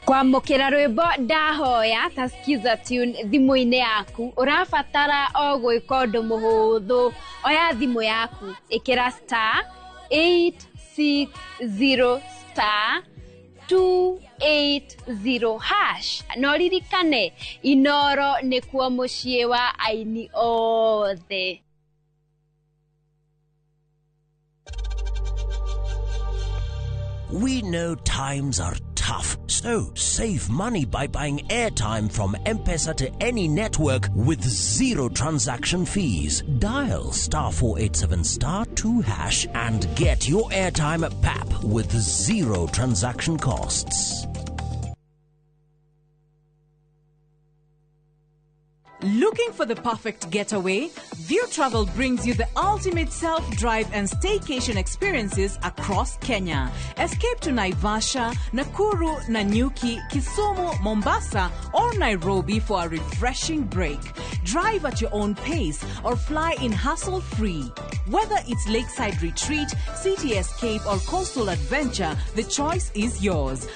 Kwamukira rwimbo ndahoya ta skiza tune thimu-ini yaku urabatara o gwika undu muhuthu oya thimu yaku ikira *860 *280 hash no ririkane Inoro nikuo mucii wa aini othe. We know times are tough, so save money by buying airtime from M-Pesa to any network with zero transaction fees. Dial *487*2# and get your airtime PAP with zero transaction costs. Looking for the perfect getaway? View Travel brings you the ultimate self-drive and staycation experiences across Kenya. Escape to Naivasha, Nakuru, Nanyuki, Kisumu, Mombasa, or Nairobi for a refreshing break. Drive at your own pace or fly in hassle-free. Whether it's lakeside retreat, city escape, or coastal adventure, the choice is yours.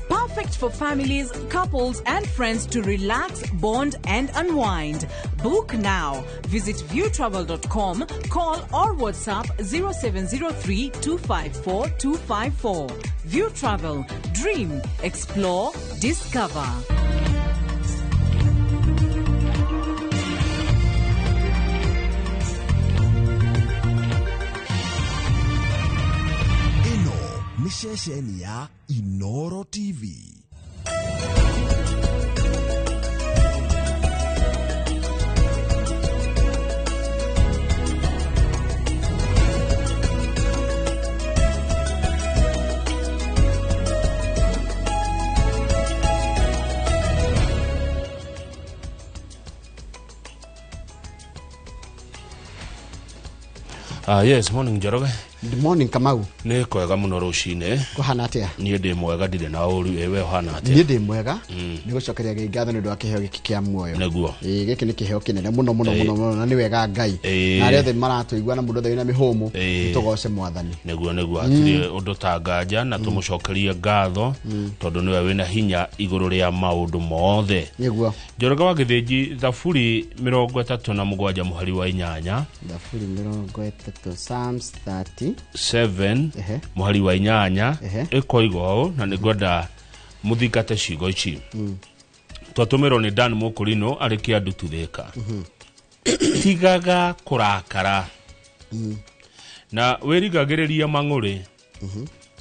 Perfect for families, couples, and friends to relax, bond, and unwind. Book now. Visit viewtravel.com, call or WhatsApp 0703 254 254. View Travel. Dream, explore, discover. Mishesheni ya Inoro TV. Yes, morning Njoroge. Good morning Kamau. Ni kwega muno rucine. Kuhana atia? Ni ndi mwega ndire na uru ewe hana atia? Ni ndi mwega. Ni gucokeria ngatho ni ndu akiheo giki kia muoyo. Neguo. Giki ni kiheo kinene muno na ni wega Ngai. Na ria the maratuigua na mundu thina mihumu tugoce mwathani. Neguo atiri undu tanganja na tumucokeria ngatho tondu niwe wina hinya iguru ria maundu mothe. Neguo. Njoroge wa Githinji Thaburi 37 muhari wa 8. Thaburi 37 Psalms 7 muhari wa 8 ikoigo na nigwenda muthikate cigo ici. Twatumiro ni Dan Mukurino ari kiandu tuthika. Tigaga kurakara. Na werigagiriria mang'uri.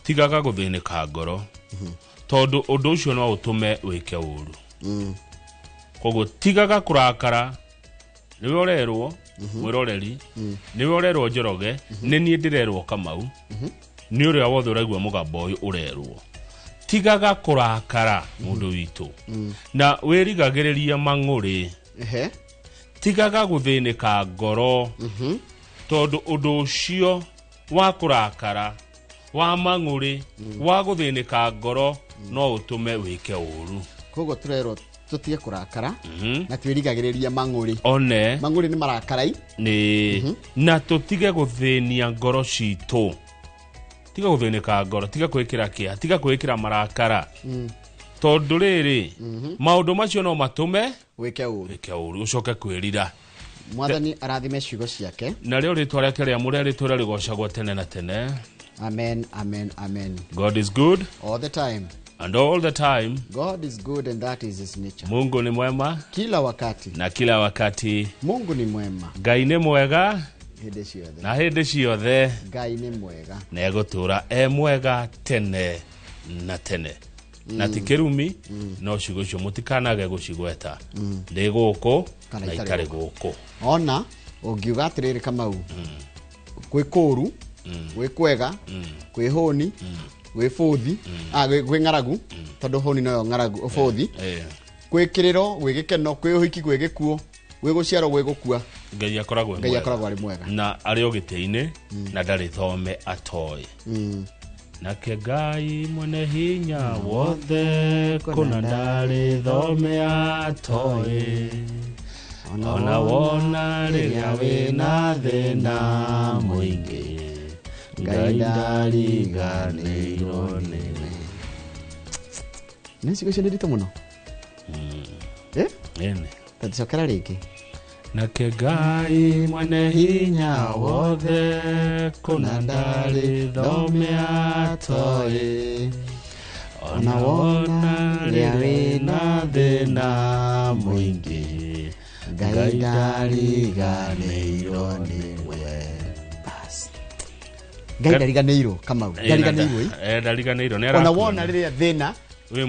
Tigaga guthinika ngoro. Tondu undu ucio no utume wike uru. Koguo tigaga kurakara. Niwe orerwo wiroreri niwe orerwo Njoroge ni nie ndirerwo Kamau ni uria wothe uraigua mugambo uyu urerwo tigaga kurakara mundu witu na wirigagiriria mang'uri tigaga guthinika ngoro tondu undu ucio wa kurakara wa mang'uri wa guthinika ngoro no utume wike uru. Koguo turerwo tutie kurakara na twirigagiriria mang'uri. One mang'uri ni marakarai ni na tutige guthinia ngoro citu. Tiga guthinika ngoro, tiga kwikira kia, tiga kwikira marakara. Tondu riri maundu macio no matume wike uru ucoke kwirira. Mwathani arathime ciugo ciake na rio ritwa riake ria muri ritwa rigocagwo tene na tene. Amen, amen, amen. God is good all the time. And all the time. God is good and that is his nature. Mungu ni mwema kila wakati. Na kila wakati Mungu ni mwema. Ngai ni mwega hinde ciothe. Na hinde ciothe Ngai ni mwega. Na egutura mwega tene na tene. Na tikirumi no ciugo cio mutikanage gucigweta. Ndi guku na itari guku. Ona ungiuga atiriri Kamau. Kwi kuru, kwi kwega, kwi honi, kwi futhi, kwi ngaragu, tondu honi no ngaragu futhi. Kwi kiriro, kwi gikeno, kwi uhiki, kwi gikuo, kwi guciaro, kwi gukua. Ngai akoragwo ari mwega. Na ari ogiteine na ndari thome atoy. Nake Ngai mwene hinya wothe kuna ndari thome atoy. Ona wona riria wina thina muingi Ngai ndariganirwo niwe. Nĩ ciugo cio nĩ nditũ mũno. Ene. Tacokera rĩngĩ. Nake Ngai mwene hinya wothe kuna ndarĩ thome atoĩ ona wona rĩarĩ na thĩna mũingĩ Ngai ndariganĩirwo nĩwe. Ngai ndariganĩirwo Kamau. Ndariganĩirwo nĩ ona wona rĩrĩa thĩna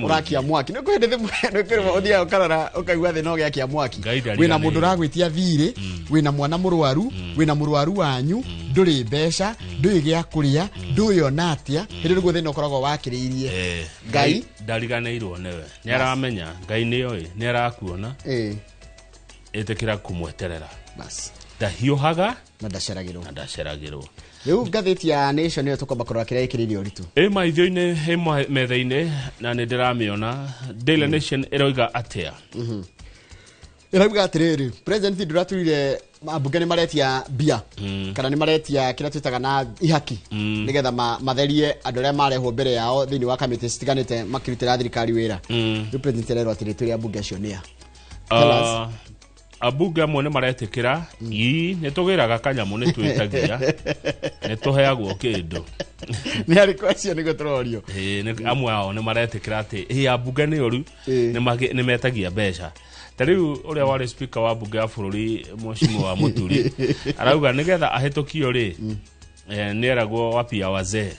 urakia mwaki nä kwende å thiaga å karora å kaigua thä na å gä akia mwaki wä na må ndå ragwä tia thirä wä na mwana må rwaru wä na må rwaru wanyu ndå rä mbeca ndå ä gä a kå rä a ndå ä ona atä a hä rä guo thä na å koragwo wakä rä irie Ngai ndariganĩirwo nĩwe nĩ aramenya Ngai nĩ oĩ nĩ arakuona ĩtĩkĩra kũmweterera ndahiũhaga na ndaceragĩrwo rĩu ngathĩti ya Nation nĩyo tũkwamba kũrora kĩrĩa ĩkĩrĩirio ũritũ maithio-inĩ metha-inĩ na nĩ ndĩramĩona Daily Nation ĩroiga atĩa ĩrauga atĩrĩrĩ president ndũraturire ambunge nĩ maretia mbia kana nĩ maretia kĩrĩa twĩtaga na ihaki nĩgetha matherie andũ arĩa marehwo mbere yao thĩinĩ wa kamĩtĩ citiganĩte makĩrutĩra thirikari wĩra rĩu president arerwo atĩrĩ tũrĩ ambunge acio nĩa abunge amwe nĩ maretĩkĩra nĩ tũgĩraga kanyamũ nĩ twĩtagia nĩ tũheagwo kĩndũ nĩ arĩkũ acio nĩguo tũrorio amwe ao nĩ maretĩkĩra atĩ abunge nĩ ũru nĩ metagia mbeca ta rĩu ũrĩa warĩ speaker wa bunge ya bũrũri Mheshimiwa Muturi arauga nĩgetha ahĩtũkio rĩ nĩeragwo wapia wazee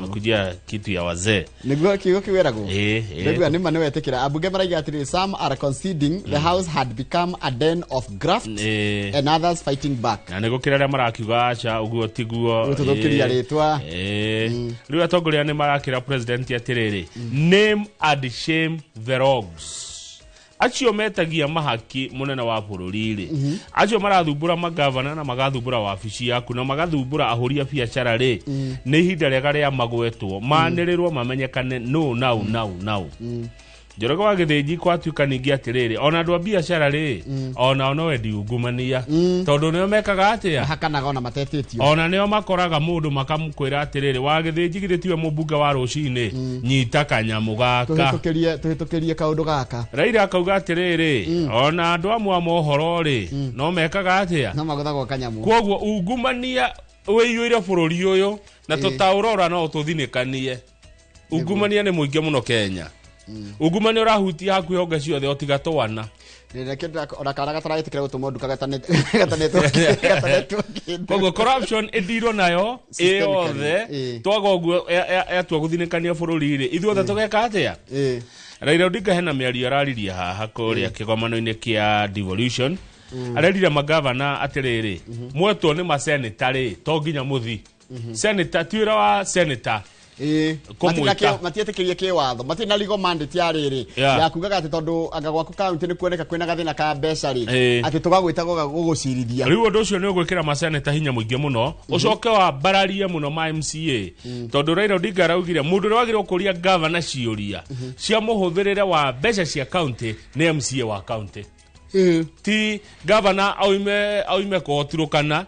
makujia kitu ya wazee nĩguo kiugo kĩweragwo nĩguo nĩ manĩ wetĩkĩra ambunge maraiga atĩrĩ some are conceding the house had become a den of graft and others fighting back na nĩguo kĩrĩa marakiuga acha ũguo tiguo tũthũkĩria rĩtwa rĩu atongoria nĩ marakĩra president atĩrĩrĩ name and shame the rogues acio metagia mahaki munene wa bũrũri rĩ acio marathumbũra magavana na magathumbũra wabici yaku na magathumbũra ahũria biacara rĩ nĩ ihinda rĩega rĩa magwetwo manĩrĩrwo mamenyekane now Njoroge wa Gĩthĩnji kwatuĩka ningĩ atĩrĩrĩ ona andũ a biacara rĩ ona no wendi ungumania tondũ nĩo mekaga atĩa hakanaga ona matetĩtio ona nĩo makoraga mũndũ makamũkwĩra atĩrĩrĩ wa Gĩthĩnji githĩ tiwe mũmbunge wa rũcinĩ nyita kanyamũ gaka tũhĩtũkĩrie kaũndũ gaka Raila akauga atĩrĩrĩ ona andũ amwe a mohoro rĩ no mekaga atĩa no magũthagwo kanyamũ kwoguo ungumania wĩiyũire bũrũri ũyũ na tũtaũrora no tũthinĩkanie ungumania nĩ mũingĩ mũno Kenya ungumania ũrahutia hakuhĩ honge ciothe ũtiga twana ona kana gataraĩtĩkĩra gũtũma ũndu gatanetwo koguo corruption ĩndirwo nayo ĩyothe twaga ũguo yatua gũthinĩkania bũrũri rĩ ithuothe tũgeka atĩa Raila Odinga hena mĩario araririe haha kũrĩa kĩgomano-inĩ kĩa devolution arerire magavana atĩrĩrĩ mwetwo nĩ maseneta rĩ to nginya mũthi seneta tuĩra wa seneta matietĩkĩrie kĩwatho matirĩ na legal mandate ya rĩrĩ yakugaga atĩ tondũ anga gwaku kaunti nĩ kuoneka kwĩna gathĩna ka mbeca rĩ atĩ tũgagwĩta gũgũcirithia rĩu ũndũ ũcio nĩ ũgwĩkĩra maseneta hinya mũingĩ mũno ũcoke wa mbararie mũno ma MCA tondũ Raila Odinga araugire mũndũ ũrĩa wagĩrĩirwo kũria gavana ciũria cia mũhũthĩrĩre wa mbeca cia kaunti nĩ MCA wa kaunti ti gavana aume kũhotirũkana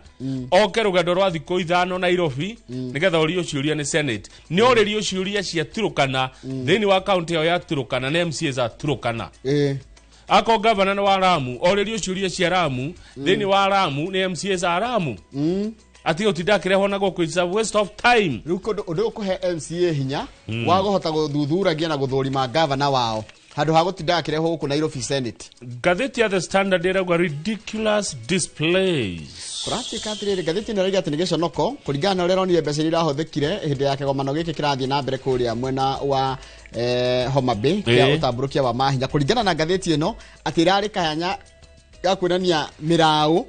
oke rũgendo rwa thikũ ithano Nairobi nĩgetha ũrio ciũria nĩ Senate nĩ ũrĩrio ciũria cia Turũkana thĩinĩ wa kaunti ĩyo ya Turũkana nĩ MCA za Turũkana ako gavana wa Lamu ũrĩrio ciũria cia Lamu thĩinĩ wa Lamu nĩ MCA za Lamu ati ũtindakĩreho na gũkũ is a waste of time rĩu ũndũ ũkũhe MCA hinya wa gũhota gũthuthuragia na gũthũrima gavana wao handũ ha gũtinda akĩrehwo gũkũ Nairobi Senate ngathĩti ya The Standard ĩrauga ridiculous displays kũratuĩka atĩrĩrĩ ngathĩti ĩno ĩrauga atĩ nĩ gĩconoko kũringana na ũrĩa ĩronire mbeca iria irahũthĩkire hĩndĩ ya kĩgomano gĩkĩ kĩrathiĩ na mbere kũrĩa mwena wa Homa Bay kĩa ũtambũrũkia wa mahinya kũringana na ngathĩti ĩno atĩ ĩrarĩ kanya ga kuonania mĩraũ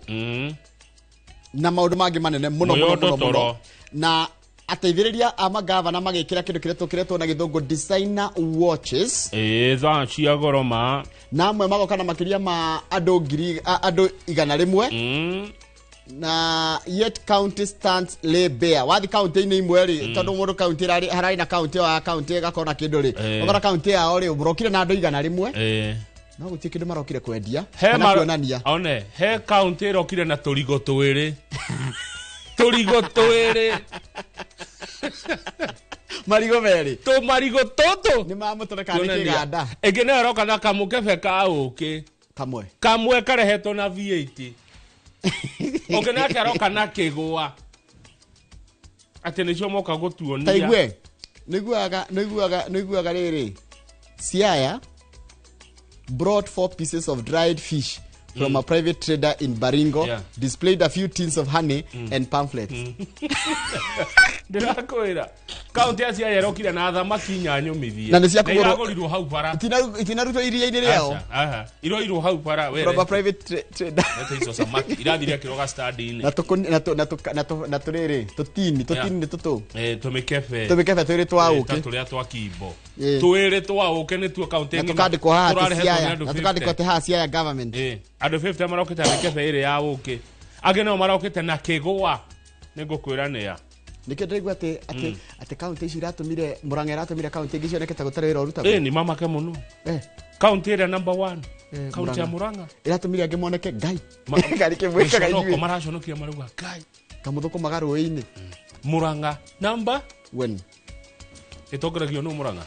na maũndũ mangĩ manene mũno na ateithĩrĩria a magavana magĩkĩra kĩndũ kĩrĩa tũkĩretwo na gĩthũngũ designer watches thaa cia goro ma na amwe magoka na makĩria ma andũ 100 na yet county stands lay bare wathi county-inĩ imwe rĩ tondũ mũndũ county hararĩ na county wa county gakona kĩndũ rĩ ũgora county yao rĩ ũrokire na andũ 100 no gũtirĩ kĩndũ marokire kwendia kana kuonania one he county ĩrokire na tũrigo twĩrĩ Marigo meri. To marigo toto. Ni mamutona kana kiganda. Egene roka na kamukebe ka uke. Kamwe karehetwo na V8. Ogene akaroka na kigwa. Ate nicio moka gutuonia. Taigwe. Niguaga riri. Siaya brought 4 pieces of dried fish from a private trader in Baringo, displayed a few tins of honey and pamphlets. Ndirakwira kaunti ya Siaya yarokire na thamaki nyanyumithie na niciakugurwo gorirwo hau bara itinarutwo iria-inĩ rĩao irwo hau bara we from a private trader hizo samaki irathire kiroga stand-in na turiri tutini tutu tumikebe twiri twa uki turia twa kimbo twiri twa uki ni tuo kaunti ngima tukandikwo haha Siaya na tukandikwo haha Siaya government andu 50 marokite mikebe iri ya uki ageno marokite na kigwa nigukwira ni ya nike ndiraigua ati kaunti ici iratumire Murang'a iratumire kaunti ingi cionekete gutari wira uruta ni mama ke muno kaunti ira number 1 kaunti ya Murang'a iratumire angi moneke ngai ngari kimwikaga inyuĩ maraconokia maruga ngai kamuthuko magaruini Murang'a number 1 itongoragio no Murang'a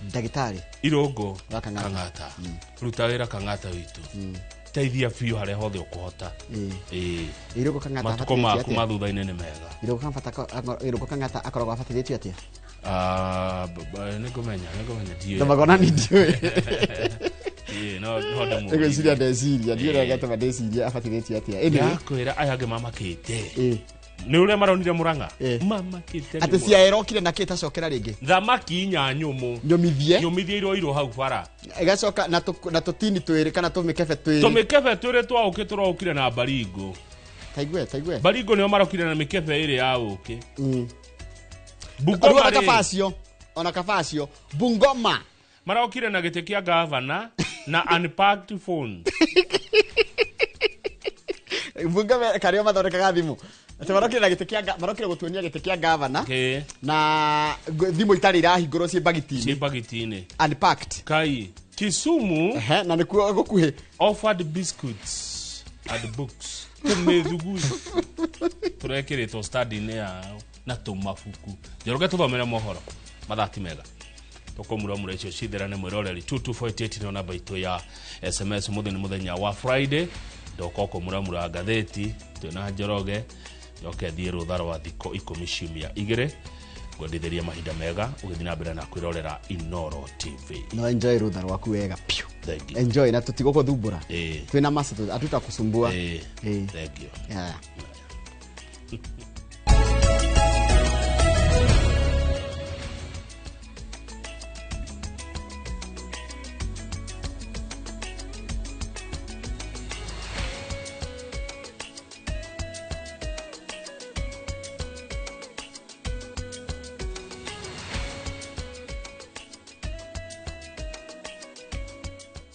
ndagitari Irungu Kang'ata ruta wira Kang'ata witu teithia biũ harĩa hothe ũkũhota Irungu Kang'ata matuko maku mathutha-inĩ nĩ mega Irungu Kang'ata akoragwo abatithĩtio atĩa nĩngũmenya ndiũĩ ndamagona ni ndiũĩ no ndamũ ngwĩciria ndeciria ndiũrĩa gatũma ndeciria abatithĩtio atĩa ndakwĩra aya angĩ mamakĩte nĩ ũrĩa maronire Murang'a mamakĩte atĩ Siaya ĩrokire na kĩ tacokera rĩngĩ thamaki inya nyũmũ nyũmithie irwo hau bara igacoka na tutini twĩrĩ kana tũmĩkebe twĩrĩ twa ũkĩ tũrokire na Baringo taigwe Baringo nĩo marokire na mĩkebe ĩrĩ ya ũkĩ ona kabacio Bungoma marokire na gĩtĩ kĩa gavana na unpacked phone Bungoma karĩo mathondekaga thimũ ati marokire gutuonia gĩtĩ kĩa gavana na thimũ itarĩ irahingũrwo ciĩ bagiti-inĩ unpacked kai Kisumu na nĩkuo gũkuhĩ offered biscuits and books tumethugui turekĩrĩtwo stand-inĩ yao na tumabuku njoroge tũthomere mohoro mathati mega tukomura icio citherane mwĩroreri 2248 no namba itũ ya SMS mũthenya wa Friday ndokoko muramura ngathĩti twĩna Njoroge yoke thiĩ rũtha rwa thikũ 10 ciumia 2 ngwendithĩria mahinda mega ũgĩthiĩ na mbere na kwĩrorera Inoro TV no enjoy rũtha rwaku wega piu enjoy na tutigũgũthumbũra twĩna masa atutakusumbua thank you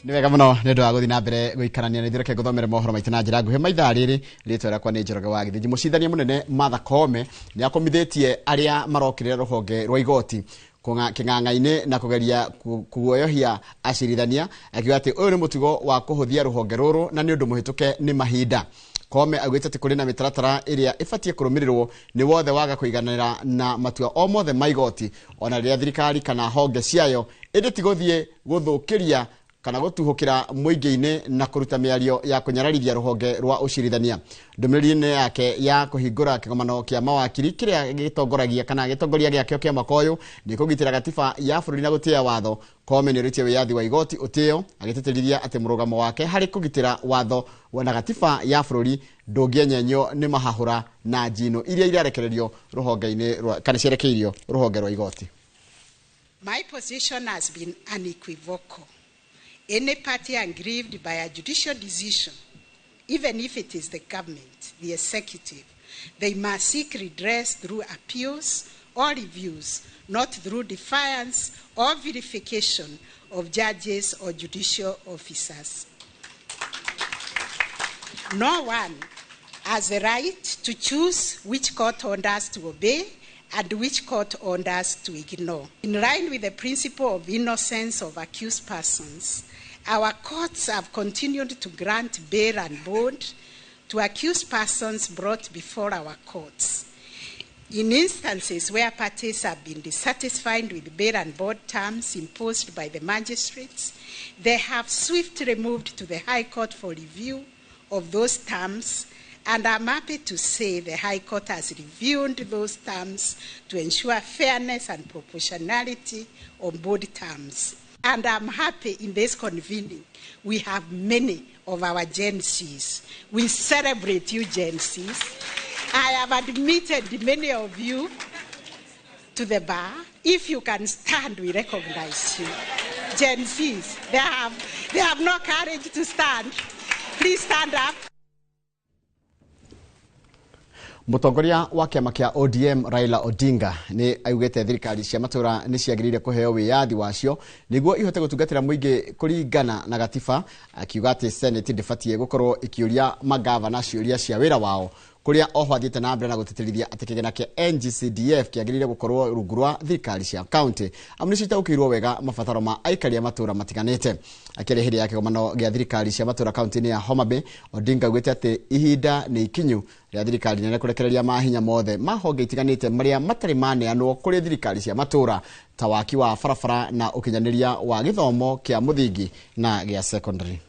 nĩ wega mũno nĩ ũndũ wa gũthiĩ na mbere gũikarania na ithuĩ gũthomera mohoro maitũ na njĩra nguhĩ maithaa rĩrĩ rĩtwa rĩakwa nĩ Njoroge wa Gĩthĩnji mũcithania mũnene Martha Koome nĩ akomithĩtie arĩa marokĩrĩra rũhonge rwa igoti kĩng'ang'a-inĩ na kũgeria kuoyohia acirithania akiuga atĩ ũyũ nĩ mũtugo wa kũhũthia rũhonge rũrũ na nĩ ũndũ mũhĩtũke nĩ mahinda Koome augĩte atĩ kũrĩ na mĩtaratara ĩrĩa ĩbatiĩ kũrũmĩrĩrwo nĩ wothe waga kũiganĩra na matua o mothe ma igoti ona rĩrĩa thirikari kana honge ciayo ĩndĩ ti gũthiĩ gũthũkĩria kana gutuhukira muingi-ini na kuruta mĩario ya kunyararithia ruhonge rwa ucirithania ndũmĩrĩri-inĩ yake ya kuhingũra kĩgomano kĩa mawakiri kĩrĩa gĩtongoragia kana gĩtongoria gĩakĩo kĩa mwaka ũyũ nĩ kũgitĩra gatiba ya bũrũri na gũtĩa watho Koome nĩ ũrĩtie wĩyathi wa igoti ũtĩo agĩtĩtĩrithia atĩ mũrũgamo wake harĩ kũgitĩra watho na gatiba ya bũrũri ndũngĩenyenywo nĩ mahahũra na njino iria irarekererio ruhonge-inĩ kana cierekeirio ruhonge rwa igoti. My position has been unequivocal. Any party aggrieved by a judicial decision, even if it is the government, the executive, they must seek redress through appeals or reviews, not through defiance or verification of judges or judicial officers. No one has the right to choose which court orders to obey and which court orders to ignore. In line with the principle of innocence of accused persons, our courts have continued to grant bail and bond to accused persons brought before our courts. In instances where parties have been dissatisfied with bail and board terms imposed by the magistrates, they have swiftly moved to the High Court for review of those terms, and I'm happy to say the High Court has reviewed those terms to ensure fairness and proportionality on board terms. And I'm happy in this convening we have many of our Gen Cs. We celebrate you, Gen Cs. I have admitted many of you to the bar. If you can stand, we recognize you. Gen Zs, they have no courage to stand. Please stand up. Mutongoria wa kiama kia ODM Raila Odinga ni augete thirikari cia matura ni ciagirire kuheo wiyathi wacio niguo ihote gutungatira muingi kuringana na gatiba, akiuga ati Senate ndibatie gukorwo ikiuria magavana ciuria cia wira wao kuria oho athiite na mbere na guteterithia ati kigena kia NGCDF kiagirire gukorwo rungu rwa thirikari cia county amnicita ukirwo wega mabataro ma aikaria matura matiganite. Akirehire yake gomano gia thirikari cia matura county ni ya Homa Bay, Odinga gwete ati ihinda ni ikinyu ya thirikari nene kurekereria mahinya mothe mahonge itiganite maria matari maneanwo kuri thirikari cia matura ta waki wa farafara na ukinyaniria wa githomo kia muthingi na gia secondary.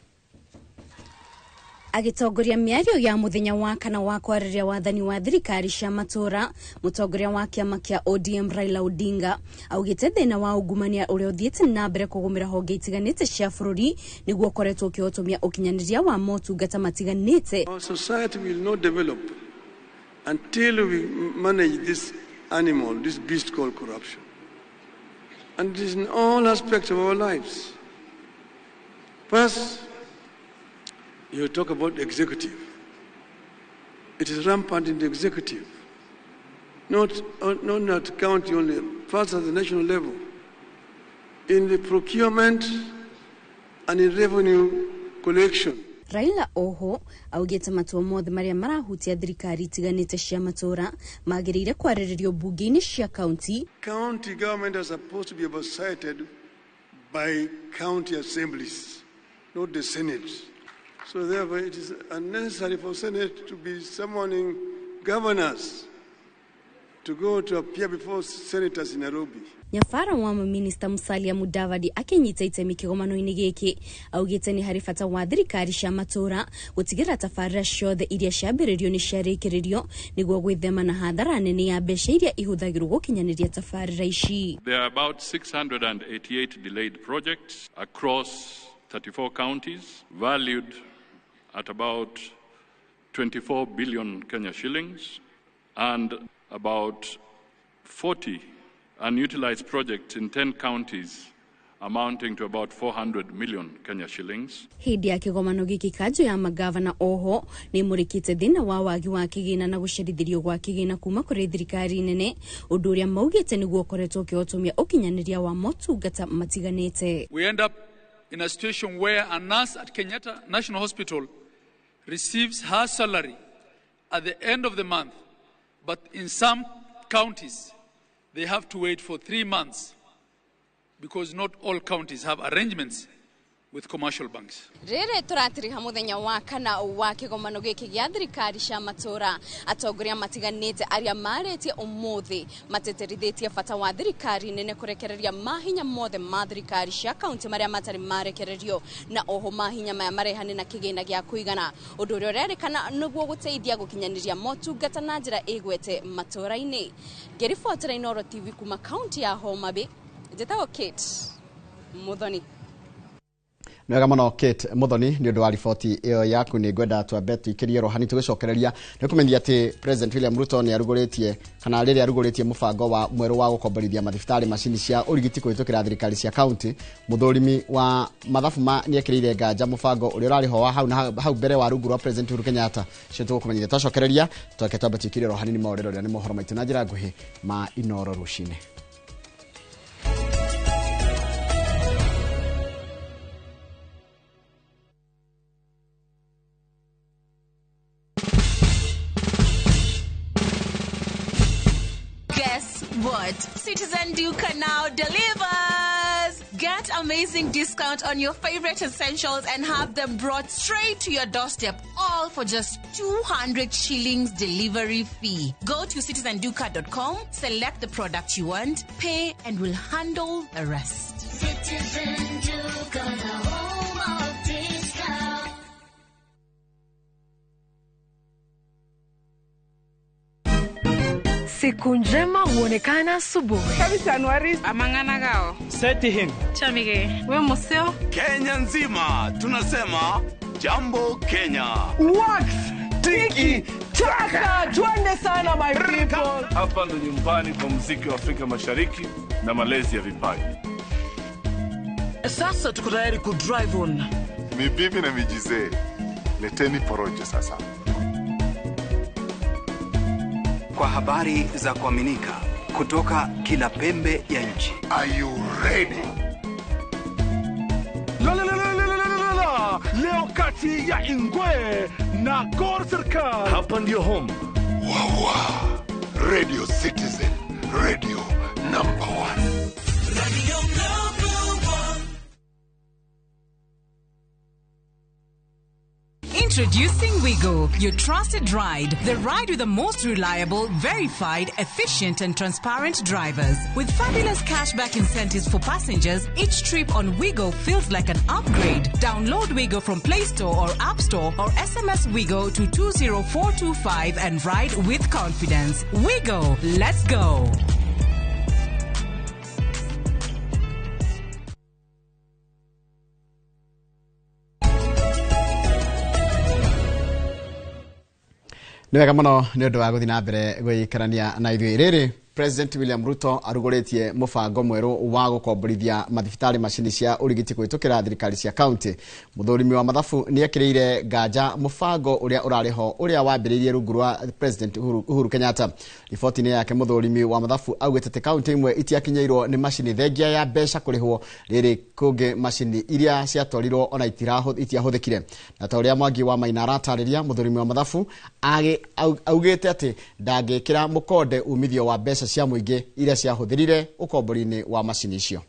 Agitongoria miario ya muthenya wa kana wa kwariria wathani wa thirikari cia matura, mutongoria wa kiama kia ODM Raila Odinga augite thina wa ungumania uria uthiite na mbere kugumira honge itiganite cia bururi niguo koretwo ukihotomia ukinyaniria wa motungata matiganite. Our society will not develop until we manage this animal, this beast called corruption. And it is in all aspects of our lives. First, you talk about executive. It is rampant in the executive. Not at county only, first at the national level. In the procurement and in revenue collection. Raila oho augite matua mothe maria marahutia thirikari tiganite cia matura magirire kwariririo bunge-ini cia county. County government are supposed to be oversighted by county assemblies, not the Senate. So therefore it is unnecessary for Senate to be summoning governors to go to appear before senators in Nairobi. Nyafara wa Minister Musalia Mudavadi akinyita itemi kigomano-ini giki augite ni hari bata wa thirikari cia matura gutigira tabarĩra ciothe iria ciambĩrĩrio ni ciarĩkĩrĩrio niguo gwĩthema na hathara nene ya mbeca iria ihuthagirwo gukinyaniria tabarĩra ici. There are about 688 delayed projects across 34 counties valued at about 24 billion Kenya shillings and about 40 unutilized projects in 10 counties amounting to about 400 million Kenya shillings. Hindi ya kigomano giki kanjo ya magavana oho ni murikite thina wa wagi wa kigina na gucerithirio gwa kigina kuma kuri thirikari nene undu uria maugite niguo koretwo kihotomia ukinyaniria wa motungata matiganite. We end up in a situation where a nurse at Kenyatta National Hospital receives her salary at the end of the month, but in some counties they have to wait for 3 months because not all counties have arrangements with commercial banks. Rere turatiriha muthenya wa kana wa kigomano giki gia thirikari cia matura atongoria matiganite aria maretie umuthi mateterithitie bata wa thirikari nene kurekereria mahinya mothe ma thirikari cia county maria matari marekererio na oho mahinya maya marehane na kigina gia kuigana undu uria urerikana niguo guteithia gukinyaniria motungata na njira igwete matura-ini. Ngiribotera Inoro TV kuma county ya Homa Bay, njetago Kate Muthoni. Nwega muno Kate Muthoni ni undu wa riboti iyo yaku ni ngwenda twambe tuikirie rohani tugicokereria ni kumenyia ati President William Ruto ni aruguritie kana riri aruguritie mubango wa mweru wa gukomborithia mathibitari macini cia urigiti kuhitukira thirikari cia county. Muthurimi wa mathafuma ni ekirire nganja mubango uri urariho wa hau mbere wa rungu rwa President Uhuru Kenyatta. Cio tugukumenyia twacokereria twake twambe tuikirie rohani ni maurero ria ni mohoro maitu na njira nguhi ma Inoro rucine. Guess what? Citizen Duke now delivers. Get amazing discount on your favorite essentials and have them brought straight to your doorstep, all for just 200 shillings delivery fee. Go to citizenduca.com, select the product you want, pay, and we'll handle the rest. Citizen Duca, the home of discount. Siku njema huonekana asubuhi. Kabisa Januari amangana gao. Seti him. Chamige. We museo. Kenya nzima tunasema jambo Kenya. Wax tiki taka. Twende sana my people. Hapa ndo nyumbani kwa muziki wa Afrika Mashariki na malezi ya vipaji. Sasa tuko tayari ku drive on. Mibibi na mijize. Leteni porojo sasa. Kwa habari za kuaminika kutoka kila pembe ya nchi. Are you ready? Leo kati ya Ingwe na Gor Serikali. Hapa ndio home. Wawa. Radio Citizen. Radio number 1. Radio number 1. Introducing Wigo, your trusted ride. The ride with the most reliable, verified, efficient and transparent drivers. With fabulous cashback incentives for passengers, each trip on Wigo feels like an upgrade. Download Wigo from Play Store or App Store or SMS Wigo to 20425 and ride with confidence. Wigo, let's go. Niwega muno ni undu wa guthi na mbere gwikarania na ithuĩ rĩrĩ. President William Ruto arugoretie mubango mweru wa gukomborithia mathibitari macini cia urigiti kuhitukira thirikari cia county. Muthurimi wa mathafu ni ekiriire nganja mubango uria urariho uria wambiririe rungu rwa President Uhuru Kenyatta. Riboti-inĩ yake muthurimi wa mathafu augite ati county imwe itiakinyeirwo ni macini thengia ya mbeca kurihwo riri kungi macini iria ciatwarirwo ona itiahuthikire. Na ta uria Mwangi wa Maina aratariria, muthurimi wa mathafu augite ati ndangikira mukonde umithio wa mbeca cia muingi iria ciahuthirire ukombori-ini wa macini icio.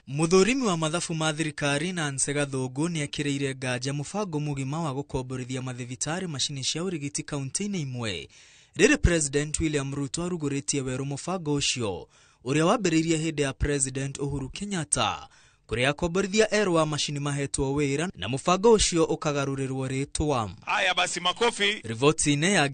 Muthurimi wa mathafu ma thirikari na Nsega Thungu ni akireire nganja mubango mugima wa gukomborithia mathibitari macini cia urigiti kaunti-ini imwe. Riri President William Ruto arugoretie weru mubango ucio uria wambiririe hindi ya President Uhuru Kenyatta kuria akomborithia eru wa macini mahetwo wira na mubango ucio ukagarurirwo ritwa. Haya basi makofi. Riboti-inĩ ya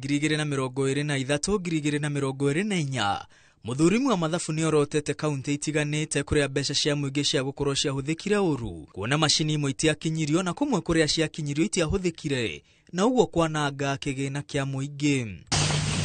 2023-2024 muthurimi wa mathafu ni orotete kaunti itiganite kuria mbeca cia muingi cia gukorwo ciahuthikire uru, kuona macini imwe itiakinyirio na kumwe kuria ciakinyirio itiahuthikire, na uguo kwananga kigina kia muingi.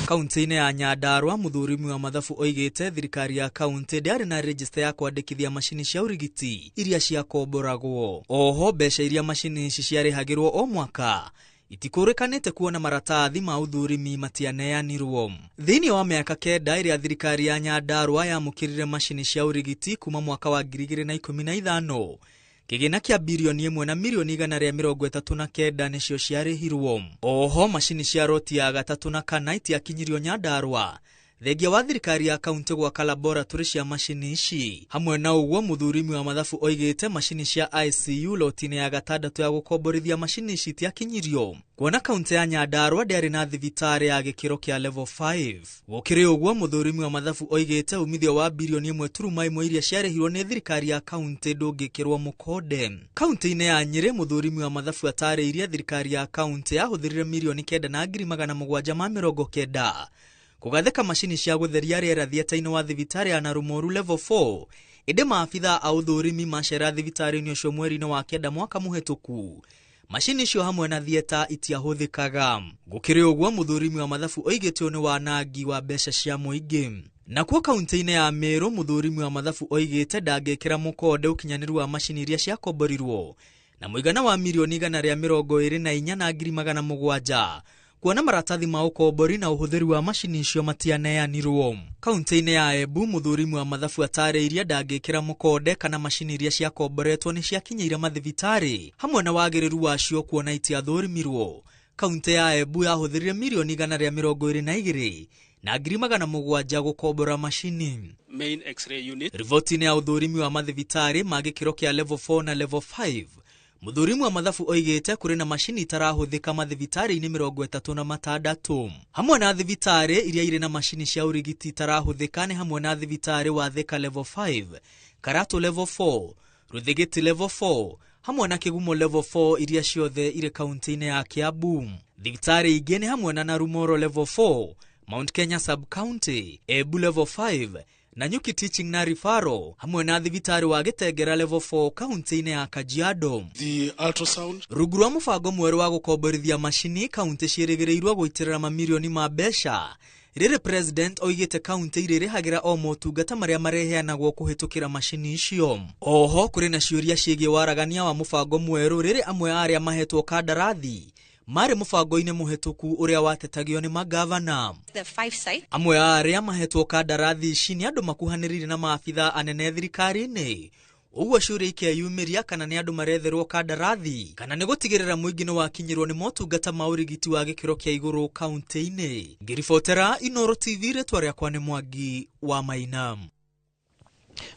Kaunti-inĩ ya Nyandarua, muthurimi wa mathafu oigite thirikari ya kaunti ndari na register ya kwandikithia macini cia urigiti iria ciakomboragwo. Oho mbeca iria macini ici ciarihagirwo o mwaka itikurikanite kuona maratathi ma uthurimi matianeanirwo. Thiini wa miaka 9 iria thirikari ya Nyandarua yamukirire macini cia urigiti kuma mwaka wa 2015, kigina kia bilioni 1 na milioni 139 nicio ciarihirwo. Oho macini cia roti ya 3 na 4 itiakinyirio Nyandarua thengia wa thirikari ya kaunti gwaka laboratory cia macini ici. Hamwe na uguo muthurimi wa mathafu oigite macini cia ICU lotini ya 6 ya gukomborithia macini ici itiakinyirio, kuona kaunti ya Nyandarua ndari na thibitari ya gikiro kia level 5. Gukiri uguo muthurimi wa mathafu oigite umithio wa bilioni 1.1 iria ciarihirwo ni thirikari ya kaunti ndungikirwo mukode. Kaunti-inĩ ya Nyeri, muthurimi wa mathafu atariirie thirikari ya kaunti yahuthirire milioni 9,790 kugatheka macini cia gutheria riera thieta-inĩ wa thibitari ya Narumoru level 4. Inde maafitha a uthurimi macera thibitari-inĩ ucio mweri-inĩ wa 9 mwaka muhituku. Macini icio hamwe na thieta itiahuthikaga. Gukiri uguo muthurimi wa mathafu oigite ni wanangi wa mbeca cia muingi. Na kwa kaunti-inĩ ya Meru, muthurimi wa mathafu oigite ndangikira mukonde ukinyaniru wa macini iria ciakomborirwo na muigana wa milioni 124,700 kuona maratathi ma ukombori na uhuthiri wa macini icio matianeanirwo. Kaunti-inĩ ya Embu, muthurimi wa mathafu atariirie ndangikira mukonde kana macini iria ciakomboretwo ni ciakinyeire mathibitari hamwe na wagiriru wacio kuona itiathurimirwo. Kaunti ya Embu yahuthirire milioni 122 na ngiri 700 gũkombora macini. Main X-ray unit. Riboti-inĩ ya ũthũrimi wa mathibitarĩ ma gĩkĩro kĩa level 4 na level 5, mũthũrimi wa mathabu oigĩte kũrĩ na macini itarahũthĩka mathibitarĩ-inĩ 36. Hamwe na thibitarĩ iria irĩ na macini cia ũrigiti itarahũthĩka nĩ hamwe na thibitarĩ wa Thika level 5, Karatu level 4, Rũthigiti level 4, hamwe na Kĩgumo level 4 iria ciothe irĩ kaunti-inĩ ya Kiambu. Thibitarĩ ingĩ nĩ hamwe na Narumoro level 4, Mount Kenya sub-county, Embu level 5, Nanyuki teaching na referral, hamwe na thibitarĩ wa Gĩtengera level 4 kaunti-inĩ ya Kajiado. The ultrasound. Rungu rwa mũbango mwerũ wa gũkomborithia macini, kaunti ciĩrĩgĩrĩirwo gũitĩrĩra mamirioni ma mbeca. Rĩrĩ president oigĩte kaunti irĩrĩhagĩra o motungata marĩa mareheanagwo kũhĩtũkĩra macini icio. Oho kũrĩ na ciũria ciĩgiĩ waragania wa mũbango mwerũ, rĩrĩ amwe arĩa mahetwo kandarathi marĩ mũbango-inĩ mũhetũku ũrĩa watetagio nĩ magavana. Amwe arĩa mahetwo kandarathi ici nĩ andũ makuhanĩrĩire na maabitha anene thirikari-inĩ. Ũguo ciũria ikeyumĩria kana nĩ andũ maretherwo kandarathi kana nĩ gũtigĩrĩra mũingĩ nĩ wakinyĩrwo nĩ motungata ma ũrigiti wa gĩkĩro kĩa igũrũ kaunti-inĩ. Ngĩribotera Inooro TV, rĩtwa rĩakwa nĩ Mwangi wa Maina.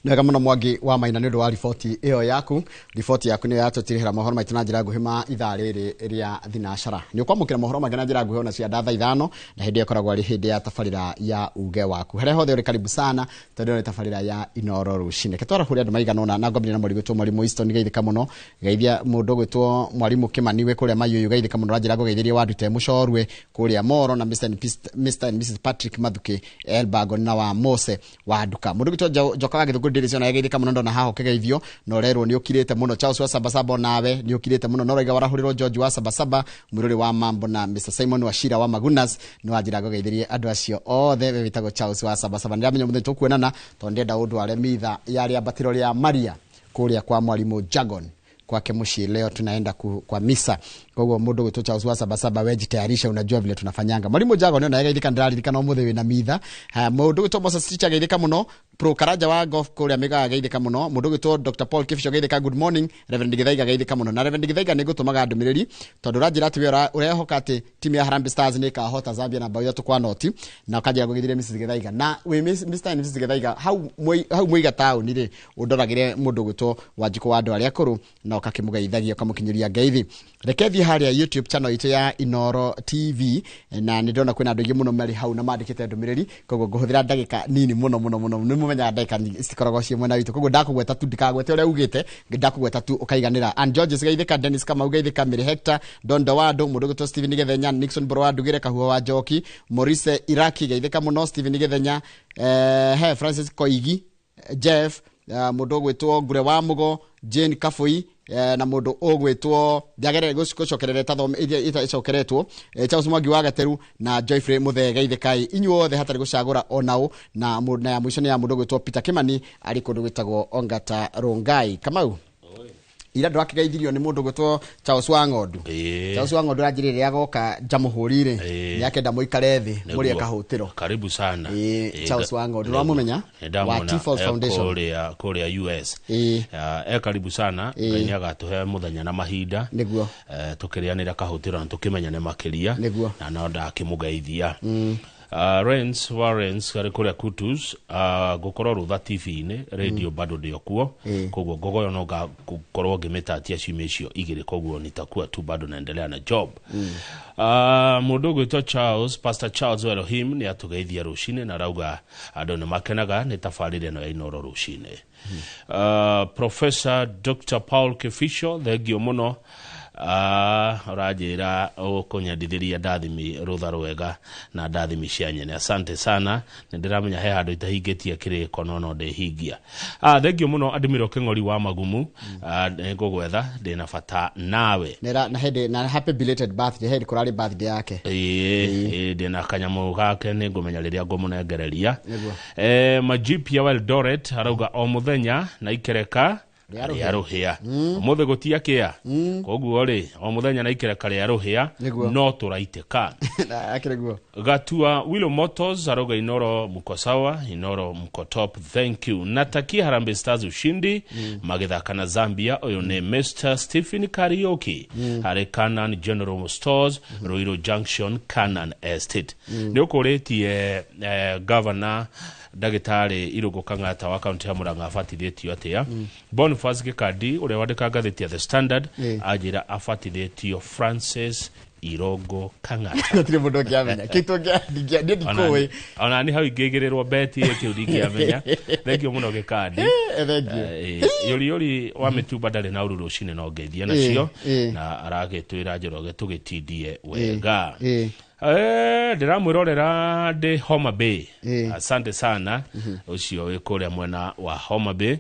Nega mũno Mwangi wa Maina nĩ ũndũ wa riboti ĩyo yaku. Riboti yaku nĩ yatũtirĩhĩra mohoro maitũ na njĩra nguhĩ ma ithaa rĩrĩ rĩa thinacara. Nĩ ũkwamũkĩra mohoro mangĩ na njĩra nguhĩ ona cia thaa 5 na hĩndĩ ĩkoragwo arĩ hĩndĩ ya tabarĩra ya uge waku. Harĩa hothe ũrĩ karibu sana tondũ nĩ tabarĩra ya Inooro rũcinĩ. Ketwara kũrĩ andũ maigana ũna na ngomire na mũrigo tu Mwalimu Easton geithĩka mũno. Geithia mũndũ gwĩtwo Mwalimu Kimani we kũrĩa Mayuyu geithĩka mũno na njĩra ngũgeithĩrie Wandute Mũcorwe kũrĩa Moro na Mr and Mrs Patrick Mathuki Elbagon na wa Mose wa Nduka. Mũndũ gwĩtwo Njokaga Gĩthũngũ Ndĩrĩcio na geithĩka mũno ndona haho kĩgeithio no rerwo nĩ ũkirĩte mũno. Charles wa Sabasaba nawe nĩ ũkirĩte mũno no raiga warahũrĩrwo George wa Sabasaba mũrũri wa Mambo na Mr Simon wa Shira wa Magunas no anjĩra ngũgeithĩrie andũ acio othe we wĩtagwo Charles wa Sabasaba. Nĩramenya mũthenya tũkuonana tondũ ndenda ũndũ arĩa mitha yarĩ ambatĩro rĩa Maria kũrĩa kwa Mwalimu Jagon kwake mushi. Leo tunaenda kwa misa. Kwa hiyo mũndũ gwĩtwo Charles wa Sabasaba wejitayarisha, unajua vile tunafanyanga. Mwalimu Jago nĩ nageithĩka ndaririkana mũthĩ wĩna mitha. Mũndũ gwĩtwo Moses Chicha geithĩka mũno. Pro Karaja wa golf kũrĩa Mega geithĩka mũno. Mũndũ gwĩtwo Dr Paul Kifisho geithĩka good morning. Reverend Githaiga geithĩka mũno. Na Reverend Githaiga nĩ ngũtũmaga ndũmĩrĩri tondũ ranjĩra atĩ ũrehoka atĩ timu ya Harambee Stars nĩ kahota Zambia na bao 3 kwa noti na ũkanjĩra gũgeithĩria Mrs Githaiga na we Mr and Mrs Githaiga hau mwiga taũni rĩ ũndoragĩre mũndũ gwĩtwo Wanjikũ wa andũ arĩa akũrũ na ũkakĩmũgeithagia ũkamũkinyĩria ngeithi. Rekethi harĩa YouTube channel itu ya Inooro TV na nĩ ndona kwĩna andũ aingĩ mũno marĩ hau na mandĩkĩte ndũmĩrĩri. Koguo ngũhũthĩra ndagĩka nini mũno nĩ mũmenya ndagĩka cikoragwo ciĩ mwena witũ. Koguo ndakũgweta tu ndikagwete ũrĩa ugĩte ndakũgweta tu ũkaiganĩra. And George geithĩka, Dennis Kamau geithĩka, Mary Hector, Don Dawado, mũndũ gwĩtwo Steven Githenya, Nixon Borowa Ndugire, Kahuo wa Njoki, Maurice Iraki geithĩka mũno, Steven Githenya, Francis Koigi, Jeff, mũndũ gwĩtwo Ngure wa Mugo, Jane Kafui na mũndũ ũgwĩtwo Njagere gũcokerere tatho iria icokeretwo, Charles Mwangi wa Gateru na Joyfrey Muthee geithĩkai inyuothe hatarĩ gũcagũra onao. Na ya mũico nĩ ya mũndũ gwĩtwo Peter Kimani arĩ kũndũ gwĩtagwo Ongata Rongai. Kamau ira ndwakĩgeithirio nĩ mũndũ gwĩtwo Charles wa Ng'ondu. Charles wa Ng'ondu anjĩrĩire agoka njamũhũrire nĩakenda mũikare thĩ mũrĩe kahũtĩro. Karibu sana. Charles wa Ng'ondu ndwamũmenya wa T-Falls Foundation kũrĩa US. Karibu sana. Ngai nĩagatũhe mũthenya na mahinda nĩguo tũkĩrĩanĩra kahũtĩro na tũkĩmenyane makĩria na no ndakĩmũgeithia. Rens Warrens kũrĩa Kutus gũkorwo Rutha TV-inĩ radio bado ndio kuo. Koguo ngogoyo no gũkorwo ngĩmĩtatia ciumia icio igĩrĩ, koguo nitakuwa tu bado naendelea na job. Mũndũ gwĩtwo Charles, Pastor Charles Elohim nĩ atũgeithia rũcinĩ na rauga andũ nĩ makenaga nĩ tabarĩre no ya Inooro rũcinĩ. Professor Dr Paul Kifisho thengio mũno rajira ũkũnyandithĩria ndathimi Rutha Rwega na ndathimi cia nyene. Asante sana. Nĩndĩramenya he handũ itahingĩtie kĩrĩko no ndĩhingia. Thengio mũno Admiral Kĩng'ori wa Magumu ngũgwetha ndĩna bata nawe. Na happy belated birthday. He kũrarĩ birthday yake. Ndĩna kanyamũ gake nĩngũmenya rĩrĩa ngũmũnengereria. Majipia wa Eldoret arauga o mũthenya na ikereka rĩa rũhĩa ũmũthĩ gũtiakĩa koguo rĩ o mũthenya na ikereka rĩa rũhĩa no tũraitĩka gatua Willow Motors aroga Inoro mko sawa, Inoro mko top, thank you. Natakia Harambee Stars ushindi magithaka na Zambia. Oyo ne Mr. Stephen Karaoke Hare Canaan General Stores Ruiru Junction Canaan Estate nĩ ũkũrĩtie governor Dagitari Irugo Kang'ata wa county ya Murang'a afatithĩtio atĩa Boniface Gikandi ũrĩa wandĩka ngathĩti ya The Standard ajira afatithĩtio Francis Irogo Kang'ata tire mũndũ ũngĩamenya kĩtũ ndikũĩ ona ni hau ingĩgĩrĩrwo beti kĩu ndingĩamenya thengio mũno Gikandi yori wa mĩtumba ndarĩ na ũruru ũcine no ngeithia nacio na aragĩtwĩra Njoroge tũgĩtindie wega ndiramwirorera ndi Homa Bay asante sana ucio wĩ kũrĩa mwena wa Homa Bay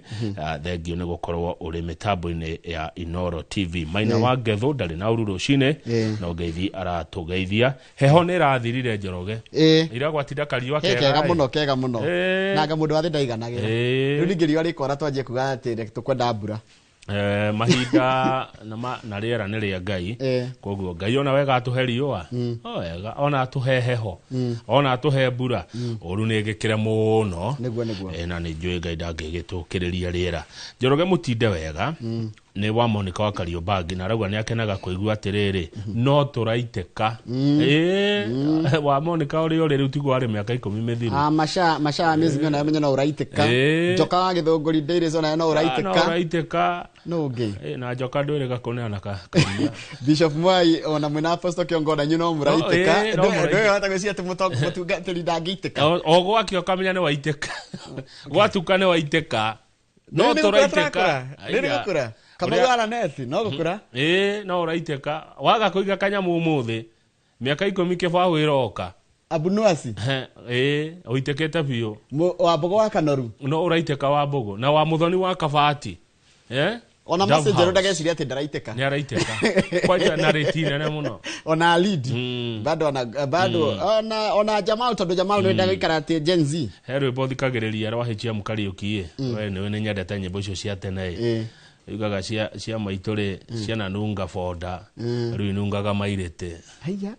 thengio nĩ gũkorwo ũrĩ mĩtambo-inĩ ya Inoro TV Maina wa Ngetho ndarĩ na ũruru ũcine no ngeithi aratũgeithia heho nĩ ĩrathirire Njoroge ira gwatinda kariwa kega mũno nanga mũndũ wathi ndaiganagĩra rĩu ningĩ riũa rĩkora twanjie kuga atĩ tũkwenda mbura mahinda na rĩera nĩ rĩa Ngai koguo Ngai ona wega atuhe riũa wega ona atuhe heho ona atuhe mbura ũru nĩ gĩkĩre mũno na nĩ njũĩ Ngai ndangĩgĩtũkĩrĩria rĩera Njoroge mũtinde wega nĩ wa Monica wa Kariobangi na rauga nĩ akenaga kũigua atĩrĩrĩ no tũraitĩka wa Monica ũrĩa rĩu tigwo arĩ mĩaka 10 mĩthiru masha mĩzimio na yamenya no ũraitĩka njoka wa Gĩthũngũri Dairies ona no ũraitĩka no ngi na njoka ndũrĩga kũneana karia Bishop Mwai ona mwena Apostle Kiongo na nyuno mũraitĩka ndũĩ hata gwĩciria atĩ mũtungatĩri ndangĩitĩka o gwakio kamenya nĩ waitĩka gwatuka nĩ waitĩka no tũraitĩka nĩgũkũra Kamau ala neti no gũkũra no ũraitĩka waga kũiga kanyamu ũmũthĩ mĩaka 10 kĩbaũ ĩroka Abunuasi ũitĩkĩte biũ wa Mbogo wa Kanoru no ũraitĩka wa Mbogo na wa Muthoni wa Kabati ona messenger ndageciria ati ndaraitĩka ni araitĩka kwaja na retina na muno ona lead bado ona Jamal tondu Jamal nĩ ndagĩikara ati Gen Z herwe bothikagĩrĩria rwahĩtia Karaoke we nĩ nyendete nyĩmbo icio cia tene yugaga cia maitũrĩ ciana nunga foda rĩu nungaga mairĩte haiya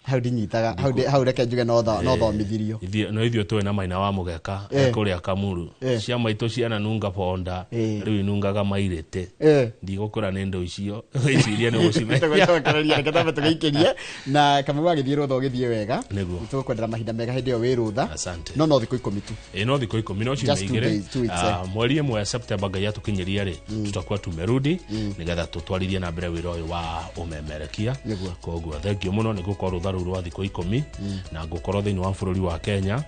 hau ndinyitaga hau reke njuge no thomithirio no ithio twe na Maina wa Mũgeka kũrĩa Kamuru cia maitũ ciana nunga fonda rĩu nungaga mairĩte ndigũkũra nĩ ndo icio iciria nĩ gũcimenya ngatamba tũgĩikĩria na Kamau agĩthiĩ rũtha ũgĩthiĩ wega tũkwendera mahinda mega hĩndĩ ĩyo wĩ rũtha no thikũ 10 tu no thikũ 10 no cimeigĩre mweri ĩmwe September Ngai atũkinyeria rĩ tutakuwa tumerudi nigetha tutwarithie na mbere wĩra ũyũ wa ũmemerekia koguo thengio mũno nĩ gũkorwo rũru rwa thikũ 10 na ngũkorwo thĩinĩ wa bũrũri wa Kenya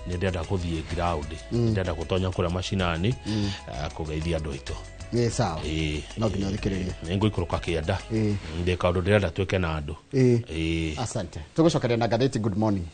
nĩ ndenda gũthiĩ ground ndenda gũtonya kũrĩa macinani kũgeithia andũ aitũ sawa no nginya thikĩrĩrie nĩ ngũikũrũka kĩenda ndĩ kaũndũ ndĩrenda twĩke na andũ asante tũgũcokeria na ngathĩti good morning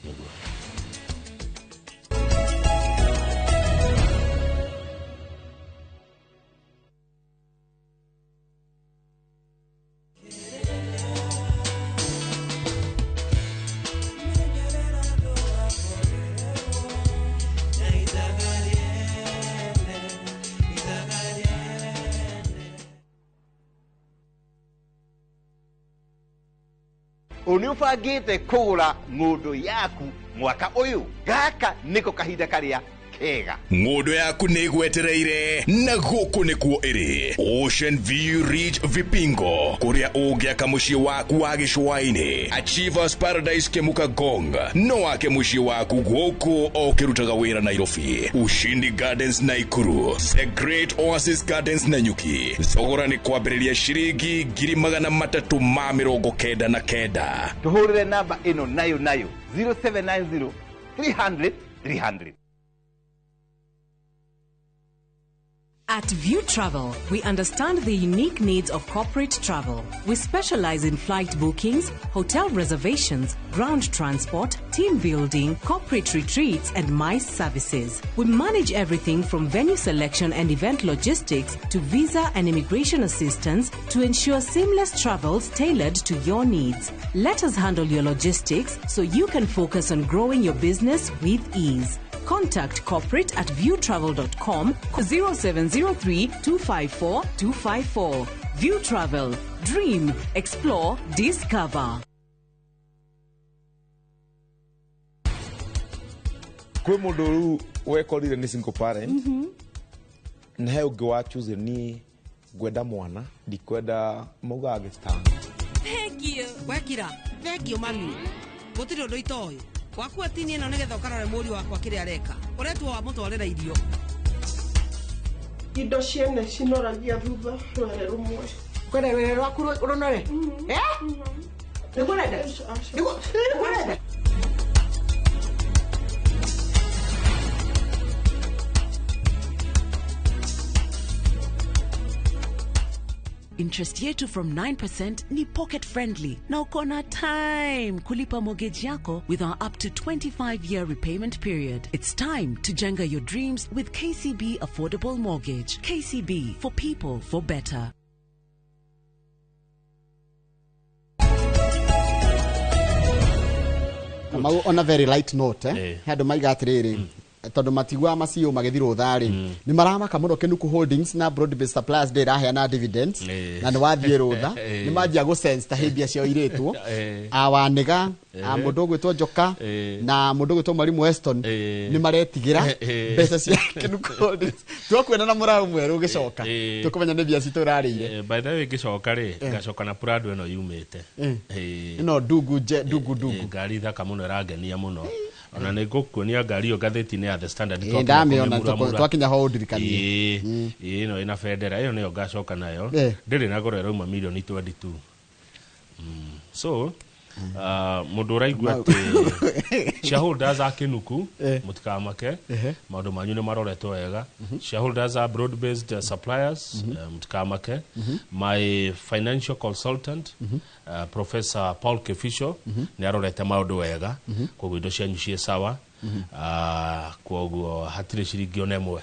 Unifagite kugura ng'undu yaku mwaka uyu gaka niko kahinda karia kega ng'undu yaku nĩ gwetereire na gũkũ nĩkuo ĩrĩ Ocean View Ridge Vipingo kũrĩa ũngĩaka mũciĩ waku wa gĩcũa-inĩ Achievers Paradise Kemuka Gong no wake mũciĩ waku gũkũ o kĩrutaga wĩra Nairobi Ushindi Gardens Naikuru The Great Oasis Gardens Nanyuki thogora nĩ kwambĩrĩria ciringi 399 tuhurire namba ino nayo 0790 300 300. At View Travel, we understand the unique needs of corporate travel. We specialize in flight bookings, hotel reservations, ground transport, team building, corporate retreats, and MICE services. We manage everything from venue selection and event logistics to visa and immigration assistance to ensure seamless travels tailored to your needs. Let us handle your logistics so you can focus on growing your business with ease. Contact corporate@viewtravel.com 0703 254 254. View Travel. Dream, explore, discover. Kwe mundu riu wekorire ni single parent na he ungi wa choose ni gwenda mwana ndikwenda mauga agistana. Thank you. Wekira. Thank you mami. Gutiri undu itoy. Waku atini eno nigetha ukarore muri wakwa kiri areka. Uretwo wa mutwarira irio. Indo ciene cinoragia thutha rwere rumwe. Kwenda rwere rwaku runore? Eh? Nigurenda? Nigurenda? Interest yetu from 9% ni pocket friendly. Na uko na time kulipa mortgage yako with our up to 25-year repayment period. It's time to jenga your dreams with KCB Affordable Mortgage. KCB, for people, for better. On a very light note, hado maiga atiriri tondu matigwa macio magithiro thari ni maramaka muno Kenuku Holdings na Broad-Based Suppliers de raheana dividends na ni wathie rutha ni manjia go sense ta hibia cio iretwo awaniga mundu gwitwo Joka na mundu gwitwo Mwalimu Weston ni maretigira mbeca cia Kenuku Holdings twakwena na murau mweru gicoka tukumenya ni bia citurarire by the way gicoka ri gacoka na Prado eno yumite no dugu ngari thaka muno ragenia muno ona nigukuonia ngari yo gatheti-ini ya The Standard ndamiona twakinya ho ndirikanie no ina federa iyo niyo gacoka nayo ndiri na gorero uma milioni 22 so mundu uraigua ati shareholders a Kenuku mutikamake maundu manyu ni maroretwo wega shareholders a Broad-Based Suppliers mutikamake my financial consultant Professor Paul Kefisho ni arorete maundu wega koguo indo cianyu cie sawa koguo hatire ciringi ona imwe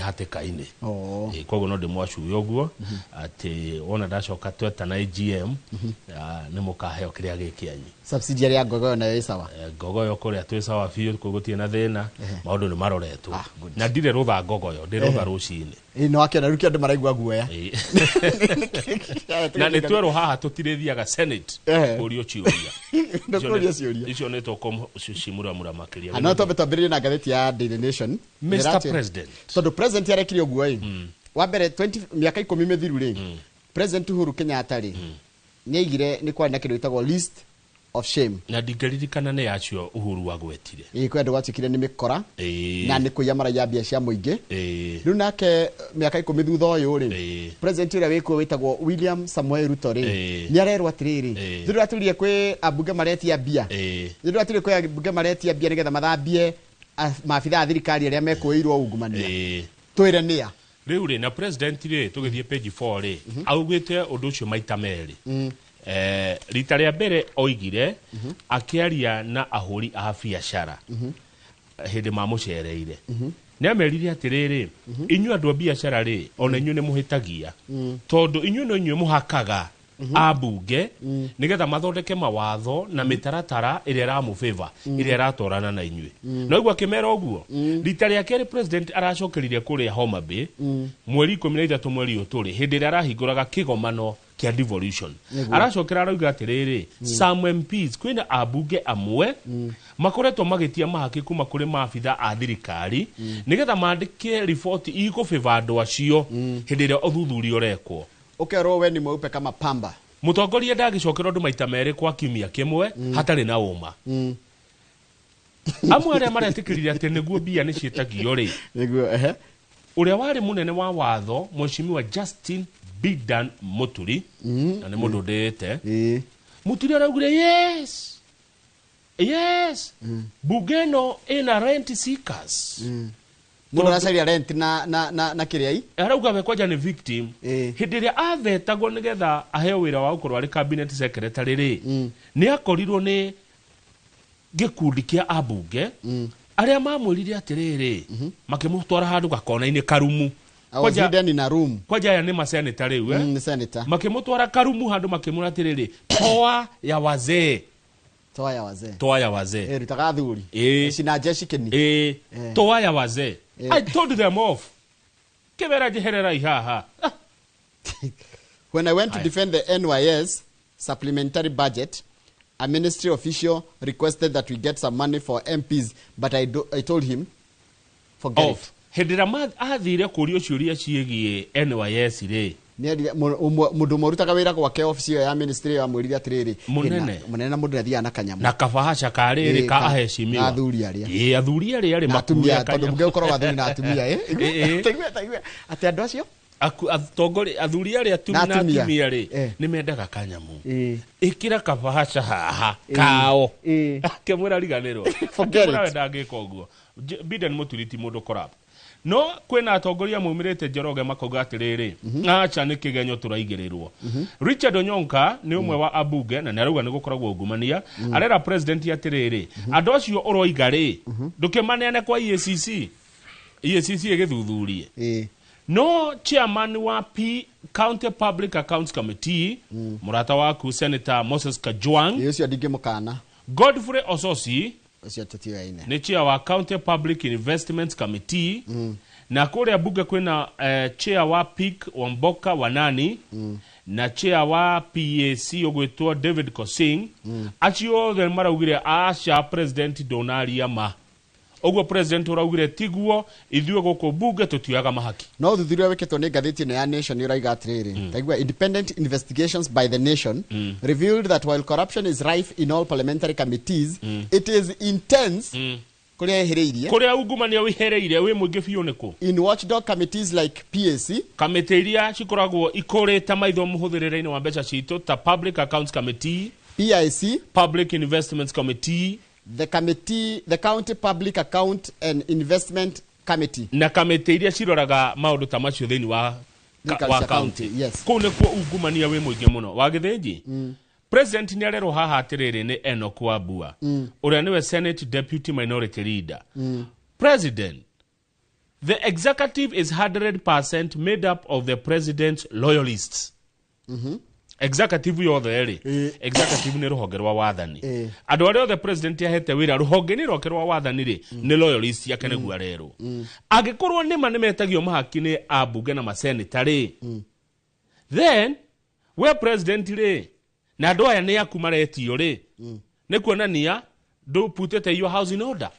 hatikaini koguo no ndimwacuye uguo ati wona ndacoka tweta na AGM ni mukaheo kiria gikianyu subsidiary ya Gogoyo nayo isawa Gogoyo kuria twi sawa biu kugutie na thina maundu ni maroretwo na ndire rutha Gogoyo ndirutha rucini no akiona ruki andu maraigua guoya na ni twero haha tutirithiaga Senate urio ciuria icio ni tukumcimura makiria no twambirie na gatheti ya Daily Nation Mr. President. So the president yarekire uguo wa mbere 20 miaka 10 mithiru ri President Uhuru Kenyatta ri ni aigire ni kwari na kindu itagwo list of shame na ndingeririkana ni yacio Uhuru wagwetire kwenda gwacikire ni mikora na ni kuya maraya bia cia muingi riu nake miaka 10 thutha uyu ri president ira wiko witagwo William Samuel Ruto ri ni arerwa atiriri thiru aturie kwi abunge maretia bia thiru aturie kwi abunge maretia bia nigetha mathambie maabitha a thirikari aria mekuirwo ungumania twire nia riu ri na president ri tugithie page 4 ri augite undu ucio maita meri rita ria mbere oigire akiaria na ahuri a biacara hindi mamucereire ni amerire atiriri inyu andu a biacara ri ona inyu ni muhitagia tondu inyu no inyu muhakaga abunge nigetha mathondeke mawatho na mitaratara iria ramu favor iria ratorana na inyui no igwa kimera uguo rita ria keri president aracokeririe kuria Homa Bay mweri 13 mweri uturi hindi ria arahinguraga kigomano kia devolution aracokera arauga atiriri some MPs kwina abunge amwe makoretwo magitia mahaki kuma kuri maabitha a thirikari nigetha mandike report iko favor andu acio hindi ria uthuthuria urekwo ukerwo we ni mweupe kama pamba mutongoria ndagicokerwo ndu maita meri kwa kiumia kimwe hatari na uma amwe aria maretikirire ati niguo bia ni cietagio ri niguo uria wari munene wa watho Mheshimiwa Justin Bidan Muturi na ni mundu ndete Muturi araugire yes bugeno ina rent seekers mundu aracaria rent na kiriai arauga we kwaja ni victim hindi ria athetagwo nigetha aheo wira wa ukorwo ari cabinet secretary ri ni akorirwo ni gikundi kia abunge aria mamwirire atiriri makimutwara handu gakona-ini karumu kwaja ya ni maseneta riu senator makimutwara karumu handu makimura atiriri toa ya wazee Twaya wazee. Rutaga thuri. Sina jeshi kini. Twaya wazee. I told them off. Kebera jeherera ihaha. When I went to defend the NYS supplementary budget, a ministry official requested that we get some money for MPs, but I told him, forget it. Hedira athire kurio ciuria ciegie NYS ri. Mundu morutaga wira gwake office ya ministry ya mwirithia atiriri. Munene na mundu athia na kanyamu. Na kabahasha kariri ka aheshimiwa. Athuri aria. Athuri aria ari matumia kanyamu. Tondu mgeukoro athuri na atumia Taigua. Ati andu acio athuri aria atumia na atumia ri ni mendaga kanyamu. Ikira kabahasha haha kao. Kemwira riganirwo. Forget it. Wenda ngika uguo. Biden muturiti mundu corrupt. No kwena atongoria mumirite Njoroge makoga atiriri acha ni kigenyo turaigirirwo. Richard Onyonka ni umwe wa abunge na narauga ni gukoragwo ungumania arera president atiriri andu acio uroiga ri ndukimaneane kwa EACC igithuthurie. No chairman wa County Public Accounts Committee murata waku Senator Moses Kajwang ucio ndingi mukana Godfrey Ososi ucio tutiwaine ni chair wa County Public Investments Committee na kule bunge kwena chair wa PIC Wamboka Wanani na chair wa PAC ogwetwo David Kosing acio the maraugire asha president Donald ma ogwo president uraugire tiguo ithuĩ guku bunge tutiaga mahaki. No thuthuria weketwo ni ngathĩti ya Nation iraiga atiriri. Taigua independent investigations by the Nation revealed that while corruption is rife in all parliamentary committees, it is intense kuria ehereirie. Kuria ungumania wihereire wi muingi biũ nĩkũ? In watchdog committees like PAC, committee iria cikoragwo ikorete maitho muhuthirĩre-inĩ wa mbeca citũ ta Public Accounts Committee, PIC, Public Investments Committee, the County Public Account and Investment Committee. Na committee iria ciroraga maundu ta macio thĩinĩ wa county. Yes. Kũu nĩkuo ungumania wi mũingĩ mũno. Wa gĩthĩnji. President ni arerwo haha atiriri ni Enoch Wambua. Uria niwe Senate Deputy Minority Leader. President, the executive is 100% made up of the president's loyalists. Executive yothe eri executive ni ruhonge rwa wathani andu aria othe president yahete wira ruhonge ni roke rwa wathani ri ni loyalist yake niguo arerwo agikorwo nima nimetagio mahaki ni abunge na maseneta ri then we president ri na andu aya ni aku maretio ri ni kuonania do putete your house in order.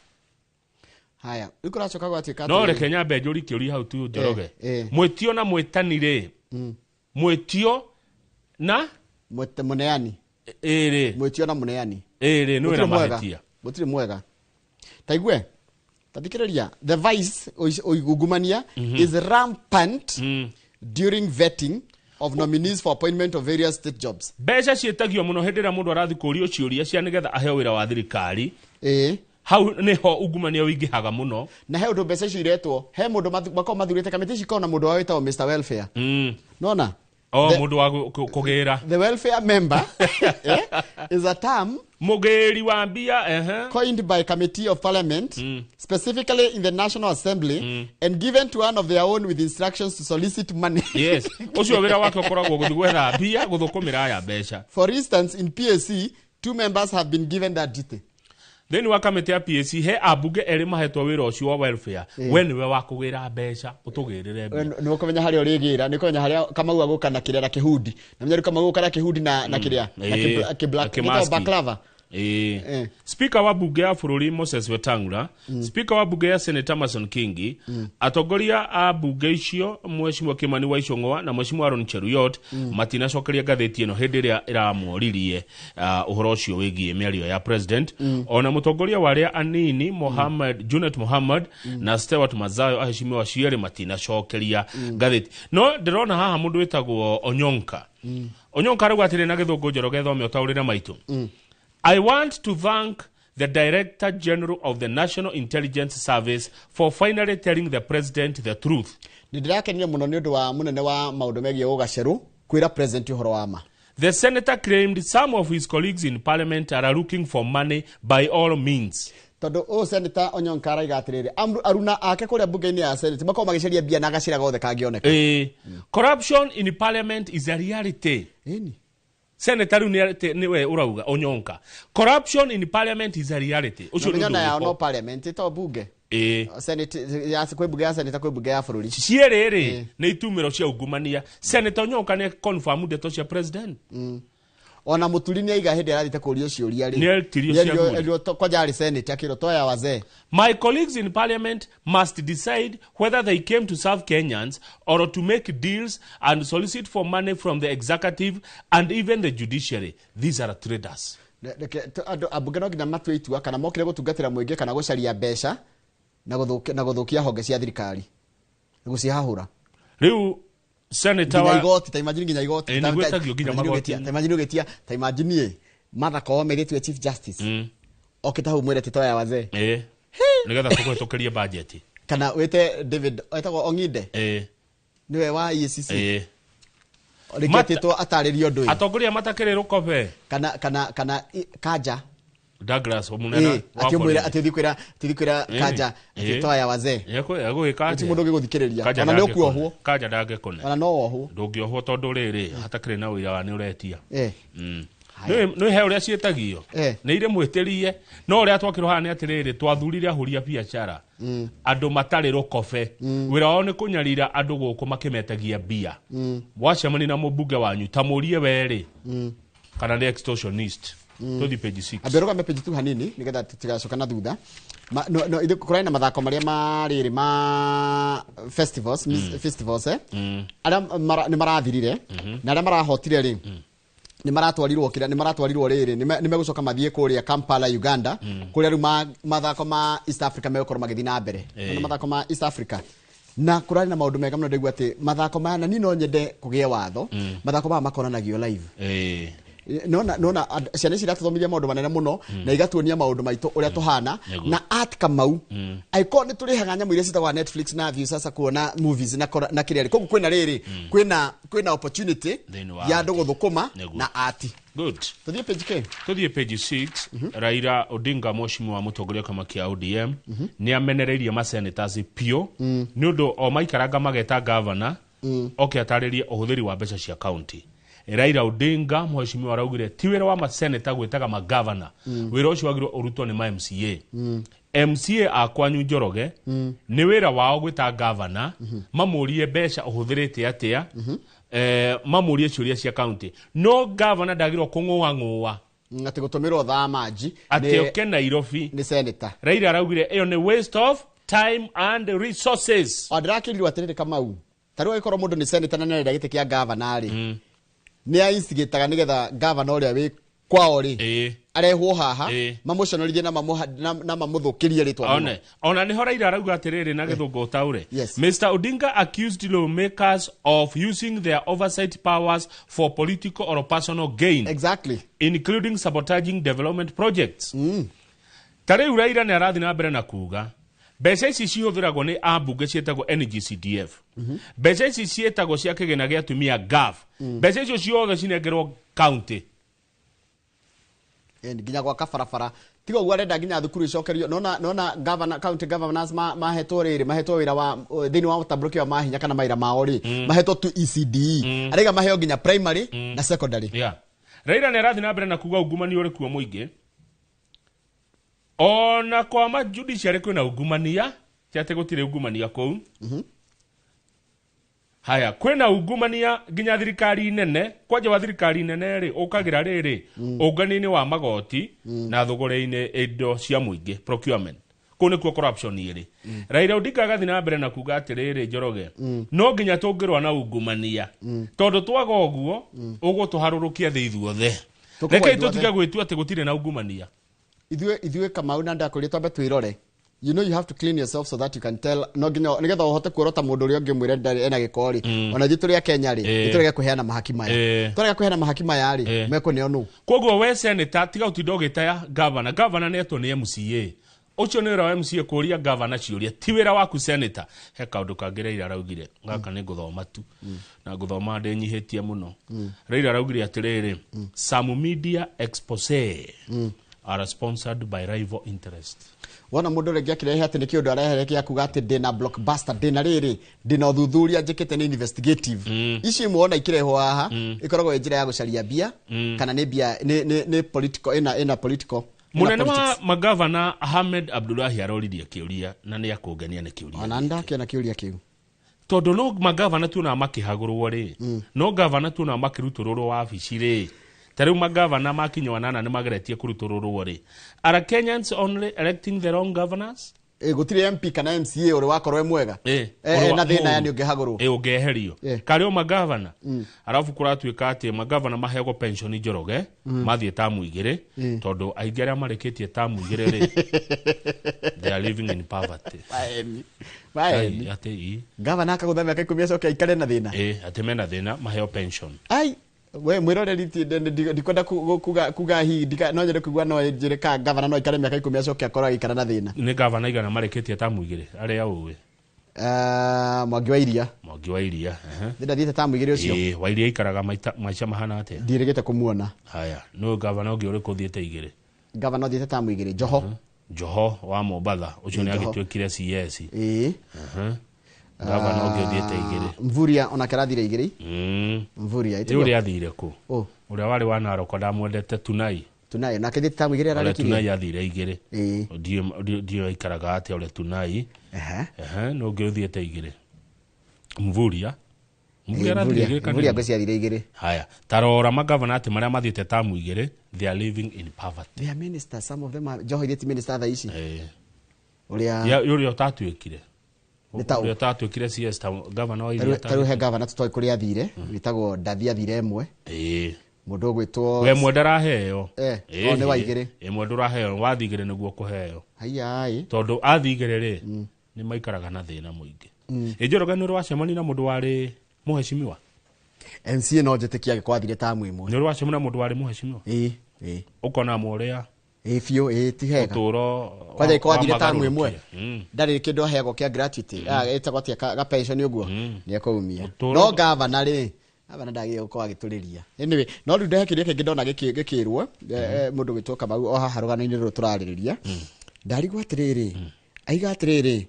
Haya ikuracoka gwatuika no reke nyambe njuri kiuri hau tu Njoroge mwitio na mwitani ri mwitio na muneani mwitio na muneani no era mahetia gutire mwega taigwe tathikiriria the vice oigungumania is rampant during vetting of nominees for appointment of various state jobs. Beca cietagio muno hindira mundu arathi kurio ciuria cia nigetha aheo wira wa thirikari hau niho ungumania wingihaga muno na he undu beca ciretwo he mundu makao mathurite kamiti cikona mundu wa wetagwo Mr Welfare nona mundu wa kugira the welfare member is a term mugeri wa mbia coined by committee of parliament specifically in the National Assembly and given to one of their own with instructions to solicit money. Yes ucio wira wake ukoragwo guthugwetha mbia guthukumira ya beca. For instance in PAC 2 members have been given that duty. Then wa committee ya PAC he abunge eri mahetwo wira ucio wa welfare we niwe wa kugira beca utugirire mbia ni ukomenya hari urigira ni komenya hari Kamau aguka na kiria na kihudi na mnyaru Kamau aguka na kihudi na kiria na kiblack baklava Speaker wa bunge ya bururi Moses Wetangula Speaker wa bunge ya Senator Mason Kingi atongoria a bunge icio Mheshimiwa Kimani wa Icung'wa na Mheshimiwa Aaron Cheruyot matinacokeria ngathĩti ĩno hĩndĩ ĩrĩa ĩramoririe ũhoro ũcio wĩgiĩ mĩario ya president ona mũtongoria waria anini Junet Mohammed na Stewart Mazayo aheshimiwa cierĩ matinacokeria ngathĩti no ndĩrona haha mũndũ wĩtagwo Onyonka Onyonka arauga atĩrĩ na gĩthũngũ Njoroge thome ũtaũrĩre maitũ I want to thank the Director General of the National Intelligence Service for finally telling the President the truth. Ndirakenire muno ni undu wa munene wa maundu megie ugaceru kwira president uhoro wa ma. The senator claimed some of his colleagues in parliament are looking for money by all means. Todo senator Onyonka araiga atiriri aruna ake kuria bunge-ini ya senate makao magiceria bia na gacira gothe kangioneka. Corruption in parliament is a reality. senator niwe urauga Onyonka. Corruption in parliament is a reality. Ushona ya no parliament ito bunge. Senate ya kwe bunge ya senate kwe bunge ya bururi. Cierere ni itumiro cia ungumania. Senator Onyonka ne confirm ndeto cia president. Ona Muturi ni aiga hindi arathite kurio ciuria ri. Ndio kwa jari senate akiro toya wazee. My colleagues in parliament must decide whether they came to serve Kenyans or to make deals and solicit for money from the executive and even the judiciary. These are traders. Abunge no nginya matue itua kana mokire gutungatira muingi kana gucaria mbeca na guthukia honge cia thirikari. Gucihahura. Riu Senator wa igoti ta imagine nginya igoti ta magoti ta imagine ugetia ta imagine Martha Koome ritwe chief justice okita hu mwere tito ya wazee nigetha tukuhitukirie budget kana wete David etagwo Ongide niwe wa EACC riketito ataririo ndui atongoria matakire rukobe kana Kaja Douglas omunena akimwira atithikwira Kaja tito ya wazee yego ikaje ti mundu giguthikiriria kana no kuohwo Kaja ndage kone kana no ohwo ndungiohwo tondu riri hatakire na wira wa ni uretia no he uria cietagio ni ire mwitirie no uria twakirwo hana atiriri twathurire ahuria biashara andu matari rukobe wira wao ni kunyarira andu guku makimetagia bia wacemani na mubunge wanyu tamurie weri kana ni extortionist tuthi page 6 aberoga me page 2 hanini nigetha tutigacoka na thutha no ithe kurana mathako maria mariri ma festivals aria ni marathirire na aria marahotire ri ni maratwarirwo riri ni megucoka mathie kuria Kampala Uganda kuria ru mathako ma East Africa megukoro magithi na mbere na mathako ma East Africa na kurani na maundu mega muno ndigwa ati mathako maya na nino nyende kugie watho mathako maya makonanagio live nona ciana ici irathomithia maundu manene muno na igatuonia maundu maitu uria tuhana na art Kamau icon ni turihaga nyamu iria citagwa Netflix na view sasa kuona movies na kiriari koguo kwina riri kwina opportunity ya andu guthukuma na art. Good. Tuthie page 6 Raila Odinga mheshimiwa wa mutongoria kama kia ODM ni amenereirie ma senators pio ni undu o maikaranga mageta governor ataririe uhuthiri wa mbeca cia county. Raila Odinga mheshimiwa araugire ti wira wa maseneta gwetaga magavana wira ucio wagirwo urutwo ni ma MCA MCA akwanyu Njoroge ni wira wao gweta governor mamurie mbeca uhuthirite atia mamurie ciuria cia county no governor ndagirwo kung'uang'ua ati gutumirwo thamaji ati oke Nairobi ni senator. Raila araugire eyo ni waste of time and resources adrakirwo atirire Kamau tariwa ikoro mundu ni senator na nenda gite kia governor ri ni ainstigitaga nigetha governor uria wi kwao ri arehwo haha mamuconorithie na mamuthukirie ritwa ona ni Raila arauga atiriri na githungu taure Mr. Odinga accused lawmakers of using their oversight powers for political or personal gain, including sabotaging development projects. Tariu Raila ni arathi na mbere na kuga mbeca ici cihuthiragwo ni ambunge cietagwo NGCDF mbeca ici cietagwo cia kigina gia tumia GAF mbeca icio ciothe cinengerwo county nginya kwa kabarabara tiga ugu arenda nginya thukuru icokerio nona governor county governors mahetwo wira wa thini wa utabruki wa mahinya kana maira mao ri mahetwo tu ECDE arega maheo nginya primary na secondary. Raila ni arathi na mbere na kuga ungumani uri kuo muingi ona kwa ma judiciary kwina ungumania tiate gutire ungumania kou haya kwina ungumania nginya thirikari nene kwaje wa thirikari nene ri ukagira riri unganini wa magoti na thugure-ini indo cia muingi procurement kune kwa corruption iri Raila Odinga agathi na mbere na kuga atiriri Njoroge no nginya tungirwa na ungumania tondu twaga uguo ugutuharurukia thi ithuothe reke tutiga gwitu ati gutire na ungumania ithuĩ Kamau na ndakwĩrĩa twambe twĩrore. You know you have to clean yourself so that you can tell no nginya nigetha uhote kuorota mundu uri ungi mwire ndari ena gikori ona jitu ria Kenya ri iturege kuheana mahakima ya turege kuheana mahakima ya ri meko ne onu koguo we senator tiga utindo gitaya governor neto ni MCA ucio ni wira wa MCA kuria governor ciuria ti wira waku senator he kaundu kangireira araugire ngaka ni guthoma tu na guthoma ndenyihitie muno Raila araugire atiriri some media expose are sponsored by rival interest. Wona mundu regi akirehe ati niki undu arehereke akuga ati ndina blockbuster ndina riri ndina uthuthuria njikite ni investigative ici muona ikirehwo haha ikoragwo njira ya gucaria bia kana ni bia ni political ina political munene wa magavana Ahmed Abdullahi aroririe kiuria na ni akungania ni kiuria ona ndake na kiuria kiu tondu no magavana tu na makihagurwo ri no governor tu na makiruturwo wabici ri tariu magavana makinywa nana ni mageretie kuruturwo ri are Kenyans only electing the wrong governors gutire MP kana MCA uri wakorwe mwega na thina yani ungehagurwo ungeherio kari o magavana arafu kuratuika ati magavana mahego pension njoroge mathie tamu igire tondu aingi aria mareketie tamu igire ri they are living in poverty Baeni ati gavana akagutha miaka 10 acoke aikare na thina ati mena thina maheo pension ai we mwiroreri ti ndikwenda kuga hi no nyere kugwa no njire ka gavana no ikare miaka 10 acoke akora ikara na thina ni gavana igana mareketie tamu igire aria uwe Mwangi wa Iria ndida thiete tamu igire ucio wa Iria ikaraga maica mahana ate ndirigite kumuona haya no gavana ungi uri kuthiete igire gavana thiete tamu igire Joho wa Mombatha ucio ni agitwekire CS gavana ungi thiete igire Mvuria ona karathire igire Mvuria iti uri athire ku uri wari wa Naroko ndamwendete Tunai na kithiete tamu igire ararekirie Tunai athire igire dio ikaraga ate uri Tunai no ungi thiete igire Mvuria ngociathire igire haya tarora magavana ati maria mathiete tamu igire they are living in poverty they are ministers some of them are Joho minister tha ici uria utatuikire uria utatuikire CS governor wa Iria taru he governor tutoi kuri athire witagwo Ndathi athire emwe mundu ugwitwo we mwenda raheo ni wa igire mwenda raheo wathigire niguo kuheo ai tondu athigire ri ni maikaraga na thina muingi Njoroge ni rwacemani na mundu wari muheshimiwa MCA no njetikia gikwathire tamu imwe ni rwacemani na mundu wari muheshimiwa ukona muria fio tihega uturo kwaje ikwathire tamu imwe ndari kindu ahego kia gratuity etagwo atia ga pension uguo ni akumia no governor ri abana ndagi gukwa gituriria anyway no ru ndehekirie kingi ndona gikirwo mundu gitwoka bau o haha rugano-ini ru turaririria ndarigwa atiriri aiga atiriri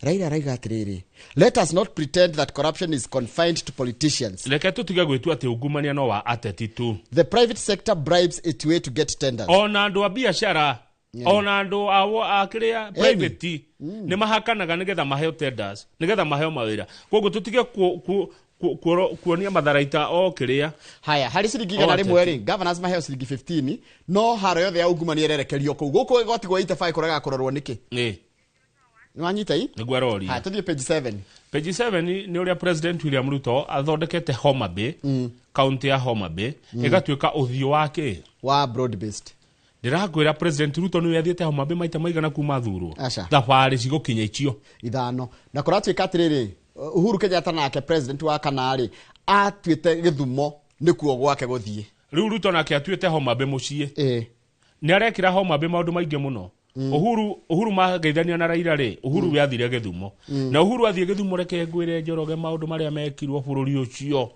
Raila raiga atiriri let us not pretend that corruption is confined to politicians leke tutige gwitua ati ungumania no wa ateti tu the private sector bribes its way to get tenders ona andu a biashara ona andu akiria private ni mahakanaga nigetha maheo tenders nigetha maheo mawira koguo tutige kuonia matharaita o kiria haya hari ciringi igana rimwe ri governors maheo ciringi 15 no haro yothe ya ungumania ererekerio kuu guku igotigwo itabai kuraga kurorwo niki Nwanyita hii? Niguwa rori. Ha, tuthie page 7. Page 7 ni uria President William Ruto athondekete Homa Bay, county ya Homa Bay, igatuika uthio wake wa broad based. Ndirakwira President Ruto ni yathiete Homa Bay maita maigana kuma thurwo. Thabari cigukinya icio. Ithano. Na kuratuika atiriri Uhuru Kenyatta nake president wa kanari atuite Githumo nikuo gwake guthie. Riu Ruto nake atuite Homa Bay mucie. Ni arekira Homa Bay maundu maingi muno. Uhuru mageithania na Raila ri Uhuru we athire Githumo na Uhuru athie Githumo reke ngwire Njoroge maundu maria mekirwo bururi ucio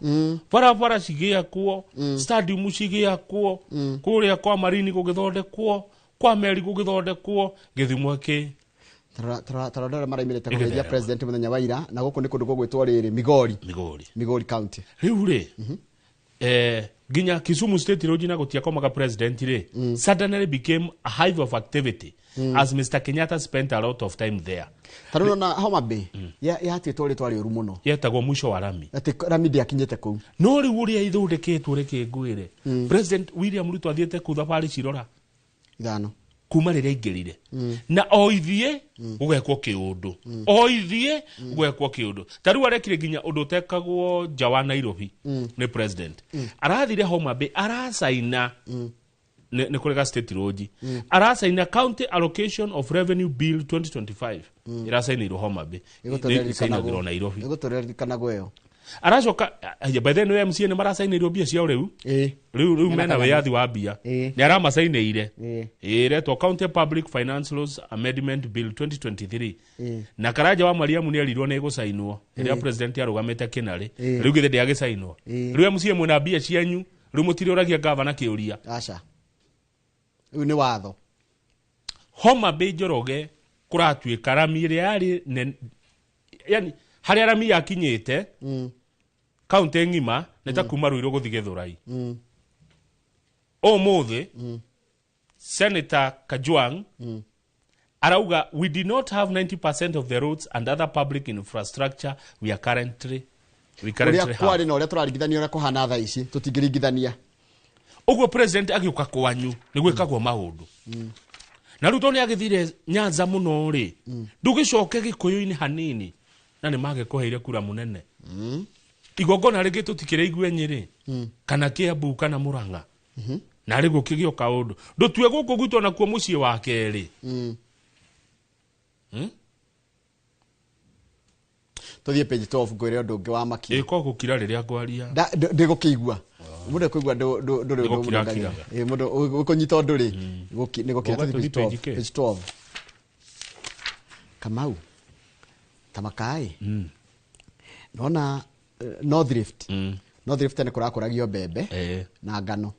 bara cigiakwo stadium cigiakwo kuria kwa Marini gugithondekwo kwa Meri gugithondekwo Githumo ki taradora maraimire kugeithia president muthenya wa ira na guku ni kundu gugwitwo riri Migori county riu ri ginya Kisumu state roji na gutia komaga president ri suddenly became a hive of activity as Mr. Kenyatta spent a lot of time there. Taruno na Homa Bay ya ati twari uru muno yetagwo mwisho wa Rami ati Rami ndi akinyete ku no ri uria ithondeketwo reke ngwire President William Ruto athiete ku thabari cirora ithano kuma riria ingirire na oithie gugekwo kiundu oithie gugekwo kiundu taru arekire ginya undu tekagwo jawa Nairobi ni president arathire Homa Bay arasaina ne kurega state road arasaina county allocation of revenue bill 2025 irasaina iro Homa Bay ikainagirwo Nairobi igotorerikana gweyo aracoka by then we MCA ne marasainirwo bia cia riu riu mena wiathi wa bia ni aramasainire retwo county public finance laws amendment bill 2023 na karaja wa Mariamu ni erirwo ne gusainwo ria president arugamete kinari riu githe ndi agisainwo riu MCA mwena bia cianyu riu mutire uragia governor kiuria acha Uyu ni watho. Homa Bay Njoroge kuratuika rami iria yari yani haria rami yakinyite kaunti ngima neta kuma Ruiru guthi Githurai. Umuthi Senator Kajwang arauga we did not have 90% of the roads and other public infrastructure we currently have. Kwari na uria turarigithania uria kuhana tha ici tutingirigithania. Uguo president agiuka kwanyu ni gwikagwo maundu. Na ruto ni agithire Nyanza muno ri ndugicoke Gikuyu-ini hanini na ni mage kuheire kura munene. Igongona ringi tutikire igwe Nyeri kana Kiambu kana Murang'a. Na rigo kigio kaundu ndutue guku gwitwo na kuo mucie wa keri. Tuthie page 12 ngwire undu ungi wa maki. Iko gukira riria ngwaria. Ndigukigwa. Mundu kuigwa nduri mundu ukunyita nduri ni gukira page 12. Kamau Tamakai nona North Rift ni kurakuragio mbembe na ngano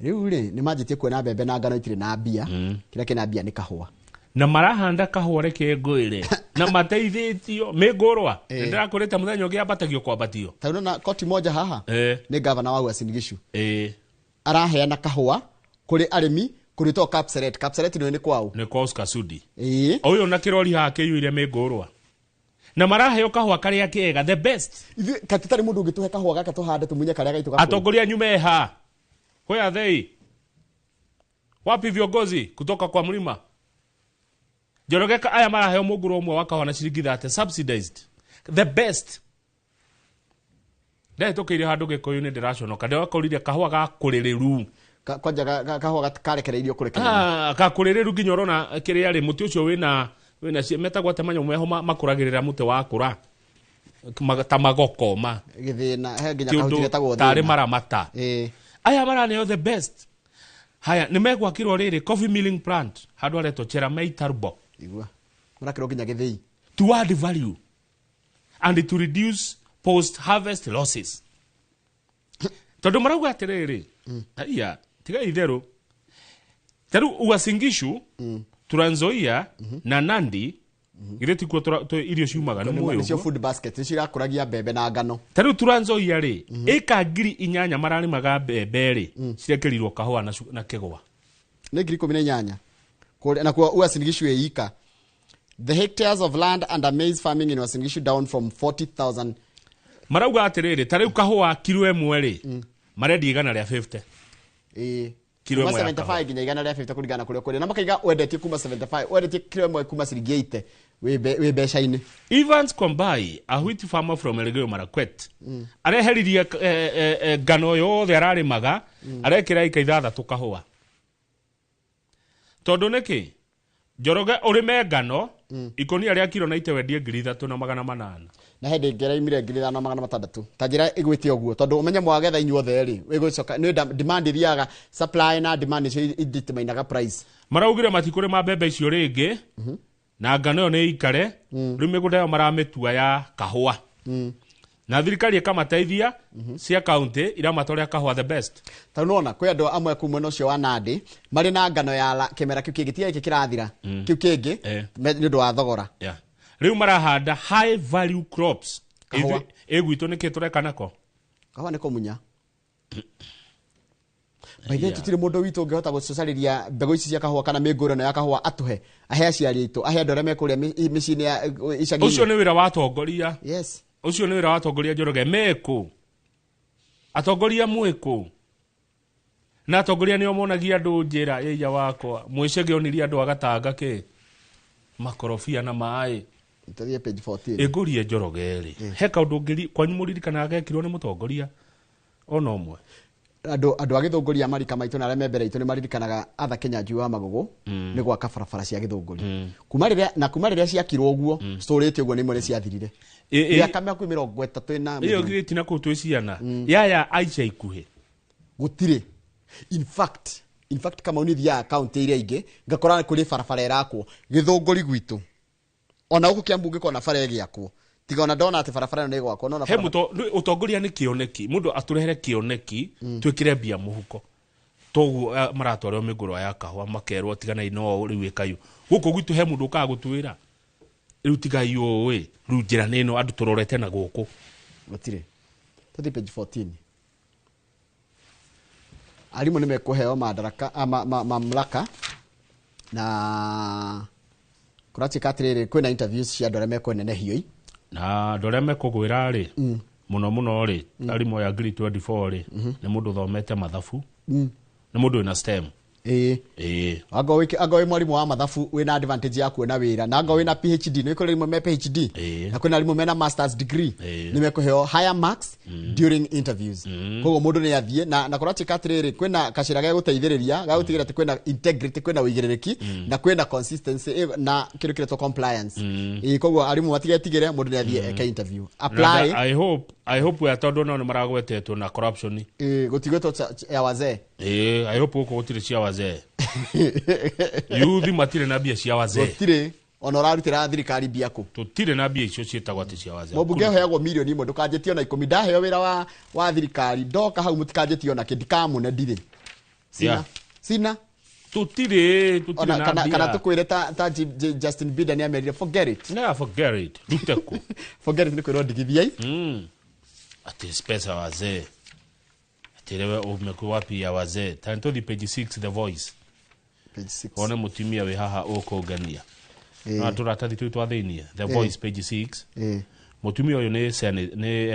riu ri ni manjitie kuona mbembe na ngano itire na mbia kira kina mbia ni kahua na marahanda kahua reke ngwire na mateithitio mingurwa ndirakurite muthenya ungi ambatagio kwambatio tauna na koti moja haha ni governor wa Uasin Gishu araheana kahua kuri arimi kurito Kapseret ni kwao ni kwa Oscar Sudi uyu na kirori hake yuire mingurwa na maraheo kahua karia kega the best katitari mundu ungituhe kahua gaka tuhande tumunye karia gaituka atongoria nyume ha where are they wapi viongozi kutoka kwa mlima Njoroge aya maraheo muguro umwe wa kahua na ciringi 30 subsidized the best Dai tokire handu Gikuyu-ini ndiraconoka ndio akorire kahua ga kuririru kwanja kahua karekereirio kurekereirio gakuririru nginya urona kiria ri muti ucio wina metagwo temanyo meho makuragirira muti wa kura ta magokoma githina he nginya kahutire tagwo tari maramata aya marane the best haya nimegwakirwo riri coffee milling plant handu areto Cherargei Turbo igua murakiro nginya githii to add value and to reduce post harvest losses tondu marauga atiriri aya tiga itheru taru Uasin Gishu Trans Nzoia na Nandi gireti ku irio ciumaga no moyo cio food basket cirakuragia mbembe na ngano taru Trans Nzoia ri eka 8,000 mararimaga mbembe ri cirekerirwo kahua na kigwa ni 18,000 kule na kwa Uasin Gishu eika the hectares of land under maize farming in Uasin Gishu down from 40,000 marauga atiriri taru kahua kilo emwe ri marendi 150 kilo 75 nginya 150 kuringana kuria kuria na makaiga wendetie kuma 75 wendetie kilo emwe kuma ciringi 80 we besha-ini Evans Kombai a wheat farmer from Elgeyo Marakwet areheririe ngano yothe ararimaga arekira ika 6 kahua tondu niki Njoroge urime ngano ikonia ria kilo na itewendie 3,800 na hindi ngera imire 5,600 ta njira igwite oguo tondu umenye mwagetha inyuothe ri wigucoka ni demand iriaga supply na demand icio determine price maraugire matikuri mabembe icio ringi na ngano yo ni ikare riu migunda yo maramitua ya kahua na thirikari ikamateithia cia county ira matoria kahua the best tanona kwi andu amwe ku mwena ucio wa Nandi mari na ngano ya kimera kiu kingi iki kirathira kiu kingi ni ndu wa thogora riu marahanda high value crops egwito niki tureka nako kahua niko munya baithe tutire mundu witu ungehota gucocariria mbegu ici cia kahua kana mingurano ya kahua atuhe ahe aciari itu ahe andu aria mekuria micini ya icagi ucio ni wira wa atongoria yes ucio ni wira wa atongoria Njoroge meku atongoria mwiku na atongoria nio monagia andu njira yeya wakwa mwicege onirie andu agatanga ki makorofia na mai ntathie page 14 egurie Njoroge ri he kaundu ngiri kwanyu muririkana agekirwo ni mutongoria ona umwe andu agithunguria marika maitu na remembere itu ni maririkanaga atha Kenya njui wa magugu ni gwaka barabara cia githunguri kuma riria ciakirwo uguo story ite uguo ni mwene ciathirire ya kamya ku 30 na iyo gitina ku twiciana yaya aicha ikuhe gutire in fact kama unithia account iria ingi ngakora kuri barabara irakwo githunguri gwitu ona uku Kiambu ngikona bara giakwo tiga ona ndona ati barabara ni gwakwo nona he muto utongoria ni kioneki mundu aturehere kioneki twikire bia muhuko togu maratwarwo mĩgũrwa ya kahũa makerwo tigana no rĩu ĩkayo gũkũ gwitũ he mũndũ ũkaga gũtwĩra rĩu tigai ũĩ rĩu njĩra nĩ ĩno andũ tũrorete na gũkũ gũtirĩ tũthiĩ page 14 arimũ nĩ mekũheo mamlaka na kũratuĩka atĩrĩrĩ kwĩna interviews cia andũ arĩa mekwenenehio na andũ arĩa mekũgwĩra rĩ mũno mũno rĩ arimũ ya grade 24 rĩ nĩ mũndũ thomete mathabu nĩ mũndũ wĩna STEM anga wĩ mwarimũ wa mathabu wĩna advantage ya kuona wĩra na anga wĩna PhD nĩ kũrĩ arimũ me PhD na kwĩna arimũ mena masters degree nĩ mekũheo higher marks during interviews koguo mũndũ nĩ athiĩ na kũratuĩka atĩrĩrĩ kwĩna kacĩra ga gũteithĩrĩria ga gũtigĩrĩra atĩ kwĩna integrity kwĩna ũigĩrĩrĩki na kwĩna consistency na kĩrĩa kĩretwo compliance koguo arimũ matigetigĩre mũndũ nĩ athiĩ eka interview apply I hope ya tondũ nao nĩ maragwetetwo na corruption gũtigwetwo ya wazee I hope gũkũ gũtirĩ cia wazee yuthi matirĩ na mbia cia wazee gũtirĩ ona ũrarutĩra thirikari mbia kũ tũtirĩ na mbia icio ciĩtagwo atĩ cia wazee mũmbunge ũheagwo milioni ĩmwe ndũkanjĩtio na 10 ndaheo wĩra wa thirikari ndoka hau mũtikanjĩtio na kĩndi kamũne ndirĩ sina tũtirĩ na mbia kana tũkwĩre ta Justin Bieber nĩ amerire forget it rute kũ forget it nĩ kwĩrwo ndigithia ati pesa wazee atirewe umekuwa wapi ya wazee tanto page 6 The Voice page 6 ona mutimia we haha ukongania na turatathi tu twathĩnie The Voice page 6 mutumia uyu ni MCA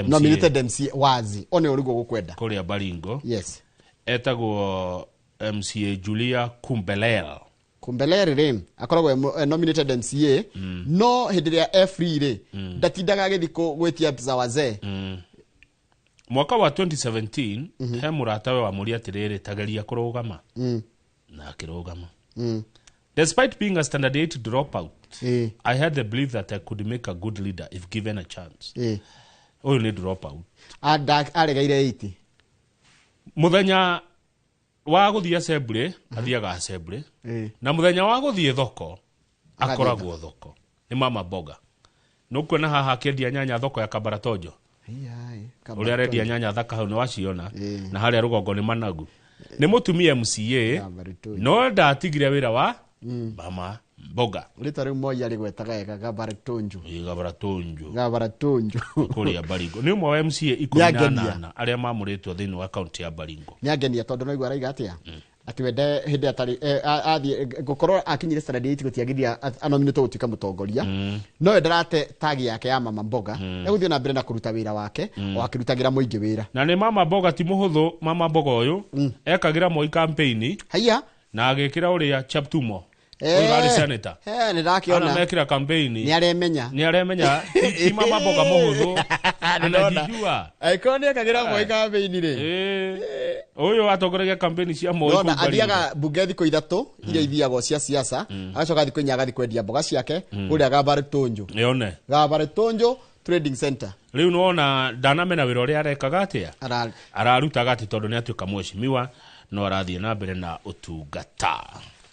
nominated MC wazi one urigo gukwenda kuria Baringo yes etagwo MCA Julia Kumbeler rim akoragwo nominated MCA no hĩndĩ ya free ri ndatindaga gĩthiko gwetia za wazee mwaka wa 2017 he muratawe wa muri atiriri tageria kurugama na akirugama despite being a standard 8 dropout I had the belief that I could make a good leader if given a chance oyo ni dropout aregaire 80 muthenya wa guthia assembly athiaga assembly na muthenya wa guthie thoko akoragwo thoko ni mama boga nukwena haha kendia nyanya thoko ya Kabaratojo uria redia nyanya thaka hau ni waciona na haria rugongo ni Managu ni mutumia MCA no ndatigire wira wa mama boga urita ri moya ri gwetaga ega Gabaratonjo kuria Baringo ni umwe wa MCA 18 aria mamuritwo thiini wa county ya Baringo ni agenia tondu no igwa raiga atia ati wende hindi atari athie gukorwo akinyire standard 8 gutiagithia anominate gutuika mutongoria no ndarate tagi yake ya mama mboga eguthio na mbere na kuruta wira wake o akirutagira muingi wira na ni mama mboga ti muhuthu mama mboga uyu ekagira moi campaign haya na agikira uria Chaptumo Ugari senator ni ndakiona ana mekira campaign ni aremenya ti mama mboga muhuthu anajijua aikoni akagira moi campaign ri uyu atongoragia campaign cia moi kumbari no athiaga bunge thiko ithatu iria ithiagwo cia siasa agacoka thiko inya agathi kwendia mboga ciake uria Gabaratonjo yone Gabaratonjo trading center riu nona ndanamena wira uria arekaga atia ararutaga ati tondu ni atuika mweshimiwa no arathie na mbere na utungata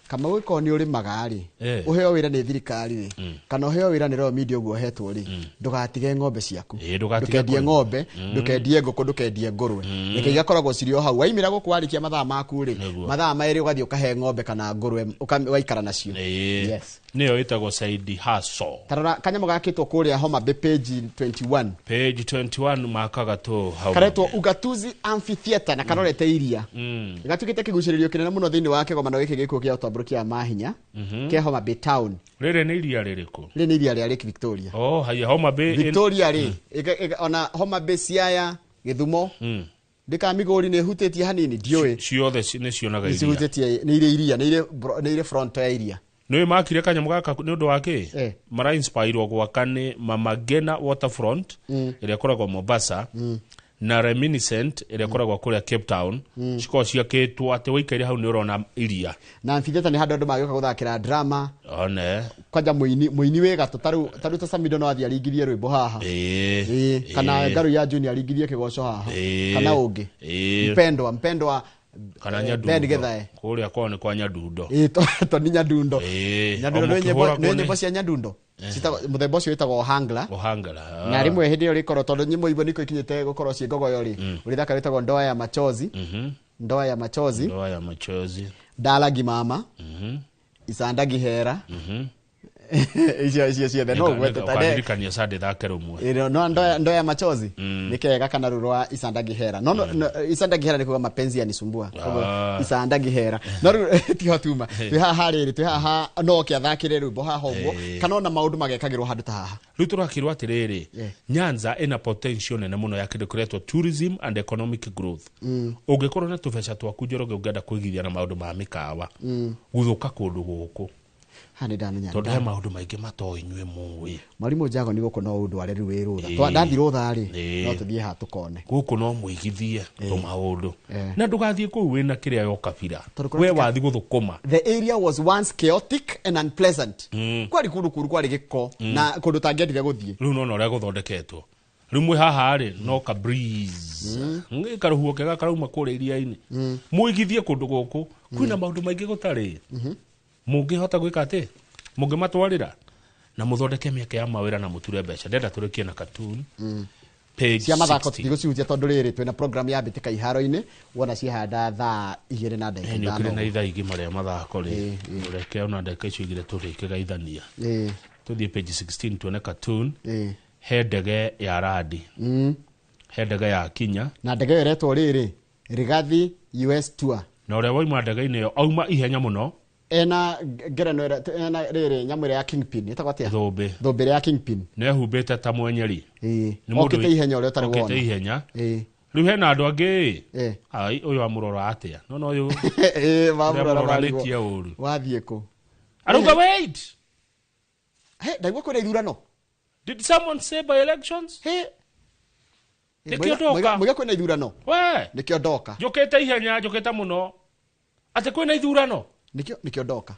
kama wiko ni uri magari uheo wira ni thirikari ri kana uheo wira ni ro media uguo hetwo ri ndugatige ng'ombe ciaku ndukendie ng'ombe ndukendie ngũkũ ndukendie ngũrwe reke igakoragwo cirio hau waimira gũkwarikia mathaa maku ri mathaa mairi ugathie ukahe ng'ombe kana ngũrwe ukaikara nacio yes niyo itagwo Saidi Haso tarora kanyamo gakitwo kuria Homa Bay page 21 makaga to hau karetwo ugatuzi amphitheater na karorete iria gatukite kiguciririo kinene muno thiini wake gomano giki gikuo kia utamburukia mahinya ke Homa Bay town rire ni iria ririko rire ni iria ria Lake Victoria haya Homa Bay Victoria ri ona Homa Bay Siaya Githumo ndika migori ne hutetie hanini ndioi ciothe ni cionaga iria hutetie ni iria front ya iria no makire kanyamo gaka ni undu wake mara inspire gwaka ni Mama Ngina waterfront iria koragwo Mombasa na Reminiscent iria koragwo kuria Cape Town ciko ciaketwo ati waikaire hau ni urona iria na amphitheater ni handu andu magioka guthakira drama one kwanja muini wega taru ta Samido no athia aringirie rwimbo haha kana Ngaru ya Junior aringirie kigoco haha kana ungi mpendwa kana Nyadundo kuria kwone kwa Nyadundo to ni Nyadundo no nyimbo cia Nyadundo sita muthemba ucio witagwo Ohangla na rimwe hindi uri koro tondu nyimbo ibo niko ikinyite gukorwo cie ngogoyo ri uri thaka witagwo Ndoa ya Machozi ndoa ya machozi, ndoa ya machozi, dalagi mama, isandagi hera, icio ciothe no gwete ukaririkania sande thake rumwe no ndoa ya machozi nikega kana rurwa isandagi hera no isandagi hera nikuga mapenzi yanisumbua isandagi hera no ti hotuma twi haha riri twi haha no kiathakire rwimbo haha uguo kana na maundu magekagirwo handu ta haha riu turakirwo atiriri Nyanza ina potential nene muno ya kindu kiretwo tourism and economic growth ungikorwo na tubeca twaku Njoroge ungenda kwigithia na maundu ma mikawa guthuka kundu guku hani ndamenya tondu he maundu maingi matoi nywe muwi Mwalimu Njago ni guko no undu areri wi rutha twa ndathi rutha ri no tuthie ha tukone guku no muigithie to maundu na ndugathie ku wina kiria yo kabira we wathi guthukuma. The area was once chaotic and unpleasant kwari kundu kuru kwari giko na kundu tangiendire guthie riu no ria guthondeketwo riu mwe haha ri no ka breeze ngi karuhuo kega karauma kure iria-ini muigithie kundu guku kwina maundu maingi gutari mungihota gwika ati mungimatwarira na muthondeke mieke ya mawira na muture mbeca ndenda turikie na cartoon page cia mathako tigociutia tondu riri twina program ya bitika iharo-ini wona cihanda thaa 2:05 ni ukire na ithaa igi maria mathako ri ureke ona ndeka icio igire turikigaithania tuthie page 16 tuone cartoon he ndege ya radi he ndege ya kinya na ndege iretwo riri Rigathi US tour na uria waima ndege-ini yo auma ihenya muno ena ngerano ena riri nyamwire ya Kingpin etagwo atia thombe ya Kingpin ne humbete ta mwenyeri ni okete ihenya uria utari wona okete ihenya riu hena andu angi ai uyu amurora atia no uyu mamurora litia uru wathie ku aruga wait ndaigua kwina ithurano did someone say by elections nikiondoka mwiga kwina ithurano we nikiondoka njukite ihenya njukite muno ate kwina ithurano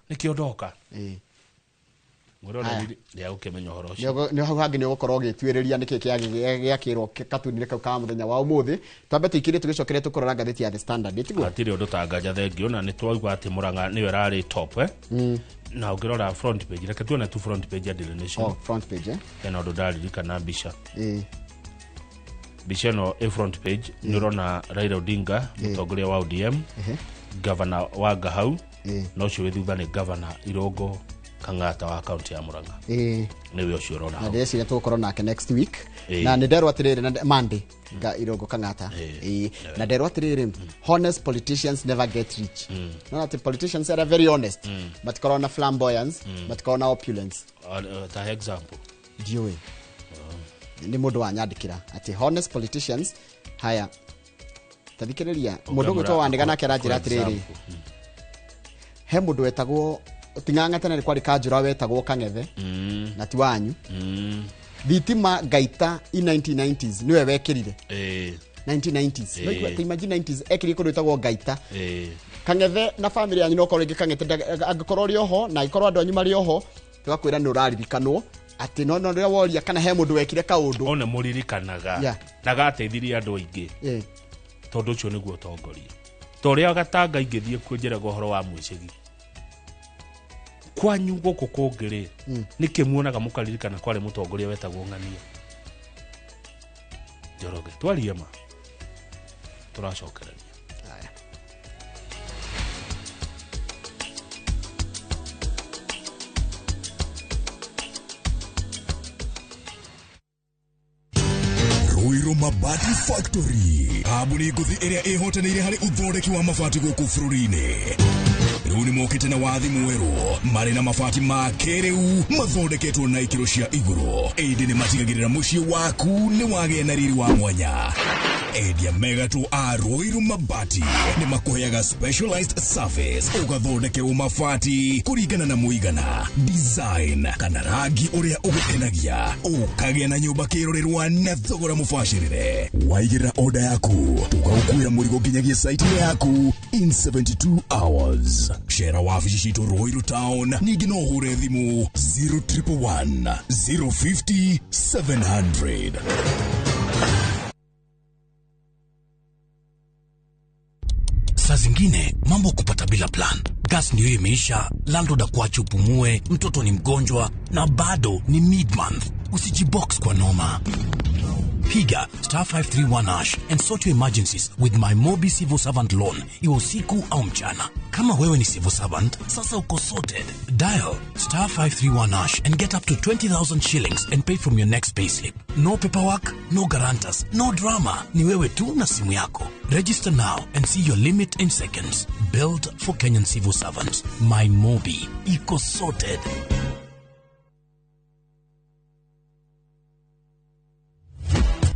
nikiondoka ngorona ndia ukimenya horo ucio ni hau hangi ni ugukorwo gitwiriria niki giakirwo katunire kau ka muthenya wa umuthi twambe tuikire tugicokere tukorora ngatheti ya The Standard etiguo atiri undu tanganja thengio na ni twaigua ati Murang'a niwe rari top na ugirora front page reke tuone tu front page ya Daily Nation front page na undu ndaririka na mbica mbica no front page ni urona Raila Odinga mutongoria wa ODM governor wa Gahau no cio withutha ni governor Irogo Kang'ata wa county ya Murang'a niwe ucio urona na ndeci tukorwo nake next week na ni nderwa atiriri na Monday ga Irogo Kang'ata na nderwa atiriri honest politicians never get rich no that politicians are very honest but corona flamboyance but corona opulence ta example diwe ni mundu wanyandikira ati honest politicians haya tathikiriria mundu gwitwo wandiga nake aranjira atiriri he mundu wetagwo ting'ang'a tene kwari kanjura wetagwo Kang'ethe na ti wanyu thitima Gaita in 1990s niwe wekirire 1990s no imagine 90s ekiri kundu wetagwo Gaita Kang'ethe na family yanyu no korwo ingi Kang'ethe angikorwo ri oho na ikorwo andu anyu mari oho tugakwira ni uraririkanwo ati no ria woria kana he mundu wekire kaundu ona muririkanaga na gateithirie andu aingi tondu ucio niguo tongoria toria gatanga ingithie kwenjera gohoro wa mwicigi kwanyu guku kungiri nikimuonaga mukaririkana kwari mutongoria wetagwo Ng'ania Njoroge twarie ma turacokerania Ruiru Mabati Factory kambuni nguthi iria ihotanire hari uthondeki wa mabati guku bururi-ini riu ni mokite na wathi mweru mari na mabati ma kiriu mathondeketwo na ikiro cia iguru indi ni matigagirira mucii waku ni wagia na riri wa mwanya endia megatu a Ruiru Mabati ni makuheaga specialized service ugathondekerwo mabati kuringana na muigana design kana rangi uria ugukenagia ukagia na nyumba kirorerwa na thogora mubashirire waigirira order yaku tugagukwira murigo nginyagia site yaku in 72 hours share wabici citu Ruiru Town ningi no hure thimu 0111 050 700. Saa zingine mambo kupata bila plan. Gas ndio imeisha, landlord akuache upumue, mtoto ni mgonjwa na bado ni mid-month. Usijibox kwa noma. Piga *531# and sort your emergencies with my Mobi Civil Servant loan. Iwe usiku au mchana. Kama wewe ni civil servant, sasa uko sorted. Dial *531# and get up to 20,000 shillings and pay from your next payslip. No paperwork, no guarantors, no drama. Ni wewe tu na simu yako. Register now and see your limit in seconds. Built for Kenyan civil servants. My Mobi. Iko sorted.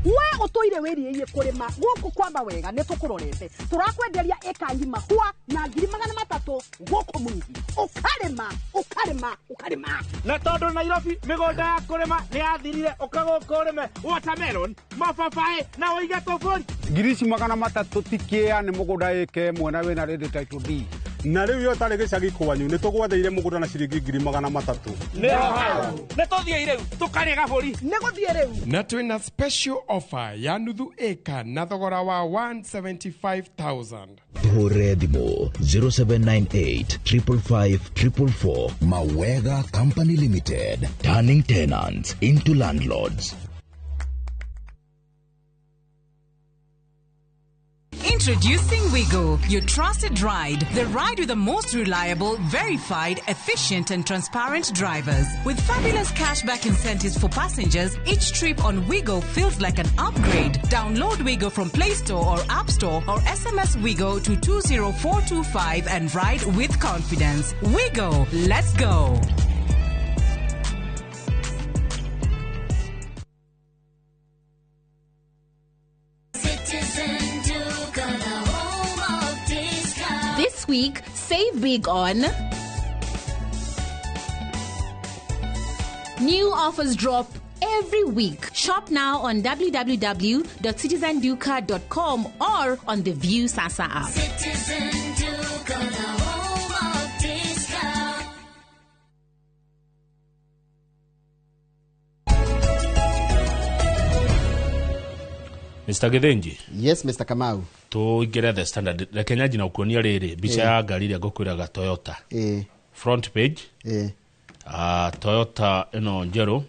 we utoire wiriye kurima guku kwamba wega ne tukurorete turakwenderia eka ngima hua na 300,000 guku mwingi ukarima na tondu Nairobi migonda ya kurima ni yathirire ukagokoreme watermelon mababae na oiga tofori 300,000 tikia ni mugunda eke mwena wena ready title D na riu yo tari gicagi kwanyu ni tugwatheire mugunda na ciringi 300,000 ne hao ne tothie riu tukarega buri ne guthie riu na twina special offer ya nuthu eka na thogora wa 175,000 Hore thimo 0798 555 444. Mawega Company Limited, turning tenants into landlords. Introducing Wigo, your trusted ride. The ride with the most reliable, verified, efficient and transparent drivers. With fabulous cashback incentives for passengers, each trip on Wigo feels like an upgrade. Download Wigo from Play Store or App Store or SMS Wigo to 20425 and ride with confidence. Wigo, let's go. This week, save big on new offers drop every week. Shop now on www.citizenduca.com or on the View Sasa app. Citizen Duca, the home of discount. Mr. Githinji. Yes, Mr. Kamau. Tuigire the standard. Rekenya jina ukuonia riri bicha ya gari ya gukwiraga Toyota. Front page. Toyota ino njeru.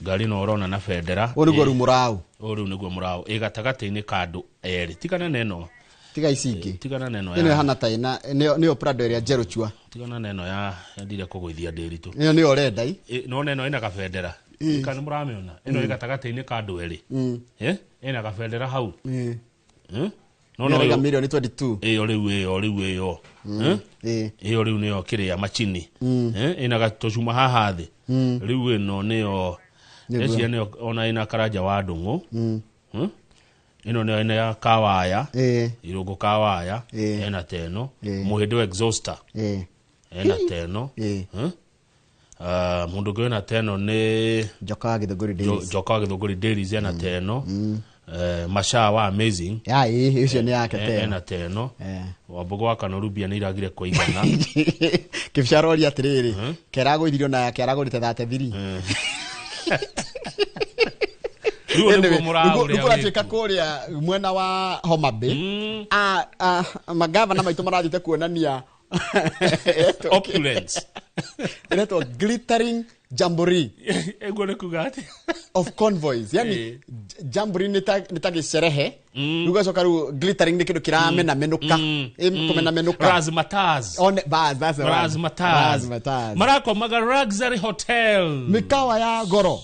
Gari no rona na federa. Urigo rumurao. Uri niguo murao. Gatagati-ini kandu eri. Tigana neno. Tiga icingi. Tigana neno ya. Ino hana taina nio Prado area njeru chua. Tigana neno ya ndire kugwithia ndiritu. Ino nio renda i. No neno ina kafedera. Kana muramiona. Ino gatagati-ini kandu eri. Ina kafedera hau. No no milioni 22. Oriu iyo riu niyo kiria machini ina gatocuma haha thi riu ino niyo eci niyo ona ina karaja wa ndungu ino niyo ina ya kawaya irungu kawaya ena teno muhindo exhauster ena teno mundu ngena teno ni joka githuguri dairies ena teno Masha wa amazing. Ya hiyo ni yake tena. Ena teno. Wabugo wa Kanurubia ni iragire kuigana. Kibsharori atiriri. Kerago ithirio na kerago rite 33. Ndugu atwika kuria mwena wa Homa Bay. Magavana maitu marathite kuonania opulence. Inaitwa glittering jamboree. Ego ne kugati of convoys. Yani jamboree nitagi sherehe. Ruga sokaru glittering ni kidu kiramena menuka. Kumena menuka. Razmataz. That's Razmataz. Marako maga luxury hotel. Mikawa ya goro.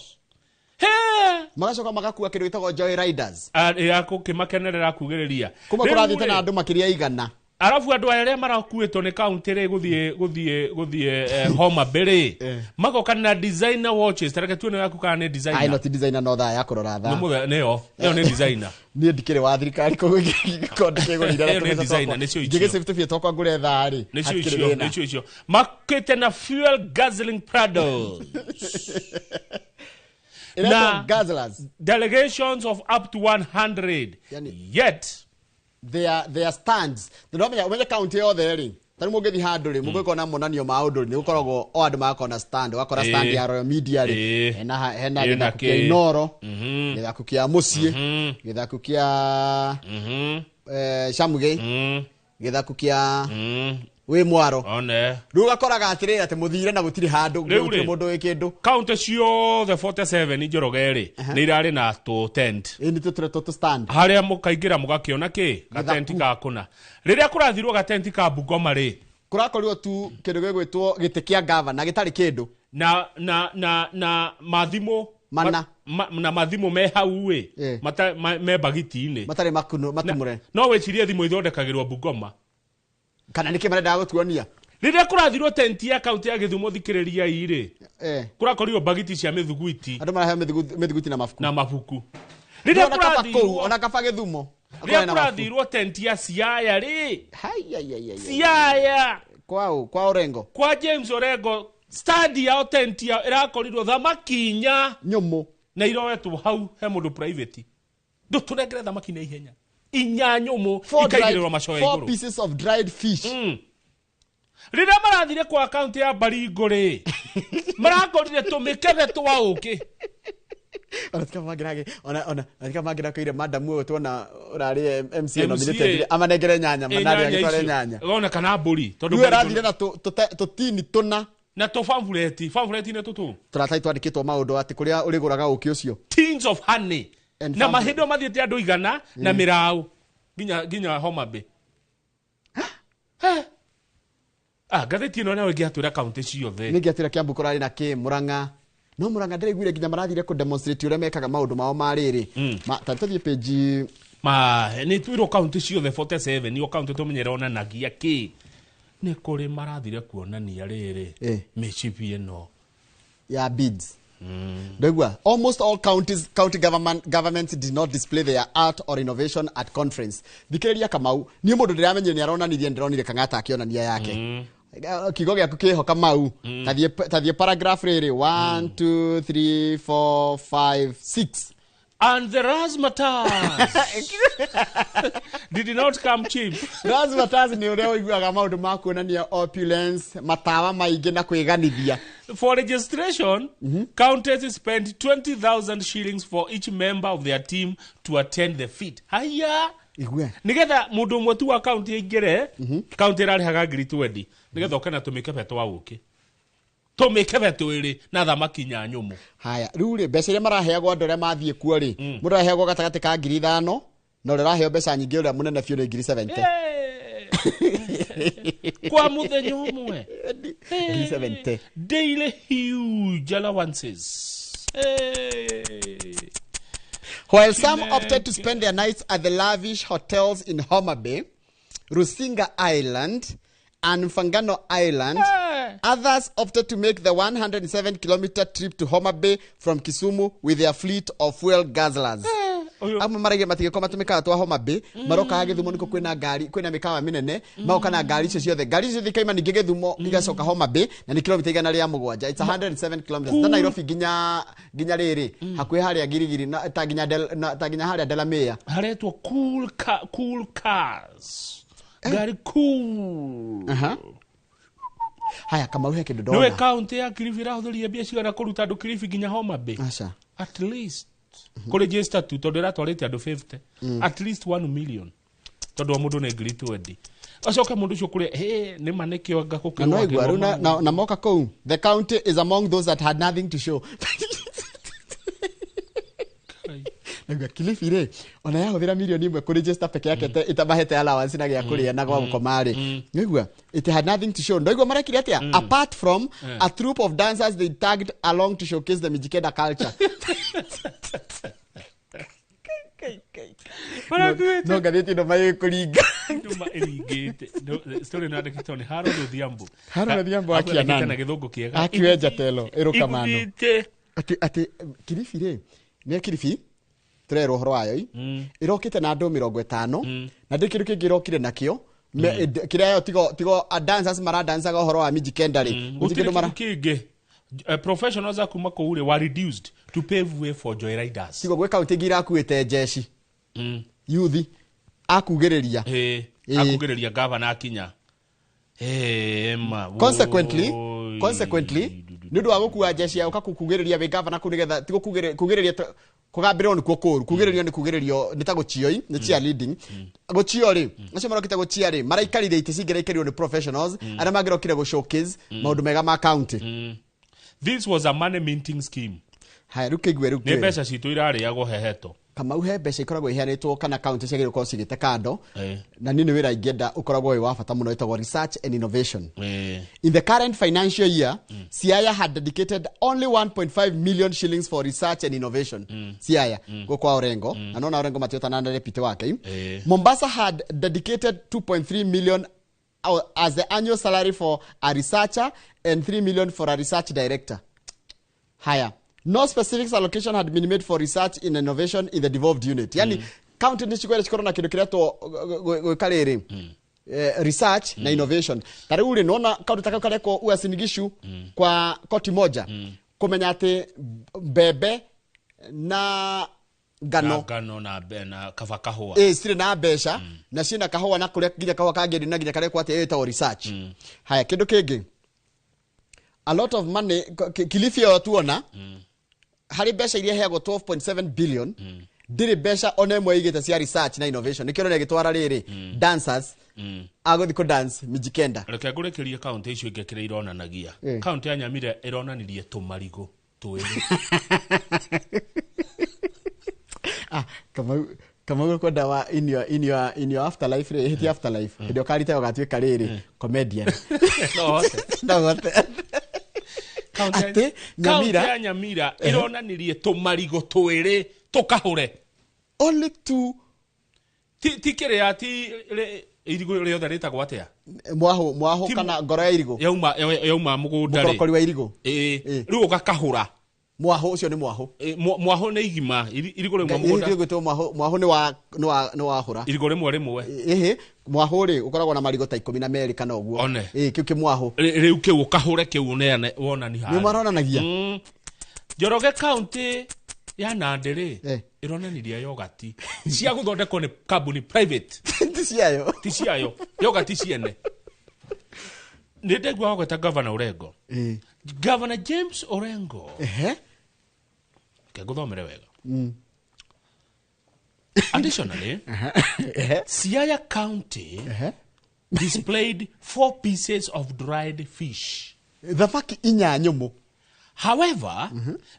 Magacoka magakuwa kidu gitagwo Joy Riders. Yako kimakenerera kugereria. Kuma kurathite na andu makiria igana. Arafu andu aria marakuitwo ni county ri guthie Homa Bay magoka na designer watches tareke tuone yaku kana ni designer ai not designer no tha ya kurora tha neo ni designer ni ndikire wa thirikari ko kondike ni designer ni cio ngige safety fee tokwa ngure tha ri ni cio makete na fuel guzzling Prado na guzzlers delegations of up to 100 yet their stands the county all there tani mugethi handu ri mugwe kona monanio maundu ni gukoragwo o andu makona stand wakora stand ya Royal Media ri hena githaku kia Inoro githaku kia Mucie githaku kia Shamuge githaku kia we mwaro one riu gakoraga atire ati muthire na gutiri handu gutiri mundu wi kindu county ciothe 47 Njorogere ni irari na to tent ini tuture to stand haria mukaingira mugakiona ki gatenti gakuna riria kurathirwo gatenti ka Bungoma ri kurakorirwo tu kindu gigwitwo gite kia governor gitari kindu na mathimo na mathimo me hau we me bagiti-ini matari matumure no wecirie thimo ithondekagirwo Bungoma kana niki marenda gutuonia riria kurathirwo tenti ya county ya Githumo thikiriria iri kurakorirwo bagiti cia mithuguiti andu marahe mithuguiti na mabuku riria kurathirwo ona kaba Githumo riria kurathirwo tenti ya Siaya ri Siaya kwa Orengo kwa James Orengo stadi ya tenti ya irakorirwo thamakinya nyumu na irowetwo hau he mundu private ndu tunengere thamaki na ihenya inya nyumu ikaigirwa macoya iguru 4 pieces of dried fish rira marathire kwa account ya Baringo ri marakorire tumikethe twa uki Anatika magira kire madam wewe tuona urari MC nominated amanegere nyanya manari agitware nyanya ona kana mburi tondu wewe rathire na tutini tuna na to pamphlet ne tutu turatai twandikitwo maundu ati kuria uriguraga uki ucio tins of honey na mahindo mathiete andu igana na mirau ginya Homa Bay gatheti no nawe giatura county ciothe ni giatura Kiambu kurari na ki Muranga no Muranga ndire gwire ginya marathire ku demonstrate ure mekaga maundu mao mariri tatuthie page ni twiro county ciothe 47 ni county tumenyera ona nagia ki ni kuri marathire kuonania riri michipi eno ya bids Degwa, almost all county governments did not display their art or innovation at conference. Thikiriria Kamau ni mundu ndiramenye ni aronanirie ndironire kangata akionania yake. Kigo gyaku kiho Kamau tathie paragraph riri 1 2 3 4 5 6 and the razzmatazz did not come cheap. Razzmatazz ni uria uiguaga maundu ma kuonania opulence matawa maingi na kwiganithia. For registration, counties spent 20,000 shillings for each member of their team to attend the feat. Haya nigetha mundu mwe tu wa county ingire county rari haga 20 nigetha ukana tumike beto wa uki tumike beto iri na thamaki nya nyumu. Haya riu ri mbeca iria maraheagwo andu aria mathie kuo ri mundu araheagwo gatagati ka 5,000 na uria araheo mbeca nyingi uria munene biu ni 70,000 kwa muthenya umwe 70 daily huge allowances. While some opted to spend their nights at the lavish hotels in Homa Bay, Rusinga Island, and Mfangano Island, others opted to make the 107-kilometer trip to Homa Bay from Kisumu with their fleet of fuel guzzlers. Amo marage matige koma tumika twa Homa Bay maroka Githumo niko kwina ngari kwina mikawa minene maoka na ngari icio ciothe ngari icio thikaima ninge Githumo igacoka Homa Bay na ni kilomita igana ria mugwanja. It's 107 kilometers ta Nairobi ginya riri hakwe haria girigiri na ta ginya haria Delamere haretwo cool cars gari cool. Haya kama uhe kindu dona no county ya Kilifi rahuthuria bia cigana kuruta andu Kilifi ginya Homa Bay at least register tu tondu ratwarite andu 50 at least 1 million tondu mundu ne ngiri 20 acoka mundu ucio kuri ni manekio ngakukirwa no igwaru na moka kou the county is among those that had nothing to show. Nagwa Kilifi re ona yahuthira milioni 1 ku register peke yake itabahete allowance na gya kuria na gwa gukomari nigwa it had nothing to show. Ndoigwa marakiri atia apart from a troupe of dancers they tagged along to showcase the Mijikenda culture. No gatheti no mai kuringa nduma irigite story na ndikitoni Harold Odhiambo akia nani na githungu kiega akiweja telo erokamano ati Kilifi re ne Kilifi turero horo wayo irokite na andu 50 na ndikiru kingi irokire nakio kiria yo tigo dancers mara dansaga horo wa Mijikenda ri gutindu mara kingi professionals akuma ko ure were reduced to pave way for joyriders. Tigo gwe county gira kuite jeshi youth akugiriria akugiriria governor akinya consequently nundu wa gukua jeshi ya ukakugiriria we governor kunigetha tigo kugiriria kugambirwo ni kuo kuru kugiririo ni kugiririo ni ta guchioi ni cheer leading guchio ri acio marokite guchia ri maraikarire ite cingiraikaririo ni professionals ara magirokire go showcase maundu mega ma county. This was a money minting scheme. Haya rukigwe Ni mbeca citu irarĩagwo heheto. Kama uhe mbeca ikoragwo iheanĩtwo kana county ciagĩrĩirwo gũkorwo cigĩte kando na nini wĩra ingĩenda ũkoragwo wĩ wa bata mũno wĩtagwo research and innovation. In the current financial year, Siaya had dedicated only 1.5 million shillings for research and innovation. Siaya gũkwa Orengo na nona Orengo matiota na repite wake. Mombasa had dedicated 2.3 million as the annual salary for a researcher and 3 million for a research director. Higher. No specific allocation had been made for research in innovation in the devolved unit. Yani, county nishikuwa na kitu kireto gwekariri research na innovation. Tari ule nona county taka kareko uasinigishu kwa koti moja. Kumenya ati bebe na gano na kavakahua. Sire na besha na sina kahua na kule gija kahua kageri na gija kareko ati eta research. Haya kido kege. A lot of money Kilifi ya tuona hari besha iria heagwo 12.7 billion ndiri besha one mwe igete cia research na innovation nikiro ne gitwara riri dancers agothiko dance mijikenda reke ngurekerie county icio ingekire ironanagia county ya Nyamira ironanirie tumarigo twiri kama uko dawa in your afterlife re hiti afterlife ndio karite ugatwika riri comedian no County ya Nyamira ironanirie tumarigo twiri tukahure only two tikire ati irigo riothe ritagwo atia mwaho kana ngoro ya irigo yauma mugunda ri mukorokori wa irigo riu ukakahura mwaho ucio ni mwaho mwaho ni igima irigo rimwe mugunda irigo to mwaho ni wa hura irigo rimwe mwaho ri ukoragwo na marigo ta 12 kana uguo kiu ki mwaho riu kiu ukahure kiu ne wona ni ha ni maronanagia Njoroge county ya Nandi ironaniria yogati cia guthondekwo ni company private ti ciayo yogati ciene ndegwa ogeta governor Orengo Governor James Orengo guthomere wega additionally Siaya County displayed 4 pieces of dried fish. Thamaki inya nyumu. However,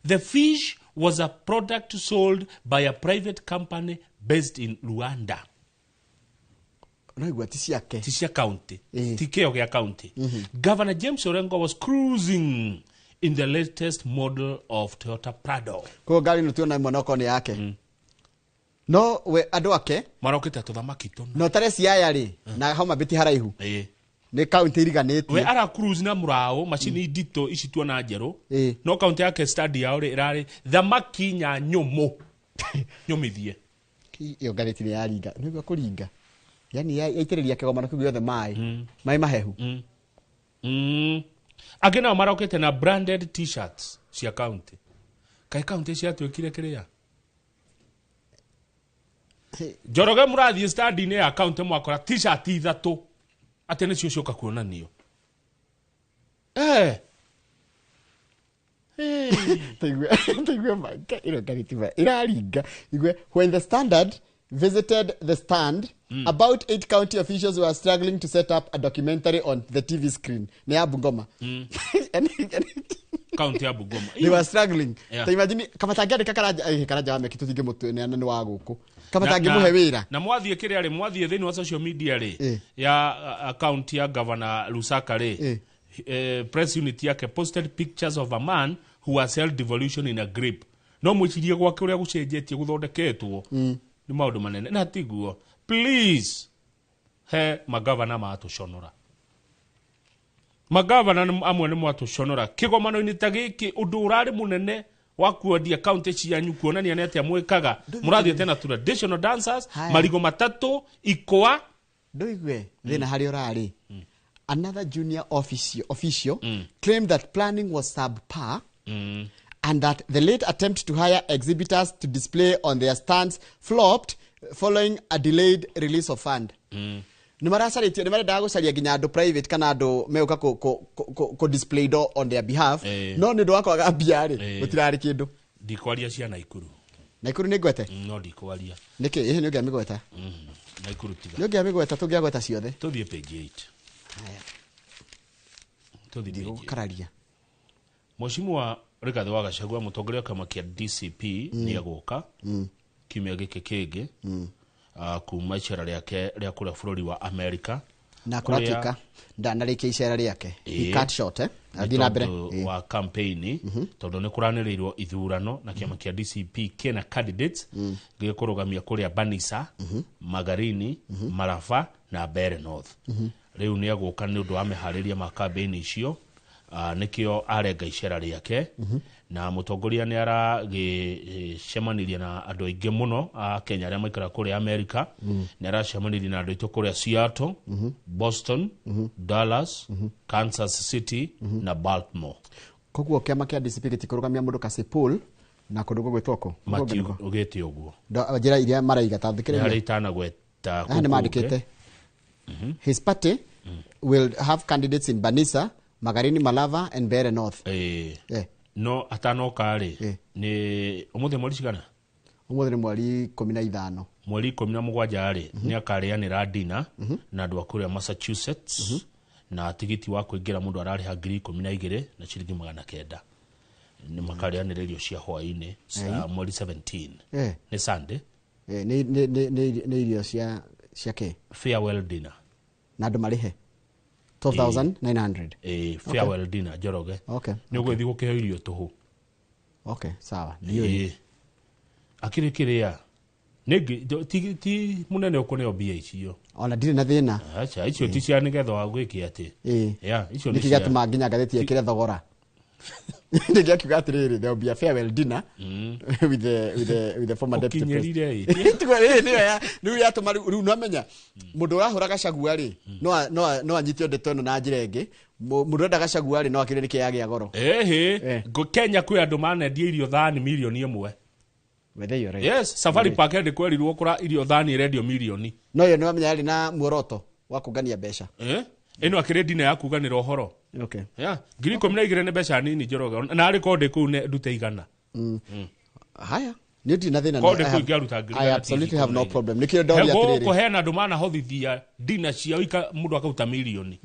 the fish was a product sold by a private company based in Rwanda. Tisia County. Tikeo ya County. Governor James Orengo was cruising in the latest model of Toyota Prado. Kwa gari nutiona mwanoko ni yake. No we adu ake marokete tuthamaki tono. No tare Siaya ri na homa biti haraihu. Ni county iriganete. We ara cruise na murao machini dito ici tuona njeru. No county yake study ya uri irari thamaki nya nyumu. Nyumithie. Iyo gareti ni yaringa. Nigwa kuringa. Yani yaitiriria kigomano kigu yothe mai. Mai mahehu. Agena marokete na branded t-shirts cia county. Kai county cia twekire kiria. Njoroge murathie study ni ya county mwakora t-shirt ithatu. Atene cio cioka kuonanio. When the Standard visited the stand, about 8 county officials were struggling to set up a documentary on the TV screen. Ni ya Bungoma. County ya Bungoma. They were struggling. Ta imagine kama tagiari karaja wame kitu tige mutu ni wa guku. Kama tagi muhe wira. Na mwathie kire ari mwathie thini wa social media ri ya county ya Governor Lusaka ri. Press unit yake posted pictures of a man who was held devolution in a grip. No mwichirie gwake uria gucenjetie guthondeketwo. Ni maundu manene na tiguo. Please he magavana matushonora. Magavana amwe ni mwatushonora. Kigomano-ini ta giki undu urari munene wa kuodia county cianyu kuonania ni atia mwikaga murathie tena traditional dancers marigo matatu ikwa ndoigwe thina hari urari. Another junior official claimed that planning was subpar and that the late attempt to hire exhibitors to display on their stands flopped following a delayed release of fund. Ni marasaritie ni marenda gucaria ginya andu private kana andu meuka ko display on their behalf no ni ndo wakwaga mbia ri gutirari kindu ndikwaria cia Naikuru Naikuru nĩ ngwete no ndikwaria nĩkĩ ĩhĩ nĩ ũngĩamĩgweta Naikuru tiga nĩ ũngĩamĩgweta tũngĩagweta ciothe tũthiĩ page 8 haya tũthiĩ gũkararia Mheshimiwa Rigathi wa Gachagua mũtongoria wa kĩama kĩa DCP nĩ agũka kiumia gĩkĩ kĩngĩ kuma icera rĩake rĩa kũrĩa bũrũri wa Amerika na kũratuĩka ndanarĩkia icera rĩake he cut short athi na mbere wa campaign tondũ nĩ kũranĩrĩirwo ithurano na kĩama kĩa DCP kĩna candidates gĩkũrũgamia kũrĩa Banisa Magarini Marava na Mbeere North rĩu nĩ agũka nĩ ũndũ wa meharĩria ma campaign icio nikio arenga icera rĩake na mũtongoria nĩ aragĩcemanirie na andũ aingĩ mũno a Kenya arĩa maikara kũrĩa Amerika nĩ aracemanirie na andũ aitũ kũrĩa Seattle Boston Dallas Kansas City na Baltimore koguo kĩama kĩa DCP gĩtikũrũgamia mũndũ Kasipul na kũndũ gũgwĩtwo Matthew ũgĩte ũguo njĩra iria maraiga ta thikĩrĩria harĩ itanagweta nĩ mandĩkĩte his party will have candidates in Banisa Magarini Malava and Mbeere North no atanoka rĩ nĩ ũmũthĩ mweri cigana ũmũthĩ nĩ mweri 15 mweri 17 rĩ nĩ akarĩanĩra dina na andũ a kũrĩa Massachusetts na tigiti wa kũingĩra mũndũ ararĩha 12,000 na ciringi 900 nĩ makarĩanĩra irio cia hwaĩ-inĩ mweri 17 nĩ Sunday nĩ irio cia kĩ farewell dinner na andũ marĩhe 12,900 farewell dinner Njoroge nĩ ũgũthiĩ gũkĩheo irio tũhũ sawa akĩrĩ kĩrĩa nĩngĩ ti mũnene ũkũneo mbia icio ona ndirĩ na thĩna acha icio ti cia nĩgetha wa gwĩkia atĩ icio nĩ gĩgatũma nginya ngathĩti ĩkĩre thogora nĩngĩ akiuga atĩrĩrĩ there will be a farewell dinner with the former deputy president rĩu yatũma rĩu nĩwamenya mũndũ ũrahũra Gachagua rĩ no anyitio ndeto ĩno na njĩra ĩngĩ mũndũ enda Gachagua rĩ no akĩrĩ nĩkĩ yagĩa goro Kenya kwĩ andũ manendia irio thani milioni 1 yes Safari Park ndi kwerirwo kũra irio thani irendio milioni no yo nĩwamenya yarĩ na muoroto wa kũngania mbeca ĩno akĩrĩ dina ya kuganĩra ũhoro 12,000 nĩ mbeca nini Njoroge na arĩ konde kũu ne ndute igana haya nĩ ndĩ na thĩna I absolutely have no problem nikio ndoria atĩrĩrĩ kũheana andũ manahothithia dina ciao mũndũ akauta milioni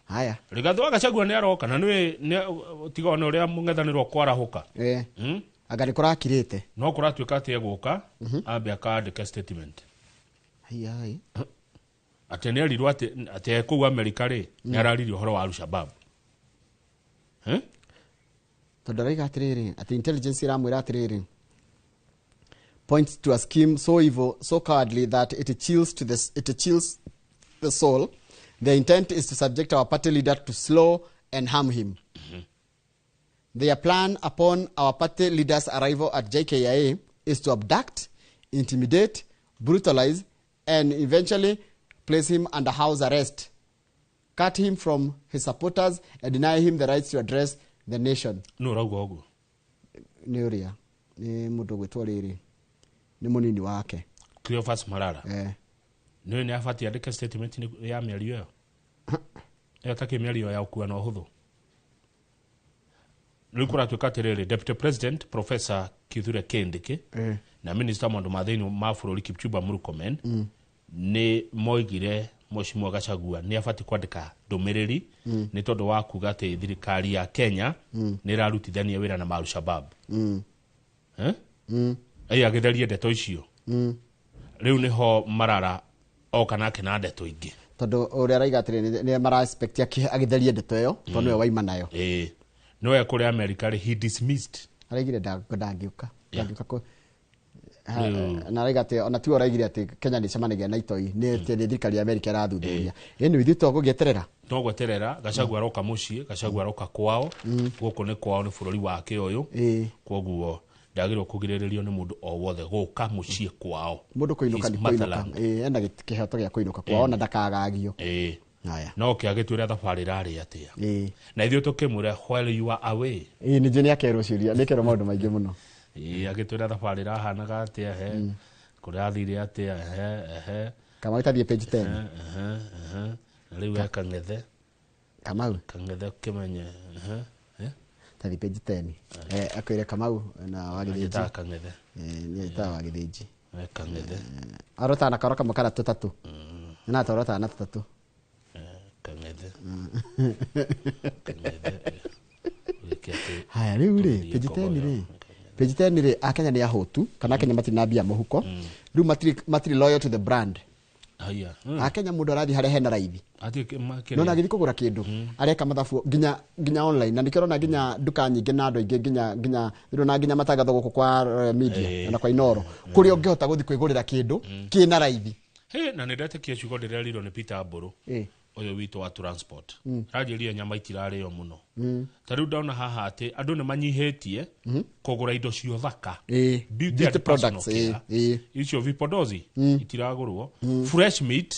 haya Rigathi wa Gachagua nĩ aroka na nĩ tigone ũrĩa mũng'ethanĩrwo kwarahũka anga nĩ kũrakirĩte no kũratuĩka atĩ egũka ambe akandĩke statement atĩ nĩ erirwo atĩ kũu Amerika rĩ nĩ araririe ũhoro wa Al-Shabaab tondũ araiga atĩrĩrĩ atĩ intelligence iramwĩra atĩrĩrĩ points to a scheme so evil so cowardly that it chills the soul. The intent is to subject our party leader to slow and harm him. Their plan upon our party leader's arrival at JKIA is to abduct, intimidate, brutalize, and eventually place him under house arrest, cut him from his supporters, and deny him the rights to address the nation. No rauga ũguo. Nĩ ũrĩa nĩ mũndũ gwĩtwo rĩrĩ nĩ mũnini wake Cleophas Malala nĩ abatie andĩke statement ya mĩario ĩyo takĩ mĩario ya ũkuana ũhũthũ rĩu kũratuĩka atĩrĩrĩ Deputy President Professor Kithure Kindiki na Minister maũndũ ma thĩinĩ ma bũrũri Kipchumba Murkomen nĩ moigire Mheshimiwa Gachagua nĩ abatie kwandĩka ndũmĩrĩri nĩ tondũ wa kuga atĩ thirikari ya Kenya nĩ ĩrarutithania wĩra na Al-Shabaab agĩtheria ndeto icio rĩu nĩho Malala oka nake na ndeto ingĩ tondũ ũrĩa araiga atĩrĩrĩ nĩ mara expect agĩtheria ndeto ĩyo tondũ nĩwe waima nayo no kũrĩa America he dismissed araigire ndangĩũka na araiga atĩ ona tiwe araigire atĩ Kenya nĩ cemanagia na itoi nĩ thirikari ya America ĩrathuthuria ĩno ithuĩ tũgũgĩeterera tũgweterera Gachagua aroka mũciĩ Gachagua aroka kwao gũkũ nĩ kwao nĩ bũrũri wake ũyũ kwoguo ndagĩrĩirwo kũgirĩrĩrio nĩ mũndũ o wothe gũka mũciĩ kwao mũndũ kũinũka nĩ kũinũka ena kĩhoto gĩa kũinũka kwao na ndakagagio no kĩagĩtwĩra thabarĩ rarĩ atĩa na ithuĩ tũkĩmwĩra while you are away nĩ njĩ nĩakerwo ciũria nĩkerwo maũndũ maingĩ mũno agĩtwĩra thabarĩ rahanaga atĩa kũrĩa athire atĩa kama itathiĩ page 10 rĩu kang'ethe Kamau kang'ethe kĩmenye tathi page 10 akwire Kamau na Wagithiji Agita Kang'ethe ni aita Wagithiji Kang'ethe arota na karoka makara tutatu na atorota na tutatu Kang'ethe haya riu ri page 10 ri Akenya ni ahotu kana Akenya matinambia muhuko riu matiri loyal to the brand. Haya. Akenya mundu arathi hare hena raithi. No na githi kugura kindu areka mathabu ginya online na nikirona ginya duka nyingi na andu aingi ginya na ginya matangatho guku kwa media na kwa Inoro kuri ungihota guthi kwigurira kindu kina raithi. Na nindete kia ciugo ndireriro ni Peter Mburu uyu witu wa transport rajiria nyama itirarĩo muno tariu ndona haha ati andu ni manyihitie kugura indo cio thaka beauty products icio vipodozi itiragurwo fresh meat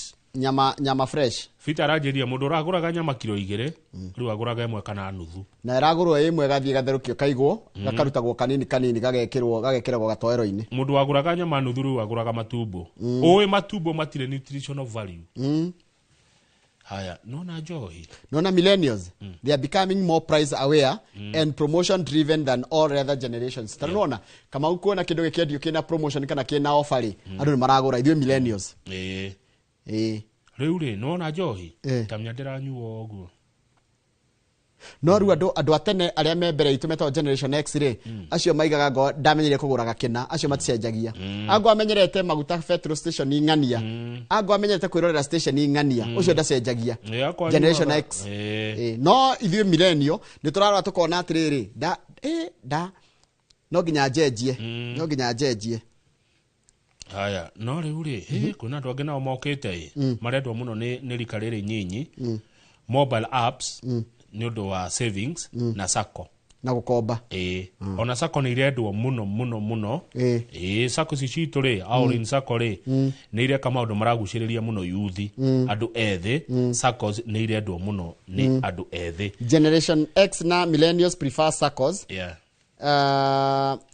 nyama fresh Peter rajiria mundu uraguraga nyama kilo 2 riu aguraga imwe kana nuthu na iragurwo imwe gathie gatherukio kaigwo gakarutagwo kanini gagekirwo gatoero-ini mundu waguraga nyama nuthu riu aguraga matumbo uwe matumbo matire nutritional value haya nona millennials they are becoming more price aware and promotion driven than all other generations tarona kama ukuona kindu gikendio kina promotion kana kina offer ri andu ni maragura ithwe millennials riu ri nona njohi tamnya ndiranyuo oguo no ru andu atene aria me mbere itu meto generation X ri acio maigaga ngo ndamenyire kuguraga kina acio maticenjagia ango amenyerete maguta petrol station ingania ango amenyerete kwirorera station ingania ucio ndacenjagia generation X no ithwe millennial ni turarwa tukona atiriri no ginya njenjie haya no riu ri kuna andu angi nao mokite marendwa muno ni rika riri nyinyi mobile apps ni undu wa savings na sacco na gukomba ona sacco ni irendwo muno sacco citu ri Aurin sacco ri ni ireka maundu maraguciriria muno youth andu ethi saccos ni irendwo muno ni andu ethi generation X na millennials prefer saccos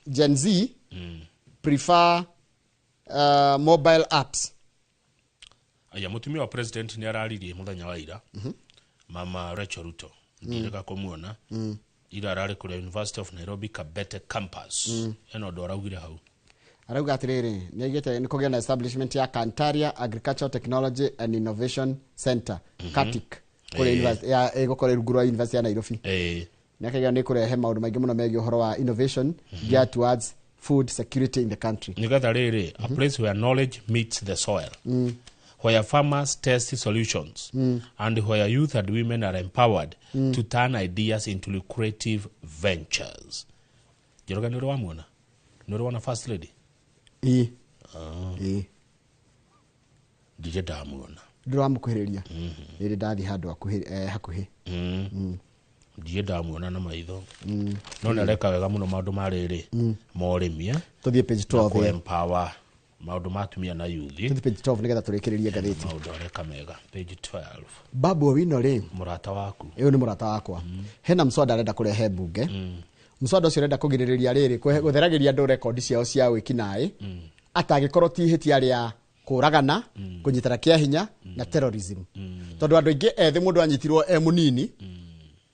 Gen Z prefer mobile apps. Aya mutumia wa president ni araririe muthenya wa ira mama Rachel Ruto ndireka kumuona ira arari kuri University of Nairobi Kabete campus eno ndo araugire hau arauga atiriri ni agite ni kugia na establishment ya Kantaria Agricultural Technology and Innovation Center KATIC kuri university ya egokore ruguru wa University ya Nairobi ni akagia ni kurehe maundu maingi muno megi uhoro wa innovation geared towards food security in the country. Nigatha riri a place where knowledge meets the soil. Where farmers test solutions and where youth and women are empowered to turn ideas into lucrative ventures. Jiroga niro wamwona? Niro wana first lady? Dije damwona? Niro wamukuhiriria. Niri dathi handu hakuhi. Dije damwona na maitho. Nona reka wega muno maundu mariri. Morimia. Tuthie page 12. Ku empower maundu matumia na youth. Tuthie page 12 nigetha turekererie gatheti. Maundu reka mega page 12. Babu wino ri murata waku. Eyo ni murata wakwa. Hena mswada arenda kurehe bunge. Mswada ucio arenda kugiriria riri gutheragiria andu record ciao cia wikinai. Atagikorwo tihitia ria kuragana kunyitara kia hinya na terrorism. Tondu andu ingi ethi mundu anyitirwo munini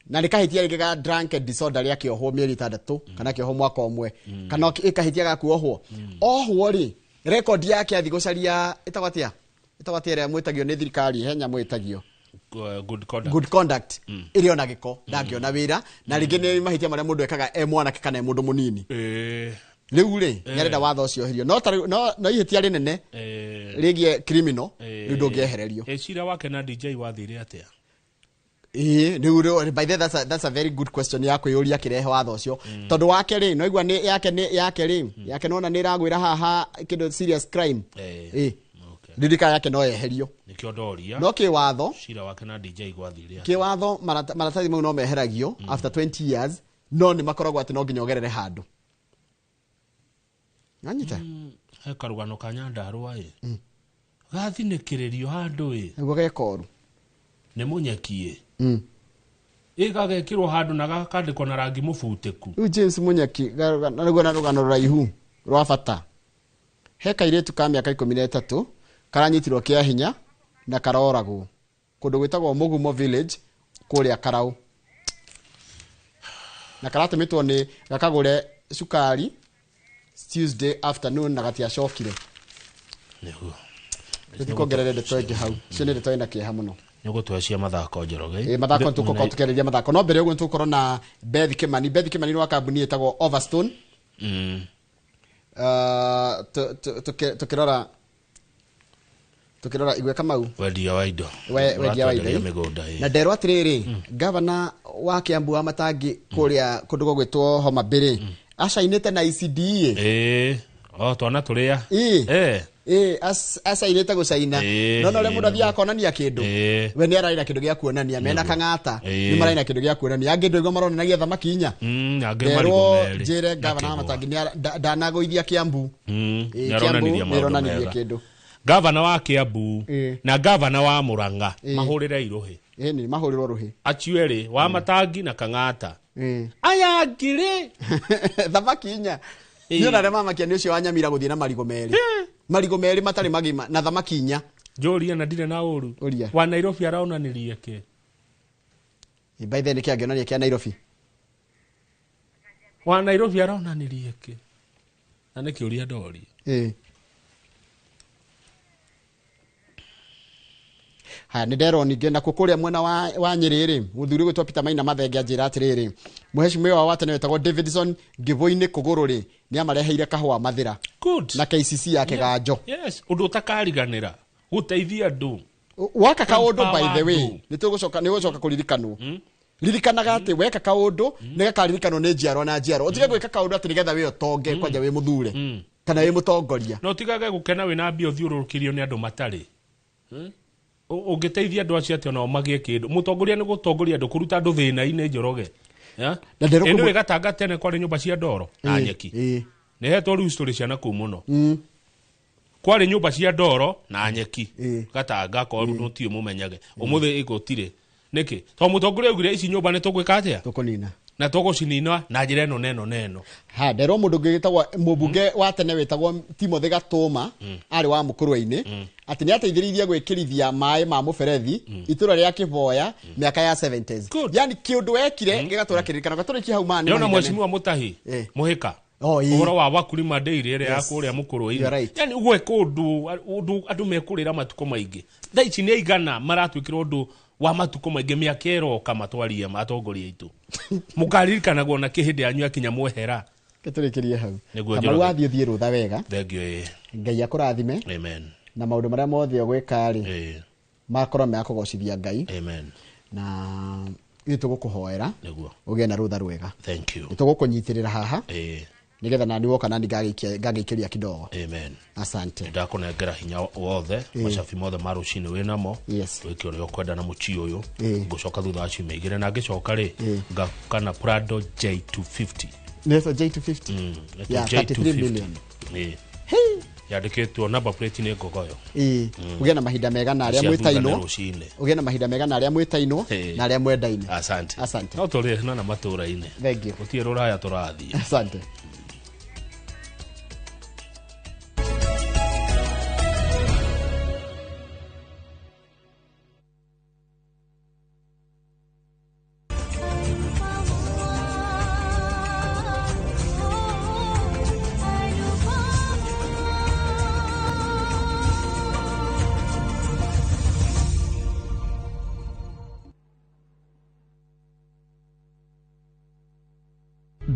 na nikahitia riga drunken disorder ya kioho mieri 3 kana kioho mwaka omwe kana ikahitia ga kuohwo ohwo ri record yake athi gucaria itagwatia ria mwitagio ni thirikari henya mwitagio good conduct irio na giko ndangio na wira na ringi ni mahitia maria mundu ekaga mwana kana mundu munini riu ri nyarenda watho ucio hirio no ihitia rinene rigie criminal riu ngehererio ecira wake na DJ wathire atia by the that's a very good question yako yuria kirehe watho ucio tondu wake ri no igwa ni yake ri yake nona ni ragwira haha kindu serious crime ndika yake no eherio nikio ndoria no ki watho cira wake na DJ gwathire ki watho maratathi mau no meheragio after 20 years no ni makoragwo ati no nginya ogerere handu nyanyita he karugano kanyandarwa gathinikirerio handu niguo gekoru ne munyakie igagekirwo handu na gakandikwo na rangi mubutiku u James Munyaki narugo na rugano raihu rwa bata he kairetu ka miaka 13 karanyitirwo kia hinya na karoragwo kundu gwitagwo Mugumo village kuria Karau na karatemetwo ni gakagure sukari Tuesday afternoon na gatiacokire niguo tutikogerere ndeto ingi hau cio ni ndeto ina kieha muno niguo twecia mathako njoroge mathako tuko tukereria mathako no mbere uguo tukorwo na Beth Kimani ni wa kambuni etagwo Overstone tukirora igwe Kamau wendia wa indo na nderwo atiriri gavana wa Kiambu wa Matangi kuria kundu gogwitwo Homa Bay acainite na ECD twana turia acainite gucaina no le mundu thia konania kindu we ni araina kindu gia kuonania mena kangata ni maraina kindu gia kuonania angi ndoigo maronanagia thamaki inya angi marigo meri jire gavana wa Matangi ndanagoithia Kiambu Kiambu nironaniria kindu gavana wa Kiambu na gavana wa Muranga mahurire iruhi ni mahurirwo ruhi acieri wa Matangi na kangata aya ngire thamaki inya niyo na rema makia ni ucio wa Nyamira guthie na marigo meri matari magima na thamaki inya Joria na ndire na uru wa Nairobi araonanirie ke by the way kiangionania kia Nairobi wa Nairobi araonanirie ke na niki uria ndori haya ni ndero ninge na kukuria mwena wa Nyiriri muthuri gwitwa Peter Maina Mathenge anjira atiriri muheshimiwa wa tene wetagwo Davidson Givoini Kugururi ni amareheire kahua Mathira na KCC yake Ganjo yes undu utakariganira guteithia andu waka kaundu by the way nitugucoka kuririkanwo ririkanaga ati weka kaundu nigakaririkano ni njiarwa na njiarwa utige gwika kaundu ati nigetha we otonge kwanja we muthure kana we mutongoria no tigage gukena we na mbio thiurukirio ni andu matari ungiteithia andu acio ati no magie kindu mutongoria ni gutongoria andu kuruta andu thina-ini Njoroge ino igatanga tene kwari nyumba cia ndoro na nyeki ni hetwo riu story ciana ku muno kwari nyumba cia ndoro na nyeki gatanga ko nuti mumenyage umuthi igotire niki to mutongoria ugire ici nyumba ni tugwika atia tukunina na tugucinina na njira eno neno ha ndero mundu ngitagwa mubunge wa tene wetagwo Timothy Gatuma ari wa Mukurwa-ini ati ni ateithiririe gwikirithia mai ma muberethi itura ria Kivoya miaka ya 70s yani kiundu wekire gigatura kiririkana gaturiki hau mani yona mweshimiwa Mutahi muhika uhoro wa Wakulima Dairy ria ya kuria Mukurwa-ini yani ugwe kundu andu mekurira matuko maingi tha ici ni igana maratwikira undu wa matuko maingi miaka eroka matwarie atongoria itu mukaririkana gona kihindi anyu akinya mwehera keturikirie hau kama wathie rutha wega thengio Ngai akurathime amen na maundu maria mothe gwika ri makoro me akugocithia Ngai amen na itugukuhoera niguo ugie na rutha rwega thank you itugukunyitirira haha nigetha nani woka nani ngagikiria kidogo amen asante ndakunengera hinya wothe macabi mothe marucini winamo wiki uria ukwenda na muchi uyu ngucoka thutha acio meigire na ngicoka ri ngakana Prado J250 neso J250 ya 33 million yandikitwo number plate ni ngogoyo ugie na mahinda mega na aria mwitaino ugie na mahinda mega na aria mwitaino na aria mwendaine asante no turi na matura-ini thank you utie ruraya turathi asante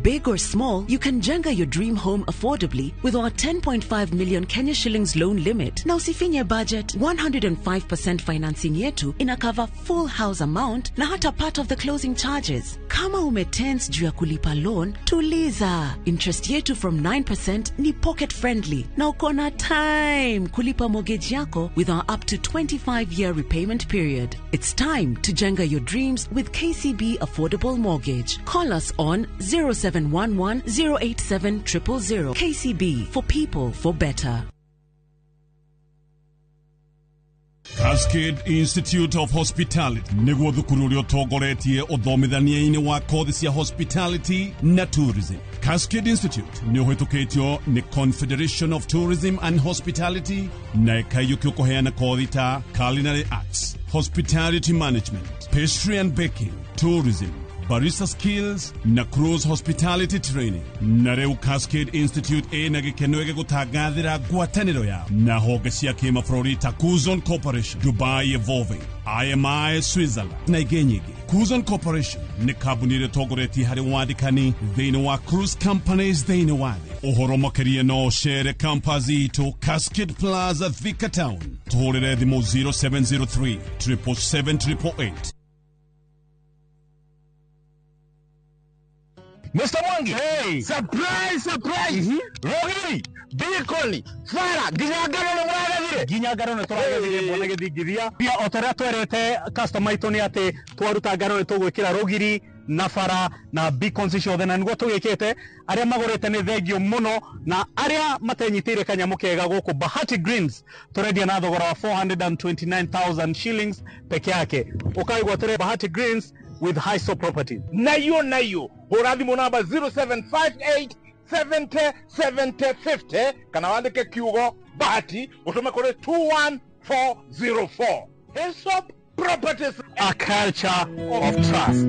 Big or small, you can jenga your dream home affordably with our 10.5 million Kenya shillings loan limit. Na usifinye budget, 105% financing yetu inakava full house amount na hata part of the closing charges. Kama umetense juu ya kulipa loan, tuliza. Interest yetu from 9% ni pocket friendly. Na ukona time kulipa mortgage yako with our up to 25-year repayment period. It's time to jenga your dreams with KCB Affordable Mortgage. Call us on 0711-087-000. KCB, for people, for better. Cascade Institute of Hospitality niguo thukuru uria utongoretie uthomithania-ini wa kothi cia hospitality na tourism. Cascade Institute ni uhitukitio ni Confederation of Tourism and Hospitality na ikaiyukio kuheana kothi ta culinary arts, hospitality management, pastry and baking, tourism, barista skills na cruise hospitality training. Na reu Cascade Institute na gikeno gigutangathira ngwataniro ya na honge cia kimabũrũri ta Kuzon Corporation, Dubai Evolving, IMI Switzerland na ingĩ nyingĩ. Kuzon Corporation nĩ kambuni ĩrĩa ĩtongoretie harĩ wandĩkani thĩinĩ wa cruise companies thĩinĩ wa thĩ. Ũhoro makĩria no chere campus itũ Cascade Plaza Thika Town. Tũhũrĩre thimũ 0703 777 Mr. Mwangi. Hey. Surprise. Rogi. Bikoli. Fara. Ginyagaro no tũragethire mbona gĩthingithia. Pia otoria twerete customer itũ nĩ atĩ twaruta ngaro tũgwĩkĩra rogiri na fara na beacons ciothe na niguo tũgĩkĩte. Arĩa magũrĩte nĩ thengio mũno na arĩa matenyitĩire kanyamũ kega gũkũ Bahati Greens tũrendia na thogora wa 429,000 shillings peke yake. Ũkaigua tũre Bahati Greens with high soap properties. Nayo. Horathimo namba 0758 70 70 50 kana wandike kiugo Bahati utume kule 21404. Hillsop Properties, a culture of trust.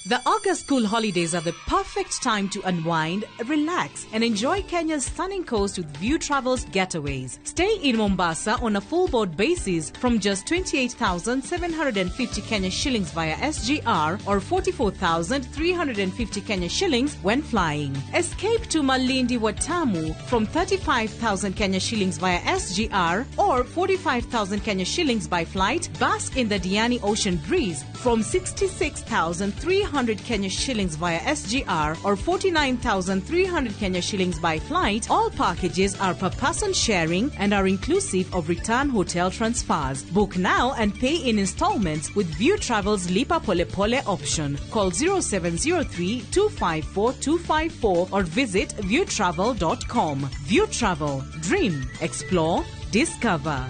The August school holidays are the perfect time to unwind, relax, and enjoy Kenya's stunning coast with View Travel's getaways. Stay in Mombasa on a full board basis from just 28,750 Kenya shillings via SGR or 44,350 Kenya shillings when flying. Escape to Malindi Watamu from 35,000 Kenya shillings via SGR or 45,000 Kenya shillings by flight. Bask in the Diani Ocean Breeze from 66,300 Kenya shillings via SGR or 49,300 Kenya shillings by flight. All packages are per person sharing and are inclusive of return hotel transfers. Book now and pay in installments with View Travel's Lipa Pole Pole option. Call 0703 254 254 or visit viewtravel.com. View Travel. Dream. Explore. Discover.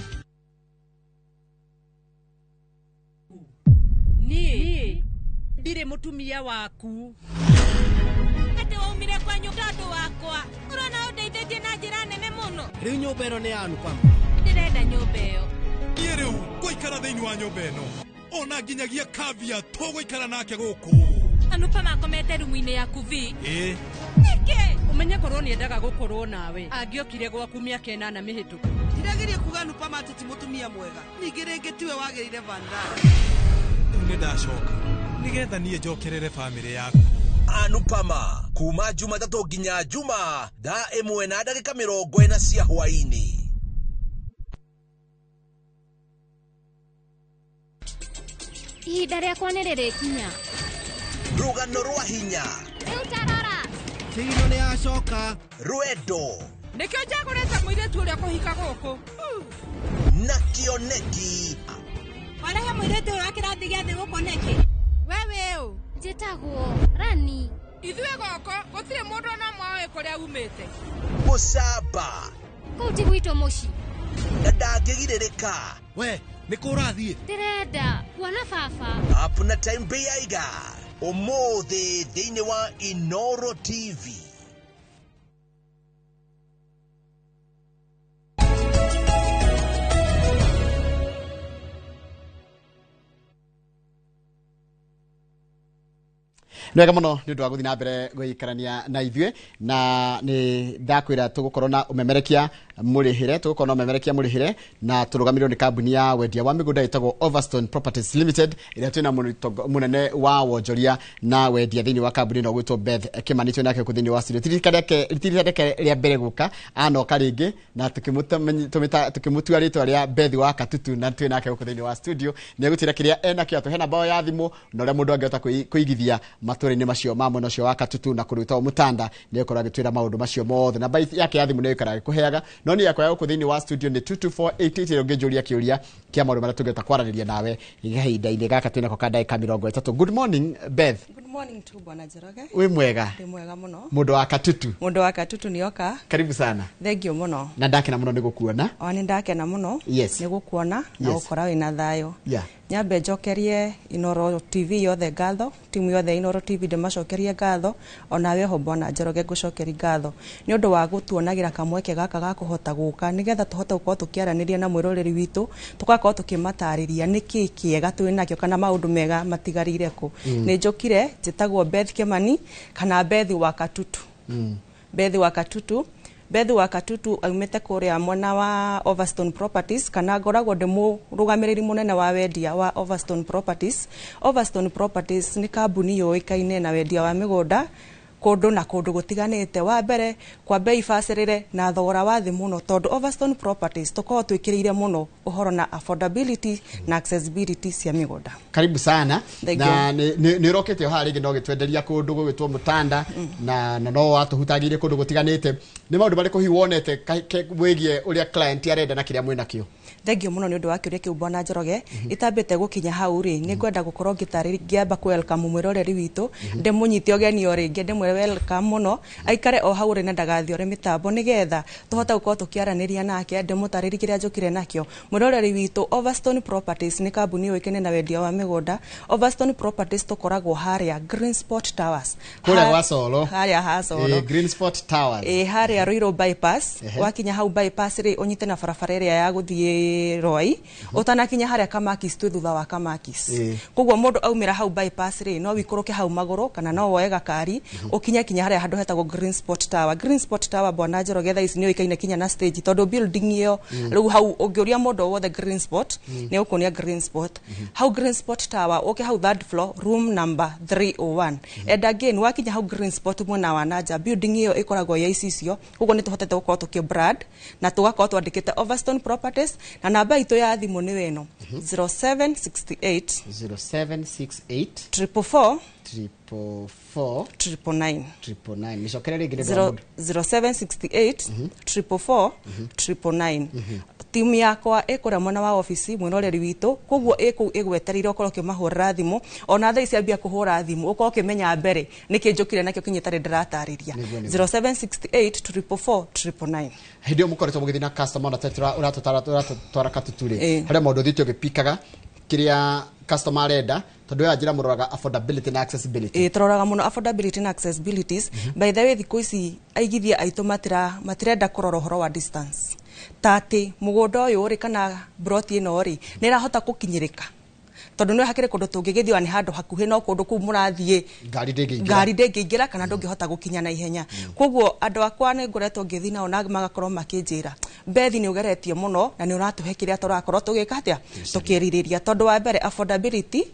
Bire mutumia waku ate waumire kwa nyũndũ wakwa urona ũndeithĩtie na njĩra nene mũno. Rĩu nyũmba ĩno nĩ yanu kama Ndĩrenda nyũmba ĩyo. Niĩ rĩu ngũikara thĩinĩ wa nyũmba ĩno ona nginyagia kavia tũgũikara nake gũkũ. Anupa makomete rumu-inĩ yaku vi. Nĩkĩ ũmenye korwo nĩendaga gũkorwo nawe angĩokire gwaku mĩaka 8 mĩhĩtũku. Ndĩragĩria kuga Anupa mateti mũtumia mwega ningĩ rĩngĩ tiwe wagĩrĩire Vandara. Nĩ ndacoka nigetha niĩ njokerere famĩlĩ yaku. Anupama kuma Jumatatu nginya Juma thaa 1:40 cia hwaĩ-inĩ. Ihinda rĩakwa nĩ rĩrĩkinya. Rũgano rwa hinya. Rĩu tarora. Tigino nĩ acoka. Rwendo. Nĩkĩo njagũrĩte mũirĩtu ũrĩa kũhika gũkũ. Na kĩoneki. Walehe mũirĩtu ũyũ wa kĩrathi gĩa thĩ gũkũ nĩkĩ? Wewe ũ. Njĩtagwo Rani. Ithuĩ gũkũ gũtirĩ mũndũ ona mwawe kũrĩa umĩte. Mũcamba. Kũu ti gwitũ mũciĩ. Na ndangĩgirĩrĩka. We, nĩ kũ ũrathiĩ? Ndĩrenda kuona baba. Up na time bay aiga. Ũmũthĩ thĩinĩ wa Inoro TV. Nĩwega mũno nĩ ũndũ wa gũthiĩ na mbere gũikarania na ithuĩ na nĩ ndakwĩra tũgũkorwo na ũmemerekia mũrĩhĩre tũgũkorwo na ũmemerekia mũrĩhĩre na tũrũgamĩrĩrwo nĩ kambuni ya wendia wa mĩgũnda ĩtagwo Overstone Properties Limited ĩrĩa twĩna mũnene wa wonjoria na wendia thĩinĩ wa kambuni ĩno gwĩtwo Beth Kimani twĩ nake thĩinĩ wa studio tirikadeke rĩa mbere gũka anoka rĩngĩ na tũkĩmũtua rĩtwa rĩa Beth wa Katutu na twĩ nake thĩinĩ wa studio nĩ egũtwĩra kĩrĩa enakĩo atũhe namba ya thimũ na ũrĩa mũndũ angĩhota kũigithia matũra-inĩ macio ma mwena ũcio wa Katutu na kũruta mũtanda nĩ gũkorwo agĩtwĩra maũndũ macio mothe namba yake ya thimũ nĩ ĩikaraga ĩkũheaga no nĩ yakwa gũkũ thĩinĩ wa studio nĩ 22488 ũngĩnjũria kĩũria kĩa maũndũ marĩa tũngĩhota kwaranĩria nawe ihinda-inĩ gaka twĩ nako ka ndagĩka 30. Good morning Beth. Good morning tu bwana Njoroge. Wĩ mwega? Ndĩ mwega mũno. Mũndũ wa Katutu. Mũndũ wa Katutu nĩoka. Karibu sana. Thank you mũno. Na ndakena mũno nĩ gũkuona. Nĩ ndakena mũno. Yes. Nĩ gũkuona na gũkora wĩna thayũ. Yeah. nyambe njokerie Inoro TV yothe ngatho, timu yothe Inoro TV ndĩmacokerie ngatho, onawe ho Bwana Njoroge ngũcokerie ngatho nĩ ũndũ wa gũtuonagira kamweke gaka ga kũhota gũka nigetha tũhote gũkorwo tũkĩaranĩria na mwĩroreri witũ, tũgakorwo tũkĩmatarĩria nĩkĩ kĩega twĩ nakĩo kana maũndũ mega matigarĩire kũ. Nĩ njũkire njĩtagwo Beth Kimani kana Beth wa Katutu. Beth wa Katutu. Beth wa Katutu aumĩte kũrĩa mwena wa Overstone Properties kana ngoragwo ndĩ mũrũgamĩrĩri mũnene wa wendia wa Overstone Properties. Overstone Properties nĩ kambuni yũĩkaine na wendia wa mĩgũnda kũndũ na kũndũ gũtiganĩte. Wa mbere kwa bei bacĩrĩre na thogora wa thĩ mũno tondũ Overstone Properties tũkorwo twĩkĩrĩire mũno ũhoro na affordability na accessibility cia mĩgũnda. Karibu sana na nĩ rokete harĩ rĩngĩ no gĩtwenderia kũndũ gũgĩtwo Mũtanda na no watũhutagĩire kũndũ gũtiganĩte. Nĩ maũndũ marĩkũ hihi wonete wĩgiĩ ũrĩa client arenda na kĩrĩa mwĩnakĩo? Thengio mũno nĩ ũndũ wa kĩũria kĩu Bwana Njoroge. Itambĩte gũkinya hau rĩ nĩ ngwenda gũkorwo ngĩamba ku welcome mwĩroreri witũ, ndĩmũnyite ũgeni o rĩngĩ ndĩmwĩre welcome mũno, aikare o hau rĩ na ndagathiore mĩtambo nĩgetha tũhote gũkorwo tũkĩaranĩria nake, ndĩmũtarĩrie kĩrĩa njũkire nakĩo. Mwĩroreri witũ Overstone Properties nĩ kambuni yũĩkaine na wendia wa mĩgũnda. Overstone Properties tũkoragwo harĩa Greensport Towers kũrĩa gwa Solo, harĩa ha Solo Greensport Towers harĩa Ruiru bypass. Wakinya hau bypass rĩ ũnyite na barabara ĩrĩa ya gũthiĩ Roi utanakinya haria Kamakis tu thutha wa Kamakis. Koguo mundu aumira hau bypass ri no wikũrũke hau magũrũ kana no woe gakari ukinya haria handu hetagwo Greensport Tower. Greensport Tower Bwana Njoroge thaa ici nĩ oĩkaine kinya na stage tondu building iyo rĩu hau ũngĩũria mũndũ wothe Greensport nĩ ũkuonia Greensport. Hau Greensport Tower okay hau third floor room number 301. And again wakinya hau Greensport mwena wa nanja building iyo ĩkoragwo ya icicio. Koguo nĩ tũhotete gũkorwo tũkĩbrand na tũgakorwo twandĩkĩte Overstone Properties na namba itu ya thimu ni weno 0768 444 999 nicokere ringi 0768 444 999. Timu yakwa ĩkũrĩa mwena wa ofisi mwĩroreri witũ, koguo ĩkũu ĩgwetereire ũkorwo ũkĩmahũrĩra thimũ, ona thaa ici ambia kũhũra thimũ ũkorwo ũkĩmenya mbere nĩkĩ njũkire nakĩo kinyĩtarĩ ndĩratarĩria 0768 444 999. Hĩndĩ ĩyo mũkoretwo mũgĩthiĩ na customer na ũratũtwara Katutu rĩ harĩa maũndũ ũthiĩte ũgĩpikaga kĩrĩa customer arenda tondu ya njira mũroraga affordability na accessibility. Tũroraga mũno affordability na accessibilities. By the way thikũ ici aigithia aitũ matirenda kũrora ũhoro wa distance. Tati mũgũnda ũyũ rĩ kana broti ĩno rĩ nĩ ĩrahota gũkinyĩrĩka tondu nĩ hakĩrĩ kũndũ tũngĩgĩthiwa nĩ handũ hakuhĩ no kũndũ kũu mũrathiĩ ngari ndĩngĩingĩra kana ndũngĩhota gũkinya na ihenya. Koguo andũ akwa nĩ ngoretwo ngĩthiĩ nao na magakorwo makĩnjĩra Beth nĩ ũgeretie mũno na nĩ ũratũhe kĩrĩa tũrakorwo tũgĩka atĩa tũkĩrirĩria tondu wa mbere affordability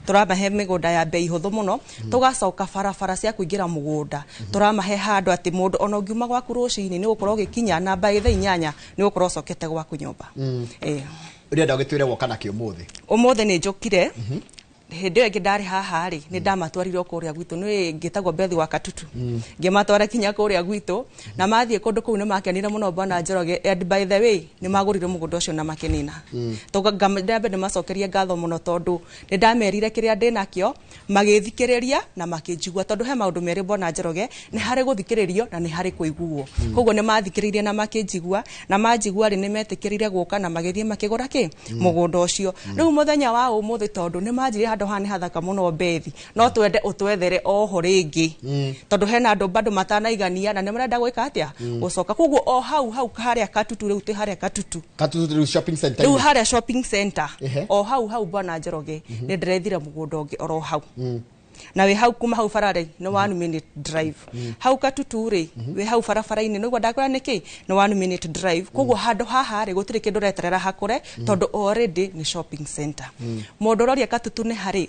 tũramahe mĩgũnda ya bei hũthũ mũno, tũgacoka barabara cia kũingĩra mũgũnda tũramahe handũ atĩ mũndũ ona ũngiuma gwaku rũcinĩ nĩ gũkorwo ũgĩkinya na mba thaa 8 nĩ gũkorwo ũcokete gwaku nyũmba. Ũrenda ũgĩtwĩre woka nakĩ ũmũthĩ? Ũmũthĩ nĩ njũkire hĩndĩ ĩyo ĩngĩ ndarĩ haha rĩ nĩ ndamatwarire kũrĩa gwitũ nĩ ngĩtagwo Beth wa Katutu ngĩmatwara kinya kũrĩa gwitũ na mathiĩ kũndũ kũu nĩ makenire mũno Bwana Njoroge. And by the way nĩ magũrire mũgũnda ũcio na makenina. Ndambe nĩmacokerie ngatho mũno tondũ nĩ ndamerire kĩrĩa ndĩnakĩo magĩthikĩrĩria na makĩnjigua tondũ he maũndũ merĩ Bwana Njoroge nĩ harĩ gũthikĩrĩrio na nĩ harĩ kũiguo. Koguo nĩ mathikĩrĩirie na makĩnjigua na manjigua rĩ nĩ metĩkĩrire gũka na magĩthiĩ makĩgũra kĩ mũgũnda ũcio. Rĩu mũthenya wa ũmũthĩ tondũ nĩ manjire handũ haha nĩ hathaka mũno Beth no twende ũtwethere oho rĩngĩ tondũ hena andũ bado matanaigania na nĩ marenda gwĩka atĩa gũcoka. Koguo o hau harĩa Katutu rĩu tĩ harĩa Katutu rĩu shopping center rĩu harĩa shopping center o hau Bwana Njoroge nĩ ndĩrethire mũgũnda ũngĩ oro hau na we hau kuma hau barabara no 1 minute drive. Hau Katutu ri we hau barabara-inĩ nĩguo ndakwĩra nĩkĩ no 1 minute drive. Koguo handũ haha rĩ gũtirĩ kĩndũ reterera hakũre tondũ already nĩ shopping center. Mũndũ ũroria Katutu nĩ harĩ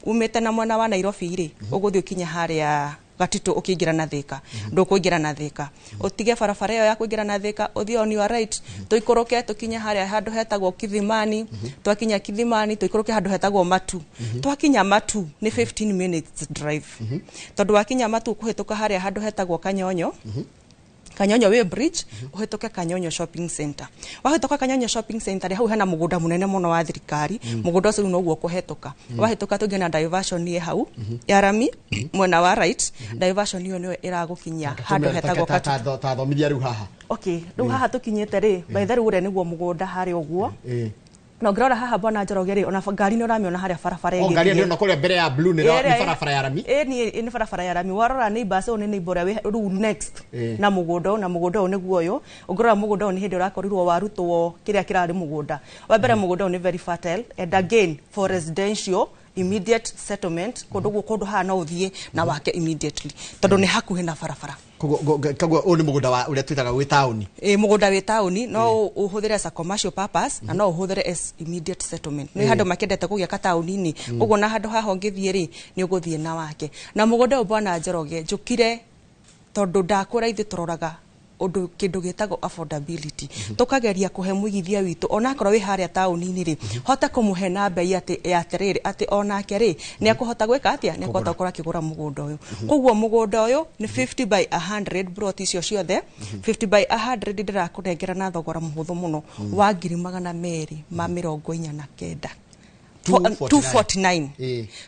umĩte na mwena wa Nairobi rĩ ũgũthiĩ ũkinye harĩa Gatito ũkĩingĩra na Thika ndũkũingĩra na Thika ũtige barabara ĩyo ya kũingĩra na Thika ũthiĩ on your right tũikũrũke tũkinye harĩa handũ hetagwo Kithimani. Twakinya Kithimani tũikũrũke handũ hetagwo Matu. Twakinya Matu nĩ 15 minutes drive tondũ wakinya Matu kũhĩtũka harĩa handũ hetagwo Kanyonyo Kanyonyo Way Bridge uhetoka Kanyonyo Shopping Center. Wahetoka Kanyonyo Shopping Center hau hena mũgũnda mũnene mũno wa thirikari. Mũgũnda ũcio no guo kũhetoka. Wahetoka tũgĩ na diversion ye hau ya rami mwena wa right. Diversion iyo nĩyo ĩragũkinya handũ hetagwo Katutu. Tathomithia rĩu haha. Okay, rĩu haha tũkinyĩte rĩ by the way nĩguo mũgũnda harĩ ũguo. no ngrora haha bwana Njoroge ri ona ngari ni uramiona haria barabara ĩngĩ ngari ndio nakũrĩa mbere ya blue ni barabara ya rami ni barabara ya rami warora ni basi one ni bora we ru next na mugunda one guo yo ngorora mugunda one hindi urakorirwo warutwo kiria kirari mugunda wa mbere mugunda one very fertile and again for residential immediate settlement kundu ha no uthie na wake immediately tondu ni hakuhe na barabara kagwa oni mugunda wa uria twitaga wi town mugunda wi town no uhuthire as a commercial purpose na no uhuthire as immediate settlement ni handu makendete kugia ka town-ini koguo na handu haho ngithie ri ni uguthie na wake na mugunda bwana Njoroge njukire tondu ndakura ithu turoraga undu kindu gitago affordability tukageria kuhe muigithia witu onakorwo wi haria town-ini ri hota kumuhe na bei ati ya terere ati onake ri ni akuhota gwika atia ni akuhota gukora kigura mugunda uyu koguo mugunda uyu ni 50 by 100 brot icio ciothe 50 by 100 ndira kunengera na thogora muhuthu muno wa 249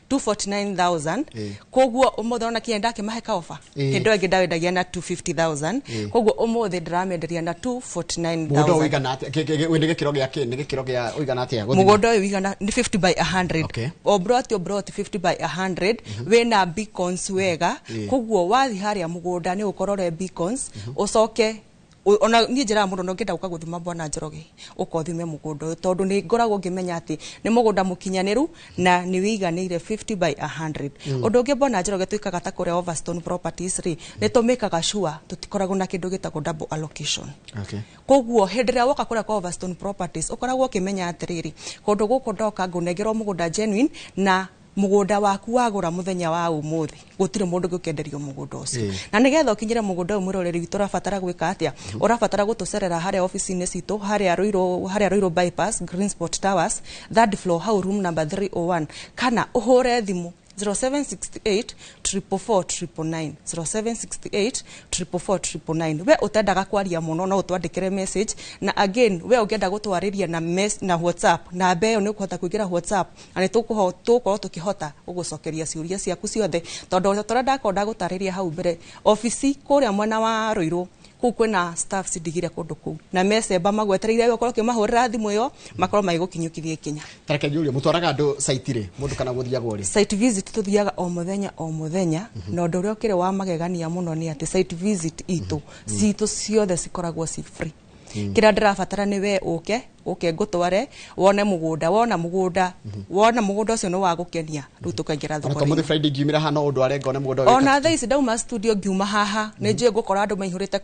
249,000 koguo umothe ona kienda kimahe ka offer hindo enge ndawendagia na 250,000 koguo umothe ndiramenderia na 249,000 mugondo wigana atia wende gikiro gia ki ni gikiro gia wigana atia mugondo wigana ni 50 by 100 o brot 50 by 100 wena beacons wega koguo wathi haria mugunda ni ukorore beacons ucoke ona ni njira muno ngenda ukaguthima bwana Njoroge ukothime mugunda tondu ni ngoragwo ngimenya ati ni mugunda mukinyaniru na ni wiganire 50 by 100 undu ungi bwana Njoroge twikaga ta kuria Overstone Properties ri ni tumikaga sure tutikoragwo na kindu gitagwo double allocation koguo hindira woka kuria kwa Overstone Properties ukoragwo kimenya atiriri kundu guku ndoka ngunengerwo mugunda genuine na mugunda waku wagura muthenya wa umuthi gutire mundu gukenderio mugunda ucio na nigetha ukinyire mugunda umuroreri witu rafatara gwika atia urafatara gutucerera haria office-ini citu haria Ruiru bypass Greensport Towers third floor how room number 301 kana uhure thimu 0768 444 0768 444 we utendaga kwaria muno no utwandikire message na again we ungenda gutwariria na WhatsApp na beyo ni ukuhota kuingira WhatsApp na ni tukuhota tukihota ugucokeria ciuria ciaku ciothe tondu turenda konda gutariria hau mbere office kuria mwena wa Ruiru kwina staff sidigire kundu ku na mesemba magwetereire gukoro kimahurira thimu yo makoro maigukinyukirie kinya tareke Julia mutwaraga andu site ri mundu kana guthiaga uri site visit tuthiaga o muthenya na undu uria ukire wa magegania muno ni ati site visit itu ciothe cikoragwo ci free kira ndirabatara ni we uke ngutware wona mugunda ucio no wagukenia riu tukaingira thoko ona Friday ngiumira hano undu arenga ona mugunda ona thaa ici ndauma studio ngiuma haha ni njue ngukora andu maihurite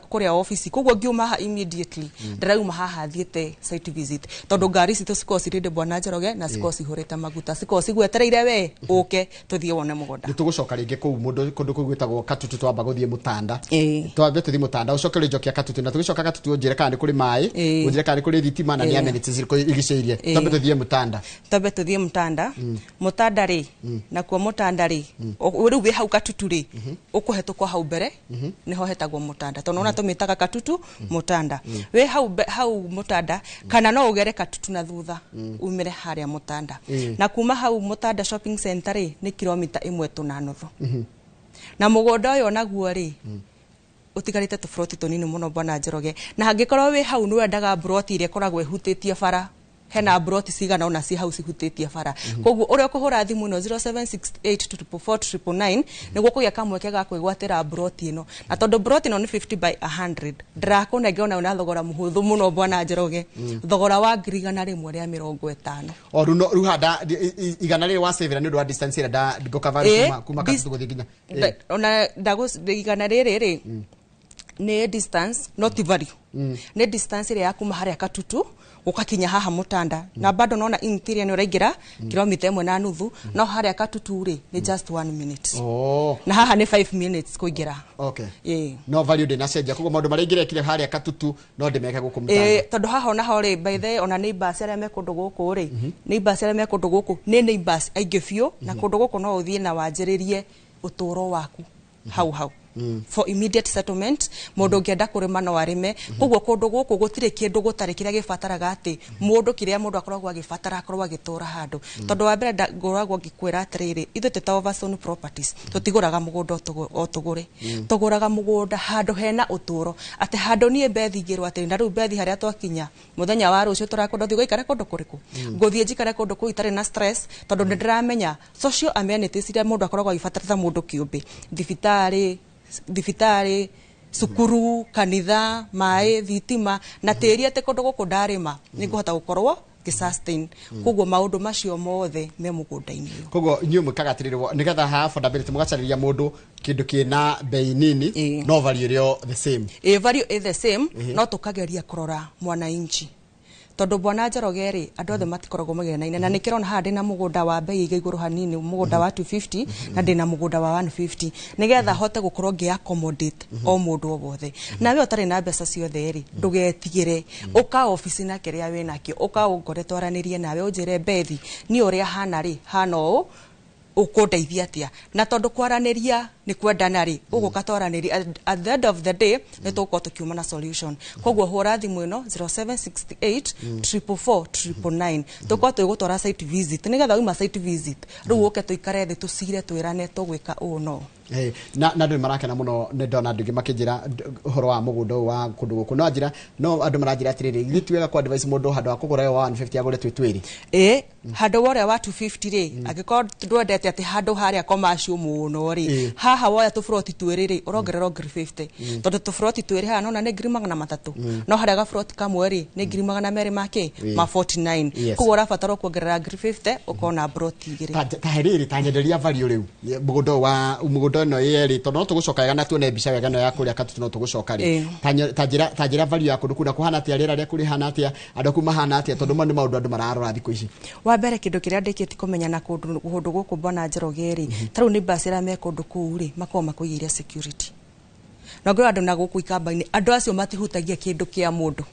kuria office koguo ngiuma haha immediately ndirauma haha thiete site visit tondu ngari citu ciko cirinde bwana Njoroge na ciko cihurite maguta ciko cigwetereire we uke tuthie wone mugunda ni tugucoka ringi kuu mundu kundu kugwitagwo Katutu twamba guthie Mutanda twambe tuthie Mutanda ucoke njokia Katutu na tugicoka Katutu njire kana ni kuri mai njire kana ni kuri thitima na ni amenities ziriko igiceirie twambe tuthie Mutanda Mutanda ri na kwa Mutanda ri riu we hau Katutu ri ukuhetukwa hau mbere niho hetagwo Mutanda tondu ona tumitaga Katutu Mutanda we hau Mutanda kana no ugere Katutu na thutha umire haria Mutanda na kuma hau Mutanda shopping center ri ni kilomita 1.5 na mugunda uyo naguo ri utigarite tufroti tonini muno bwana Njoroge na hangikorwo we hau ni wendaga broti ile koragwo ihutitie bara hena broti cigana ona ci hau cihutitie bara koguo uria kuhura thimu no 0768 niguo kugia kamweke ga kwigwatira broti ino na tondu broti ino ni 50 by 100 ndakunenge ona una thogora muhuthu muno bwana Njoroge thogora wa ngirigana rimwe ria 50 o ru handa igana ri wa save ni ndu wa distance ira go cover kuma Katutu guthi ginya ona igana ri ne distance not value ne distance ile ya kuma haria Katutu ukakinya haha Mutanda na bado naona interior ni uraingira kilomita 1.5 no haria Katutu ri ni just 1 minute na haha ni 5 minutes kuingira no value de na cenja koguo maundu maraingira kile haria Katutu no ndimeke guku Mutanda tondu haha ona ho ri by the ona neighbors aria me kundu guku ri neighbors aria me kundu guku ni neighbors aingi biu na kundu guku no uthie na wanjiririe uturo waku hau for immediate settlement mundu ngienda kurima no arime koguo kundu guku gutire kindu gutari kiria gibataraga ati mundu kiria mundu akoragwo agibatara akorwo agitura handu tondu wa mbere ngoragwo ngikwira atiriri ithu teta overstone properties tutiguraga mugunda otugure tuguraga mugunda handu hena uturo ati handu nie bethi ngirwo ati na riu bethi haria twakinya muthenya wa rucio turakwenda thi goikara kundu kuriku nguthie njikare kundu ku itari na stress tondu ndiramenya social amenities iria mundu akoragwo agibatara mundu kiumbi thibitari sukuru kanitha mai thitima na tiri ate kundu guku ndarima ninguhota gukorwo sustain koguo maundu macio mothe me mugunda-ini koguo nyu mukagatirwo nigetha ha affordability mugacariria mundu kindu kina bei nini no value rio the same value is the same no tukageria kurora mwananchi tondu bwana Njoroge ri andu othe matikoragwo magenaine na nikirona ha ndina mugunda wa bei iguru hanini mugunda wa 250 na ndina mugunda wa 150 nigetha hote gukorwo ngi accommodate o mundu obothe na we otari na mbeca ciothe ri ndugetigire uka office na kiria we nakio uka ungore twaranirie nawe unjire bethi ni uria hana ri hana o ukundeithia atia na tondu kwaraniria ni kwendana ri uguka twaraniria at the end of the day ni tuko tukiuma na solution koguo hura thimu ino 0768 444 999 tuko twigutwara site visit nigetha uma site visit riu uke tuikare thi tucire twirane tugwika uno na ndu marakena muno ne ndona ndugi makijira horo wa mugunda wa kundu guku no njira no andu marajira atiriri gitwega kwa advice mundu handu akugura yo 150 agure twitwiri handu wore wa 250 ri agiko ndwendete ati handu haria commercial muno ri haha woya tu froti twiriri urongerera 50 tondu tu froti twiri haha nona ni 300 no haria ga froti kamwe ri ni 200 make ma 49 kugo rabatara kuongerera 50 ukona broti igiri taheriri tanyenderia value riu mugunda no yeri tondu tugucoka wega na tuone mbica wega no ya kuria katu no tugucoka ri tanjira value ya kundu kuna kuhana atia rira ria kuri hana atia andu kuma hana atia tondu mani maundu andu mararora thiku ici wa mbere kindu kiria ndikiti kumenya na kundu guku bwana Njoroge ri taru ni basira me kundu ku ri makoma makuigiria security na ngoro andu na guku ikamba-ini andu acio matihutagia kindu kia mundu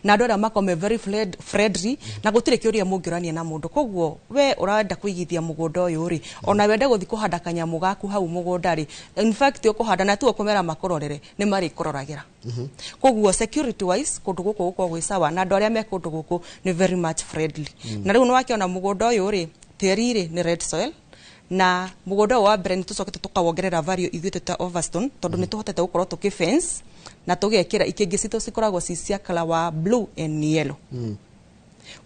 na andu aria makome very friendly na gutire kiuria mungiorania na mundu koguo we urenda kuigithia mugunda uyu ri ona wende guthi kuhanda kanyamu gaku hau mugunda ri in fact ukuhanda na tu ukumera makororere ni mari kuroragira koguo security wise kundu guku guko gwi sawa na andu aria me kundu guku ni very much friendly na riu nwakiona mugunda uyu ri tiri ri ni red soil na mugunda wa mbere ni tucokete tukawongerera value ithuĩ ta Overstone tondu ni tuhotete gukorwo tuki fence na tugekira ikingi cito cikoragwo cia color wa blue and yellow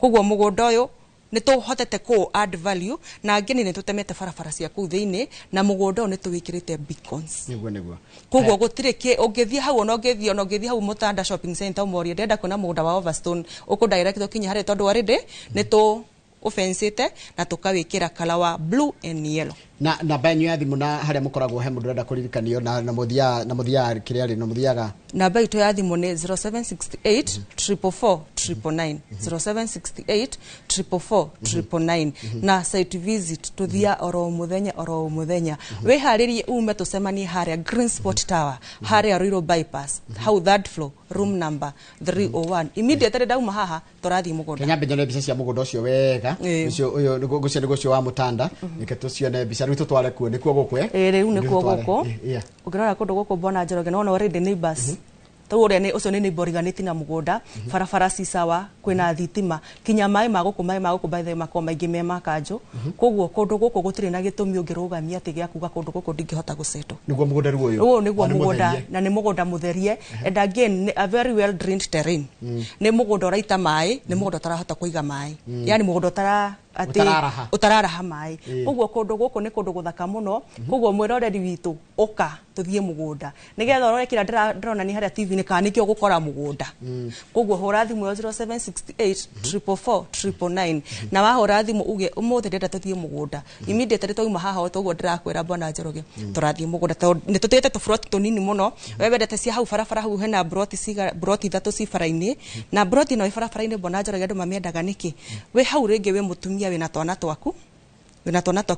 koguo mugunda uyu ni tuhotete ku add value na ngeni ni tutemete barabara cia kuu thiini na mugunda uyu ni tuwikirite beacons niguo koguo gutire ki ungithia hau no ngithia hau Mutanda shopping center umorie ndenda kuna mugunda wa Overstone uku direct ukinya hari tondu already ni tu offensite na tukawikira color wa blue and yellow na banyu ya thimu na haria mukoragwo he mundu renda kuririkanio na muthia kiria ari na muthiaga namba itu ya thimu ni 0768 444 999 0768 444 999 na site visit tuthia oro muthenya we haririe ume tucemanie haria Green Spot Tower haria Ruiru bypass how that floor room number 301 immediately dauma haha turathi mugunda kenya mbenyane mbica cia mugunda ucio wega ucio uyo gucio wa Mutanda nike tucione mbica ritu tware kuo nikuo gukwe riu nikuo guko ungirora kundu guku bwana Njoroge no already neighbors tuure ni ucio ni neighboriganiti na mugunda barabara ci sawa kwina thitima kinya mai maguku by the mako maingi me makanjo koguo kundu guku gutire na gitumi ungirugamia ati gia kuga kundu guku ndingihota guseto niguo mugunda riu uyu niguo mugunda na ni mugunda mutherie and again a very well drained terrain ni mugunda uraita mai ni mugunda tarahota kuiga mai yani mugunda tara ati utararaha mai koguo kundu guku ni kundu guthaka muno koguo mwiroreri witu uka tuthie mugunda nigetha urorekira ndrona ni haria TV ni kanikio gukora mugunda koguo hura thimu 0768 444 999 na wahura thimu uge umuthe ndenda tuthie mugunda immediately twauma haha toguo ndirakwira bwana Njoroge turathie mugunda ni tutete tu front tunini muno we wendete cia hau barabara hau hena broti ithatu ci bara-ini na broti no barabara-ini bwana Njoroge andu mamendaga niki we hau ringi we mutumia wina twana twaku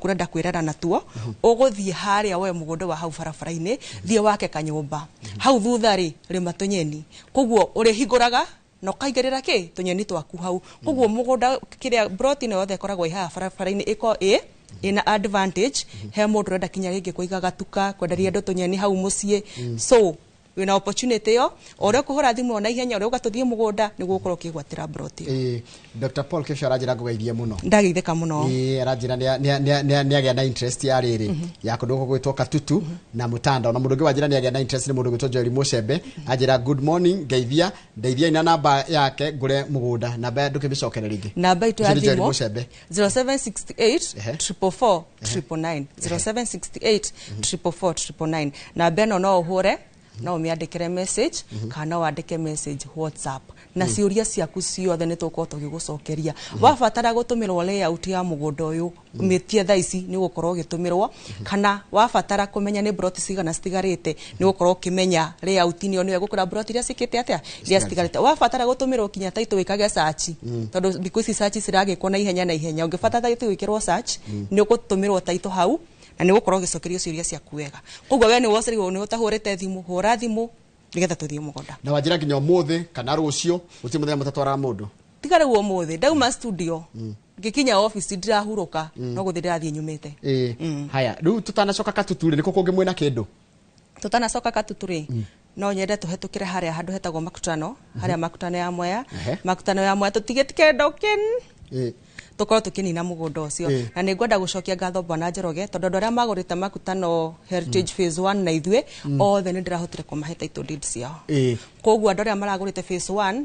renda kwirana natuo uguthie haria we mugunda wa hau barabara-ini thie wake kanyumba hau thutha ri rima tunyeni koguo uri hinguraga no kaigirira ki tunyeni twaku hau koguo mugunda kiria broti no yothe koragwo iha barabara-ini iko ina advantage he mundu renda kinya ringi kuiga gatuka kwenderia ndo tunyeni hau mucie so wina opportunity yo ore kuhura thimu ona ihenya ore ugatuthie mugunda niguo ukorwo kigwatira broti Dr. Paul kesho arajira gugaithia muno ndageitheka muno arajira ni agia na interest ya riri ya kundu gwitwo Katutu na Mutanda na mundu ngi wajira ni agia na interest ni mundu gwitwo Joel Mushembe ajira good morning geithia ndeithia ina namba yake ngure mugunda namba ndukibicokere ringi namba itu ya thimu 0768 444 999 0768 444 999 na beno no uhure no umiandikire message kana wandike message WhatsApp na ciuria ciaku ciothe nituko tugigucokeria wabatara gutumirwo layout ya mugunda uyu umetie thaici ni gukorwo gitumirwo kana wabatara kumenya ni broti cigana citigarite ni gukorwo kimenya layout ni oni gukura broti ria cikite atia ria citigarite wabatara gutumirwo kinya taito wikage search tondu because search ciragikwo na ihenya ungibatara taito wikirwo search ni ugutumirwo taito hau na ni gukorwo gicokerio ciuria ciaku wega koguo we ni wosiriwo ni utahurite thimu hura thimu nigetha tuthie mugunda na wajira nginya umuthi kana rucio uti muthenya mutatwara mundu tigare wo umuthi ndauma studio ngikinya office ndirahuruka no guthi ndirathie nyumite haya riu tutanacoka Katutu ni kuko ngimwena kindu tutanacoka Katutu ri no nyende tuhetukire haria handu hetagwo makutano haria makutano ya Mwea makutano ya Mwea tutigitike ndokin tukorwo tukinina mugunda ucio na ni ngwenda gucokia ngatho Bwana Njoroge tondu aria magurite makutano heritage phase 1 na ithwe othe ni ndirahotire kumahe title deeds yao koguo andu aria maragurite phase 1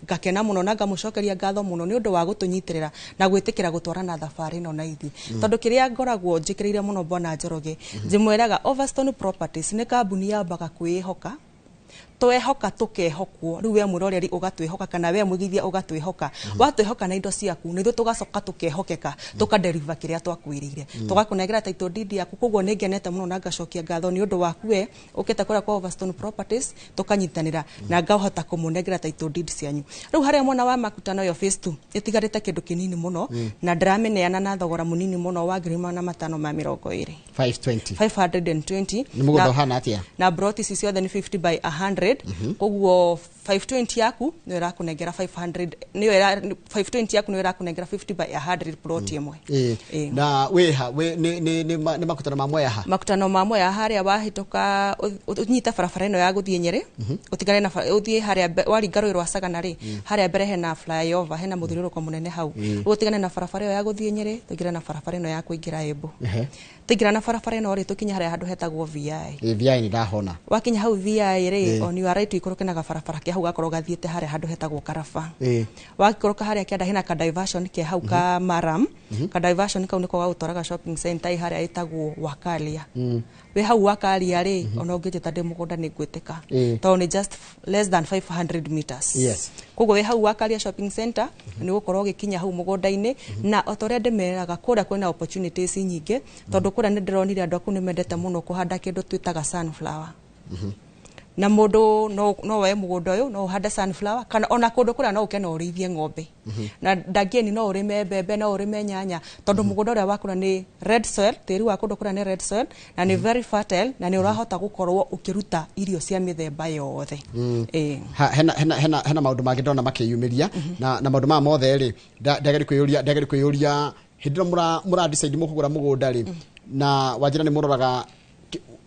ngakena muno na ngamucokeria ngatho muno ni undu wa gutunyitirira na gwitikira gutwarana thabari no na ithi tondu kiria ngoragwo njikirire muno Bwana Njoroge njimweraga Overstone Properties ni kambuni ya baga kwihoka twehoka tukehokwo riu we muroreri ugatwehoka kana we mugithia ugatwehoka watwehoka na indo ciaku nithu tugacoka tukehokeka tukadeliver kiria twakwirire tugakunegera title deed yaku koguo ningenete muno na ngacokia ngatho ni undu waku we ukite kura kwa Overstone Properties tukanyitanira na ngahota kumunegera title deed cianyu riu haria mwana wa makutano yo phase 2 itigarite kindu kinini muno na ndirameneana na thogora munini muno wa ngiri na matano ma 20 520 ni mugodo hana atia na broti cicio then 50 by 100 koguo 520 yaku ni irakunengera 500 ni 520 yaku ni irakunengera 50 by 100 plot imwe na weha we ni makutano ma Mwea makutano ma Mwea haria wahitoka unyita barabara ino ya guthie Nyeri utigane na uthie haria waringaro irwa Sagana ri haria mbere hena flyover hena muthiruruko munene hau utigane na barabara ino ya guthie Nyeri tugira na barabara ino ya kuingira Embu tugira na barabara ino ri tukinya haria handu hetagwo VI ni ndahona wakinya hau VI ri on you are right ikoroke na barabara kia hau gakorwo gathiete haria handu hetagwo Karaba wakoroka haria kianda hena ka diversion kia hau ka Maram ka diversion kau niko gautoraga shopping center haria itagwo Wakalia we hau Wakalia ri ona ungijita ndi mugunda ni ngwitika to ni just less than 500 meters koguo we hau Wakalia shopping center ni gukorwo gikinya hau mugunda-ini na otoria ndimeraga kura kwena opportunities nyingi tondu kura ni ndironire andu aku ni mendete muno kuhanda kindu twitaga sunflower na mundu no we mugunda uyu no handa sunflower kana ona kundu kura no ukena urithie ng'ombe na ndagieni no urime mbembe no urime nyanya tondu mugunda uria wakura ni red soil tiri wa kundu kura ni red soil na ni very fertile na ni urahota gukorwo ukiruta irio cia mithemba yothe hena maundu mangi ndona makiyumiria na maundu ma mothe ri ndageri kwiyuria hindira mura decide mukugura mugunda ri na wajira ni muroraga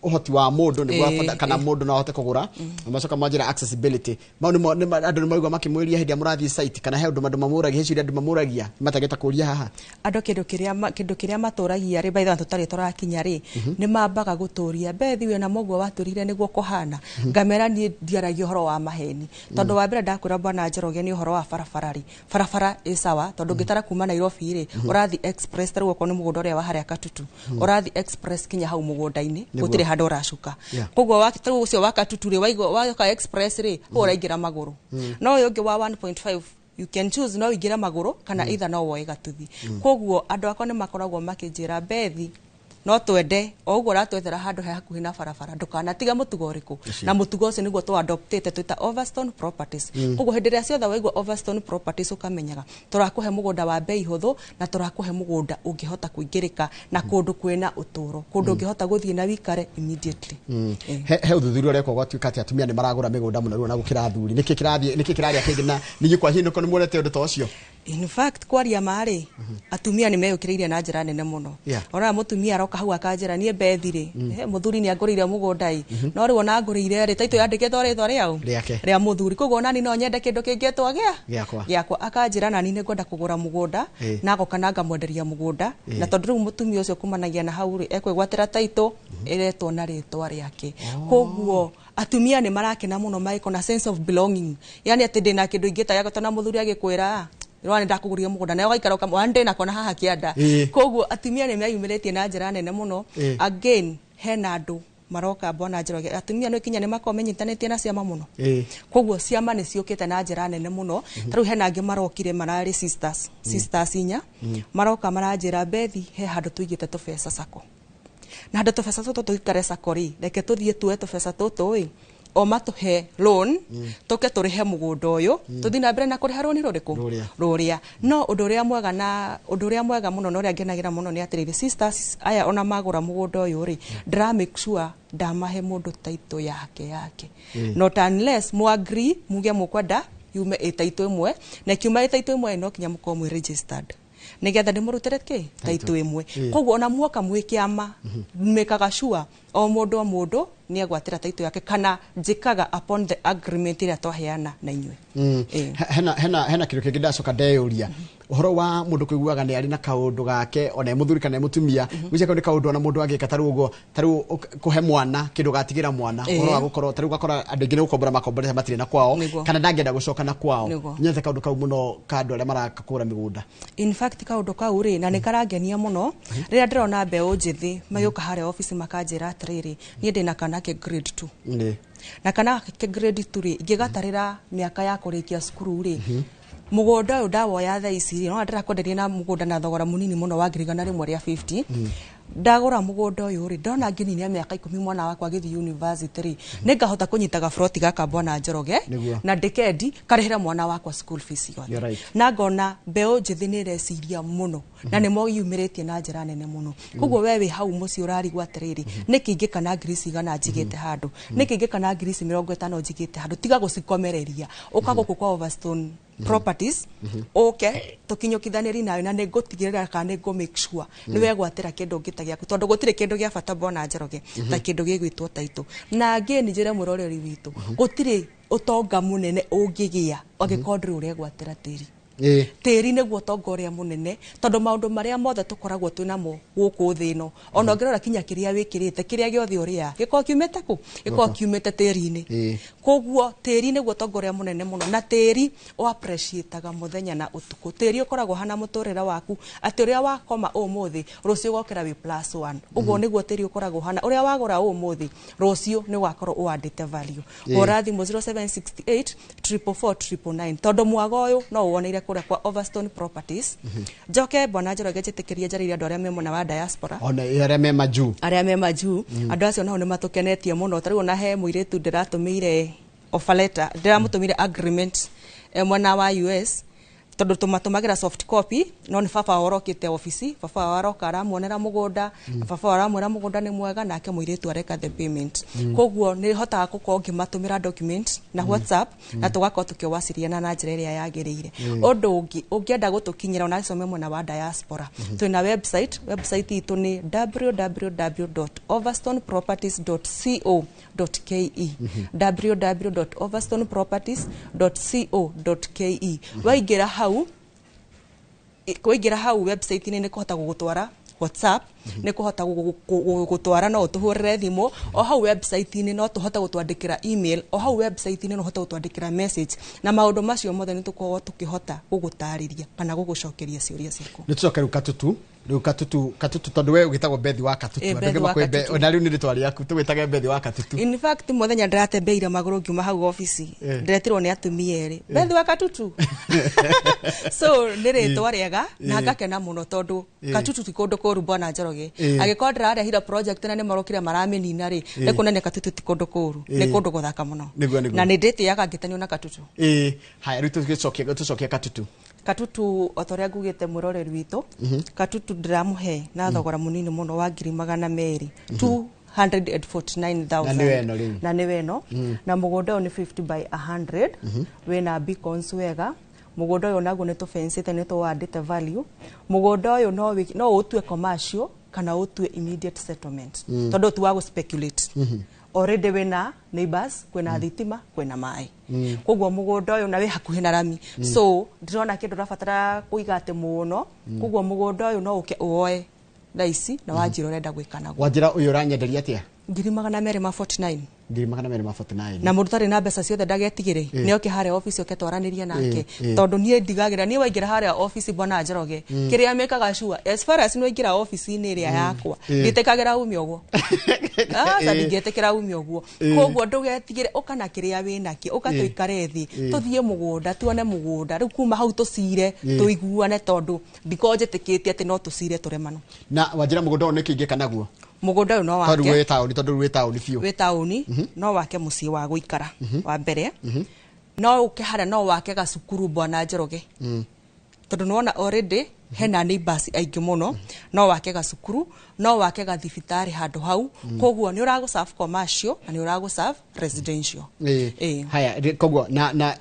uhoti wa mundu ni gwa kana mundu no ahote kugura amacoka majira accessibility maundu ni andu ni maigwa makimwiria hindi amurathi site kana he undu mandu mamuragia hiciri andu mamuragia matageta kuria haha andu kindu kiria maturagia ri baitha tutari turakinya ri ni mambaga guturia bethi we na mogwa waturire niguo kuhana ngamera ni ndiaragia horo wa maheni tondu wa mbere ndakwira Bwana Njoroge ni horo wa barabara isawa tondu ngitara kuma Nairobi ri urathi express tari uko ni mugunda uria wa haria Katutu urathi express kinya hau mugunda-ini gutire handu urashuka koguo wakitru ucio wa Katutu ri waika express ri uraingira maguru no uyu ungi wa 1.5 you can choose no ingira maguru kana either no woe gatuthi koguo andu akwa ni makoragwo makinjira bethi no twende o uguo ratwethera handu he hakuhi na barabara ndukana tiga mutugo uriku na mutugo ucio niguo tu adoptete twita Overstone Properties koguo hindi ria ciothe waigua Overstone Properties ukamenyaga turakuhe mugunda wa bei huthu na turakuhe mugunda ungihota kuingirika na kundu kwina uturo kundu ungihota guthie na wikare immediately he uthuthuria uria kwa twika ati atumia ni maragura migunda muno na gukira athuri niki kiraria kingina ninyi kwa hino ko ni muonete undu ta ucio In fact kwaria mari atumia ni meyukireirie na njira nene muno. Ora mutumia aroka hau akanjira nie Bethi muthuri ni agurire mugunda no ri wona agurire ri taito yandiketwo ritwa riau ria muthuri koguo nani no nyende kindu kingetwa giakwa akanjira nani ni ngwenda kugura mugunda na agoka na ngamwenderia mugunda na tondu riu mutumia ucio kumanagia na hau ri ekwigwatira taito iretwo na ritwa riake koguo atumia ni marakena muno maiko na sense of belonging yani ati ndina kindu ingita yagotwa na muthuri agikwira rwani ndakuguria mugunda nayo gaikara ukamwande na kona haha kianda koguo atumia ni meyumiritie na njira nene muno again hena andu maroka Bwana Njoroge atumia no kinya ni makomenyitanĩtie na ciama muno koguo ciama ni ciukite na njira nene muno taru hena angi marokire marari sisters inya maroka maranjira Bethi he handu tuigite tubesa sako na handu tubesa tutu tuikare sako ri reke tuthie tuwe tubesa tutu o matuhe loan toke turihe mugunda uyu tuthi na mbere na kuriha loan ruria no undu uria mwega muno no ria ngenagira muno ni atiriri sisters aya ona magura mugunda uyu ri dra make sure ndamahe mundu taito yake not unless mu agree muge mukwenda yume itaito imwe na kiuma itaito imwe no kinya mukomwe registered nigetha ndimurutire taito imwe koguo ona muoka mwikiama mekaga sure o mundu ni agwatira taito yake kana njikaga upon the agreement ira twaheana na inywe hena kindu kingi ndacoka ndeyuria uhoro wa mundu kuiguaga ni ari na kaundu gake ona muthuri kana mutumia gwice kaundu kaundu ona mundu agika taru kuhe mwana kindu gatigira mwana uhoro wa gukorwo taru gakora andu ingi ni gukombora makombora matire na kwao kana ndangenda gucoka na kwao nyete kaundu kau muno kandu aria marakakura migunda in fact kaundu kau ri na ni karangenia muno rira ndirona mbeu njithi mayuka hare office makanjira atiriri ni ndina kana ke grade 2 na kana ke grade 3 ri ngigatarira miaka ya kurikia cukuru ri mugunda uyu ndawoya thaa ici no ndira kwenderia na mugunda na thogora munini muno wa ngirigana rimwe ria 50 ndagura mugunda uyu ri ndona ngininia miaka 10 mwana wakwa githi university ri ningahota kunyitaga froti gaka Bwana Njoroge na ndikendi karihira mwana wakwa school fees yothe na ngona mbeu njithi ni reciria muno na ni mo yumiritie na njira nene muno koguo wewe hau muci urarigwa atiriri nikingi kana grisi gana njigite handu nikingi kana grisi 50 njigite handu tiga gucikomereria ukagoku kwa Overstone properties tukinyokithaniri nayo na negotigirira kana nego make sure ni wegwatira kindu ngita giaku tondu gutire kindu gia bata Bwana Njoroge ta kindu gigwitwo taito na again njire muroreri witu gutire utonga munene ungigia agikondri uria gwatira tiri tiri niguo tonga uria munene tondu maundu maria mothe tukoragwo twinamo guku thino ona ngirora kinya kiria wikirite kiria giothe uria giko kiumete ku giko kiumete tiri-ini koguo tiri niguo tonga uria munene muno na tiri o appreciateaga muthenya na utuku tiri ukoragwo hana muturira waku ati uria wakoma umuthi rucio gokera wi +1 uguo niguo tiri ukoragwo hana uria wagura umuthi rucio ni wakorwo uandite value orathi 0768 444 tondu mwago uyu no uoneire kuria kwa Overstone Properties joke Bwana Njoroge njitikirie njariria andu aria me muna wa diaspora ona aria me maju andu acio no ni matukenetie muno tari ona he muiritu ndiratumire offer letter ndiramutumire agreement mwana wa US tondu tumatumagira soft copy no ni baba orokite office baba waroka aramuonera mugunda baba aramwira mugunda ni mwega nake muiritu areka the payment koguo ni hotaga gukorwo ngimatumira document na WhatsApp na tugakorwo tukiwasiriana na njira iria yagiriire undu ungi ungienda gutukinyira ona some mwana wa diaspora twina website itu ni www.overstoneproperties.co.ke www.overstoneproperties.co.ke waingira hau website ni kuhota gugutwara WhatsApp ni kuhota gugutwara no utuhurire thimu o hau website ni no tuhota gutwandikira email o hau website ni no hota gutwandikira message na maundu macio mothe ni tukorwo tukihota gugutariria kana gugucokeria ciuria ciaku ni tucoke rukatutu tondu we ugitagwo Bethi wa Katutu andungi makwembe ona riu ni ritwa riaku tugwitage Bethi wa Katutu in fact muthenya ndiratembeire maguru ngiuma hau office ndiretirwo ni atumia eri Bethi wa Katutu so ni ritwa riega na ngakena muno tondu Katutu ti kundu kuru Bwana Njoroge agikorwo ndiraria hira project na ni marokire maramenina ri nekunene Katutu ti kundu kuru ni kundu guthaka muno na ni nditiaga ngitanio na Katutu haya ritu tucokie Katutu otoria ngugite muroreri witu Katutu ndiramuhe na thogora munini muno wa 249,000 na ni weno na mugunda ni 50 by 100 wena beacons wega mugunda uyu naguo ni tufencete ni tuwandite value mugunda uyu no utue commercial kana utue immediate settlement tondu tu wa speculate already wena neighbors kwena thitima kwena mai koguo mugunda uyu na wi hakuhi na rami so ndirona kindu rabatara kuiga ate muno koguo mugunda uyu no uke uoe thaici na wanjira urenda gwika naguo wanjira uyu uranyenderia atia 249 na mũndũ tarĩ na mbeca ciothe ndagetigĩre nĩ oke harĩa office oke twaranirie nake tondũ niĩ ndigagĩra niĩ waingĩra harĩa office bwana Njoroge kĩrĩa mekaga sure as far as nĩwaingĩra office-inĩ ĩrĩa yakwa ndĩtĩkagĩra ume ũguo ndingĩtĩkĩra ume ũguo koguo ndũgetigĩre ũka na kĩrĩa wĩnakĩo ũka tũikare thĩ tũthiĩ mũgũnda tuone mũgũnda rĩu kuma hau tũcire tũiguane tondũ ndiko njĩtĩkĩtie atĩ no tũcire tũremano na wanjira mũgũnda ũyũ nĩkĩ ingĩka naguo mugunda uyu no wake tondu wi tauni biu wi tauni no wake mucii wa guikara wa mbere no uke hara no wake gacukuru bwana Njoroge tondu nona already hena neighbors aingĩ muno no wake gacukuru no wake gathibitari handu hau koguo ni urago serve commercial na ni urago serve residential haya koguo na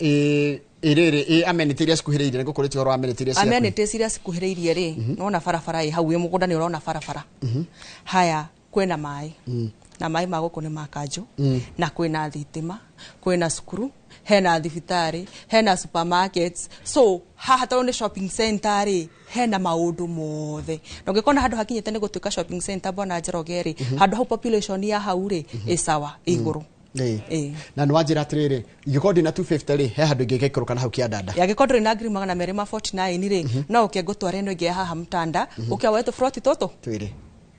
irere amenity iria cikuhĩrĩirie nĩguo kũrĩ tihoro amenity iria ciaku amenities iria cikuhĩrĩirie rĩ nona barabara hau wi mũgũnda nĩ ũrona barabara haya kwĩna maĩ na maĩ ma gũkũ nĩ ma kanjũ na kwĩna thitima kwĩna cukuru hena thibitarĩ hena supermarkets so haha tondũ nĩ shopping center rĩ hena maũndũ mothe na ũngĩkona handũ hakinyĩte nĩ gũtuĩka shopping center bwana Njoroge rĩ handũ hau population ya hau rĩ ĩsawa igũrũ na nĩ wanjĩra atĩrĩrĩ ingĩkorwo ndĩ na 250 rĩ he handũ ingĩgĩikũrũka na hau kĩandanda yagĩkorwo ndũrĩ na 249 rĩ no ũkĩngũtwara ĩno ĩngĩ ya haha Mtanda ũkĩawoe tũburoti tũtũ twĩrĩ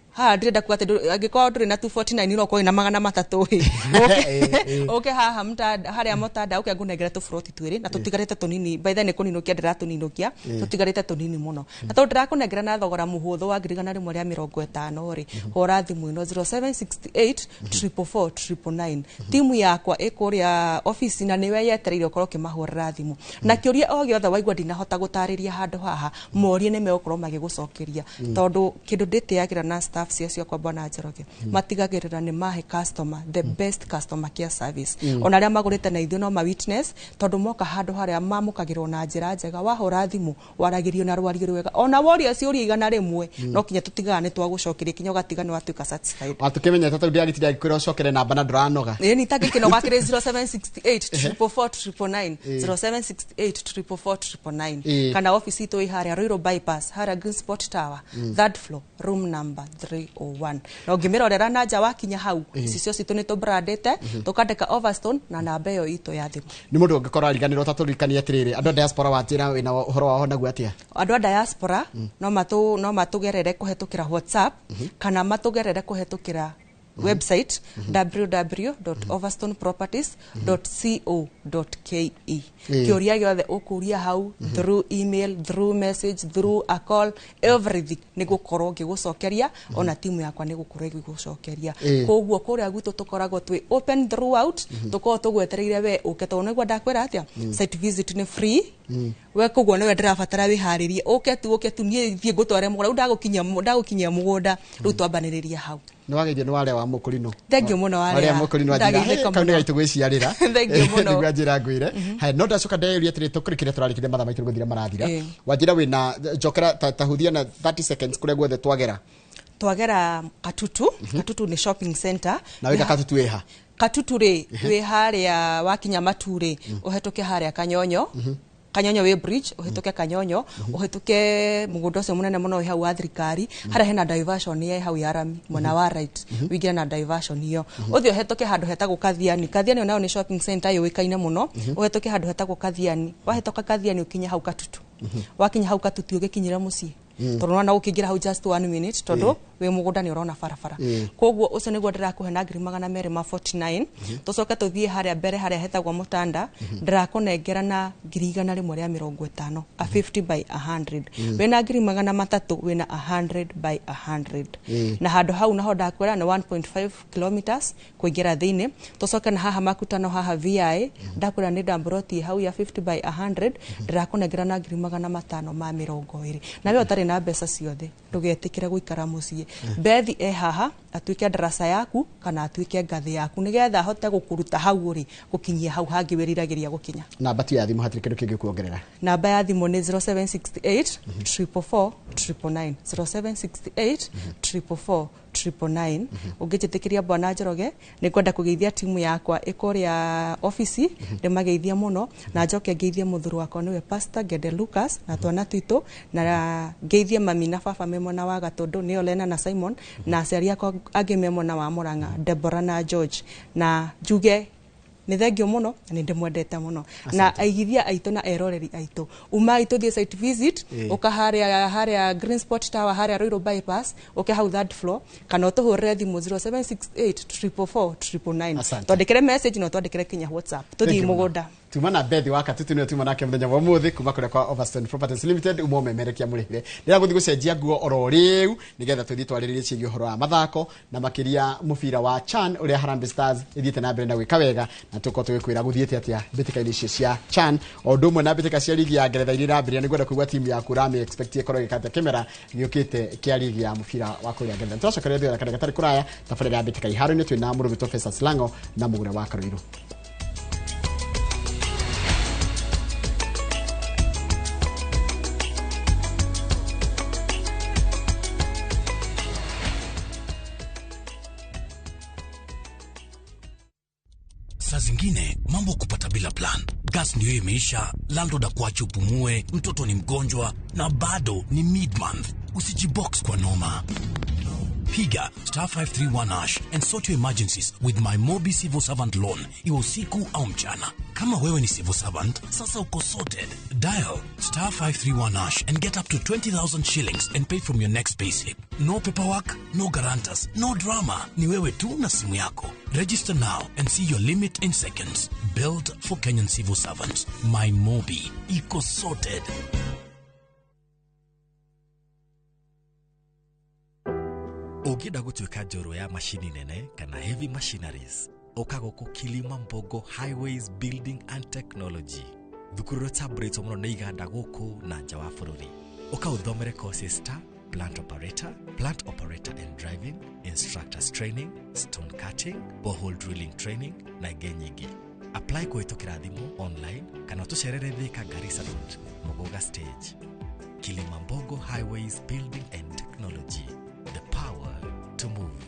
ha ndirenda kuga atĩ angĩkorwo ndũrĩ na 249 no ũkorwo na 300 okay haha Mtanda harĩa Mtanda okay ngũnengere tũburoti twĩrĩ na tũtigarĩte tũnini by the way nĩ kũninũkia ndĩratũninũkia tũtigarĩte tũnini mũno na tondũ ndĩrakũnengera na thogora mũhũthũ wa 150 rĩ hora thimũ ĩno 0768444999 timu yakwa ĩkũrĩa office na nĩwe yetereire ũkorwo ũkĩmahũrĩra thimũ na kĩũria o gĩothe waigua ndinahota gũtarĩria handũ haha morie nĩ megũkorwo magĩgũcokeria tondũ kĩndũ ndĩtĩagĩra na staff cio kwa bwana Njoroge matigagĩrĩra nĩ mahe customer the best customer care service ona arĩa magũrĩte na ithuĩ no ma witness tondũ moka handũ harĩa mamũkagĩrwo na njĩra njega wahũra thimũ waragĩrio na rwario rwega ona woria ciũria igana rĩmwe no kinya tũtigaga nĩ twagũcokeria kinya ũgatiga nĩ watuĩka satisfied watukĩmenyete tondũ ndiagĩtire agĩkwĩra ũcokere namba na ndũranoga nĩ tagĩkĩnoga kĩrĩ 0768444999 0768444999 kana office itũ ĩ harĩa Ruiru bypass harĩa Green Sport Tower third floor room number 301 na ũngĩmĩrorera na nja wakinya hau icio citũ nĩ tũbrandĩte tũkandĩka Overstone na namba ĩyo itũ ya thimũ nĩ mũndũ ũngĩkorwo ariganĩrwo ta tũririkanie atĩrĩrĩ andũ a diaspora watĩra wĩna ũhoro wao naguo atĩa andũ a diaspora no matũgerere kũhetũkĩra WhatsApp kana matũgerere kũhetũkĩra website www.overstoneproperties.co.ke kĩũria gĩothe ũkũria hau through email through message through a call everything nĩgũkorwo ngĩgũcokeria ona timu yakwa nĩgũkorwo ĩgĩgũcokeria koguo kũrĩa gwitũ tũkoragwo twĩ open throughout tũkorwo tũgwetereire we ũke tondũ nĩguo ndakwĩra atĩa site visit nĩ free we koguo nĩwe ndĩrabatara wĩharĩrie ũke tu niĩ thiĩ ngũtware mũgũnda ndagũkinyia mũgũnda rĩu twambanĩrĩria hau nĩ wageithio nĩ warĩa wa mũkũrino thengiũ mũno warĩa mũkũrino njĩra kaunĩ gaitũ gwĩciarĩra thengiũ mũno nĩguo njĩra ngwĩre haya no ndacoka ndeyũria atĩrĩ tũkũrĩkĩre tũrarĩkĩre mathaa maitũ gũthira marathira wanjĩra wĩna njokera tahuthia na 30 seconds kũrĩa guothe twagera Katutu nĩ shopping center na wĩka Katutu ĩha Katutu rĩ wĩ harĩa wakinya Matu rĩ ũhetũke harĩa Kanyonyo we bridge ũhetũke Kanyonyo ũhetũke mũgũnda ũcio mũnene mũno hau wa thirikari harĩa hena diversion ya hau ya rami mwena wa right wĩingĩre na diversion hiyo ũthiĩ ũhetũke handũ hetagwo Kathiani nayo nĩ shopping center yũĩkaine mũno ũhetũke handũ hetagwo Kathiani wahetũka Kathiani ũkinya hau Katutu wakinya hau Katutu ũgĩkinyĩra mũciĩ tondũ wana ũkĩingĩra hau just 1 minute tondũ we mũgũnda nĩ ũrona barabara koguo ũcio nĩguo ndĩrakũhe na 249 tũcoke tũthiĩ harĩa mbere harĩa hetagwo Mtanda ndĩrakũnengera na 150 a 50 by 100 wĩna 300 wĩna 100 by 100 na handũ hau naho ndakwĩra nĩ 1.5 kilometers kũingĩra thĩinĩ tũcoke na haha Makutano haha VI ndakwĩra nĩ ndamburoti hau ya 50 by 100 ndĩrakũnengera na 520 na we ũtarĩ na mbeca ciothe ndũgetĩkĩre gũikara mũciĩ Bethi haha atuike darasa yaku kana atuike ngathi yaku nigetha hote gukuruta hau ri gukinyia hau hangi wiriragiria gukinya. Namba tu ya thimu hatiri kindu kingi kuongerera. Namba ya thimu ni 0768 444 999 0768 444 999. Ungijitikiria bwana Njoroge ni kwenda kugeithia timu yakwa ikoria office ndimageithia muno na njoke ngeithie muthuru wakwa niwe Pastor Gede Lucas na twana tuito na ngeithie mami na baba memona wa Gatundu ni Olena na Simon na aciari akwa angi memona wa Muranga Deborah na George na Juge ni thengio muno ni ndimwendete muno na aigithia aito na eroreri aito uma ito the site visit ukaharia Green Spot Tower haria Ruiru bypass hau third floor kana utuhurire thimu 0768 444 999 twandikire message no twandikire kinya WhatsApp tuthi mugunda tumana Bethi waka tutunio tuma nake muthenya wa muthi kuma kure kwa Overstone Properties Limited umomemerekia murihire ndira guthi gucenjia nguo oro riu nigetha tuthi twariririe ciigi horo wa mathako na makiria mubira wa CHAN uria Harambee Stars ithiite na mbere na gwika wega na tuko tugikwira guthiite atia mbitika-ini icio cia CHAN o ndumwe na mbitika cia ligi ya Ngeretha iria irambiria niguo kuigua timu ya Kurami expect ikorwo gikate kimera giukite kia ligi ya mubira wa kuria Ngeretha twacokereria thio kana gatari kuraya tabarira ya mbitika iharo-ini twina Murubi Professor Slango na mugure wa Karuiru. Saa zingine mambo kupata bila plan. Gas ndio imeisha, landlord akuache upumue, mtoto ni mgonjwa na bado ni mid-month. Usijibox kwa noma. Piga *531# and sort your emergencies with my Mobi Civil Servant Loan. Iwe usiku au mchana. Kama wewe ni civil servant, sasa uko sorted. Dial *531# and get up to 20,000 shillings and pay from your next payslip. No paperwork, no guarantors, no drama. Ni wewe tu na simu yako. Register now and see your limit in seconds. Built for Kenyan civil servants. My Mobi. Iko sorted. Ugida gutuika njoro ya machine nene kana heavy machineries okago Kilima Mbogo Highways Building and Technology thukuru tabrito muno ni iganda guku na nja wa bururi ukauthomere courses ta plant operator and driving, instructors training, stone cutting, borehole drilling training na genyigi. Apply kuhitukira thimu online kana tucerere Thika Garissa Road Mogoga Stage. Kilima Mbogo Highways Building and Technology, the power to move.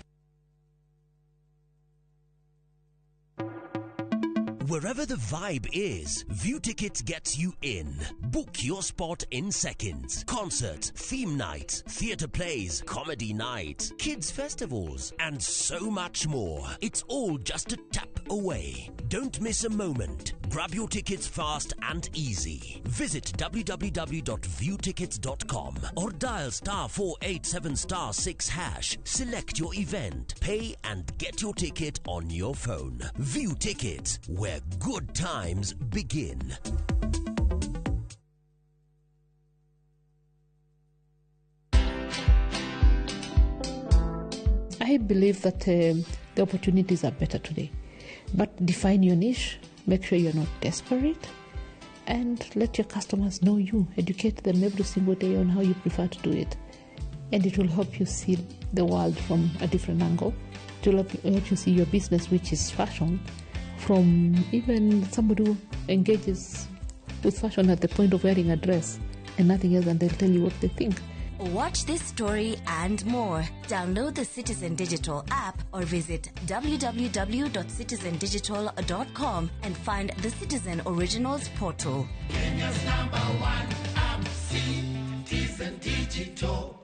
Wherever the vibe is, View Tickets gets you in. Book your spot in seconds. Concerts, theme nights, theatre plays, comedy nights, kids festivals, and so much more. It's all just a tap away. Don't miss a moment. Grab your tickets fast and easy. Visit www.viewtickets.com or dial *487*6#. Select your event, pay and get your ticket on your phone. View Tickets, where good times begin. I believe that the opportunities are better today. But define your niche, make sure you're not desperate, and let your customers know you. Educate them every single day on how you prefer to do it. And it will help you see the world from a different angle. It will help you see your business, which is fashion, from even somebody who engages with fashion at the point of wearing a dress and nothing else, and they'll tell you what they think. Watch this story and more. Download the Citizen Digital app or visit www.citizendigital.com and find the Citizen Originals portal. Kenya's #1 app, Citizen Digital.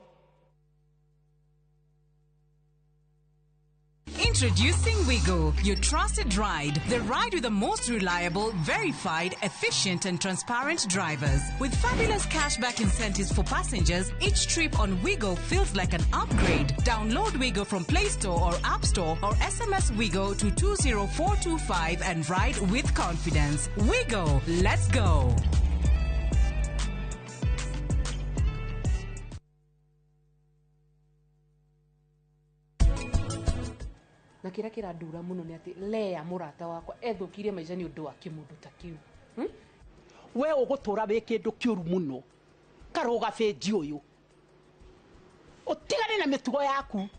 Introducing Wigo, your trusted ride. The ride with the most reliable, verified, efficient and transparent drivers. With fabulous cashback incentives for passengers, each trip on Wigo feels like an upgrade. Download Wigo from Play Store or App Store or SMS Wigo to 20425 and ride with confidence. Wigo, let's go. na kira kira ndura muno ni ati Lea murata wakwa ethukirie maica ni undu wa kimundu ta kiu we ugutura wi kindu kiuru muno karoga benji uyu utigane na mitugo yaku.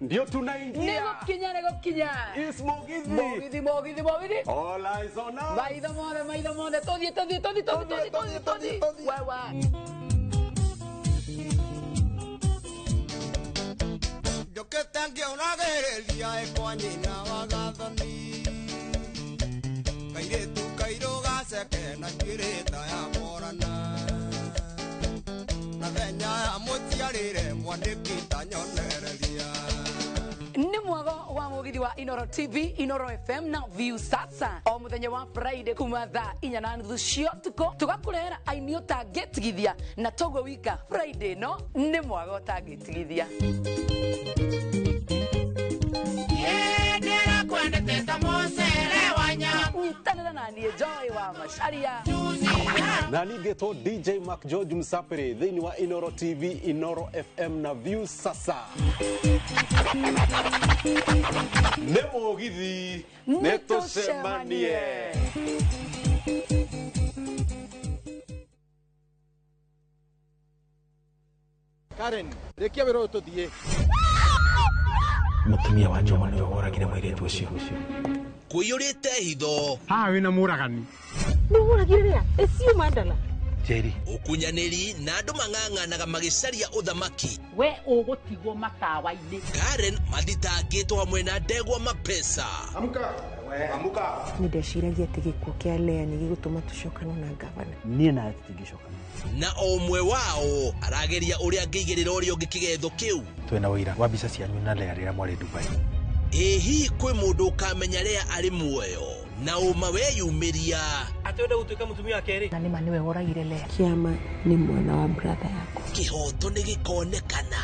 Ndio tunaingia. Nego kinya. Is Mogithi. Mogithi. All eyes on us. Maida mone. Todi. Wewe. Yo que tangia una gerelia e kwanyina wagathani. Kaire tu kairo gase ke na kireta ya morana. Na venya ya motiarire mwandikita nyonereria. Ni mwago wa Mugithi wa Inoro TV, Inoro FM na View sasa. O muthenya wa Friday kuma thaa 4:30 cia tuko tugakurehera aini utangitigithia na togo wika Friday no ni mwago utangitigithia. Yendera kwende teta mosere wanya. Nitanira na ni Joy wa Masharia. Na nigĩtwo DJ Mark George Msapere thĩinĩ wa Inoro TV, Inoro FM na View sasa. Nĩ Mũgithi nĩ tũcemanie. Karen, rekia wĩra ũyũ tũthiĩ. Mũtumia wa Joma nĩwe woragire mũirĩtu ũcio. Kũiyũrĩte hitho. Haha wĩna mũragani. Nĩ mũragire rĩa? Ĩcio Mandala. Jerry. Ũkunyanĩri na andũ mang'ang'anaga magĩcaria ũthamaki. We ũgũtigwo matawa-inĩ. Karen mathitangĩtwo hamwe na Ndegwa Mapesa. Amuka. Nĩndeciragia atĩ gĩkuũ kĩa Lea nĩ gĩgũtũma tũcokane na gavana. Niĩ na tũtingĩcokana. Na o ũmwe wao arageria ũrĩa angĩigĩrĩra ũrĩa ũngĩ kĩgetho kĩu. Twĩna ũira wa mbica cianyu na Lea rĩrĩa mwarĩ Dubai. Hihi kwĩ mũndũ ũkamenya Lea arĩ muoyo na ũma weyumĩria. Atwenda gũtuĩka mũtumia wa kerĩ. Na nĩma nĩwe woragire Lea. Kĩama nĩ mwana wa brother yako. Kĩhoto nĩ gĩkonekana.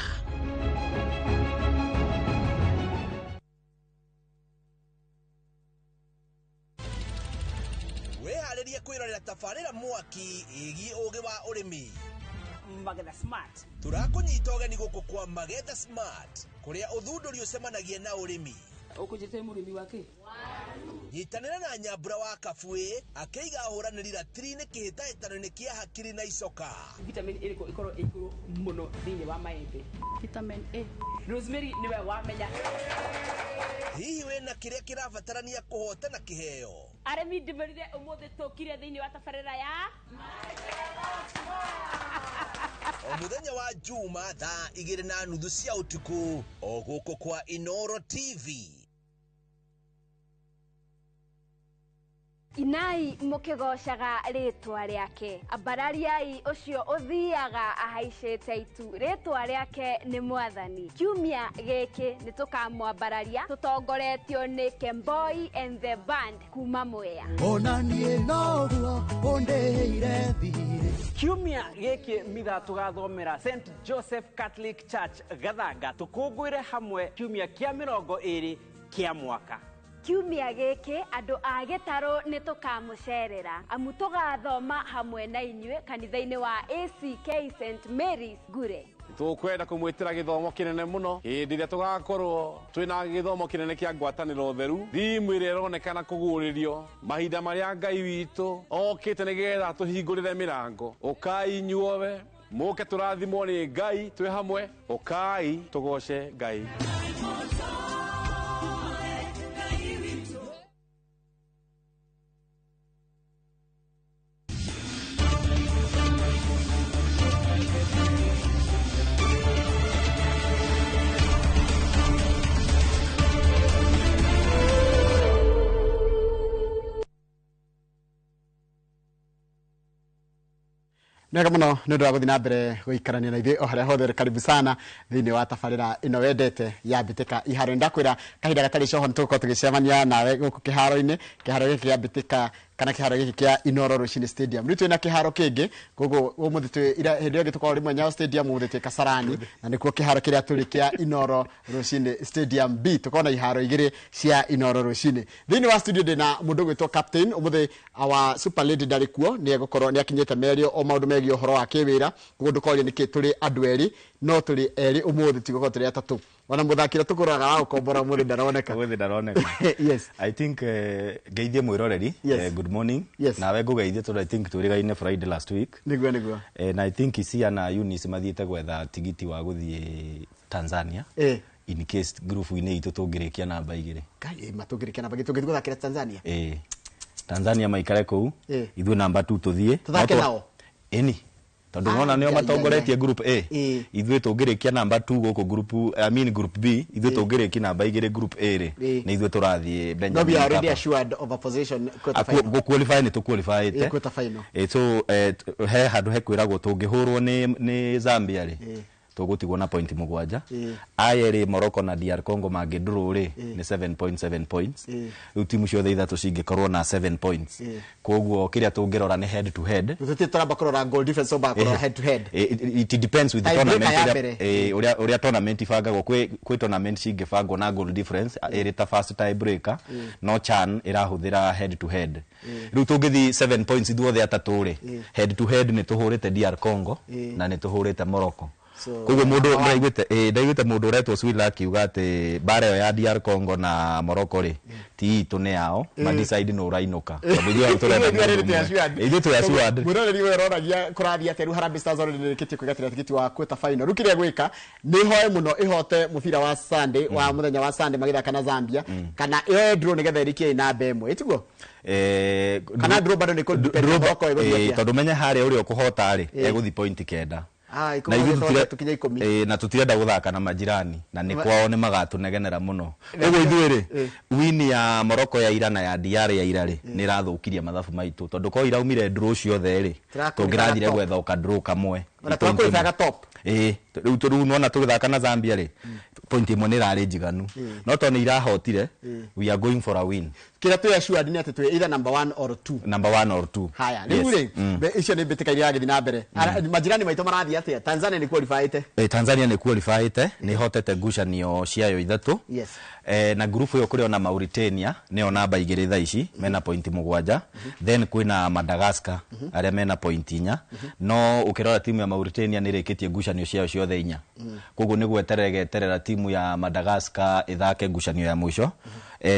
Weharĩrie kwĩrorera tabarĩra mwaki ĩgiĩ ũgĩ wa ũrĩmi. Magetha Smart. Turakũnyita ũgeni gũkũ kwa Magetha Smart, kũrĩa ũthundũri ũcemanagia na ũrĩmi. Ũkũnjĩte mũrĩmi wake? Nyitanĩra na Nyambura wa Kabuĩ akĩiga ahũranĩri ratiri-inĩ kĩhĩtahĩtano-inĩ kĩa hakiri na icoka. Vitamin ĩrĩkũ ĩkorwo ĩigũrũ mũno thĩinĩ wa maembe? Vitamin A. Rosemary niwe wamenya. Hihi wĩna kĩrĩa kĩrabatarania kũhotana kĩheo? Arĩmi ndĩmĩrire ũmũthĩ tũkire thĩinĩ wa tabarĩra ya o mũthenya wa Juma thaa 2:30 cia ũtukũ o gũkũ kwa Inoro TV. Inai mũkĩgocaga rĩtwa rĩake, ambarariai ũcio ũthiaga ahaicĩte itu, rĩtwa rĩake nĩ Mwathani. Kiumia gĩkĩ nĩ tũkamwambararia tũtongoretio nĩ Kemboi and the Band kuma Mwea. Ona niĩ noguo ũndĩire thirĩ. Kiumia gĩkĩ mitha tũgathomera St Joseph Catholic Church Gathanga, tũkũngũĩre hamwe kiumia kĩa 20 kĩa mwaka. Kiumia gĩkĩ andũ a Gĩtarũ nĩ tũkamũcerera amu tũgathoma hamwe na inyuĩ kanitha-inĩ wa ACK St Mary's Gure. Tũkwenda kũmwĩtĩra gĩthomo kĩnene mũno hĩndĩ ĩrĩa tũgakorwo twĩna gĩthomo kĩnene kĩa ngwatanĩro theru, thimũ ĩrĩa ĩronekana kũguũrĩrio, mahinda marĩa Ngai witũ okĩte nĩgetha tũhingũrĩre mĩrango. Ũkai inyuothe mũke tũrathimwo nĩ Ngai twĩ hamwe, ũkai tũgoce Ngai. Nega muno nĩ ũndũ wa gũthiĩ na mbere gũikarania na ithuĩ o harĩa hothe. Karibu sana thĩinĩ wa tabarĩra ĩno wendete ya mbĩtĩka iharo. Ndakwĩra kahinda gatarĩ coho nĩ tũgũkorwo tũgĩcemania nawe gũkũ kĩharo-inĩ, kĩharo gĩkĩ kĩa mbĩtĩka kana kĩharo gĩkĩ kĩa Inoro Rũcinĩ Stadium. Rĩu twĩna kĩharo kĩngĩ gũkũ ũmũthĩ hĩndĩ ĩyo gĩtũkorwo rĩmwe Nyayo Stadium, ũmũthĩ twĩ Kasarani, na nĩkuo kĩharo kĩrĩa tũrĩ kĩa Inoro Rũcinĩ Stadium B. Tũkorwo na iharo igĩrĩ cia Inoro Rũcinĩ. Thĩinĩ wa studio ndĩna mũndũ gwĩtwo Captain. Ũmũthĩ our super lady ndarĩ kuo, nĩegũkorwo nĩakinyĩte mĩario o maũndũ megiĩ ũhoro wa kĩwĩra, koguo ndũkoria nĩkĩ tũrĩ andũ erĩ no tũrĩ erĩ ũmũthĩ tigũkorwo tũrĩ atatũ. Wana muthakira tukuraga wa ukombora muri ndaroneka. Wewe ndaroneka. Yes. I think geithie mwiroreri. Good morning. Nawe ngugeithie tondu I think turigaine Friday last week. Niguo. Na I think Isia na Eunice mathiete gwetha tigiti wa guthie Tanzania. In case group ine itu tungirikia namba 2. Kai matungirikia namba 2 tungithakira Tanzania. Tanzania maikare kou. Ithu namba 2 tuthie. Tuthake nao. Eni. Tondu ngona nio matongoretie group A. Ithu tungirikia namba 2 goko group group B. Ithu tungirikia namba 2 group A ri. Na ithu turathie Benjamin. No, we are already assured of a position quarter final. Go qualify ni to qualify ite. Quarter final. So he handu he kwiragwo tungihurwo ni Zambia ri. Tugutigwo na point 7. Ayeri Morocco na DR Congo maginduru ri ni 7.7 points. Timu ciothe ithatu cingikorwo na 7 points. Koguo kiria tungirora ni head to head. Tutitara kurora goal difference so bakora head to head. It depends with the tournament. Uria tournament ifangagwo kwi tournament cingibangwo na goal difference iri ta first tie breaker. No CHAN irahuthira head to head. Riu tungithi 7 points ithuothe atatu ri. Head to head ni tuhurite DR Congo na ni tuhurite Morocco. Koguo mundu ndaiguite mundu uretwo Swila akiuga ati bara ya DR Congo na Morocco ri ti itu ne yao ma decide no rainuka tondu turenda assured muroreri we roragia kurathia ati ru Harambee Stars already kitie kugatira tikiti wa quarter final rukiria gwika ni hoe muno ihote mubira wa Sunday wa muthenya wa Sunday magithaka na Zambia kana draw nigetha irikie na bemo itiguo kana draw bado ni Morocco iguthia tondu menye haria uri ukuhota ri eguthi point 9 na tutirenda guthaka na majirani na ni kwao ni magatunegenera muno uguo ithuiri win ya Morocco ya ira na ya DR ya ira ri ni rathukiria mathabu maitu tondu ko iraumire draw ciothe ri tungirathire gwetha uka draw kamwe ona twakwithaga top riu turuno tugithaka na Zambia ri point imwe ni rari njiganu no to ni irahotire we are going for a win kira tu assured ni ati tu either number 1 or 2 haya riu ri icio ni bitika iria githi na mbere majirani maitu marathia ati Tanzania ni qualified Tanzania ni qualified ni hotete ngucanio ciayo ithatu na group yo kuri ona Mauritania ni ona namba 2 thaa ici mena point 7 then kwina Madagascar aria mena point 4 no ukirora timu ya Mauritania ni rikitie ngucanio ciayo ciothe 4 koguo ni gweterera timu ya Madagascar ithake ngucanio ya mwisho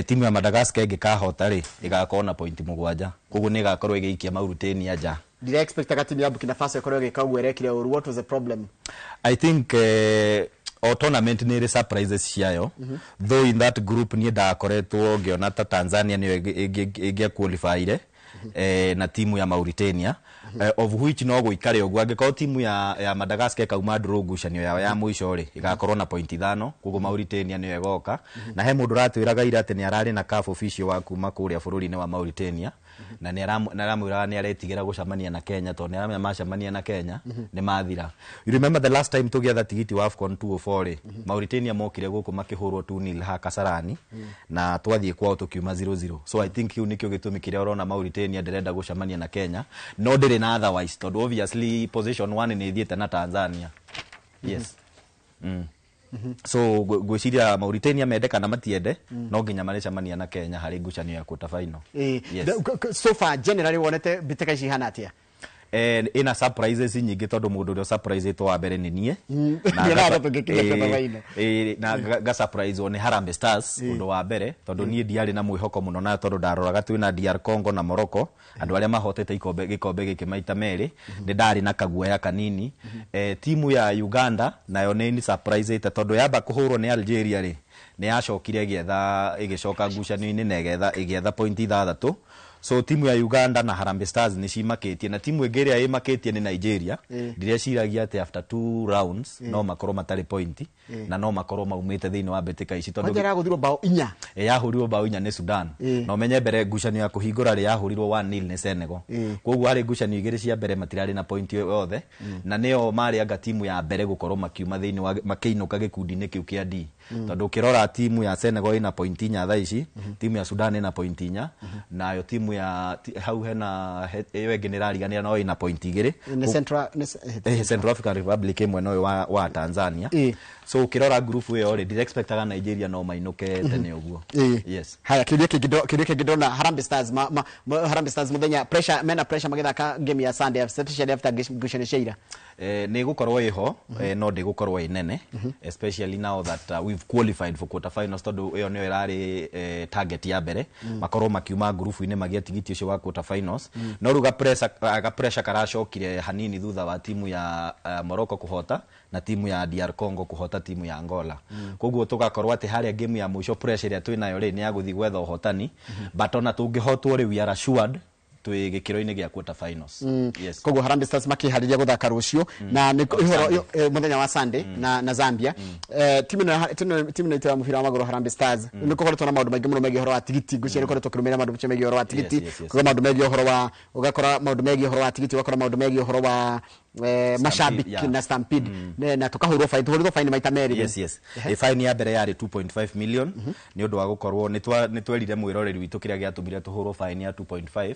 timu ya Madagascar ingikahota ri igakorwo na point 7 koguo ni igakorwo igiikia Mauritania ja. Did I expect a timu ya Burkina Faso ikorwo igikagwo erekire or what was the problem? I think our tournament ni surprises ciayo though in that group ni ndakoretwo ngiona ta Tanzania ni ingia qualified na timu ya Mauritania of which no guikare ogwo angiko timu ya Madagascar kauma draw ngucanio yao ya mwisho ri igakorwo na point 5 kugo Mauritania ni egoka na he mundu ratwiraga ira ati ni arari na CAF official wa kuma kuria bururi-ini wa Mauritania na niramwira ni aretigira gucamania na Kenya to niramya macamania na Kenya ni mathira. You remember the last time together tigiti wa AFCON 204 Mauritania mokire guku makihurwo 2-0 ha Kasarani na twathie kwao tukiuma 0-0. So I think you nikyo gitumikire urona Mauritania ndirenda gucamania na Kenya no ndire na otherwise to obviously position 1 ni thiete na Tanzania. Yes. So gwiciria Mauritania mendeka na matiende no nginya maricamania na Kenya hari ngucanio ya quarter final. So far generally wonete bitika ici hana atia ina surprises nyingi tondu mundu uria surprise to wa mbere ni nie na ga surprise one Harambee Stars mundu wa mbere tondu nie diari na mwihoko muno na tondu ndaroraga twina DR Congo na Morocco andu aria mahotete gikombe giki maita meri ni ndari na kaguoya kanini timu ya Uganda nayo ni surprise tondu yamba kuhurwo ni Algeria ri ni yacokire igicoka ngucanio-ini na igetha point 6 so timu ya Uganda na Harambee Stars ni cimaketie na timu ingĩ ĩrĩa ĩmaketie ni Nigeria ndiria ciragia ati after 2 rounds no makorwo matari point na no makorwo maumite thiini wa betika ici tondu njara guthirwo bao 4 yahurirwo bao 4 ni Sudan no menye mbere ngucanio ya kuhingura ri yahurirwo 1-0 ni Senegal koguo hari ngucanio igĩrĩ cia mbere matirari na point yothe na neo mari anga timu ya mbere gukorwo makiuma thiini wa makeinuka gikundi-ini kiu kia D tondu kirora timu ya Senegal ina point 4 thaa ici timu ya Sudan ina point 4 nayo timu ya hau hena ewe generaliganira no ina point 2 Central African Republic imwe no wa Tanzania so kirora group we already expectaga Nigeria no mainuke tene uguo yes haya kirie kingidona Harambee Stars muthenya pressure mena pressure magithaka game ya Sunday especially after ngucanio cia ira nä gå korwo ä ho no ndä gå korwo ä nene especially now that we've qualified for quarter finals tondå ä yo nä yo ä rarä target ya mbere makorwo makiuma ngurubu-inä magä tigiti å cio wa quarter finals no rä u ga pressure karacokire hanini thutha wa timu ya Morocco kå hota na timu ya DR Congo kå hota timu ya Angola koguo tå gakorwo atä harä a game ya mũico pressure ä rä a twä nayo rä nä ya gå thiä gwetha å hotani but ona tå ngä hotwo rä we are assured twä gä kä ro-inä gä a quarter finals. Yes. Koguo Harambee Stars makĩharĩria gũthaka rũciũ na ihoro mũthenya wa Sunday na Zambia. Timu ĩno ya mũbira wa magũrũ Harambee Stars nĩ kũkoretwo na maũndũ maingĩ mũno megiĩ ũhoro wa tigiti ngũciarĩ koretwo kĩrũmĩrĩra maũndũ macio megiĩ ũhoro wa tigiti kuga maũndũ megiĩ ũhoro wa ũgakora maũndũ megiĩ ũhoro wa tigiti ũgakora maũndũ megiĩ ũhoro wa mashabiki na Stampede na tukahurwo fine maita merĩ. Yes. Fine ya mbere yarĩ 2.5 million nĩ ũndũ wa gũkorwo nĩ twerire mwĩroreri witũ kĩrĩa gĩatũmire tũhũrwo fine ya 2.5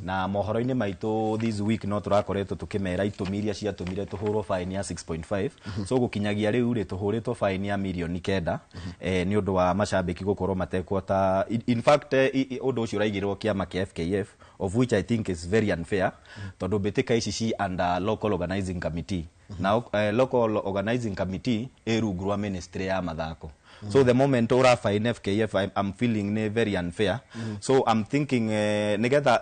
na mohoro-inĩ maitũ this week no tũrakoretwo tũkĩmera itũmi iria ciatũmire tũhũrwo fine ya 6.5 so gũkinyagia rĩu rĩ tũhũrĩtwo fine ya mirioni 9 nĩ ũndũ wa mashabiki gũkorwo matekwota in fact ũndũ ũcio ũraigĩrwo kĩama kĩa FKF of which I think is very unfair tondũ mbĩtĩka ici ci under local organizing committee na local organizing committee rungu rwa ministry ya mathako so the moment ora fine FKF I'm feeling very unfair so I'm thinking nigetha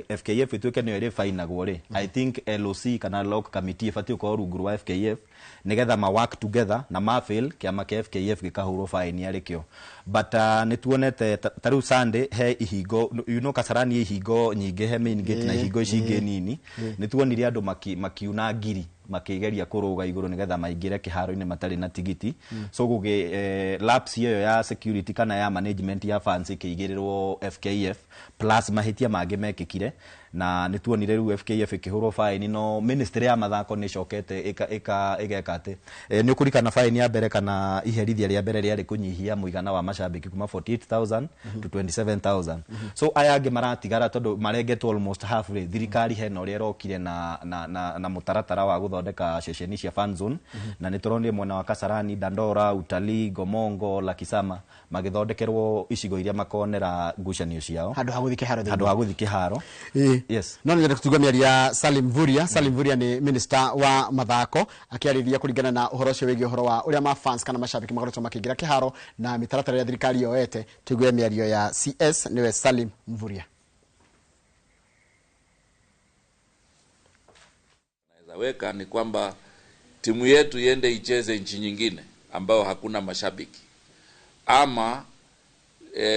FKF ituike nĩ ĩrĩ fine agwo I think LOC kana local committee ibatie ko rungu rwa FKF nigetha ma work together na ma fail kĩama kĩa FKF gĩkahũrwo fine arĩ kĩo but nĩ tuonete tarĩu Sunday he ihingo Kasarani ihingo nyingĩ he main gate na ihingo ici ingĩ nini nĩ tuonire andũ makiuna ngiri makigeria kuruga iguru nigetha maingire kiharo-inĩ matarĩ na tigiti so gũgĩ lapse ĩyo ya security kana ya management ya fans ikĩigĩrĩrwo FKF plus mahĩtia mangĩ mekĩkire na nĩ tuonire rĩu FKF ikĩhũrwo fine no ministry ya mathako nĩ cokete igeka atĩ nĩ ũkũrikana fine ya mbere kana iherithia rĩa mbere rĩarĩ kũnyihia mũigana wa mashabiki kuma 48,000 to 27,000 so aya angĩ maratigara tondũ marengetwo almost half rĩ thirikari hena ũrĩa ĩrokire na mũtaratara wa gũthondeka ceceni cia fan zone na nĩ tũronire mwena wa Kasarani, Dandora, Utalii, Gomongo, Lakisama magĩthondekerwo icigo iria makonera ngucanio ciao handũ ha gũthiĩ kĩharo. Yes. No nĩ kutuga mĩaria Salim Mvurya. Salim Mvurya nĩ minister wa mathako akĩarĩria kũringana na ũhoro ũcio wĩgiĩ ũhoro wa ũrĩa ma fans kana mashabiki makoretwo makĩingĩra kĩharo na mĩtaratara ya thirikari yoete tugue mĩario ya CS niwe Salim Mvurya. Weka ni kwamba timu yetu iende icheze nchi nyingine ambao hakuna mashabiki ama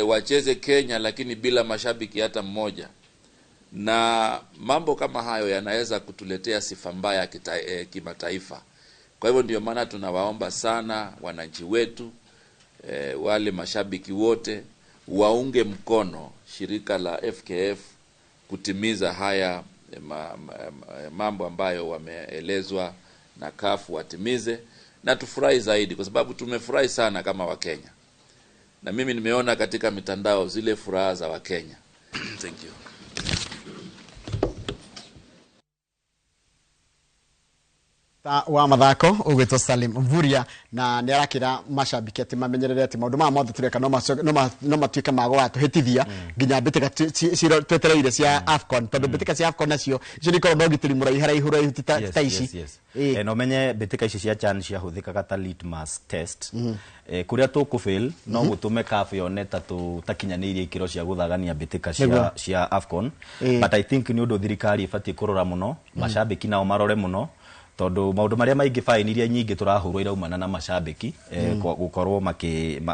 wacheze Kenya lakini bila mashabiki hata mmoja, na mambo kama hayo yanaweza kutuletea sifa mbaya kimataifa. Kwa hivyo ndio maana tunawaomba sana wananchi wetu wale mashabiki wote waunge mkono shirika la FKF kutimiza haya mambo ambayo wameelezwa na CAF watimize, na tufurahi zaidi kwa sababu tumefurahi sana kama Wakenya, na mimi nimeona katika mitandao zile furaha za Wakenya. Thank you. wa mathako ugwitwo Salim Mvurya na nĩ arakĩra mashabiki atĩ mamenyerere atĩ maũndũ maya mothe tureka no matuĩke ma gũgatũhĩtithia nginya mbĩtĩka twetereire cia AFCON tondũ mbĩtĩka cia AFCON nacio icio nĩ ikoragwo na ũgitĩri mũraihu ta ici no menye mbĩtĩka ici cia CHAN ciahũthĩkaga ta litmus test kuria tũkũfail no gũtũme CAF yone ta tũtakinyanĩirie ikĩro cia gũthagania mbĩtĩka cia AFCON but I think nĩ ũndũ thirikari ĩbatiĩ kũrora mũno mashabiki nao marore mũno tondu maundu maria maingi fine iria nyingi turahurwo iraumana na mashabiki gukorwo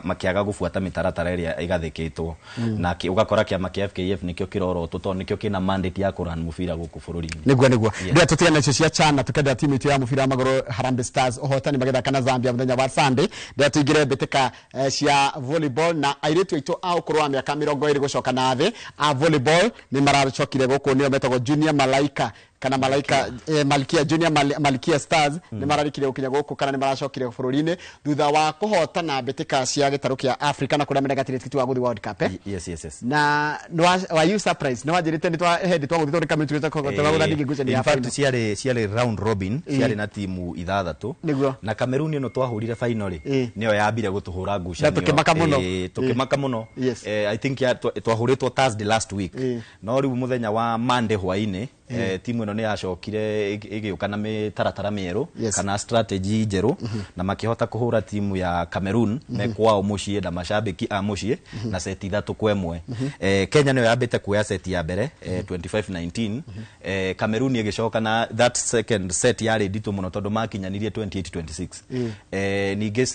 makiaga gufuata mitaratara iria igathikitwo na ugakora kiama kia FKF nikio kirorotwo tondu nikio kina mandate ya kuran mubira guku bururi-ini niguo ndia tutigana icio cia CHAN tukenda timu itu ya mubira maguru Harambee Stars ohotani magethaka na Zambia muthenya wa Sunday ndia tuingire mbitika cia volleyball na airitu itu au kurwa miaka 20 gucoka na thi a volleyball ni maracokire guku nio metagwo Junior Malaika kana Malaika Malkia Junior Malkia Stars ni mararikire gukinya guku kana ni maracokire bururi-ini thutha wa kuhotana mbitika cia gĩtarũ kĩa Africa na kuria menegatire tikiti wa guthi World Cup yes na wa you surprise no wajirite ni twa head twa guthi thondeka mitu twa guthani ngucanio ya final ciarĩ round robin ciarĩ na timu ithathatũ na Cameroon ino twahurire final niyo yambire gutuhura ngucanio tukimaka muno I think twahuritwo Thursday last week no riu muthenya wa Monday hwaini timu ino ni yacokire igiuka na mitaratara mieru kana strategy njeru na makihota kuhura timu ya Cameroon me kwao mucie na mashabiki a mucie na seti 3-1. Kenya niyo yambite kuya seti ya mbere 25-19. Cameroon igicoka na that second set yari ndito muno tondu makinyanirie 28-26. Ningi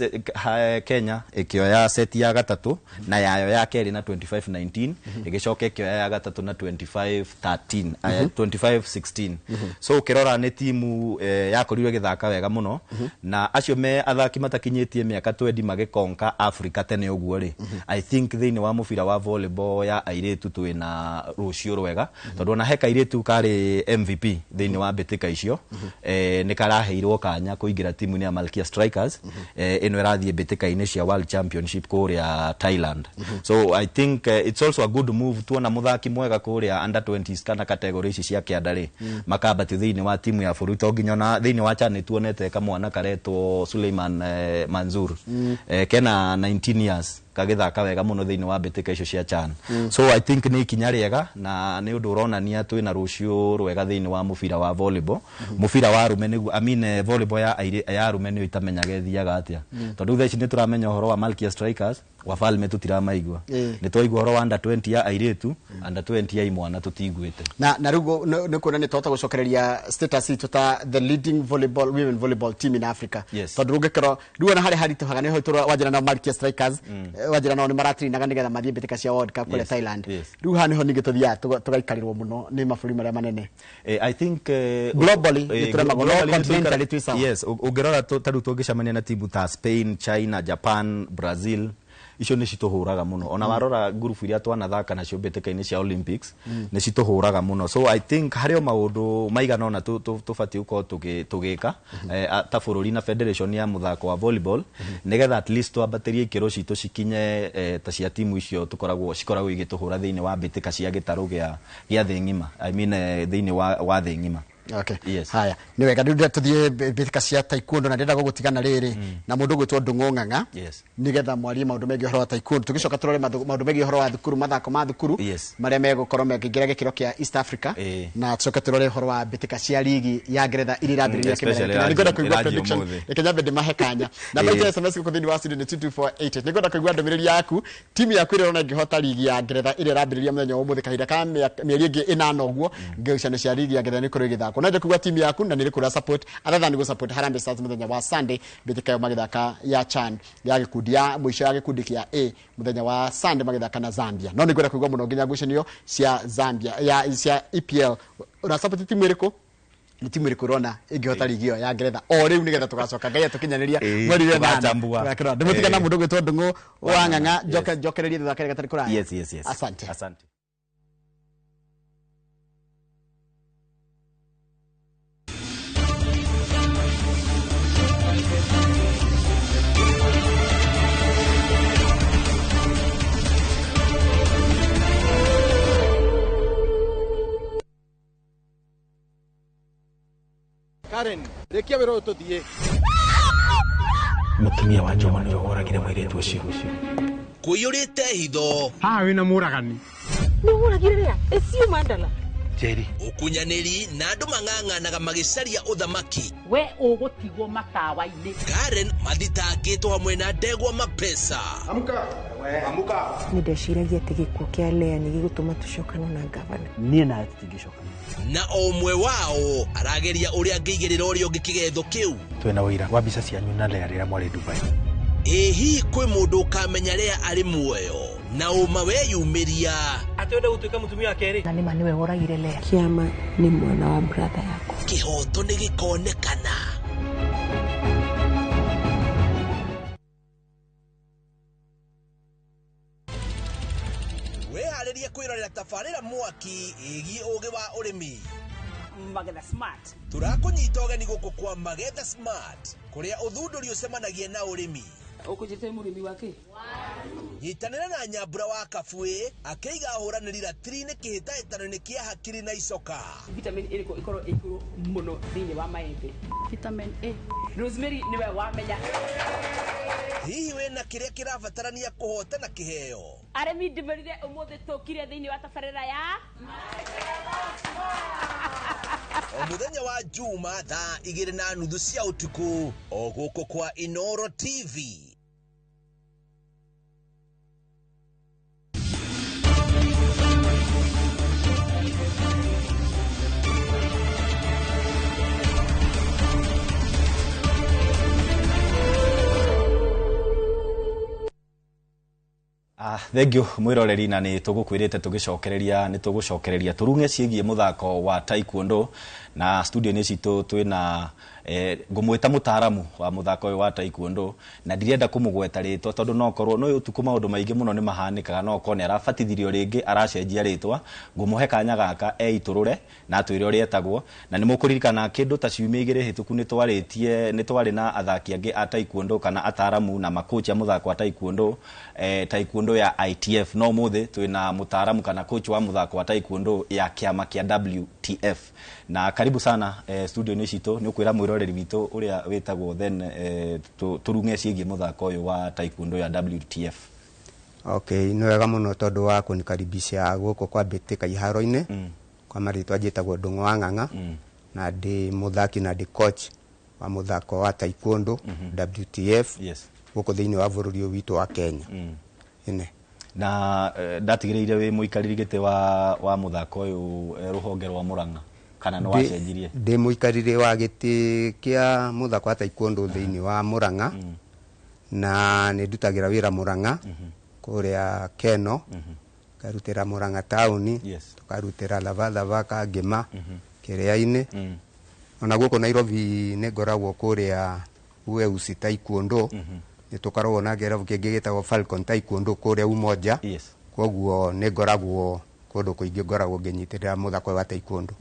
Kenya ikioya seti ya gatatu na yayo ya keri na 25-19 igicoka ikioya ya gatatu na 25-13 25-16. So kirora ni timu yakorirwe githaka wega muno na acio me athaki matakinyitie miaka 20 magikonka Africa tene uguo ri. I think thini wa mufira wa volleyball ya airetu twina rucio rwega tondu na heka airetu kari MVP thini wa bitika icio ni karaheirwo kanya kuingira timu ni ya Malkia Strikers ino irathie bitika ini cia World Championship kuria Thailand. So I think it's also a good move tuona muthaki mwega kuria under 20s kana category ici cia kiandari makabati thini wa timu ya Furuto ginyona thini wa chane tuonete kamwana karetwo Suleiman Manzur kena 19 years kagithaka wega muno thini wa bitika icio cia CHAN. So I think ni kinya riega na ni undu uronania twina rucio rwega thini wa mufira wa volleyball. Mufira wa rume nigu volleyball ya rume ni itamenyage thiaga atia tondu theci ni turamenya horo wa Malkia Strikers wa Falme tutiramaigwa ni twaigwa horo wa under 20 ya airetu under 20 ya imwana tutigwite na rugo ni kuona ni tota gucokereria status tuta the leading women volleyball team in Africa tondu rugekero ruona hari harituhaga ni hoitura wajira na Malkia Strikers wajira no ni maratrinaga nigetha mathie bitika cia World Cup kule Thailand riu hani ho nigituthia tugaikarirwo muno ni maburi maria manene. I think globally continentally twisa yes ugirora tadu tugicamania na timu ta Spain, China, Japan, Brazil icio ni cituhuraga muno ona warora group iria twanathaka nacio bitika-ini cia Olympics ni cituhuraga muno. So I think hario maundu maigana ona tufati uko tugika ta bururi na federation ya muthako wa volleyball nigetha at least twambaterie ikiro citu cikinye ta cia timu icio cikoragwo igituhura thiini wa bitika cia gitaru gia thi ngima I mean thiini wa thi ngima. Okay. Yes. Haya. Ni wega ndio tuthie bitika cia taekwondo na ndenda gugutigana riri na mundu gwitwo Ndungu Ng'ang'a. Yes. Nigetha mwari maundu megi horo wa taekwondo tugicoka turore maundu megi horo wa thukuru mathako ma thukuru maria megukorwo mekingira gikiro kia East Africa na tucoka turore horo wa bitika cia ligi ya Ngeretha iri rambiriria kimera. Nigoda kuigwa prediction ikenya bende mahekanya na baita SMS ku thini wa studio 2248 nigoda kuigwa ndomiriri yaku timu yaku iri rona ngihota ligi ya Ngeretha iri rambiriria muthenya wa umuthi kahinda ka mieri ingi 8 uguo ngeucana cia ligi ya Ngeretha ni kuri githako na ndekuga timu yaku na nirikura support other than go support Harambee Stars muthenya wa Sunday bitika yo magithaka ya CHAN ya gikundi ya mwisho ya gikundi kia A muthenya wa Sunday magithaka na Zambia no nigwenda kuigwa muno nginya ngucanio cia Zambia ya cia EPL una support timu iriku ni timu iriku rona ingihota ligi yo ya Ngeretha o riu nigetha tugacoka ngai tukinyaniria mweri wa Thambua ndimutigana mundu gwitwo Ndungu wa Ng'ang'a jokereria thakare gatari kura. Yes. Asante. Karen, rekia wero tuthie. Mutumia wa Joma niwe woragire mwiritu ucio. Kuyurite hitho. Ha wina muragani. Ni uragire ria? Esiu Mandala. Jerry. Ukunyaniri na andu mang'ang'anaga magicaria uthamaki. We ugutigwo matawa-ini. Karen mathitangitwo hamwe na Ndegwa Mapesa. Amuka. Nindeciragia ati gikuo kia Lea ni gigutuma tucokana na gavana. Nie na tutingicokana. Na omwe wao arageria uria ngigirira urio ngikigetho kiu. Twena wira wa mbica cianyu na Lea rira mwari Dubai. Ehi kwi mundu ukamenya Lea ari muoyo na uma weyumiria atwenda gutuika mutumia wa keri na nima niwe woragire Lea. Kiama ni mwana wa brother yako. Kihoto ni gikonekana. Weharĩrie kwĩrorera tabarĩra mwaki ĩgiĩ ũgĩ wa ũrĩmi. Magetha Smart. Tũrakũnyita ũgeni gũkũ kwa Magetha Smart kũrĩa ũthundũri ũcemanagia na ũrĩmi. Ukujite mũrĩmi wake. Nyitanĩra na Nyambura wa Kabuĩ akĩiga ahũranĩri ratiri-inĩ kĩhĩtahĩtano-inĩ kĩa hakiri na icoka. Vitamin ĩrĩkũ ikorwo ĩkũrũ mũno thĩinĩ wa maembe? Vitamin A. Rosemary niwe wamenya. Hihi wĩna kĩrĩa kĩrabatarania kũhotana kĩheo? Arĩmi ndĩmerire ũmũthĩ tũkire thĩinĩ wa tabarĩra ya o muthenya wa juma thaa 2:30 cia utuku o guko kwa Inoro TV. Thank you mwiroreri na ni tugukwirite tugicokereria turunge ciigie muthako wa taekwondo na studio ni citu twina ngumwita mutaaramu wa muthako wa taekwondo na ndirenda kumugweta ritwa tondu no korwo no utuku maundu maingi muno ni mahanikaga no kone arabatithirio ringi aracenjia ritwa ngumuhe kanya gaka eiturure na twire uri etagwo na ni mukuririkana kindu ta ciumia igire hituku ni twari na athaki angi a taekwondo kana ataaramu na makocha muthako wa taekwondo taekwondo ya ITF no muthe twina mutaaramu kana coach wa muthako wa taekwondo ya kiama kia WTF na karibu sana studio ni citu ni ukwira mwiroreri witu uria wetagwo then turunge ciigie muthako uyu wa taekwondo ya WTF. Okay, no wega muno tondu wa kunikaribisha guko kwa betika iharo-ini kwa maritwa njitagwo Ndung'u wa Ng'ang'a na ndi muthaki na ndi coach wa muthako wa taekwondo WTF guko thiini wa bururi witu wa Kenya. Ine na ndatigireire wi muikariri gite wa muthako uyu ruhonge rwa Murang'a kana no wacenjirie? Ndi muikariri wa giti kia muthako wa taekwondo thiini wa Murang'a na ni ndutagira wira Murang'a kuria Keno karutira Murang'a town tukarutira Lavathava Kangima Kiria-ini ona guko Nairobi ni ngoragwo kuria Ueusi taekwondo ni tukarwo na geravu kingi gitagwo Falcon taekwondo kuria Umoja koguo ni ngoragwo kundu kuingi ngoragwo nginyitirira muthako wa taekwondo.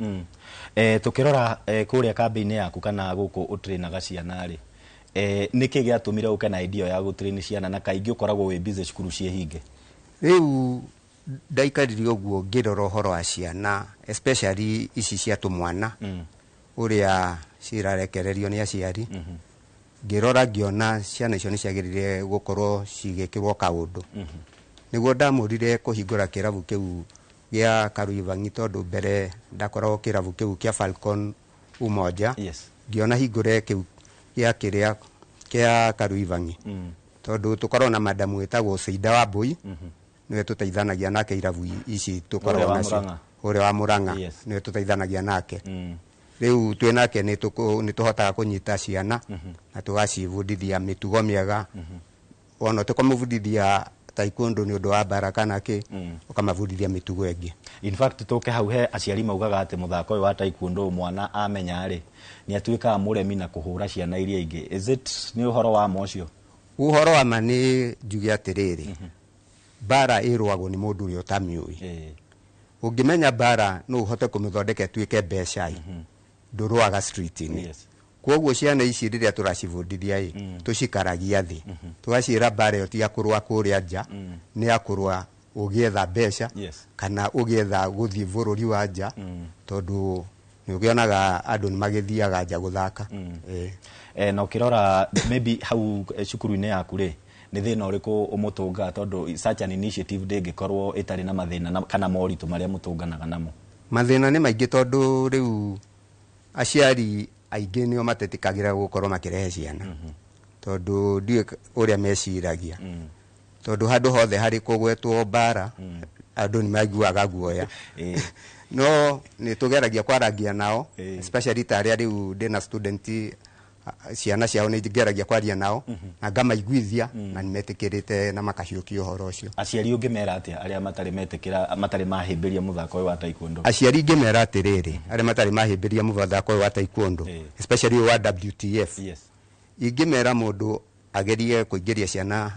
Tukirora kuria kambi-ini yaku kana guku utrainaga ciana ri niki giatumire uke na idea ya gutrain ciana na kaingi ukoragwo wi busy cukuru cie hinge? Riu ndaikarire uguo ngirora uhoro wa ciana especially ici cia tumwana uria cirarekererio ni aciari ngirora ngiona ciana icio ni ciagirire gukorwo cigikirwo kaundu niguo ndamurire kuhingura kiravu kiu gia Karuivangi tondu mbere ndakoragwo kiravu kiu kia Falcon Umoja ngiona hingure kiu gia kiria kia Karuivangi tondu tukorwo na madamu wetagwo Saida wa Mbui niwe tuteithanagia nake iravu ici tukorwo nacio uri wa Murang'a niwe tuteithanagia nake riu twinake ni tuhotaga kunyita ciana na tugacibundithia mitugo miega ona tukamubundithia taekwondo ni undu wa baraka nake ukamabundithia mitugo ingi. In fact tuke hau he aciari maugaga ati muthako uyu wa taekwondo mwana amenya ri ni atuikaga muremi na kuhura ciana iria ingi. Is it ni uhoro wa mocio? Uhoro wa mani njuge atiriri bara irwagwo ni mundu uria utamiui ungimenya bara no uhote kumuthondeka tuike mbeca ndurwaga street-ini koguo ciana ici riria turacibundithia tucikaragia thi tugacira bara yo ti akurwa kuria nja ni akurwa ugietha mbeca kana ugietha guthii bururi wa nja tondu ni ugionaga andu ni magithiaga nja guthaka. Na ukirora maybe hau cukuru-ini yaku ri ni thina uriku umutunga tondu such an initiative ndingikorwo itari na mathina kana moritu maria mutunganaga namo? Mathina ni maingi tondu riu aciari aingi nio matetikagira gukorwo makirehe ciana tondu ndiwe uria meciragia tondu handu hothe hari kugwetwo bara andu ni maiguaga guoya no ni tugeragia kwarangia nao especially taria riu ndina student ciana ciao ni ngeragia kwaria nao na ngamaiguithia na nimetikirite na makahiukia uhoro ucio. Aciari ungimera atia aria matari metikira matari mahimbiria muthako uyu wa taekwondo? Aciari ngimera atiriri aria matari mahimbiria muthako uyu wa taekwondo especially wa WTF ingimera mundu agerie kuingiria ciana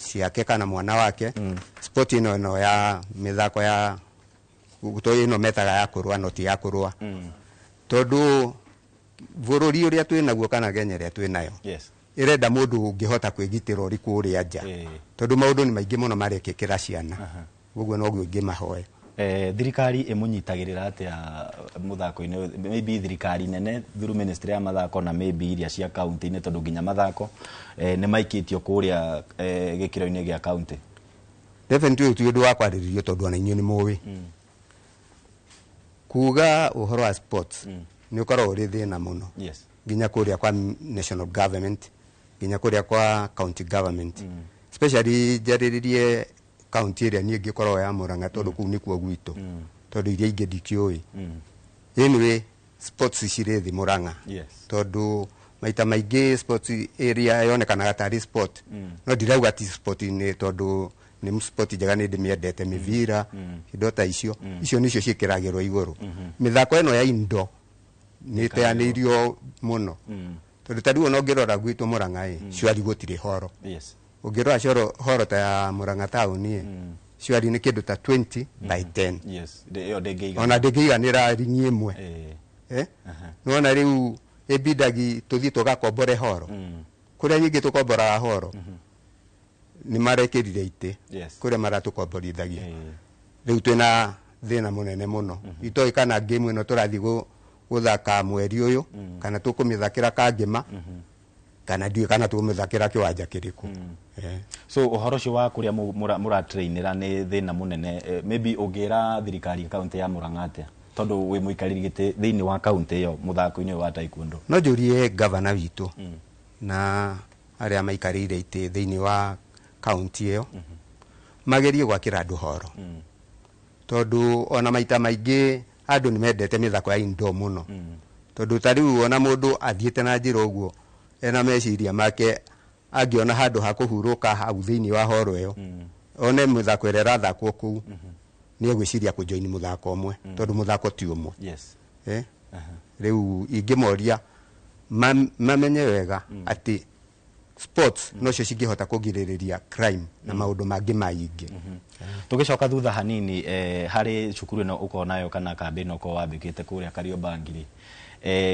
ciake kana mwana wake sport ino ya mithako ya gutoyi ino metaga ya kurwa no ti ya kurwa tondu bururi uria twinaguo kana Kenya iria twinayo irenda mundu ungihota kwigitira uri kuria nja tondu maundu ni maingi muno marekikira ciana uguo no guo ngimahoya. Thirikari imunyitagirira atia muthako-ini maybe thirikari nene through ministry ya mathako na maybe iria cia county-ini tondu nginya mathako ni maikitio kuria gikiro-ini gia county? Definitely tu ndu wa kwariririo tondu ana inyu ni muwi kuga uhoro wa sports ni ukorwo uri thina muno Yes. nginya kuria kwa national government nginya kuria kwa county government especially jariririe county area ni ngikorwo ya Murang'a tondu kuu ni kuo gwito tondu iria ingi ndikioi anyway sports cire thi Murang'a Yes. tondu maita maingi sports area yonekanaga tari sport no ndirauga ti sport ni tondu ni sport njega ni ndimiendete mivira indo ta icio icio nicio ciikiragirwo iguru mithako eno ya indo ni teanirio muno tondu tari ono ngirora gwitu Murang'a ciari gutire horo Yes. ungirora horo ta ya Murang'a town ciari ni kindu ta 20 by 10 Yes. Yo ndengeiga. ona ndengeiganira ringi imwe nona riu ebidagi tuthii tugakombore horo kuria nyingi tukombora horo ni marekirire ite kuria maratukomborithagia riu twina thina munene muno itoi kana game ino turathi guthaka mweri uyu kana tukumithakira kangima kana ndiwe kana tukumithakira kiwanja kiriku So uhoro cio wa kuria mura trainera ni thina munene maybe ungira thirikari county ya Murang'a atia tondu wi muikariri gite thiini wa county yo muthako-ini wa taekwondo no jurie governor witu na aria maikarire ite thiini wa county yo magerie gwakira andu horo tondu ona maita maingi andu ni mendete mithako ya indo muno tondu tariu ona mundu athiete na njira uguo ena meciria make angiona handu ha kuhuruka hau thiini wa horo yo one mithako ira rathakwo kuu ni egwiciria kujoini muthako umwe tondu muthako ti umwe Yes. Riu ingimoria mamenye wega ati sports no cio cingihota kugiririria crime na maundu mangi maingi tugicoka thutha hanini hari cukuru ino uko nayo kana kambi ino uko wambikite kuria Kariobangiri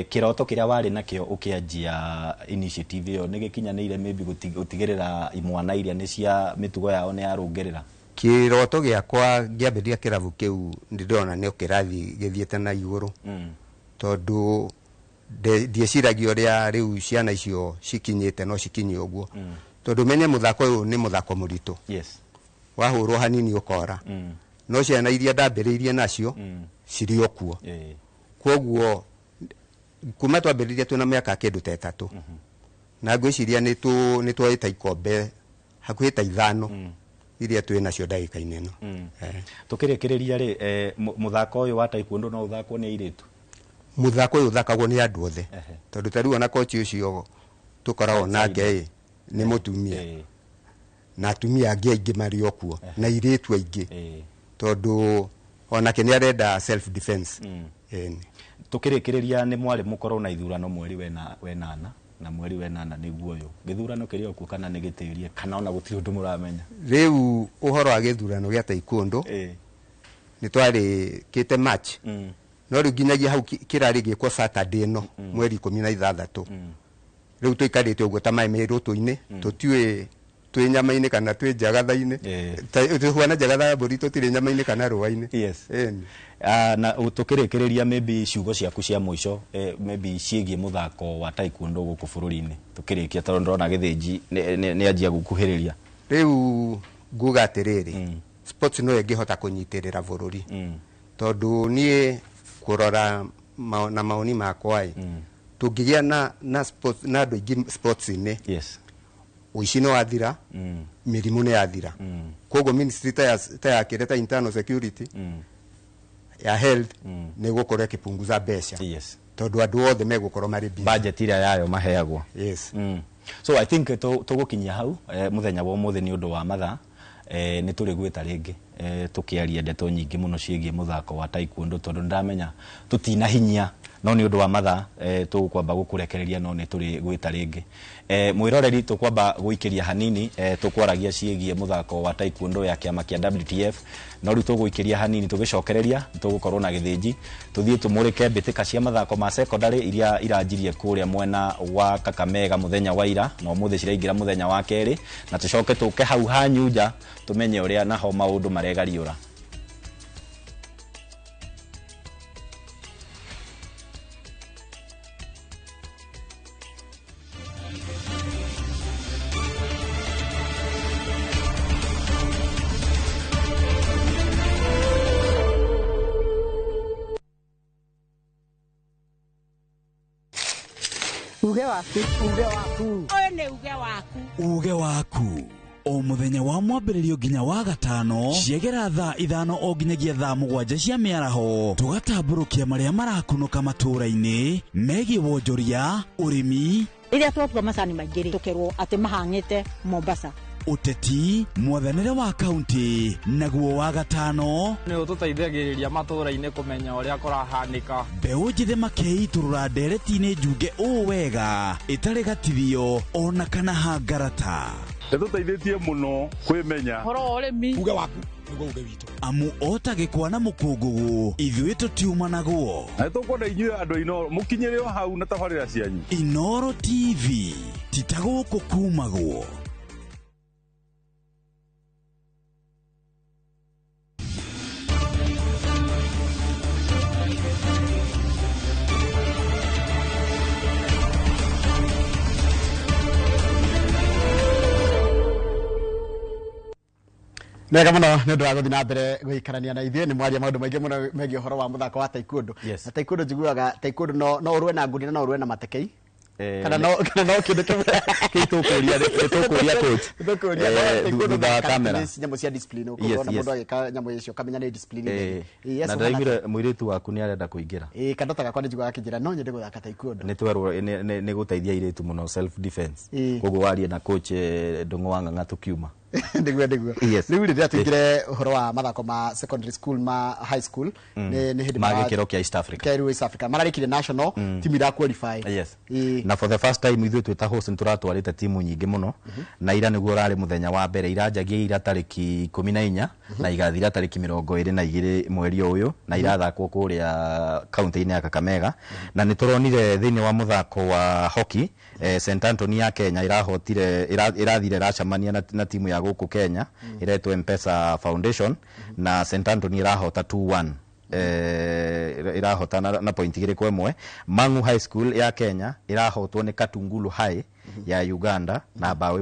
kiroto kiria wari nakio ukianjia initiative yo nigikinyanire maybe gutigirira imwana iria ni cia mitugo yao ni yarungerera kiroto giakwa ngiambiria kiravu kiu ndirona ni ukirathi githiete na iguru tondu ndieciragia uria riu ciana icio cikinyite no cikinye uguo tondu menye muthako uyu ni muthako muritu wahurwo hanini ukora no ciana iria ndambiriirie nacio ciri okuo kwoguo kuma twambiririe twina miaka kindu ta 3 na ngwiciria ni twaita ikombe hakuhi ta 5 iria twina nacio ndagika-ini ino tukirikiria ri muthako uyu wa taekwondo no uthakwo ni airitu muthako uyu uthakagwo ni andu othe tondu tariu ona coach ucio tukoragwo nake ni mutumia na atumia angi aingi mari okuo na iritu aingi tondu onake ni arenda self defense tukirikiria ni mwari mukorwo na ithurano mweri wenana na mweri wenana niguo uyu githurano kiria okuo kana ni gitirie kana ona gutiri undu muramenya riu uhoro wa githurano gia taekwondo ni twari kite match no riu nginyagia hau kirari gikwo Saturday no mweri 16 riu tuikarite uguo ta mai mirutu-ini tutiwe twi nyama-ini kana twi njagatha-ini tuhuana njagatha ya mburi tutire nyama-ini kana rũa-ini na tukirikiria maybe ciugo ciaku cia mwisho maybe ciegie muthako wa taekwondo guku bururi-ini tukirikia tondu ndona githinji ni anjia gukuhiriria riu nguga atiriri sports no ingihota kunyitirira bururi tondu nie kurora na maoni makwa tungigia na sports na andu aingi sports-ini uici no athira mirimu ni athira koguo ministry ta ya kireta internal security ya health ni gukorwo kipunguza mbeca tondu andu othe megukorwo mari budget iria yayo maheagwo so I think tugukinyia hau muthenya wa umuthi ni undu wa mathaa ni turi gwita ringi tukiaria ndeto nyingi muno ciegie muthako wa taekwondo tondu ndamenya tutina hinya no ni undu wa mathaa tukwamba gukurekereria no ni turi gwita ringi mwiroreri tukwamba guikiria hanini tukwaragia ciegie muthako wa taekwondo ya kiama kia WTF no ri tuguikiria hanini tugicokereria tugukorwo na githinji tuthie tumurike mbitika cia mathako ma secondary iria iranjirie kuria mwena wa Kakamega muthenya wa ira no muthi ciraingira muthenya wa keri na tucoke tuke hau hanyuja tumenye uria naho maundu maregariura. uge waku o muthenya wa mwambĩrĩrio nginya wa gatano ciegera thaa 5 o nginyagia thaa 7 cia mĩaraho tugatambũrũkia marĩa marakunũka matũũra-inĩ megiĩ wonjoria ũrĩmi rĩrĩa twatua macani maingĩ tũkerwo atĩ mahang'ĩte Mombasa uteti mwathanĩre wa kaunti naguo wa gatano nĩ ũtũteithagĩrĩria matũũra-inĩ kũmenya ũrĩa kũrahanĩka mbeũ njĩthĩ makeitũrũra ndereti-inĩ njunge ũũ wega ĩtarĩ gatithio ona kana hangarata nĩtũteithĩtie mũno kwĩmenya horo wa ũrĩmi uge waku nĩguo uge witũ amu ota gĩkwa na mũkũngũgũ ithuĩ tũtiuma naguo na nĩtũkwenda inyuĩ andũ Inoro mũkinyĩre o hau na tabarĩra cianyu Inoro TV titagũkũ kumagwo Nega muno nĩ ũndũ wa gũthiĩ na mbere gũikarania na ithuĩ nĩ mwaria maũndũ maingĩ mũno megiĩ ũhoro wa mũthako wa taekwondo na taekwondo njiguaga taekwondo no ũrũe na ngundi na no ũrũe na matekei kana no kĩndũ tũkũria coach thutha wa kamera nyamũ cia discipline ũkorwo na mũndũ agĩka nyamũ icio kamenya nĩ discipline na ndaigire mũirĩtu waku nĩ arenda kũingĩra kandota gakwa nĩ njiguaga akĩnjĩra no nyende gũthaka taekwondo nĩ twerwo nĩ gũteithia irĩtu mũno self defense koguo warie na coach Ndung'u wa Ng'ang'a tukiuma ndigwe rĩu rĩrĩa tũingĩre ũhoro wa mathako ma secondary school ma high school nĩ hĩndĩ ma gĩkĩro kĩa East Africa East Africa mararĩkire national timu ira qualify na for the first time ithuĩ twĩta host nĩtũratwarĩte timu nyingĩ mũno na ira nĩguo ũrarĩ mũthenya wa mbere iranjagia ira tarĩki 14 na igathira tarĩki 22 mweri ũyũ na irathakwo kũrĩa kaunti-inĩ ya Kakamega na nĩtũronire thĩinĩ wa mũthako wa hockey St Anthony ya Kenya irathire racamania na timu ya gũkũ Kenya iretwo M-Pesa Foundation na St Anthony irahota 2-1 irahota na point 1 Mang'u High School ya Kenya irahotwo nĩ Katungulu High ya Uganda na bao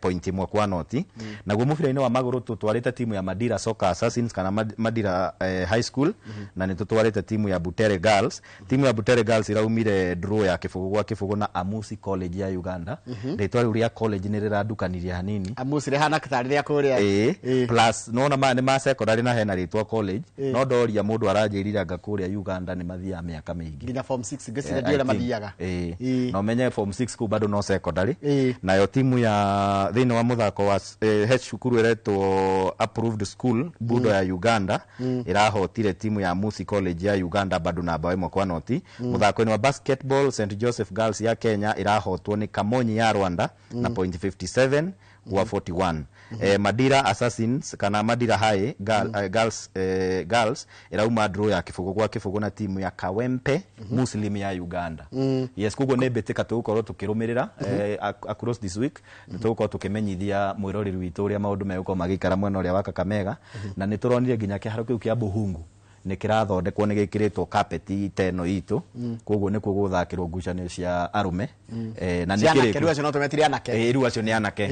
point 1 kwa noti naguo mũbira-inĩ wa magũrũ tũtwarĩte timu ya Madira Soccer Assassins kana Madira High School na nĩ tũtwarĩte timu ya Butere Girls iraumire draw ya kĩbũgũ gwa kĩbũgũ na Amusi College ya Uganda rĩtwa rĩu rĩa college nĩ rĩrandukanirie hanini Amusi rĩhana kĩtarĩ rĩa kũrĩa plus nona nĩ ma secondary na hena rĩtwa college no ndoria mũndũ aranjĩrire anga kũrĩa Uganda nĩ mathiaga mĩaka mĩingĩ nginya form 6 ngĩciria ndio mathiaga no menye form 6 kũ bado no secondary nayo timu ya thĩinĩ wa mũthako wa cukuru iretwo approved school Budo ya Uganda irahotire timu ya Amusi College ya Uganda bado na bao 1 kwa noti mũthako-inĩ wa basketball St Joseph Girls ya Kenya irahotwo nĩ Kamonyi ya Rwanda na point 57 wa 41 Madira Assassins kana Madira High Girls irauma draw ya kĩbũgũ gwa kĩbũgũ na timu ya Kawempe Muslim ya Uganda yes kugo nĩ mbĩtĩka tũgũkorwo tũkĩrũmĩrĩra across this week nĩtũgũkorwo tũkĩmenyithia mwĩroreri witũ ũrĩa maũndũ megũkorwo magĩikara mwena ũrĩa wa Kakamega na nĩtũronire nginya kĩharo kĩu kĩa Buhungu nĩ kĩrathondekwo nĩ gĩkĩrĩtwo carpeti teno itũ koguo nĩ kuo gũthakĩrwo ngucanio cia arũme na nĩ kĩrĩkũ rĩu acio no tũmetire anake rĩu acio nĩ anake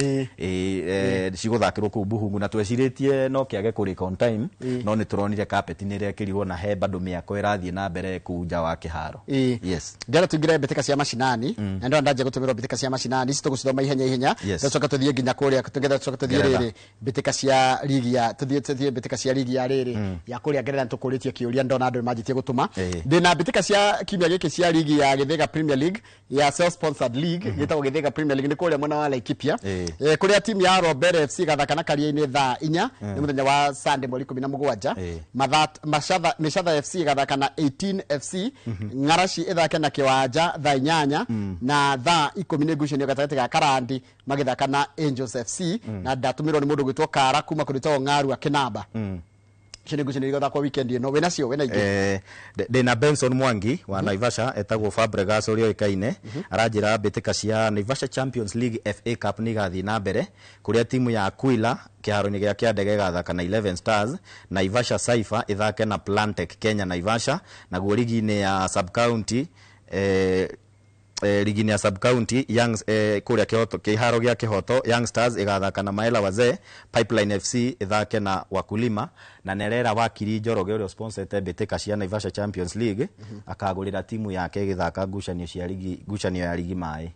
cigũthakĩrwo kũu Buhungu na twecirĩtie no kĩage kũrĩka on time no nĩ tũronire carpeti nĩ ĩrekĩrirwo na he bado mĩako ĩrathiĩ na mbere kũu nja wa kĩharo yes ndĩra tũingĩre mbĩtĩka cia macinani na ndio ndaje gũtũmĩrwo mbĩtĩka cia macinani ici tũgũcithoma ihenya tũcoka tũthiĩ nginya kũrĩa tũgetha tũcoka tũthiĩ rĩrĩ mbĩtĩka cia ligi ya tũthiĩ mbĩtĩka cia ligi ya rĩrĩ ya kũrĩa ngerera tũkũrĩtie kĩũria ndona andũ manjĩtie gũtũma ndĩna mbĩtĩka cia kiumia gĩkĩ cia ligi ya Gĩthĩga Premier League ya self sponsored league gĩtagwo Gĩthĩga Premier League nĩ kũrĩa mwena wa Laikipia kũrĩa timu ya Robert FC gathaka na Karia-inĩ thaa 4 nĩ mũthenya wa Sunday mweri 17 Mĩchatha FC gathaka na 18 FC Ng'araci ĩthake na Kĩwanja thaa 8 na thaa 10 nĩ ngucanio gatagatĩ ga Karandi magĩthaka na Angels FC na ndatũmĩrwo nĩ mũndũ gwĩtwo Kara kuma kũrĩtwo Ng'aru Akinamba Chinegu chinigotha kwa weekend ino wena cio wena ingĩ ndĩna Benson Mwangi wa Naivasha etagwo Fabregas ũrĩa ĩkaine aranjĩra mbĩtĩka cia Naivasha Champions League FA Cup nĩ gathiĩ na mbere kũrĩa timu ya Aquila kĩharo-inĩ gĩa Kĩandege gathaka na 11 Stars Naivasha Cypher ithake na Plantech Kenya Naivasha naguo ligi-inĩ ya sub county ligi ya sub county Young kuria Kyoto kiharo gya Kihoto Young Stars igathaka na Maela Wazee Pipeline FC ithake na Wakulima na nerera wakiri Njoroge uria sponsorete Betika cia Naivasha Champions League akagurira timu yake githaka ngucanio cia ligi ngucanio ya ligi mai.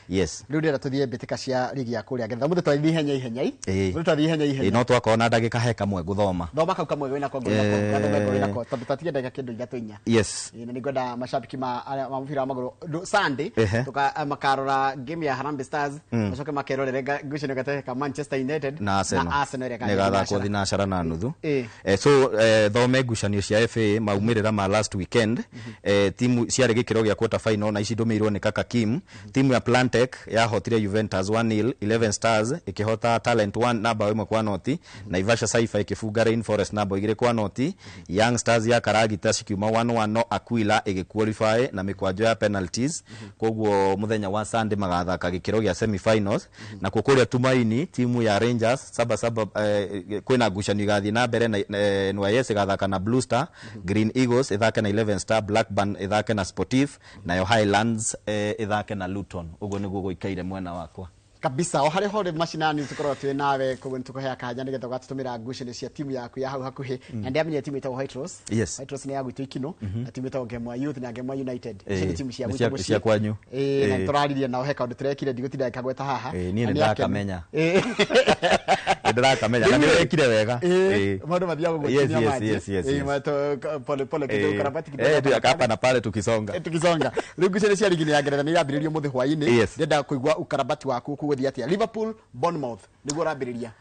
Yes. Riu ndira tuthie Betika cia ligi ya kuria getha muthe twathi ihenya muthe twathi ihenya no twakona ndagika he kamwe guthoma thoma kau kamwe wina kongo wina ko tondu tatige ndagika kindu ithatu inya. Yes. Na ningwenda mashabiki ma mubira wa maguru Sunday tuka makarora game ya Harambee Stars macoke makerorere ngucanio gatahe ka Manchester United na Arsenal negatha ko thinashara na nuthu. So thome ngucanio cia FA maumirira ma last weekend timu ciarĩ gĩkĩro gĩa quarter final na ici ndũmĩirwo nĩ Kaka Kim. Timu ya Plantec yahotire Juventus 1-0, 11 Stars ikihota Talent 1 na bao 1-0, Naivasha Saifa ikifunga Rainforest na bao 2-0, Young Stars ya Karagita cikiuma 1-1 Aquila igiqualify na mikwanjo ya penalties. Koguo muthenya wa Sunday magathaka gĩkĩro gĩa semi-finals na kukuria Tumaini timu ya Rangers saba kwina ngucanio igathie na mbere na NYS igathaka na Blue Star, Green Eagles ithake na 11 Star, Blackburn ithake na Sportif na Highlands ithake na Luton. Uguo niguo guikaire mwena wakwa kabisa o hari hore mashinani tukorwo twi nawe koguo tukohea kanya nigetha gatutumira ngucanio cia timu yaku ya hau hakuhi na ndiamenye timu itawo White Rose. White Rose ni ya gwitu ikino na timu itawo Gemwa Youth na Gemwa United ni timu cia gwitu cia kwanyu na turaririe nao heka undu turekire ndigutira ikagweta haha ni ndakamenya ndakamenya na nirekire wega maundu mathiaga gutinia maji yes pole kidogo karabati kidogo akapa na pale tukisonga riu ngucanio cia ligi ya Ngeretha ni yambiririo muthi hwaini ndenda kuigua ukarabati waku kuguthia atia Liverpool Bournemouth niguo rambiriria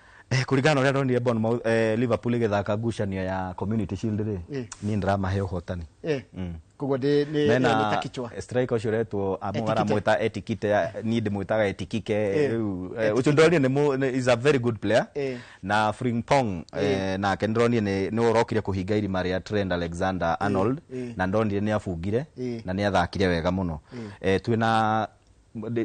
kuringana uria ndonire Bournemouth Liverpool igithaka ngucanio ya Community Shield ri ni ndiramahe uhotani koguo ni takichwa striker ucio retwo amwara mwita Etikite ni ndimwitaga Etikike ucio ndonire ni is a very good player na Frimpong na kendronie ni urokire kuhinga irima ria Trent Alexander-Arnold na ndonire ni afungire na ni athakire wega muno twina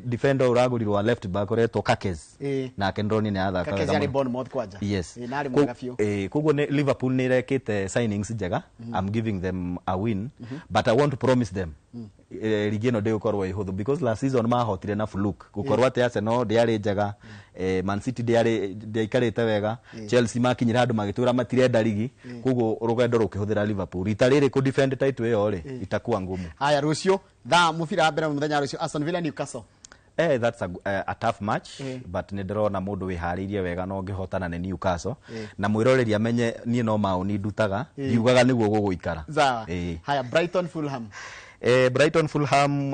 defender uragurirwa left back uretwo Kakes na kendroni ni athaka Kakes yari Bournemouth kwanja nari mwega fio koguo ni Liverpool ni rekite signings njega. I'm giving them a win but I want to promise them ligi ino ndigukorwo ihuthu because last season mahotire na fluke gukorwo ati Arsenal ndiari njega Man City ndiaikarite wega Chelsea makinyira andu magitura matirenda ligi koguo rugendo rukihuthira Liverpool rita riri ku defend title iyo ri itakuwa ngumu. Haya rucio mufira mbere muthenya rucio Aston Villa Newcastle that's a tough match but ndirona mundu wihariirie wega no ngihotana ni Newcastle na mwiroreri amenye nie no mauni ndutaga ndiugaga niguo guguikara. Haya Brighton Fulham Brighton Fulham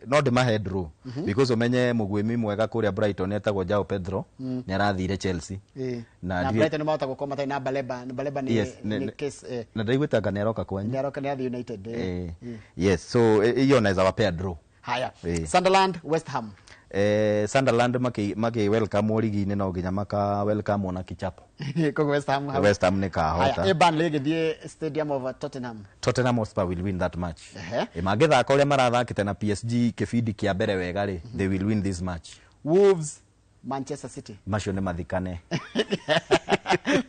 no ndimahe draw because umenye mugwimi mwega kuria Brighton etagwo Joao Pedro ni arathire Chelsea na Brighton mauta gukoma tai na Baleba ni case na ndaigwetaga ni aroka kwanyu ni aroka ni athi United yes so hiyo naweza wapea draw. Haya Sunderland West Ham Sunderland maki welcome ligi-ini no nginya maka welcome ona kichapo koguo West Ham ni kahota. Haya Burnley githie Stadium of Tottenham Hotspur will win that match. Magithaka uria marathakite na PSG kibindi kia mbere wega ri they will win this match. Wolves Manchester City macio ni mathikane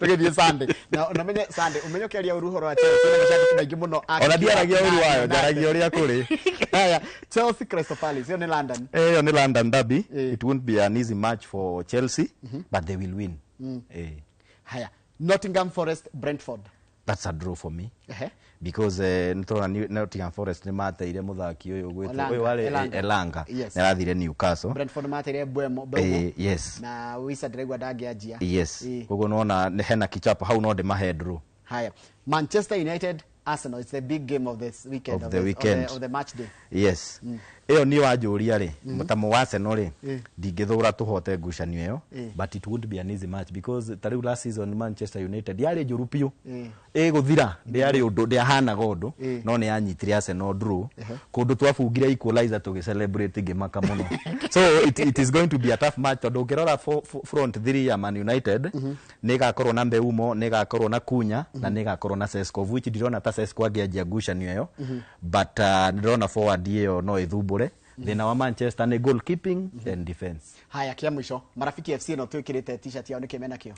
tugithie Sunday na unamenye Sunday umenye kiaria uruhoro wa Chelsea na mashati maingi muno ona diaragia uru wayo ndaragia uria kuri. Haya Chelsea Crystal Palace hiyo ni London ni London derby. It won't be an easy match for Chelsea but they will win. Haya Nottingham Forest Brentford that's a draw for me because Nottingham Forest ni mateire muthaki uyu gwetwo uyu wari Elanga na rathire Newcastle. Brentford mateire Mbeumo yes na Wisa Dregwa dangiajia yes koguo nona hena kichapo hau no ndimahe draw. Haya Manchester United Arsenal it's the big game of this weekend of the match day. Yes iyo ni wanjuria ri mutamo wa Arsenal ri ndingithura tuhote ngucanio iyo but it would be an easy match because tariu last season Manchester United yari njuru piu guthira ndiari undu ndiahana gondo no ni anyitire Arsenal draw kundu twabungire equalizer tugicelebrate ngimaka muno so it is going to be a tough match tondu ngirora front 3 ya Man United ni gakorwo na Mbeumo ni gakorwo na Kunya na ni gakorwo na Sesko which ndirona ta Sesko angianjia ngucanio iyo but ndirona forward iyo no ithumbu thina wa Manchester ni goalkeeping and defense. Haya kia mwisho Marafiki FC no twikirite t-shirt yao nikimena kio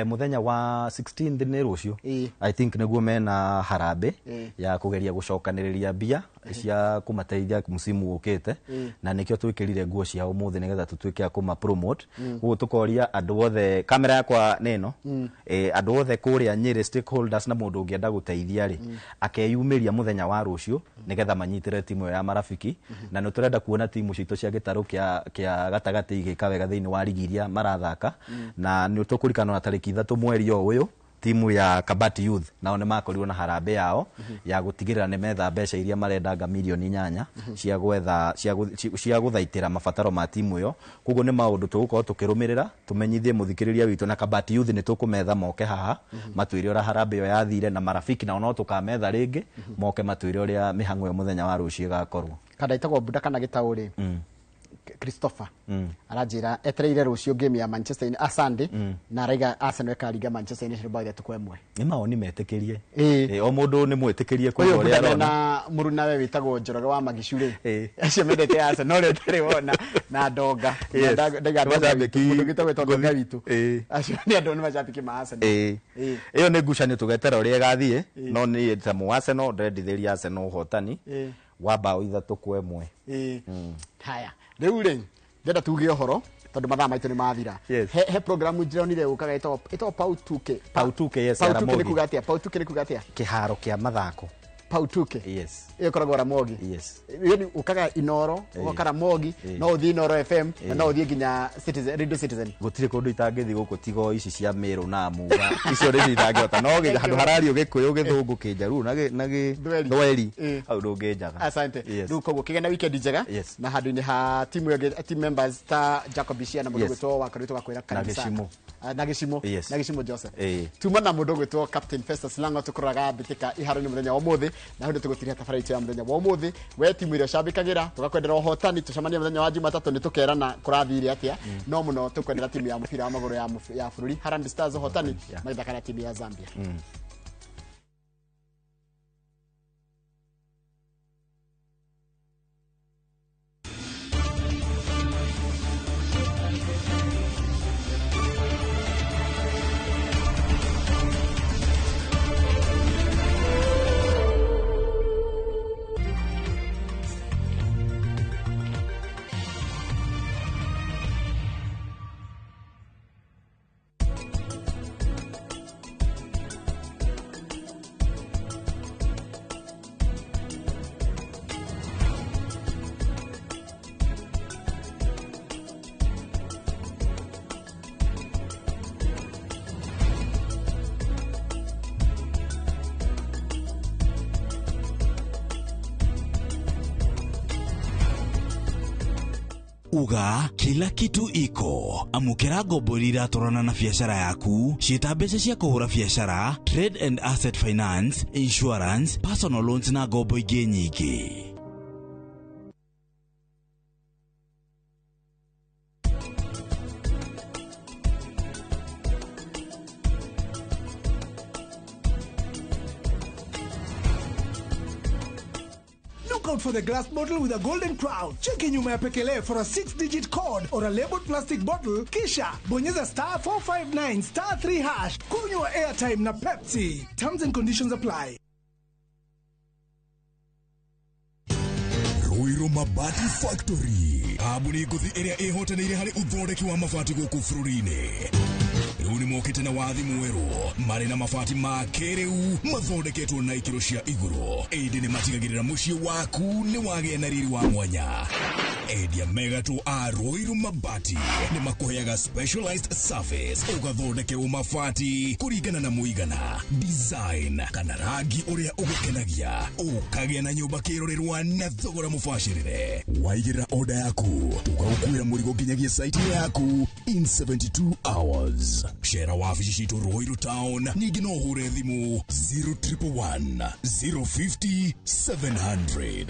muthenya wa 16 ni rucio I think niguo mena harambe ya kugeria gucokaniriria bia cia kumateithia msimu ukite na nikio twikirire nguo cia umuthi nigetha tutuike a kuma promote uguo tukoria andu othe kamera yakwa neno andu othe kuria Nyeri stakeholders na mundu ungienda guteithia ri akeyumiria muthenya wa rucio nigetha manyitire timu ya marafiki na no turenda kuona timu citu cia gitaru kia gatagati igika wega thiini wa ligi iria marathaka na ni tukurikana na tariki 3 mweri uyu timu ya Kabati Youth nao ne makorirwo na harambe yao ya gutigirira ne metha mbeca iria marendanga milioni 8 cia gwetha cia guthaitira mabataro ma timu yo kugo ne maundu tugukorwo tukirumirira tumenyithie muthikiriria witu na Kabati Youth ni tukumetha moke haha matwire ora harambe yo yathire na marafiki nao no tukametha ringi moke matwire uria mihango yo muthenya wa rucio gakorwo kada itagwo buda kana gitauri Christopher arajira etereire rucio game ya Manchester United Sunday na raiga Arsenal kariga Manchester United bao itatu kwa imwe ni maoni metekerie o mundu ni mwetikirie kwa uria arona muruna we witagwo Njoroge wa Magicure acio mendete Arsenal no retare wona na ndonga ndaga mundu gitagwo ndonga witu acio ni andu ni macambiki ma Arsenal iyo ni ngucanio tugetera uria gathie no ni ta mu Arsenal ndendithiria Arsenal hotani wa bao ithatu kwa imwe haya riu ri ndenda tuge ohoro tondu mathaa maitu ni mathira he programu njironire ukaga ito Pau 2K Pau 2K yes Pau 2K ni kugatia Pau 2K ni kugatia kiharo kia mathako Pau 2K yes iyo koragwo Ramogi yes yani ukaga Inoro uka Ramogi no uthi Inoro FM na no uthi nginya Citizen Radio Citizen gutire kundu itangithi guku tigo ici cia Meru na Muga icio ri itangihota no handu harario gikuyu githungu kinjaru nagi Thweri au ndungijaga asante riu koguo kigena weekend njega na handu-ini ha timu ya team members ta Jacob Ishia na mundu gwitwo wakarito gakwira kanisa na Gishimo Joseph tuma na mundu gwitwo Captain Festus Lango tukuraga bitika iharo-ini muthenya wa muthi na hundu tugutiria tabaraitu ya muthenya wa muthi we timu iria cambikagira tugakwendera hotani tucemania muthenya wa Jumatatu ni tukerana kurathire atia no muno tukwendera timu ya mupira wa maguru ya bururi Harambee Stars hotani maithakana timu ya Zambia Uga kila kitu iko amukira goborira torana na biashara yaku cita mbeca cia kuhura biashara trade and asset finance insurance personal loans na gobo ingi nyingi Look out for the glass bottle with a golden crown. Check in nyuma ya pekele for a 6-digit code or a labeled plastic bottle. Kisha bonyeza *459 *3#. Kunywa airtime na Pepsi. Terms and conditions apply. Ruiru Mabati Factory. Abuni guthi area ehotanire hari uthondeki wa mabati guku bururi-ini. Riu ni mokite na wathi mweru mari na mabati ma kiriu mathondeketwo na ikiro cia iguru. Indi ni matigagirira mucii waku ni wagie na riri wa mwanya. Endia megatwo a Ruiru Mabati ni makuheaga specialized service ugathondekerwo mabati kuringana na muigana design kana rangi uria ugukenagia ukagia na nyumba kirorerwa na thogora mubashirire. Waigirira order yaku ugagukwira murigo nginyagia site yaku in 72 hours. Shera wafici citu Ruiru Town ningi no hure thimu 0111 050 700.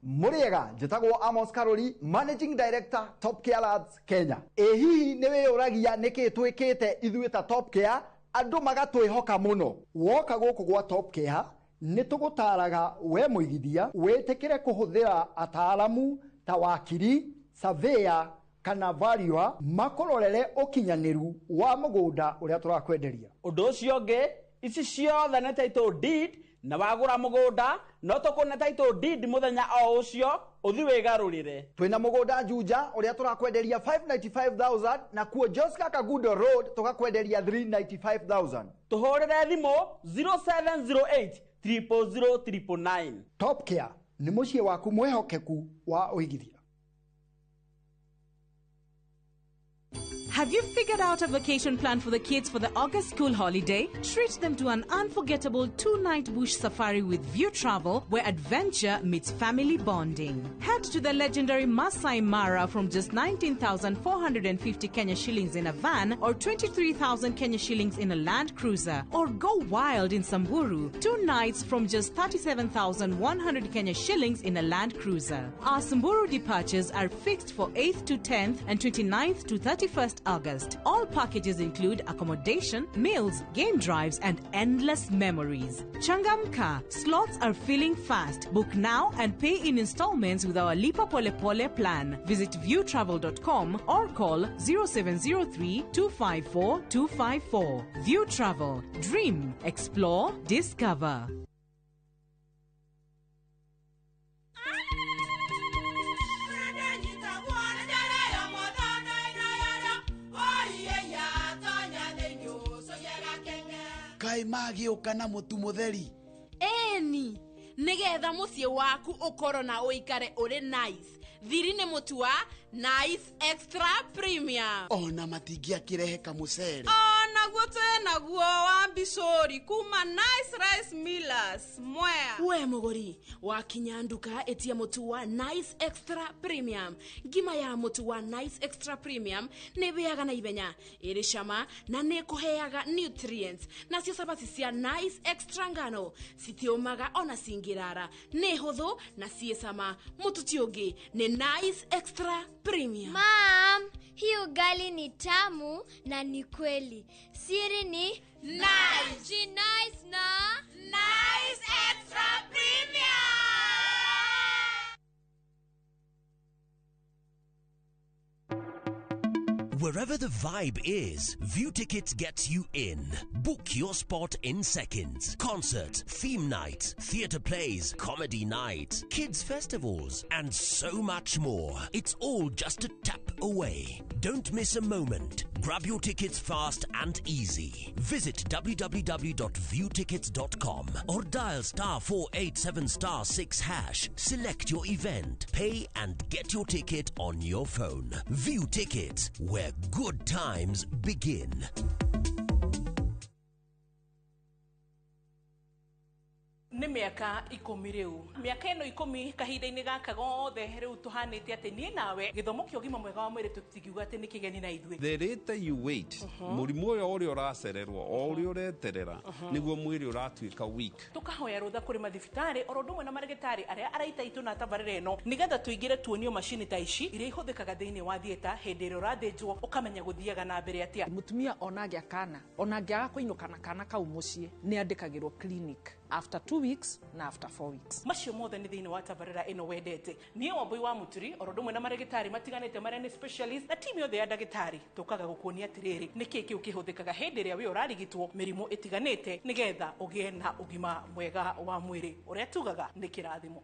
Muriega njitagwo Amos Karori, Managing Director Top Care Labs Kenya. Hihi niwe uragia niki twikite ithuĩ ta Top Care andu magatwihoka muno. Woka guku gwa Top Care ni tugutaraga we muigithia witikire kuhuthira ataalamu ta wakiri, surveyor kana valuer makororere ukinyaniru wa mugunda uria turakwenderia. Undu ucio ngi ici ciothe nĩ title deed na wagũra mũgũnda no tũkũne title deed mũthenya o ũcio ũthi wĩgarũrĩre. Twĩna mũgũnda Juja ũrĩa tũrakwenderia 595,000 na kuo Joska Kagundo Road tũgakwenderia 395,000. Tũhũrĩre thimũ 0708 000 Top Care nĩ mũciĩ waku mwehokeku wa ũigithia. Have you figured out a vacation plan for the kids for the August school holiday? Treat them to an unforgettable 2-night bush safari with View Travel, where adventure meets family bonding. Head to the legendary Masai Mara from just 19,450 Kenya shillings in a van or 23,000 Kenya shillings in a Land Cruiser. Or go wild in Samburu, 2 nights from just 37,100 Kenya shillings in a Land Cruiser. Our Samburu departures are fixed for 8th to 10th and 29th to 31st August. All packages include accommodation, meals, game drives, and endless memories. Changamka, slots are filling fast. Book now and pay in installments with our Lipa Pole Pole plan. Visit viewtravel.com or call 0703 254 254. View Travel. Dream, explore, discover. Kai magĩũka na mũtu mũtheri. Eni, nĩgetha mũciĩ waku ũkorwo na ũikare ũrĩ nice. Thiri nĩ mũtu wa Nice Extra Premium. Ona matingĩakĩrehe kamũcere. Naguo naguo wa Bishori kuma Nice Rice Millers Mwea. We mũgũri wakinya nduka etia mũtu wa Nice Extra Premium. Ngima ya mũtu wa Nice Extra Premium nĩ bĩaga na ibenya, ĩrĩ cama na nĩ kũheaga nutrients. Nacio cabaci cia Nice Extra ngano citiũmaga ona cingĩrara, nĩ hũthũ na ciĩ cama. Mũtu ti ũngĩ nĩ Nice Extra Premium. Mom, hii ugali ni tamu na ni kweli. Siri ni Nice. Ji nice na Nice Extra Premium. Wherever the vibe is, View Tickets gets you in. Book your spot in seconds. Concert, theme night, theatre plays, comedy night, kids festivals, and so much more. It's all just a tap away. Don't miss a moment. Grab your tickets fast and easy. Visit www.viewtickets.com or dial *487*6#. Select your event, pay and get your ticket on your phone. View Tickets, where good times begin. Nĩ mĩaka 10 rĩu. Mĩaka ĩno 10 kahinda-inĩ gaka gothe rĩu tũhanĩte atĩ niĩ nawe gĩthomo kĩa ũgima mwega wa mwĩrĩ tũtikiuga atĩ nĩ kĩgeni na ithuĩ. The later you wait, mũrimũ ũrĩa ũracererwo o ũrĩa ũreterera nĩguo mwĩrĩ ũratuĩka weak. Tũkahoya rũtha kũrĩ mathibitarĩ oro ũndũ ũmwe na marĩgĩtarĩ arĩa araita itũ na tabarĩra ĩno nĩgetha tũingĩre tuonio macini ta ici iria ihũthĩkaga thĩinĩ wa thieta hĩndĩ ĩrĩa ũrathĩnjwo ũkamenya gũthiaga na mbere atĩa. Mũtumia ona angĩa kana ona angĩaga kũinũka na kana kau mũciĩ nĩ andĩkagĩrwo clinic after 2 weeks na after 4 weeks. Macio mothe nĩ thĩinĩ wa tabarĩra ĩno wendete. Niĩ Wambui wa Muturi oro ũndũ ũmwe na marĩgĩtarĩ matiganĩte marĩa nĩ specialist na timu yothe ya ndagĩtarĩ tũkaga gũkuonia atĩrĩrĩ nĩkĩ kĩu kĩhũthĩkaga hĩndĩ ĩrĩa we ũrarigitwo mĩrimũ ĩtiganĩte nĩgetha ũgĩe na ũgima mwega wa mwĩrĩ ũrĩa tugaga nĩ kĩrathimo.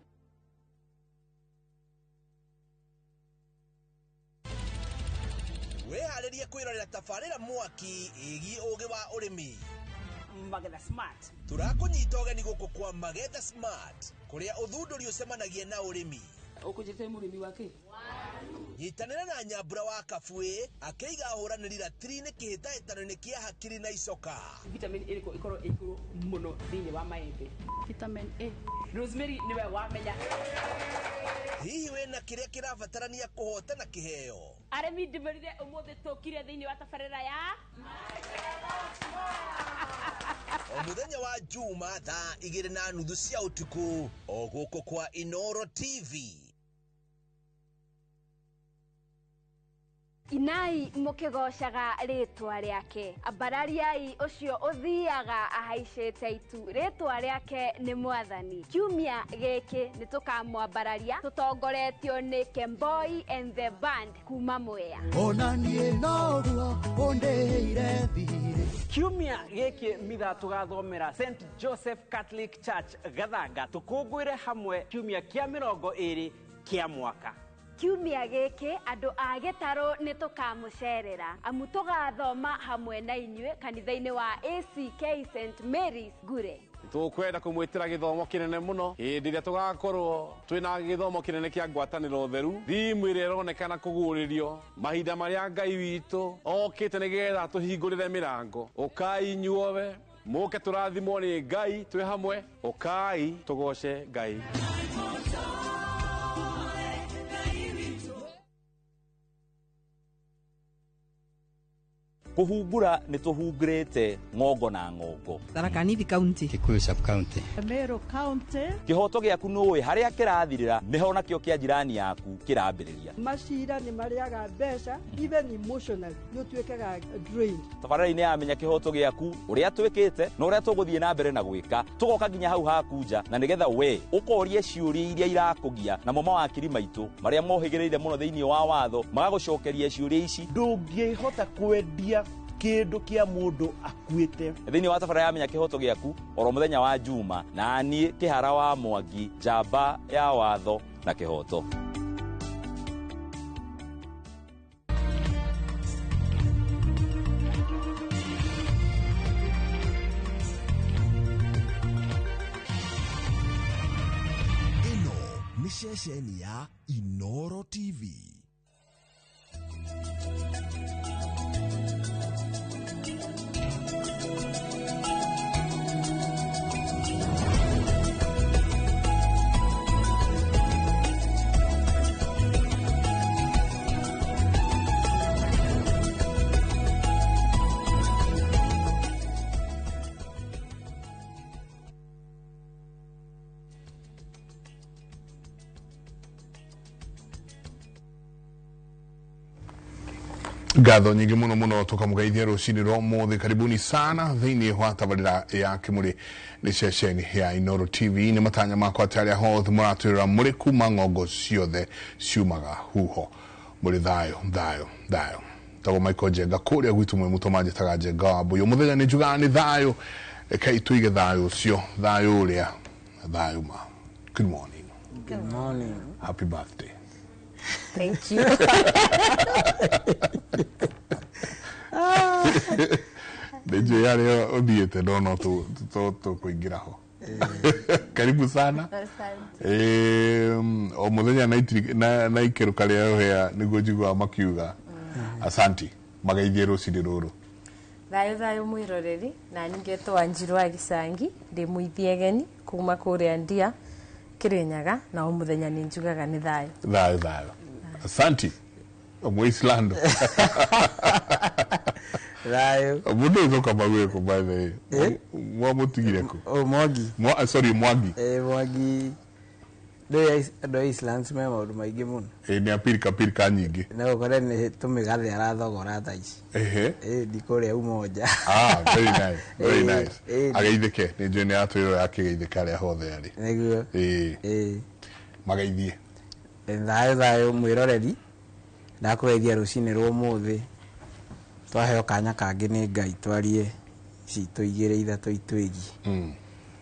Weharĩrie kwĩrorera tabarĩra mwaki ĩgiĩ ũgĩ wa ũrĩmi. Magetha Smart. Tũrakũnyita ũgeni gũkũ kwa Magetha Smart, kũrĩa ũthundũri ũcemanagia na ũrĩmi. Ũkũnjĩte mũrĩmi wa kĩ? Nyitanĩra na Nyambura wa Kabuĩ akĩiga ahũranĩri ratiri-inĩ kĩhĩtahĩtano-inĩ kĩa hakiri na icoka. Vitamin ĩrĩkũ ĩkorwo ĩigũrũ mũno thĩinĩ wa maembe? Vitamin A. Rosemary nĩwe wamenya. Hihi wĩna kĩrĩa kĩrabatarania kũhotana kĩheo? Arĩmi ndĩmĩrire ũmũthĩ tũkire thĩinĩ wa tabarĩra ya o mũthenya wa Juma thaa 2:30 cia ũtukũ o gũkũ kwa Inoro TV. inai mukigocaga ritwa riake ambarariai ucio uthiaga ahaicite itu ritwa riake ni mwathani kiumia giki nitukamwambararia tutongoretio ni Kemboi and the band kuma Mwea onanie noguo ondeire thire kiumia giki mitha tugathomera St Joseph Catholic Church Gathanga tukungwire hamwe kiumia kia 20 kia mwaka kiumia giki andu a Gitaro nitukamucerera amu tugathoma hamwe na inyue kanitha-ini wa ACK St Mary's Gure tukwenda kumwitira githomo kinene muno hindi ria tugakorwo twina githomo kinene kia ngwataniro theru thimu iria ironekana kuguririo mahinda maria Ngai witu okite nigetha tuhingurire mirango ukai inyuowe muke turathimwo ni Ngai twi hamwe ukai tugoce Ngai kuhungura nituhungurite ngongo na ngongo Tharaka Nithi County Kikuyu Sub County Meru County kihoto giaku nuwe haria kirathirira niho nakio kia jirani yaku kirambiriria macira ni mariaga mbeca even emotionally you twekaga drained tabarari-ini amenya kihoto giaku uria twikite na uria tuguthie na mbere na gwika tugoka nginya hau hakunja na nigetha we ukorie ciuria iria irakugia na mama wa kiri maitu maria mohigireire muno thiini wa watho magagucokeria ciuria ici ndungihota kwendia kindu kia mundu akuite thiini wa tabarari amenya kihoto giaku oro muthenya wa Juma na ni Kihara wa Mwangi njamba ya watho na kihoto ni ceceni ya Inoro TV. Ngatho nyingi muno muno tukamugeithia rucini rwa muthi karibuni sana thiini wa tabarira ya kimuri ni ceceni ya Inoro TV ni matanya makwa atari aho thimuraturira muri kuma ngongo ciothe ciumaga huho muri thayo tago Michael Jenga kuria gwitu mwe mutomaje taga Jenga wambuyo muthenya ni njuga ni thayo kai tuige thayo cio thayo uria thayo ma. Good morning. Good morning. Happy birthday. Thank you. Dejo yale odiete dono to kuingira ho. Karibu sana. O muthenya na ikiruka ria hea niguo njigwa makiuga. Asanti. Magaithie rucini ruru. Thayo mwiroreri na ningetwo Wanjirwa Gicangi ndi muithiegeni kuma kuria Ndia Kirinyaga na o muthenya ni njugaga ni thayo. Thayo. Asanti. Muislando. Thayo. Mundu uzoka bawe ko by the way. Mwa mutigire ko. Mwangi. Sorry Mwangi. Mwangi. Do Islands me maundu maingi muno. Ni apirika nyingi. Na ukore ni tumigathe arathogora tha ici. Ndikuria umoja. Very nice. Very nice. Ageithike ni njeni atwiro yake geithika ria hothe ari. Niguo. Magaithie. Thayo mwiroreri ndakugeithia rucini rwa muthi twaheo kanya kangi ni Ngai twarie citu igire ithatu itwigi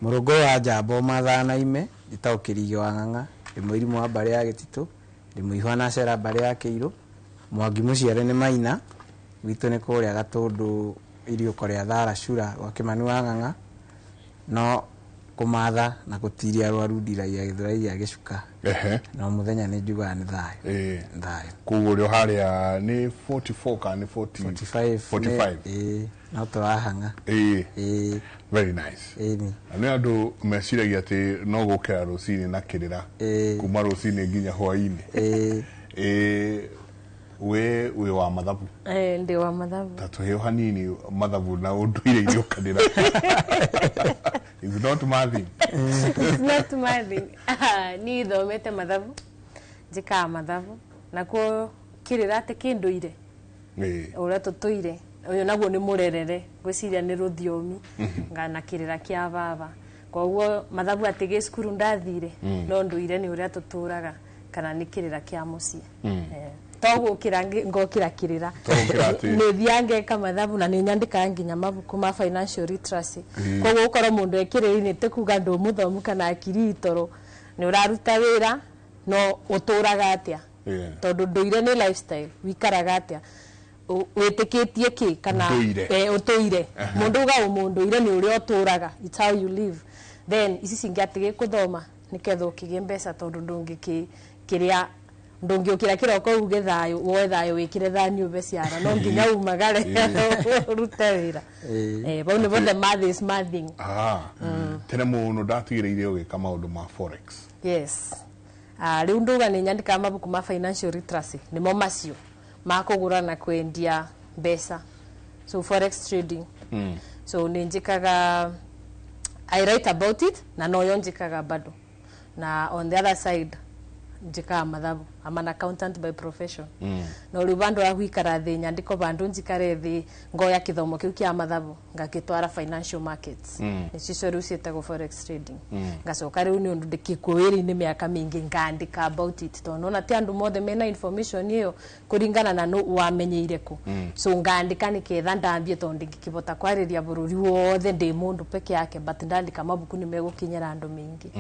murugo wa njamba mathana ime itaukirige wa ng'ang'a imwirimu wa mbare ya Gititu ndimuihwa na cera mbare ya Kiiru Mwangi muciare ni Maina witu ni kuria Gatundu irio koria Thara Shura wa Kimani wa ng'ang'a no kumatha na gutiria rwaru ndiraia Githuraia Gicuka no muthenya ni njuga ni thayo thayo kugurio haria ni 44 kana 45 no turahanga very nice ani andu meciragia ati no gukira rucini na kirira kuma rucini nginya hwaini we wa mathabu ndi wa mathabu tatuheo hanini mathabu na unduire irio kanira. It's not mathing. It's not mathing. Ni thomete mathabu njika mathabu nakuo kirira ati kinduire uria tutuire uyu naguo ni murerere gwiciria ni ruthiomi ngana kirira kia baba koguo mathabu atigi skuru ndathire no nduire ni uria tuturaga kana ni kirira kia mucie toguo kirangi ngokira kirira ni thiange kama mathabu na ni nyandika nginya mabuku ma financial literacy koguo ukoro mundu ekiriri ni tekuga ndu muthomu kana akiri itoro ni uraruta wira no uturaga atia tondu nduire ni lifestyle wikaraga atia witikitie ki kana utuire mundu uga mundu ire ni uri uturaga it's how you live then isi singiatige kuthoma niketho kige mbeca tondu ndungi kiria ndungi ukira kiroko uge thayo woe thayo wikire thani ubeciara no nginya umagare rute wira bau ni the math is mathing tene muno ndatigireire ugika maundu ma forex yes riu nduga ni nyandika mabuku ma financial literacy nimo macio makugura na kwendia mbeca so forex trading so ninjikaga I write about it na no yonjikaga bado na on the other side njika mathabu I'm an accountant by profession no riu bandu ahwikara thi nyandiko bandu njikare thi ngoya kithomo kiu kia mathabu ngakitwara financial markets nicicio riu cietagwo forex trading ngacoka riu ni undu ndikikuwiri ni miaka mingi ngandika about it tondu na ti andu mothe mena information iyo kuringana na no wamenyeire ku so ngandika niketha ndambie tondu ngikibota kwariria bururi wothe ndi mundu peke yake but ndandika mabuku ni megukinyira andu mingi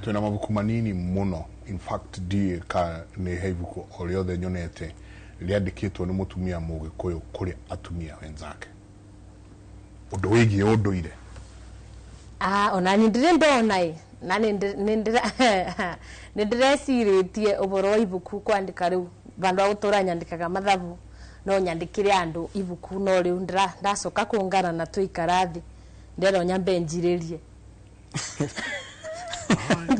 twina mabuku manini muno in fact die ka ni heibuku oriothe nyonete riandikitwo ni mutumia mugikuyu kuri atumia wenzake undu wigie unduire ona ni ndire ndona na ni ndireciritie uboro wa ibuku kwandika riu bandu agutura nyandikaga mathabu no nyandikire andu ibuku no riu ndacoka kungana na tuikarathi ndero nyambe njiririe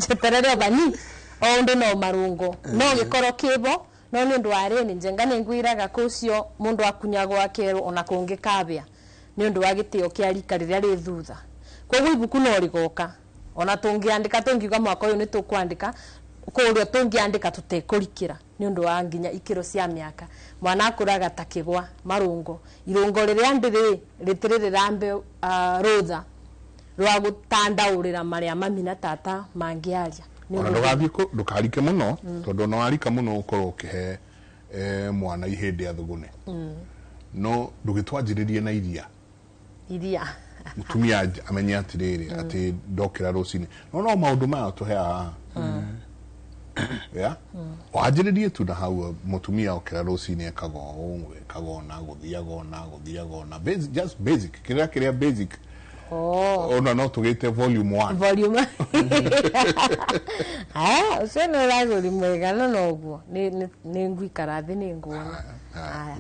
jeterere bani onde no marungo no gikoro kibo no ni ndu ari ni njenga ni ngwiraga kucio mundu akunyagwo akero ona kungi kabia ni ndu wagitio kiarika riria ri thutha koguo ibuku no rigoka ona tungiandika tungiuga mwaka uyu ni tukwandika kurio tungiandika tutekurikira ni ndu wa nginya ikiro cia miaka mwana akuraga takigwa marungo irungo riria ndiri ritiriri rambe rutha rwa gutandaurira maria mami na tata mangiaria ona ndukarike muno tondu no arika muno ukorwo ukihe mwana ihindi athugune no ndugitwanjiririe na iria mutumia amenya atiriri ati ndokira rucini no maundu maya tuheaga wanjiririe tu na hau mutumia okira rucini ekagona guthiagona just basic kiria basic ona no tugite volume 1 useno lazuri mwegano noguo ni ngwikara thi ni nguona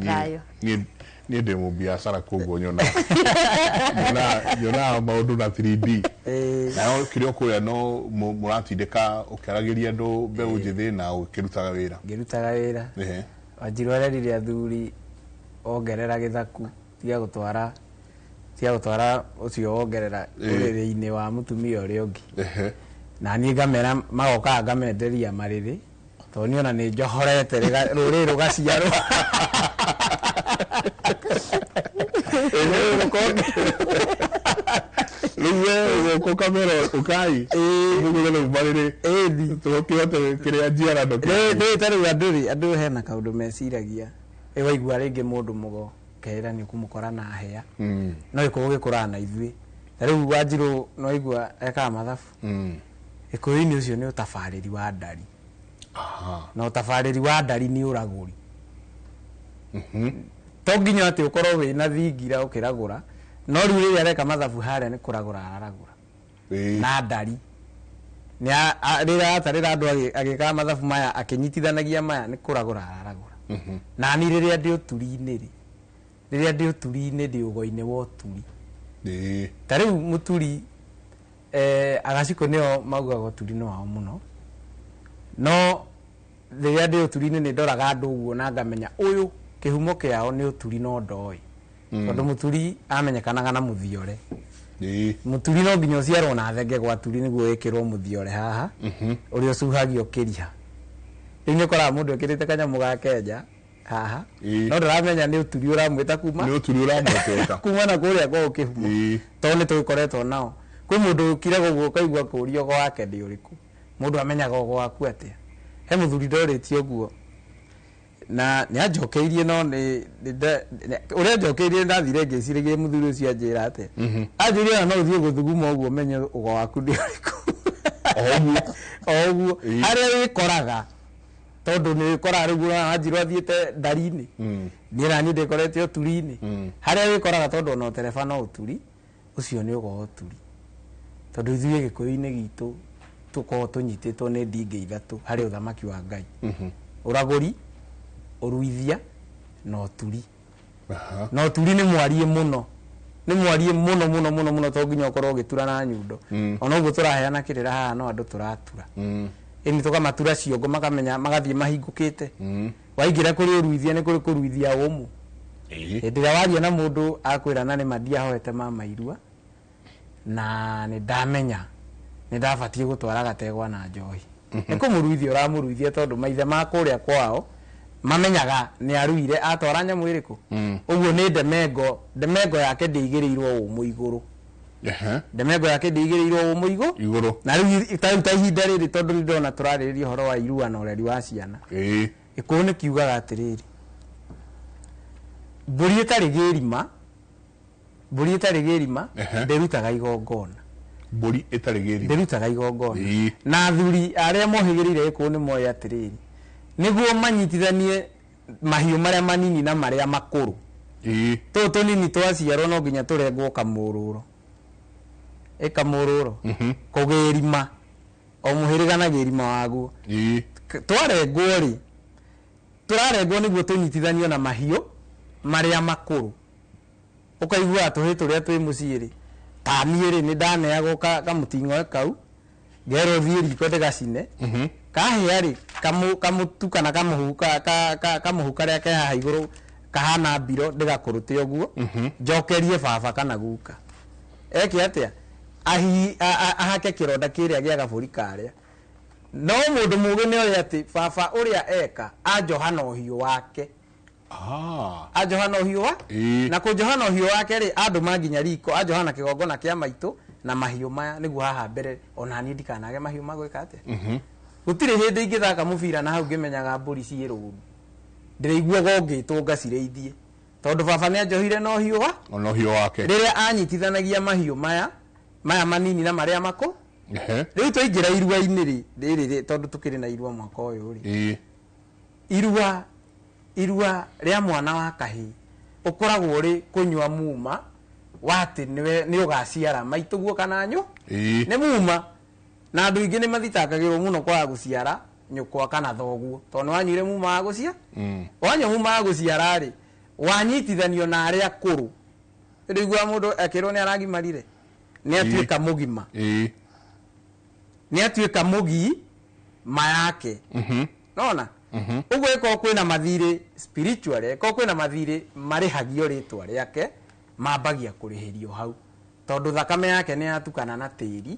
thayo ni ndemu biashara koguo nyona maundu na 3D na kirio kuya no muratindika ukaragiria ndu mbeu njithi na ukirutaga wira wajirwara riria thuri ongerera githaku tiga gutwara ucio wongerera uriri-ini wa mutumia uria ungi na ni ngamera magoka ngamenderia mariri to ni ona ni njohorete ruri rugaciarwo Luwe ko kamera ukai mugule mariri tukihote kiria jiara ndo taru andu hena kaundu meciragia waigua ringi mundu mugo kera ni kumukora na hea no ikuge kurana ithui riu wanjiru no igua eka mathabu ikuini ucio ni utafariri wa ndari no utafariri wa ndari ni uraguri to nginya ati ukorwo wina thingira ukiragura no riu riria areka mathabu haria ni kuragura aragura na ndari ni riria atarira andu agika mathabu maya akinyitithanagia maya ni kuragura aragura na ni riria ndi uturi-ini riria ndi uturi-ini ndi ugo-ini wa uturi tariu muturi agaciko nio maugaga uturi no wao muno no riria ndi uturi-ini ni ndoraga andu uguo na ngamenya uyu kihumo kiao ni uturi no ndoi tondu muturi amenyekanaga na muthiore muturi no nginya uciarwo na thenge gwa turi niguo wikirwo muthiore haha uria ucuhagio kiriha inyo kora mundu ekirite kanyamu ga Kenya haha no ndaramenya nĩ ũturi ũramwĩta kuma nĩ ũturi ũramwĩta kuma na kũrĩa kwa ũkĩhuma tondũ nĩ tũkoretwo nao kwĩ mũndũ ũkire gũguo kaigua kũũria ũgo wake ndĩ ũrĩkũ mũndũ amenyaga ũgo waku atĩa he mũthuri ndorĩtie ũguo na nĩ anjokeirie no ũrĩa njokeirie ndathire ngĩcirĩgie mũthuri ũcio anjĩra atĩa anjĩria no ũthiĩ gũthuguma ũguo menye ũgo waku ndĩ ũrĩkũ oguo harĩa wĩkoraga tondu ni kora rĩu anjirwo athiĩte ndari-inĩ niĩ nani ndĩkorete ũturi-inĩ harĩa wĩkoraga tondu no tereba no ũturi ũcio nĩ ũgo ũturi tondu ithuĩ gĩkũyũ-inĩ gitũ tũkoragwo tũnyitĩtwo nĩ ndingĩ ithatũ harĩ ũthamaki wa Ngai ũragũri ũruithia na ũturi na ũturi nĩ mwarie mũno to nginya ũkorwo ũgĩtura na nyundo ona ũguo tũraheana kĩrĩra haha no andũ tũratura ĩni tũkamatura ciongo makamenya magathiĩ mahingũkĩte waingĩra kũrĩ ũruithia nĩ kũrĩ kũruithia ũmũ hĩndĩ ĩrĩa waria na mũndũ akwĩra na nĩ mandiahoete mama irua na nĩ ndamenya nĩ ndabatiĩ gũtwara gategwa na njohi nĩ kũmũruithia ũramũruithia tondũ maithe ma kũrĩa kwao mamenyaga nĩ aruire atwara nyamũ ĩrĩkũ ũguo nĩ ndemengo yake ndĩigĩrĩirwo ũmũ igũrũ ndemengo yake ndĩigĩrĩirwo ũmũ igũrũ na rĩu ta ihinda rĩrĩ tondũ ndona tũrarĩrĩria ũhoro wa irua na ũreri wa ciana gĩkũyũ nĩ kiugaga atĩrĩrĩ mbũri ĩtarĩ gĩrima ndĩrutaga igongona ndĩrutaga igongona na athuri arĩa mohĩgĩrĩire gĩkũyũ nĩ moĩ atĩrĩrĩ nĩguo manyitithanie mahiũ marĩa manini na marĩa makũrũ tũtũ tũnini twaciarwo no nginya tũrengwo kamũrũro kũgĩrima o mũhĩrĩga na gĩrima waguo twarengwo-rĩ tũrarengwo nĩguo tũnyitithanio na mahiũ marĩa makũrũ ũkaigua tũhĩ tũrĩa twĩ mũciĩ-rĩ ta niĩ-rĩ nĩ ndaneagwo kamũting'oe kau ngerwo thiĩ riko ndĩgacine kahĩa-rĩ kamũtu kana kamũhu karĩa ke haha igũrũ kahana mbiro ndĩgakũrũte ũguo njokerie baba kana guka eke atĩa ahake kĩronda kĩrĩa gĩa gabũri karĩa no mũndũ mũgĩ nĩ oĩ atĩ baba ũrĩa eka anjohana ũhiũ wake anjohana ũhiũ wa na kũnjohana ũhiũ wake-rĩ andũ manginya riko anjohana kĩgongona kĩa maitũ na mahiũ maya nĩguo haha mbere ona niĩ ndikanage mahiũ magwĩka atĩa gũtirĩ hĩndĩ ingĩthaka mũbira na hau ngĩmenyaga mbũri ciĩ rũru ndĩraiguaga ngĩtwo ngacirĩithie tondũ baba nĩ anjohire na ũhiũ wake rĩrĩa anyitithanagia mahiũ maya manini na marĩa makũ rĩu twaingĩra irua-inĩ rĩrĩ tondũ tũkĩrĩ na irua mwaka ũyũ-rĩ irua rĩa mwana wa kahĩĩ ũkoragwo rĩ kũnyua muma wati nĩ ũgaciara maitũguo kana nĩ muma na andũ ingĩ nĩ mathitangagĩrwo mũno kwaga gũciara nyũkwa kana thoguo tondũ wanyuire muma wa gũcia wanyua muma wa gũciara-rĩ wanyitithanio na arĩa akũrũ rĩiguaga mũndũ akĩrwo nĩ aragimarire nĩ atuĩka mũgima nĩ atuĩka mũgima yake nona ũguo ĩkorwo kwĩna mathirĩ spiritual ĩkorwo kwĩna mathirĩ marĩhagio rĩtwa rĩake mambagia kũrĩhĩrio hau tondũ thakame yake nĩ yatukana na tĩri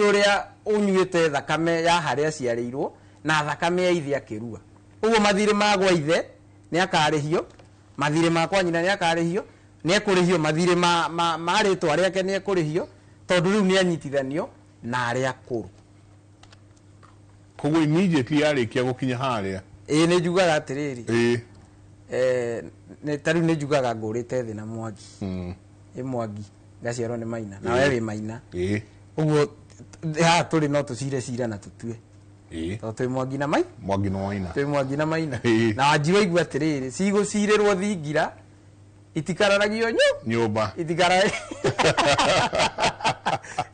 ũrĩa ũnyuĩte thakame ya harĩa ciarĩirwo na thakame ya ithe akĩrua ũguo mathirĩ magwa ithe nĩ akarĩhio mathirĩ makwa nyina nĩ akarĩhio nĩ ekũrĩhio mathirĩ ma rĩtwa rĩake nĩ ekũrĩhio tondũ rĩu nĩ anyitithanio na arĩa akũrũ koguo immediately yarĩkia gũkinya harĩa nĩ njugaga atĩrĩrĩ tarĩu nĩ njugaga ngũrĩte thĩ na mwangi mwangi ngaciarwo nĩ maina na we wĩ maina ũguo haha tũrĩ no tũcire cira na tũtue tondũ twĩ mwangi na twĩ mwangi na maina na wanjirũ aigua atĩrĩrĩ cigũcirĩrwo thingira itikararagio nyũmba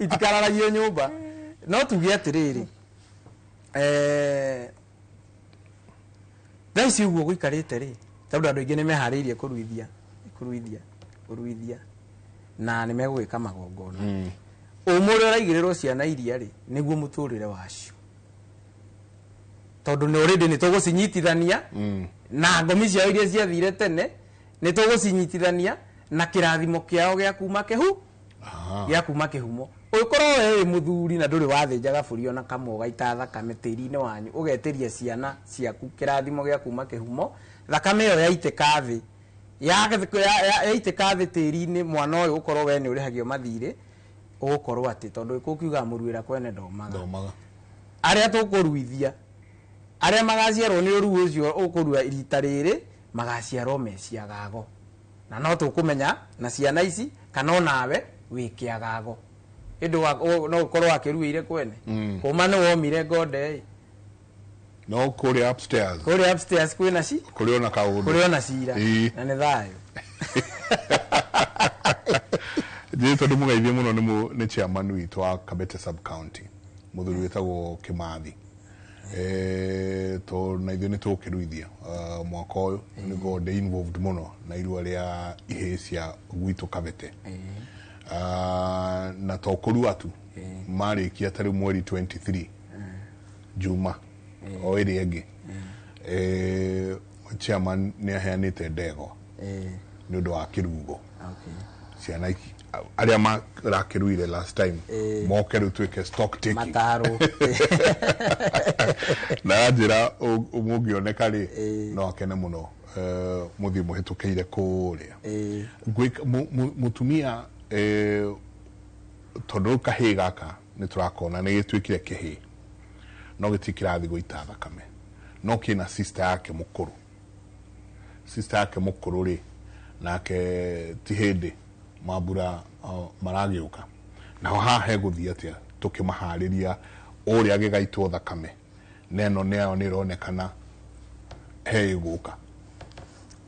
itikararagio nyũmba no tuge atĩrĩrĩ thaa ici ũguo gũikarĩte-rĩ tondũ andũ aingĩ nĩ meharĩirie kũruithia na nĩ megũgĩka magongona ũmũ ũrĩa ũraigĩrĩrwo ciana iria-rĩ nĩguo mũtũrĩre wacio tondũ nĩ already nĩ tũgũcinyitithania na ngomi ciao iria ciathire tene nĩ tũgũcinyitithania na kĩrathimo kĩao gĩa kuma kĩhumo ukorwo wewe muthuri na nduri wathinjaga buri ona kamwe gaita thakame tiri-ini wanyu ugetiria ciana ciaku kirathimo gia kuma kihumo thakame yo yaiteka thi yaiteka thi tiri-ini mwana uyu ukorwo we ni urihagio mathire ugukorwo ati tondu ikukiuga muruira kwene ndomaga aria tukuruithia aria magaciarwo ni uru ucio ukurua irita riri magaciarwo meciagago na no tukumenya na ciana ici kana nawe wikiagago indo no ukorwo akiruire kwene kuma ni womire ngode no kuri upstairs kwina ci kuri ona kaundu kuri ona cira na ni thayo Jeto ndu mugaithie muno ni chairman witu wa Kabete sub county muthuri wetagwo Kimathi to na ithuĩ nĩ tũkĩruithia mwaka ũyũ nĩguo ndĩ involved mũno na irua rĩa ihĩ cia gwitũ Kabete na to kũrua tu marĩkia tarĩ mweri 23 Juma o ĩrĩa ĩngĩ chairman nĩ aheanĩte ndegwa nĩ ũndũ wa kĩrugo ciana iki aria marakiruire last time moke rĩu twĩke stock taking mataro na njĩra ũmũngĩoneka rĩ no akene mũno mũthiĩ mũhĩtũkĩire kũrĩa mũtumia tondũ kahĩĩ gaka nĩ tũrakona nĩ gĩtuĩkire kĩhĩĩ no gĩtikĩrathiĩ gũita thakame no kĩna sister yake mũkũrũ rĩ nake ti hĩndĩ mambura maragiuka na haha heguthia atia tukimaharĩria ũrĩa gĩgaitwo thakame neno nĩyo nĩronekana he iguka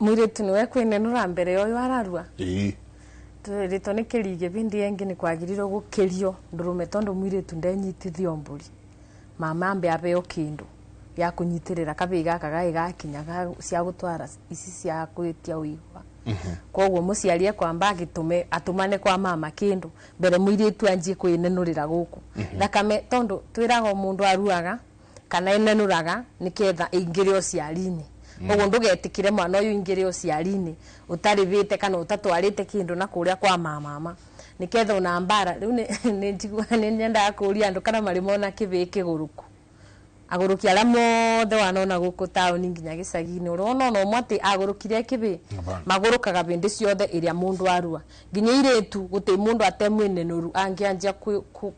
mũirĩtu nĩwe kwĩnenũra mbere ũyũ ararua rĩtwa nĩ kĩrige bindi yengi nĩ kwagĩrĩirwo gũkĩrio ndũrũme tondũ mũirĩtu ndenyitithio mbũri mama ambe abeo kĩndũ ya kũnyitĩrĩra kabĩ gaka gakinya cia gũtwara ici cia kwĩtia ũigua koguo muciari ekwamba atumane kwa mama kindu mbere muiritu anjie kwinenurira guku thakame tondu twiraga mundu aruaga kana inenuraga niketha ingire ociari-ini koguo ndugetikire mwana uyu ingire ociari-ini utarivite kana utatwarite kindu na kuria kwa mama niketha una mbara riu ni njigua ni nyenda kuria andu kana mari mona kibi kiguruku aguruki aria mothe wanona guku tauni nginya gicagi-ini urona no mwati agurukire kibi magurukaga bindi ciothe iria mundu arua nginya iretu guti mundu atemwinenuru angianjia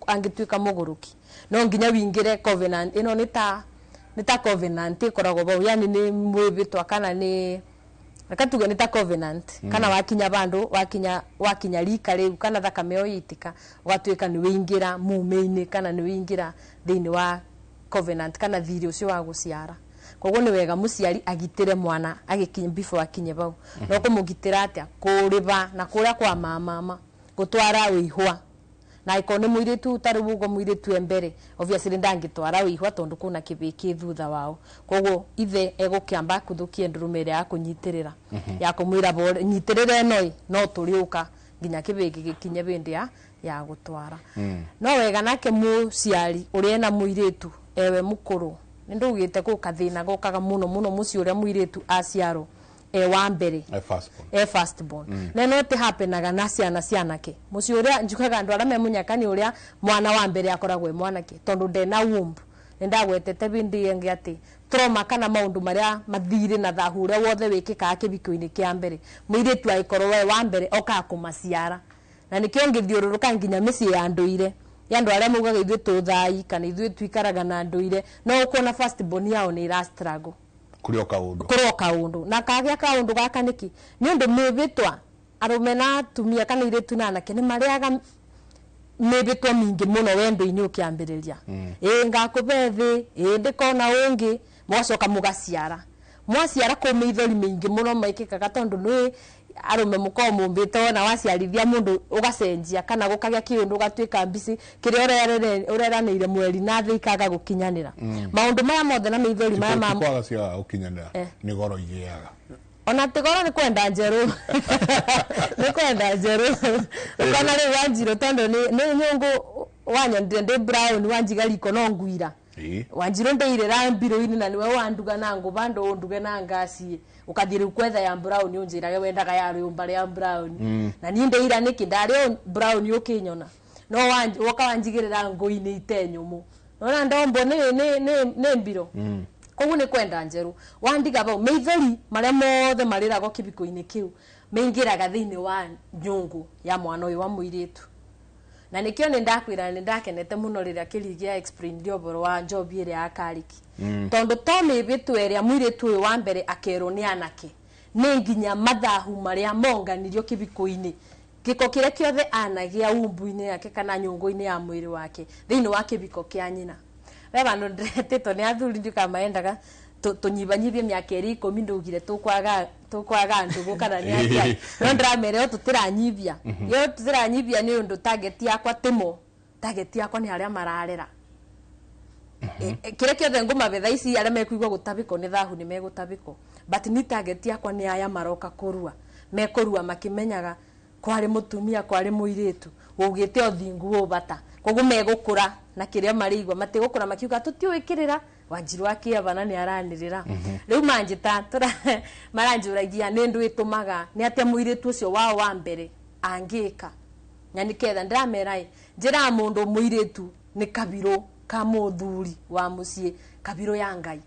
angituika muguruki no nginya wingire covenant ino ni ta covenant ikoragwo bau yani ni mwibitwa kana ni akatuga ni ta covenant kana wakinya bandu wakinya rika riu kana thakame oyitika ugatuika ni wingira mume-ini kana ni wingira thiini wa covenant kana thiri ucio wa guciara koguo ni wega muciari agitire mwana agikinya before akinye bau no kumugitira atia kuriba na kuria kwa mama gutwara wihwa na ikone muiritu utari bugo muiritu embere obviously ndangitwara wihwa tondu kuna kibiki thutha wao koguo ithe egukiamba kuthukie ndurumire ya kunyitirira ya kumwira bore nyitirire no turiuka nginya kibiki gikinye bindi ya gutwara no wega nake muciari uri na muiritu ewe mukuru ndugite ku kathina gokaga muno muci uria muiritu aciaro wa mbere first born no te happenaga na ciana ke muci uria njukaga andu aria memunyakani uria mwana wa mbere akoragwe mwanake tondu ndena womb ndagwetete bindi yengi ati trauma kana maundu maria mathire na thahure wothe wikikaga kibiko-ini kia mbere muiritu aikorwo we wa mbere oka kumaciara na nikio ngithiururuka nginya micii ya nduire yandu aria mugaga ithuĩ tũthai kana ithuĩ twikaraga na nduire no ukona first born yao ni ira struggle kurioka undu na kagĩa kaundu gaka niki ni undu mibitwa arume na atumia kana iritu na anake ni mariaga mibitwa mingi muno wendo-ini ukiambiriria ngakubethi ndikona ungi mwacoka mugaciara mwaciara kũma ithori mingi muno maikikaga tondu ni arume muko mumbite na waciarithia mundu ugacenjia kana gukagĩa kiundu ugatuika mbisi kiria ureranĩire mweri na thĩ ikaga gukinyanira maundu maya mothe na mithori maya kwaga cia gukinyanira ni goro igiaga ona tigoro ni kwenda njeru ni kwenda njeru kana ri wanjiro tondu ni nyungu wanyendire ndi brown wanjiga riko no ngwira wanjiro ndeirera mbiro-ini na niwe wanduga na nguba ndo nduge na ngasi ukathiri kwetha ya brown unjirage wendaga ya riumba ria brown na ni ndeira niki ndari brown ukinyona no woka wanjigirira ngui-ini itenyumu nona ndombo ne mbiro koguo ni kwenda njeru wandiga bau meithori maria mothe marirago kibiko-ini kiu meingiraga thiini wa nyungu ya mwana uyu wa muiritu na nikio ni ndakwira ni ndakenete muno riria kirigia explain dioboro wa Njobi ire akariki tondu tomi bitu eria muiritu uyu wa mbere akero ni anake ni nginya mathahu maria monganirio kibiko-ini giko kiria kiothe anagia umbu-ini yake kana nyungu-ini ya mwiri wake thiini wa kibiko kia nyina weba no ndetito ni athuri ndika maendaga tunyibanyibie miaka 10 ndugire tukwaga ndugu kana ni atia no ndramere tutiranyibia yo tutiranyibia ni undu target yakwa timo target yakwa ni aria mararera kire kiothe nguma betha ici aria mekuigwa gutabiko ni thahu ni megutabiko but ni target yakwa ni aya maroka kurua mekurua makimenyaga kwari mutumia kwari muiritu ugite othingu ubata koguo megukura na kiria marigwa matigukura makiuga tutiwikirira Wanjiru akiavana ni aranirira riu manjita maranjuragia ni ndu itumaga ni atia muiritu ucio wao wa mbere angika na niketha ndamerai njira mundu muiritu ni kabiro ka muthuri wa mucie kabiro ya Ngai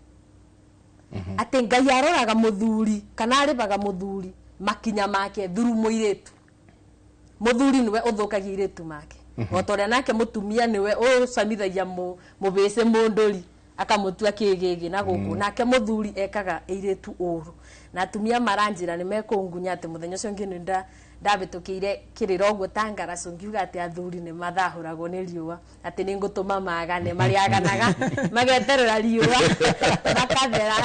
ati Ngai aroraga muthuri kana aribaga muthuri makinya make thuru muiritu muthuri niwe uthukagia iritu make otoria nake mutumia niwe ucamithagia mubese munduri akamutua kigigi na guku nake muthuri ekaga iritu uru na atumia maranjira ni mekungunya ati muthenya cio ngi ndabitukire kiriro guo tangara cungiuga ati athuri ni mathahuragwo ni riua ati ni ngutuma magane mariaganaga mageterera riua makathera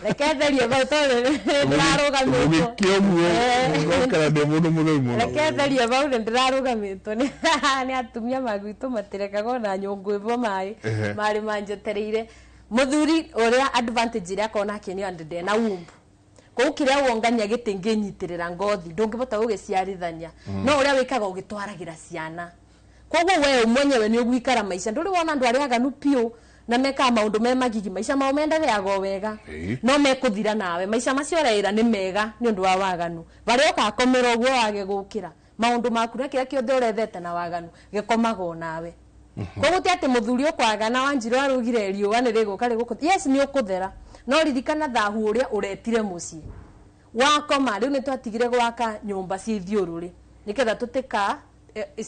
reketherio bau tore ndarugamitwo kana de mundu muthemu reketherio bau ndirarugamitwo ni atumia magwitu matirekaga na nyungu ibo mai mari manjetereire muthuri uria advantage ria kona kinyo andende na umbu ko kiria wongania gitinginyitirira ngothi ndungibota ugiciarithania no uria wikaga ugitwaragira ciana koguo we mwenyewe ni ugwikara maisha nduri wona andu aria aganu pio na meka maundu me magigi maisha mao mendereaga wega no mekuthira nawe maisha macio reira ni mega ni undu wa waganu bari ukakomera uguo wage gukira maundu maku na kiria kiothe urethete na waganu gikomago nawe koguo ti ati muthuri ukwaga na Wanjiru arugire riua ni riguka riguku yes ni ukuthera no ririkana thahu uria uretire mucie wakoma riu ni twatigire gwaka nyumba ci thiururi niketha tutika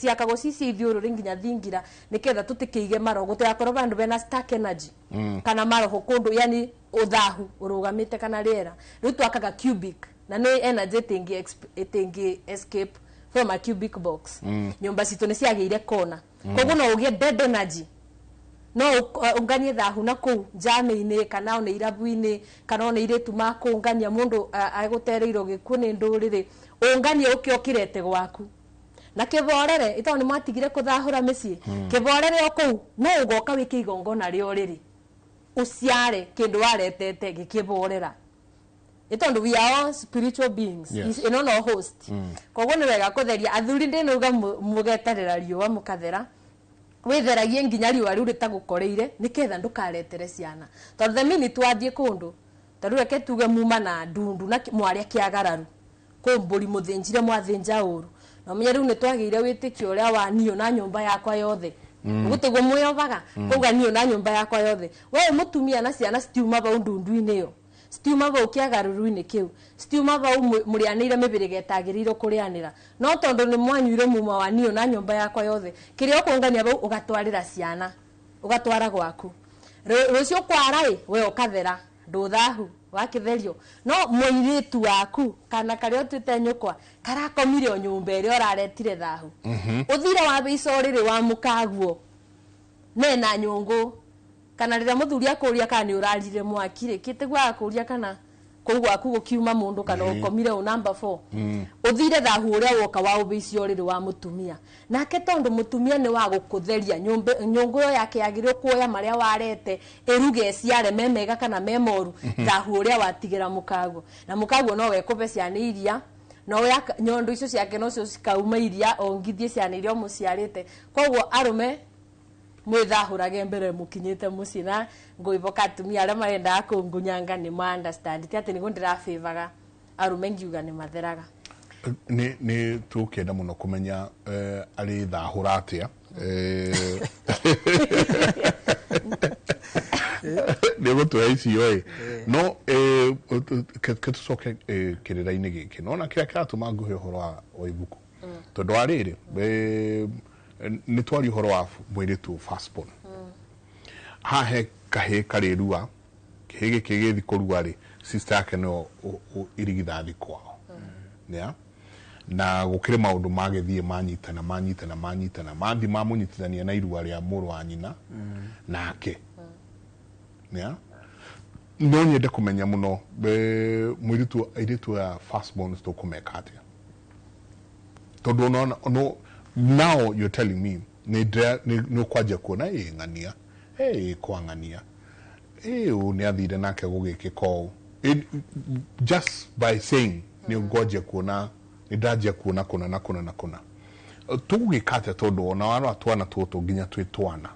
ciakagwo ci thiururi nginya thingira niketha tutikiige marogo tuyakoro bandu bena stark energy kana maroho kundu yani uthahu urugamite kana riera riu twakaga cubic na ni energy tingi escape from a cubic box nyumba citu ni ciageire kona koguo no ugie dead energy no unganie thahu na ku jame-ini kana ona irabu-ini kana ona iritu makungania mundu agutereirwo gikuo ni nduriri unganie ukiokirete gwaku na kiborere ito ni mwatigire kuthahura micii kiborere oku no ugoka wiki igongona rio riri uciare kindu waretete gikiborera ito we are all spiritual beings ino no host koguo ni wega kutheria athuri ndinuga mugeterera riua mukathera witheragie nginya riua riu ritagukoreire niketha ndukaretere ciana tondu the minute wathie kundu taru reke tuge muma na ndundu na mwaria kiagararu kumburi muthinjire mwathinja uru no menye riu ni twagire witikio uria wa niyo na nyumba yakwa yothe gutiguo muyobaga kuga niyo na nyumba yakwa yothe we mutumia na ciana stiuma bau ndundu-ini yo stiuma bau kiagaruru-ini kiu stiuma bau murianire mibiri getagiriro kurianira no tondu ni mwanyuire muma wa niyo na nyumba yakwa yothe kiria ukungania bau ugatwarira ciana ugatwara gwaku rucio kwarai we ukathera nduthahu wakitherio no muiritu waku kana karia utite nyukwa karakomire o nyumba iria uraretire thahu uthire wa bico riri wa mukaguo nena nyungu kana rira muthuri akuria kana ni urarire mwakire kitigwa akuria kana kugwa gukiuma mundu kana ukomire o number 4 uthire thahu uria woka wa ubicio riri wa mutumia nake tondu mutumia ni wa gukutheria nyungu yo yake yagire kuoya maria warete eruge ciare memega kana memoru thahu uria watigira mukago na mukago no we kuve ciana iria no ya nyondo icio ciake no cio cikauma iria ongithie ciana iria muciarite koguo arume mwithahurage mbere mukinyite muci na nguiboka atumia aria marenda kungunyanga ni ma understand ti ati nigo ndira favor arume ngiuga ni matheraga ni tukenda muno kumenya ari thahura atia nego tu icio no ke tucoke kirira-ini giki nona kiria kiratuma nguhe uhoro wa ibuku tondu ariri ni twari uhoro wa mwiritu firstborn hahe kahe karirua kihige kigithi kurua ri sister yake no irigithathi kwao ya na gukire maundu magethie manyitana mathi mamunyitithania na irua ria muru wa nyina nake ya no nyende kumenya muno mwiritu airitu ya firstborn to kumeka atia tondu no now you're telling me no kwaje kuona ngania kwangania ni athire nake gugike ko just by saying ni ngoje kuona ni ndaje kuona kuna tugikate tondu ona wano atwana tuto nginya twitwana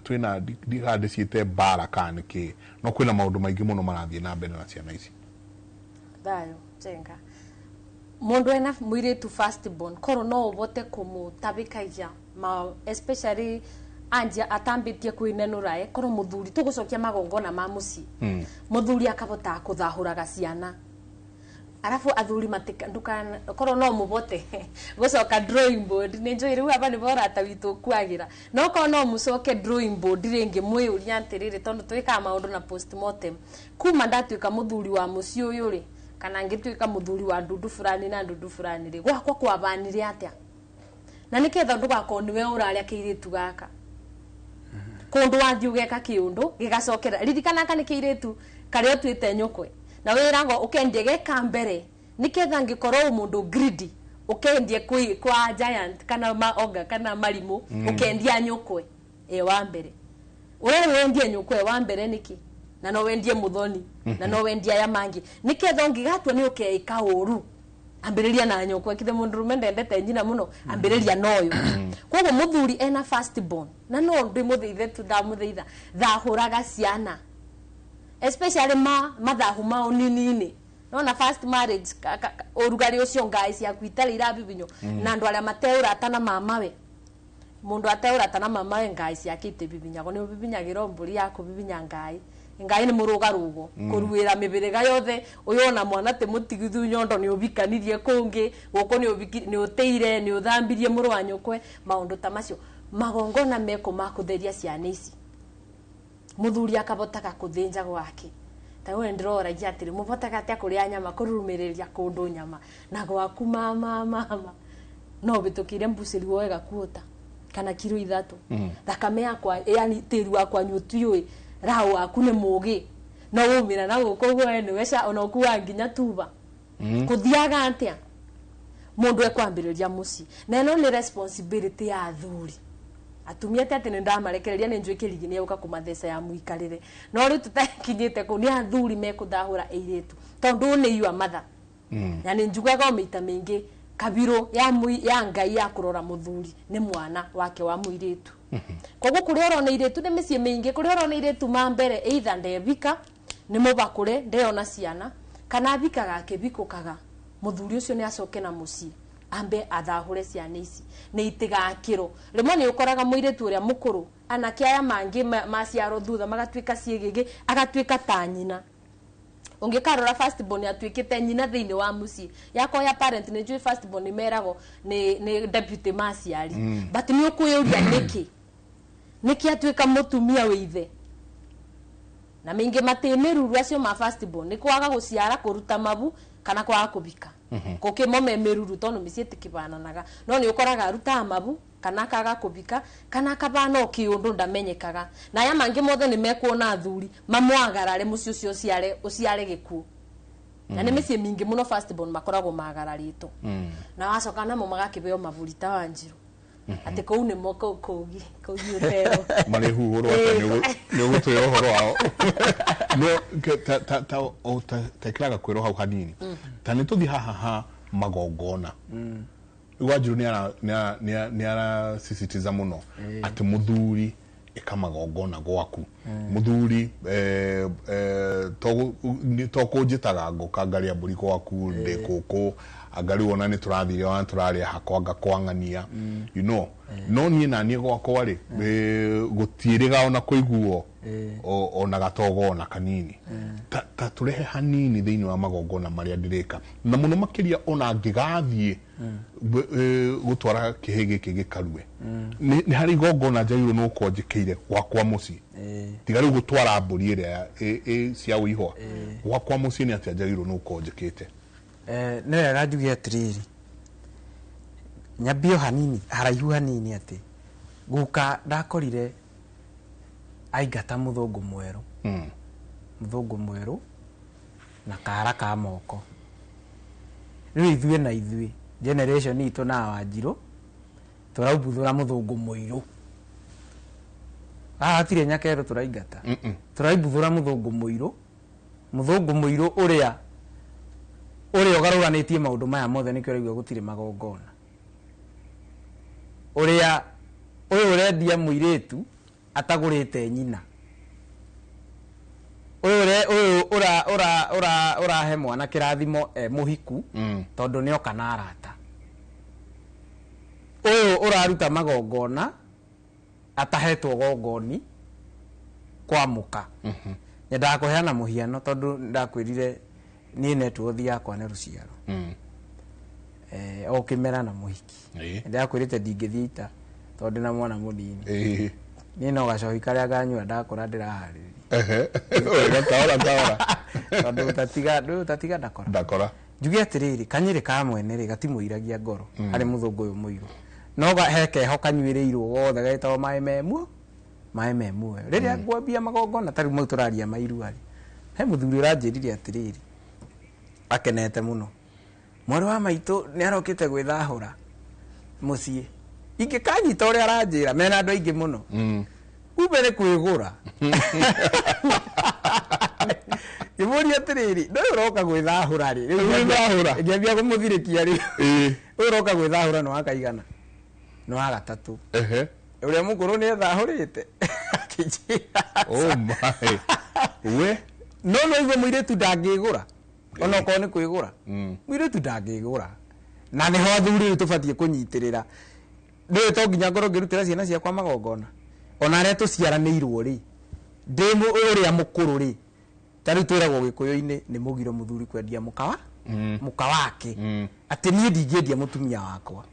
twina digade ciite bara kaniki no kwina maundu maingi muno marathie na mbere na ciana ici dayo jenga mundu ena mwiritu firstborn koro no ubote kumutabikaija ma especially anja atambitie kwinenurae koro muthuri tugucokia magongona ma muci muthuri akabota kuthahuraga ciana arafu athuri matikandukana koro no mubote gucoka drawing board ni njoi riu aba ni bora tawitu kwagira no ko no mucoke drawing board ringi mwiyuria ntiriri tondu twika maundu na postmortem kuma ndatuika muthuri wa muci uyu ri kana ngituika muthuri wa ndundu fulani na ndundu fulani ri gwakwa kwabanire atia na niketha ndugako niwe uraria kiiritu gaka kundu wathi ugeka kiundu gigacokera ririkana kana kiiritu kario twite nyukwe na wirango ukendie geka mbere niketha ngikorwo mundu greedy ukendie kwa giant kana maoga kana marimu ukendia nyukwe wa mbere wendie nyukwe wa mbere niki na no wendie muthoni na no wendie ya mangi niketha ngigatwa ni ukeika uru ambiriria na nyukwe kithe mundu rumende ndete njina muno ambiriria noyo kogo muthuri ena firstborn na no ndi muthithe tu ndamuthitha thahuraga ciana especially mathahu mao nini nona first marriage urugari ucio ngai cia kwitarira bibinyo na andu aria mateura atana mamawe mundu ateura atana mamawe ngai cia kite bibinyago ni bibinyagira mburi yako bibinya ngai ni murugarugo kuruira mibiriga yothe uyo na mwana te mutigithu nyondo ni ubikanirie kungi guko ni uteire ni uthambirie muru wa nyukwe maundu tamacio magongona meko makutheria ciana ici muthuri akabotaga kuthinja gwake tawe ndirora giatiri mubotaga atia kuria nyama kurumiriria kundu nyama na gwaku mama no bitukire mbusiri wega kuota kana kilo 3 thakame yakwa yani tiru wakwa nyutuyui rao aku ni mugi no umira na guko gwene wesha ona kuwa nginya tuba kuthiaga atia mundu ekwambiriria muci na no ni responsibility ya athuri atumia ate ni ndamarekereria ni njui kirigini uka kumathesa ya muikarire no ri tutakinyite ku ni athuri mekuthahura eiretu tondu ni you mother yani njugaga omita mingi kabiro ya ngai ya kurora muthuri ni mwana wake wa muiretu koguo kuria orona iretu ni micie mingi kuria orona iretu mambere either ndebika ni mubakure ndeona ciana kana bikaga kibikukaga muthuri ucio ni acoke na muci ambe athahure ciana ici ni itigakiro rimwe ni ukoraga muiretu uria mukuru anake aya mangi maciaro thutha magatwika ciegege agatwika ta nyina ungikarora firstborn atwikite nyina thiini wa muci yako ya parent ni njui firstborn merago ni deputy maciari but ni ukuyuria niki atwika mutumia withe na mingi matemeruru acio ma firstborn ni kwaga guciara kuruta mabu kana kwaga kubika kokimo memeruru tono miciete kibananaga no ni ukoraga aruta mabu kana kaga kubika kana kabano kiundu ndamenyekaga na ya mangi mothe ni mekuona athuri mamwagarare muci ucio uciare giku na ni micie mingi muno firstborn makoragwo magararito na wacoka namo magakibeo mavurita wanjiru ati kou ni moko kougi utero mari huhuru ni gutwe uhoro wao no ta kwiro hau hanini tani tuthi haha magongona Wanjiru ni ara sisitiza muno ati muthuri ikamagongona gwaku muthuri to kunjitaga ngoka ngaria mburi gwaku ndi kuku angari wona ni turathire wana turaria hakwanga kwangania you know no nie na nie gwakwa ri gutiriga ona kuiguo ona gatogo ona kanini ta turehe hanini thiini wa magongona maria ndirika na muno makiria ona ngigathie gutwara kihege kigikarue ni hari gongona njairu no konjikeire gwakwa muci tigari gutwara mburi iria cia uihwa gwakwa muci ni atia njairu no konjikite ne wega njuge atiriri nyambio hanini haraihu hanini ati guka ndakorire aigata muthungu mweru na kara ka moko riu ithue na ithue generation itu na Wanjiru turaubuthura muthungu muiru atire nyakero turaigata turaibuthura muthungu muiru uria ugaruganitie maundu maya mothe nikyo raigua gutire magongona uria urendia muiretu atagurite nyina urahe mwana kirathimo muhiku tondu ni okana arata uraruta magongona atahetwo gongoni kwa muka nyenda kuheana muhiano tondu ndakwirire ni network yakwa ne ruciaro okimera na muhiki ndakwirite ndingithita tondu na mwana munini ni no gacohi karia ganyua ndakora ndirahariria tondu tatiga ndakora njuge atiriri kanyiri ka mwene ri gatimuiragia ngoro hari muthungu uyu muiru no heke ho kanyuireirwo wothe gaitwo mai memu riria ngwambia magongona tari mau turaria mairu ari he muthuri uranjirire atiriri akenete muno mwari wa maitu ni arokite gwithahura mucie ingikanyita uria aranjira mena andu aingi muno ubere kwigura imuria atiriri no uroka gwithahura ri ngiambia kumuthirikia ri uroka gwithahura no akaigana no agatatu uria mukuru ni ethahurite oh my we no iwe muiretu ndangigura ona ko ni kwigura muiretu ndangigura na ni ho athuri tubatie kunyitirira ndio to nginya ngoro ngirutira ciana cia kwa magongona ona re tuciaranirwo ri ndimu uria mukuru ri tari twiragwo gikuyu-ini ni mugiro muthuri kwendia muka wake ati nie ndingiendia mutumia wakwa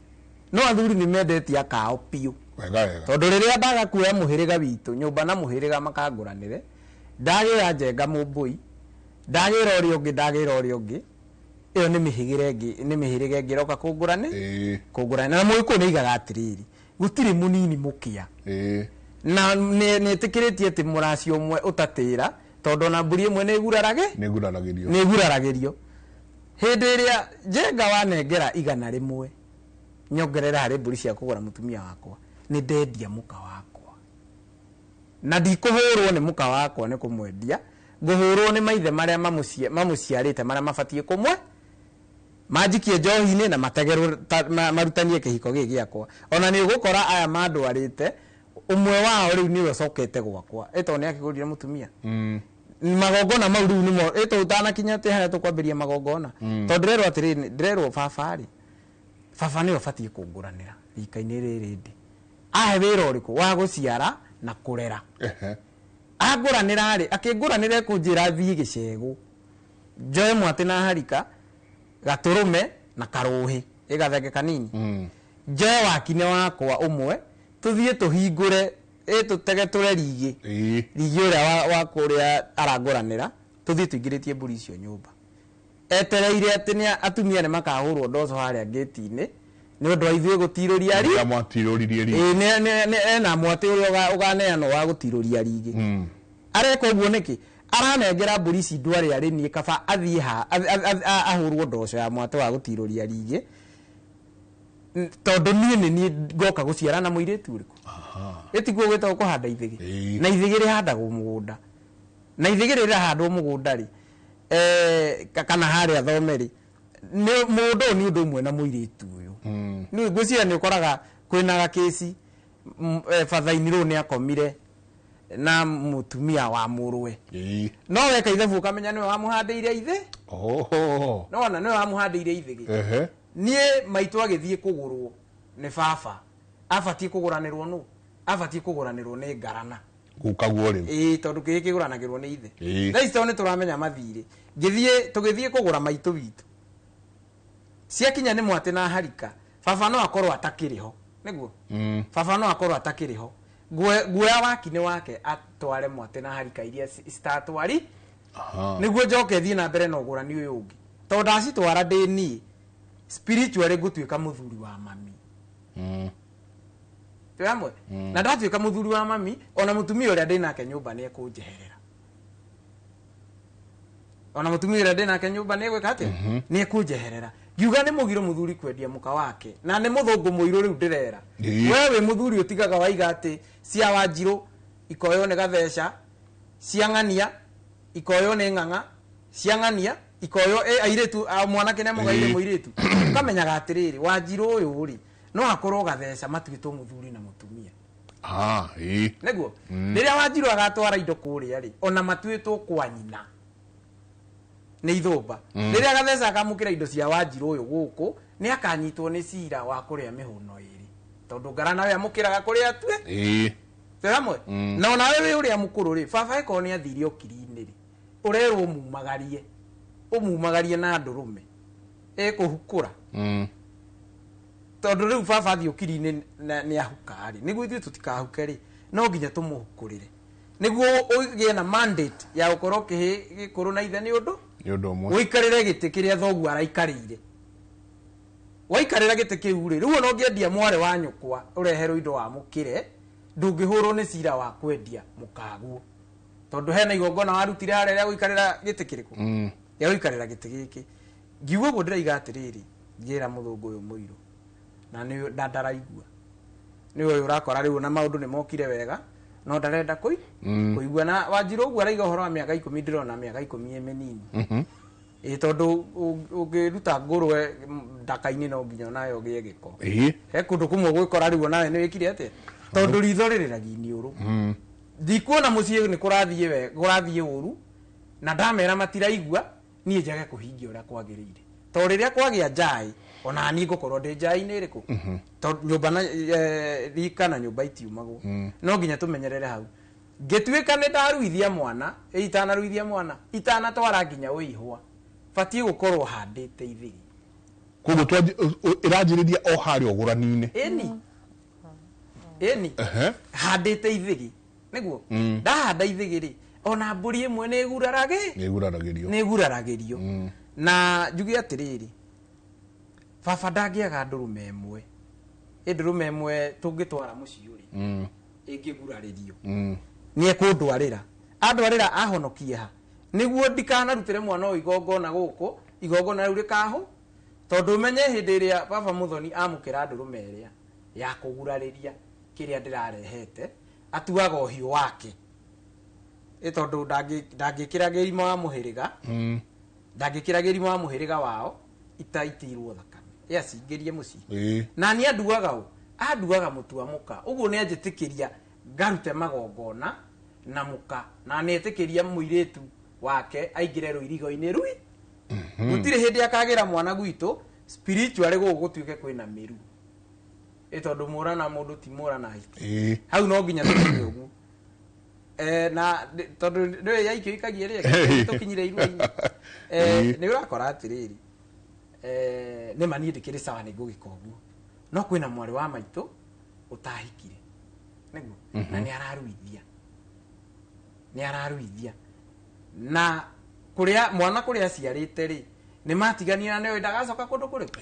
no athuri ni mendetie akao piu tondu riria ndaga kuoya muhiriga witu nyumba na muhiriga makanguranire ndagira njenga mumbui ndagira uria ungi iyo ni mihiriga ingi roka kungurane na muiku ni igaga atiriri gutiri munini mukia na ni tikiritie ati muracio umwe utatira tondu na mburi imwe ni iguraragirio hindi iria njenga wanengera 100 nyongerera hari mburi cia kugura mutumia wakwa ni ndendia muka wakwa na ndikuhurwo ni muka wakwa ni kumwendia nguhurwo ni maithe maria mamuciarite maria mabatie kumwe majikie njohi-ini na mategerwo marutanie kihiko giki giakwa ona ni ugukora aya mandwarite umwe wao riu niwe cokete gwakwa eto ni akigurire mutumia magongona mau riu nimo eto utanakinya te haya tukwambiria magongona tondu ndirerwo atiri ndirerwo baba ni ubatie kunguranira rika-ini riri ndi ahe wira uriku wa guciara na kurera aguranira ri akinguranira kunjira thii gicegu njoe mwati na harika gaturume na karuhi igathenge kanini njoe wakine wakwa umwe tuthie tuhingure tutege ture rigi uria wa kuria aranguranira tuthie tuingiritie mburi icio nyumba etereire ati ni atumia ni makahurwo ndoco haria gate-ini ni undu wa ithuĩ gutiruria ri na mwati uria uganeanwo wa gutiruria rigi areka uguo niki aranengera mburi ici ndwari ari ni kaba athie ahurwo ndoco ya mwati wa gutiruria rigi tondu ni ngoka guciara na muiretu uriku etiguo gwetwo kuhanda ithigi na ithigi rihandagwo mugunda na ithigi rirahandwo mugunda ri kana haria thomeri ni mundu ni undu mwe na muiretu uyu ni ngwiciria ni ukoraga kwina gakesi fathaini ru ni akomire na mutumia wa murwe no weka ithe ukamenya niwe wamuhandeire ithe no wana niwe wamuhandeire ithe nie maitu agithie kugurwo ni baba abatie kuguranirwo no abatie kuguranirwo ni ngarana gukaguo ri tondu kiki guranagirwo ni ithe thaito ni turamenya mathire tugithie kugura maitu bitu ciakinya ni mwate na harika baba no akorwo atakiriho niguo baba no akorwo atakiriho guoya wakine wake atware mwate na harika iria citatwari niguo njoke thie na mbere na ugurani uyu ungi tondu ndacitwara ndini spiritually gutuika muthuri wa mami tuamwe na ndatuika muthuri wa mami ona mutumia uria ndinake nyumba ni ekunjeherera ona mutumia uria ndinake nyumba ni egwika atia ni ekunjeherera giuga ni mugiro muthuri kwendia muka wake na ni muthungu muiru riu ndirera wewe muthuri utigaga waiga ati cia Wanjiru ikoyo ni gatheca cia Ng'ania ikoyo ni ng'ang'a cia Ng'ania ikoyo airetu mwanake ne mugaire muiretu ukamenyaga atiriri Wanjiru uyu ri no akorwo gatheca matuitwo muthuri na mutumia niguo riria Wanjiru agatwara indo kuria ri ona matuitwo kwa nyina ni ithumba riria gatheca akamukira indo cia Wanjiru uyu guku ni akanyitwo ni cira wa kuria mihuno iri tondu ngarana we amukiraga kuria atue Teramwe na ona wewe uria mukuru ri baba eko ni athiri okiri-ini ri urerwo umumagarie na ndurume ekuhukura tondu riu baba athi okiri-ini ni ahukari niguo ithu tutikahuke ri no nginya tumuhukurire niguo ugie na mandate ya ukorwo gikuru na ithe ni undu umwe uikarire giti kiria thogu araikarire waikarira giti kiu ri riu no ngiendia mware wa nyukwa ureherwo indo wa mukire ndungihurwo ni cira wa kwendia mukaguo tondu hena igongona warutire haria guikarira giti kiriku ya guikarira giti giki ngiugo guo ndiraiga atiriri ngira muthungu uyu muiru na ni ndaraigua ni uyu urakora riu na maundu ni mokire wega no ndarenda kuigua na Wanjiru uguo araiga horo wa miaka 10 ndirona miaka 10 emenini tondu ungiruta ngurwe ndaka-ini no nginya nayo gie giko he kundu kumwe gwikora riu nawe ni wikire atia tondu ritho ririragia iniuru ndikuona mucii ni kurathie uru na ndamera matiraigua nie njage kuhingia uria kwagirire to riria kwagia njai ona ni ngukorwo ndi njai-ini iriku tondu nyumba na rika na nyumba itiumagwo no nginya tumenyerere hau ngituika ni ndaruithia mwana itanaruithia mwana itana twara nginya uihwa fatie gukorwo handite ithiri kugo irajiriria o hari ogurani-ini eni handite ithigi niguo ndahanda ithigiri ona mburi imwe ni iguraragirio na njugi atiriri baba ndangiaga ndurume imwe ndurume imwe tungitwara muciuri ingiguraririo ni ekundwarira andwarira ahonokie ha niguo ndikanarutire mwana o igongona guku igongona riu rikahu tondu menye hindi iria baba muthoni amukira ndurume iria ya kugurariria kiria ndirarehete atuaga uhiu wake tondu ndangikira gerima wa muhiriga ndangikira gerima wa muhiriga wao itaitirwo thakame yacingirie mucii na ni anduaga mutua muka uguo ni anjitikiria ngarute magongona na muka na ni etikiria muiretu wake aingire ruirigo-ini rui gutire hindi akagira mwana gwitu spiritually gugutuike kwina miru tondu murana mundu ti murana hiki hau no nginya tukinyire uguo na tondu ndio yaikio ikagie ria tukinyire iru-ini ni urakora atiriri ni mani ndikiri sawa ni ngugika uguo no kwina mwari wa maitu utahikire niguo na ni araruithia na kuria mwana kuria aciarite ri ni matigania nayo ndagacoka kundu kuriku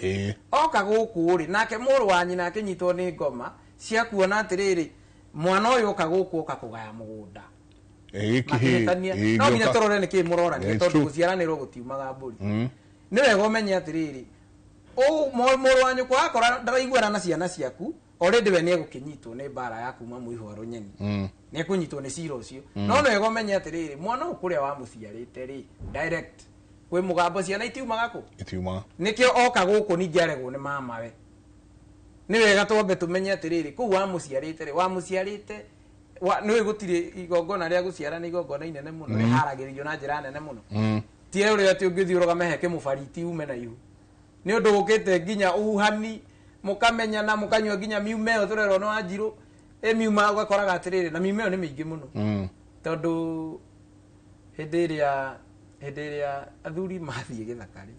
oka guku ri nake muru wa nyina akinyitwo ni ngoma cia kuona atiriri mwana uyu oka guku oka kugaya mugunda no nginya torore ni ki murorania tondu guciaranirwo gutiumaga mburi ni wega umenye atiriri muru wa nyukwa akora ndaraiguana na ciana ciaku already we ni egukinyitwo ni mbara ya kuma muihwa runyeni ni ekunyitwo ni cira ucio no no ego menye atiriri mwana ukuria wa muciarite ri direct kwi mugambo ciana itiumaga ku nikio oka guku ningi aregwo ni mama we ni wega twambe tumenye atiriri ku wa muciarite nä gå tirä igongona rä a gå ciara nä igongona inene må no rä haragä rio na njä ra nene må no tie å rä a atä å ngä thiå rå gamehe kä må bariti ume na ihu nä å ndå gå kä te nginya uhuhani må kamenyana må kanyua nginya miuma ä yo tå rerwo nä wa njirå miuma å gakoraga atä rä rä na miuma ä yo nä mä ingä må no tondå hä ndä ä rä a athuri mathiä gä thaka rä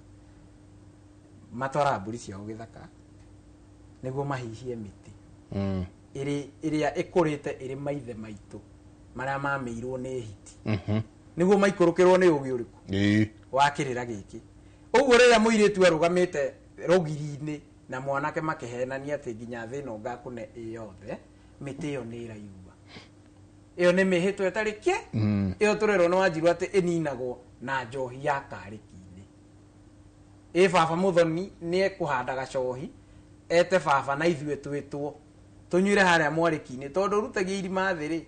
matwaraga mbũri ciao gä thaka nä guo mahihie mä tä ä rä a ä kå rä te ä rä maithe maitå marä a mamä irwo nä hiti nä guo maikå rå kä rwo nä å gä å rä kå wa kä rä ra gä kä å guo rä rä a må irä tu arå gamä te rå na mwanake makä henania atä nginya thä no ngakå ne ä yothe mä tä ä yo nä ä raiua ä yo nä mä hä two ätarä kä ä yo tå rerwo nä wanjirwo atä ä ninagwo na njohi ya karä ki-inä ä baba må thoni nä ekå handa gacohi ete baba na ithuä twä two tå nyuire harä a mwarä ki-inä tondå rutagia irima thä rä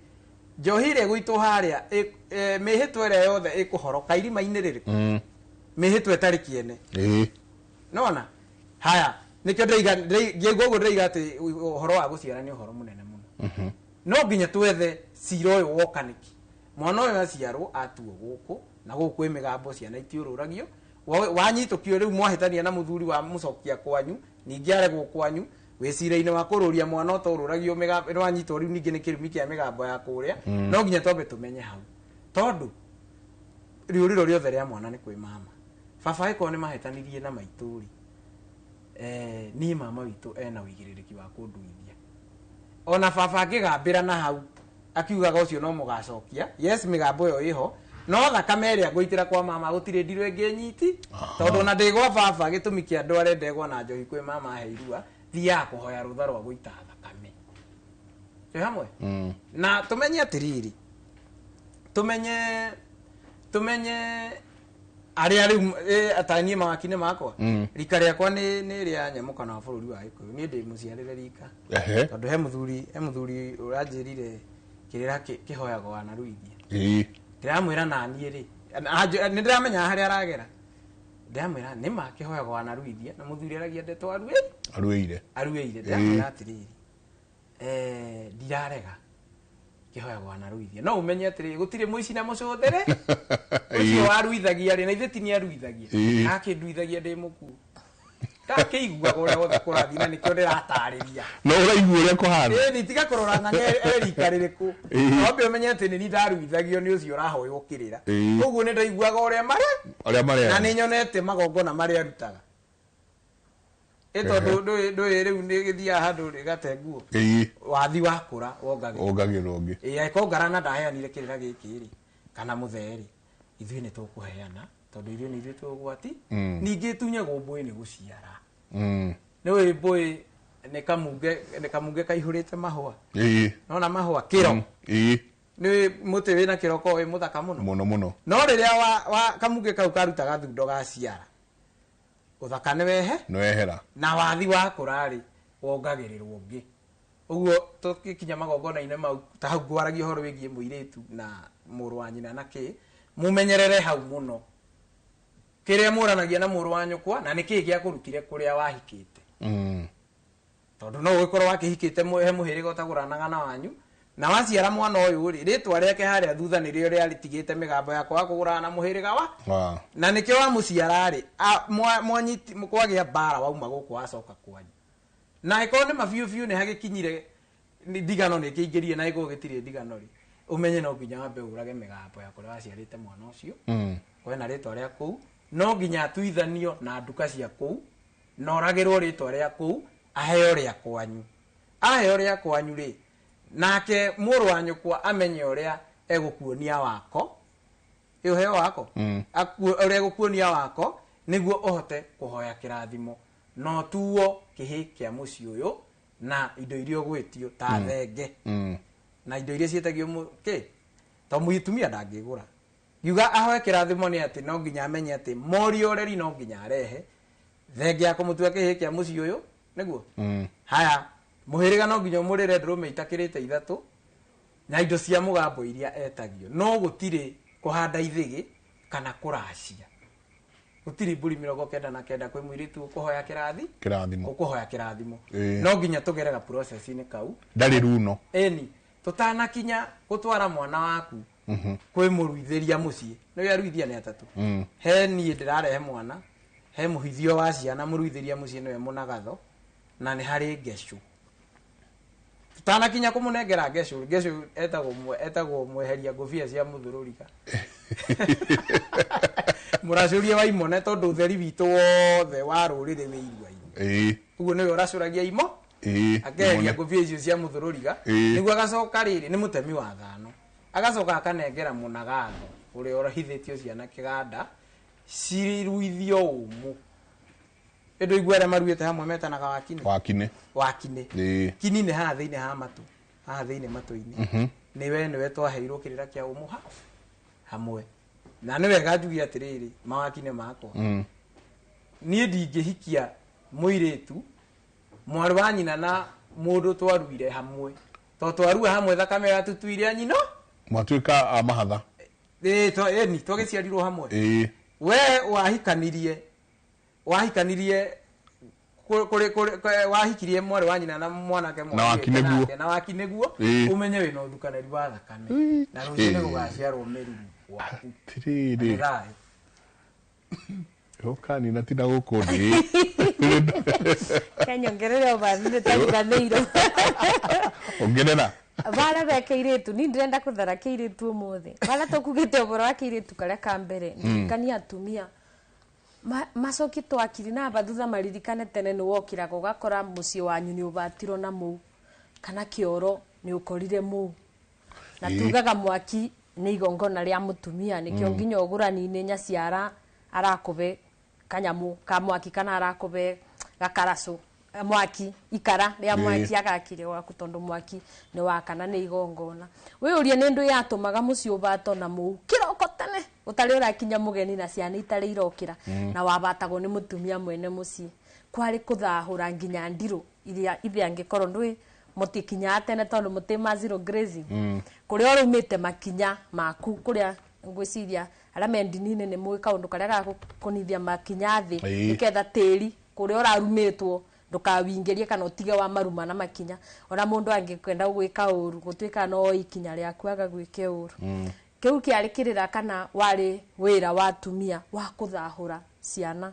njohi ä rä a gå itå harä a mä hä two ä rä a yothe ä kå horoka irima-inä rä rä kå mä hä two ätarä kiene nona haya nä kä o ngäigua å guo ndäiga atä å horo wa gå ciara nä å horo må nene må no no nginya twethe cira å yå wokanä ki mwana å yå aciarwo atuo gå kå na gå kå ä mä gambo ciana itiå rå ragio wanyitå kio rä u mwahätania na må thuri wa må cokia kwanyu ningä aregwo kwanyu wä cira-inä wa kå rå ria mwana å to rå ragio nä wanyitwo rä u ningä nä kä rumi kä a mä gambo ya kå rä a no nginya twambe tå menye hau tondå rä å rä ro rä othe rä a mwana nä kwä mama baba ä korwo nä mahätanirie na maitå rä niä mama witå ena wä igä rä rä ki wa kå nduithia ona baba angä gambä ra na hau akiugaga å cio no må gacokia yes mä gambo ä yo ä ho no thakame ä rä a ngå itä ra kwa mama gå tirä ndirå ä ngä nyiti tondå ona ndä gwa baba gä tå mi kä andå arä ndegwa na njohi kwä mama he irua thiaga kå hoya rå tha rwa gå ita thakame twä hamwe na tå menye atä rä rä tå menye arä a rä u atanie mawaki-inä makwa rika rä akwa nä rä a nyamå kana wa bå rå ri wa gä kå yå nä ndä må ciarä re rika tondå he må thuri å ranjä rire kä rä ra kä hoyagwo wanaruithia ndä ramwä ra naniä rä nä ndä ramenya harä aragera ndä ramwä ra nä ma kä hoyagwo wanaruithia na må thuri aragia ndeto aruä ire ndä ramwä ra atä rä rä ndirarega kä hoyagwo wanaruithia no å menye atä rä gå tirä må ici na må cå there å cio waruithagia rä na ithe ti nä aruithagia akä nduithagia ndä må kuo kakä iguaga å rä a wothe kå rathi na nä kä o ndä ratarä ria no å raigua å rä a kå hana nä tiga kå rora ng'ang'a erika rä rä kå ombe å menye atä nä ni ndaruithagio nä å cio rahoywo kä rä ra koguo nä ndaiguaga å rä a marä na nä nyonete magongona marä arutaga tondå ndå rä u nä gä thiaga handå rä gate nguo wathi wa kå ra wongagä rwo ngä angäkorwo ngarana ndaheanire kä rä ra gä kä rä kana må therä ithuä nä tå kå heana tondå irio nä ithuä twä gwati ningä tunyagwo mbå nä gå ciara nä wä mbå nä kamunge kaihå rä te mahåa nona mahåa kä ro nä må tä wä na kä roko wä må thaka må no no rä rä a kamunge kau karutaga thundo gaciara å thaka nä wehe nä wehera na wathi wa kå rarä wongagä rä rwo ngä å guo tå gä kinya magongona-inä mau ta hau ngwaragia å horo wä giä må irä tu na må rå wa nyina na kä må menyerere hau må no kä rä a må ranagia na må rå wa nyåkwa na nä kä gä a kå rutire kå rä a wahikä te tondå no å gä korwo wakä hikä te he må hä rä ga å tagå ranaga na wanyu na waciara mwana å yå rä rä twa rä ake harä a thutha nä rä o rä a rä tigä te mä gambo yakwa wa kå gå rana na må hä rä ga wa na nä kä o wa må ciara rä kwagä a mbara wauma gå kå wacoka kwanyu na äkorwo nä mabiå biå nä hagä kinyire ndigano nä kä ingä rie na äkorwo gä tirä ndigano rä å menye no nginya wambe å rage mä gambo ya kå rä a waciarä te mwana å cio kwena rä twa rä a kå u no nginya atuithanio na nduka cia kå u na å ragä rwo rä twa rä a kå u aheo rä a kwanyu aheo rä a kwanyu rä nake må rå wa nyåkwa amenye å rä a egå kuonia wako ä å heo wako å rä a egå kuonia wako nä guo å hote kå hoya kä rathimo no tuo kä hä kä a må ciä å yå na indo iria å gwä tio ta thenge na indo iria ciätagio kä to må tumia ndangä gå ra ngiuga ahoe kä rathimo nä atä no nginya amenye atä morio reri no nginya arehe thenge ya kå må tua kä hä kä a må ciä å yå nä guo haya må hä rä ga no nginya må rä re ndå rå mä itakä rä te ithatå na indo cia må gambo iria etagio no gå tirä kå handa ithä gä kana kå racia gå tirä mbå ri 99 kwä må irä tu å kå hoya kä rathimo å kå hoya kä rathimo no nginya tå gerega process-inä kau ndarä runo eni tutanakinya gutwara mwana waku kwi muruitheria mucii no yaruithia ni atatu he ni ndirarehe mwana he muhithio wa ciana muruitheria mucii no munagatho na ni hari ngecu tutanakinya kumunengera ngecu etagwo mweheria ngobia cia muthururiga muracuria wa imone tondu utheri witu wothe wa rurire wi irua-ini uguo niwe uracuragia imo akeheria ngobia icio cia muthururiga niguo agacoka riri ni mutemi wa thano agacoka akanengera munagatho uria urahithitio ciana kiganda ciruithio umu endo igwere maruite hamwe metanaga wakine kini ni haha thiini ha matu haha thiini matu-ini niwe twaheirwo kirira kia umu hamwe na niwe gajugia atiriri mawakine makwa nie ndingihikia muiritu mwaru wa nyina na mundu twaruire hamwe to twarua hamwe thakame yatutuire nyino mwatuika mahatha ni twagiciarirwo hamwe we wahikanirie wahikirie mwaru wa nyina na mwanake na wakineguo umenye wina uthukanari wa thakame na rucine gugaciarwo meruru waku tiriri Okani natina gukundi kanyongerera obani tayiganeiro ongerera bara bekeiritu ni ndirenda kuthara keiritu umuthe bara tukugite oboro akiritu karia ka mbere ndikania atumia macoki twakiri na bathutha maririkane tene ni wokiraga ugakora mucii wanyu ni ubatiro na muu kana kioro ni ukorire muu na tugaga mwaki ni igongona ria mutumia nikio nginya ogurani-ini nyaciara arakube kanyamu ka mwaki kana arakube gakaracu mwaki ikara ria mwaki agakire waku tondu mwaki ni wakana ni igongona we urie ni ndu yatumaga mucii ubato na muu kiroko tene utari urakinya mugeni na ciana itari irokira na wabatagwo ni mutumia mwene mucii kwari kuthahura nginya ndiru iria ithe angikorwo ndui mutikinya tene tondu mutima zero grazing kuria urumite makinya maku kuria ngwiciria ara mendinine ni mwe kaundu karia gakunithia makinya thi niketha tiri kuria urarumitwo ndukawingerie kana utige wa maruma na makinya ona mundu angikwenda gwika uru gutwika no ikinya riaku agagwike uru kiu kiarikirira kana wari wira wa tumia wa kuthahura ciana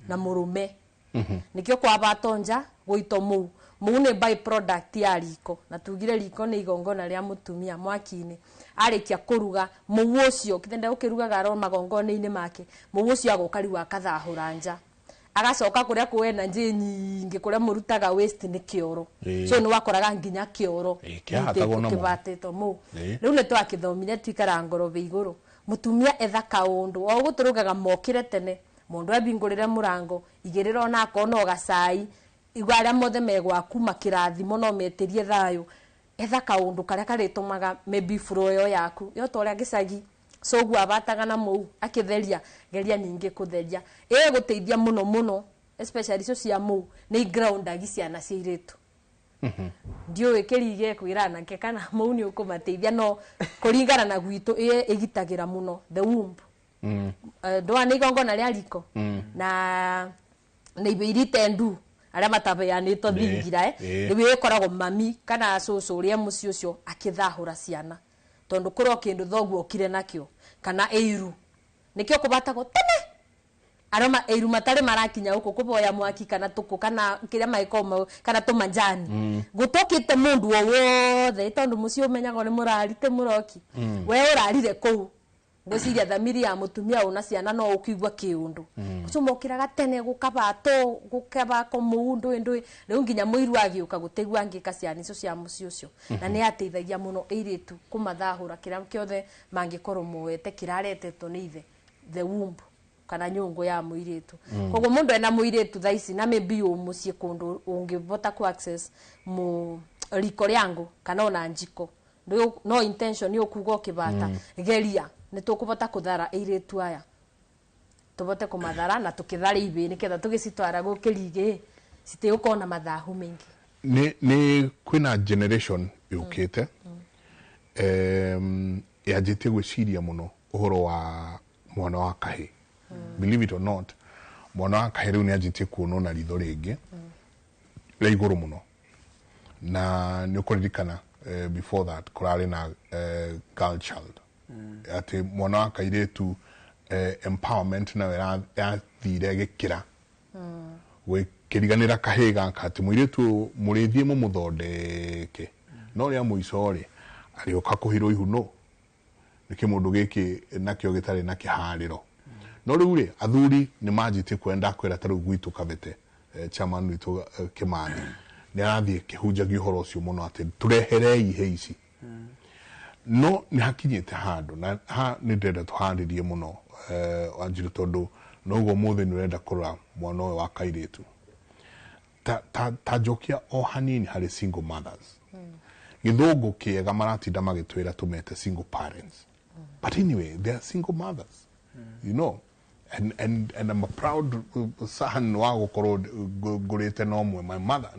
na murume nikio kwa batonja gwito muu ni by product ya riko na tugire riko ni igongona ria mutumia mwaki-ini arikia kuruga muu ucio kithende ukirugaga ro magongona-ini make muu ucio agokari wa kathahura nja agacoka kuria kuwena nji nyingi kuria murutaga waste ni kioro so ni wakoraga nginya kioro kibatito muu riu ni twakithomire twikara ngorobe iguru mutumia etha kaundu o guturugaga mokire tene mundu abingurire murango igirira ona akona gacai igwaria mothe megwaku makirathimo no meterie thayo etha kaundu karia karitumaga maybe flow yo yaku yo toria gicagi so gwa bataga na muu akitheria geria ningi kutheria guteithia muno especially so cia muu ni ground agiciana ciiritu ndio ikirige kwirana ke kana muu ni ukumateithia no kuringana na gwitu igitagira muno the womb ndo ni gongona ria riko na ibirite ndu aria matabeanitwo thingira niwe ikoragwo mami kana cucu uria mucii ucio akithahura ciana tondu kuro kindu thoguo okire nakio kana eiru nikio kubatagwo tene aroma eiru matari marakinya uko kuboya mwaki kana tuku kana kiria maikoma kana tumanjani gutokite mundu wothe tondu mucii umenyago ni murarite muroki we urarire kou ngwiciria thamiri ya mutumia una ciana no ukigwa kiundu ucumokiraga tene gukabato gukabako mundu ndu riu nginya muiru agiuka gutegwa ngika ciana icio cia mucii ucio na ni ateithagia muno eiritu kumathahura kiria kiothe mangikorwo muwete kiraretetwo ni ithe the womb kana nyungu ya muiritu koguo mundu ena muiritu thaici na maybe umucii kundu ungivota ku access mu riko riangu kana ona njiko no intention ni ukuga kibata geria ni tukubota kuthara eiritu aya tubote kumathara na tukithara ibe niketha tugicitwara gukirige cite ukona mathahu mengi ni kwina generation yukite yajite gwiciria muno uhoro wa mwana wa kahi believe it or not mwana wa kahi riu ni ajite kuono na ritho ringi la iguru muno na ni ukuririkana before that kurari na girl child ati mwana wa kairetu empowerment na yathire gikira gwikiriganira kahiga kati muiretu murithie mu muthondeke no ria muicori arioka kuhiro ihuno niki mundu giki nakio gitari na kihariro no riu ri athuri ni majite kwenda kwira taru gwitu kabete chairman witu Kimani ni arathie kihunjagia uhoro ucio muno ati tureherei heici no ni hakinyite handu na ha ni ndenda tuhandirie muno Wanjiru tondu noguo muthe ni urenda kurora mwana uyu wa kairetu ta jokia o hanini hari single mothers githungu kiega maratinda magitwira tumete single parents but anyway they are single mothers you know and I'm a proud son wa gukoro ngurite no mwe my mother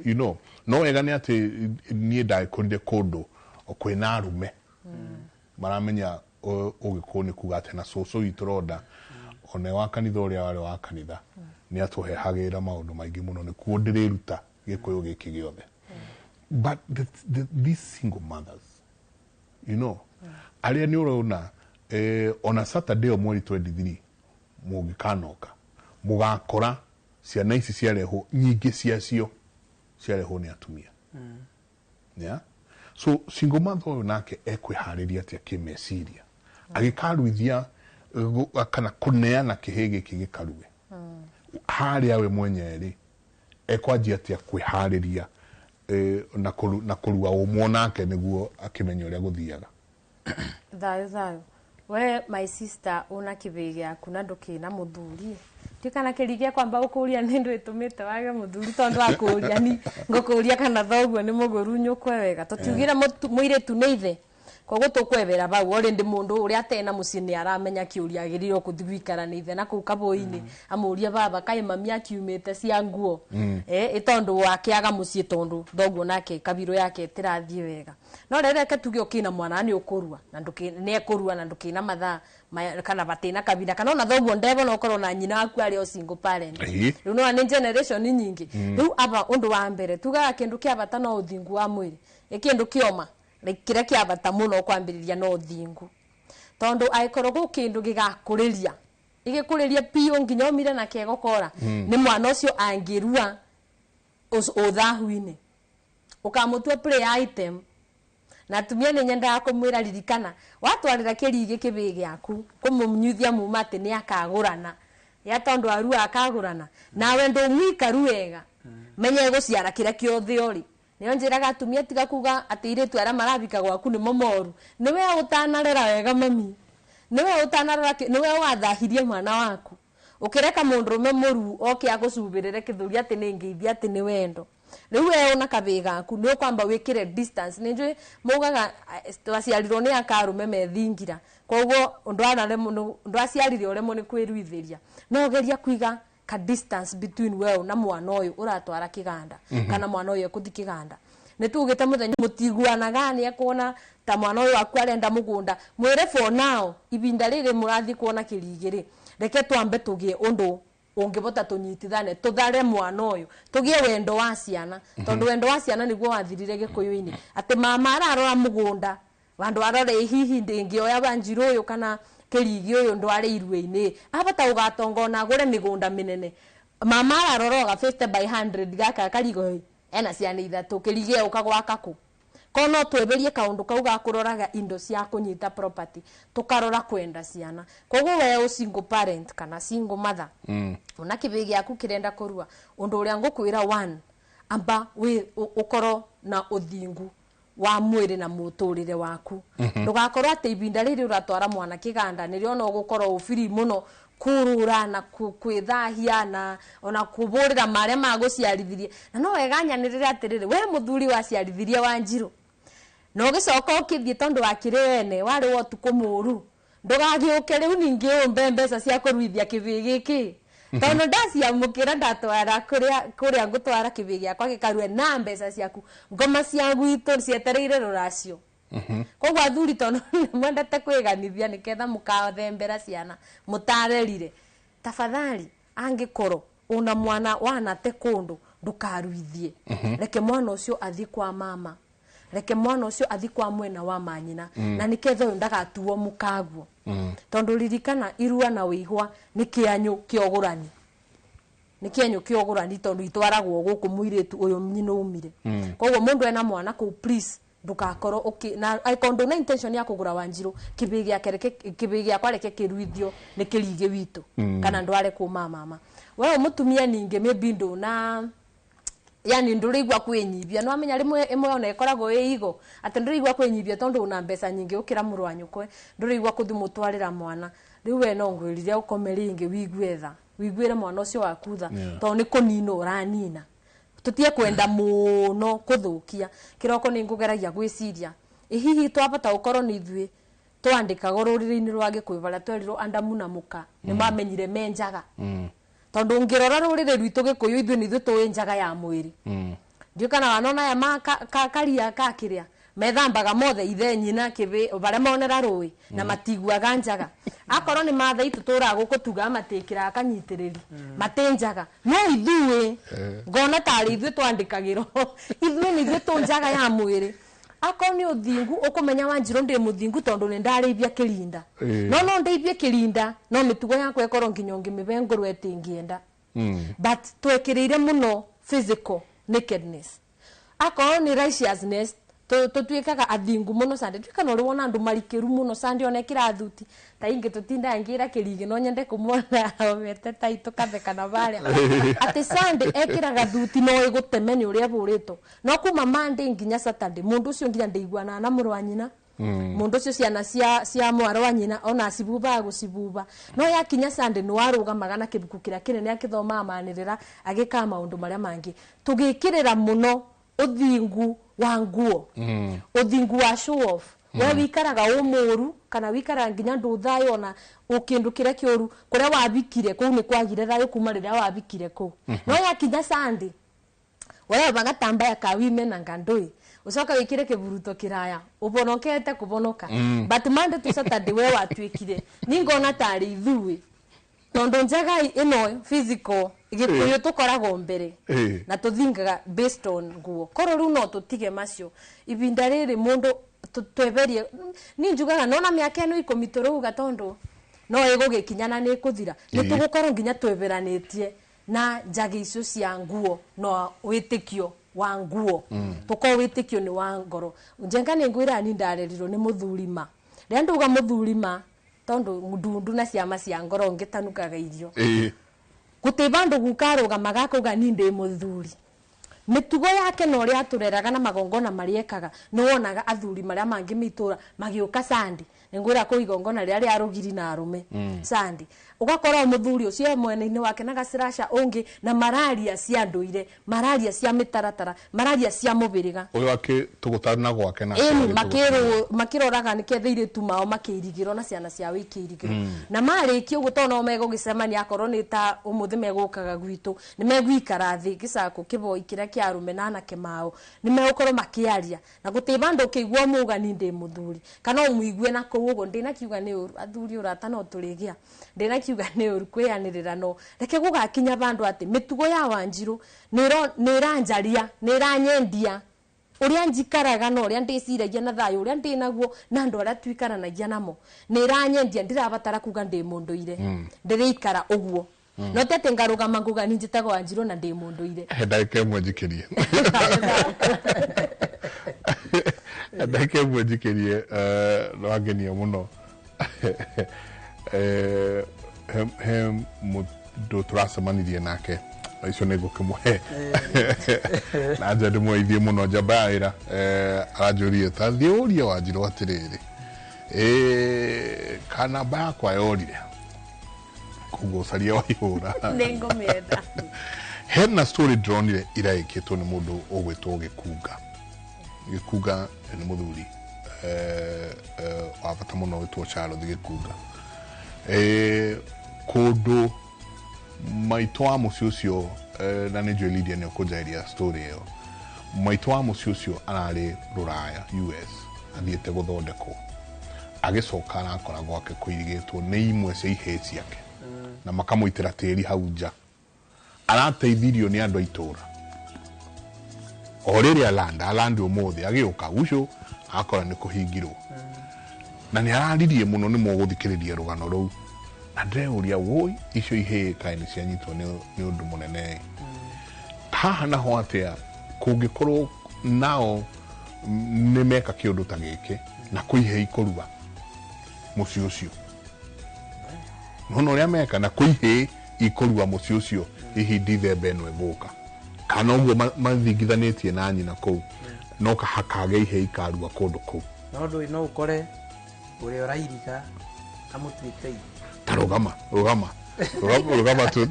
you know no wega ni ati nie dai kunde kodo okwina arume maramenya ugikoni kuga tena soso itoroda one wa kanitha uria wale wa kanitha ni atuhehagira maundu maingi muno ni kuondiriruta gikuyu giki giothe but these single mothers you know aria ni urona on a Saturday o mweri 23 mugikanoka mugakora ciana ici ciareho nyingi ciacio ciareho ni atumia yeah so single mother uyu nake ekwihariria atia kimeciria agikaruithia kana kuneana kihege kigikaruwe haria we mwenyeri ekwanjia atia kwihariria na kurua umwonake niguo akimenya uria guthiaga thayo we my sister una kibigi yaku na ndukina muthuri tikana kirigia kwamba ukuria nindu itumite wage muthuri tondu akuria ni ngukuria kana thoguo ni muguru nyukwe wega tutiugira muiretu ni ithe koguo tukwebera bau already mundu uria atena mucini aramenya kiuria agiriro kuthigwikara ni ithe na ku kaboini amuria baba kai mami akiumite cia nguo itondu wakiaga mucii tondu thoguo nake kabiro yake tirathie wega no rereke tuge ukina mwana ni ukurua na ndukine kurua na ndukina matha kana batina kabira kana na thoguo ndebo no korwo na nyina aku ari o single parent riu no ni generation nyingi riu aba undu wa mbere tuga kindu kia bata no uthingu wa mwiri ikindu kioma kira kia bata muno kwambiriria no thingu tondu aikoro gu kindu gigakuriria igikuriria pio nginya umire na kegokora ni mwana ucio angirua uthahuine ukamutua play item na tumia ni nyenda yako mwira ririkana watwarira kirigi kibigi yaku kumumnyuthia mumate ni akagurana ya tondu arua akagurana nawe ndo mwikaru wega menye guciara kira kiothiori niyo njiraga atumia tiga kuga atiiretu ara marabika gwaku ni momoru niwe utanarera wega mami niwe utanarera niwe wathahirie mwana waku ukireka mundurume muru oke agucubirire kithuri ati ni ngeithia ati ni wendo riu we una kabiga ku ni kwamba wikire distance ninjwe mugaga twaciarirwo ni akarume methingira koguo ndwanare muno ndwaciarire ore muni kwiruithiria no geria kuiga ka distance between wewe na mwana uyu uratwara kiganda kana mwana uyu kuthi kiganda ni tugite muthenya mutiguana gani akuona ta mwana uyu aku arenda mugunda mwire for now ibinda riri murathi kuona kirigiri reke twambe tugie undu ungibota tunyitithane tuthare mwana uyu tugie wendo wa ciana tondu wendo wa ciana niguo wathirire gikuyuini ati mama ararora mugunda bandu arore hihi ndingioya Wanjiru uyu kana kirigi uyu ndware iruini abata ugatonga na gure migunda minene mama araroroga 50 by 100 gaka karigo ena ciana ithatu kirigi ukagwaka ku kono tweberie kaundu kau gakuroraga indo cia kunyita property tukarora kwenda ciana koguo we single parent kana single mother una kibigi yaku kirenda kurua undu uria ngukwira one amba we ukoro na uthingu wa mwiri na muturire waku ndugakorwo ati ibinda riri uratwara mwana kiganda nirio no gukorwo ufiri muno kurura na kwithahia na ona kuburira maria maguciarithirie na no weganyanirire atiriri we muthuri waciarithirie Wanjiru no gicoka ukithie tondu wakire wene wari wotuko muru ndugagiuke riu ningi umbe mbeca cia kuruithia kibigi giki tondu ndaciamukira ndatwara kuria ngutwara kibigi yakwa gikarue na mbeca ciaku ngoma cia gwitu cietereire ruracio koguo athuri tondu mwendete kwiganithia niketha mukathembera ciana mutarerire tafadhali angikoro una mwana wanate kundu ndukaruithie reke mwana ucio athi kwa mama reke mwana ucio athi kwa mwena wa manyina na niketha uyu ndagatuo mukaguo tondu ririkana irua na wihwa ni kianyu kiogurani tondu itwaragwo guku muiritu uyu nyina umire koguo mundu ena mwana ku please ndukakoro na ikondo na intention ya kugura Wanjiru kibigi yakwa reke kiruithio ni kirige witu kana ndware ku mama wewe mutumia ninge maybe ndo na yani ndurigwa kwenyibia no amenya rimwe imwe ona ikoragwo iigo ati ndurigwa kwenyibia tondu una mbeca nyingi ukira murwanyukwe ndurigwa kuthimutwarira mwana riu we no ngwirire ukomeri ingi wiguire mwana ucio wakutha to ni kunino uranina tutie kwenda muno kuthukia kiroko ni ngugeragia gwiciria hihi twabata ukoro ni ithui twandikaga ruriri-ini rwa Gikuyu twerirwo andamu na muka ni mamenyire menjaga tondu ngirora ruriri rwitu Gikuyu ithui ni ithui njaga ya mwiri ndio kana wanona ya karia kakiria methambaga mothe ithe nyina kibi bare monera rui na matiguaga njaga akoro ni matha itutura gukutuga matikira akanyitiriri matenjaga no ithui ngona tari ithui twandikagiro ithui ni ithui tunjaga ya mwiri akoro ni uthingu ukumenya Wanjiru ndi muthingu tondu ni ndaribia kirinda no ndeibia kirinda no mitugo yakwa ikoro nginyongi mibengo rwetingienda but twekirire muno physical nakedness akoro ni righteousness tutuikaga athingu muno sande twikana uri wona andu marikiru muno sande ona kirathuti ta ingi tutinda ngira kirigi no nyende kumona wete taitu katheka na baria ati sande ekiraga thuti no igutemeni uria burito no kuma Monday nginya Saturday mundu ucio nginya ndeiguana na muru wa nyina mundu ucio ciana cia mwaro wa nyina ona cibuba gucibuba no yakinya Sunday no arugamaga na kibuku kira kinene akithoma amanirira agika maundu maria mangi tugikirira muno uthingu wa nguo uthingu wa show off we wikaraga umuru kana wikara nginya nduthayo ona ukindu kire kiuru kuria wabikire ku ni kwagire thayo kuma riria wabikire ku no yakinya Sunday wewe bagatamba ya kawime na ngandoi ucoka wikire kiburuto kiraya ubonokete kubonoka but Monday to Saturday we watwikire ningona tari ithui tondu njaga ino physical Gikuyu tukoragwo mbere na tuthingaga based on nguo koro riu no tutige macio ibinda riri mundu tweberie ni njugaga nona miaka eno 10 turuga tondu no igugikinyana ni kuthira ni tugukorwo nginya tweberanitie na njagi icio cia nguo no witikio wa nguo tuko witikio ni wa ngoro njenga ni ngwira ni ndarerirwo ni muthurima ria nduga muthurima tondu ndundu na ciama cia ngoro ngitanukaga irio gutibandu gukaruga magakuga ni ndi muthuri mitugo yake no ria tureraga na magongona mariekaga no wonaga athuri maria mangi mitura magiuka Sandi ngwira ku igongona ria ria rugiri na arume Sandi ugakora muthuri ucio mwene-ini wake na gacirasha ungi na malaria cia nduire malaria cia mitaratara malaria cia mubiriga uyu wake tugutana gwake na makiroraga nikethiire tu mao makirigiro na ciana cia wikirigiro na marikio gutona omego gicemania akorwo ni ta umuthi megukaga gwitu ni megwikara thi gicako kiboi kira kia arume na anake mao ni megukorwo makiaria na gutibandu kigwa muga ni ndi muthuri kana umuigue na kuugo ndina kiuga ni uru athuri urata no turigia ndina kiuga ni uru kwianirira no reke gugakinya bandu ati mitugo ya Wanjiru ni ranjaria ni ranyendia uria njikaraga no uria ndiciragia na thayo uria ndinaguo na andu aria twikaranagia namo ni ranyendia ndirabatara kuga ndi munduire ndirikara uguo no tete ngarugama nguga ninjitago Wanjiru na ndi munduire ndake mwajikirie ndake mwajikirie rwagenia muno hem mundu turacemanirie nake icio nä ngå kä må he na nja ndä mweithie må no njambaira aranjå rie ta thiä å rie Wanjiru atä rä rä kanamba yakwa yorire kåguo caria waihå ra nä ngå mä enda hena story ndronire iraäkä two nä må ndå å gwä two gä kunga nä må thuri wa bata må no gä two Charles gä kunga kå ndå maitå wa må ciä å cio na nä njå Lydia nä å kå njairia story ä yo maitå wa må ciä å cio ararä rå raya US athiä te gå thondekwo agä coka arakora gwake kå irigä two nä imwe cia ihä ciake na makamå itä ra tä ri hau nja arateithirio nä andå a itå ra o riria alandi umuthi agioka ucio akora ni kuhingirwo na ni araririe muno ni muguthikiriria rugano ruu na ndeuria woi icio ihe kaini cianyitwo ni undu munene haha naho atia kungikorwo nao ni meka kiundu ta giki na kuihe ikoruga muci ucio no ria meka na kuihe ikoruga muci ucio ihindi thembe no eguka kana uguo mathingithanitie na nyina kou no kahakage ihe ikaruga kundu kou no ukore uri orairiga amutwite tarugama tu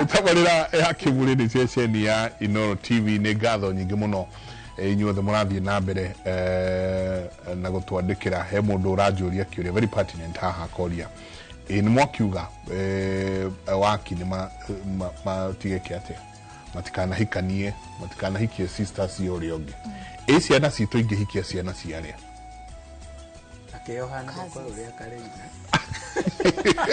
itabarira ya kiburi ni ceceni ya Inoro TV ni ngatho nyingi muno inyuothe murathie na mbere na gutwandikira he mundu uranjuria kiuria very pertinent haha koria ni mwakiuga waki ni matige kiatia matikana hikanie matikana hikie sisters yori onge ciana citu ingihikia ciana ciaria akeohana kwa uria kareina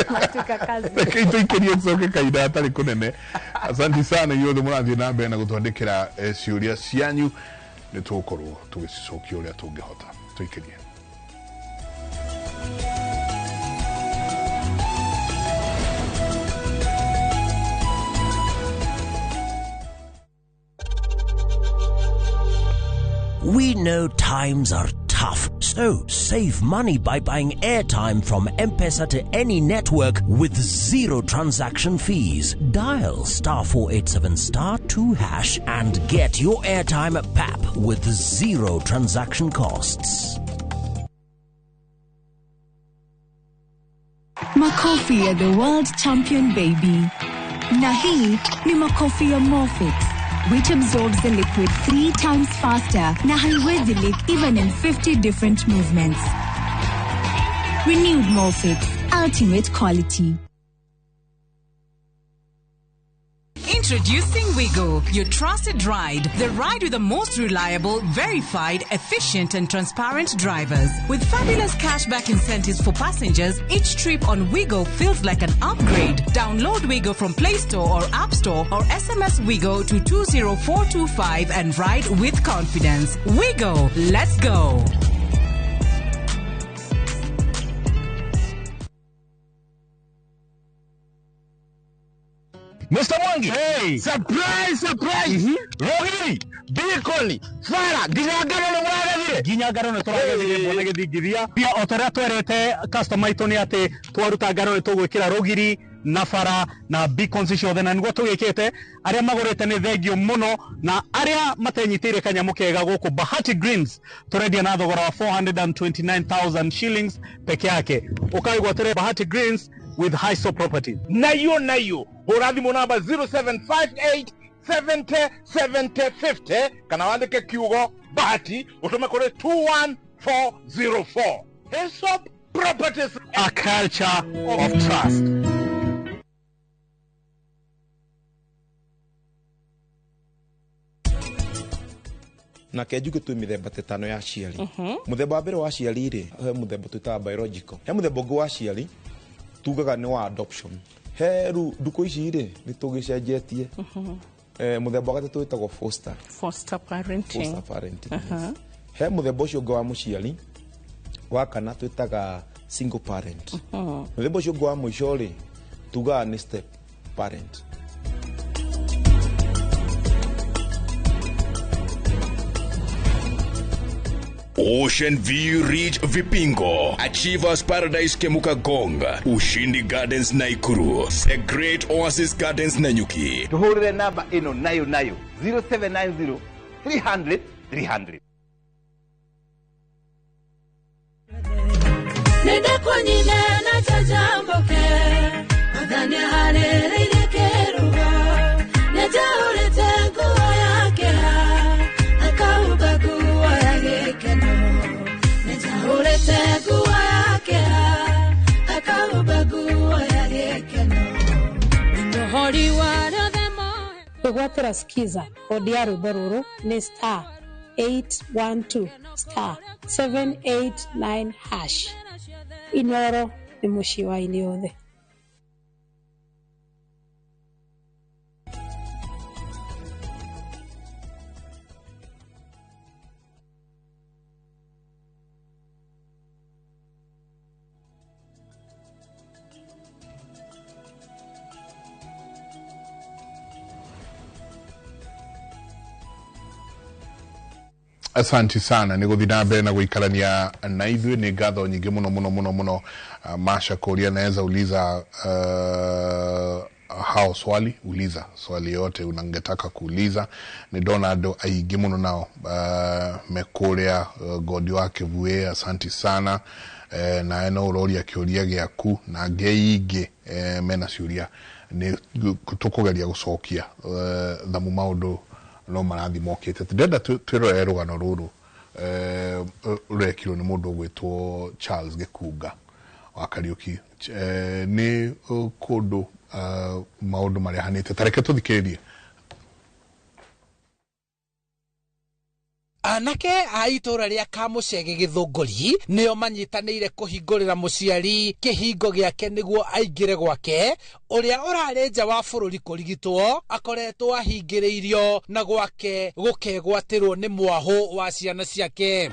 matuka kazi kitu ikirie tsoke kaida atari kunene asante sana yothe murathie na mbere na gutwandikira ciuria cianyu ni tukorwo tugicokia uria tungihota tuikirie We know times are tough, so save money by buying airtime from M-Pesa to any network with zero transaction fees. Dial *487*2# and get your airtime PAP with zero transaction costs. Makofi ya the world champion baby. Na hii ni makofi ya Morphix, which absorbs the liquid 3 times faster na haiwezi leak even in 50 different movements. Renewed Morphix, ultimate quality. Introducing Wigo, your trusted ride. The ride with the most reliable, verified, efficient and transparent drivers. With fabulous cashback incentives for passengers, each trip on Wigo feels like an upgrade. Download Wigo from Play Store or App Store or SMS Wigo to 20425 and ride with confidence. Wigo, let's go. Mr. Mwangi, hey. Surprise! Rohiri, Bikoli, Fara, Ginyagaro no tũragethire mbona gĩthingithia. Pia otoria twerete customer itu ni ati twaruta ngaro ni tũgwĩkĩra Rogiri na Fara na Beacons ciothe na niguo tũgĩkĩte aria magũrĩte ni thengio muno na aria matenyitĩire kanyamu kega gũkũ Bahati Greens tũrendia na thogora wa 429,000 shillings peke yake. Ukaigwa tere Bahati Greens with high soap properties. Nayo Horathimo number 0758 70 70 50 kana wandike kiugo Bahati utume kore 21404. Hillsop Properties, a culture of trust. na kejuke tu mithemba tetano ya ciari muthemba wa mbere wa ciari ri he muthemba tuta biological he muthemba ungi wa ciari tugaga ni wa adoption he ru nduko ici ri ni tugicenjetie muthemba wa gatatu witagwo foster parenting he muthemba ucio ungi wa muciari wa kana twitaga single parent muthemba ucio ungi wa muico ri tugaga ni step parent. Ocean View Ridge Vipingo, Achievers Paradise Kemuka Gonga, Ushindi Gardens Naikuru, The Great Oasis Gardens Nanyuki. Tuhurire namba ino nayo 0790 300 300. Nenda konyine na chajamboke, adhani halele kerugo, nejaulete nguo yake akaubaguwa yagekeno, nejaulete nguo yake akaubaguwa yagekeno. Ndohori wano themo. Kwegwatira skiza kodi ya rwimbo ruru ni star 812 star 789 hash. Inoro ni mushi wa ini yothe. Asante sana ni guthina mbere na guikarania na ithuĩ nĩ ngatho nyingĩ mũno Masha Kuria naweza uliza hao swali uliza swali yote unangetaka kuuliza ni Donald aingĩ mũno nao mekuria godi wake vue asante sana na eno uroria kĩũria gĩaku na ngeingĩ mena ciũria ni tukugeria gucokia thamu maundu no marathi mokite ndenda twirore rugano ruru rekirwo ni mundu gwitwo Charles Gikunga wa Kariuki ni kundu maundu maria hanite tareke tuthikiririe. Anake a itura ria Kamucege Githunguri nio manyitanĩire kuhingũrĩra mũciari kĩhingo gĩake nĩguo aingĩre gwake ũrĩa ũrarĩ nja wa bũrũri kũrigitwo akoretwo ahingĩrĩirio na gwake gũkegwatĩrwo nĩ mwahũ wa ciana ciake.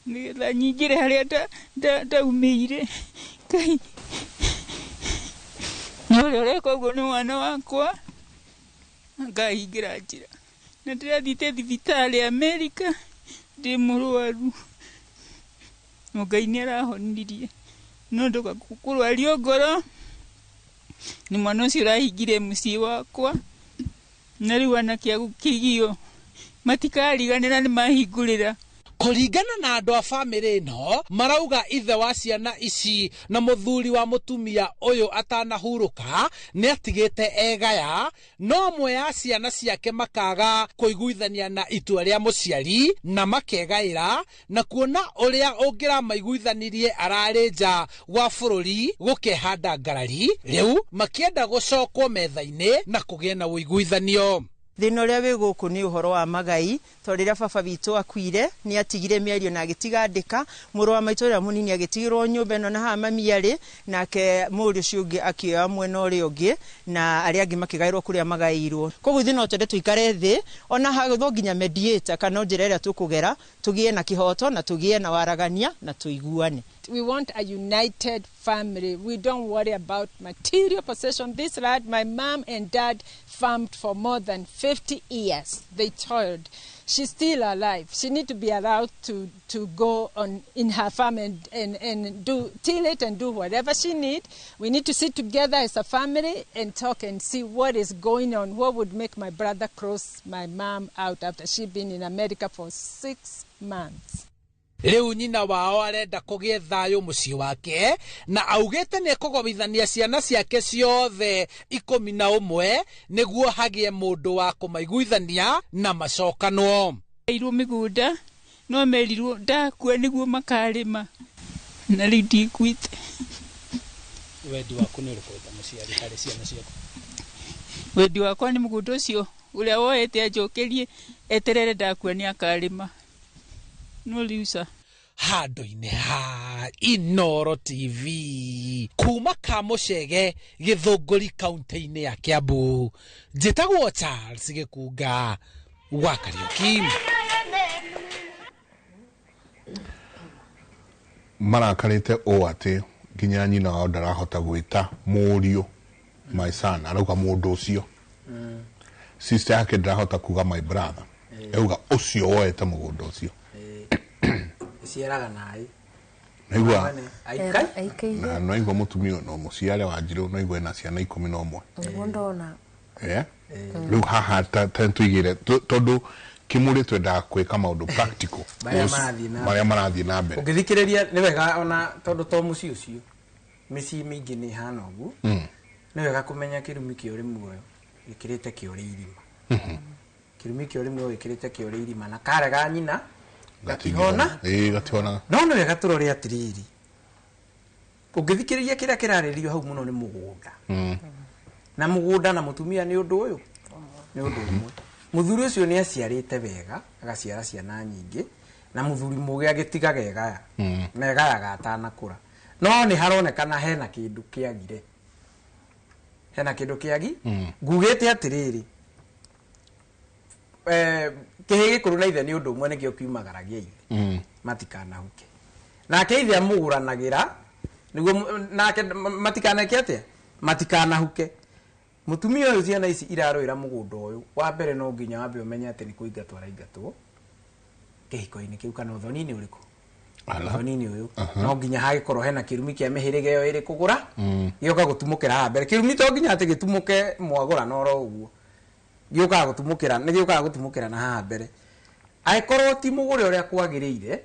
Nĩgetha nyingĩre harĩa ndaumĩire Ngai nĩũrĩa ũreka ũguo nĩ mwana wakwa ngahingĩra njĩra na ndĩrathiĩte thibitarĩ Amerika ndĩ mũrwaru Ngai nĩarahonirie no ndũgakũrwario ngoro nĩ mwana ũcio ũrahingire mũciĩ wakwa na rĩu anake agũkĩgio matikariganĩra nĩ mahingũrĩra. Kuringana na andũ a bamĩrĩ ĩno marauga ithe wa ciana ici na mũthuri wa mũtumia ũyũ atanahurũka nĩ atigĩte egaya no mwe ya ciana ciake makaga kũiguithania na itua rĩa mũciari na makegaĩra na kuona ũrĩa ũngĩramaiguithanirie ararĩ nja wa bũrũri gũkehanda ngarari rĩu makĩenda gũcokwo metha-inĩ na kũgĩa na ũiguithanio. Thĩna ũrĩa wĩ gũkũ nĩ ũhoro wa magai tondũ rĩrĩa baba witũ akuire nĩ atigire mĩario na agĩtiga andĩka mũrũ wa maitũ ũrĩa mũnini agĩtigĩrwo nyũmba ĩno na haha mami arĩ nake mũriũ ũcio ũngĩ akĩoya mwena ũrĩa ũngĩ na arĩa angĩ makĩgaĩrwo kũrĩa magaĩirwo. Koguo thĩna twende tũikare thĩ ona hagũtho nginya mediator kana njĩra ĩrĩa tũkũgera tũgĩe na kĩhoto na tũgĩe na waragania na tũiguane. We want a united family. We don't worry about material possession. This lad, my mom and dad farmed for more than 50 years. They toiled. She's still alive. She needs to be allowed to go on in her farm and do till it and do whatever she needs. We need to sit together as a family and talk and see what is going on. What would make my brother cross my mom out after she'd been in America for 6 months. Rĩu nyina wao arenda kũgĩe thayũ mũciĩ wake na augĩte nĩ kũgomithania ciana ciake ciothe 11 nĩguo hagĩe mũndũ wa kũmaiguithania na macokanwo. Irwo mĩgũnda no merirwo ndakua nĩguo makarĩma na rĩu ndikuĩte. Wendi waku nĩ ũrĩkũ ta mũciari harĩ ciana ciaku? Wendi wakwa nĩ mũgũnda ũcio ũrĩa woete anjokerie eterere ndakua nĩ akarĩma. No liusa handũ-inĩ ha Inoro TV kuma Kamucege Githunguri kaunti-inĩ ya Kiambu njĩtagwo Charles Gikunga wa Kariuki. Marakarĩte ũũ atĩ nginya nyina wao ndarahota gwĩta mũriũ my son arauga mũndũ ũcio sister yake ndarahota kuga my brother auga ũcio woete mũgũnda ũcio ciaraga naĩ naigua aikai na naigua mũtumia no mũciare wa Njirũ naigua na ciana 11 ndona rĩu haha tuigire tondũ kimuri twenda kwĩka maũndũ practical maria marathiĩ na mbere ũngĩthikĩrĩria nĩ wega ona tondũ to mũciĩ ũcio mĩciĩ mĩingĩ nĩ hana ũguo nĩ wega kũmenya kĩrumi kĩa ũrĩ muoyo gĩkĩrĩte kĩũrĩ irima kĩrumi kĩa ũrĩ muoyo gĩkĩrĩte kĩũrĩ irima na karega nyina gatihona gatihona no nĩ wega tũrore atiriri ũngĩthikĩrĩria kĩrĩa kĩrarĩrio hau mũno nĩ mũgũnda na mũgũnda na mũtumia nĩ ũndũ ũyũ nĩ ũndũ ũmwe mũthuri ũcio nĩ aciarĩte wega agaciara ciana nyingĩ na mũthuri mũgĩ agĩtigaga egaya na egayaga atanakũra no nĩ haronekana hena kĩndũ kĩagi ngugĩte atiriri kĩhĩ gĩkũrũ na ithe nĩ ũndũ ũmwe nĩkĩo kiumagaragia ithe matikanahuke nake ithe amũgũranagĩra nĩguo nake matikaneke atĩa matikanahuke mutumia uyu ciana ici iraroira mugunda uyu wa mbere no nginya wambe umenye ati ni kuingatwo araingatwo kihiko-ini kiu kana uthoni-ini uriku uthoni-ini uyu no nginya hagikorwo hena kirumi kia mihirige yo iri kugura gioka gutumukira ha mbere kirumi to nginya ati gitumuke mwagura noro uguo gioka gutumukira ni gioka gutumukira na ha mbere aikorwo ti mugure uria kwagiriire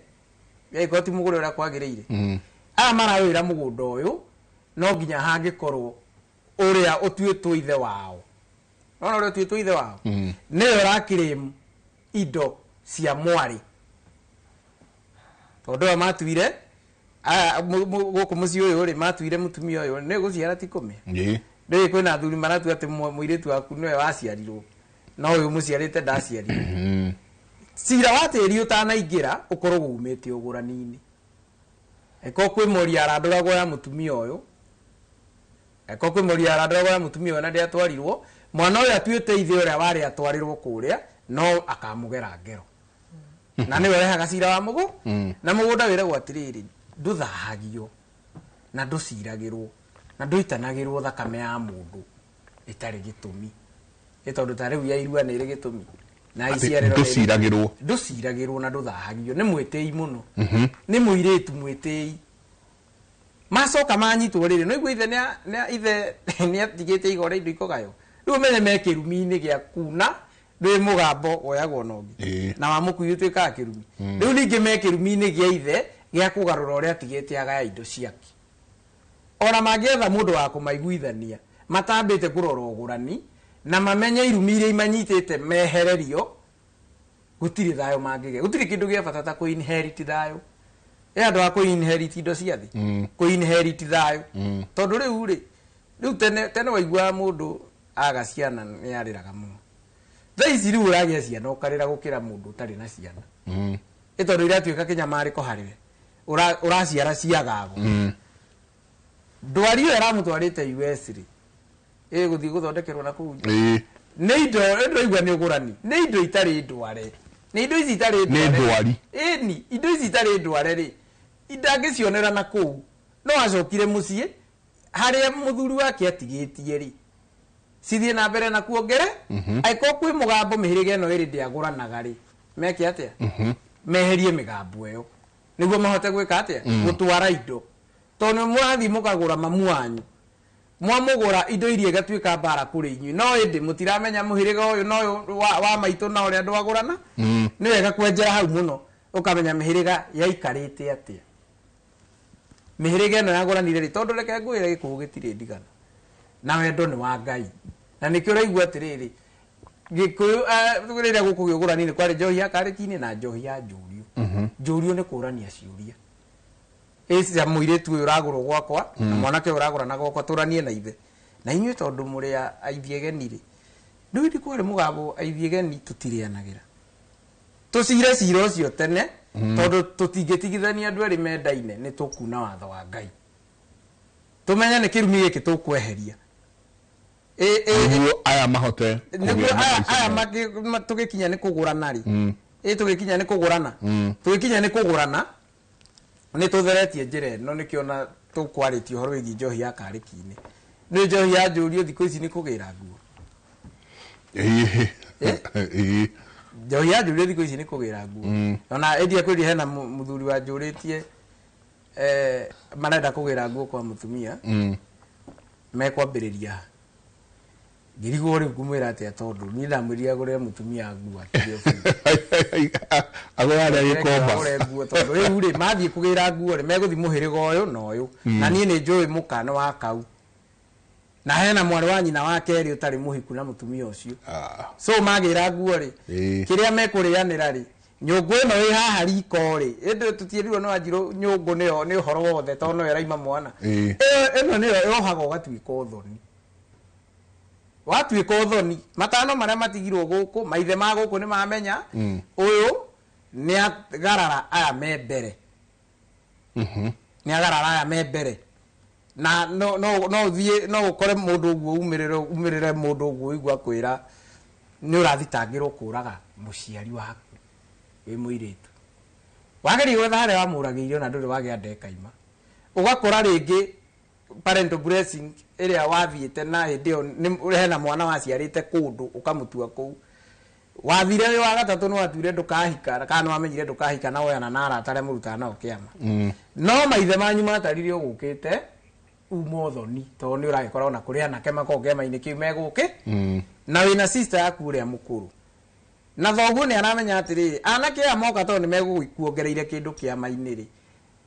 aikorwo ti mugure uria kwagiriire aya marawira mugunda uyu no nginya hangikorwo uria utuitwo ithe wao no uria utuitwo ithe wao ni urakirem indo cia mwari tondu matuire guku muci uyu ri matuire mutumia uyu ni guciara ti kume ndi kwina athuri maratu ati muiritu waku niwe waciarirwo no uyu muciarite ndaciarirwo cira wa tiri utanaingira ukorwo umite ugurani-ini eko kwi moria aranduragwo ya mutumia uyu eko kwi moria aranduragwo ya mutumia uyu na ndi atwarirwo mwana uyu atuite ithe uria wari atwarirwo kuria no akamugera ngero na niwe rehaga cira wa mugu na mugunda wiragwo atiriri nduthahagio na nduciragirwo na nduitanagirwo thakame ya mundu itari gitumi itondu tariu ya irua ni ri gitumi na iciarero nduciragirwo na nduthahagio ni mwitei muno ni muiritu mwitei macoka manyitwo riri no igwe ithe ni atigite igore indo ikogayo riu menye mekirumi-ini gia kuna ndi mugambo oyagwo nongi na wamukuyu twikaga kirumi riu ningi mekirumi-ini gia ithe gia kugarura uria atigite agaya indo ciake ona mangietha mundu wa kumaiguithania matambite kurora ugurani na mamenye irumi iria imanyitite mehererio gutiri thayo mangige gutiri kindu gia bata ta ku inherit thayo andu a ku inherit indo cia thi ku inherit thayo tondu riu tene waigua mundu agaciana ni ariraga muno thaici riu uragia ciana ukarira gukira mundu utari na ciana itondu iria tuika kinyamariko hariwe uraciara ciagago ndwari yo aramutwarite US ri guthii guthondekerwo na kuu ni indo igwa ni ugurani ni indo itari ndware ni indo ici itari ndware ni indo ici itari ndware ri indangicionera na kuu no acokire mucie haria muthuri wake atigitie ri cithie na mbere na kuongere aiko kwi mugambo mihirige eno iri ndiaguranaga ri meke atia meherie migambo eyo niguo mahote gwika atia gutwara indo tondu mwathi mukagura mamu wanyu mwamugura indo iria gatuika bara kuri inyu no indi mutiramenya muhiriga uyu no wa maitu na uria ndwagurana ni wega kwenjera hau muno ukamenya mihiriga yaikarite atia mihiriga eno yaguranire ri tondu reke ngwire gikuhu gitire ndigana na wendo ni wa Ngai na nikio raigua atiriri gikuyu rĩrĩa gũkũgĩũgũrani nĩ kwarĩ njohi ya karĩki-inĩ na njohi ya njurio njurio nĩ kũrania ciũria ĩcia mũirĩtu ũyũ ũragũrwo gwakwa na mwanake ũyũ ũragũra na gwakwa tũranie na ithe na inyuĩ tondũ mũrĩ aithiegeni rĩ ndũĩri kwarĩ mũgambo aithiegeni tũtirĩanagĩra tũcire cira ũcio tene tondũ tũtingĩtigithania andũ erĩ mendaine nĩ tũkuna watho wa Ngai tũmenye nĩ kĩrumi gĩkĩ tũkweheria aya mahote aya tugikinya ni kugurana ri tugikinya ni kugurana tugikinya ni kugurana ni tutheretie njire no nikiona tukwariti horo wigi njohi ya kariki-ini ni njohi ya njurio thikũ ici ni kugira nguo njohi ya njurio thikũ ici ni kugira nguo ona endia kwiri hena muthuri wa njuritie marenda kugira nguo kwa mutumia mekwambiriria ngirigo ri kumwira atia tondu ni ndamwiria agure mutumia nguo atio agora gikomba agure nguo tondu riu ri mathie kugira nguo ri meguthi muhiriga uyu na uyu na nie ni njui mukano wa kau na hena mwari wa nyina wake ri utari muhiku na mutumia ucio so magira nguo ri kiria mekurianira ri nyungu ino wi haha riko ri indi tutierirwo no anjiru nyungu ni horo wothe tondu no eraima mwana ino ni yohaga ugatuika uthoni watuika uthoni matano maria matigirwo guku maithe ma guku ni mamenya uyu ni agarara aya me mbere ni agarara aya me mbere na no thie no ukore mundu uguo umirire mundu uguo igwa kwira ni urathitangirwo kuraga muciari waku wi muiritu wageri gwetha haria wamuragiirio na nduri wagia ndekaima ugakora ringi parental blessing ĩrĩa wathiĩte na hĩndĩ ĩyo hena mwana waciarĩte kũndũ ũkamutua kũu wathire wĩ wa gatatũ no watuire ndũkahika kana wamenyire ndũkahika na oyana na aratare mũrutana nao kĩama no maithe manyu matarire ũgũkĩte umothoni tondũ nĩ ũragĩkora ona kũrĩ anake makorwo kĩama-inĩ kĩu megũkĩ na wĩna sister yaku ũrĩa mũkũrũ na thoguo nĩ aramenya atĩrĩrĩ anake aya moka tondũ nĩ megũkuongereire kĩndũ kĩama-inĩ rĩ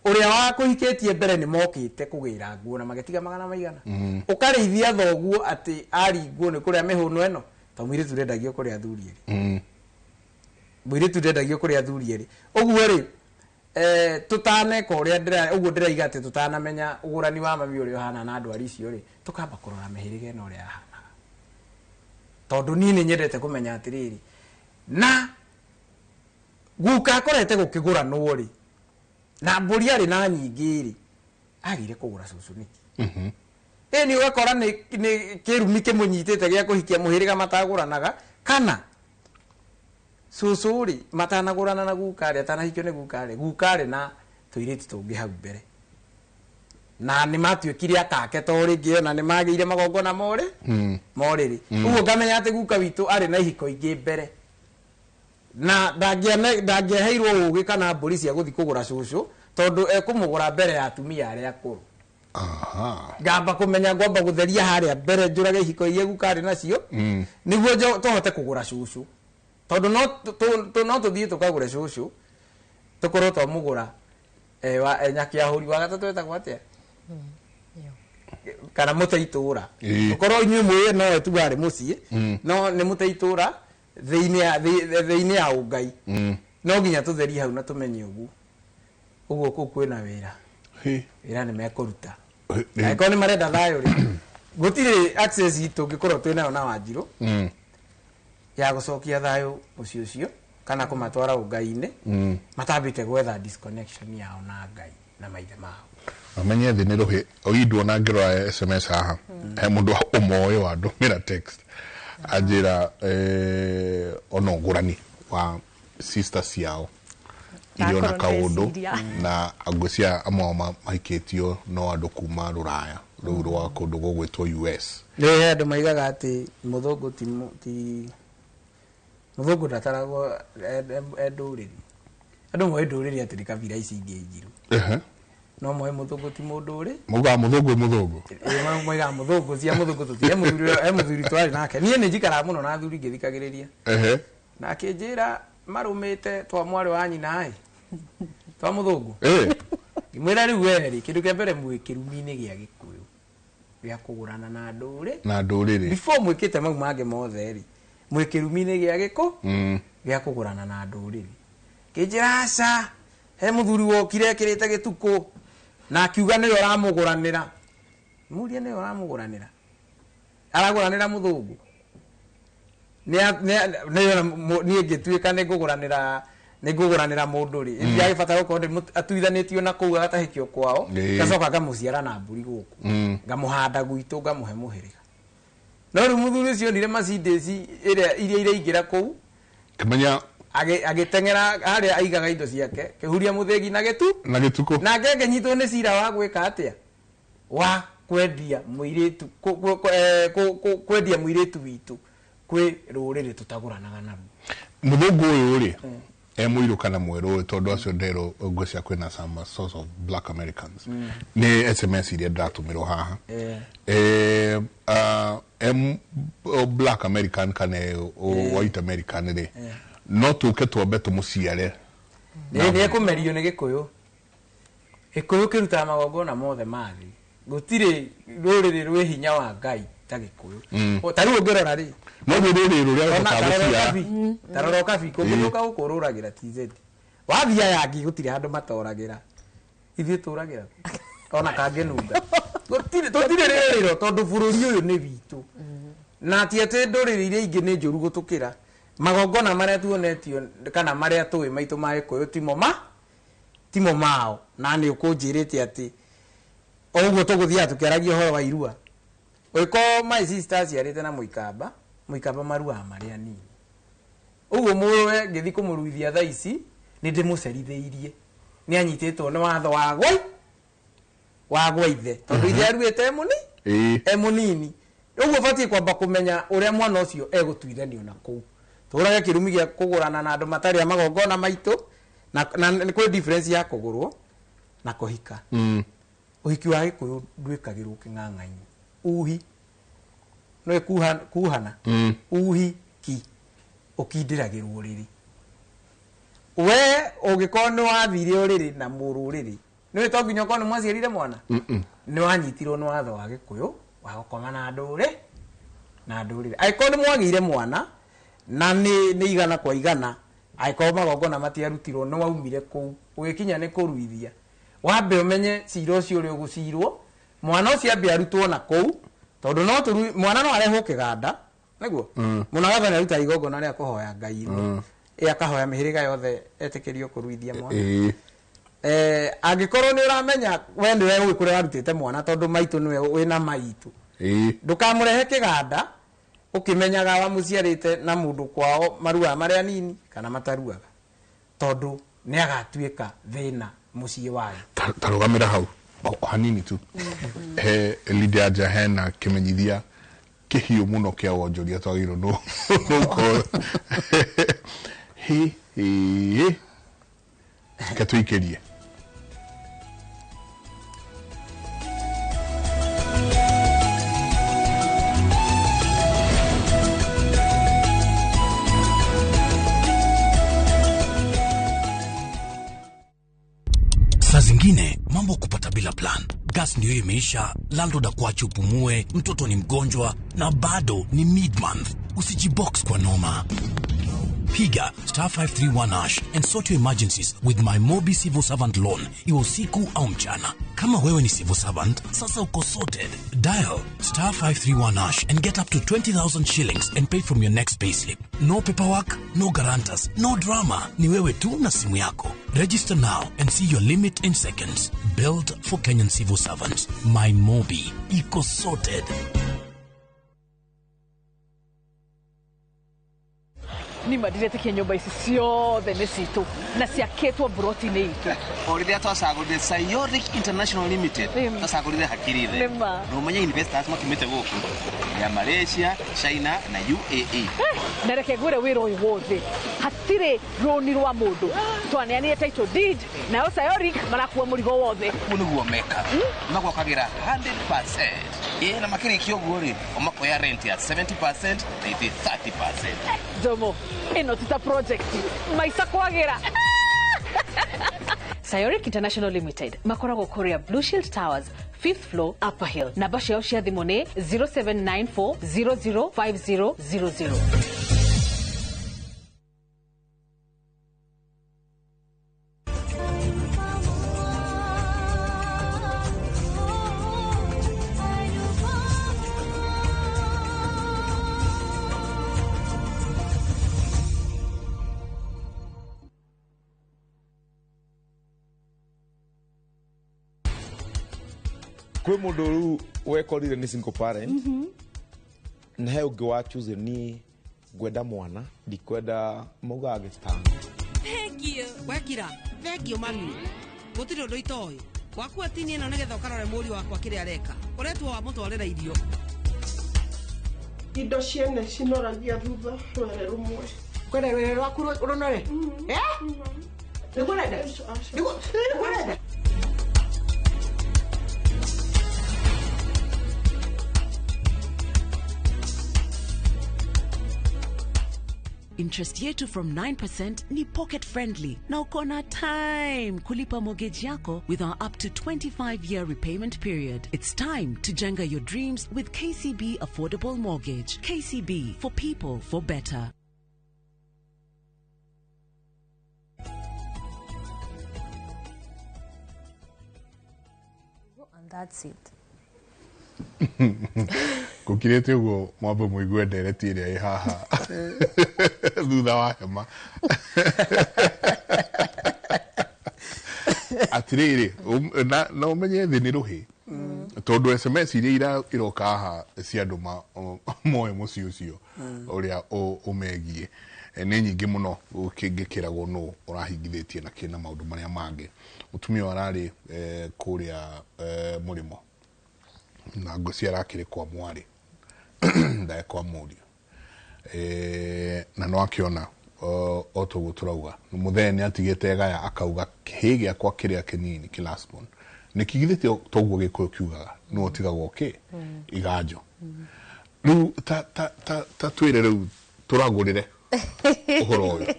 ũrĩa wakũhikĩtie mbere nĩ mokĩte kũgĩra nguo na magĩtiga magana maigana ũkarĩithia thoguo atĩ aringwo nĩ kũrĩa mĩhũno ĩno to mũirĩtu ndendagio kũrĩa athuri ĩrĩ mũirĩtu ndendagio kũrĩa athuri ĩrĩ ũguo rĩ tutaneka ũrĩa ũguo ndĩraiga atĩ tutanamenya ũgũrani wa mami ũrĩa ũhana na andũ icio rĩ tukamba kũrora mĩhĩrĩga ĩno ũrĩa ahana tondũ niĩ nĩ nyendete kũmenya atĩrĩrĩ na guka akorete gũkĩgũranwo rĩ na mbũri arĩ na nyingĩ rĩ agire kũgũra cucu nĩki ni ũgakora nĩ kĩrumi kĩmũnyitĩte gĩa kũhikia mũhĩrĩga matagũranaga kana cucu rĩ matanagũrana na guka rĩ atanahikio nĩ guka rĩ na tũirĩtu tũngĩ hau mbere na nĩ matuĩkire akake to rĩngĩ ona nĩ magĩire magongona morĩ ũguo ngamenya atĩ guka witũ arĩ na ihiko ingĩ mbere na ndangĩaheirwo ũgĩ kana mbũri cia gũthi kũgũra cucu tondũ ekũmũgũra mbere ya atumia arĩa akũrũ ngamba kũmenya ngwamba gũtheria harĩa mbere njũrage ihiko iria guka arĩ nacio nĩguo tũhote kũgũra cucu tondũ no tũthiĩ tũkagũre cucu tũkorwo twamũgũra nyakiahũri wa gatatũ etagwo atĩa kana mũte itũra ũkorwo inyuĩ mwĩye no tu arĩ mũciĩ no nĩ mũte itũra thĩinĩ ya ũngai no nginya tũtherie hau na tũmenye ũguo kũu kwĩna wĩra nĩ mekũruta angĩkorwo nĩ marenda thayũ rĩ gũtirĩ access tũngĩkorwo twĩnayo na Wanjirũ ya gũcokia thayũ mũciĩ ũcio kana kũmatwara ũngai-inĩ matambĩte gwetha disconnection yao na Ngai na maithe mao amenye thĩ nĩ rũhĩ oindwo na ngĩrora SMS haha he mũndũ ũmoĩ wa ndũmĩra text anjĩra ona ũgũrani wa sister ciao irio na kaũndũ na ngũcia amwe mahikĩtio no andũ kuma rũraya rũu rwa kũndũ gũgwĩtwo US nĩ andũ maigaga atĩ mũthũngũ ti mũthũngũ ndataragwo ndũrĩrĩ andũ moĩ ndũrĩrĩ atĩ nĩ kabira ici ingĩ njiru no moĩ mũthũngũ ti mũndũ ũrĩ muga mũthũngũ moiga mũthũngũ cia mũthũngũ tũtire mũthuri twarĩ nake niĩ nĩ njikaraga mũno na athuri ngĩthikagĩrĩria na akĩnjĩra marũmĩte twa mwarĩ wa nyina twa mũthũngũ ngĩmwĩra rĩu werĩ kĩndũ kĩa mbere mwĩ kĩrumi-inĩ gĩa Gĩkũyũ gĩa kũgũrana na ndũrĩrĩ before mwĩkĩte mau mangĩ mothe rĩ mwĩ kĩrumi-inĩ gĩa kũgũrana na ndũrĩrĩ kĩnjĩra aca he mũthuri wokire ekĩrĩte gĩtukũ na akiuga nĩwe ũramũgũranĩra mũria nĩwe ũramũgũranĩra aragũranĩra mũthũngũ niĩ ngĩtuĩka nĩngũgũranĩra mũndũ rĩ ndiagĩbatara gũkorwo atuithanĩtio na kũu agatahĩkio kwao ngacoka ngamũciara na mbũri gũkũ ngamũhanda gwitũ ngamũhe mũhĩrĩga no rĩu mũthuri ũcio nire macindĩci iria iraingĩra kũu kĩmenya agĩteng'era harĩa aigaga indo ciake kĩhuria mũthĩgi na gĩtukũ nake ngĩnyitwo nĩ cira wa gwĩka atĩa wa kwendia mũirĩtu kwendia mũirĩtu witũ kwĩ rũrĩrĩ tutagũranaga naruo mũthũngũ ũyũ rĩ mũirũ kana mwerũ tondũ acio nderwo ngũcia kwĩna some source of black Americans nĩ SMS iria ndiratũmĩrwo haha black American kana white American rĩ no tũke twambe tũmũciare nĩ ekũmerio nĩ Gĩkũyũ kĩrutaga magongona mothe mathĩ gũtirĩ rũrĩrĩ rwĩ hinya wa Ngai ta Gĩkũyũ ta rĩu ũngĩrora rĩ tarora kabi kũngĩũka gũkũrũragĩra TZ wathia yangi gũtirĩ handũ matoragĩra ithuĩ tũragĩra ona kangĩnunga tũtirĩ rĩrĩro tondũ bũrũri ũyũ nĩ witũ na ti atĩ ndũrĩrĩ iria ingĩ nĩ njũru gũtũkĩra magongona marĩa tuonetio kana marĩa tũĩ maitũ ma Gĩkũyũ timo mao na nĩ ũkũnjĩrĩte atĩ ũguo tũgũthiaga tũkĩaragia ũhoro wa irua ũgĩkorwo my sister ciarĩte na mũikamba maruaga marĩa nini ũguo mũrũwe ngĩthi kũmũruithia thaa ici nĩ ndĩmũcerithĩirie nĩ anyitĩtwo nĩ watho wa wa gwaithe tondu ithe aruite emunini uguo bati kwamba kumenya uria mwana ucio egutuithanio na kuu turage kirumi gia kugurana na andu matari amagongona maitu na ni kwi difference ya kugurwo na kuhika uhiki wa gikuyu ndwikagirwo king'ang'aini uhi no kuhana uhi ki ukindiragirwo riri we ugikorwo ni wathire uriri na mururiri ni to nginya ko ni mwaciarire mwana ni wanyitirwo ni watho wa gikuyu wa gukoma na nduri na ndurire aikorwo ni mwagire mwana na ni igana kwa igana aikorwo magongona matiarutirwo no waumire kuu ugikinya ni kuruithia wambe umenye cira ucio uri ugucirwo mwana ucio ambe arutwo na kuu tondu no mwana no arehwo kiganda niguo muna gathana ruta igongona ria kuhoya ngai akahoya mihiriga yothe etikirio kuruithia mwana angikorwo ni uramenya we ni we kure warutite mwana tondu maitu niwe wina maitu ndukamurehe kiganda ukimenyaga wa muciarite na mundu kwao marua maria nini kana mataruaga tondu ni agatuika thina mucii wayo tarugamira hau hanini tu he Lydia Jahena kimenyithia kihiu muno kia wonjoria twagiro no he katuikerie Saa zingine mambo kupata bila plan. Gas ndio imeisha, landlord akuache upumue, mtoto ni mgonjwa na bado ni mid-month. Usijibox kwa noma. Piga *531# and sort your emergencies with my Mobi Civil Servant Loan, iwe usiku au mchana. Kama wewe ni civil servant, sasa uko sorted. Dial *531# and get up to 20,000 shillings and pay from your next payslip. No paperwork, no guarantors, no drama. Ni wewe tu na simu yako. Register now and see your limit in seconds. Built for Kenyan civil servants. My Mobi. Iko sorted. Ni madirete nyumba ici ciothe nĩ citũ na ciakĩtwo broti-inĩ itũ. O rĩrĩa twacagũrire Sayoric International Limited twacagũrire hakiri the no ũmenye investors makĩmĩte gũkũ ya Malaysia, China na UAE. Na reke ngwĩre wĩra ũyũ wothe hatirĩ rũni rwa mũndũ twaneanire title deed nayo Sayoric marakuua mũrigo wothe. Ũguo nĩguo meka magwakagĩra 100%. Na makĩrĩkia ũguo rĩ ũmakoya rent ya 70% na ithi 30%. Jomo ino tuta project maisa kwagĩra. Sayoric International Limited makoragwo Korea Blue Shield Towers 5th floor Upper Hill. Namba ciao cia thimũ nĩ 0794005000. kwe mundu ru wekorire ni single parent na he ungi wa choose ni gwenda mwana ndikwenda mauga agitanga Thengio wekira thengio mami gutiri undu itoy waku atini ino nigetha ukarore muri wakwa kiri areka uretwo wa mutwarira irio indo ciene cinoragia thutha rwere rumwe kwere rwere rwaku runore nigurenda nigurenda Interest yetu from 9% ni pocket friendly. Na uko na time kulipa mortgage yako with our up to 25-year repayment period. It's time to jenga your dreams with KCB Affordable Mortgage. KCB, for people, for better. And that's it. Kukirete ugo mwambe muigue ndereti iria i haha thutha wa hema atiriri na umenye thi ni ruhi tondu SMS iria iroka haha cia andu moe muci ucio uria umegie nä nyingä må no kä ngä kä ragwo nå å rahingithä na kä na maå ndå marä a mangä må tumia wararä kå rä a må rä mo na ngå ciarakä rä kwa mwarä ndae kwa må rio na no akä ona o tå gå tå rauga må thee nä atigä te gaya akauga hä gä akwa kä rä a kä nini kä nä kigithä te toguo gä kå kiugaga no å tigagwo kä iganjo rä u ta twä re rä u tå ragå rä re å horo å yå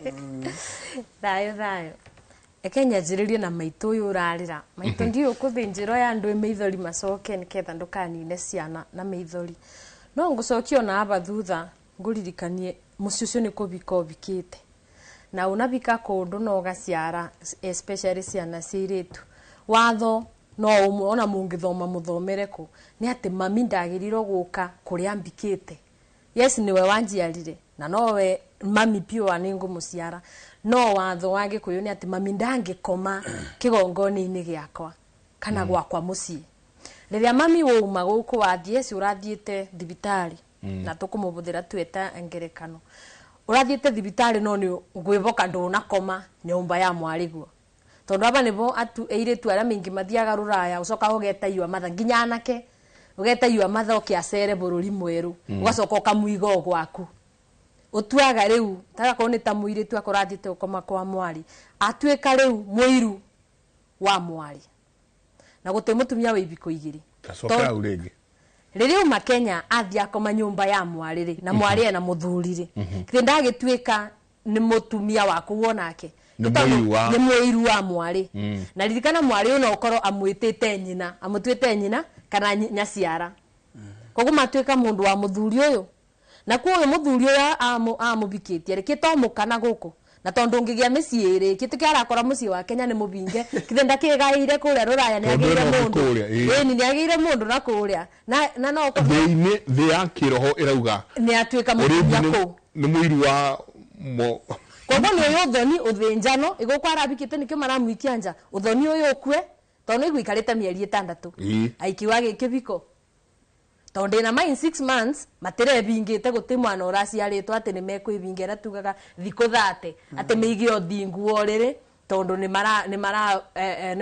thayå Kenya njĩrĩrie na maitũ ũyũ ũrarĩra maitũ ndiũ kũthĩnjĩro ya andũ meithori macoke nĩketha ndũkanine ciana na meithori no ngũcokia na aba thutha ngũririkanie mũciĩ ũcio nĩ kũbika ũbikĩte na unabika kũndũ na ũgaciara especially ciana cia airĩtu watho no ona mũngĩthoma mũthomere kũ nĩ atĩ mami ndagĩrĩirwo gũka kũrĩa mbikĩte yes niwe wanjiarire na nowe mami pio anĩngũmũciara no watho wage kũyũ nĩ atĩ mami ndangĩkoma kĩgongona-inĩ gĩakwa kana gwakwa mũciĩ rĩrĩa mami wauma gũkũ wathiĩ eci ũrathiĩte thibitarĩ na tũkũmũbũthĩra tweta ngerekano ũrathiĩte thibitarĩ no nĩ ngwĩboka ndũnakoma nyũmba ya mwarĩguo tondũ aba nĩbo airĩtu arĩa maingĩ mathiaga rũraya ũcoka ũgeta iua matha nginya anake ũgeta iua matha ũkĩacere bũrũri mwerũ ũgacoka ũkamũiga gwaku utuaga riu tagakorwo ni ta muiritu akorathite ukoma kwa mwari atuika riu muiru wa mwari na guti mutumia we ibiko igiri tacoka urege riu makenya athia koma nyumba ya mwari ri na mwari ena muthuri ri kiti ndagituika ni mutumia waku wonake ni muiru wa mwari na ririkana mwari uno ukoro amwitite nyina amutwite nyina kana nyaciara koguo matuika mundu wa muthuri uyu na kuo muthuri uya amubikitie reke tomukana guku na tondu ngigia miciiri kitu arakora mucii wa Kenya ni mubinge kithe ndakigaire kuria ruraya ni agire mundu ni agire mundu na kuria na no thi ya kiroho irauga ni atuika mutumia ku ni muiru wa mo koguo ni uyu thoni uthinjano iguko arabikite nikio maramwikia nja uthoni uyu ukue tondu igwikarite mieri 6 aikiwa gikibiko tondu na mai 6 months matire bingite guti mwana uraciaritwo ati ni mekwibingera tugaga thiko 30 ati meigio thingu orire tondu ni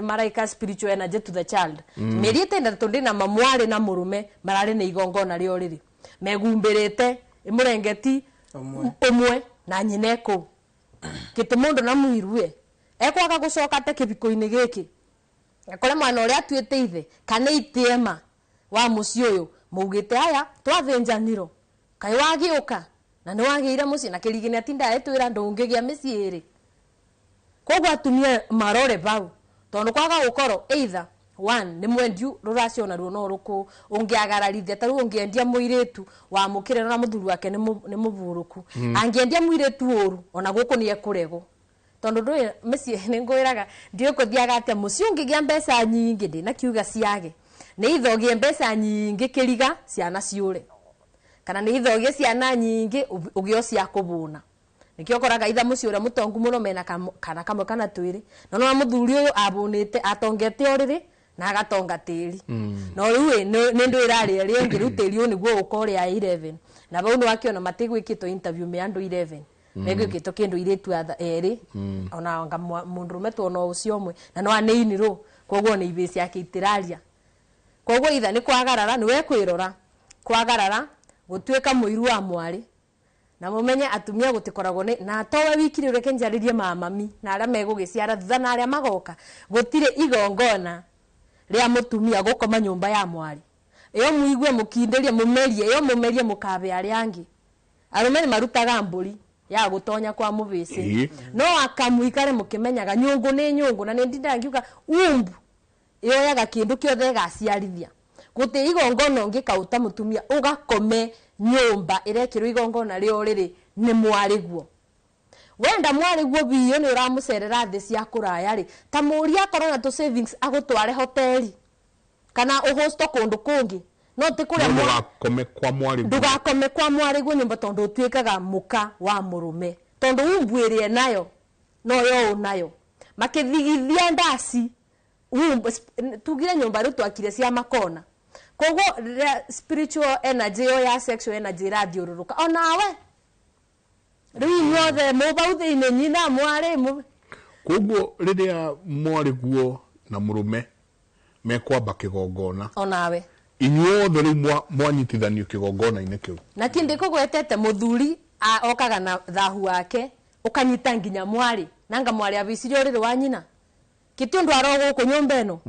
mara ika spiritual energy to the child meri tenda tondu na mamwari na murume marari ni igongona rio riri megumbirite imurengeti umwe na nyineko kiti mundu na muirue ekwaga gucoka te kibiko-ini giki akore mwana uria atuite ithe kana itiema wa muci uyu mugite aya twathinjaniro kai wagiuka na ni wagiire muci na kirigini atinda etwira ndungigia miciiri koguo atumia marore bau tondu kwaga gukoro either one ni mwendiu ruraciona ruo no ruku ungiagararithia taru ungiendia muiritu wa mukire na muthuru wake ni muburuku angiendia muiritu uru ona guku ni ekurego tondu ndu micii ni ngwiraga ndio kuthiaga ate muci ungigia mbeca nyingi ndi na kiuga ciage ni ithogie mbeca nyingi kiriga ciana ciure kana ni ithogie ciana nyingi ugio cia kubuna nikio koraga itha muci uria mutongu muno mena kana kamwe kana twiri no muthuri uyu abunite atongete oriri na agatonga tiri no riu ni ndu irari ri ngi rutiri ni guo ukori ya 11 na bau no akiona matigwikito interview me andu 11 megwikito kindu iritu eri ona anga mundurume tuona ucio umwe na no aneini ro koguo ni ibisi yake itiraria koguo itha ni kwagarara ni we kwirora kwagarara gutuika muiru wa mwari na mumenye atumia gutikoragwo ni na towe wikire ureke njaririe mami na aria megugiciara thutha na aria magoka gutire igongona ria mutumia gukoma nyumba ya mwari iyo muigue mukinderie mumerie iyo mumerie mukabe aria angi arume ni marutaga mburi ya gutonya kwa mubisi no akamuikare mukimenyaga nyungu ni nyungu na ndinda ngiuga umbu iyo yaga kindu kiothe gaciarithia guti igongona ngikauta mutumia ugakome nyumba irekirwo igongona rio riri ni mwariguo wenda mwariguo biyo ni uramucerera thi cia kuraya ri ta muria korona to savings agutware hoteli kana uhosto kundu kungi no ti kuria ndugakome kwa mwari ndugakome kwa mwari gwo nyumba tondu tuikaga muka wa murume tondu umbwirie nayo no yo nayo makithigithia ndasi tugire nyumba ru twakire cia makona kogo spiritual energy ya sexual energy radio ruruka onawe Riu nyothe mubauthi ine nyina mwari mu. Koguo riria mwari guo na murume mekwamba kigongona. Onawe. Inyuothe riu mwanyitithanio kigongona-ini kiu. Na kindi kugwetete muthuri okaga na thahu wake ukanyita nginya mwari nanga mwari abicirio riri wa nyina kitio ndo arogo ku nyumba eno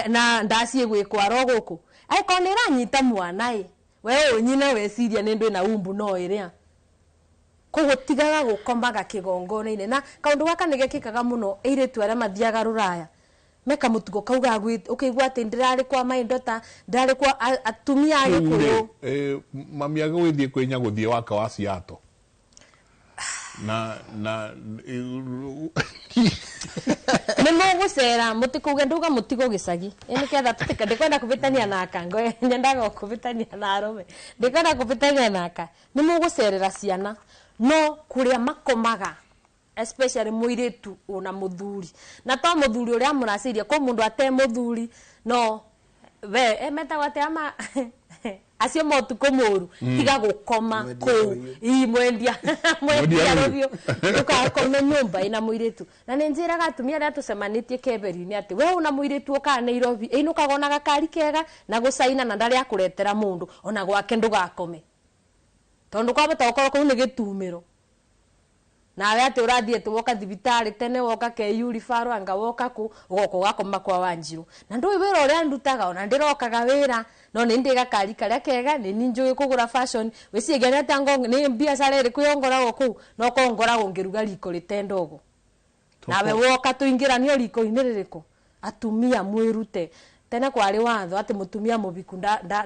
na ndacie gwikwa arogo ku ai konera nyita mwana we nyina weciria ni ndu na umbu no iria kugutigaga gukomaga kigongona-ini na kaundu gaka ni gekikaga muno iritu aria mathiaga ruraya meka mutugo kauga ukigwa ati ndirari kwa maindota ndari kwa atumia agikuyu mami agwithie kwinya guthie waka wa ciato na nimo gucera mutikuge nduga mutigo gicagi ini ketha tutika ndikwenda kubitania na kango nyendaga kubitania na arume ndikwenda kubitania naka nimo gucerera ciana no kuria makomaga especially muiritu ona muthuri na to muthuri uria muraciria ko mundu ate muthuri no we metagwa ate ama acio motu komuru tiga gukoma ku mwendia rovio ukakome nyumba ina muiritu na ninjiraga atumia aria tucemanitie keberi-ini ati we una muiritu uka Nairobi inukaga na gakari kega na gucaina na ndari akuretera mundu ona gwake ndugakome tondu kwabata ukorwo kuu ni gitumiro nawe ati urathie tu woka thibitari tene woka ke yurifaro anga woka ku goko gakoma kwa Wanjiru na ndu wira uria ndutaga ona ndirokaga wira no ni ndiga kari karia kega ni ninjui kugura fashion wiciegera tango ni biashara iri kuyongora goku no kongora ngiruga riko ritendogo nawe woka tuingiranio riko iniririku atumia mwirute tena kwari watho ati mutumia mubiku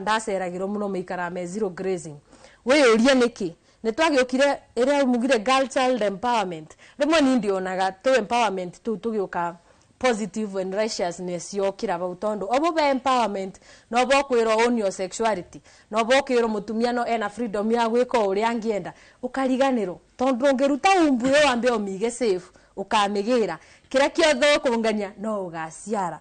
ndaceragirwo muno meikara me zero grazing we uria niki nitwagiukire iria mugire girl child empowerment rimwe ni ndionaga to empowerment tu tugiuka positive and righteousness yokira ba utondo obo be empowerment no bo kwiro on your sexuality no bo kwiro mutumia no ena freedom ya gwika uria angienda ukariganiro tondu ngiruta umbu yo ambe omige safe ukamigira kira kiotho kungania no ugaciara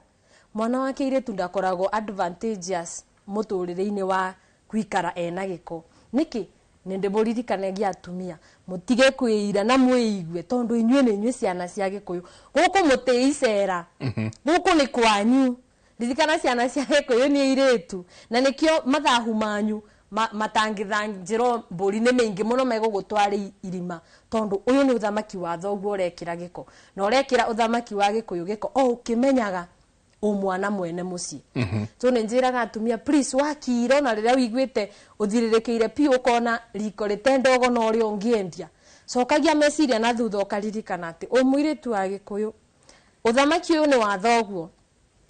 mwana wake ire tundakoragwo advantageous muturire-ini wa kwikara ena giko niki ninde muririkanagia atumia mutige kwira na mwiigwe tondu inyue ni inyue ciana cia gikuyu guku mutiicera guku ni kwanyu ririkana ciana cia gikuyu ni iritu na nikio mathahu manyu matangithanjiro mburi ni mingi muno megugutwari irima tondu uyu ni uthamaki wa thoguo urekira giko na urekira uthamaki wa gikuyu giko ukimenyaga umwana mwene muci so ninjiraga atumia please wakiro na riria wiguite uthirirekeire pi ukona riko ritendogo no ri ungiendia so kagia meciria na thutha ukaririkana ati umuiritu agikuyu uthamaki uyu ni wa thoguo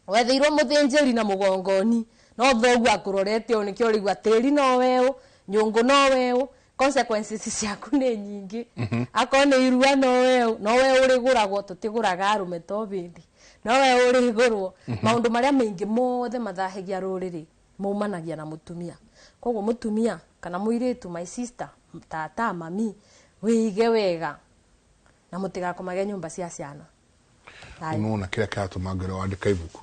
wetheirwo muthinjiri na mugongoni no thoguo akurorete oni kio rigwa tiri no weu nyungu no weu consequences ciaku ni nyingi akone irua no weu uriguragwo tutiguraga arume to bindi nowe urigurwo maundu maria maingi mothe mathahigia ruriri maumanagia na mutumia koguo mutumia kana muiritu my sister tata mami wige wega na mutigakomage nyumba cia ciana unaona kila kiatu magere wandika ibuku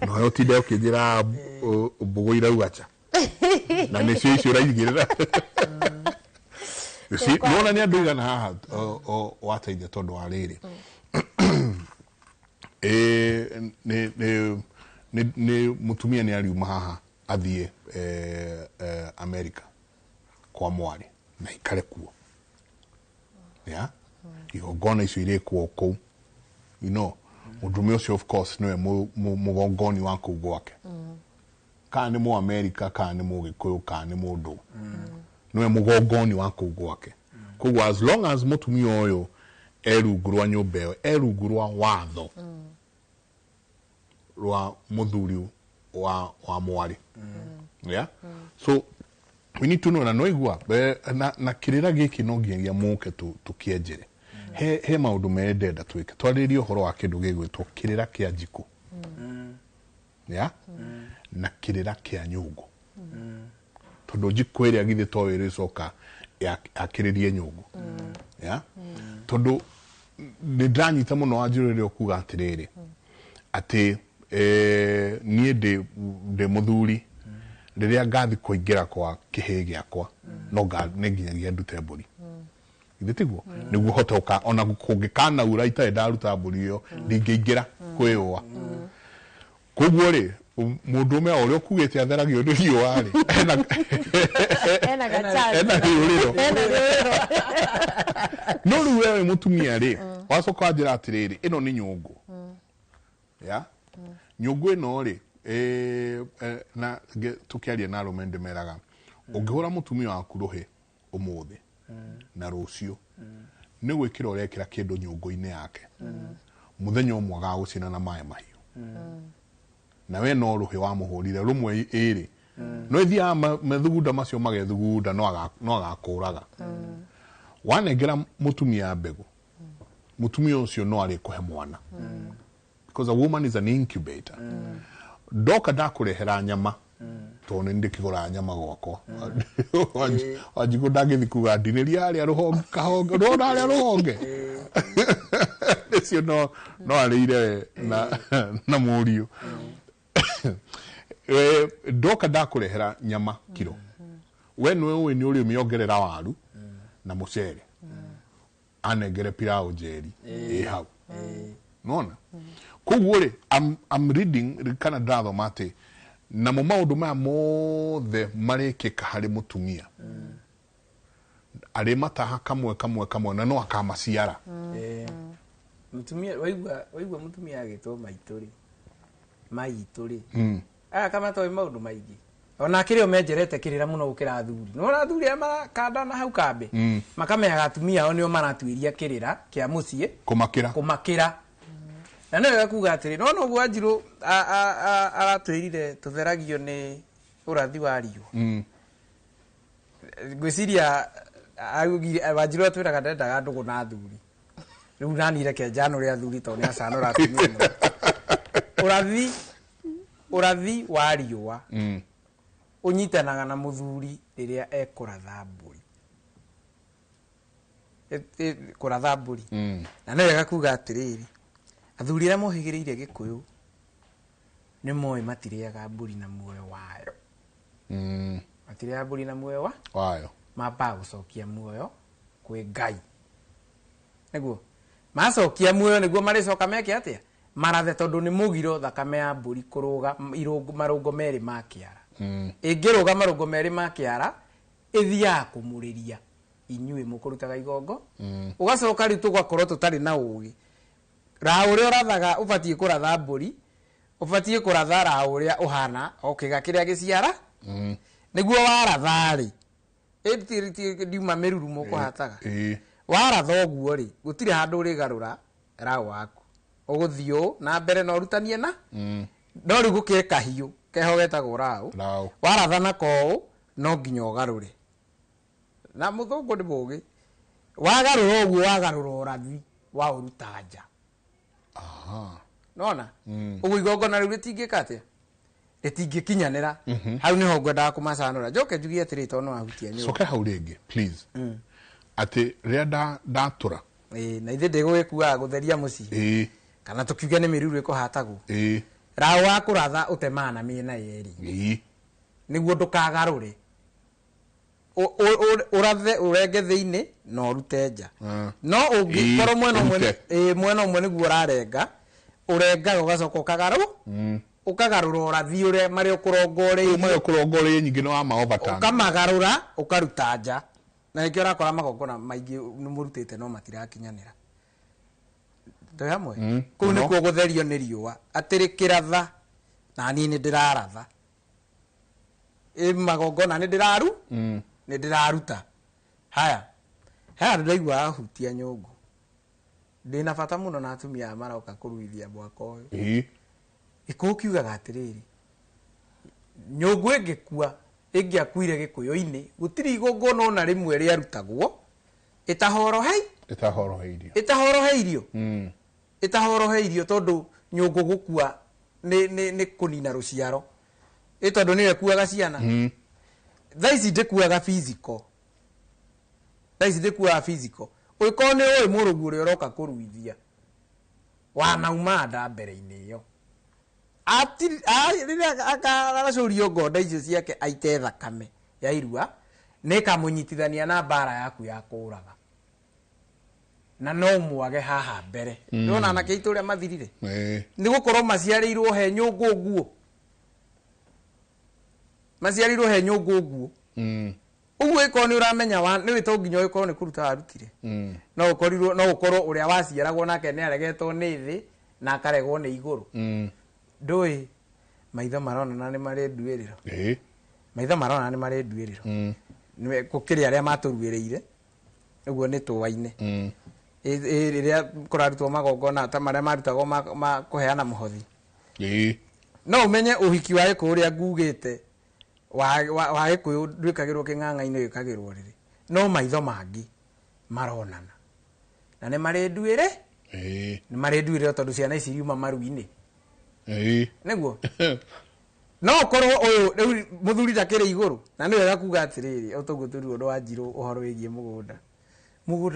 no yo tide ukijira bugo iraugacha na nicio icio raigirira si nona ni andu igana haha wateithia tondu wa riri ni mutumia ni ariuma haha athie America kwa mwari na ikare kuo ya igongona icio ire kuo kou you know mutumia ucio of course niwe mugongoni wa kou gwake kana ni mu America kana ni mu Gikuyu kana ni mundu niwe mugongoni wa kou gwake koguo as long as mutumia uyu erungurwa nyumba iyo erungurwa watho rwa muthuri wa mwari yeah so we need to know na noigwa na kirira giki no ngiria muke tukienjere he maundu merenda twike twaririe horo wa kindu gigwitwo kirira kia njiku yeah na kirira kia nyungu tondu njiku iria githi to wiri coka akiririe nyungu yeah tondu ni ndanyita muno wanjirire okuga atiriri ati nie de muthuri riria ngathi kuingira kwa kihe giakwa no nga nginyagia ndute mburi nditiguo niguo hotoka ona kungikana ura ita ndaruta mburi iyo ndingeingira kwiwa koguo ri mundu me orio kugite atheragio ni riua ri ena gachari ena riuriro no riu wewe mutumia ri wacoka njira atiriri ino ni nyungu ya nyungu ino ri na tukiaria na rumende meraga ungihura mutumia waku ruhe umuthi na rucio ni gwikira urekira kindu nyungu-ini yake muthenya umwe gagucina na maĩ mahiũ na we no ruhe wa muhurire rumwe iri no ithia mathugunda macio magethugunda no agakuraga wanengera mutumia mbegu mutumia ucio no ari kuhe mwana because a woman is an incubator doka ndakurehera nyama tone ndikigura nyama gwako ajigo ndagithi kuga ndiniria ari ruhonge kahonge rona ari ruhonge cio no arire na murio doka ndakurehera nyama kilo we ni uri miongerera waru na mucere anengere pilau jeri hau nona koguo ri I'm reading kana ndatho mate na mo maundu ma mothe marikika hari mutumia ari mataha kamwe na no akamaciara mutumia waigua mutumia agitwo maituri aya kama toy maundu maingi ona kirio menjerete kirira muno gukira athuri no na athuri kanda na hau kambe makamenya atumia o nio maratwiria kirira kia mucie kumakira na no kuga atiri no no gwanjiru aratwirire tutheragio ni urathi wa riu gwiciria wanjiru atwiraga ndendaga ndugu na athuri riu nanire kenjano ria athuri to ni acanura atumia urathi wa riua unyitanaga na muthuri riria ekuratha mburi kuratha mburi na nega kuga atiriri athuri aria mohigiriire gikuyu ni moe matiriaga mburi na muoyo wayo matiriaga mburi na muoyo wayo mamba gucokia muoyo kwi Ngai niguo macokia muoyo niguo maricoka meke atia marathe tondu ni mugiro thakame ya mburi kuruga marungo meri ma kiara ingiruga marungo meri ma kiara ithia kumuriria inyui mukurutaga igongo ugacoka ritu gwakorwo tutari na ugi raure urathaga ubatie kuratha mburi ubatie kuratha rauria uhana okiga kiria giciara niguo waratha ri ndiuma meruru mukuhataga waratha oguo ri gutire handu uri garura rau waku uguthio na mbere no rutanie na no rigu ke kahiu keho getagwo rau waratha nako no nginya ugarure na muthungu ni mugi wagarura oguo wagarura urathi wa urutanja nona ugu igongona riu ritingika atia ritingikinyanira hau niho ngwendaga kumacanura njoke njugie atiri to no ahutia nyu soke hau ringi please ati ria ndatura na ithe ndigugikuaga gutheria mucii kana tukiuge ni miruru ikuhatagwo rau wa kuratha utemana miena yeri niguo ndukagarure urathe urenge thiini no rutenja no ungikorwo mwena umwe niguo urarenga urenga ugacoka ukagarura urathi ure mari ukurongore nyingi no ama overtime ukamagarura ukaruta nja na ikio rakora magongona maingi ni murutite no matirakinyanira ndo hamwe ku ni ku gutherio ni riua atiri kiratha na ni ndiraratha magongona ni ndiraru ni ndiraruta haya ndaigua ahutia nyungu ndina bata muno na atumia maroka kuruithia mwaka uyu ikukiugaga atiriri nyungu ingikua ingiakuire gikuyu-ini gutiri igongona ona rimwe riarutagwo itahoroheirio tondu nyungu gukua ni kunina ruciaro tondu niwe kuaga ciana thaici ndikuaga physical uko ni oi murugu uri uroka kuruithia wanauma nda mbere-ini iyo ati rĩrĩa akacurio ngoda icio ciake aite thakame ya irua nĩ kamunyitithania na mbara yaku ya kũraga na no mwage haha mbere ndona na kĩitũ ũrĩa mathirire nĩ gũkorwo maciarĩirwo he nyũngũ nguo maciarĩirwo he nyũngũ nguo ũguo ĩkorwo nĩ ũramenya nĩ wĩtwo nginya ũkorwo nĩ kũruta arutire no ũkorwo ũrĩa waciaragwo nake nĩ aregetwo nĩ thĩ na akaregwo nĩ igũrũ ndũĩ maitho maronana nĩ marĩ nduĩrĩro maitho maronana nĩ marĩ nduĩrĩro gũkĩrĩ arĩa matũruĩrĩire ũguo nĩ tũwaine rĩrĩa kũrarutwo magongona ta marĩa marutagwo ma kũheana mũhothi no ũmenye ũhiki wa gĩkũyũ ũrĩa ngugĩte wa gĩkũyũ ndwĩkagĩrwo kĩng'ang'a-inĩ wĩkagĩrwo rĩrĩ no maitho mangĩ maronana na nĩ marĩ nduĩre nĩ marĩ nduĩrĩro tondũ ciana ici riuma maru-inĩ nĩguo no ũkorwo ũyũ rĩu mũthuri ndakĩrĩ igũrũ na nĩ wega kuga atĩrĩrĩ ũtũguo tũrirwo ndwa Njirũ ũhoro wĩgiĩ mũgũnda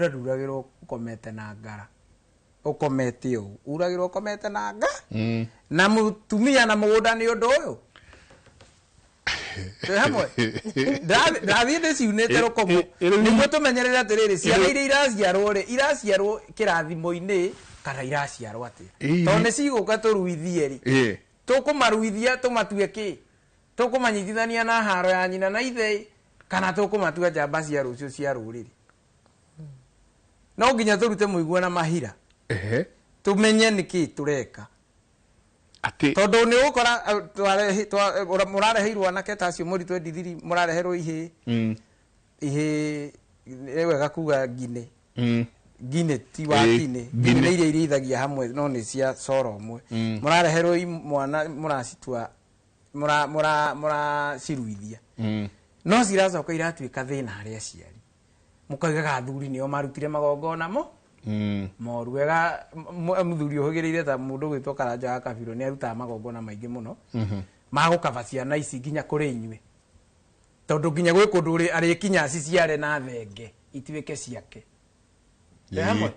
nduragĩrwo ũkomete na ngara ũkomete ũũ uragĩrwo ũkomete na nga na mũtumia na mũgũnda nĩ ũndũ ũyũ hamwe ndathiĩ ndĩciunĩte rũkomo nĩguo tũmenyerere atĩrĩrĩ ciana iria iraciarwo kĩrathimo-inĩ kana iraciarwo atĩa tondũ nĩ cigũka tũruithie rĩ tũkũmaruithia tũmatue kĩ tũkũmanyitithania na haro ya nyina na ithe kana tũkũmatua njamba cia rũciũ cia rũrĩrĩ no nginya tũrute mũigua na mahira tũmenye nĩkĩ tũreka tondũ nĩ ũgũkora mũrareheirwo anake ta acio mũritũ ndithiri mũrareherwo ihĩ wega kuga ngine ti wa ngine ngine iria irĩithagia hamwe no nĩ cia coro ũmwe mũrareherwo mwana mũracitua mũraciruithia no ciracoka iratuĩka thĩna harĩa aciari mũkaugaga athuri nĩo marutire magongona moru wega mũthuri ũhũgĩrĩire ta mũndũ gwĩtwo Karanja wa Kabirũ nĩ arutaga magongona maingĩ mũno magũkaba ciana ici nginya kũrĩ inyuĩ tondũ nginya gwĩ kũndũ arĩkinya ciciare na thenge ituĩke ciake hamwe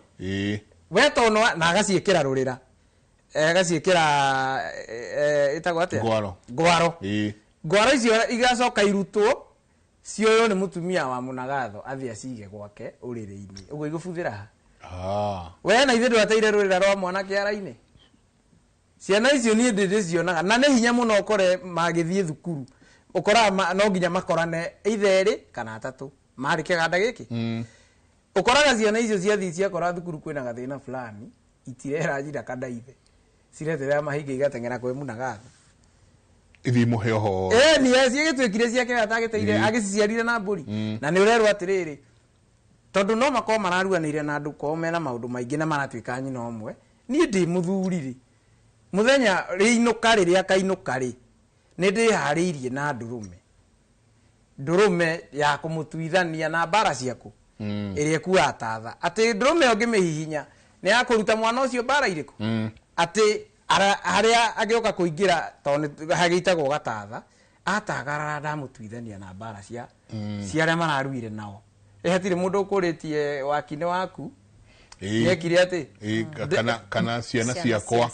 we tono na agaciĩkĩra rũrĩra agaciĩkĩra ĩtagwo atĩa ngwaro icio igacoka irutwo cioyo nĩ mũtumia wa Mũnagatho athiĩ acige gwake ũrĩrĩ-inĩ ũguo igũbuthĩra we na ithe ndwateire rũrĩra rwa mwana kĩara-inĩ ciana icio niĩ ndĩcionaga na nĩ hinya mũno ũkore magĩthiĩ thukuru ũkoraga no nginya makorane ithe erĩ kana atatũ marĩ kĩganda gĩkĩ ũkoraga ciana icio ciathiĩ ciakora thukuru kwĩna gathĩna fulani itirera njira kada ithe cireterera mahinga igateng'era kwĩ Mũnagatho ithi muhe ho ni gĩtuĩkire ciake atagĩteire agĩciciarire na mbũri na nĩ ũrerwo atĩrĩrĩ tondũ no makorwo mararuanĩire na andũ kwao mena maũndũ maingĩ na maratuĩka nyina ũmwe niĩ ndĩ mũthuri rĩ mũthenya rĩinũka rĩrĩa kainũka rĩ nĩ ndĩharĩirie na ndũrũme ya kũmũtuithania na mbara ciaku ĩrĩa ĩkuaga tatha atĩ ndũrũme ũngĩmĩhihinya nĩ ya kũruta mwana ũcio mbara irĩkũ atĩ harĩa agĩoka kũingĩra tondũ hagĩitagwo gatatha atagarara ndamũtuithania na mbara cia arĩa mararuire nao hatirĩ mũndũ ũkũrĩtie wakinĩ waku nĩekire atĩ kana ciana ciakwa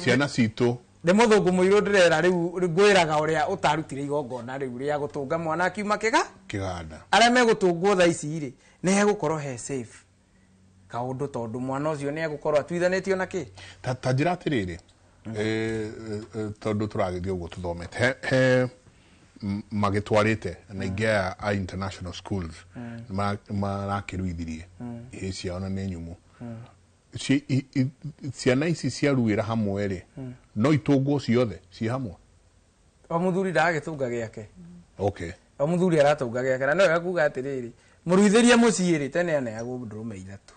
ciana citũ nĩ mũthũngũ mũirũ ndĩrera rĩu ngwĩraga ũrĩa ũtarutire igongona rĩu rĩa gũtũnga mwana akiuma kĩganda arĩa megũtũngwo tha ici rĩ nĩ hegũkorwo he safe kaũndũ tondũ mwana ũcio nĩ egũkorwo atuithanĩtio na kĩ ta njĩra atĩrĩrĩ tondũ tũragĩthiĩ ũguo tũthomete he magĩtwarĩte na ingĩ a international schools marakĩruithirie ihĩ ciao na nĩ nyumu ciana ici ciaruĩra hamwe rĩ no itũngwo ciothe ciĩ hamwe o mũthuri ndagagĩtũnga gĩake o mũthuri aratũnga gĩake na no wega kuga atĩrĩrĩ mũruithĩrie mũciĩ rĩ tene aneagwo ndũrũme ithatũ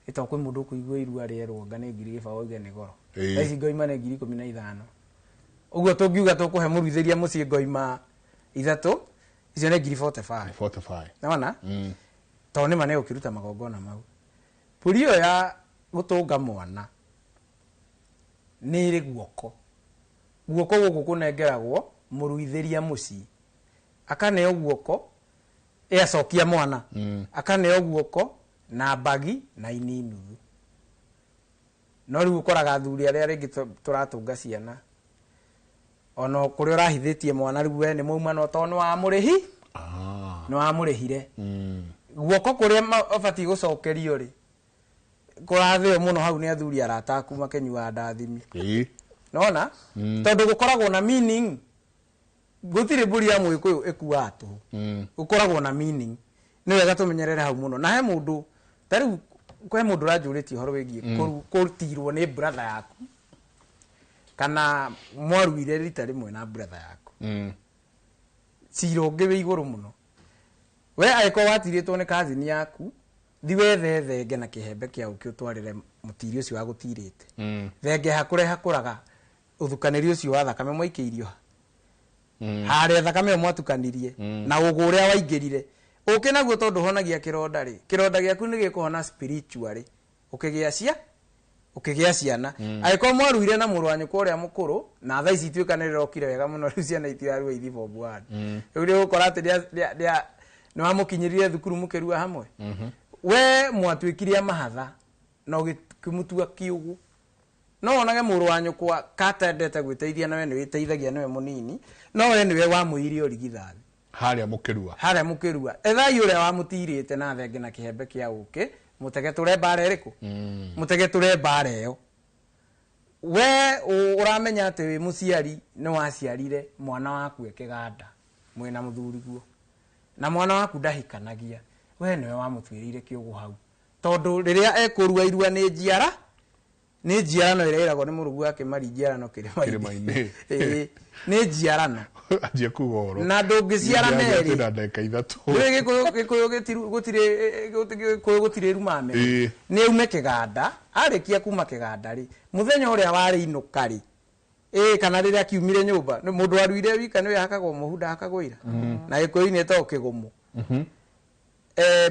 ĩto kwĩ mũndũ kũigua irua rĩerwo nga nĩ ngiri gĩbaũ auge nĩ goro ici ngoima nĩ ngiri 15 ũguo tũngiuga tũkũhe mũruithĩria mũciĩ ngoima ithatũ icio nĩ ngiri 45 naona tondũ nĩma nĩ gũkĩruta magongona mau mbũri ĩyo ya gũtũnga mwana nĩ ĩrĩ guoko gũkũ kũnengeragwo mũruithĩria mũciĩ akaneo guoko acokia mwana akaneo guoko na bagi na ini nuthu no rĩu ũkoraga athuri arĩa rĩngĩ tũratũnga ciana ono kuri urahithitie mwana riu we ni mauma no to no wa murihi no wa murihire guoko kuri obati gucokerio ri kurathio muno hau ni athuri arata kuma kenyua ndathimi nona tondu gukoragwo na meaning gutire mburi ya mwikuyu ikuwa atu gukoragwo na meaning ni wega tumenyerere hau muno na he mundu tari kwe mundu rajuritie horo wegie kurutirwo ni brother yaku kana mwaruire rita rimwe na brother yaku ciro ngiwe iguru muno we aiko watiritwo ni cousin yaku thiwe thenge na kihembe kia uki utwarire mutirio ucio wa gutirite thenge hakure hakuraga uthukanirio ucio wa thakame mwaikiirio hare thakame mwatukanirie na uguria waingirire uke naguo tondu honagia kironda ri kironda giaku ni gikuhona spiritually ukigia ciana aiko mwaruire na muru wanyu kuria mukuru na tha ici twikanirira okire wega muno riu ciana itiarua ithibo bwad riu ri ukora ati dia ni wamukinyirire thukuru mukirua hamwe we mwatwikiria mahatha na ugimutua kiugu no onage muru wanyu kwa katendete gwiteithia na we ni witeithagia nawe munini no we ni we wamuiri origithathi haria mukirua ethai uria wamutirite na thenge na kihembe kia uke mutege ture bare riku mutege ture bare yo we uramenya ati wi muciari ni waciarire mwana waku ekiganda mwina muthuri guo na mwana waku ndahikanagia we niwe wamutwirire kiugu hau tondu riria ekurua irua ni njiara no irairagwo ni murugu wake mari njiarano kirima-ini ni njiarano ajia kugoro na ndungiciara meri na ndeka ithatu gikuyu gutire rumame ni ume kiganda arikia kuma kiganda ri muthenya uria wari inuka ri kana riria kiumire nyumba mundu aruire wika niwe hakagwo muhunda hakagwira na gikuyu-ini etagwo kigumu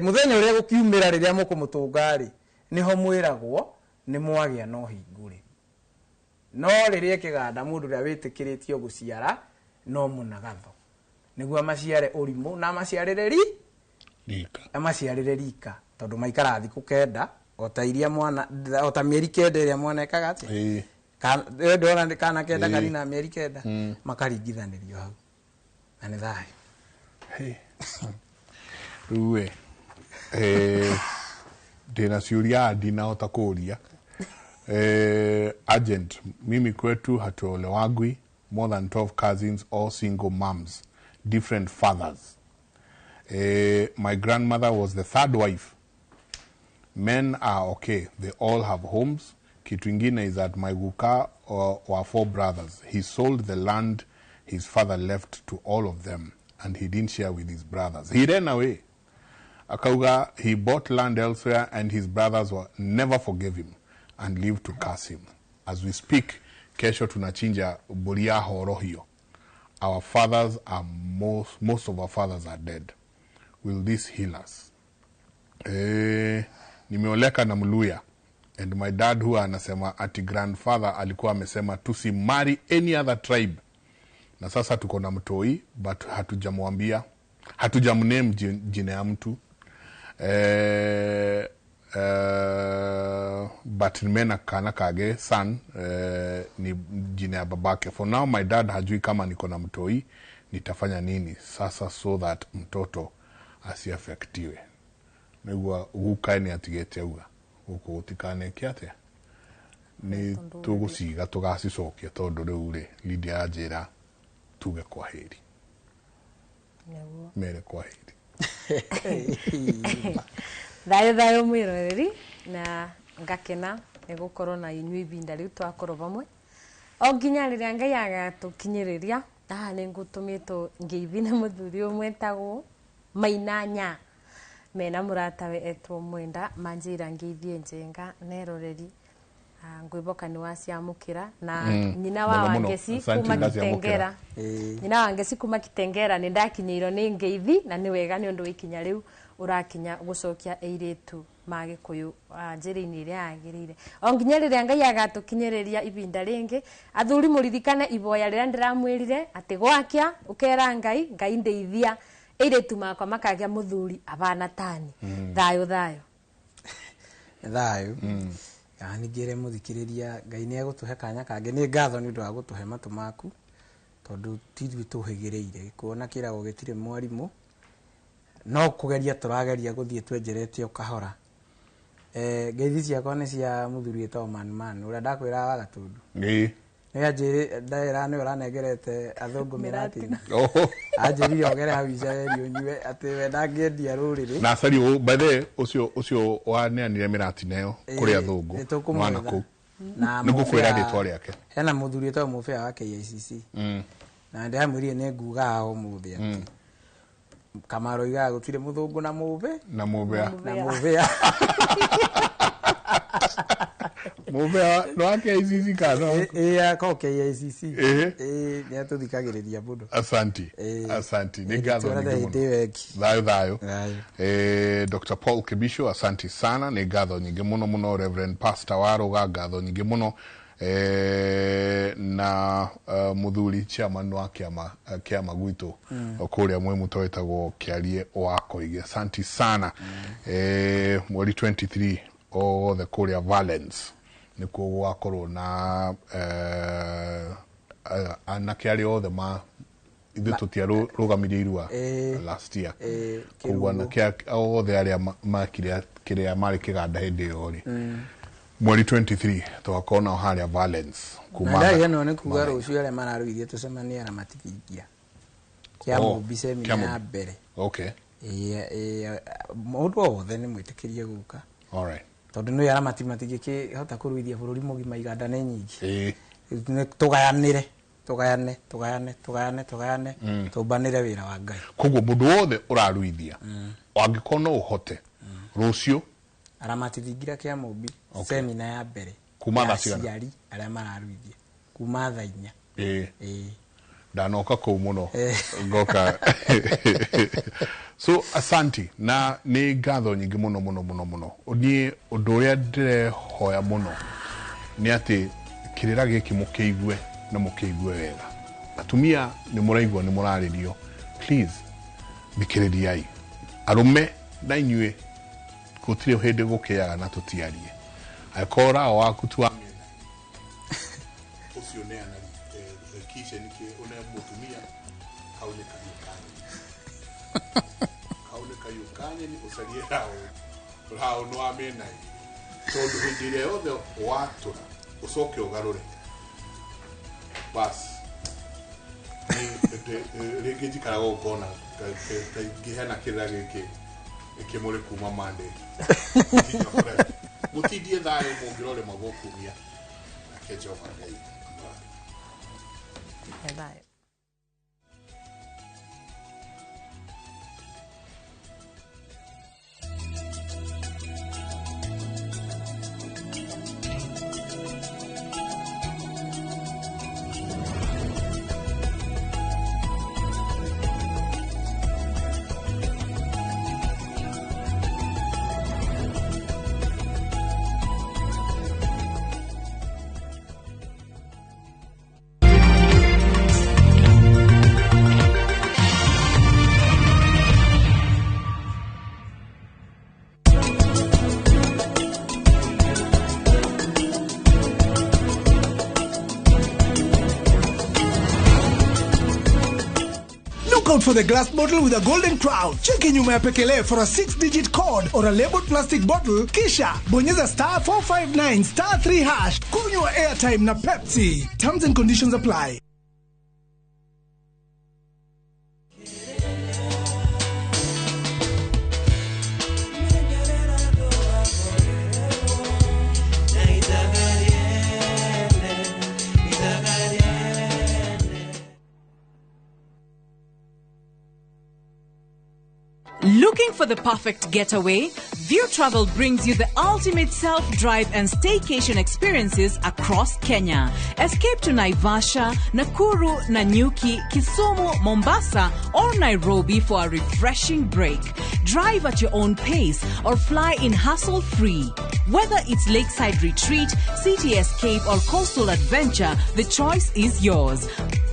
muthenya uria gukiumira riria mukumutunga ri niho mwiragwo ni mwagia no hingure no riria kiganda mundu ria witikiritie guciara no munagatho niguo maciare urimu na maciarire rika tondu maikara thiku kenda otairia mwana ota mieri kenda iria mwana ekaga ati ndona kana kenda kari na mieri kenda makaringithanirio hau na ni thayo ruwe dina ciuria ndinahota kuria agent mimi kwetu hatuolewagwi more than 12 cousins, all single moms, different fathers. My grandmother was the third wife. Men are okay. They all have homes. Kitu ingine is that my guka were 4 brothers. He sold the land his father left to all of them, and he didn't share with his brothers. He ran away. Akauga, he bought land elsewhere, and his brothers never forgave him and lived to curse him. As we speak, kesho tunachinja buria horo hiyo. Our fathers are most of our fathers are dead. Will this heal us? Nimeoleka na Mluya, and my dad huwa anasema ati grandfather alikuwa amesema tusimarry any other tribe. Na sasa tuko na mtoi but hatujamname jina ya mtu. But nimena kana kage son ni jina ya babake. For now my dad hajui kama niko na mtoi nitafanya nini sasa so that mtoto asiafektiwe. Nigua ugukaini atigete uga uko utikane kiate ni tugusiga tugasicokia tondu riu ri Lydia ajira tuge kwa heri mere kwa heri thayo mwiroreri na ngakena nigukorwo na inyui ibinda riu twakorwo bamwe o nginya riria Ngai agatukinyiriria aha ni ngutumitwo ngeithine muthuri umwe tagwo Mainanya mena muratawe etwo Mwenda manjira ngeithie njenga neroreri ngwiboka ni waciamukira na nyina wa Wangeci kuma Kitengera nyina wa Wangeci kuma Kitengera ni ndakinyirwo ni ngeithi na ni wega ni undu wikinya riu urakinya gucokia eiretu magikuyu njira-ini iria yagirire o nginya riria Ngai agatukinyiriria ibinda ringi athuri muririkane iboya riria ndiramwirire ati gwakia ukera Ngai ndeithia eiretu makwa makagia muthuri abana tani thayo yani ngire muthikiriria Ngai ni agutuhe kanya kangi ni ngatho ni undu wa gutuhe matu maku tondu tithu tuhigireire kuona kirago gitire mwarimu no kugeria turageria guthie twenjerete ukahora ngeithi ciakwa ni cia muthuri etwo man uria ndakwira wa Gatundu ni ajire ndaira ni uranengerete athungu miratina ajirire ogere hau iceri unyue ati we ndangĩendia rũrĩrĩ na sari by the ucio waneanire miratina yo kuri athungu mwana ku na nigukwira ritwa riake hena muthuri etwo mubea wa KICC na ndamwĩrire nĩ nguga ũmũthĩ ati Kamaro iga gutire muthungu na mubea mubea no KICC kana ko KICC ni atuthikagiriria mundu asanti ni gatho nyingi thayo Dr. Paul Kibisho asanti sana ni gatho nyingi muno Reverend Pastor Waruga gatho nyingi muno na muthuri chairman wa kiama gwitu okuria mwe mutoetagwo kiarie wako ige asanti sana mweri 23 o the Korea Valence nikuo gwakorwo na anakiari othe ma ithu tutiarugamirie irua last year kugwa na othe aria makire kiria mari kiganda hindi yo ri mweri 23 twakona haria Valence kuma no ne kuga rucio aria mararuithie tucemania na matikingia kia mubise minya mbere okay mundu othe ni mwitikirie guka all right tondu no yara mathematics hota kuruithia bururi mugima iganda ne nyingi tugayanire tubanire wira wa Ngai koguo mundu wothe uraruithia angikona uhote rucio aramatithingira kia mubi seminar ya mbere kuma thacigana aria mararuithia kuma tha 4 ndanoka kuu muno ngoka so asanti na ni ngatho nyingi muno ni undu uria ndirehoya muno ni ati kirira giki mukeigue na mukeigue wega atumia ni muraigwa ni muraririo please bikiririai arume na inyue gutire hindi gukiaga na tutiarie akora waku tu ucio ne ana kisha niki una mutumia kaule kayukanye ni usalie rao no amena tondu hindi ile othe watura ucoke ugarure bas ni rege jikara gukona ngihena kirira giki ikimuri kuma mande mutidie thayo mungirore magokumia akejo magai thayo. Out for the glass bottle with a golden crown. Check in nyuma ya Pekele for a 6-digit code or a labeled plastic bottle. Kisha bonyeza *459 *3#. Kunywa airtime na Pepsi. Terms and conditions apply. Looking for the perfect getaway? View Travel brings you the ultimate self-drive and staycation experiences across Kenya. Escape to Naivasha, Nakuru, Nanyuki, Kisumu, Mombasa, or Nairobi for a refreshing break. Drive at your own pace or fly in hassle-free. Whether it's lakeside retreat, city escape, or coastal adventure, the choice is yours.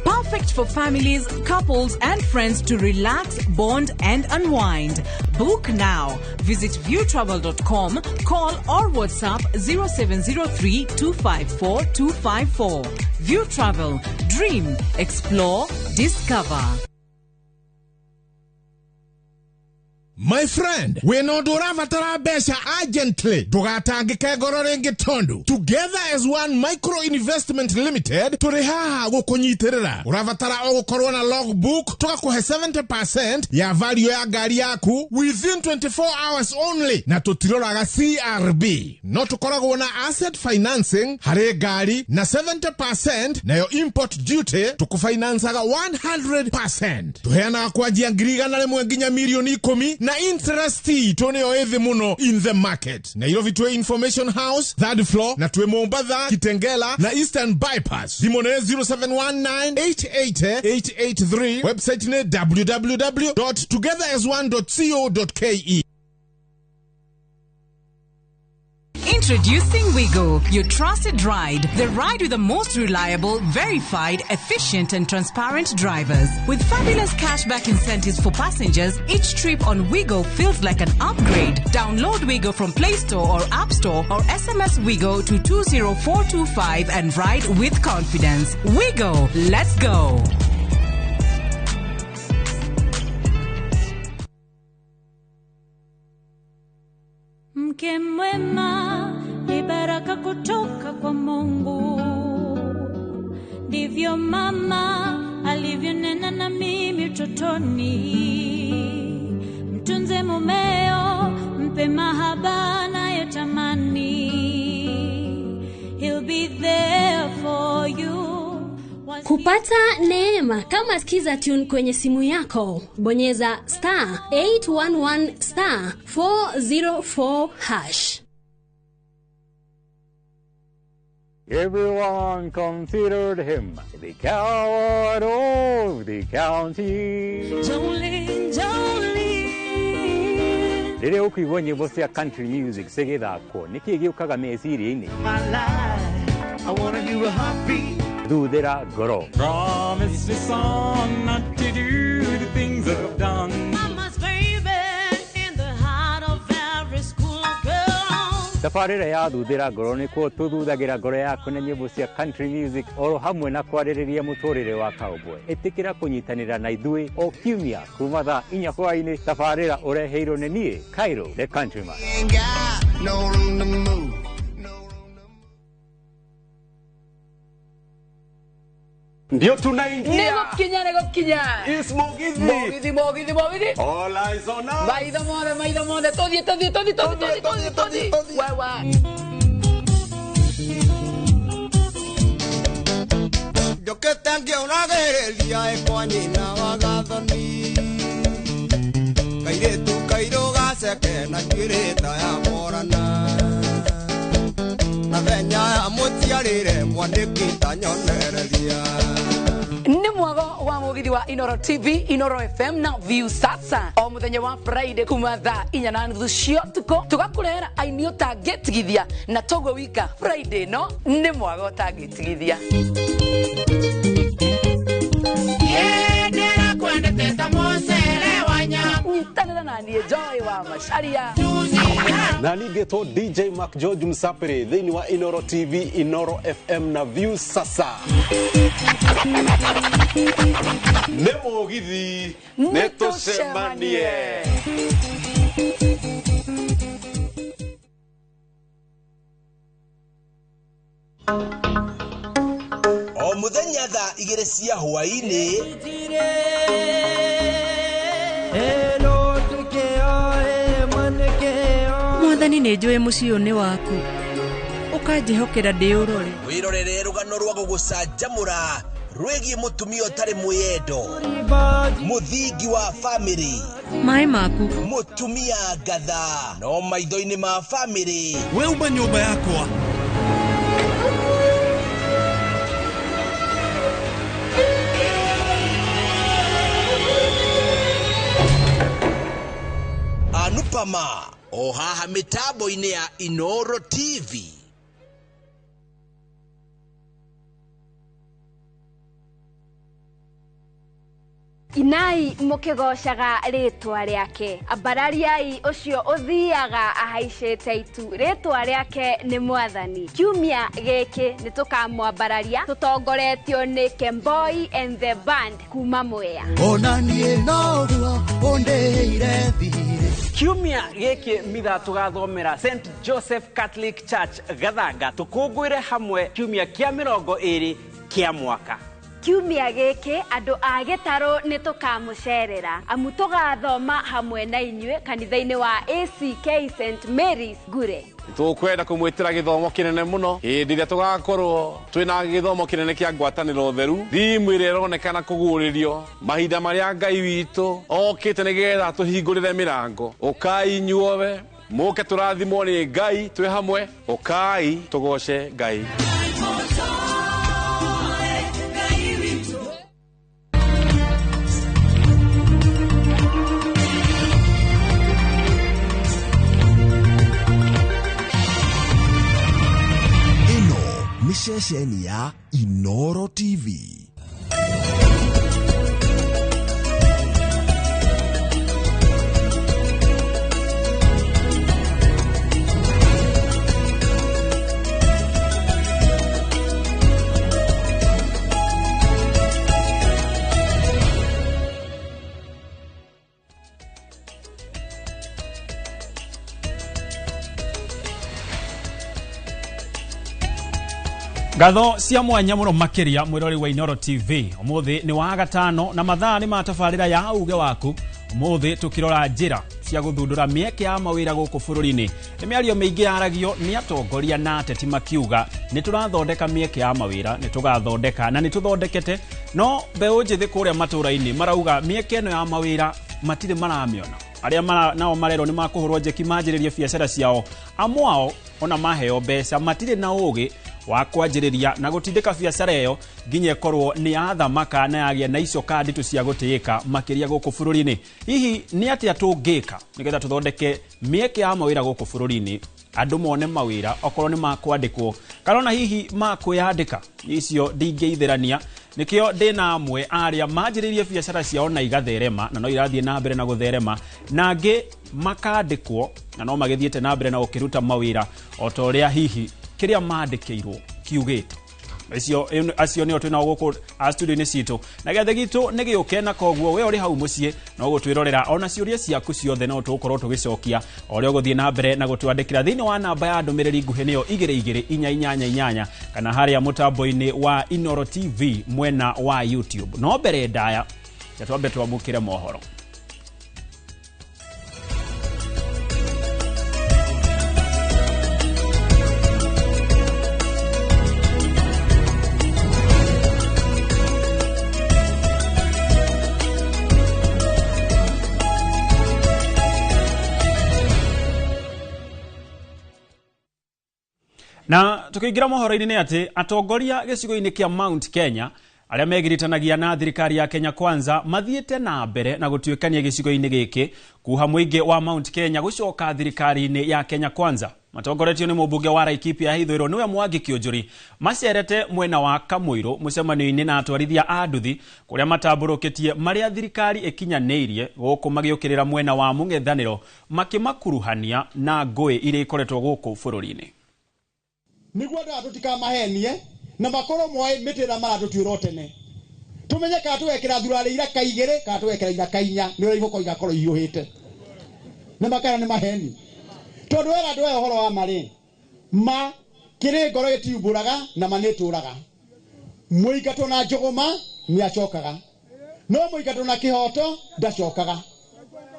Perfect for families, couples, and friends to relax, bond, and unwind. Book now. Visit viewtravel.com, call or WhatsApp 0703 254 254. View Travel. Dream, explore, discover. My friend, we no duravatara besha urgently. Dugatangike gororenge tondu. Together as one micro investment limited, turihaha gukunyitirira. Uravatara ogukorwa logbook, toka kuhe 70% ya value ya gari yaku within 24 hours only. Na tutiroraga CRB. No tukoragwo na asset financing, hare gari, na 70% na yo import duty, tukufinansaga 100%. Tuheana kwa jiangiriga na lemwe nginya milioni 10 na interest tone oedhe muno in the market. Na ilo vitwe Information House, 3rd floor, na tuwe Mombasa, Kitengela, na Eastern Bypass. Dimone 0719-880-883. Website ne www.togetheras1.co.ke. Introducing Wigo, your trusted ride. The ride with the most reliable, verified, efficient and transparent drivers. With fabulous cashback incentives for passengers, each trip on Wigo feels like an upgrade. Download Wigo from Play Store or App Store or SMS Wigo to 20425 and ride with confidence. Wigo, let's go. Mke mwema ni baraka kutoka kwa Mungu. Ndivyo mama alivyonena na mimi utotoni. Mtunze mumeo, mpe mahaba anayotamani. He'll be there for you. Kupata neema kama sikiza tune kwenye simu yako, bonyeza *811*404#. Everyone considered him the coward of the county. Jolene, Jolene. Rere ukigwa nyimbo cia country music cigithako niki giukaga meciria-ini. My life, I wanna do a heartbeat. Thuthira ngoro. Promise me, son, not to do the things I've done. Mama's baby in the heart of every school girl. Tafarira ya thuthira ngoro nikuo tuthuthagira ngoro yaku na nyimbo cia country music oro hamwe na kwaririria muturire wa cowboy. Itikira kunyitanira na ithui o kiumia kuma thaa 4 hwaini. Tafarira ureheirwo ni nie Cairo the Countryman. No room to move. Ndio tunaingia. Nego kinya. Is Mogithi. Mogithi. All eyes on us. Maitho mothe. Todhi. Wewe. Joke tangio nagereria ekwani na wagathoni. Kairo gaceke na kwirita ya morana. Na venya ya mutiarire mwaniki tanyonereria. Ni mwago wa Mugithi wa Inoro TV, Inoro FM na View Sasa. O muthenya wa Friday kuma thaa 4:30 cia tuko tugakurehera aini utangitigithia na togo wika Friday no ni mwago utangitigithia. Yendera kwendete ta mosere wanya. Nyitanira na ni Joy wa Masharia. Na ningetwo DJ Mark George Msapere thini wa Inoro TV, Inoro FM na View Sasa. Ne Mugithi netucemanie. O muthenya thaa 2 cia hwaini. Mwathani nĩ njũĩ mũciĩ nĩ waku, ũkanjĩhokera ndĩ ũrore. Wĩrorere rũgano rwa gũgũcanjamũra rwĩgiĩ mũtumia ũtarĩ mwĩyendo, mũthingi wa bamĩrĩ, maĩ maku, mũtumia ngatha no maitho-inĩ ma bamĩrĩ. Weuma nyũmba yakwa. Anupama o haha mitambo-inĩ ya Inoro TV. Inai mukigocaga ritwa riake ambarariai ucio uthiaga ahaicite itu ritwa riake ni Mwathani. Kiumia giki nitukamwambararia tutongoretio ni Kemboi and the Band kuma Mwea. Onanie noguo ondeire thire. Kiumia giki mitha tugathomera St Joseph Catholic Church Gathanga tukungwire hamwe kiumia kia 20 kia mwaka. Kiumia giki andu a Gitaro nitukamucerera amu tugathoma hamwe na inyue kanitha-ini wa ACK St Mary's Gure. Tukwenda kumwitira githomo kinene muno hindi ria tugakorwo twina githomo kinene kia ngwataniro theru thimu ire ronekana kuguririo mahinda maria Ngai witu okite nigetha tuhingurire mirango ukai nyuowe muke turathimwo ni Ngai twi hamwe ukai tugoce Ngai. Ceceni ya Inoro TV. Gatho cia mwanya muno makiria mwirori wa Inoro TV. Umuthi ni wa gatano na mathaa ni matafarira ya uge waku. Umuthi tukirora njira cia guthundura mieke ya mawira guku bururi-ini. Ni miario mingi yaragio ni atongoria na ateti makiuga ni turathondeka mieke ya mawira, ni tugathondeka na ni tuthondekete, no mbeu njithi kuria matura-ini marauga mieke no ya mawira matire maramiona. Aria nao marero ni makuhurwo njeki manjiririe biacara ciao, amwao ona maheo mbeca matire na ugi wa kwanjiriria na gutindika biacara iyo nginya korwo ni athamaka na yagia na icio kandi tu cia gutiika makiria guku bururi-ini. Hihi ni atia tungika nigetha tuthondeke mieke ya mawira guku bururi-ini, andu mone mawira okorwo ni makwandikwo kana hihi makwiyandika icio ndingeitherania. Nikio ndina amwe aria manjiririe biacara ciao na igatherema na no irathie na mbere na gutherema, nangi makandikwo na no magithiete na mbere na gukiruta mawira otoria hihi kiria mandikirwo kiugite. Acio ni otwina guku studio-ini citu na gethe gitu ni giuke na koguo we uri hau mucie no gutwirorera ona ciuria ciaku ciothe no tukorwo tugicokia ori guthie na mbere na gutwandikira thiini wa namba ya ndumiriri nguhi niyo 2288 kana haria mutambo-ini wa Inoro TV mwena wa YouTube. No mbere ndaya yatwambe twamukire mohoro. Na tukiingira mohoro-ini ni ati atongoria gicigo-ini kia Mount Kenya aria megiritanagia na thirikari ya Kenya Kwanza mathiete na mbere na gutuikania gicigo-ini giki kuha muingi wa Mount Kenya gucoka thirikari-ini ya Kenya Kwanza. Matongoretio ni mubunge wa Laikipia Hithiro niwe Mwangi Kionjuri macerete mwena wa Kamwiru mucemanio-ini na atwarithia a nduthi kuria matamburukitie maria thirikari ikinyaniirie guku magiukirira mwena wa mung'ethaniro makimakuruhania na ngui iria ikoretwo guku bururi-ini. Niguo nda tutikamahenie na makoro moe mitira maratutwira tene tumenye ka tuwekera thurari ira kaigire ka tuwekera ira kainya ni uri igoko igakoro ihiuhite na makara ni maheni tondu era ndu horo wa mari ma kire ngoro gitiumburaga na manituraga muingatwo na njogoma ni acokaga no muingatwo na kihoto ndacokaga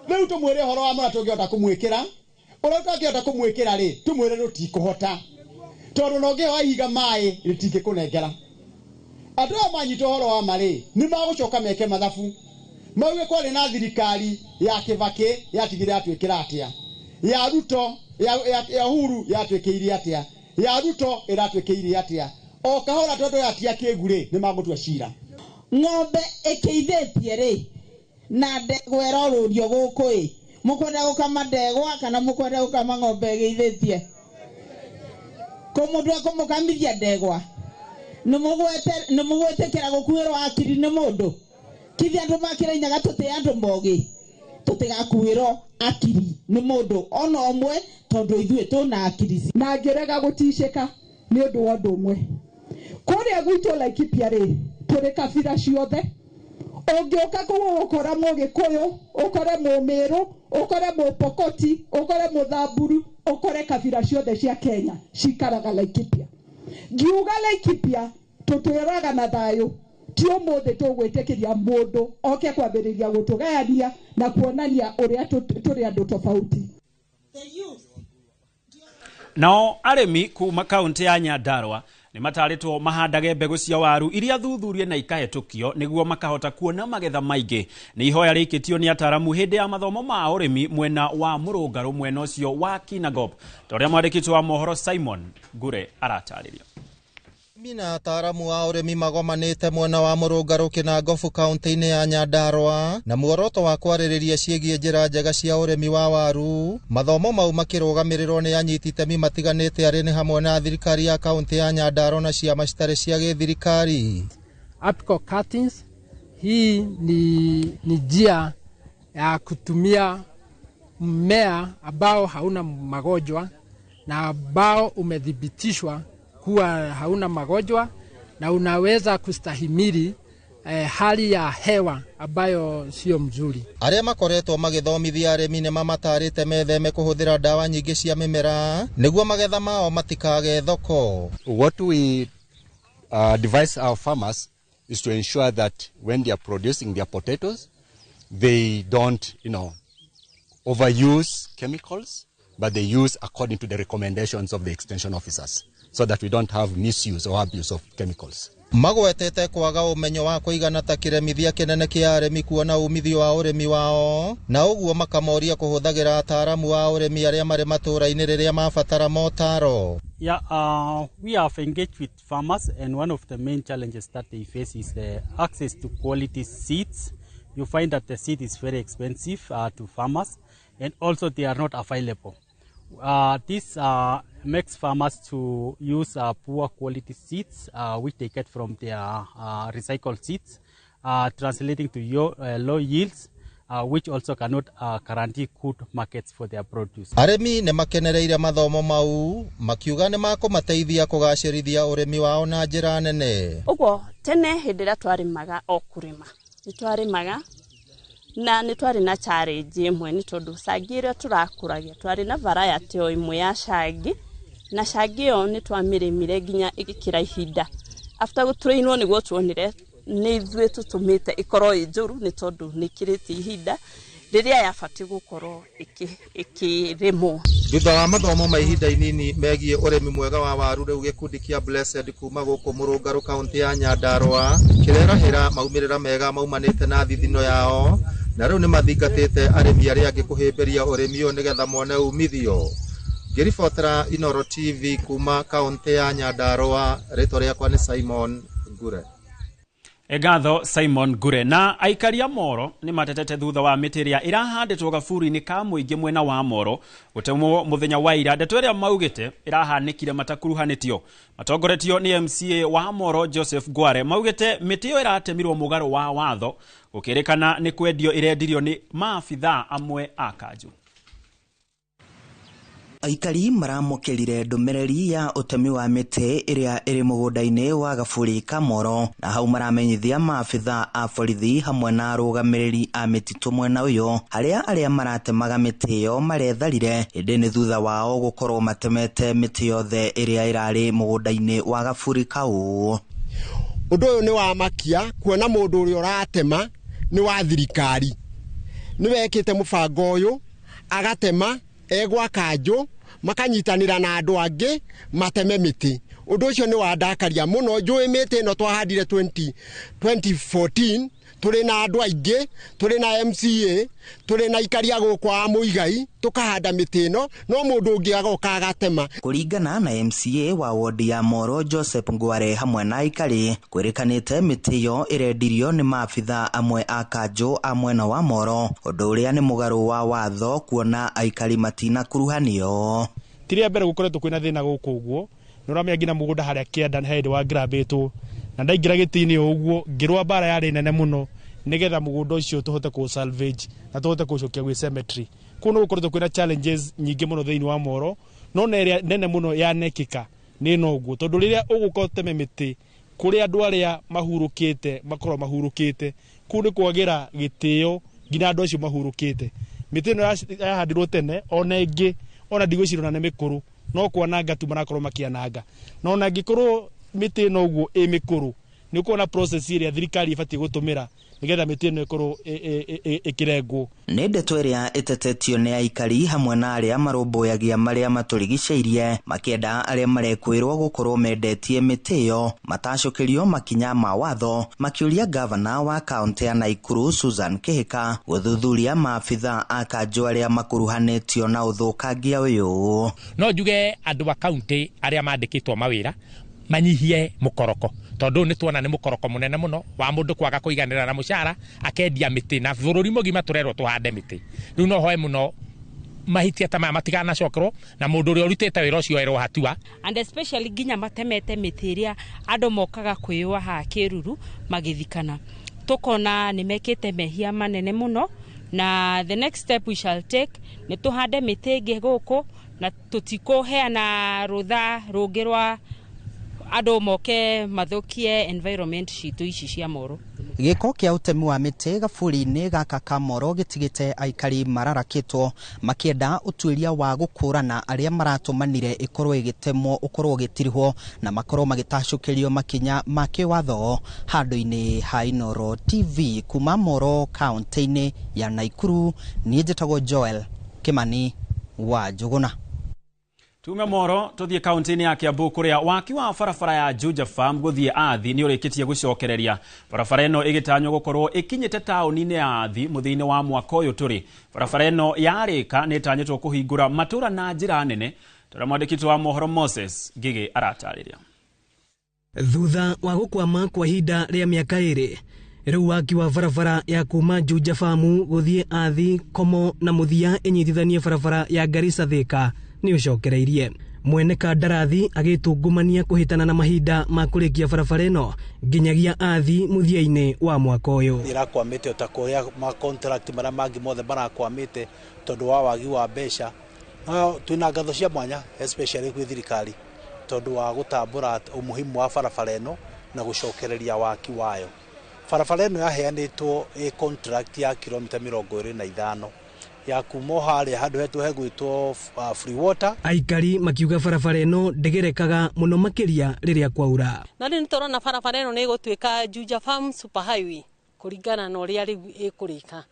riu tumwire horo wa mara tungiota kumwikira ura tungiota kumwikira ri tumwire rutikuhota tondu no nge wahiga mai ritinge kunengera andu amanyito horo wa mari ni magucoka meke mathabu mauge kwari na thirikari ya Kibaki yatigire atwikira atia ya Ruto ya Uhuru yatwikiire atia ya Ruto iratwikiire atia o kahora tondu yatia kigure ni magutua cira ng'ombe ikiithetie ri na ndegwa irorurio guku mukwenda gukama ndegwa kana mukwenda gukama ng'ombe igiithetie komudu akumukamithia ndegwa nimugwetekera gukuirwo akiri ni mundu kithi andu makirainaga tuti andu mogi tutigakuiro akiri ni mundu ona omwe tondu ithuĩ tuna akiri na ngerega gutishika ni undu wa undu umwe kuria gwitu Laikipia ri turi kabira ciothe ungioka gukora Mugikuyu ukore Mumiru ukore Mupokoti ukore Muthamburu ukore kabira ciothe cia Kenya cikaraga Laikipia ngiuga Laikipia tutwiraga na thayu ti umuthi tugwitikiria mundu oke kwambiriria gutugayania na kuonania uria turi andu tofauti. Nao aremi kuma kaunti ya Nyandarua ni mataritwo mahandage mbegu cia waru iria thuthurie na ikahetũkio niguo makahota kuona magetha maingĩ. Ni ihoya rĩkĩtio ni ataramu hĩndĩ ya mathomo ma ũrĩmi mwena wa Mũrũngarũ mwena ũcio wa Kinangop. Toria mwandĩkĩtwo wa mohoro Simon Ngure aratarĩria. Mina ataramu wa ũrĩmi magomanĩte mwena wa Mũrũngarũ Kinangop kaunti-inĩ ya Nyandarua na muoroto wa kwarĩrĩria ciĩgiĩ njĩra njega cia ũrĩmi wa waru. Mathomo mau makĩrũgamĩrĩrwo nĩ anyiti itemi matiganĩte arĩ nĩ hamwe na thirikari ya kaunti ya Nyandarua na ciama citarĩ cia gĩthirikari. Apical cuttings hii ni njia ya kutumia mmea ambao hauna magonjwa na ambao umedhibitishwa kuwa hauna magonjwa na unaweza kustahimili hali ya hewa ambayo sio mzuri. Arĩa makoretwo magĩthomithia arĩmi nĩ mamatarĩte metheme kũhũthĩra dawa nyingĩ cia mĩmera nĩguo magetha mao matikage thoko. What we advise our farmers is to ensure that when they are producing their potatoes, they don't, overuse chemicals, but they use according to the recommendations of the extension officers, so that we don't have misuse or abuse of chemicals. Magwetete kwaga ũmenyo wa kũigana ta kĩremithia kĩnene kĩa arĩmi kuona umithio wa ũrĩmi wao na ũguo makamoria kũhũthagĩra ataramu wa ũrĩmi arĩa marĩ matũũra-inĩ rĩrĩa mabatara motaro. We have engaged with farmers, and one of the main challenges that they face is the access to quality seeds. You find that the seed is very expensive to farmers, and also they are not available. This makes farmers to use poor quality seeds, which they get from their recycled seeds, translating to low yields, which also cannot guarantee good markets for their produce. Arĩmi nĩ makenereire mathomo mau makiuga nĩ makũmateithia kũgacĩrithia ũrĩmi wao na njĩra nene. Ũguo tene hĩndĩ ĩrĩa twarĩmaga o kũrĩma nĩtwarĩmaga na nĩtwarĩ na challenge imwe nĩ tondũ cangi ĩrĩa tũrakũragia twarĩ na variety o imwe ya cangi na cangi ĩyo nĩtwamĩrĩmire nginya ĩgĩkĩra ihinda after gũtũrĩinwo nĩguo tuonire nĩ ithuĩ tũtũmĩte ĩkorwo ĩ njũru nĩ tondũ nĩkĩrĩte ihinda rĩrĩa yabatiĩ gũkorwo ĩkĩrĩmwo. Thutha wa mathomo ma ihinda inini megiĩ ũrĩmi mwega wa waru rĩu gĩkundi kĩa Blessed kuma gũkũ Mũrũngarũ kaunti ya Nyandarua kĩrerahĩra maumĩrĩra mega maumanĩte na thithino yao na rĩu nĩ mathingatĩte arĩmi arĩa angĩ kũhĩmbĩria ũrĩmi ũyũ nĩgetha mone umithio. Ngĩribotera Inoro TV kuma kaunti ya Nyandarua, rĩtwa rĩakwa nĩ Simon Ngure. Egatho Simon Ngure. Na aikaria Moro ni matetete thutha wa mĩtĩ ĩrĩa ĩrahandĩtwo gaburi-inĩ ka mũingĩ mwena wa Moro gũtemwo mũthenya wa ira. Ndeto ĩrĩa maugĩte ĩrahanĩkire matakuruhanĩtio. Matongoretio ni MCA wa Moro Joseph Ngware maugĩte mĩtĩ ĩyo ĩratemirwo mũgarũ wa watho gũkĩrĩkana nĩ kwendio ĩrendirio nĩ maabithaa amwe a kanjũ. Aikari maramũkĩrire ndũmĩrĩri ya ũtemi wa mĩtĩ ĩrĩa ĩrĩ mũgũnda-inĩ wa gaburi ka Moro na hau maramenyithia maabithaa a borithi hamwe na arũgamĩrĩri a mĩtitũ mwena ũyũ arĩa maratemaga mĩtĩ ĩyo maretharire hĩndĩ nĩ thutha wao gũkorwo matemete mĩtĩ yothe ĩrĩa ĩrarĩ mũgũnda-inĩ wa gaburi kau. Ũndũ ũyũ nĩ wa makia kuona mũndũ ũrĩa ũratema nĩ wa thirikari nĩ wekĩte mũbango ũyũ agatema egwa kanjũ makanyitanĩra na andũ angĩ mateme mĩtĩ. Ũndũ ũcio nĩ wandakaria mũno. Njũĩ mĩtĩ ĩno twahandire 2014 tũrĩ na andũ aingĩ, tũrĩ na MCA, tũrĩ na ikaria gũkũ a Mũigai tukahanda mĩtĩ ĩno no mũndũ ũngĩ agoka agatema. Kũringana na MCA wa wodi ya Moro Joseph Ngware hamwe na aikari kwĩrĩkanĩte mĩtĩ ĩyo ĩrendirio nĩ maabithaa amwe a kanjũ a mwena wa Moro ũndũ ũrĩa nĩ mũgarũ wa watho kuona aikari matina kuruhanio. Tiria mbere gũkoretwo kwĩna thĩna gũkũ ũguo nĩũramenya nginya mũgũnda harĩa kĩanda hĩndĩ wa grabĩtwo na ndaingĩra gĩtĩ-inĩ ũguo ngĩrũa mbara yarĩ nene mũno nigetha mugunda ucio tuhote ku salvage na tuhote kucokia gwi cemetery kuno gukorwo kwina challenges nyingi muno thiini wa Moro no neria nene muno ya nekika ni noguo tondu riria ugukorwo teme miti kuri andu aria mahurukite makorwo mahurukite kundi kwagira gitio ngina andu acio mahurukite miti no yahandirwo tene ona ingi ona ndigwicirwo na mikuru no kwananga tu marakorwo makiananga no na ngikorwo miti no guo mikuru ni kuona process iria thirikari ibatie gutumira nigetha miti no ikorwo ikirengwo ni ndeto iria itetetio ni aikari hamwe na aria marumbuyagia maria maturigiceirie makienda aria marekwirwo gukorwo mendetie miti yo matacokerio makinya ma watho makiuria governor wa county ya Naikuru Susan Kihika guthuthuria maabitha a kanjo aria makuruhanitio na uthukangia uyu no njuge andu wa county aria mandikitwo mawira manyihie mukoroko tondu ni tuona ni mukoroko munene muno wa mundu kwaga kuiganira na mushara akendia miti na bururi mugima turerwo tuhande miti riu no hoe muno mahitia ta matigana cokerwo na mundu uri urutite wira ucio erwo hatua and especially ginya matemete miti iria andu mokaga kwiywa ha kiruru magithikana tukona ni mekite mehia manene muno na the next step we shall take ni tuhande miti ingi guku na tutikoheana rutha rungirwa ado moke mathukie environment citu ici cia Moro. Giko kia utemi wa miti gaburi-ini gaka ka Moro gitigite aikari mararakitwo makienda utuiria wa gukurana aria maratumanire ikorwo igitemwo ukorwo gitirihwo na makorwo magitacukirio makinya make watho handu-ini ha Inoro TV kuma Moro county-ini ya Naikuru ni njitagwo Joel Kimani wa Njuguna. Tume Moro tuthie kaunti-ini ya Kiambu kuria waki wa barabara ya Juja Farm guthie Athi ni urikitie gucokereria barabara ino igitanywo gukorwo ikinyite tauni-ini ya Athi muthiini wa mwaka uyu turi barabara ino yarika ni itanyitwo kuhingura matura na njira nene tara mwandikitwo wa mohoro Moses Ngigi aratariria thutha wa gukwama kwa hinda ria miaka iri riu waki wa barabara ya kuma Juja Farm guthie Athi Komo na muthia inyitithanie barabara ya Garissa Thika ni ucokereirie mwene kandarathi agitungumania kuhitana na mahinda ma kurikia barabara ino nginyagia Athi muthia-ini wa mwaka uyu irakwamite utakoria ma contract mara mangi mothe barakwamite tondu wa wagi wa mbeca twina ngatho cia mwanya especially kwi thirikari tondu wa gutambura umuhimu wa barabara ino na gucokereria waki wayo barabara ino yaheanitwo contract ya kilomita 25 ya kumo hali handu hetu hegwitwo free water aikari makiuga barabara ino ndegerekaga muno makiria riria kwaura na ni torona barabara ino ni gutwika Juja Farm super highway kuringana na uria riu ikurika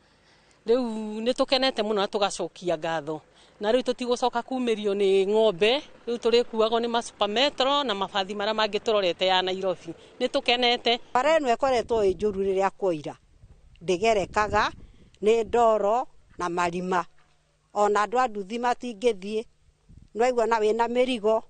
riu ni tukenete muno tugacokia ngatho na riu tutigucoka kumirio ni ng'ombe riu turikuagwo ni ma super metro na mabathi mara mangi turorete ya Nairobi ni tukenete barabara ino ekoretwo ijuru riria kwaira ndegerekaga ni ndoro na marima ona andu anduthi matingithie noigua na wina mirigo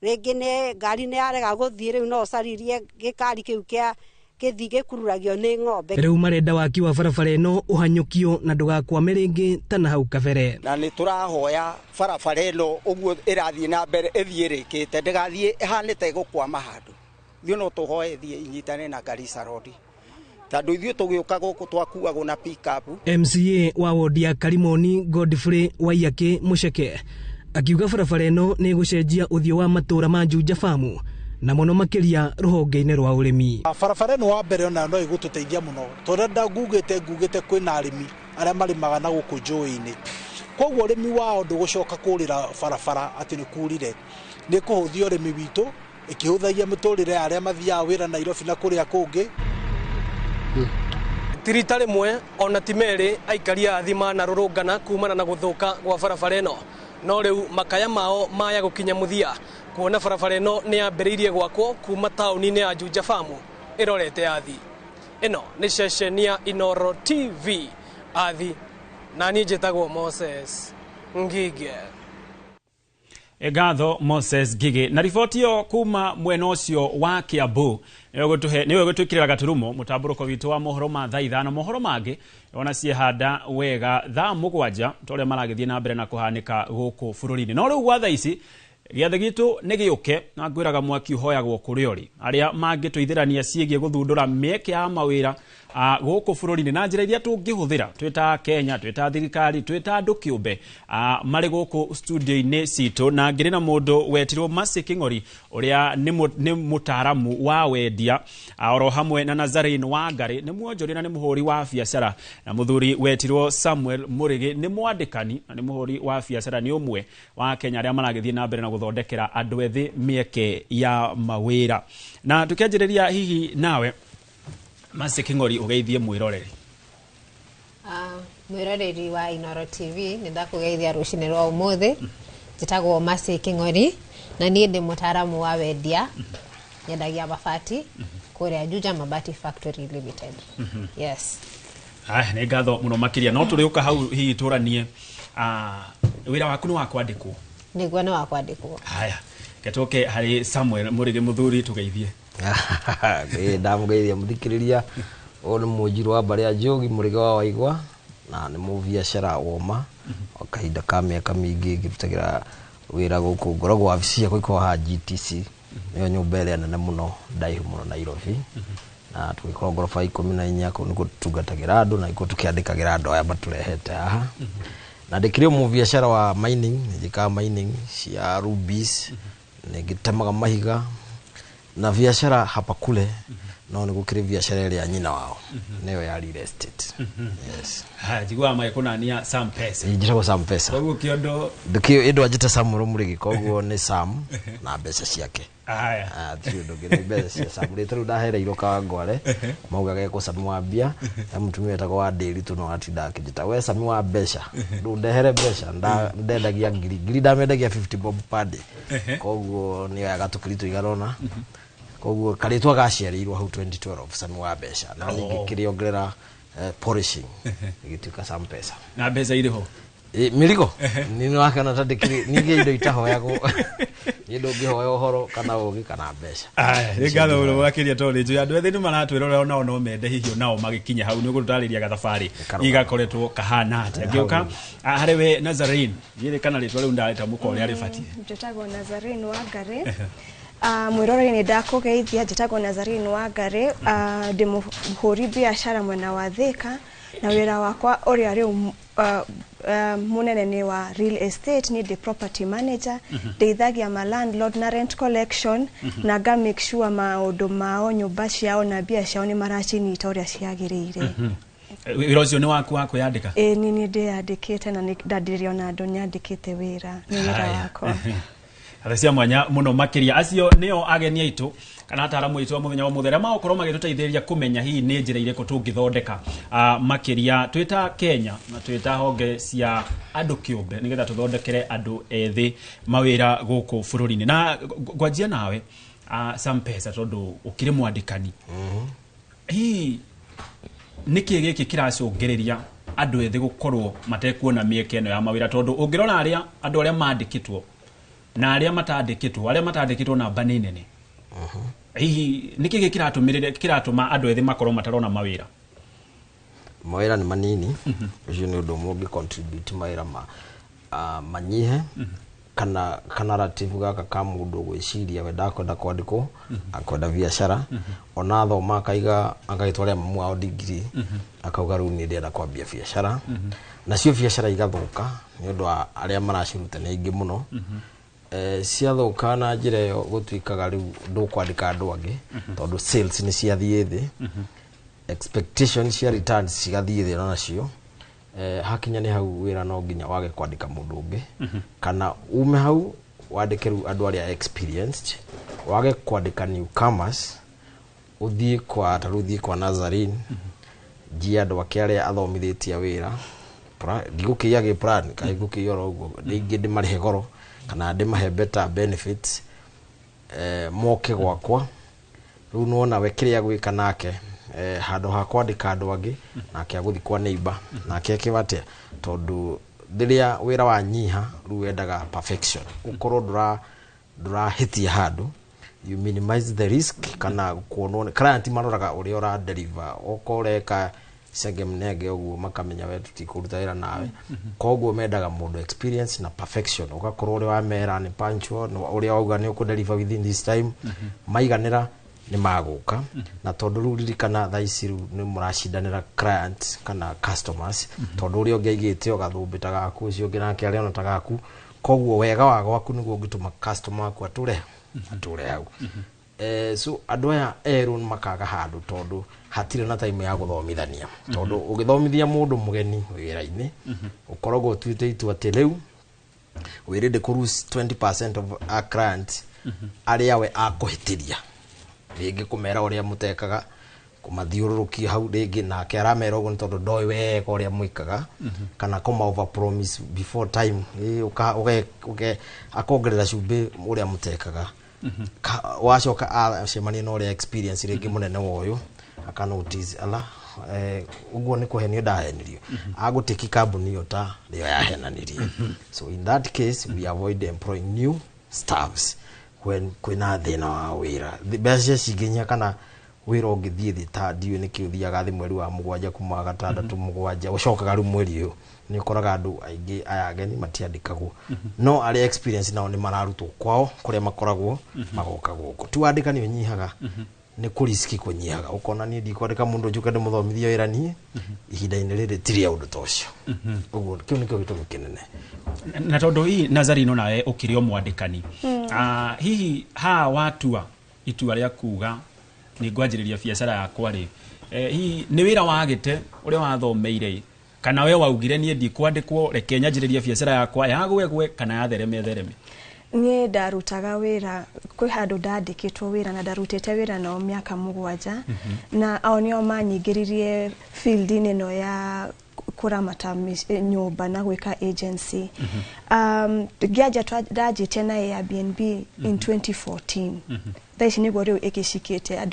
ringi ni ngari ni arega guthie riu no caririe gikari kiu kia kithi gikururagio ni ng'ombe riu marenda waki wa barabara ino uhanyukio na ndugakwame ringi tana hau kabere na ni turahoya barabara ino uguo irathie na mbere ithie rikite ndigathie ihanite gukwama handu thio no tuhoe thie inyitane na Garissa Road tandu ithio tugiuka guku twakuagwo na pick up MCA wa ward ya Karimoni Godfrey Waiyake Muceke akiuga barabara ino ni gucenjia uthio wa matura ma Juja Farm na muno makiria ruhonge-ini rwa urimi barabara ino wa mbere ona no igututeithia muno tonda ngugite kwina arimi aria marimaga na guku njui-ini koguo urimi wao ndugucoka kurira barabara ati ni kurire ni kuhuthia urimi witu ikihuthagia muturire aria mathiaga wira Nairobi na kuria kungi tirita rimwe ona timeri aikari a Athi manarurungana kumana na guthuka gwa barabara ino no riu makaya mao maya gukinya muthia kuona barabara ino ni yambiriirie gwakwo kuma tauni-ini ya Juja Farm irorete Athi ino ni ceceni ya Inoro TV Athi na ni njitagwo Moses Ngige Egatho Moses Ngigi na riboti yo kuma mwena ucio wa Kiambu niwe gutwikirira gaturumo mutamburuko witu wa mohoro ma thaa 5 mohoro mangi ona ciehanda wega thaa 7 tore maragithie na mbere na kuhanika guku bururi-ini no riu gwa thaa ici giathe gitu ni giuke na ngwiraga mwaki uhoyagwo kuri ori aria mangitwithirania ciegie guthundura mieke ya mawira gũkũ bũrũri-inĩ na njĩra iria tũngĩhũthĩra twĩta Kenya, twĩta thirikari, twĩta andũ kĩũmbe marĩ gũkũ studio-inĩ citũ, na ngĩrĩ na mũndũ wetirwo Mercy Kĩng'ori ũrĩa nĩ mũtaaramu wa wendia oro hamwe na Nazarene Wangari nĩ mwonjoria na nĩ mũhũri wa biacara, na mũthuri wetirwo Samuel Mũrĩgĩ nĩ mwandĩkani na nĩ mũhũri wa biacara, nĩ ũmwe wa Kenya arĩa maragĩthiĩ na mbere na gũthondekera andũ ethĩ mĩeke ya mawĩra. Na tũkĩanjĩrĩria hihi nawe Mercy Kĩng'ori ũgeithie mwĩroreri. Mwĩroreri wa Inooro TV nĩ ndakũgeithia rũcinĩ rwa ũmũthĩ. Njĩtagwo Mercy Kĩng'ori na niĩ ndĩ mũtaaramu wa wendia, nyendagia mabati kũrĩa Juja Mabati Factory Limited. Yes. Nĩ ngatho mũno makĩria, no tũrĩũka hau hihi tũranie wĩra waku nĩ wa kwandĩkwo? Nĩguo nĩ wa kwandĩkwo. Haya, ketũke harĩ Samuel Mũrĩgĩ mũthuri tũgeithie. Ndamũgeithia mũthikĩrĩria, ũyũ nĩ mũnjirũ wa mbarĩ ya Njogi Mũrĩgĩ wa Waigwa, na nĩ mũbiacara woma o kahinda ka mĩaka mĩingĩ ngĩrutagĩra wĩra gũkũ ngoragwo wabici ciakwa ikoragwo haha GTC, nĩyo nyũmba ĩrĩa nene mũno ndaihu mũno Nairobi, na tũgĩkorwo ngoroba 14 kũu nĩkuo tũtungatagĩra andũ na nĩkuo tũkĩandĩkagĩra andũ aya matũrehete haha. Na ndĩkĩrĩ mũbiacara wa mining, njĩkaga mining cia rubies, nĩngĩtemaga mahiga na biacara hapa kule, no nĩ gũkĩrĩ biacara ĩrĩa nyina wao nĩyo ya real estate. Yes. Njiguaga magĩkũnania Sam Pesa. Njĩtagwo Sam Pesa. Koguo kĩondo ĩndũ anjĩte Samuel Mũrĩgĩ, koguo nĩ Sam na mbeca ciake. Tiũndũ ngĩrĩ mbeca cia Sam. Rĩtwa rĩu ndahereirwo Kawangware, maugaga eko Sami wa mbia, na mũtumia wetagwo wa Ndĩritũ no atinda akĩnjĩta we Sami wa mbeca, ndehere mbeca, ndendagia ngiri ndamendagia 50 bob per day. Koguo nĩyo yagatũkĩritwo igarona. Koguo karitwa gaciarĩirwo hau 2012 Sami wa mbeca, na ningĩ kĩrĩongerera polishing igituika Sam Pesa. Na mbeca irĩ ho mĩrigo nĩ wakana ta ndĩkĩrĩ ningĩ indo itahoyagwo nĩ ndũngĩhoya ũhoro kana ũgĩ kana mbeca. Nĩ ngatho mũno makĩria tondũ nĩ andũ ethĩ nĩ maratwĩrorera nao no mende hihi nao magĩkinya hau nĩ gũtarĩria gathabarĩ igakoretwo kahana atĩa. Ngĩũka harĩ we Nazarene, gĩrĩ kana rĩtwa rĩu ndareta mũkore arĩ batiĩ. Njĩtagwo Nazarene Wangari. Mwĩroreri ndakũgeithia, njĩtagwo Nazarene Wangari, ndĩ mũhũri biacara mwena wa Thika, na wĩra wakwa ũrĩa rĩu munene ni wa real estate, ni the property manager, ndeithagia ma landlord na rent collection, na ga make sure maũndũ mao nyũmba ciao na bia ciao ni maracinyita ũrĩa ciagĩrĩire. Wĩra ũcio nĩ waku wa kwĩyandĩka? Ni ndĩyandĩkĩte na ndandĩrĩo na andũ nyandĩkĩte wĩra, ni wĩra wakwa. Cia mwanya muno makiria acio nio ageni aitu kana ataramu aitu muthenya wa muthera maokorwo magituteithĩrĩria kumenya hihi nĩ njĩra irĩkũ tũngĩthondeka makiria twita Kenya na twita honge cia andũ kĩũmbe nĩgetha tũthondekere andũ ethĩ mawĩra gũkũ bũrũri-inĩ. Na ngwanjia nawe Sam Pesa, tondũ ũkĩrĩ mwandĩkani, hihi nĩkĩ gĩkĩ kĩracũngĩrĩria andũ ethĩ gũkorwo matekuona mĩeke ĩno ya mawĩra, tondũ ũngĩrora andũ arĩa mandĩkĩtwo na arĩa matandĩkĩtwo namba nĩ nene. Hihi nĩkĩ kĩratũma andũ ethĩ makorwo matarona mawĩra? Mawĩra nĩ manini, ũcio nĩ ũndũ ũmwe ũngĩ contribute mawĩra manyihe, kana narrative gaka ka mũndũ gwĩciria we ndakwenda kwandĩkwo, akwenda biacara, ona athoma akagĩtwarĩra mamu wao degree, akauga rĩu nĩ ndĩrenda kwambia biacara, nacio biacara igathũka nĩ ũndũ wa arĩa maraciruta nĩ aingĩ mũno. Ciathũka na njĩra ĩyo gũtuĩkaga rĩu ndũkwandĩka andũ angĩ, tondũ sales nĩ ciathiĩ thĩ, expectations cia returns cigathiĩ thĩ nacio. Hakinya nĩ hau wĩra no nginya wage kwandĩka mũndũ ũngĩ, kana ume hau wandĩke rĩu andũ arĩa experienced, wage kwandĩka newcomers, ũthiĩ kwa Nazarene, njie andũ ake arĩa athomithĩtie wĩra, ndigũkĩia gĩ plan kana ngũkĩiyora ũguo, rĩngĩ ndĩmarĩhe goro kana ndĩmahe better benefits, moke gwakwa rĩu nona we kĩrĩa gwĩka nake handũ ha kwandĩka andũ angĩ nake agũthi kwa neighbor nake akĩbate, tondũ rĩrĩa wĩra wa nyiha rĩu wendaga perfection, ũkorwo ndũrahĩtia handũ, you minimize the risk, kana kuonwo client maroraga ũrĩa ũra deliver, ũkoreka segemnege ũguo makamenya we tutikũruta wĩra nawe. Koguo mendaga mũndũ experience na perfection, ũgakorwo ũrĩa wamera nĩ punctual, ũrĩa wauga nĩ ũkũdeliver within this time, maiganĩra nĩ magũka na tondũ rĩu ririkana thaa ici rĩu nĩ mũracindanĩra client kana customers tondũ ũrĩa ũngĩ aigĩte ũgathũmbĩta gaku ũcio ũngĩ nake arĩa ta gaku koguo wega wa gwaku nĩguo ũngĩtũma customer waku atũre hau so andũ aya erũ makaga handũ tondũ hatirĩ na time ya gũthomithania tondũ ũgĩthomithia mũndũ mũgeni wĩra-inĩ ũkoragwo ũtuĩte itua atĩ rĩu wĩrĩndĩ kũruce 20% of our clients arĩa we akũhĩtĩria rĩngĩ kũmera ũrĩa mũtekaga kũmathiũrũrũkia hau rĩngĩ nake aramera ũguo nĩ tondũ ndoĩ wega ũrĩa mũikaga kana kũma over promise before time akongerera cumbĩ ũrĩa mũtekaga wacoka acemania na ũrĩa experience rĩngĩ mũnene wa ũyũ akanotice ala uguo nĩ kũhenio ndahenirio agũtĩki kambuni ĩyo ta rĩo yahenanirie so in that case we avoid employing new staffs when kwĩna thĩna wa wĩra mbeca cingĩnya kana wĩra ũngĩthiĩ thĩ ta ndiũ nĩkĩ ũthiaga thĩ mweri wa mũgwanja kuma gatandatũ mũgwanja ũcokaga rĩu mweri ũyũ nĩ ũkoraga andũ aingĩ aya ageni matiandĩkagwo no arĩa experience nao nĩ mararutwo kwao kũrĩa makoragwo magoka gũkũ tu andĩkani ũnyihaga nĩ kũriski kũnyihaga ũkona niĩ ndikwandĩka mũndũ njũke ndĩmũthomithie wĩra niĩ ihinda-inĩ rĩrĩ tirĩ ũndũ ta ũcio ũguo kĩu nĩkĩo gĩtũmi kĩnene na tondũ hii Nazarino nawe ũkĩrĩ o mwandĩkani hihi ha watua itua rĩa kuga nĩ ngwanjĩrĩria biacara yakwa rĩ hihi nĩ wĩra wagĩte ũrĩa wathomeire kana we waugire niĩ ndikwandĩkwo reke nyanjĩrĩria biacara yakwa yagwegwe kana yathereme niĩ ndarutaga wĩra kwĩ handũ ndandĩkĩtwo wĩra na ndarutĩte wĩra nao mĩaka 7 na ao nĩo manyingĩririe field-inĩ ĩno ya kũramata nyũmba na gwĩka agency ngĩanja ndanjĩte na Airbnb in 2014 thaa ici nĩguo rĩu ĩgĩcikĩte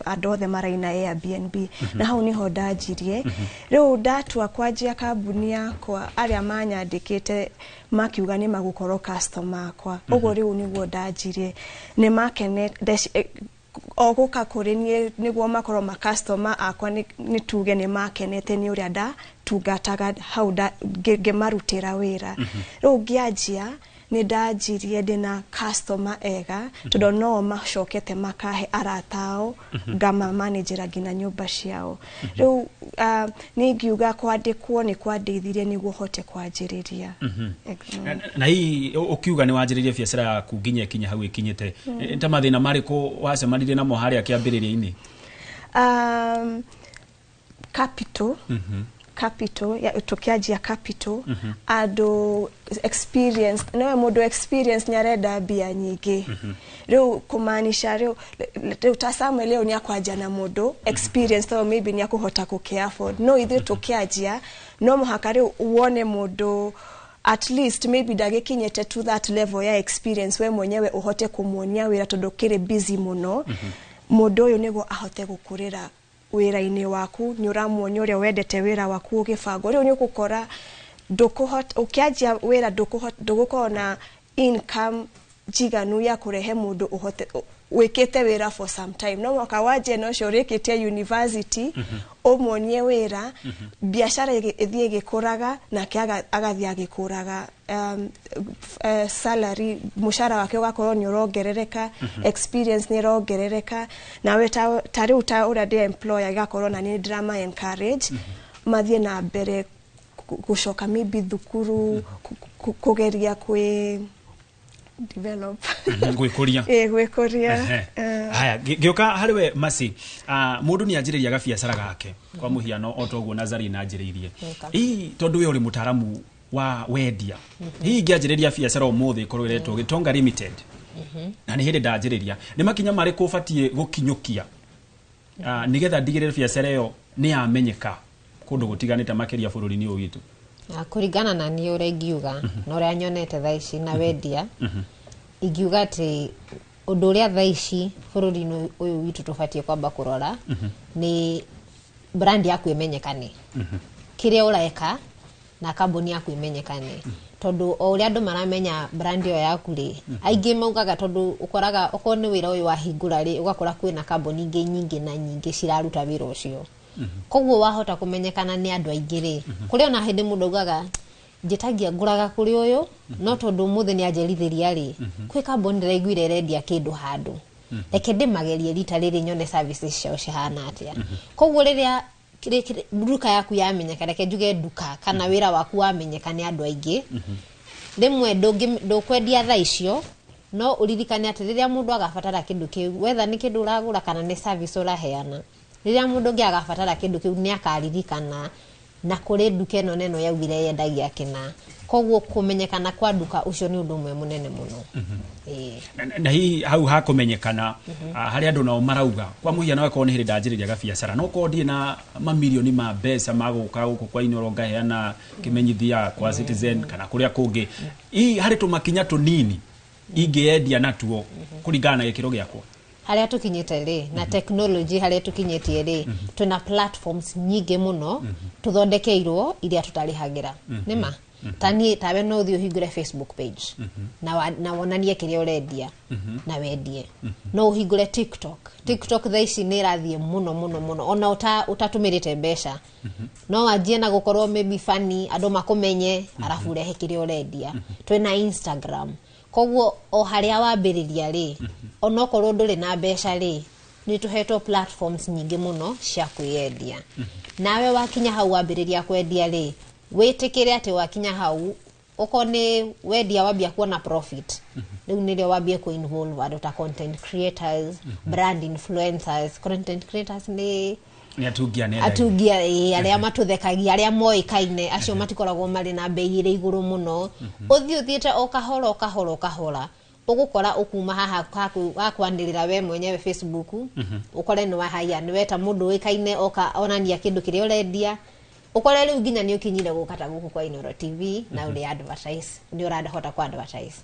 andũ othe maraina Airbnb na hau niho ndanjirie rĩu ndatua kwanjia kambuni yakwa arĩa manyandĩkĩte makiuga nĩ magũkorwo customer akwa ũguo rĩu nĩguo ndanjirie nĩ makene o gũka kũrĩ niĩ nĩguo makorwo ma customer akwa nĩ tuge nĩ makenete nĩ ũrĩa ndatungataga hau ngĩmarutĩra wĩra rĩu ngĩanjia nĩ ndanjirie ndĩna customer ega tondũ no macokete makahe aratao ngama manager nginya nyũmba ciao rĩu nĩ ngiuga kwandĩkwo nĩ kwandeithirie nĩguo hote kwanjĩrĩria na hii ũkiuga nĩ wanjĩrĩria biacara yaku nginya ikinya hau ikinyĩte ta mathĩna marĩkũ wacemanirie namo harĩa kĩambĩrĩria-inĩ capital tukianjia capital andũ experience nawe mũndũ experience nĩarenda mbia nyingĩ rĩu kũmaanisha rĩu ta Samuel leo nĩakwanja na mũndũ experience though maybe nĩakũhota gũkĩ afford no ithuĩ tukianjia no mũhaka rĩu uone mũndũ at least maybe ndagĩkinyĩte to that level ya experience we mwenyewe uhote kumuonia wĩra tondũ kĩrĩ busy mũno mũndũ ũyũ nĩguo ahote gũkũrĩra wĩra-inĩ waku nĩ ũramuonia ũrĩa wendete wĩra waku ũgĩbangwo rĩu nĩ ũgũkora ũkĩanjia wĩra ndũgũkorwo na income njiganu ya kũrehe mũndũ ũhote wĩkĩte wĩra for some time no mwaka wanjia na ũcio ũrĩkĩtie university ũmuonie wĩra biacara ĩthiĩ ĩgĩkũraga nake agathiĩ agĩkũraga salary mũcara wake ũgakorwo nĩ ũrongerereka experience nĩ ũrongerereka nawe ta rĩu ta ũrĩa ndĩ employer igakorwo na nĩ drama encourage mathiĩ na mbere gũcoka maybe thukuru kũgeria develop gwĩkũria gwĩkũria haya ngĩoka harĩ we Mercy mũndũ nĩ anjĩrĩria gabiacara gake kwa mũhiano o toguo Nazarino anjĩrĩirie hii tondũ we ũrĩ mũtaaramu wa wendia hii ngĩanjĩrĩria biacara ũmũthĩ ikorwo iretwo Gitonga Limited na nĩ hĩndĩ ndanjĩrĩria nĩ makinya marĩkũ ũbatiĩ gũkinyũkia nĩgetha ndigĩrĩre biacara ĩyo nĩ yamenyeka kũndũ gũtiganĩte makĩria bũrũri-inĩ ũyũ witũ kũringana na niĩ ũrĩa ingiuga na ũrĩa nyonete thaa ici na wendia ingiuga atĩ ũndũ ũrĩa thaa ici bũrũri-inĩ ũyũ witũ tũbatiĩ kwamba kũrora nĩ brand yaku ĩmenyekane kĩrĩa ũreka na kambuni yaku ĩmenyekane tondũ o ũrĩa andũ maramenya brand ĩyo yaku rĩ aingĩ maugaga tondũ ũkoraga okorwo nĩ wĩra ũyũ wahingũra rĩ ũgakora kwĩna kambuni ingĩ nyingĩ na nyingĩ ciraruta wĩra ũcio koguo wahota kũmenyekana nĩ andũ aingĩ rĩ kũrĩ ona hĩndĩ mũndũ augaga njĩtagia ngũraga kũrĩ ũyũ no tondũ mũthĩ nĩ anjerithĩria rĩ kwĩ kambuni ndĩraiguire ĩrendia kĩndũ handũ reke ndĩmagerie rita rĩrĩ nyone services ciao cihana atĩa koguo rĩrĩa nduka yaku yamenyeka reke njuge nduka kana wĩra waku wamenyeka nĩ andũ aingĩ rĩmwe ndũkwendia thaa icio no uririkane atĩ rĩrĩa mũndũ agabatara kĩndũ kĩu whether nĩ kĩndũ ũragũra kana nĩ service ũraheana rĩrĩa mũndũ ũngĩ agabatara kĩndũ kĩu nĩ akaririkana na kũrĩ nduka ĩno neno yaugire yendagia kĩna koguo kumenyekana kwa nduka ucio nĩ ũndũ ũmwe mũnene mũno na hii hau hakumenyekana harĩ andũ nao marauga kwa mũhiano wako nĩ hĩndĩ ndanjĩrĩria gabiacara no ko ndie na mamilioni ma mbeca magũka gũkũ kwa Inooro ngaheana kĩmenyithia kwa Citizen kana kũrĩa kũngĩ hii harĩ tũmakinya tũnini ingĩendia natuo kũringana na gĩkĩro gĩakwa harĩa tukinyĩte rĩ na technology harĩa tukinyĩtie rĩ tuna platforms nyingĩ mũno tuthondekeirwo iria tutarĩhagĩra nĩma tani tawe no thio hingũre Facebook page na wonanie kĩrĩa ũrendia na wendie no uhingũre TikTok thaa ici nĩ rathiĩ mũno ona ũtatũmĩrĩte mbeca no wanjie na gũkorwo maybe funny andũ makumenye arafu rehe kĩrĩa ũrendia twĩna Instagram koguo o harĩa wambĩrĩria rĩ ona okorwo ndũrĩ na mbeca rĩ nĩ tũhetwo platforms nyingĩ mũno cia kwĩendia nawe wakinya hau wambĩrĩria kwendia rĩ wĩtĩkĩre atĩ wakinya hau ũkone wendia wambia kuona profit rĩu nĩrĩo wambia ku involve andũ ta content creators brand influencers content creators nĩ atungia arĩa matuthekagia arĩa moĩkaine acio matikoragwo marĩ na bei ĩrĩ igũrũ mũno ũthiĩte o kahora ũgũkora ũkuma haha wakwanĩrĩra we mwenyewe Facebook ũkore nĩ wahaya nĩ weta mũndũ ũĩkaine onania kĩndũ kĩrĩa ũrendia ukore rĩu nginya nĩ ũkinyire gũkata gũkũ kwa Inooro TV na ũrĩ advertise nĩ ũrahota ku advertise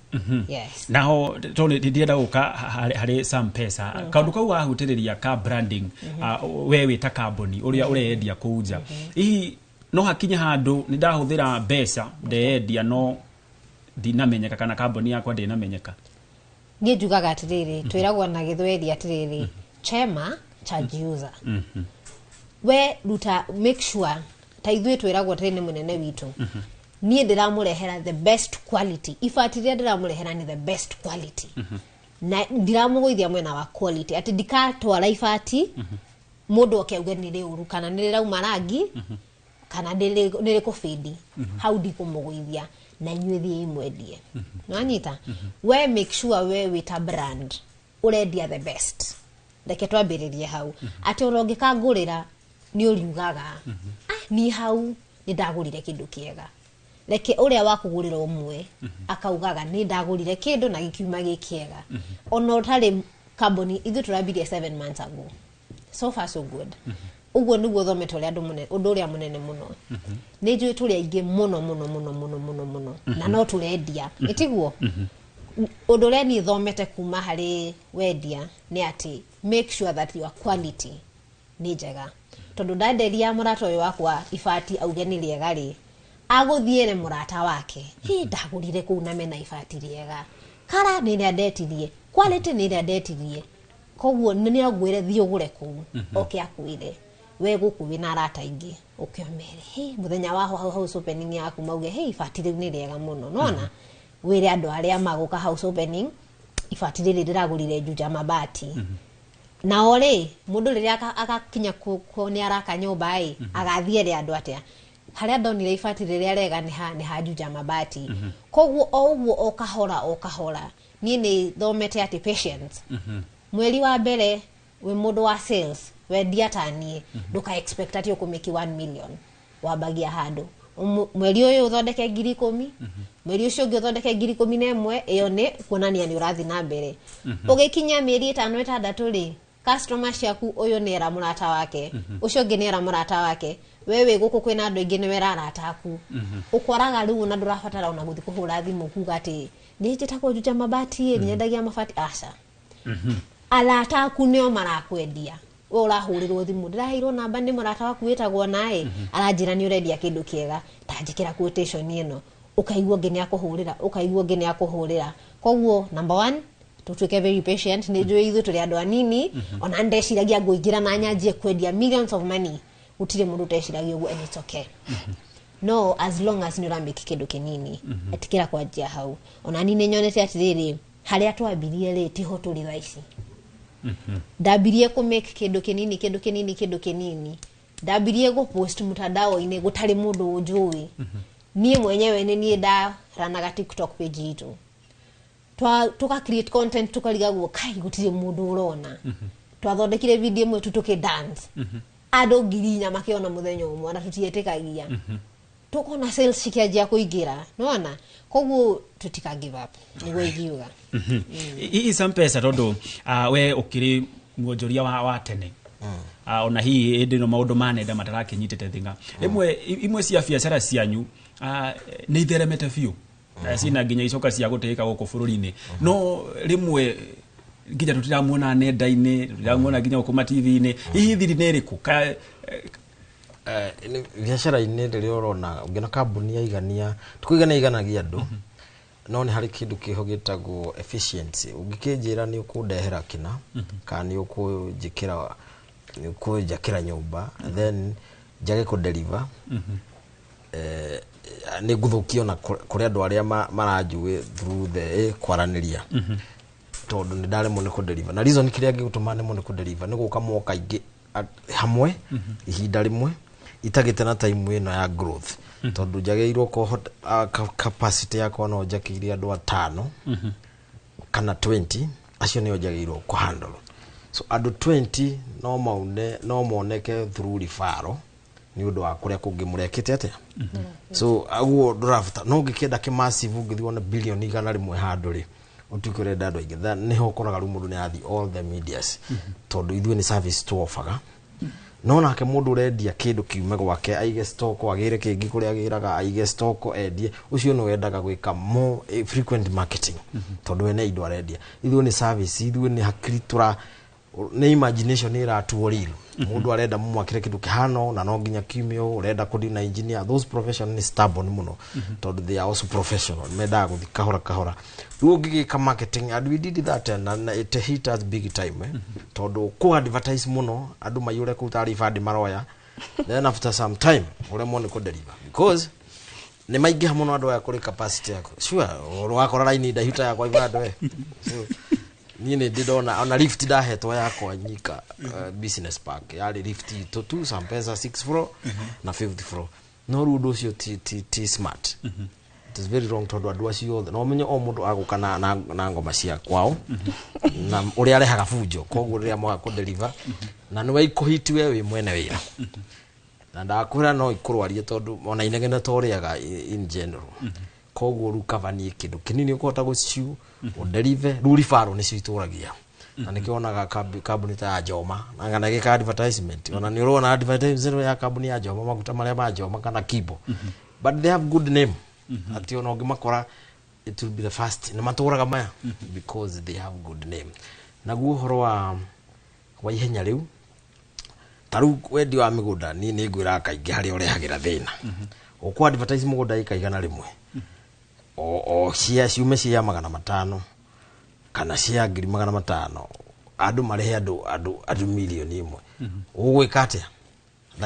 yes naho tone ndienda gũka harĩ some pesa kaũndũ kau gahutĩrĩria ka branding we wĩta kamboni ũrĩa ũrendia kũnja hihi no hakinya handũ nĩ ndahũthĩra mbeca ndendia no ndinamenyeka kana kamboni yakwa ndinamenyeka niĩ njugaga atĩrĩrĩ twĩragwo na gĩthweri atĩrĩrĩ chema charge user we ruta make sure ta ithuĩ twĩragwo atĩrĩ nĩ mũnene witũ niĩ ndĩramũrehera the best quality ifati rĩa ndĩramũrehera ni the best quality na ndiramũgũithia mwena wa quality atĩ ndikatwara ifati mũndũ okeuge nĩ rĩũru kana nĩ rĩrauma rangi kana nĩ rĩkũfĩdi how ndikũmũgũithia na inyuĩ thiĩ imwendie nanyita we make sure we wĩta brand ũrendia the best reke twambĩrĩrie hau atĩ ũrongĩkangũrĩra nĩ ũriugaga ni hau nĩ ndagũrire kĩndũ kĩega reke ũrĩa wakũgũrĩra ũmwe akaugaga nĩ ndagũrire kĩndũ na gĩkiuma gĩkĩega ona ũtarĩ kamboni ithuĩ tũrambirie 7 months ago so far so good uguo nĩguo thomete ũrĩa ũndũ ũrĩa mũnene mũno nĩ njũĩ tũrĩ aingĩ mũno na no tũrendia ĩtiguo ũndũ ũrĩa niĩ thomete kuma harĩ wendia nĩ atĩ make sure that your quality nĩ njega tondũ ndanderia mũrata ũyũ wakwa ifati auge nĩ rĩega rĩ agũthiĩre mũrata wake ndagũrire kũu na mena ifati rĩega kara nĩ rĩa ndetirie quality nĩ rĩa ndetirie koguo nĩ agwĩre thiĩ ũgũre kũu oke akwĩre we gũkũ wĩna arata aingĩ ũkĩomere mũthenya wa house opening yaku mauge ifati rĩu nĩ rĩega mũno nona wĩre andũ arĩa magũka house opening ifati rĩrĩ ndĩragũrire Juja Mabati na ore mũndũ rĩrĩa agakinya nĩ araka nyũmba agathiĩ andũ atĩa harĩa ndonire ifati rĩrĩa rega nĩ ha Juja Mabati koguo o ũguo o kahora niĩ nĩ thomete atĩ patience mweri wa mbere we mũndũ wa sales wendia tanie ndũka expect atĩ ũkũmĩki 1 million wambagia handũ mweri ũyũ ũthondeke 10,000 mweri ũcio ũngĩ ũthondeke 11,000 ĩyo nĩ kuonania nĩ ũrathi na mbere ũgĩkinya mĩeri 5-6 rĩ customer ciaku ũyũ nĩ era mũrata wake ũcio ũngĩ nĩ era mũrata wake wewe gũkũ kwĩna andũ aingĩ nĩ wera arata aku ũkoraga rĩu na ndũrabatara ona gũthiĩ kũhũra thimũ kuga atĩ nĩ njĩtagwo Juja Mabati nĩ nyendagia mabati aca arata aku nĩo marakwendia ũrahũrĩrwo thimũ ndĩraheirwo namba nĩ mũrata waku wĩtagwo nae aranjĩra nĩ ũrendia kĩndũ kĩega tanjĩkĩra quotation ĩno ũkaigua ngĩ nĩ akũhũrĩra koguo number 1 tutuike very patient nĩ njũĩ ithuĩ tũrĩ andũ anini ona ndeciragia ngũingĩra na nyanjie kwendia millions of money gũtirĩ mũndũ teciragia ũguo and it's okay no as long as nĩ ũramake kĩndũ kĩnini etikĩra kwanjia hau ona nĩ nyonete atĩrĩrĩ harĩa twambirie rĩ tiho tũrĩ thaa ici ndabirie ku make kindu kinini ndabirie go post mutandao-ini gutari mundu unjui nie mwenyewe ni ndaranaga TikTok page yitu tuka create content tukaliga guo kai gutire mundu urona twathondekire video imwe tutuke dance ado girinya makiona muthenya umwe na tutietekagia tukona sales cikianjia kuingira nona koguo tutika give up niguo igiuga some pesa tondu we ukiri muonjoria wa tene ona hii indi no maundu manenda matarakinyitete thinga imwe cia biacara cianyu ni itheremete biu sina nginya icoka cia guteka guku bururi-ini no rimwe nginya tutiramuona nenda-ini tutiramuona nginya guku TV-ini hihi thiri ni riku biacara-ini riri urona ngina kambuni ya igania iganagia andu no ni hari kindu kiho gitagwo efficiency ungikinjira ni ukundehera kina kana ni ukunjikira ni ukujakira nyumba then jage ku deliver ni guthukio na kuri andu aria maranjui through the kwaraniria tondu ni ndare mo ni ku deliver na reason kiria ngigutuma ni mo ni ku deliver ni guka moka ingi hamwe ihinda rimwe itagite na time ino ya growth tondu jageirwo ko capacity yakwa no jakiria andu 5 kana 20 acio ni jageirwo ku handle so andu 20 no moneke through referral ni undu wa kuria kungimurekete atia so aguo draft no ngikenda ki massive ngithiwa na billion igana rimwe handu ri utukure ndado ingi that niho koraga rumundu ni athi all the medias tondu ithuĩ ni service tu offer no nake mundu urendia kindu kiume gwake aige stock agire kingi kuria agiraga aige stock endie ucio no wendaga gwika more frequent marketing tondu ene indo arendia ithuĩ ni service ithuĩ ni hakiri tura ni imagination ni ratuoriro mundu arenda mumwakire kindu kihano na no nginya kimio urenda kudina engineer those professionals ni stubborn muno tondu they are also professional meda guthi kahora ruo ngigika marketing and we did that and it hit us big time tondu ku advertise muno andu mayure ku taarifa ndi maroya then after some time uremwo ni ku deliver because ni maingi muno andu ya kuri capacity yako sure wakora line ndahita yakwa ibado so nini ndidona ona lift ndahetwo yakwa nyika business park yari lift to 2 some pesa 6 floor na 50 floor no rudo cio ti smart it is very wrong tondu andu acio no menye o mundu agukana na ngoma cia kwao na uri arehaga fujo koguo riria mwa ku deliver na ni waikuhiti wewe mwene wira na ndakwira no ikurwarie tondu ona inegene toriaga in general koguo rukavanie kindu kinini ukota guciu udelive ruri faro ni cituragia na nikionaga kambuni ta Joma na ngana gika advertisement ona ni urona advertisement ya kambuni ya Joma maguta maria ma Joma kana Kibo but they have good name ati ona ngimakora it will be the first na maturaga maya because they have good name na guo horo wa ihenya riu taru wendi wa migunda ni ngwira kaingi hari urehagira thina ukwa advertise mugunda ikaigana rimwe o cia ciume cia 500 kana cia 500 andu marehe andu milioni imwe ugwika atia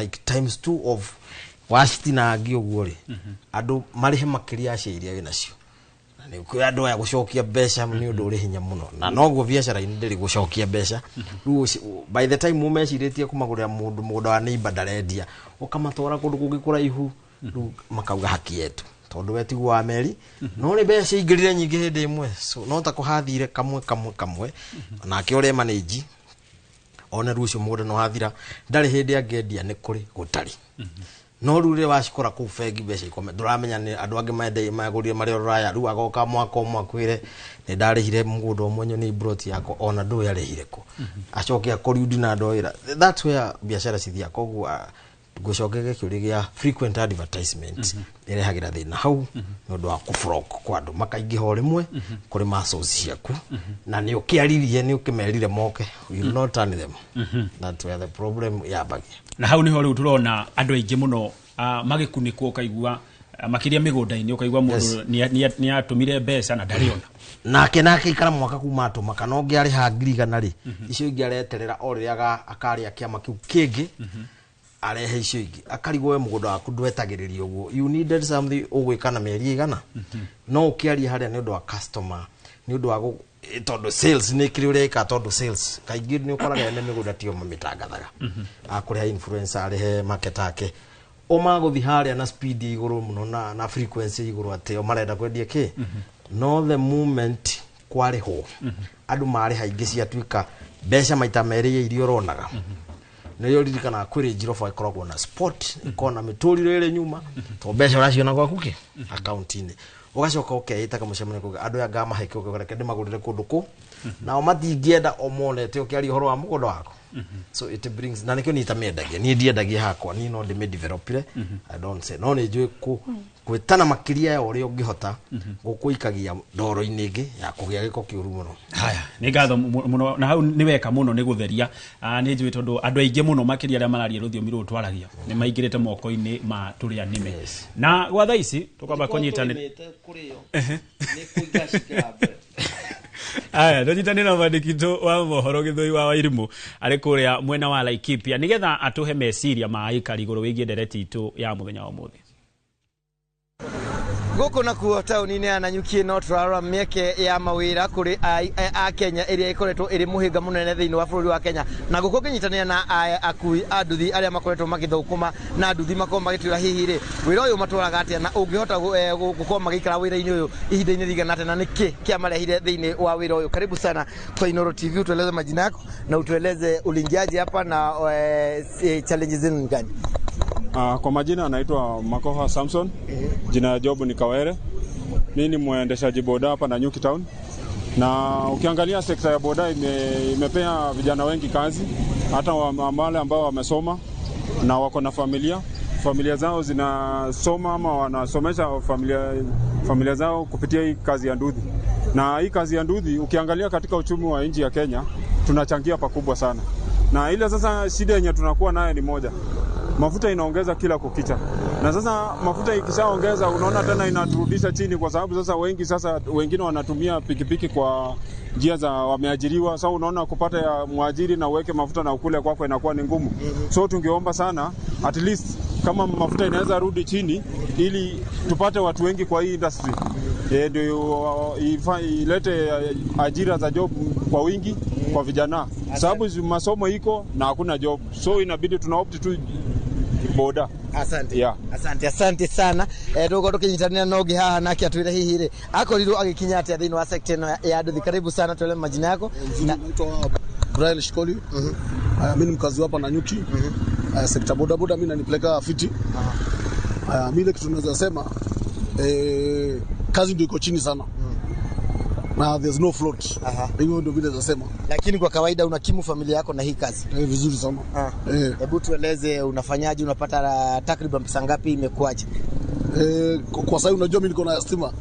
like times 2 of washiti na angi uguo ri andu marehe makiria cia iria wina cio ni ku andu ya gucokia besha ni undu uri hinya muno na noguo biashara ini ndiri gucokia besha by the time mumeciritie kumagurira mundu mugunda wa neighbor ndarendia ukamatwara kundu kungikura ihu makauga haki yetu tondu wetigu wa meri no ni besha ingirire nyingi hindi imwe so no ta kuhathire kamwe na akiore manage ona rucio mundu no hathira ndari hindi angendia ni kuri gutari no rure washikora ku fegi besha ikome duramenya ni andu ange mende magurire mari raya ru agoka mwako mwakwire ni ndarihire mungundo omwenyo ni broti yako ona ndu yarihire ko acokia koriudi na ndoira that's where biashara cithia koguo gucokeke kiurigia frequent advertisement irehagira thina hau no ndo akufrok kwa andu makaingi ho rimwe kuri masoci ciaku na ni ukiaririe ni ukimerire moke you will not turn them that's where the problem yabagia na hau niho riu turona andu aingi muno magikunikwo ukaigua makiria migunda-ini ukaigua mundu ni atumire mbeca na ndariona nake ikara mwaka kuma atuma kana ongi ari ha ngirigana ri icio ingi areterera oriaga akari akiama kiu kingi arehe icio ingi akarigwo mugunda waku ndwetagiririo uguo you needed something ugwikana meri igana no ukiaria haria ni undu wa customer ni undu wa tondu sales ni kirureka tondu sales kaingĩ ni ukoraga ene mĩgũnda tio mamitangathaga akũrĩha influencer arĩhe market yake ũmagũthi harĩa na speed igũrũ mũno na frequency igũrũ atĩ marenda kwendia kĩ no the moment kwarĩho andũ marĩha ingĩ ciatuĩka mbeca maita merĩ iria ũronaga nĩyo ririkana kwĩrĩ Jirofa ikoragwo na sport ikona mĩtũrĩre ĩrĩ nyuma to mbeca ũraciona gwaku kĩ account-inĩ ugacoka ukeita kamucemane kuga andu anga maheke ugereke ndimagurire kundu ku na matingienda omonete ukiari horo wa mugondo wako so it brings na nikyo nitamendagia ni ndiendagia hakwa ni no ndime developire I don't say no ni njui kwitana makiria ya uri ungihota gukuikagia ndoro-ini ingi ya kugia giko kiuru muno haya ni ngatho muno na hau ni weka muno ni gutheria ni njui tondu andu aingi muno makiria aria mararia ruthiomi ru twaragia ni maingirite moko-ini ma turia nime na gwa thaici tukwamba kunyitanira ni kuigashikira mbere aya ndojitanira mandikito wa mohoro githoi wa Wairimu ari kuria mwena wa Laikipia nigetha atuhe meciria ma ikari iguru wigie ndereti itu ya muthenya wa muthi guku na kuo tauni-ini ya Nanyuki no turarora mieke ya mawira kuri a Kenya iria ikoretwo iri muhinga munene thiini wa bururi wa Kenya na guku kinyitanira na akui anduthi aria makoretwo magithukuma na anduthi makoma magitwira hihi ri wira uyu matwaraga atia na ungihota gukoma magikara wira-ini uyu ihinda-ini rigana atia na niki kia marehire thiini wa wira uyu karibu sana kwa Inooro TV utueleze majina yako na utueleze ulingiaji hapa na challenges zenu gani. Kwa majina anaitwa Makoha Samson, jina ya job ni Kawere. Mimi ni mwendeshaji boda hapa Nanyuki Town. Na ukiangalia sekta ya boda imepea vijana wengi kazi, hata wale ambao wamesoma na wako na familia zao zinasoma ama wanasomesha familia zao kupitia hii kazi ya nduthi. Na hii kazi ya nduthi ukiangalia katika uchumi wa nchi ya Kenya tunachangia pakubwa sana. Na ile sasa shida yenye tunakuwa nayo ni moja. Mafuta inaongeza kila kukicha. Na sasa mafuta ikishaongeza unaona tena inaturudisha chini kwa sababu sasa wengine wanatumia pikipiki kwa njia za wameajiriwa. Sasa unaona kupata ya mwajiri na uweke mafuta na ukule kwako inakuwa ni ngumu. So tungeomba sana at least kama mafuta inaweza rudi chini ili tupate watu wengi kwa hii industry. Ndio ilete ajira za job kwa wingi kwa vijana. Sababu masomo iko na hakuna job. So inabidi tunaopt tu boda. Asante. Yeah. Asante sana. Tuko tukinyitanira nogi haha nake atwire hihi ri. Akorirwo agikinya atia thiini wa sector ya anduthi. Karibu sana tuele majina yako. Naitwa Brian Shikoli. Mimi ni mkazi hapa Nanyuki. Sector boda mimi nanipeleka fiti. Mimi kitu tunaweza sema kazi ndio iko chini sana. Na there's no float. Hiyo ndio vile nasema. Lakini kwa kawaida unakimu familia yako na hii kazi. Vizuri sana. Hebu tueleze unafanyaje, unapata takriban pesa ngapi, imekuaje? Kwa sasa unajua mimi niko na stima.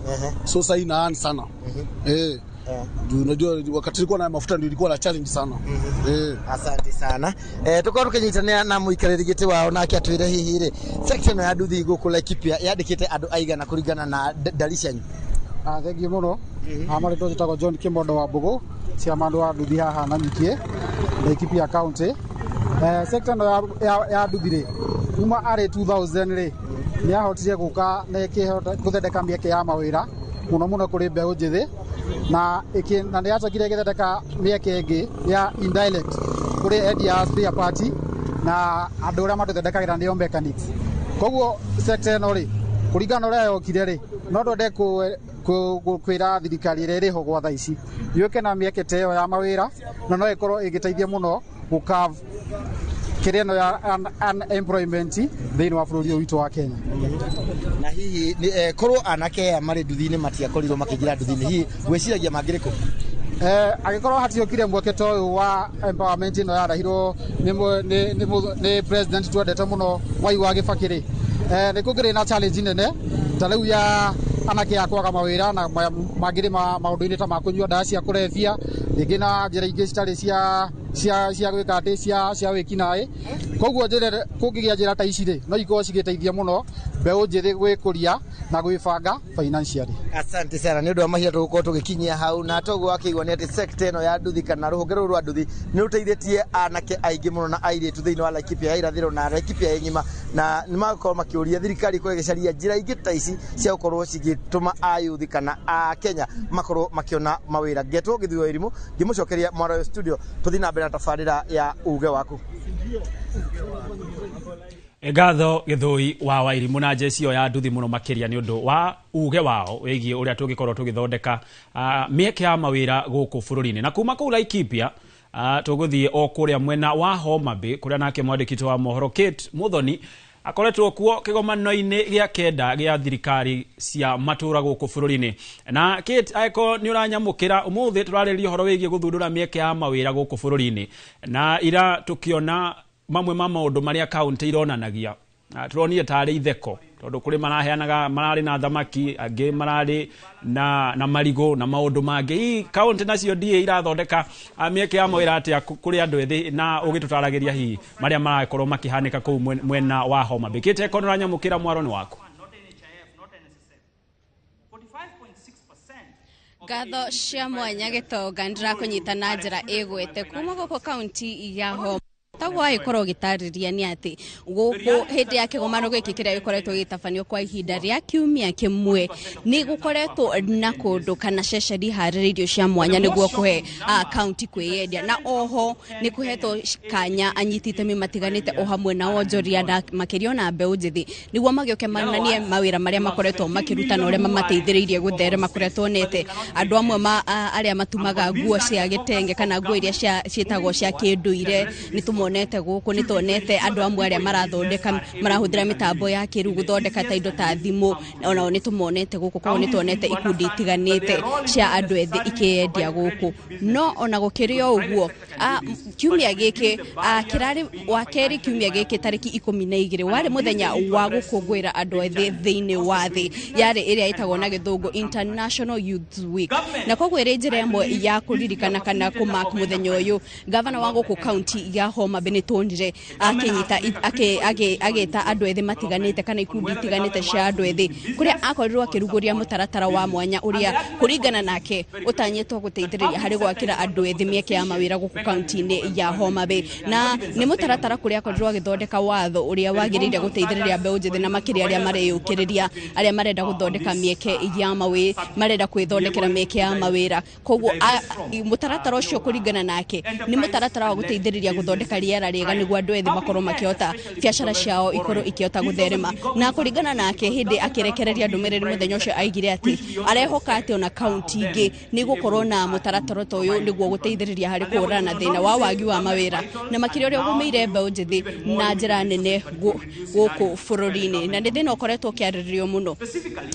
So sasa ina earn sana. Unajua wakati nilikuwa na mafuta ndio ilikuwa na challenge sana. Asante sana. Tuko tukinyitania na muikariri giti wao nake atwire hihi ri. Section ya nduthi guku Laikipia yandikite andu aigana kuringana na dalishanyu. Thank you muno. Amarito jitagwo John Kimondo wa Mbugu cia mandu wa nduthi haha Nanyuki Laikipia county. Sector ya nduthi ri kuma ari 2000 ri ni ahotire guka na ikihota kuthondeka mieke ya mawira muno kuri mbeu njithi na ni acokire githondeka mieke ingi ya indirect kuri endia spare party na andu aria matuthondekagira ndio mechanics. Koguo sector ino ri kuringana uria yokire ri no ndode kwira thirikari ire riho gwa thaa ici yuke na mieke teo ya mawira na no ikorwo igiteithia muno gukava kireno ya unemployment thiini wa bururi witu wa Kenya. Na hihi korwo anake amari nduthi-ini matiakorirwo makijira nduthi-ini hihi gwiciragia mangiriko agikorwo hatiokire mweke toyu wa empowerment ino yarahirwo ni president twendete muno Mwai wa Kibaki ri ni kugire na challenge nene tariu ya anake akwaga mawira na magire maundu-ini ta makunyua ndawa cia kurevia ringi na njira ingi citari cia cia gwika ati cia wikinae koguo njire kungigia njira ta ici ri no ikorwo cigiteithia muno mbeu njithi gwikuria na gwibanga financially. Asante sana ni undu wa mahinda tugukorwo tugikinyia hau na toguo akigwa ni ati sector ino ya nduthi kana ruhonge ruru rwa nduthi ni ruteithĩtie anake aingi muno na airitu thiini wa Laikipia ya irathiro na Laikipia ya ng'ima na ni magakorwo makiuria thirikari ko igicaria njira ingi ta ici cia gukorwo cigituma ayuthi kana a Kenya makorwo makiona mawira. Ngetwo githuo irimu ngimucokeria mwaro studio tuthi na mbere na tabarira ya uge waku. Ngatho Githui wa Wairimu na njeci yo ya nduthi muno makiria ni undu wa uge wao wigi uria tungikorwo tugithondeka mieke ya mawira guku bururi-ini na kuma kuu Laikipia tuguthie o kuria mwena wa Homa Bay kuria nake mwandikiti wa mohoro Kate Muthoni akoretwo kuo kigomano-ini gia kenda gia thirikari cia matura guku bururi-ini na Kate aiko ni uranyamukira umuthi turariria horo wigie guthundura mieke ya mawira guku bururi-ini na ira tukiona mamwe ma maundu maria county ironanagia turonire tari itheko tondu kuri maraheanaga marari na thamaki angi marari na marigo na maundu mangi i county nacio die irathondeka mieke ya mawira atia kuri andu ethi na ugitutaragiria hi maria marakorwo makihanika kuu mwena wa Homa Bay. Kite kono ranyamukira mwaro ni wako. Ngatho cia mwanya Gitonga ndirakunyita na njira igwete kuma guko county ya Homa tagwa ikorwo gitariria ni ati guku hindi ya kigomano giki kiria gikoretwo gitafanio kwa ihinda ria kiumia kimwe ni gukoretwo na kundu kana ceceni hariririo cia mwanya niguo kuhe county kwiyendia na oho ni kuhetwo kanya anyitite matiganite o hamwe na wonjoria na makirio na mbeu njithi niguo magioke mananie mawira maria makoretwo makiruta na uria mamateithiririe gutherema kuria tuonete andu amwe aria matumaga nguo cia gitenge kana nguo iria cietagwo cia kinduire ni tumonete guku ni tuonete andu amwe aria marathondeka marahuthira mitambo ya kiru guthondeka ta indo ta thimu ona ni tumonete guku ko ni tuonete ikundi itiganite cia andu ethi ikiendia guku no ona gukirio uguo kiumia giki kirari wa keri kiumia giki tariki 12 wari muthenya wa gukungwira andu ethi thiini wa thi yari iria itagwo na githungu International Youth Week na koguo iri njira imwe ya kuririkana kana kumark muthenya uyu governor wa guku county ya Homa Bay tonire akinyita ageta andu ethi matiganite kana ikundi itiganite cia andu ethi kuria akorirwo akiruguria mutaratara wa mwanya uria kuringana nake utanyitwo guteithiriria hari gwakira andu ethi mieke ya mawira guku county-ini ya Homa Bay na ni mutaratara kuria akorirwo agithondeka watho uria wagirire guteithiriria mbeu njithi na makiria aria mareyukiriria aria marenda guthondeka mieke ya mawira marenda kwithondekera mieke ya mawira koguo mutaratara ucio kuringana nake ni mutaratara wa guteithiriria guthondeka riera riega niguo andu ethi makorwo makiota biashara ciao ikorwo ikiota gutherema na kuringana nake hindi akirekereria ndumiriri muthenya ucio aigire ati arehoka ati ona county ingi ni gukorwo na mutaratara uyu niguo guteithiriria hari kurana na thina wa wagi wa mawira na makiria uria gumeire mbeu njithi na njira nene guku bururi-ini na ni thina ukoretwo kiariririo muno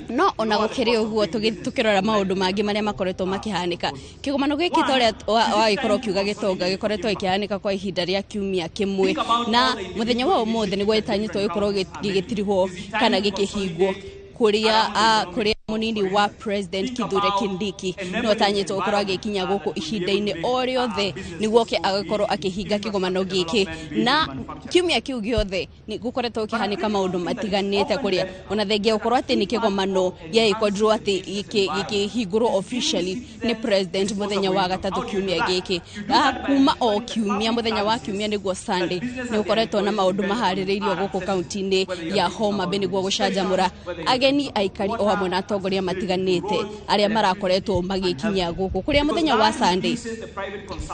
no ona gukiri uguo tukirora maundu mangi maria makoretwo makihanika kigomano giki toria wagikorwo kiuga Gitonga gikoretwo ikihanika kwa ihinda ria kiumia kimwe na muthenya wa umuthi niguo itanyitwo gikorwo gigitirihwo kana gikihingwo kuria munini wa president Kithure Kindiki no tanyitwo gukorwo agikinya guku ihinda-ini o riothe niguo ke agakorwo akihinga kigomano giki na kiumia kiu giothe ni gukoretwo kihanika maundu matiganite kuria ona thengia gukorwo ati ni kigomano ya ikodro ati ikihingurwo officially ni president muthenya wa gatatu kiumia giki kuma o kiumia muthenya wa kiumia niguo Sunday ni gukoretwo na maundu mahaririirio guku county-ini ya Homa Bay niguo gucanjamura ageni aikari o hamwe na atongoria matiganite aria marakoretwo magikinya guku kuria muthenya wa Sunday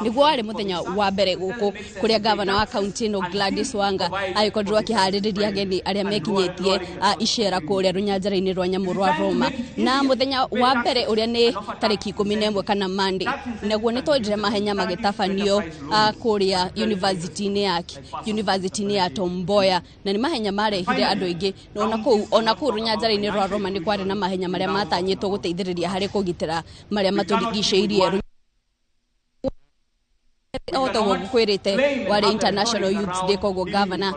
niguo ari muthenya wa mbere guku kuria governor wa county no Gladys Wanga aikodro akihaririria ageni aria mekinyetie icera kuria runyanjara-ini rwa nyamu rwa Roma na muthenya wa mbere uria ni tariki 11 kana Monday naguo ni twendire mahenya magitafanio kuria university-ini ya Tom Mboya na ni mahenya marehire andu ingi ona ku runyanjara-ini rwa Roma ni kwari na mahenya maria matanyitwo guteithiriria hari kugitira maria maturigiceirie otogo kwirite wari International Youth Day kogo governor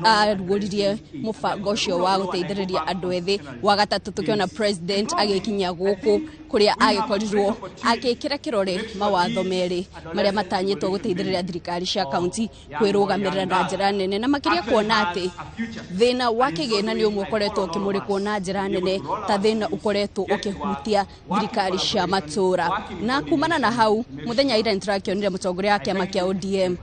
aruguririe mubango ucio wa guteithiriria andu ethi wa gatatu tukiona president agikinya guku kuria agikorirwo agikira kirore mawatho meri maria matanyitwo guteithĩrĩria thirikari cia kaunti kwirugamirira na njira nene na makiria kuona ati thina wa kigina ni umwe ukoretwo ukimurikwo na njira nene ta thina ukoretwo ukihutia thirikari cia matura na kumana na hau muthenya ira interaction mutongoria wa kiama kia ODM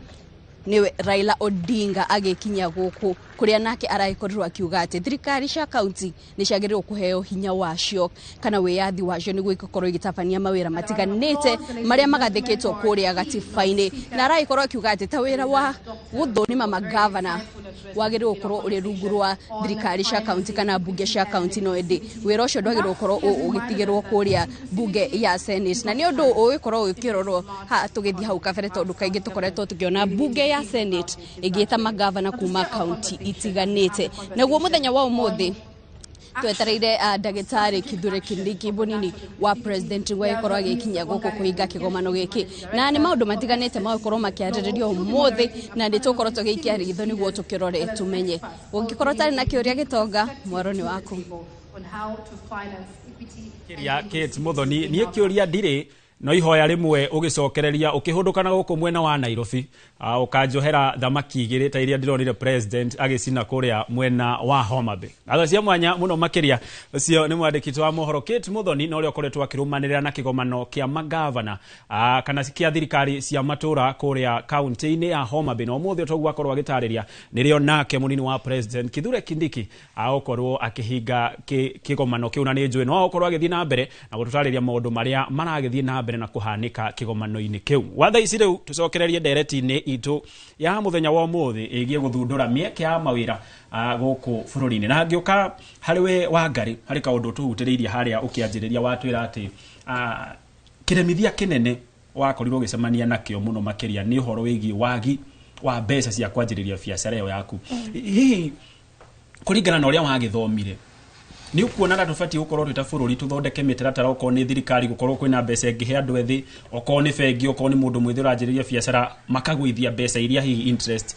niwe Raila Odinga agikinya guku kuria nake araikorirwo akiuga ati thirikari cia kaunti ni ciagĩrĩirwo kuheo hinya wacio kana wiyathi wacio niguo ikorwo igitabania mawira matiganite maria magathikitwo kuria gatiba-ini na araikorwo akiuga ati ta wira wa guthonima magavana wagĩrĩirwo gukorwo uri rungu rwa thirikari cia kaunti kana bunge cia kaunti no indi wira ucio ndwagĩrĩirwo gukorwo ugitigirwo kuria bunge ya Senate na ni undu ugikorwo ukirorwo ha tugithii hau kabere tondu kaingi tukoretwo tukiona bunge ya Senate igita magavana kuma kaunti itiganite naguo muthenya wa umuthi twetereire ndagĩtarĩ Kithure Kindiki Bonini wa president wa ikorwo agikinya guku kuhinga kigomano giki na ni maundu matiganite makorwo makiarĩrĩrio umuthi na ndi tukorwo tugiikia ritho niguo tukirore tumenye ungikorwo tari na kiuria gitonga mwaro ni waku kiria Kate Muthoni ni kiuria ndire no ihoya rimwe ugicokereria ukihundukana guku mwena wa Nairobi ukanjohera thamaki igiri ta iria ndironire president agicina kuria mwena wa Homa Bay atho cia mwanya muno makiria ucio ni mwandikiti wa mohoro Kate Muthoni no rio koretwo akirumanirira na kigomano kia magavana kana kia thirikari cia matura kuria county-ini ya Homa Bay no muthio togwa korwo agitariria nirio nake munini wa president Kithure Kindiki akorwo akihinga kigomano kiuna ni njwe no akorwo agithii na mbere na gututariria maundu maria maragithii na mbere na kuhanika kigomano-ini kiu watha ici riu tucokererie ndereti-ini itu ya muthenya wa umuthi igie guthundura mieke ya mawira guku bururi-ini na ngioka hariwe wa ngari hari kaundu tuhutiriirie haria ukianjiriria watwira ati kiremithia kinene wakorirwo gicemania nakio muno makiria ni uhoro wigi wagi wa mbeca cia kwanjiriria biacara yo yaku hihi kuringana na uria wagithomire ni ukuona tufati ukorwo twita bururi tuthondeke mitaratara uko ni thirikari gukorwo kwina mbeca ngihe andu ethi uko ni bengi uko ni mundu mwithe uranjiriria biacara makagwithia mbeca iria hihi interest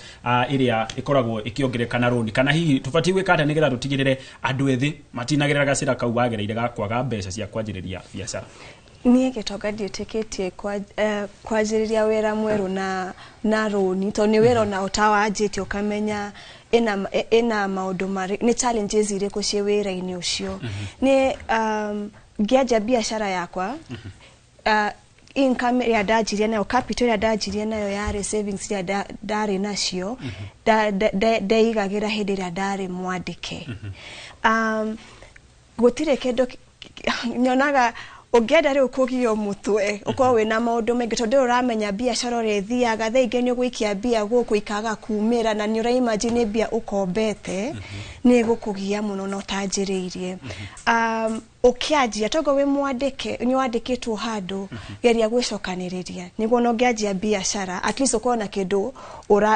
iria ikoragwo ikiongerekana roni kana hihi tufati gwikata nigetha tutigirire andu ethi matinagirira gacira kau wagereire gakwaga mbeca cia kwanjiriria biacara niä gä tonga ndiätä kwanjä wera mwerå na roni to nä wera ona utawanjä te ukamenya ina maundu mari ni challenges irä kå ciä wä ra-inä å cio nä ngĩanja biacara yakwa income ya ndajirie nayo capital ya ndajirie nayo yari savings ya ndarĩ nacio ndaigagira hĩndĩ ĩrĩa ndarĩ mwandĩke gũtirĩ kĩndũ nyonaga ungenda riu kugio mutwe uko wina maundu mengi tondu uramenya biacara uri thiaga tha ingi ni gwikia bia guku ikaga kumira na ni ura imagine bia ukombete ni gukugia muno no tanjiriirie ukianjia togo we mwandike ni wandikitwo handu geria gwicokaniriria niguo no ngianjia biacara at least ukona kindu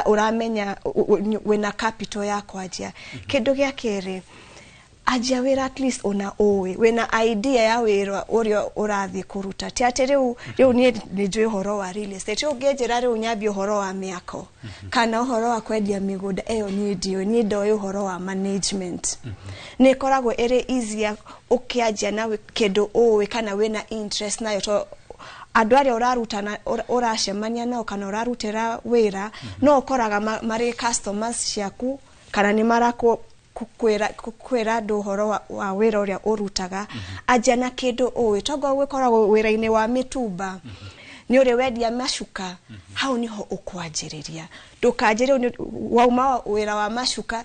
uramenya wina capital ya kwanjia kindu gia keri ajia wira at least ona owe wena idea ya wira urio urathi kuruta ti ati riu ni njui horo wa real estate ungenjira riu nyambi horo wa miako kana horo wa kwendia migunda eyo ni ndio ni ndo horo wa management ni koragwo ere easier ukiajia na kindu owe kana wena interest nayo to andu aria urarutana uracemania nao kana urarutira wira no ukoraga mari customers ciaku kana ni marako kukwira ndu horo wa wira uria urutaga aja na kindu uwi togo wikoragwo wira-ini wa mitumba ni uri wendia macuka hau niho ukwanjiriria ndukanjiriria wauma wira wa macuka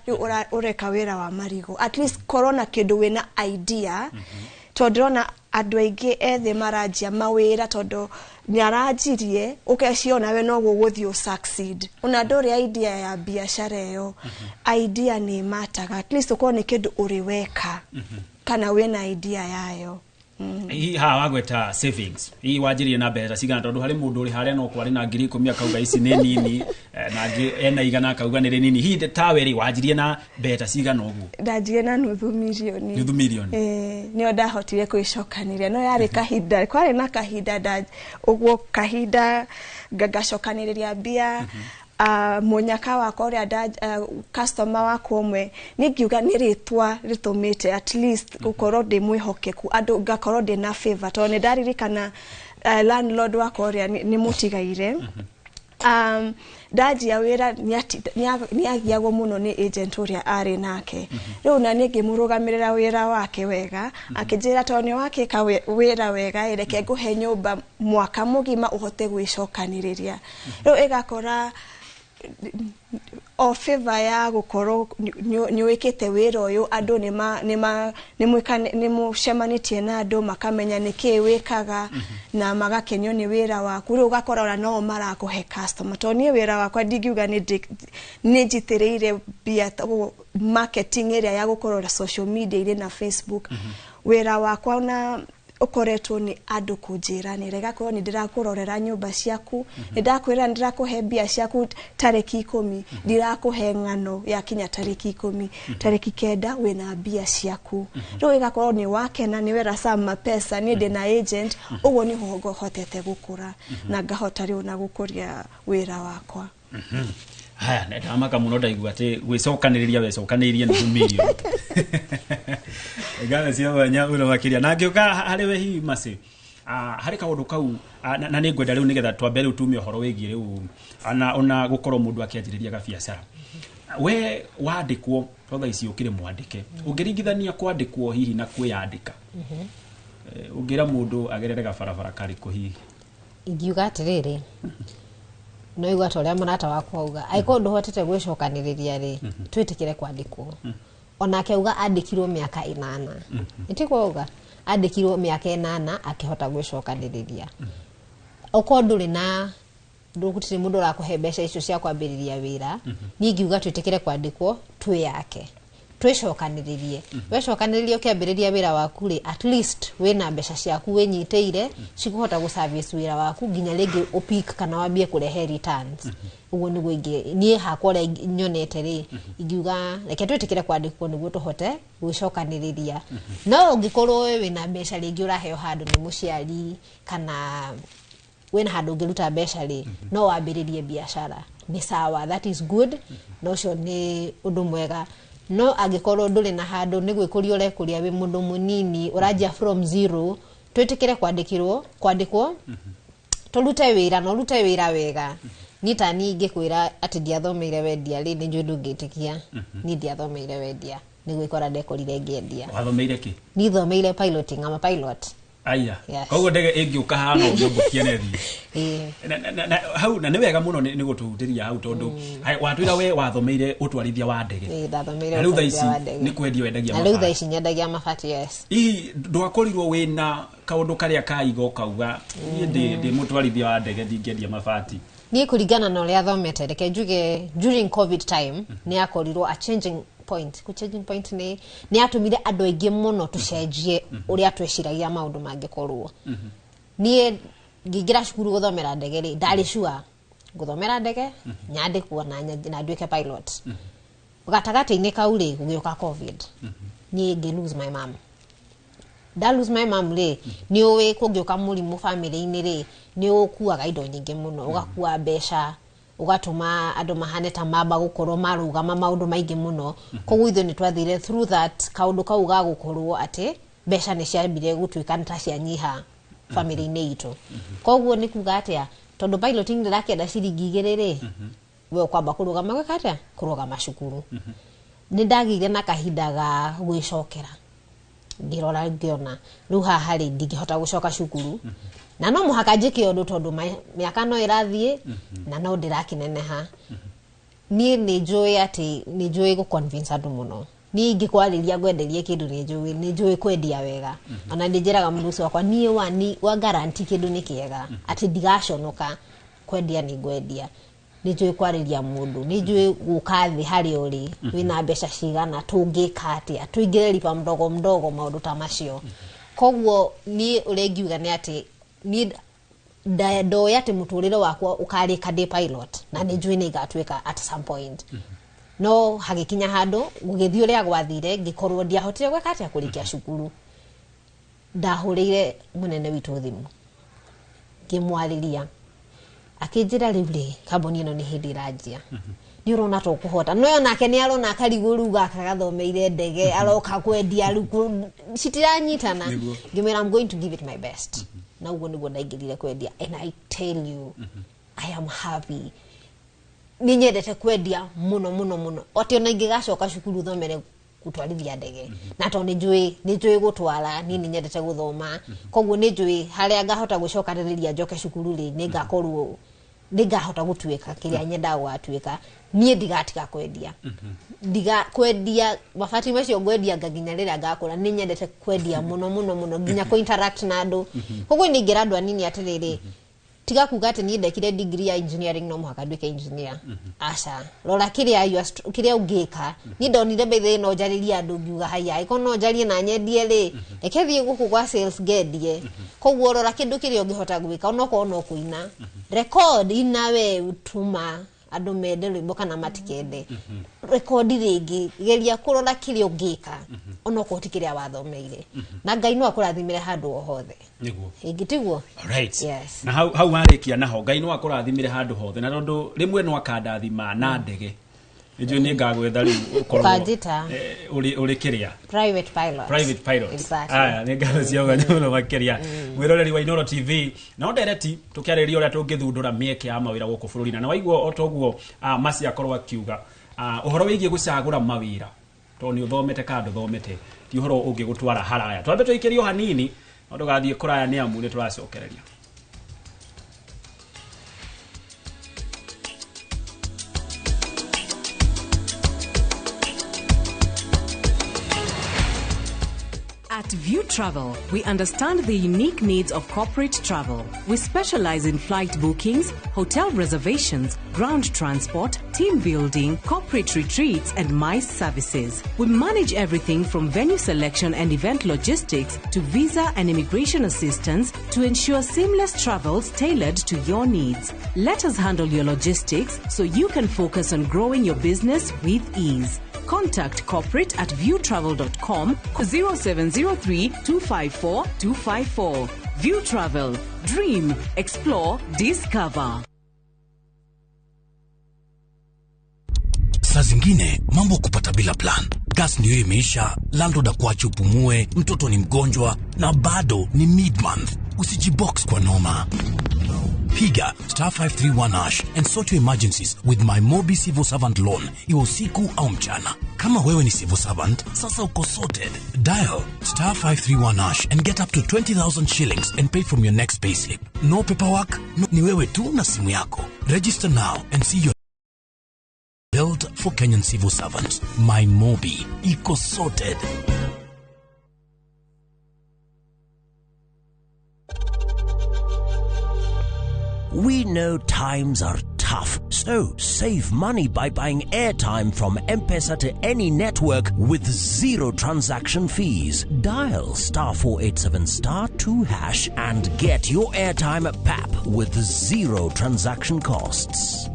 ureka wira wa marigo at least corona kindu wina idea tondrona andu aingi ethe marajia mawira tondu nyarajirie ukeciona we no guguthio succeed una ndori idea ya biashara yo idea ni mataga at least ukone kindu uriweka kana wena idea yayo hii wagweta savings hii wajirie na mbeca cigana tondu hari mundu uri haria no kwari na 10,000 akauga ici ni nini na ena igana akauga ni nini hii taweri wajirie na mbeca cigana uguo ndajirie na nuthu milioni ni onda hotire kwicokaniria no yari kahinda kwari na kahinda uguo kahinda ngacokaniria bia munyaka wakwa uria customer wakwa umwe ningiuga ni ritwa ritumite at least gukorwo ndi mwihokeku andu ngakorwo ndi na favor to ni ndaririkana landlord wakwa uria ni mutigaire ndajia wira ni agiagwo muno ni agent uria ari nake riu na ningi murugamirira wira wake wega akijira toni wake ka wira wega ireke guhe nyumba mwaka mugima uhote gwicokaniria riu igakora o favor ya gukorwo nyuikite wira uyu andu ni mucemanitie na andu makamenya niki wikaga na magakenyo ni wira waku riu ugakora ona no marakuhe customer to ni wira wakwa ndingiuga ni njitireire bia marketing area ya gukorora social media ile na Facebook wira wakwa na ukoretwo ni andu kunjira ni rega ko ni ndirakurorera nyumba ciaku ni ndakwira ndirakuhe bia ciaku tariki 10 ndirakuhe ngano ya kinya tariki 10 tariki 9 wina bia ciaku riu igakorwo ni wakena ni wera sama pesa ni ndi na agent ugo ni hogo hotete gukura na ngahota riu na gukuria wira wakwa haya ndamaka muno ndaigua ati gwicokaniriria wecokanirie ni million igana cia banya una makiria na ngioka hari we hi masi hari kaundu kau na ni ngwenda riu nigetha twambe riu tumie horo wigi riu ona gukorwo mundu akianjiriria ga biashara we wandikwo totha ici ukire mwandike ungiringithania kwandikwo hihi na kwiyandika ungira mundu agerere ga barabara kariku hihi ingiuga atiriri no igwa toria munata wakwa uga aiko nduhotete gwicokaniriria ri twitikire kwandikwo ona akeuga andikirwo miaka 8 itiko uga andikirwo miaka 8 akihota gwicokaniriria uko nduri na ndugutire mundu rakuhe mbeca icio cia kwambiriria wira ningiuga twitikire kwandikwo twi yake twicokaniririe wecokaniririe ukiambiriria wira waku ri at least wina mbeca ciaku winyiteire cikuhota gu service wira waku ginya rigi upik kana wambie kurehe returns ugo ni gwingi nie hakwa ri nyonete ri ingiuga reke twitikire kwandikwo niguo tuhote gwicokaniriria no ungikorwo wina mbeca ringi uraheo handu ni muciari kana wena handu ngiruta mbeca ri no wambiririe biashara ni sawa that is good no cio ni undu mwega no agikorwo nduri na handu ni gwikuria urekuria wi mundu munini urajia from zero twitikire kwandikwo turute wira no rute wira wega nita ningi kwira ati ndiathomeire wendia ri ni njundu ngitikia ni ndiathomeire wendia ni gwikora ndekorire ngiendia wathomeire ki ni thomeire piloting ama pilot aya koguo ndege ingiuka hano ngiobokia nethi hau na ni wega muno ni gututiria hau tondu watwira we wathomeire utwarithia wa ndege ndathomeire riu thaici ni kwendia wendagia mabati riu thaici nyendagia mabati yes ndwakorirwo wina kaundu karia kaigo kauga ndi mutwarithia wa ndege ndingendia mabati ni kuringana na uria thomete reke njuge during covid time ni akorirwo a changing point ni atumire andu aingi muno tucenjie uria tweciragia maundu mangikorwo nie ngingira cukuru guthomera ndege ri ndari shua guthomera ndege nyandikwo na nduike pilot gatagati-ini kau ri gugiuka covid nie ngi lose my mom ri ni uwi kungiuka murimu family-ini ri ni ukuaga indo nyingi muno ugakua mbeca ugatuma andu mahane ta mamba gukorwo marugama maundu maingi muno koguo ithu ni twathire through that kaundu kau ga gukorwo ati mbeca ni ciambire gutwika nta cia nyiha family-ini itu koguo ni kuga atia tondu piloting ndirakenda ciringi 2 ri we kwamba kurugama gwekatia kurugama cukuru ni ndagire na kahinda ga gwicokera ngirora ngiona riu haha ri ndingihota gucoka cukuru na no muhaka njike undu tondu miaka no irathie na no ndirakineneha nie ni njui ati ni njui gu convince andu muno ni ngikwariria ngwenderie kindu ni njui kwendia wega ona ndinjiraga mundu ucio wakwa nie wa guarantee kindu ni kiega ati ndigaconoka kwendia ni ngwendia ni njui kwariria mundu ni njui gukathi hari uri wina mbeca cigana tungika atia tuingire lipa mdogo maundu ta macio koguo ni urengiuga ni ati ni ndo yate muturire wakwa ukarika de pilot na ni njui ni gatwika at some point no hagikinya handu gugithio ria gwathire ngikorwo ndiahotire gweka atia kurikia cukuru ndahurire munene witu thimu ngimwariria akijira rĩu kambuni ĩno nĩ hĩndĩ ĩranjia nĩ ũrona to kuhota no nake nĩ arona karigũru gaka gathomeire ndege aroka kwendia citiranyitana ngĩmera I'm going to give it my best na uguo nĩguo ndaingĩrire kwendia and I tell you I am happy nĩ nyendete kwendia mũno oti ona ingĩgacoka cukuru thomere gutwarithia ndege na to nĩ njũĩ gũtwara nĩ nyendete gũthoma koguo nĩ njũĩ harĩa ngahota gũcokanĩrĩria njoke cukuru nĩ ngakorwo ndigahota gutuika kiria nyenda gwatuika nie ndigatiga kwendia kwendia mabati macio ngwendia ngaginya rĩrĩa ngakũra nĩ nyendete kwendia mũno nginya ku interact na andũ koguo nĩ ngĩra andũ anini atirĩrĩ tiga kuga atĩ niĩ ndekire degree ya engineering no mũhaka nduĩke engineer aca rora kĩrĩa ũngĩka niĩ ndonire mbere no njarĩria andũ ngiuga haya iko no njarie na nyendie reke thiĩ gũkũ gwa sales ngendie koguo rora kĩndũ kĩrĩa ũngĩhota gwĩka onokorwo no kũina record inawe tuma andũ mende rwĩmbo kana matikende record rĩngĩ geria kũrora kĩrĩa ũngĩka onokorwo ti kĩrĩa wathomeire na Ngai no akũrathimire handũ o hothe niguo ingĩtiguo right yes na hau warĩkia naho Ngai no akũrathimire handũ hothe na tondũ rĩmwe no akandathima na ndege nĩnjũĩ nĩ ngagwetha rĩu ũkorwo ũrĩ kĩrĩa private pilot exactly nĩ ngano cia ũganyũno makĩria mwĩroreri wa Inooro TV na ndereti tũkĩarĩrĩria ũrĩa tũngĩthundũra mĩeke ya mawĩra gũkũ bũrũri na waigua o toguo Masi akorwo akiuga ũhoro wĩgiĩ gũcagũra mawĩra tondũ nĩ ũthomete kana ndũthomete ti ũhoro ũngĩgũtwara haraya twambe tũikĩrio hanini no ndũgathiĩ kũraya nĩ amu nĩ tũracokereria At View Travel, we understand the unique needs of corporate travel. We specialize in flight bookings, hotel reservations, ground transport, team building, corporate retreats, and MICE services. We manage everything from venue selection and event logistics to visa and immigration assistance to ensure seamless travels tailored to your needs. Let us handle your logistics so you can focus on growing your business with ease. Contact corporate at viewtravel.com 0703 254 254. View Travel. Dream, explore, discover. Saa zingine mambo kupata bila plan. Gas ndio imeisha, landlord akuache upumue, mtoto ni mgonjwa na bado ni mid-month. Usijibox kwa noma. Piga *531# and sort your emergencies with my Mobi Civil Servant Loan, iwe usiku au mchana. Kama wewe ni civil servant, sasa uko sorted. Dial *531# and get up to 20,000 shillings and pay from your next payslip. No paperwork, no, ni wewe tu na simu yako. Register now and see your built for Kenyan civil servants. My Mobi, iko sorted. We know times are tough, so save money by buying airtime from M-Pesa to any network with zero transaction fees. Dial *487*2# and get your airtime PAP with zero transaction costs.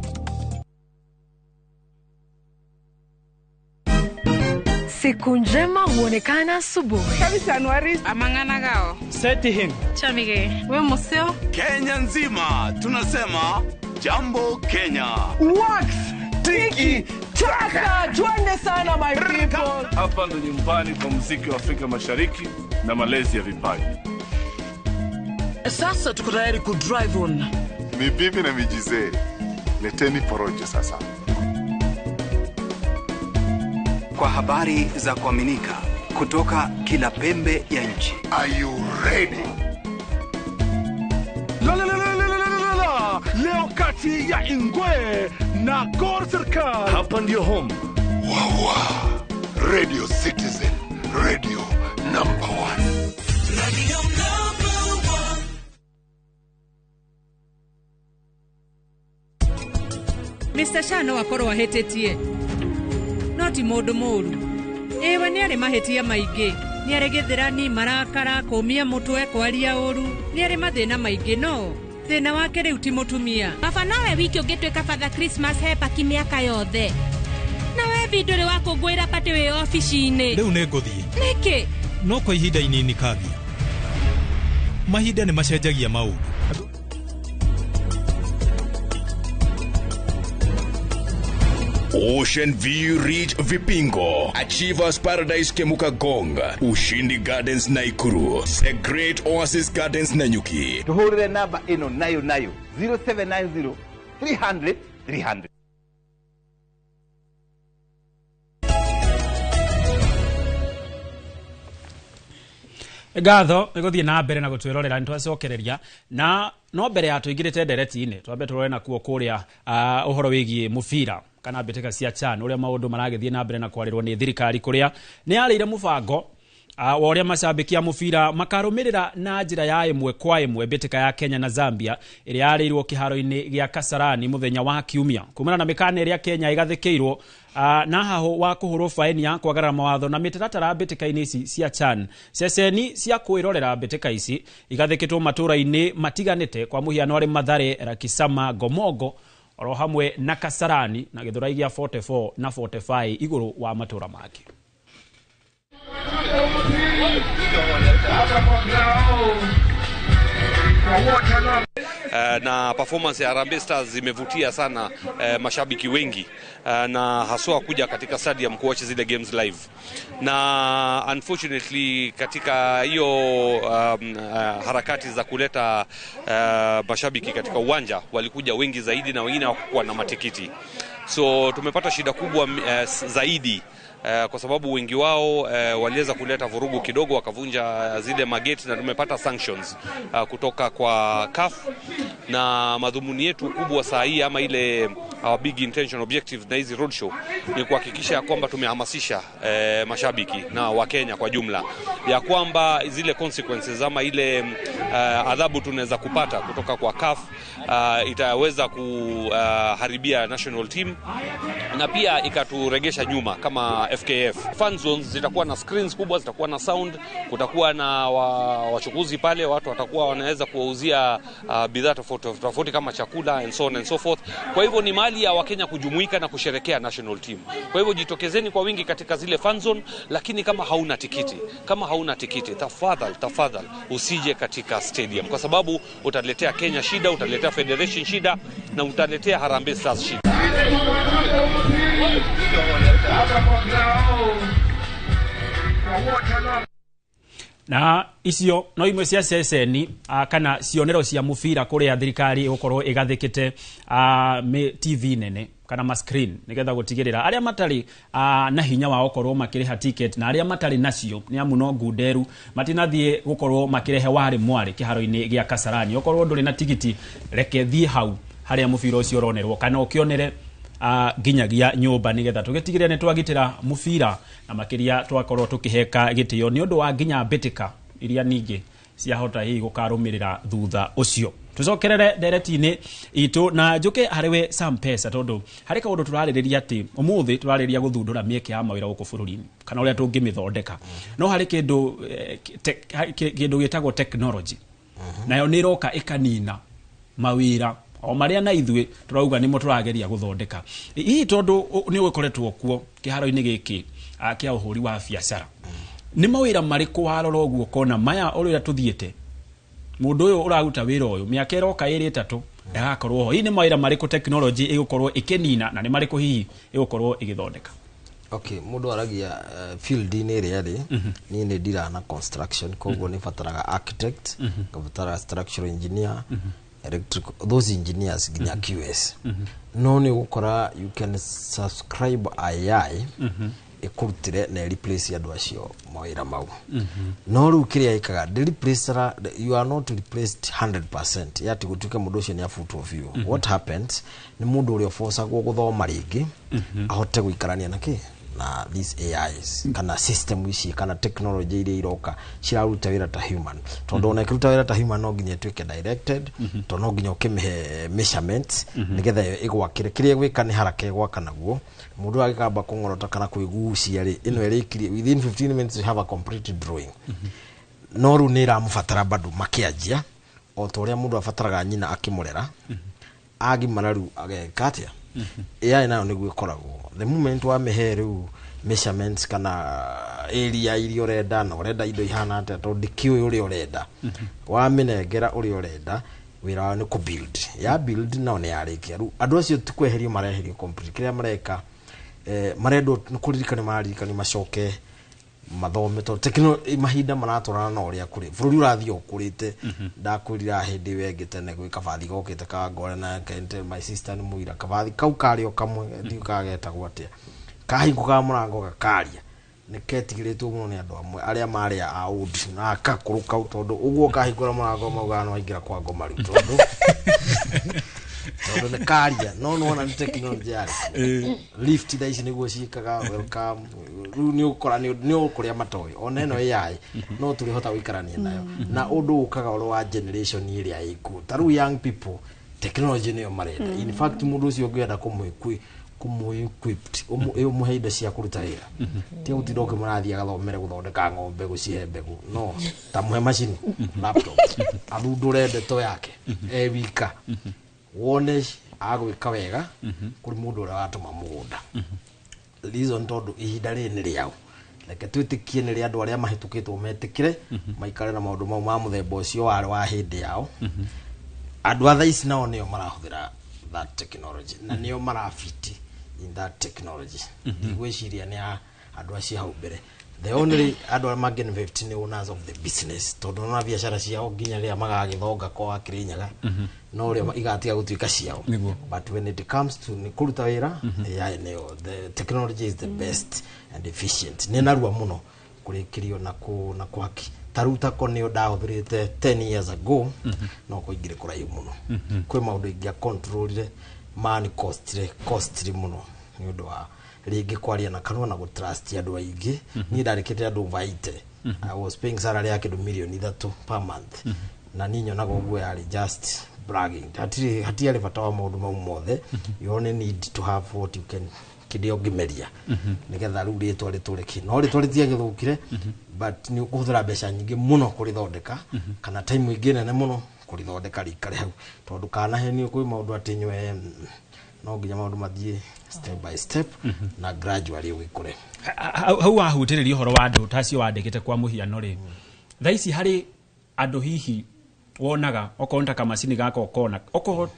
Siku njema huonekana asubuhi. Kabisa Anuari amangana gao. Seti him. Chamige, we museo. Kenya nzima tunasema jambo Kenya. Wax, tiki, taka, twende sana my people. Hapa ndo nyumbani kwa muziki wa Afrika Mashariki na malezi ya vipaji. Sasa tuko tayari ku drive on. Mibibi na mijize. Leteni porojo sasa. Kwa habari za kuaminika kutoka kila pembe ya nchi. Are you ready? Leo kati ya Ingwe na Gor Serikali. Hapa ndio home. Wawa. Radio Citizen. Radio number 1. Radio number 1. Mr. Shano wakoro wahetetie. Noti mũndũ mũru. Ewe nĩ arĩ mahĩtia maingĩ. Nĩ arĩ gĩthĩrani, marakara, kũmia mũtwe, kwaria ũru. Nĩ arĩ mathĩna maingĩ no. Thĩna wake rĩu ti mũtumia. Baba nowe wiki ũngĩtuĩka Father Christmas hepaki mĩaka yothe. Na we ndũrĩ wa kũngũĩra patĩ wĩ ofici-inĩ. Rĩu nĩ ngũthiĩ. Nĩkĩ? No kwa ihinda inini Kathia. Mahinda nĩ macenjagia maũndũ. Ocean View Ridge Vipingo, Achievers Paradise Kemuka Gong, Ushindi Gardens Naikuru, The Great Oasis Gardens Nanyuki. Tuhurire namba ino nayo 0790 300 300. Gatho iguthie na mbere na gutwirorera ntwacokereria na no mbere ya tuingirite ndereti-ini twambe turore na kuo kuria uhoro wigie mubira kana mbeteka cia CHAN uria maundu maragethie na mbere na kwarirwo ni thirikari kuria ni yarire mubango wa uria macambiki ya mubira makarumirira na njira ya imwe kwa imwe mbeteka ya Kenya na Zambia iria yarirwo kiharo-ini gia Kasarani muthenya wa Kiumia kumana na mikana iria Kenya igathikirwo na haho wa kuhurwo faini ya kwagarara mawatho na mitaratara mbeteka-ini ici cia CHAN ceceni cia kwirorera mbeteka ici igathikitwo matura-ini matiganite kwa muhiano ari Mathare, Rakisama, Gomogo oro hamwe na Kasarani na githurai gia 44 na 45 iguru wa matura maki. Na performance ya Harambee Stars zimevutia sana mashabiki wengi na haswa kuja katika stadium kuwatch zile games live. Na unfortunately katika hiyo harakati za kuleta mashabiki katika uwanja walikuja wengi zaidi na wengine hawakuwa na matikiti. So tumepata shida kubwa zaidi kwa sababu wengi wao waliweza kuleta vurugu kidogo wakavunja zile mageti na tumepata sanctions kutoka kwa CAF. Na madhumuni yetu kubwa saa hii ama ile our big intention objective na hizi roadshow ni kuhakikisha kwamba tumehamasisha mashabiki na Wakenya kwa jumla ya kwamba zile consequences ama ile adhabu tunaweza kupata kutoka kwa CAF itaweza kuharibia national team na pia ikaturegesha nyuma kama FKF. Fan zones zitakuwa na screens kubwa, zitakuwa na sound, kutakuwa na wachukuzi pale, watu watakuwa wanaweza kuwauzia bidhaa tofauti kama chakula and so on and so forth. Kwa hivyo ni mahali ya Wakenya kujumuika na kusherekea national team. Kwa hivyo jitokezeni kwa wingi katika zile fan zone, lakini kama hauna tikiti, tafadhali usije katika stadium kwa sababu utaletea Kenya shida, utaletea federation shida na utaletea Harambee Stars shida. Na icio no imwe cia ceceni kana cionero cia mubira kuria thirikari gukorwo igathikite TV nene kana ma screen nigetha gutigirira aria matari na hinya wa gukorwo makiriha ticket na aria matari nacio ni amu no ngunderu matinathie gukorwo makirehe wari mwari kiharo-ini gia Kasarani gukorwo nduri na tigiti reke thie hau haria mubira ucio ronerwo kana ukionere ginyagia nyumba nigetha tugitigire ne twagitira mubira na makiria twakorwo tukiheka gitio ni undu wa ginya mbetika iria ningi cia hota hii gukarumirira thutha ucio. Tucokerere ndereti-ini itu na njuke hariwe Sam Pesa tondu hari kaundu turaririria ati umuthi turariria guthundura mieke ya mawira guku bururi-ini kana uria tungimithondeka no hari kindu gitagwo technology nayo ni roka ikanina mawira o maria na ithue turauga nimo turageria guthondeka hii tondu ni ukoretwo kuo kiharo-ini giki kia uhuri wa biacara ni mawira mariku haroro uguo kona maya uria tuthiete mundu uyu uraguta wira uyu miaka iroka iri 3 ndagakorwo ho hii ni mawira mariku technology igukorwo ikinina na ni mariku hihi igukorwo igithondeka. Okay, mundu aragia field ni ri ni ndira na construction koguo ni fataraga architect fataraga structural engineer electrical, those engineers ginya QS no ni gukora you can subscribe AI ikurutire na replace andu acio mawira mau no ru kiria ikaga replacer you are not replaced 100% yati gutuka mundu ucio ni a photo of you what happens ni mundu uri force guthoma ringi ahote guikarania naki na these AIs kana system ici kana technology iria iroka ciraruta wira ta human tondu ona ikiruta wira ta human no nginya tuike directed to no nginya ukimihe measurements nigetha igwakire kiria gwika ni haraka gwaka naguo mundu agikamba kungorota kana kwigucia ri ino irikiri within 15 minutes you have a complete drawing no ru ni ramufatara bado makianjia o to ria mundu afataraga nyina akimurera agimararu agekatia AI nayo niguo ikoragwo the moment wa meheru measurements kana area iria urenda na urenda indo ihana ate to dikiwe uri urenda wa minengera uri urenda wira ni ku build ya build na ne yarikia andu acio tukweherio mareherio complete kiria mareka marendo kuririkana maririkana macoke mathome to teknology mahinda maratwarana na uria kuri bururi urathio kurite ndakwirira hindi wenge tene gwi kabathi gokite ka ngore na kente my sister ni muira kabathi kau kario kamwe ndi kageta gwatia kahinguka murango gakaria niketigiritu muno ni andu amwe aria mari a old na akakuruka tondu uguo kahingura murango maugana waingira kwa ngoma riu tondu tondu ne karia no na technology yari lift tha ici niguo cikaga welcome riu ni ukora ni ukuria matoi ona eno AI no tuli hota wikarania nayo na undu ukaga oro wa generation iria iku taru young people technology ni marenda in fact mundu ucio ngenda equipped umuheida cia kuruta wira ti utidoke marathi agathomere guthondeka ng'ombe gucihe mbegu no tamuhe machine laptop athundure ndeto yake wika wone agwika wega kuri mundu ura watuma mugunda reason tondu ihinda rini riao leke twitikie ni riandu aria mahitukitwo metikire maikare na maundu mau ma muthemba ucio wa hindi yao andu atha ici nao nio marahuthira that technology na nio marafiti in that technology digweciria ni andu acio hau mbere the only andu aria mageni 15 owners of the business tondu na biashara ciao nginya ria magagithonga kwa Kirinyaga no ria igatiga gutuika ciao but when it comes to ni kuruta wira the technology is the best and efficient ni narua muno kurikirio na kwaki taruta konio ndahuthirite 10 years ago no kuingire kuraihu muno kwi maundu ingia controlire man costly muno ni undu wa ringi kwaria na kanwa na gutrust andu aingi ni ndarikite andu vaite I was paying salary yake $1,300,000 per month na ninyo nago guo yari just bragging hati ale bata wa maundu mau mothe you only need to have what you can kidio gimeria nigetha riu ritwa rituriki no ritwaritie githukire but ni ukuthira mbeca nyingi muno kurithondeka kana time ingi nene muno kurithondeka rikare hau tondu kana heni kwi maundu atinywe no nginya maundu mathie step by step na gradually wikure hau ahutiririo horo wa andu tacio wandikite kwa muhiano ri thaici hari andu hihi wonaga okonta ka macini gaka okona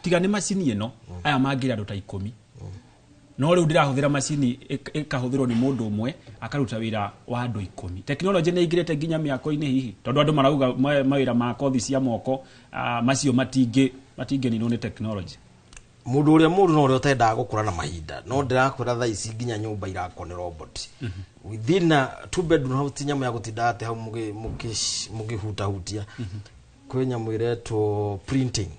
tiga ni macini eno aya mangira andu ta 10 no riu ndirahuthira macini ikahuthirwo ni mundu umwe akaruta wira wa andu 10 technology ni ingirete nginya miako-ini hihi tondu andu marauga mawira ma kothi cia moko macio matingi ni no technology mundu uria no uria utenda gukura na mahinda no ndirakwira tha ici nginya nyumba irako ni robot within a 2 bedroom house nyama ya gutinda ate hau mugihuta hutia kwe nyamu iretwo printing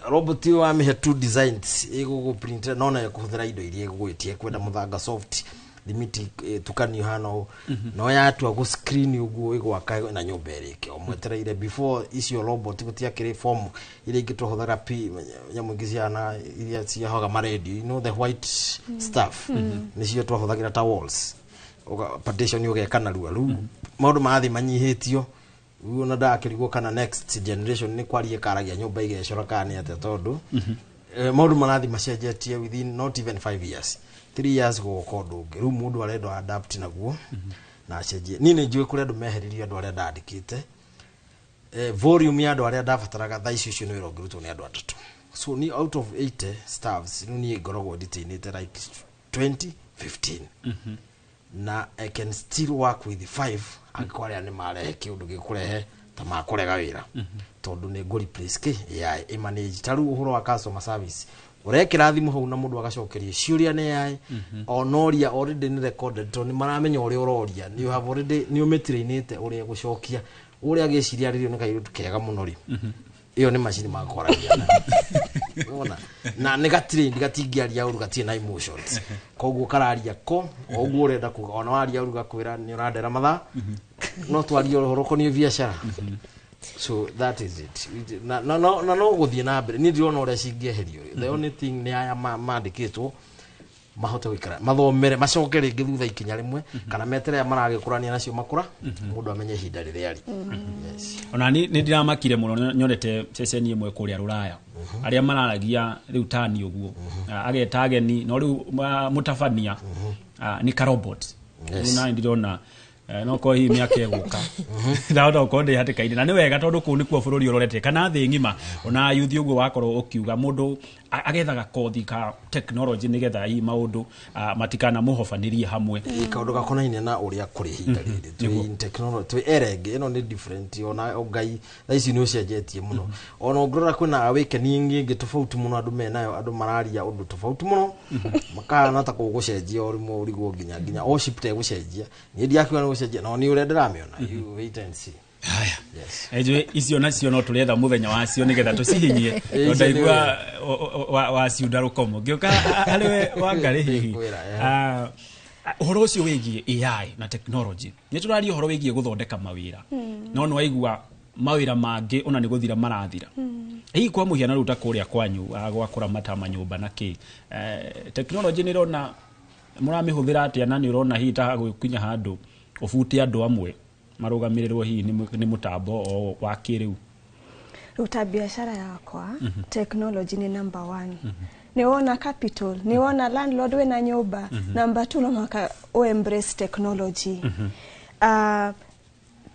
robot wa mihe 2 designs igugu print nona ya kuhuthira indo iria igugwitie kwenda muthanga soft limit tukanio hano no ya tu go screen ugu igwaka na nyumba irike omwetereire before icio robot gutia kire form ile ingituhuthira nyamu ngiciana iria cia hoga ma radio you know the white stuff nicio twahuthagira ta walls partition yugeka na ruaru maundu mathi manyihitio una ndakirigwo kana next generation ni kwarie karagia nyumba igecora kana ate tondu maundu marathi macenjetie within not even 5 years 3 years go kodu riu mundu arendo adapt naguo na acenjie nini njui kuri andu meheririo andu aria ndandikite volume ya andu aria ndabataraga tha icio no irongirutwo ni andu atatu so ni out of 80 staffs ni ngorogwo detainite like 2015 na I can still work with 5 akwari ani marehe kiundu gikurehe ta makurega wira tondu ni go replace ke AI manage taru uhoro wa customer service urekira thimu hau na mundu agacokeria ciuria ni AI onoria already ni recorded to ni maramenya uria uroria you have already ni umetrainite uria gucokia uria giciria ririo ni kairu kega muno ri iyo ni machine makoragia ona na negatire ndigatingiaria uru gatie na emotions koguo kararia ko oguo urenda kuga ona waria uru gakwira ni urandera matha no twaria horoko ni biashara so that is it no guthie na mbere ni ndirona uria cingieherio the only thing ni aya mandikitwo mahote gwikara mathomere macokere ringi thutha ikinya rimwe kana metere maragikurania nacio makura mundu amenye ihinda riria ari yes ona ni ndiramakire muno nyonete ceceni imwe kuria Ruraya aria mararagia riu tani uguo ageta ageni no riu mutabania ni ka robot na ndirona no ko hi miaka eguka ndaona ko ndi hatikaine na ni wega tondu ku ni kuo bururi urorete kana thi ngima ona yuthi uguo wakorwo ukiuga mundu agethaga kothi ka technology nigetha hii maundu matikana muhofanirie hamwe kaundu gakonaine na uria kuri hinda riri twi technology twi erenge ino ni different ona ngai thaici ni ucenjetie muno ona ngurora kwina awakening ingi tofauti muno andu menayo andu mararia undu tofauti muno makana ta kugucenjia urimu urigwo nginya worship te gucenjia ni ndiakiwa ni gucenjia no ni ure ndiramiona you wait and see. Haya. Ejwe icio nacio no turetha muthenya wacio nigetha tucihinyie ndaigua wa ciuda rukomo ngioka hariwe wangari hihi uhoro ucio wigie AI na technology ni turari uhoro wigie guthondeka mawira no no waigua mawira mangi ona ni guthira marathira hii kwa muhiana ruta kuria kwanyu gwakura matama nyumba na ki technology ni rona muramihũthĩra atia na ni urona hii ta gũkinya handu ufuti andu amwe marugamirirwo hii ni mutambo wa kiriu ruta biashara yakwa technology ni number 1 ni wona capital ni wona landlord we na nyumba number 2 no maka o embrace technology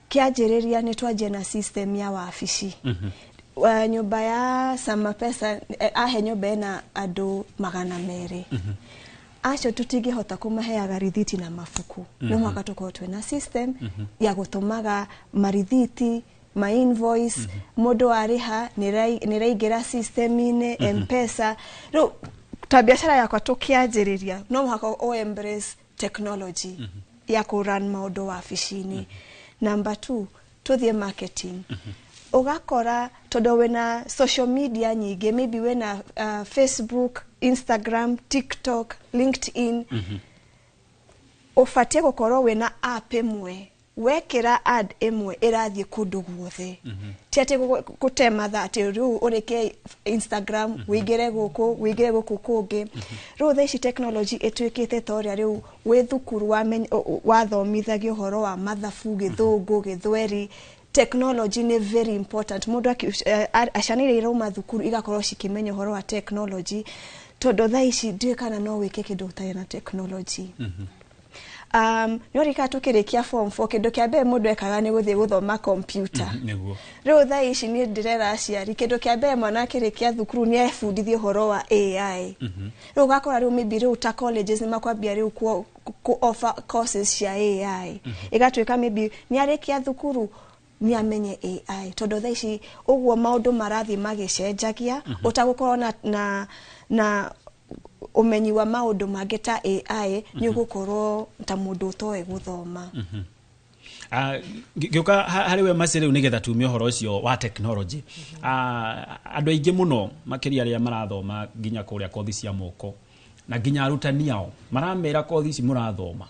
kiajereria ni twaje na system ya wafici nyumba ya sama pesa ahe nyumba na ado 200 acho tutige hota kumaheaga rithiti na mafuku no mwaka tukotwe na system ya gutumaga marithiti ma invoice modo ariha niraigera system ine M-Pesa no tabiashara yakwa tukiajiriria no mwaka o embrace technology ya ku run maodo wa afishini number 2 tuthie marketing ugakora todo wena social media nyingi maybe wena Facebook, Instagram, TikTok, LinkedIn ufatie gukorwo wena app imwe wekira ad imwe irathie kundu guothe tiate gutema thati riu ureke Instagram wigire guku kungi riu thaici technology etwikite toria riu we thukuru wathomithagio horo wa mathabu githungu githweri technology ni very important mundu ashanire irauma thukuru igakorwo cikimenya horo wa technology todo thaici ndikana no wike kindu utari na technology nyorika tukirikia form 4 kindu kia be mundu ekaga ni guthie guthoma computer riu thaici ni ndirera aciari kindu kia be mwana kirikia thukuru ni efundithio horo wa AI riu gakora riu maybe riu ta colleges ni makwambia riu ku offer courses cia AI igatwika maybe ni arikia thukuru ni amenye AI todo thaici uguo maundu marathi magicenjagia utagukorwo na umenyi wa maundu mageta AI ni gukorwo ta mundu utoe guthoma gioka hariwe masere unigetha tumio horo ucio wa technology andu aingi muno makiria ria marathoma ginya kuria kothi cia moko na ginya arutani ao maramera kothi ici murathoma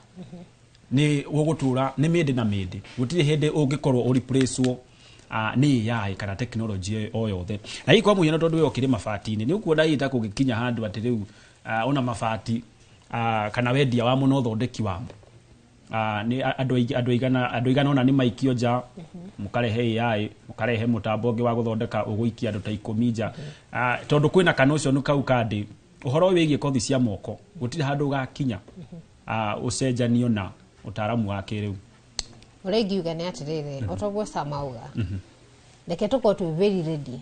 ni wogutura ni mindi na mindi gutire hindi ungikorwo uriplacewo ni AI kana technology o yothe na hii kwa muhiano tondu yokire mabati-ini ni ukuona ita kugikinya handu ati riu ona mabati kana wendia wa muno thondeki wamo ni andu igana ona ni maikio nja mukarehe AI mukarehe mutambo ngi wa guthondeka uguikia andu ta 10 nja tondu kwina kanocio kau kandi uhoro wigie kothi cia moko gutire handu gakinya ucenjanio na utaramu wa kiriu uregiuga ni atirire otogwo samauga ndeke tuko tu very ready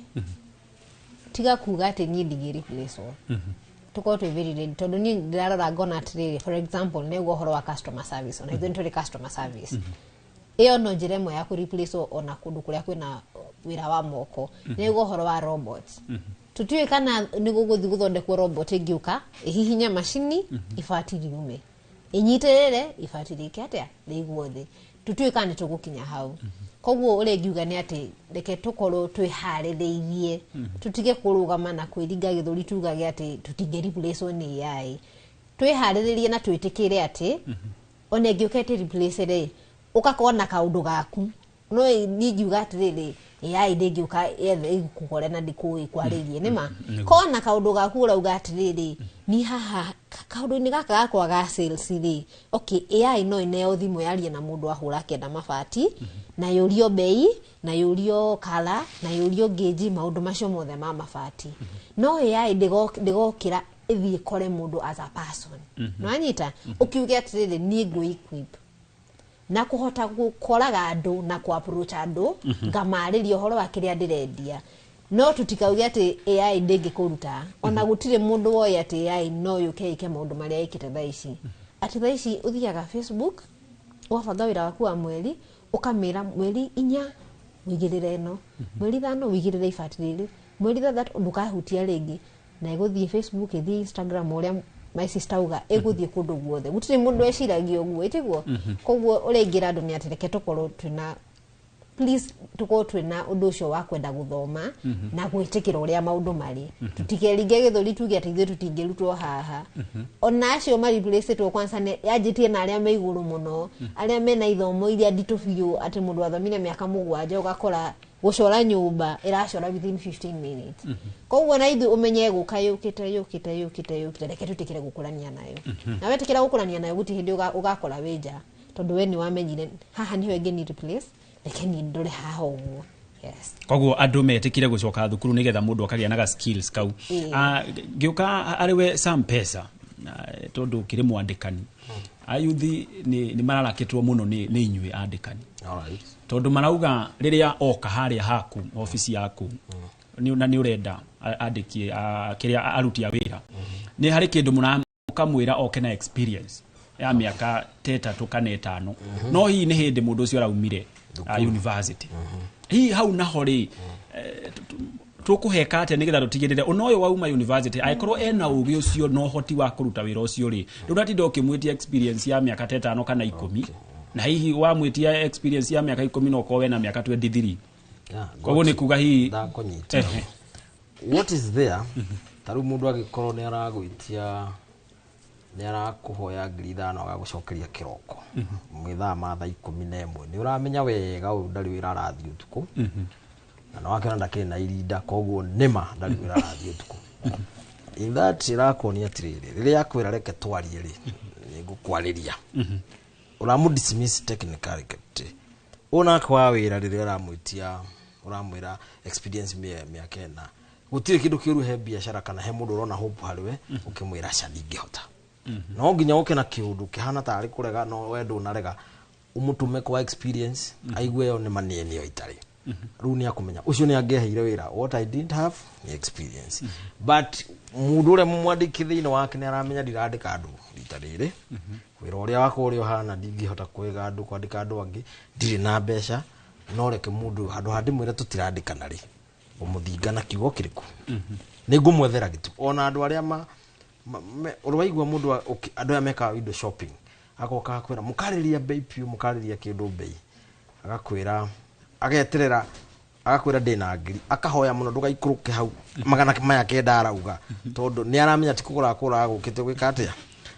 tiga kuga ati ni ndigiri place tuko tu very ready tondu ni ndirarora ngona atirire for example ne guhoro wa customer service ona ithu nturi customer service iyo no njiremo ya ku replace ona kundu kuria kwina wira wa moko ne guhoro wa robots tutue kana ni guguthi guthondekwo robot ingiuka ihihinya machine ifatiri ume inyiterere ifatirike atia leiguothe tutue kana tugukinya hau koguo uregiuga ni ati reke tukorwo twihaririirie tutige kurugama na kwiringa githuri tugage ati tutingeri replace ni AI twihaririirie na twitikire ati one ngiukete replace re ukakona kaundu gaku no nigiuga atiriri AI ngiuka ethe ikukore na ndikui kwaririe nima kona kaundu gaku urauga atiriri ni haha kaundu ni gaka gakwa ga sales ri okay AI no ineo thimu yarie na mundu ahura kenda mabati na yurio bei na yurio kala na yurio geji maundu macio mothe ma mabati no AI ndigokira ithie kore mundu as a person no anyita ukiuge atiriri ni ngui equip na kuhota gukoraga andu na ku approach andu ngamariria horo wa kiria ndirendia no tutikauge ati AI ndenge kuruta ona gutire mundu woya ati AI no yuke ike maundu maria ikite thaici ati thaici uthiaga Facebook wabanga wira waku wa mweri ukamira mweri 4 wigirire eno mweri 5 wigirire ifatiriri mweri 3 ndukahutia ringi na iguthie Facebook ithi Instagram uria my sister uga iguthie kundu guothe gutire mundu eciragia uguo itiguo koguo urengira andu ni atireke tukorwo twina please tuko twina undu ucio wa kwenda guthoma na gwitikira uria maundu mari tutikeringe githuri tuge ati ithu tutingirutwo haha ona acio mari place to kwanza ne yajitie na aria meiguru muno aria mena ithomo iria nditu biu ati mundu athomire miaka 7 ugakora gucora nyumba iracora within 15 minutes koguo na ithu umenye guka yukite reke tutikire gukurania nayo na wetikira gukurania nayo guti hindi ugakora weja tondu we ni wamenyire haha niho engeni replace lakini ndore haha uguo yes koguo andu metikire gucoka thukuru nigetha mundu akagia na skills kau giuka ariwe Sam Pesa tondu kire mwandikani ayuthi ni mararakitwo muno ni inyue andikani alright tondu marauga riria oka haria haku ofisi yaku ni urenda andikie kiria arutia wira ni hari kindu mukamwira oke na experience ya miaka 3 kana 5 no hi ni hindi mundu ucio araumire university hi hau naho ri tukuheka ate nigetha tutigirire unoyo wauma university aikorwo ena ugi ucio no hoti wa kuruta wira ucio ri ndati ndokimwitia experience ya miaka 5 kana 10 na hihi wa mwitia experience ya miaka 10 no kowe na miaka 23 koguo ni kuga hi what is there taru mundu agikorwo ni aragwitia ni arakuhoya ngirithano agagucokeria kiroko mwitha matha 11 ni uramenya wega u ndari wira arathio tuku na no akena ndakire na irinda koguo nima ndari wira arathio tuku in that irakoni atiriri riria akwira reke twarie ri ngukwariria uramu dismiss technically kete ona kwa wira riria uramwitia uramwira experience miakena gutire kindu kiru he biashara kana he mundu urona hope hariwe ukimwira ndingihota no nginya uke na kiundu kihana tari kurega no wendo unarega umutume kwa experience aigue yo ni maneni yo itari runi akumenya ucio ni angeheire wira what I didn't have the experience but mundu ure mwandikithine wake ni aramenya ndirandika andu itarire wira uria wako uri hana ndingihota kuiga andu kwandika andu angi ndiri na mbeca no reke mundu handu handi mwire tutirandikana ri umuthinga na kiugo kiriku ni ngumwethera gitu ona andu aria urwaigwa mundu andu ya meka window shopping agoka kwira mukariria bei piu mukariria kindu bei agakwira ageterera agakwira ndina ngiri akahoya muno ndugaikuruke hau magana maya kenda arauga tondu ni aramenya ti kugura agukite gwika atia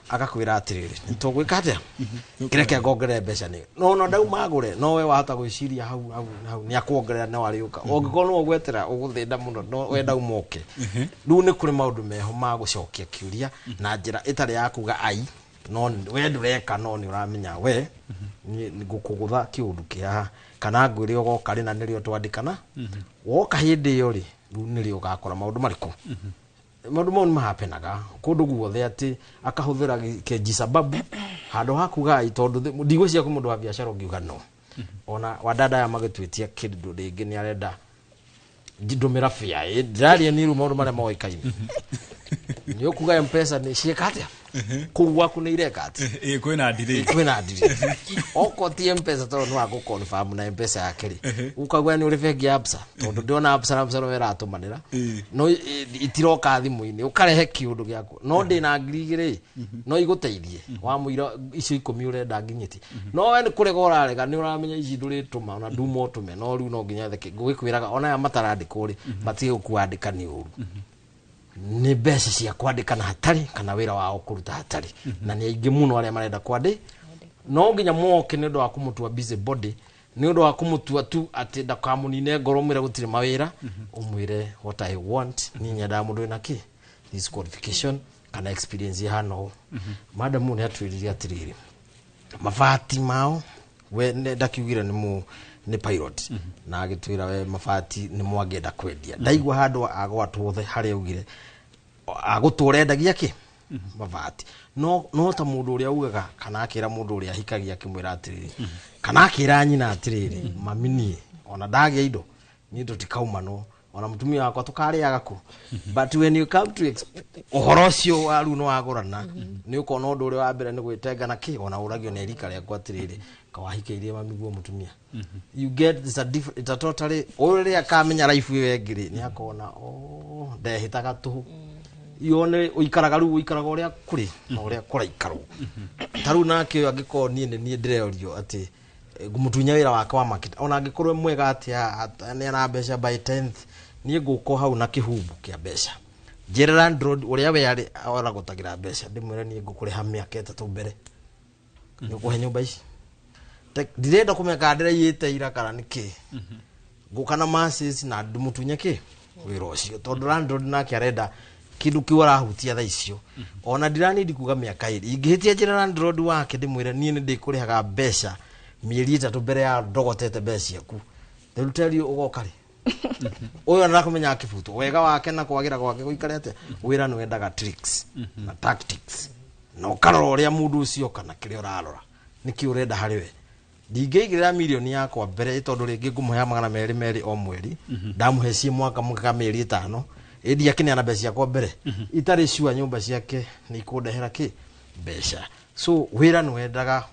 akakwira atiriri nitugwika atia kireke ngongere mbeca ni no ndauma agure no we wahota gwiciria hau ni akuongerera no ariuka ongikorwo no gwetera uguthinda muno no wenda umoke riu ni kuri maundu meho ma gucokia kiuria na njira itari ya kuga ai no we ndureka no ni uramenya we ni gukugutha kiundu kia kana ngwire ogoka ri na nirio twandikana woka hindi yo ri riu nirio ugakora maundu mariku maundu mau mahapenaga kundu guothe ati akahuthira keji sababu handu hakuga itondu ndigwicia ku mundu wa biashara ngiuga no ona wadada ya magitwitia kindu ringi ni arenda ndumira fia ndari ni ru maundu maria moikaini ni ukuga mpesa ni ciekatia kuwa kuna ireka ati kwina ndire oko ti mpesa to no ago confirm na mpesa yake ri ukagwa ni uri fake absa tondu ndiona absa no wera atumanira no itiroka thimu-ini ukarehe kiundu giaku no ndi na ngirigire no iguteithie wa muira icio 10 urenda nginyiti no we ni kurega urarega ni uramenya ici ndurituma ona ndumo tume no riu no nginya theke gwikwiraga ona ya matarandika uri matige kuandika ni uru ni besa cia kwandikana hatari kana wira wao kuruta hatari na ni aingi muno aria marenda kwandi no nginya moke ni ndo akumutua busy body ni ndo akumutua tu ati ndakamunine ngoro mwira gutire mawira umwire what I want ni nyada mundu ina ki this qualification kana experience ya hano madam ni atwiriria atiriri mafati mao we ndakiugira ni pilot na agitwira we mafati ni mwagenda kwendia ndaigwa handu agwatwothe hari ugire aguturendagia ki mafati no ta mundu uria ugaga kana akira mundu uria hikagia kimwira atiriri kana akira nyina atiriri mamini ona ndagia indo ni ndo tikauma no ona mutumia wakwa tukariaga ku but when you come to ohorocio waru no agorana ni ukona undu uri wa mbere ni gwitenga na ki ona uragio ni rika ria kwatiriri kawahikeirie mamiguo mutumia you get this it's a totally uri akamenya life iyo ngiri ni akona ndehitaga tu yone uikaraga ru uikaraga uria kuri na uria kuraikarwo taru nake angiko nie ni ndireorio ati gumutunya wira wake wa market ona angikorwe mwega atia ni ana mbeca by 10th ni nguko hau na kihumbu kia mbeca Gerald Road uria we ari ora gutagira mbeca ndimwire ni ngukuriha miaka 3 mbere ni kuhe nyumba ici ndirenda kumeka ndire yite ira kana niki ngukana masses na ndumutunya ki wira ucio tondu landlord nake arenda kindu kiwara hutia tha icio ona ndirani ndikuga miaka iri ingihitia Gerald Road wake ndimwire ni ndikurihaga mbeca mieri 3 mbere ya ndogotete mbeca ciaku ndiruteri ugokari uyo narakumenya kibuto wega wake na kwagira gwake guikarete wira ni wendaga tricks na tactics no karoro ria mundu ucio kana kiria urarora niki urenda hariwe ndingeigirira milioni yakwa mbere tondu ringi ngumuhe magana meri o mweri ndamuhecie mwaka muka mieri 5 edi akini ana mbeca yakwa mbere itari shua nyumba ciake ni kundehera ki mbeca so wira ni wendaga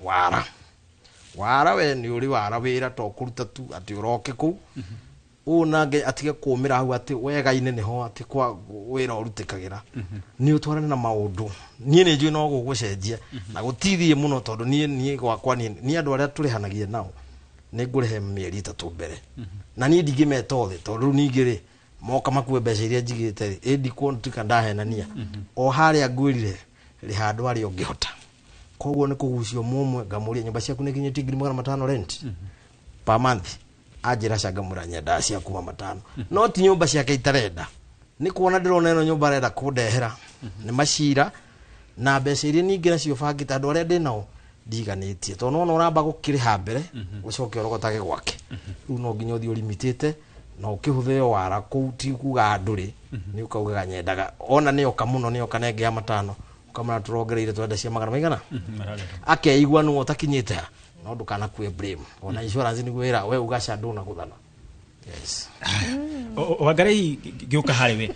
wara we ni uri wara wira to kuruta tu ati uroke ku unange atige kumira hau ati wega ine niho ati kwa wira urutikagira ni utwarane na maundu nie ni njui no gugucenjia na gutithie muno tondu nie gwakwa ni andu aria turihanagia nao ni ngurehe mieri 3 mbere na ni ndingimeta othe tondu ningiri moka makue mbeca iria njigite edi kwontuka ndahenania o haria ngwirire ri handu ari ungihota koguo ni kugucio mumwe ngamuria nyumba ciaku ni kinyiti 500 rent per month ajira cagamura nyenda cia kuma 5 no ti nyumba ciake itarenda ni kuona ndirona ino nyumba renda kundehera ni macira na mbeca iria ningi nacio bangita andu aria ndinao ndiganitie to no uramba gukiriha mbere ucoke orogotage gwake riu no nginya uthio limitete no ukihuthio wara ku ti kuga nduri ni ukauga nyendaga ona ni okamuno ni okanenge ya 5 ukamara turongereire twenda cia magana maigana akeigua no utakinyite no ndukana kue blame ona insurance ni gwira we ugaca nduna kuthana yes Wangarei giuka hariwe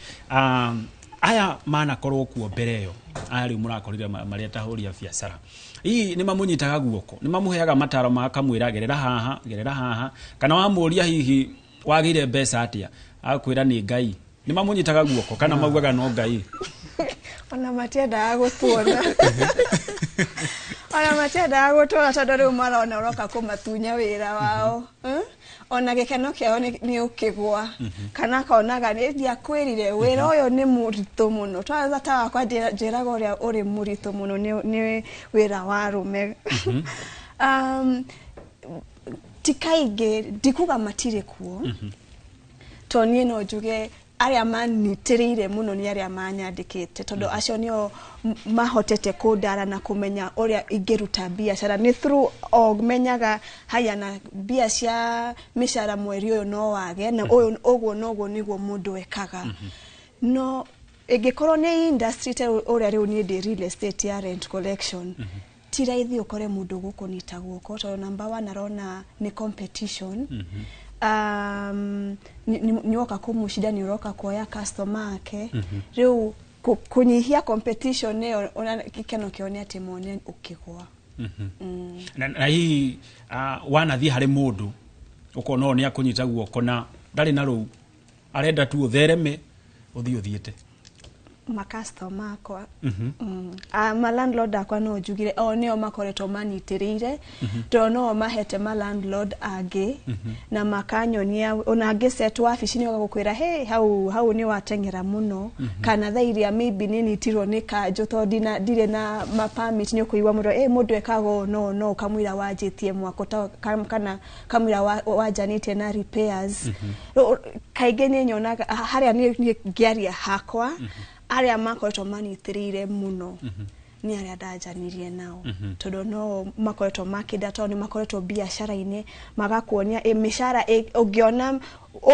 aya mana korwo kuo mbere yo ari murakorire maria tahuria biacara hii ni mamunyitaga guoko ni mamuheaga mataro makamwira gerera haha kana wamuria hihi wagire mbeca atia akwira ni ngai ni mamunyitaga guoko kana maugaga no ngai ona matienda gutuona ona matienda gutuona tondu riu marona uroka kumatunya wira wao ona gikeno kiao ni ukigwa kana kaonaga ni ndiakwirire wira uyu ni murito muno twaza ta wakwa njiraga uria uri murito muno ni wira wa rume tikaige ndikuga matire kuo toni no njuge aria manitiriire muno ni aria manyandikite tondu acio nio mahotete kundara na kumenya uria ingiruta biacara ni through ogmenyaga haya na bia cia mishara mweri uyu no wage na uguo noguo niguo mundu ekaga no igikorwo ni industry te uria riu ni real estate ya rent collection tiraithi ukore mundu gukunita guoko tondu number 1 arona ni competition ni woka kumushida ni uroka kuoya customer ake riu kunyihia competition ne ona kikeno kione ati mone ukigwa na hii wanathi hari mundu ukona ni akunyita guoko na ndari na ru arenda tu uthereme uthiete customer kwa ma landlord akwa no jugire nio makoretwo manitiriire to no mahete ma landlord age na makanyonia ona age set wabici ni ogagukwira hey hau ni watengera muno kana thairia maybe ni nitirwo ni kanjo to dire na ma permit ni kuiwa mundo mundu ekago no kamwira wajitie mwako kana kamwira wajanitie na repairs kaige ni nyonaga haria ni ngiaria hakwa aria makoretwo manitiriire muno ni aria ndajanirie nao tondu no makoretwo makida to ni makoretwo biacara-ini magakuonia mishara ungiona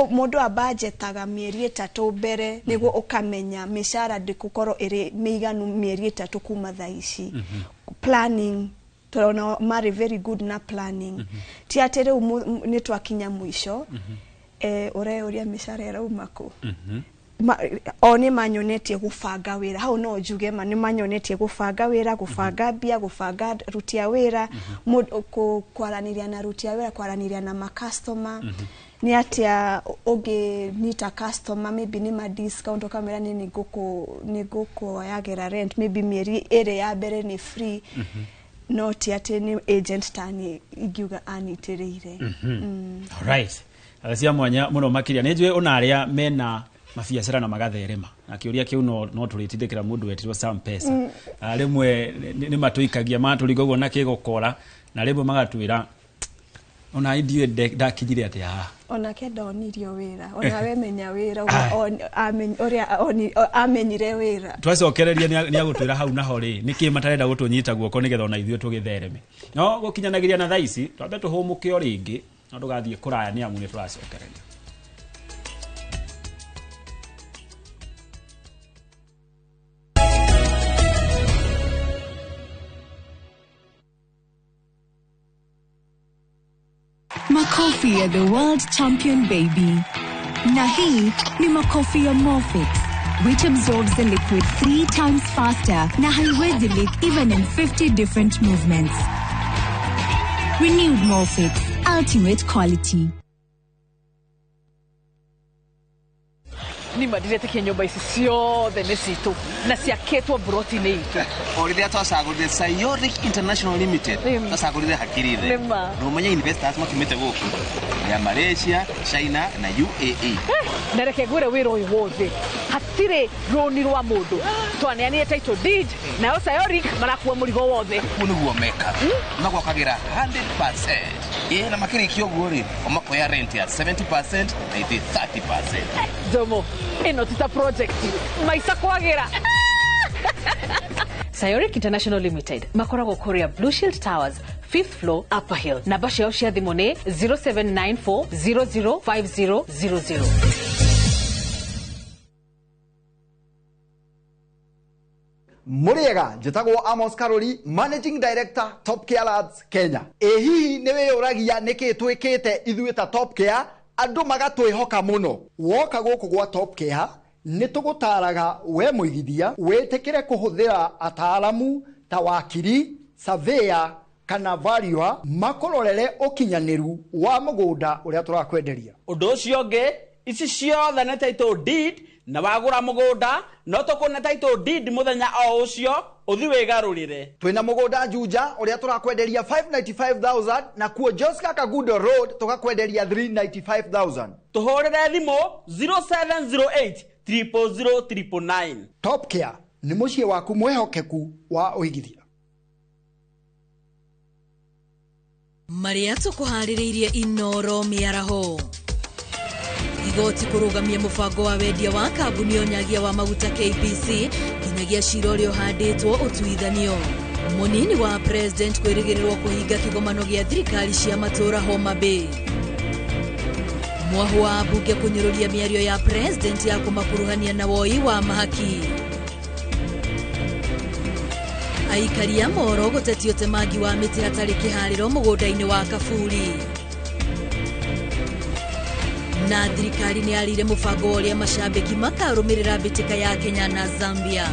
mundu abajetaga mieri 3 mbere niguo ukamenya mishara ndikukorwo iri meiganu mieri 3 kuma thaici planning tondu mari very good na planning ti atire ni twakinya mwisho uria mishara umako oni manyonetie gubanga wira hau no njuge ma ni manyonetie gubanga wira gubanga bia gubanga rutia wira kwaraniria na rutia wira kwaraniria na ma customer ni atia oge nita customer maybe ni ma discount kamera ni goko yagera rent maybe mieri ere ya bere ni free not yet any agent tani igiuga anitireire all right asia mwanya muno makiria nejwe onaria mena mabiacara na magatherema na kiuria kiu no turitindikira mundu wetirwo Sam Pesa rimwe ni matuikagia maturigogo na kigokora na rimwe magatwira ona idie dakijire ati ha ona kenda onirio wira ona we menya wira amenyire wira twacokereria ni agutwira hau naho ri niki matarenda gutunyita guoko nigetha ona ithuĩ tugithereme no gukinyanagiria na thaici twambe tuhumuke o ringi no ndugathie kuraya ni amu ni turacokereria Makofi are the world champion, baby. Nahi ni makofi ya Morphix, which absorbs the liquid 3 times faster. Na haiwezi leak even in 50 different movements. Renewed Morphix, ultimate quality. Ni madirete ke nyumba ici ciothe nĩ citũ na ciakĩtwo broti-inĩ itũ orithia twacagũrire Sayoric International Limited twacagũrire Hakiri-the rũmenya investors makimĩte gũkũ ya Malaysia, China na UAE na reke ngwĩre wĩra ũyũ wothe hatirĩ rũni rwa mũndũ twaneanire title deed nayo Sayoric marakua mũrigo wothe kũu nĩguo meka magwakagira 100% na makĩrĩkia ũguo rĩ omakoya rent ya 70% na ithuĩ 30%. Jomo ino tita project maisa kwagira Sayoric International Limited makoragwo Korea Blue Shield Towers 5th floor Upper Hill na bashi yao cia thimũ nĩ 0794005000. Muriega njitagwo Amos Karori, Managing Director Top Care Labs Kenya. Hihi niwe uragia niki twikite ithuĩ ta Top Care andu magatwihoka muno. Woka guku gwa Top Care ni tugutaraga we muigithia wetekere kuhuthira ataalamu ta wakiri, surveyor kana valuer makororere ukinyaniru wa mugunda uria turakwenderia. Undu ucio ngi ici ciothe na title deed na wagura mugunda no tukuna title deed muthenya o ucio uthi wigarurire. Twina mugunda Juja uria turakwenderia 595,000 na kuo Joska Kagudo Road tukakwenderia 395,000. Tuhorere thimu 0708 0000999. Top Care ni mucie waku mwehokeku wa uigithia. Maria tukuhaririirie Inoro miaraho igoti kurugamia mubango wa wendia wa kambuni onyagia wa maguta KPC kinyagia cira uria uhanditwo utuithanio. Munini wa president kwirigirirwo kuhinga kigomano gia thirikari cia matura Homa Bay. Mwahu wa bunge kunyiruria miario ya president ya kumakuruhania na woi wa mahaki. Aikari a Moro gutetio temangi wa miti hatari kihariro mugunda-ini wa Kaburi. Na thirikari ni arire mubango uria macambiki makarumirira mbitika ya Kenya na Zambia.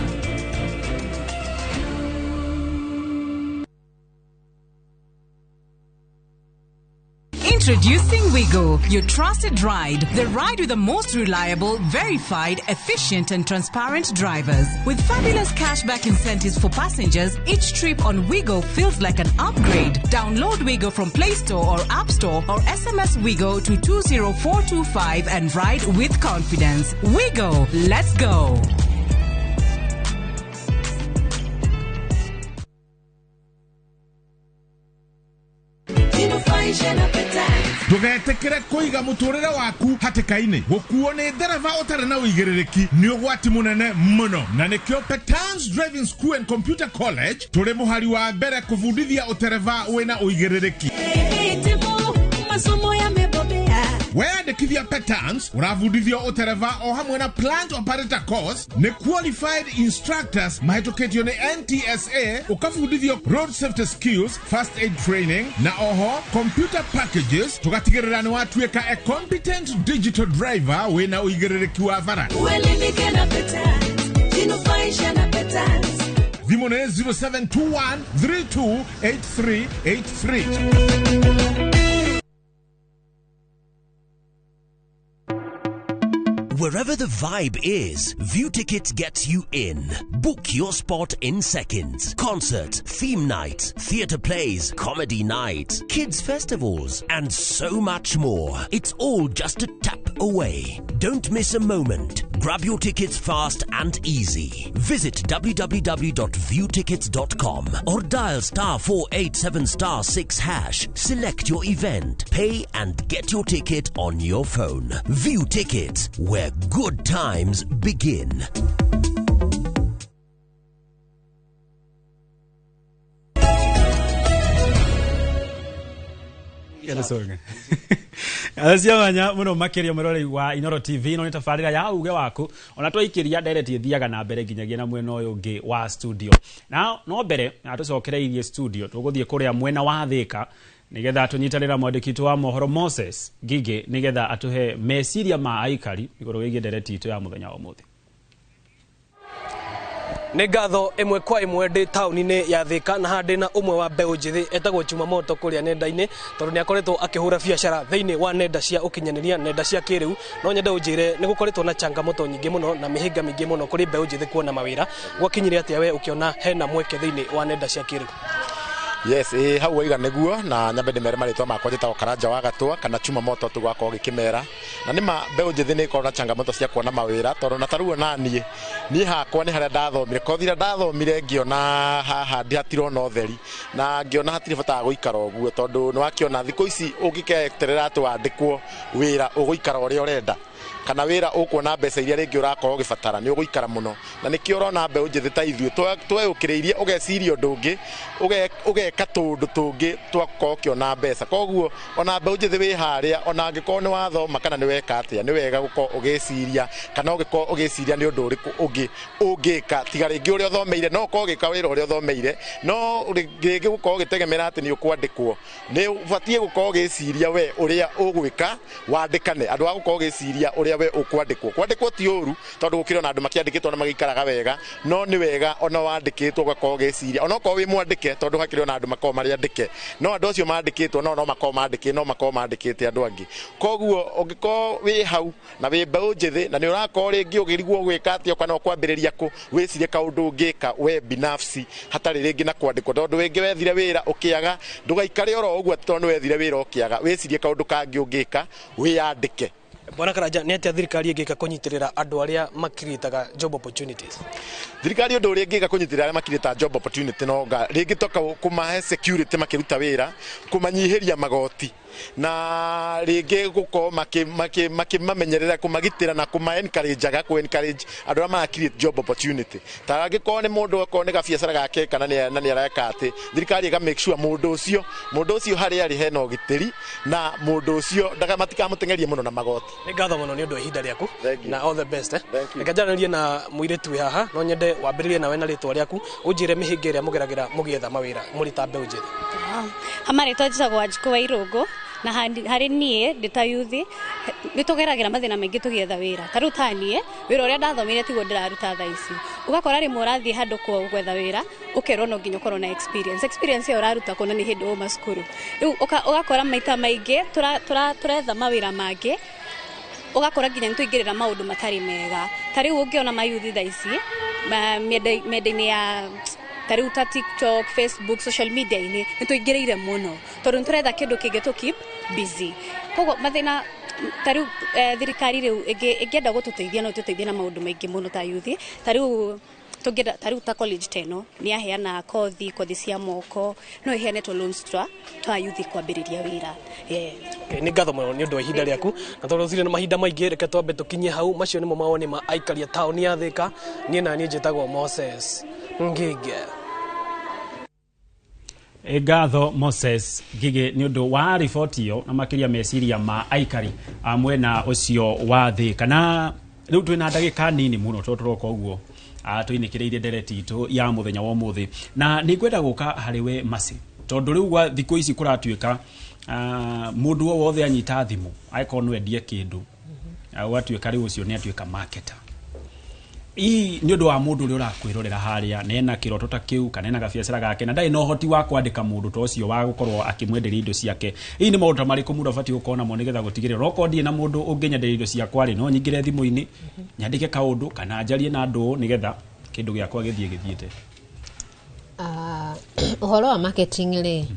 Introducing Wigo, your trusted ride. The ride with the most reliable, verified, efficient and transparent drivers. With fabulous cashback incentives for passengers, each trip on Wigo feels like an upgrade. Download Wigo from Play Store or App Store or SMS Wigo to 20425 and ride with confidence. Wigo, let's go. Ndugetekere kuiga muturire waku hatikaini gukuo ni ndereva utari na uigiriki ni ugwati munene muno na nikio Petans Driving School and Computer College turi muhari wa mbere kuvundithia utereva wina uigiriki. Weyandikithie kwandikithia patterns uravundithio utereva o hamwe na plant operator course ni qualified instructors mahitũkĩtio ni NTSA ukafundithio road safety skills first aid training na oho computer packages tugatigĩrĩra ni watuĩka a competent digital driver wina ũigĩrĩrĩki wa bara uelimike na patterns jinufaisha na patterns Thimo ne 0721 328383 Wherever the vibe is, View Tickets gets you in. Book your spot in seconds. Concert, theme night, theatre plays, comedy nights, kids festivals, and so much more. It's all just a tap away. Don't miss a moment. Grab your tickets fast and easy. Visit www.viewtickets.com or dial *487*6#. Select your event, pay and get your ticket on your phone. View Tickets, where good times begin. Aciamanya muno makiria murori wa Inoro TV no nitafarira ya uge waku ona twikiria direct ithiaga na mbere nginyagia na mwena uyu ungi wa studio na no mbere atucokereirie studio tuguthie kuria mwena wa Thika nigetha tunyitanira mwandikitwo wa mohoro Moses Gige nigetha atuhe meciria ma aikari iguru wigie direct itu ya muthenya wa muthi. Nĩ ngatho ĩmwe kwa ĩmwe ndĩ taũni-inĩ ya Thika na handĩ na ũmwe wa mbeũ njĩthĩ etagwo Chuma Moto kũrĩa nenda-inĩ tondũ nĩ akoretwo akĩhũra biacara thĩinĩ wa nenda cia ũkinyanĩria nenda cia kĩrĩu no nyende ũnjĩre nĩ gũkoretwo na changamoto nyingĩ mũno na mĩhĩnga mĩingĩ mũno kũrĩ mbeũ njĩthĩ kuona mawĩra gwakinyire atĩa we ũkĩona hena mweke thĩinĩ wa nenda cia kĩrĩu. Yes, hau waiga nĩguo na nyambe ndĩmere marĩtwa makwa njĩtagwo Karanja wa Gatũa kana Chuma Moto tũgakorwo gĩkĩmera na nĩma mbeũ njĩthĩ nĩ ikorwo na changamoto cia kuona mawĩra tondũ na tarũo naniĩ hakwa nĩ harĩa ndathomire kothira ndathomire ngĩona haha hatirona ũtheri na ngĩona hatirĩ bata wa gũikara ũguo tondũ nĩ wakĩona thikũ ici ũngĩketerera atĩ wandĩkwo wĩra ũgũikara ũrĩa ũrenda kana wĩra ũkuona mbeca iria rĩngĩ ũrakorwo ũgĩbatara nĩ ũgũikara mũno na nĩkĩo ũrona mbeũ njĩthĩ ta ithuĩ tweyũkĩrĩirie ũgeciria ũndũ ũngĩ ũgeka tũndũ tũngĩ twakorwo ũkĩona mbeca koguo ona mbeũ njĩthĩ wĩ harĩa ona angĩkorwo nĩ wathoma kana nĩ weka atĩa nĩ wega gũkorwo ũgĩciria kana ũgĩkorwo ũgĩciria nĩ ũndũ ũrĩkũ ũngĩ ũngĩka tiga rĩngĩ ũrĩa ũthomeire no ũkorwo ũgĩka wĩra ũrĩa ũthomeire no rĩngĩ gũkorwo ũgĩtegemera atĩ nĩ ũkwandĩkwo nĩ ũbatiĩ gũkorwo ũgĩciria we ũrĩa ũgwĩka wandĩkane andũ a gũkorwo ũgĩciria ũrĩa we kwandĩkwo ti ũru tondũ gũkĩrĩ na andũ makĩandĩkĩtwo na magĩikaraga wega no nĩ wega ona wandĩkĩtwo ũgakorwo ũgĩciria ona ũkorwo wĩ mwandĩke tondũ hakĩrĩ na andũ makorwo marĩ andĩke no andũ acio mandĩkĩtwo no makorwo mandĩkĩte andũ angĩ koguo ũngĩkorwo wĩ hau na wĩ mbeũ njĩthĩ na nĩ ũrakorwo rĩngĩ ũgĩrigwo gwĩka atĩa kana kwambĩrĩria kũ wĩcirie kaũndũ ũngĩka we binafsi hatarĩ rĩngĩ na kwandĩkwo tondũ wĩngĩ wethire wĩra ũkĩaga ndũgaikare oro ũguo tondũ nĩ wethire wĩra ũkĩaga wĩcirie kaũndũ kangĩ ũngĩka wĩyandĩke. Bwana Karanja nĩ atĩa thirikari ĩngĩka kũnyitĩrĩra andũ arĩa makirĩtaga job opportunities? Thirikari ũndũ ũrĩa ĩngĩka kũnyitĩrĩra arĩa makirĩtaga job opportunity no rĩngĩ toka kũmahe security makĩruta wĩra kũmanyihĩria magoti na rĩngĩ gũkorwo makĩmamenyerera kũmagitĩra na kũma-encourage andũ arĩa marakirĩte job opportunity ta angĩkorwo nĩ mũndũ akorwo nĩ gabiacara gake kana nĩ areka atĩ thirikari ĩga make sure mũndũ ũcio harĩa arĩ hena ũgitĩri na mũndũ ũcio matikamũteng'erie mũno na magoti. Nĩ ngatho mũno nĩ ũndũ wa ihinda rĩaku na all the best. Reka njaranĩrie na mũirĩtu wĩ haha no nyende wambĩrĩrie nawe na rĩtwa rĩaku ũnjĩre mĩhĩnga ĩrĩa mũgeragĩra mũgĩetha mawĩra mũrĩ ta mbeũ njĩthĩ. Hamarĩtwa njĩtagwo Wanjikũ wa Irũngũ na harĩ niĩ ndĩ ta yuthi nĩ tũgeragĩra mathĩna maingĩ tũgĩetha wĩra ta rĩu ta niĩ wĩra ũrĩa ndathomire tiguo ndĩraruta thaa ici ũgakora rĩmwe ũrathiĩ handũ gwetha wĩra ũkerwo no nginya ũkorwo na experience ĩyo ũraruta kuona nĩ hĩndĩ uma cukuru rĩu ũgakora maita maingĩ tũretha mawĩra mangĩ ũgakora nginya nĩ tũingĩrĩra maũndũ matarĩ mega ta rĩu ũngĩona mayuthi thaa ici mĩenda-inĩ ya tariu ta TikTok, Facebook, social media-inĩ nĩ tũingĩrĩire mũno tondũ nĩ tũretha kĩndũ kĩngĩ tũ keep busy koguo mathĩna tariu thirikari rĩu ĩngĩenda gũtũteithia no tũteithie na maũndũ maingĩ mũno ta yuthi tariu ta college teno nĩ yaheana kothi cia moko no iheane tũ loans twa yuthi kwambĩrĩria wĩra. Nĩ ngatho mũno nĩ ũndũ wa ihinda rĩaku na tondũ cirĩ na mahinda maingĩ reke twambe tũkinyie hau macio nĩmo mawoni ma aikari a taũni ya Thika niĩ njĩtagwo Moses Ngige. Ngatho Moses Ngige ni undu wa riboti iyo na makiria meciria ma aikari mwena ucio wa Thika na riu twina ndagika nini muno turoka uguo tuinikireirie ndereti itu ya muthenya wa muthi na ni ngwenda guka hariwe Masi tondu riu gwa thiku ici kuratuika mundu wothe anyita thimu aiko no endie kindu watuika riu ucio ni atuika marketer ii ni undu wa mundu uri urakwirorera haria nena kiroto ta kiu kana ena gabiacara gake na ndai no hoti wa kwandika mundu to ucio wa gukorwo akimwenderia indo ciake ii ni maundu mariku mundu abati gukona mo nigetha gutigirira rokodi na mundu ungenyenderia indo ciakwa ri no nyingire thimu-ini nyandike kaundu kana njarie na andu nigetha kindu giakwa githiete uhoro wa marketing ri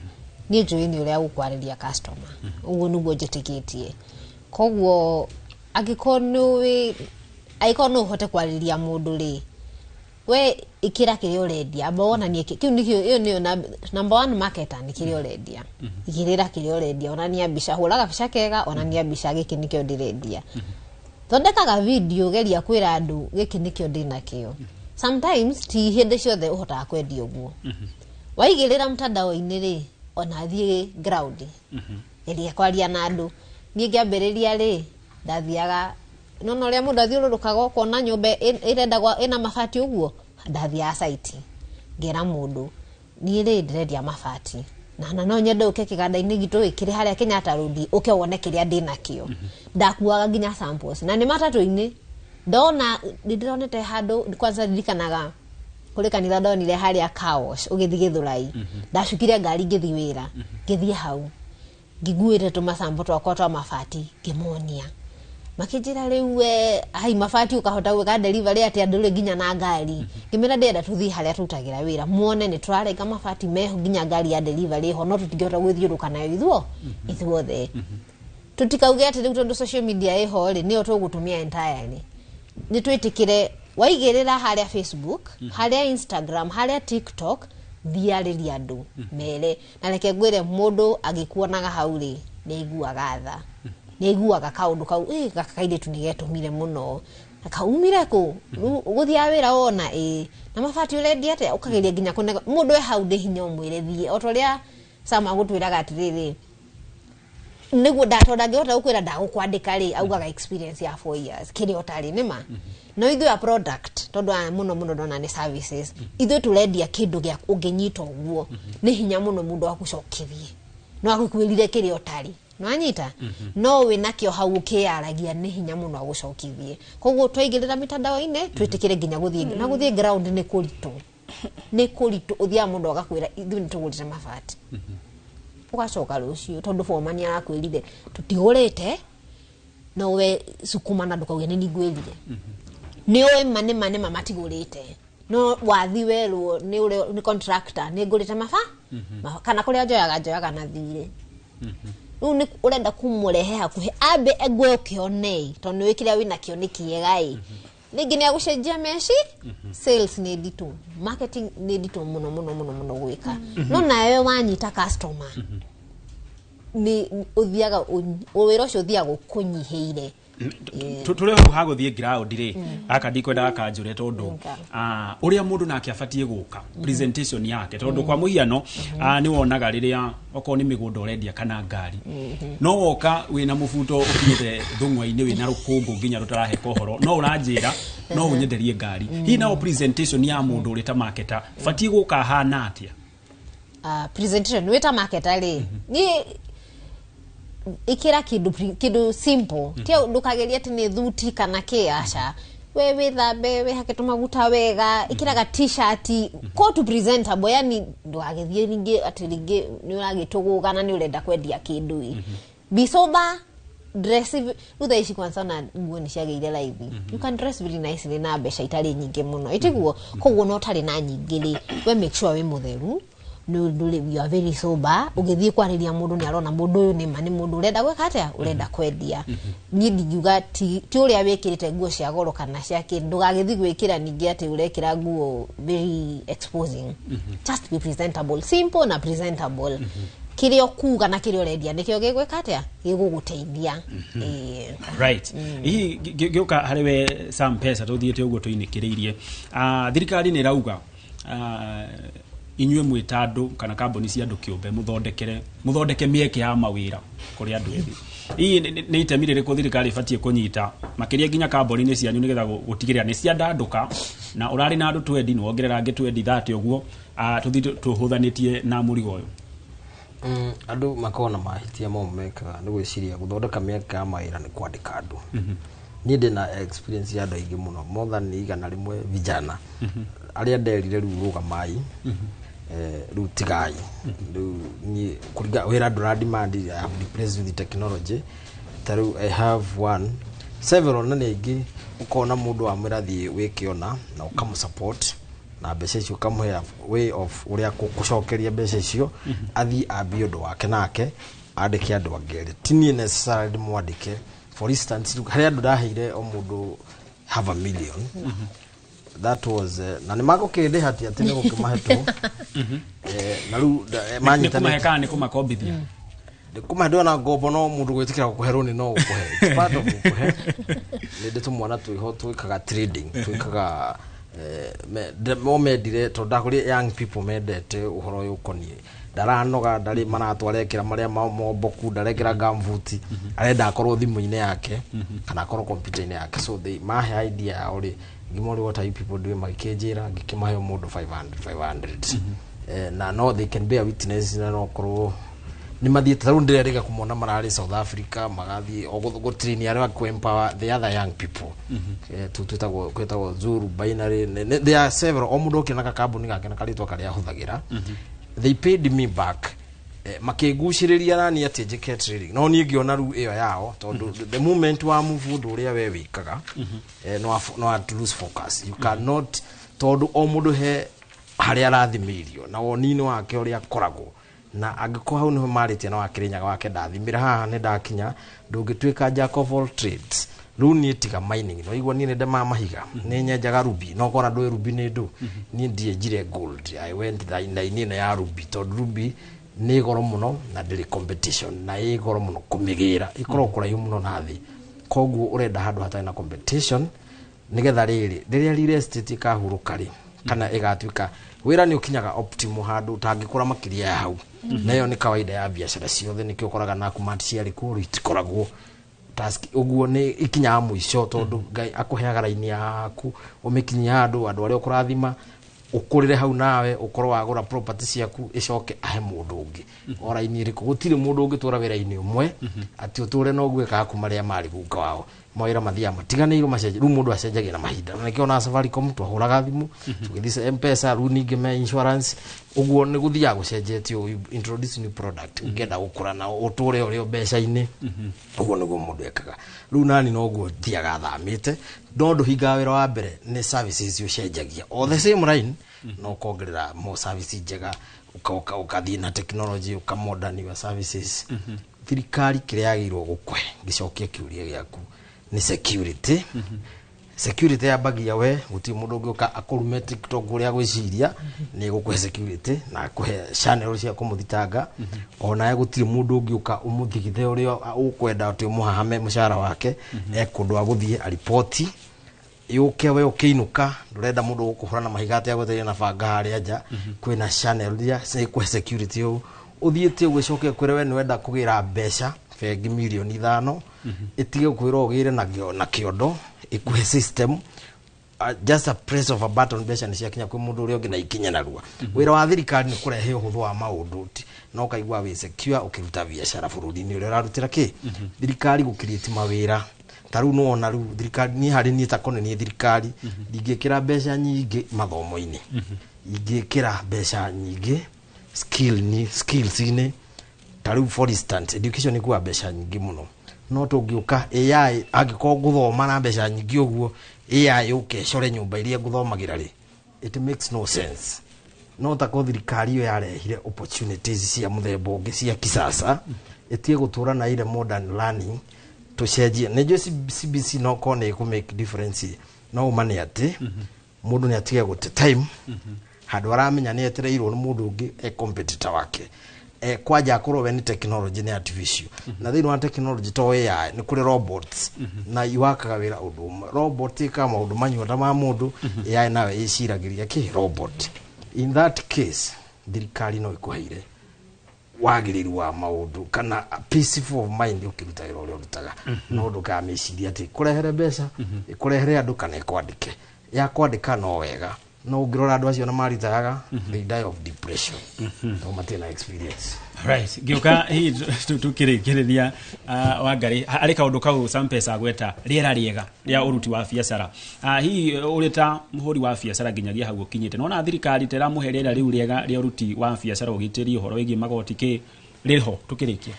ni njui ni uria gukwariria customer uguo nuguo njitikitie koguo agikono aikono hote kwariria mundu ri we ikira kiri urendia bona ni kiu nikio iyo ni number 1 marketer ni kiri urendia ikirira kiri urendia onania mbica huraga bica kega onania mbica giki nikio ndirendia thondekaga video geria kwira andu giki nikio ndinakio sometimes ti hindi ciothe uhota kwendia uguo waigirira mtandao-ini ri ona thie ground iria kwaria na andu ni ngiambiriria ri ndathiaga nono ria mundu athiururukaga kona nyumba irendagwa ina mabati uguo ndathia site ngera mundu ni ri ndirendia mabati na no nyende uke kiganda-ini gitu ikiri haria Kenyatta Road uke wone kiria ndinakio ndakuaga nginya samples na ni matatu-ini ndona ndironete handu kwanza ndikanaga kuri kanitha ndonire haria Kaosh ugithi Githurai ndacukire ngari ngithi wira ngithie hau ngiguire tumasambo twakwa twa mabati ngimonia makijira riu hai mabati ukahota gwika delivery ati andure nginya na ngari ngimira ndenda tuthi haria tutagira wira muone ni turarenga mabati meho nginya ngari ya delivery ho no tutingihota gwithiuruka nayo ithuothe tutikauge ati riu tondu social media iho ri ni tugutumia entirely ni twitikire waigirira haria Facebook haria Instagram haria TikTok thiariria andu mere na reke ngwire mundu agikuonaga hau ri ni iguaga tha ni iguaga kaundu kau gakaide tunigetumire muno akaumire ku guthia wira ona na mabati urendia ate ukageria nginya kunega mundu e hau ndi hinya umwire thie otoria sama gutwiraga atiriri niguo ndatonda ngihota gukwira ndagukwandika ri augaga experience ya 4 years kiri otari nima no ithu ya product tondu muno ndona ni services ithu turendia kindu gya ungenyita uguo ni hinya muno mundu akucokithie no akukwirire kiri otari no anyita no we nakio hau ukiaragia ni hinya muno agucokithie koguo twaigirira mitandao-ini twitikire nginya guthie na guthie ground ni kuritu uthia mundu agakwira ithu ni tugurire mabati ugacoka rucio tondu fomani arakwirire tutigurite no we sukuma na ndukauge ni ngwirire ni oe mane matigurite no wathi werwo ni contractor ni ngurite kana kuria njoyaga na thire ni urenda kumurehe hakuhe abe egwe ukionei tondu wikiria wina kio ni kiega ningi ni agucenjia meci sales ni ditu marketing ni ditu muno gwika no nawe wanyita customer ni uthiaga wira ucio uthiaga ukunyiheire tule ha guthie ground ri aka ndikwenda akanjure tondu uria mundu nake afatie guka presentation yake tondu kwa muhiano ni wonaga riria oko ni migunda urendia kana ngari no woka wina mubuto ukinyite thungwa-ini wina rukungu nginya rutarahe kohoro no uranjira no unyenderie ngari hi na presentation ya mundu uri ta marketer fatie guka hana atia presentation wita marketer ri ni ikira kidu simple tio ndukageria ati ni thuti kana kiasha we thambe we hake tumaguta wega ikiraga t-shirt ko to presentable yani ndwagethie ringi ati ringi ni uragituguga na ni urenda kwendia kindu bisoba dress uthaici kwanza na nguo ni ciageire live you can dress very nicely na besha itari nyingi muno itiguo koguo no tari na nyingi ri we make sure we mutheru no you are very sober ugithie kwariria mundu ni arona mundu uyu ni mani mundu urenda gweka atia urenda kwendia ni ndiuga ti uria wikirite nguo cia goro kana cia kindu gagithie gwikira ningi ati urekira nguo very exposing just be presentable simple na presentable kirio kuga na kirio rendia nikio gigweka atia giguguteithia right hii gioka hariwe some pesa tuthiete uguo tuinikiriirie thirikari ni rauga inyue mwitando kana kamboni cia andu kiumbe muthondeke mieke ya mawira kuri andu ethi ii ni itemi ririku thirikari ibatie kunyita makiria nginya kamboni-ini cianyu nigetha gutigirira ni ciandanduka na urari na andu 20 ni wongerera angi 20 uguo tuthi tuhuthanitie na murigo uyu andu makona mahitia mekaga ni gwiciria guthondeka mieke ya mawira ni kwandika andu ni ndina experience ya andu aingi muno more than igana rimwe vijana aria nderire riu rugamai riu tigai riu ni kuriga wira ndura demand I have replaced with the technology taru I have one several na ningi ukona mundu wa mirathi wikiona na ukamu support na mbeca icio ukamuhe way of uria kucokeria mbeca icio athi ambie undu wake nake andike andu angeri tini necessarily mwandike for instance haria andu ndaheire o mundu have a million that was na nimako kende hati atene gukimaheto na ru manyita ni kumakombithia kuma ndona ngombo no mundu gwitikira gukuherwo ni no gukuhe it's part of gukuhe ni ndeto mwana twiho twikaga trading twikaga momendire to ndakuri young people mendete uhoro uyu konie ndaranoga ndari maratwarekera maria momboku ndarekera gamvuti arenda akorwo thimu-ini yake kana akorwo computer-ini yake so they mahe idea ya uri ngimori what are you people doing makejera ngikimahe mundu 500 na no they can be a witness na no korwo ni mathiete taru ndirerega kumona marari South Africa magathi ogo train ari ku empower the other young people twetagwo Zuru binary there are several omundo kinaka kambuni gake na kalitwa kali ahuthagira they paid me back makiguciriria nani ati njike trading no ni ngiona ru iyo yao tondu the moment wa move ndu uria we wikaga no to lose focus you cannot tondu omundo he haria arathimirio na wonini wake uria koragwo na agiko hau niho maritie na wakirinyaga wake ndathimira haha ni ndakinya ndungitwika jack of all trades runi tiga mining no igwa ni nde mahiga ni nyenjaga ruby no kora ndo ruby ni ndu ni ndie jire gold I went the na ya ruby to ruby ni goro muno na ndiri competition na i goro muno kumigira ikoro kuraihu muno nathi koguo urenda handu hatari na competition nigetha riria real estate kahurukari kana igatwika wira ni ukinyaga optimal handu utangikura makiria ya hau nayo ni kawaida ya biashara ciothe nikio koraga na kumati ciari ku itikoragwo task uguo ni ikinya muico tondu ngai akuheaga raini yaku umikinya handu andu aria ukurathima ukurire hau nawe ukorwo wagura property ciaku icoke ahe mundu ungi oraini iriku gutire mundu ungi tura wira-ini umwe ati uture no gwika kumaria mari gunga wao mawira mathia matiganeiru macenje ru mundu acenjagia na mahinda na kiona Safaricom twahuraga thimu tugithisa M-Pesa ru ningi me insurance uguo ni guthia gucenjetio introduce new product ungenda gukura na uture urio mbeca-ini uguo niguo mundu ekaga ru nani no guo thiaga thamite ndu hinga wira wa mbere ni services ucenjagia o the same line no kongerera mo services njega ukathii na technology ukamodern your services thirikari kiria yagirwo gukwe gicokia kiuria giaku ni security security ya bagia we guti mundu ngioka akurume TikTok uria gwiciria ni gukwe security na kuhe channel cia kumuthitanga ona ye gutire mundu ngioka umuthigithe uria ukwenda ati umuhahame mushara wake ekundu aguthie aripoti yuke we ukiinuka ndurenda mundu gukuhurana mahiga ati agwetheria na banga haria nja kwina channel ya kwe security uthiete gwicoke kwire we niwenda kugira mbeca bengi milioni 5 itige kwira ugire na kiondo ikuhe system just a press of a button mbeca ni ciakinya kwi mundu uria ungi na ikinya narua wira wa thirikari ni kurehe uhuthu wa maundu no kaigwa we secure ukiruta biashara bururi-ini uria urarutira ki thirikari gukiriti mawira taru no ona ru thirikari ni hari ni takone ni thirikari ndingikira mbeca nyingi mathomo-ini ingikira mbeca nyingi skills ini taru for instance education ni kwa mbeca nyingi muno no tungiuka AI agiko guthoma na mbeca nyingi uguo AI ukecore nyumba iria guthomagira ri it makes no sense no ta ko thirikari yo yarehire opportunities cia muthemba ungi cia kisasa etie gutura na ile modern learning tucenjie nejo CBC no kone ku make difference no mane ati mundu ni atige gute time handu aramenya ni etereirwo ni mundu ungi competitor wake kwaja akorwo we ni technology ni artificial na thini wa technology to AI ni kuri robots na iwakaga wira undu robot ka maundu manyota ma mundu AI nawe iciragiria ki robot in that case thirikari no ikuheire wagiriru wa maundu kana peaceful of mind ukiruta wira uria urutaga no ndukameciria ati kurehere mbeca ikurehere andu kana ikwandike ya kwandika no wega no ungirora andu acio na maritaga they die of depression no matena experience. Right, gioka hii tukirikiria Wangari ari kaundu kau Sampesa gweta riera riega ria uruti wa biacara. Hii urita muhuri wa biacara nginyagia hau ukinyite nona thirikari tera muherera riu riega ria uruti wa biacara ugitiri uhoro wigi magoti ki riho tukirikia.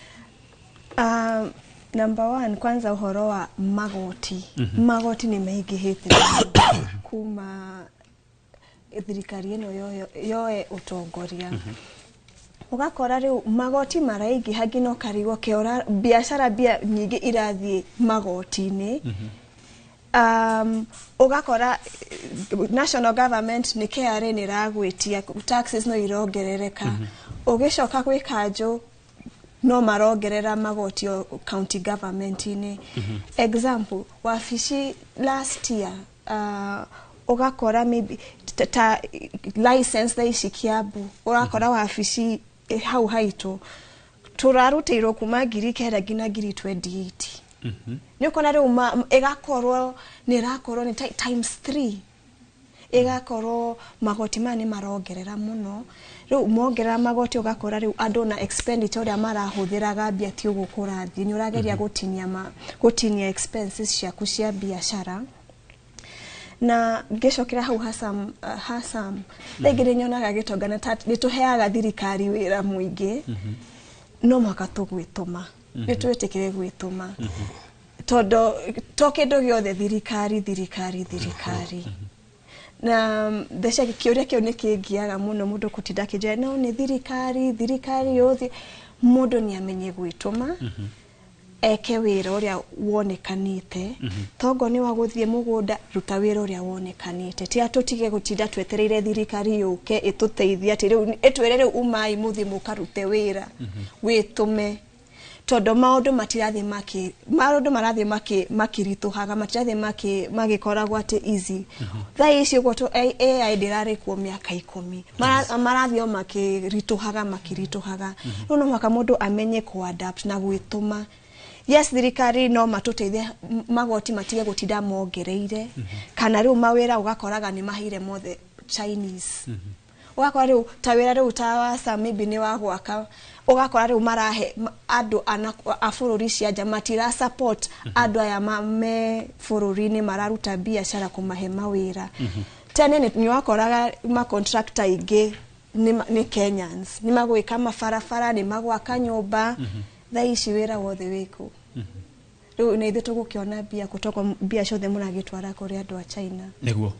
Number 1 kwanza uhoro wa magoti. Magoti ni maingihite kuma thirikari ino yoe utongoria. Ugakora riu magoti maraigi hagino karigo keora biashara bia nyingi irathie magoti-ini. Ugakora national government ni KRA ni ragwitia taxes no irongerereka. Ugicoka gwi kanjo no marongerera magoti o county government-ini. Example, wafishi last year ugakora maybe license da ishikiabu ugakora wafishi hau haito turarutirwo kuma ngiri kenda ngina ngiri 28. Nikona riu igakorwo ni times 3 igakorwo magoti mani marongerera muno riu mongerera magoti ugakora riu andu na expenditure ya marahuthiraga bia ti ugukurathi ni urageria gutinia expenses ciaku cia biashara na gicokera hau hasam thegire nyonaga gitongana nituheaga thirikari wira muingi no makatugwituma nitwetikire gwituma todo tokindo giothe thirikari na desha kiuria kio nikingiaga muno mundu kutinda kije no ni thirikari yothi mundu ni amenye gwituma eke wira uria wonekanite togo ni waguthie mugunda ruta wira uria wonekanite ti atutige gutinda twetereire thirikari yuke ituteithia ati riu etwerere umai muthi mukarute wira witume todo maundu marathie makirituhaga matirathie magikoragwo ati easy thai icio gwoto AI ndirari kuo miaka 10 marathie makirituhaga no mwaka mundu amenye ku adapt na gwituma. Yes, thirikari no matuteithie magoti matige gutinda mongereire kana riu mawira ugakoraga ni mahire mothe Chinese. Ugakora riu tawira riu tawasa maybe ni wagwaka ugakora riu marahe andu a bururi cia jamatira support andu aya me bururi-ini mararuta biashara kumahe mawira. Tene ni wakoraga ma contractor ingi ni Kenyans ni magwika mafarafara ni magwaka nyumba thaici wira wothe wiku riu ni ithu tugukiona bia kutoka bia ciothe munagitwara kuri andu a China niguo.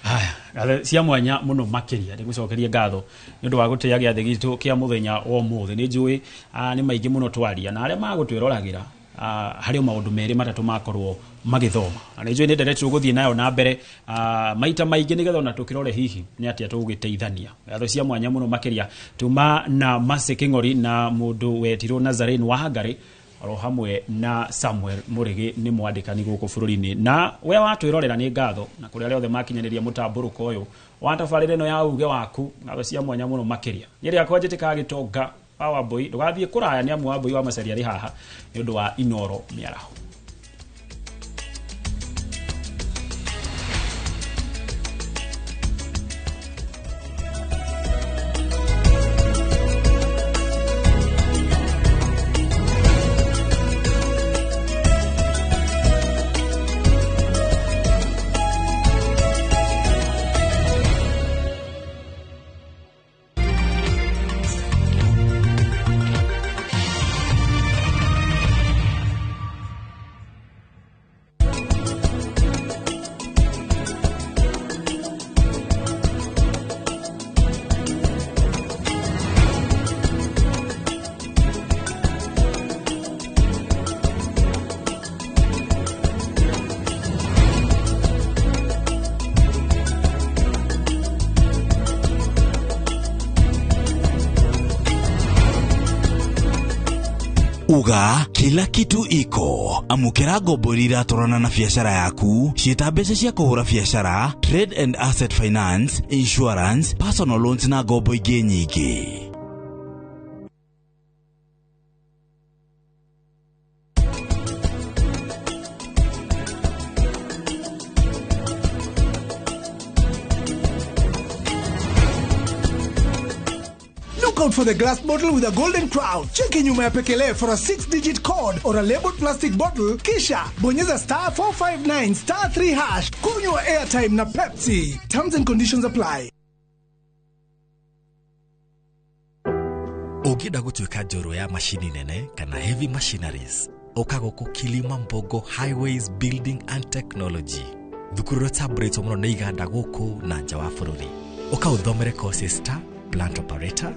Haya cia mwanya muno makiria ni gucokeria ngatho ni undu wa gutia giathi gitu kia muthenya o muthe ni njui ni maingi muno twaria na aria magutwirolagira hari maundu meri matatu makorwo magithoma na njui ni ndere tuguthie nayo na mbere maita maingi ni getha na tukirore hihi ni atia tugiteithania ngatho cia mwanya muno makiria tuma na Mase King'ori na mundu wetirwo Nazarene Wangari oro hamwe na Samuel Murigi ni mwandikani guku bururi-ini na we watwirorera ni ngatho na kuri aria othe makinyaniria mutamburuko uyu watafarire no ya uge waku ngatho cia mwanya muno makiria nyeri yakwa njitikaga gitonga Wambui ndugathie kuraya ni amu Wambui wa Macharia ri haha ni undu wa Inoro Miaraho. Uga kila kitu iko. Amukira ngombo iria torana na biashara yaku, ciita mbeca cia kuhura biashara, trade and asset finance, insurance, personal loans na ngombo ingĩ nyingĩ. Look out for the glass bottle with a golden crown. Check in nyuma ya pekele for a 6-digit code or a labeled plastic bottle. Kisha bonyeza *459 *3#. Kunywa airtime na Pepsi. Terms and conditions apply. Ugida gutuika njoro ya machine nene kana heavy machineries. Okago Kilima Mbogo Highways Building and Technology. Thukuru tabrito muno ni iganda guku na nja wa bururi. Ukaũthomere courses ta plant operator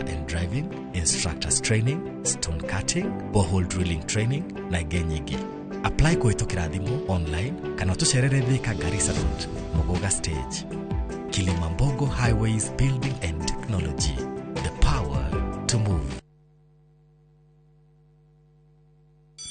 and driving, instructors training, stone cutting, borehole drilling training na genyigi. Apply kuhitũkĩra thimũ online kana tucerere Thika Garissa Road, Mugoga Stage. Kilima Mbogo Highways Building and Technology. The power to move.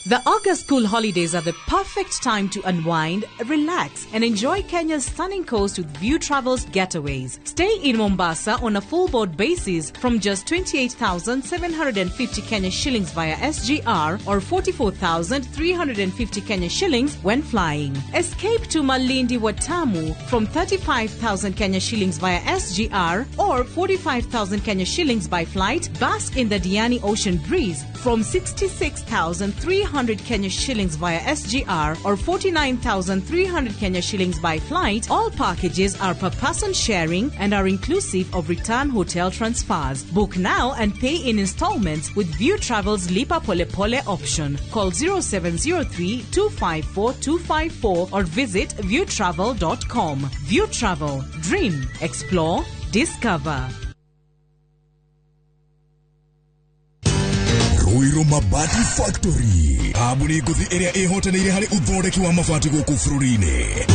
The August school holidays are the perfect time to unwind, relax, and enjoy Kenya's stunning coast with View Travel's getaways. Stay in Mombasa on a full board basis from just 28,750 Kenya shillings via SGR or 44,350 Kenya shillings when flying. Escape to Malindi Watamu from 35,000 Kenya shillings via SGR or 45,000 Kenya shillings by flight. Bask in the Diani Ocean Breeze from 66,300 Kenya shillings via SGR or 49,300 Kenya shillings by flight. All packages are per person sharing and are inclusive of return hotel transfers. Book now and pay in installments with View Travel's Lipa Pole Pole option. Call 0703 254 254 or visit viewtravel.com. View Travel. Dream. Explore. Discover. Ruiru Mabati Factory. Kabuni nguthi iria ihotanĩire harĩ uthondeki wa mabati gũkũ bũrũri-inĩ.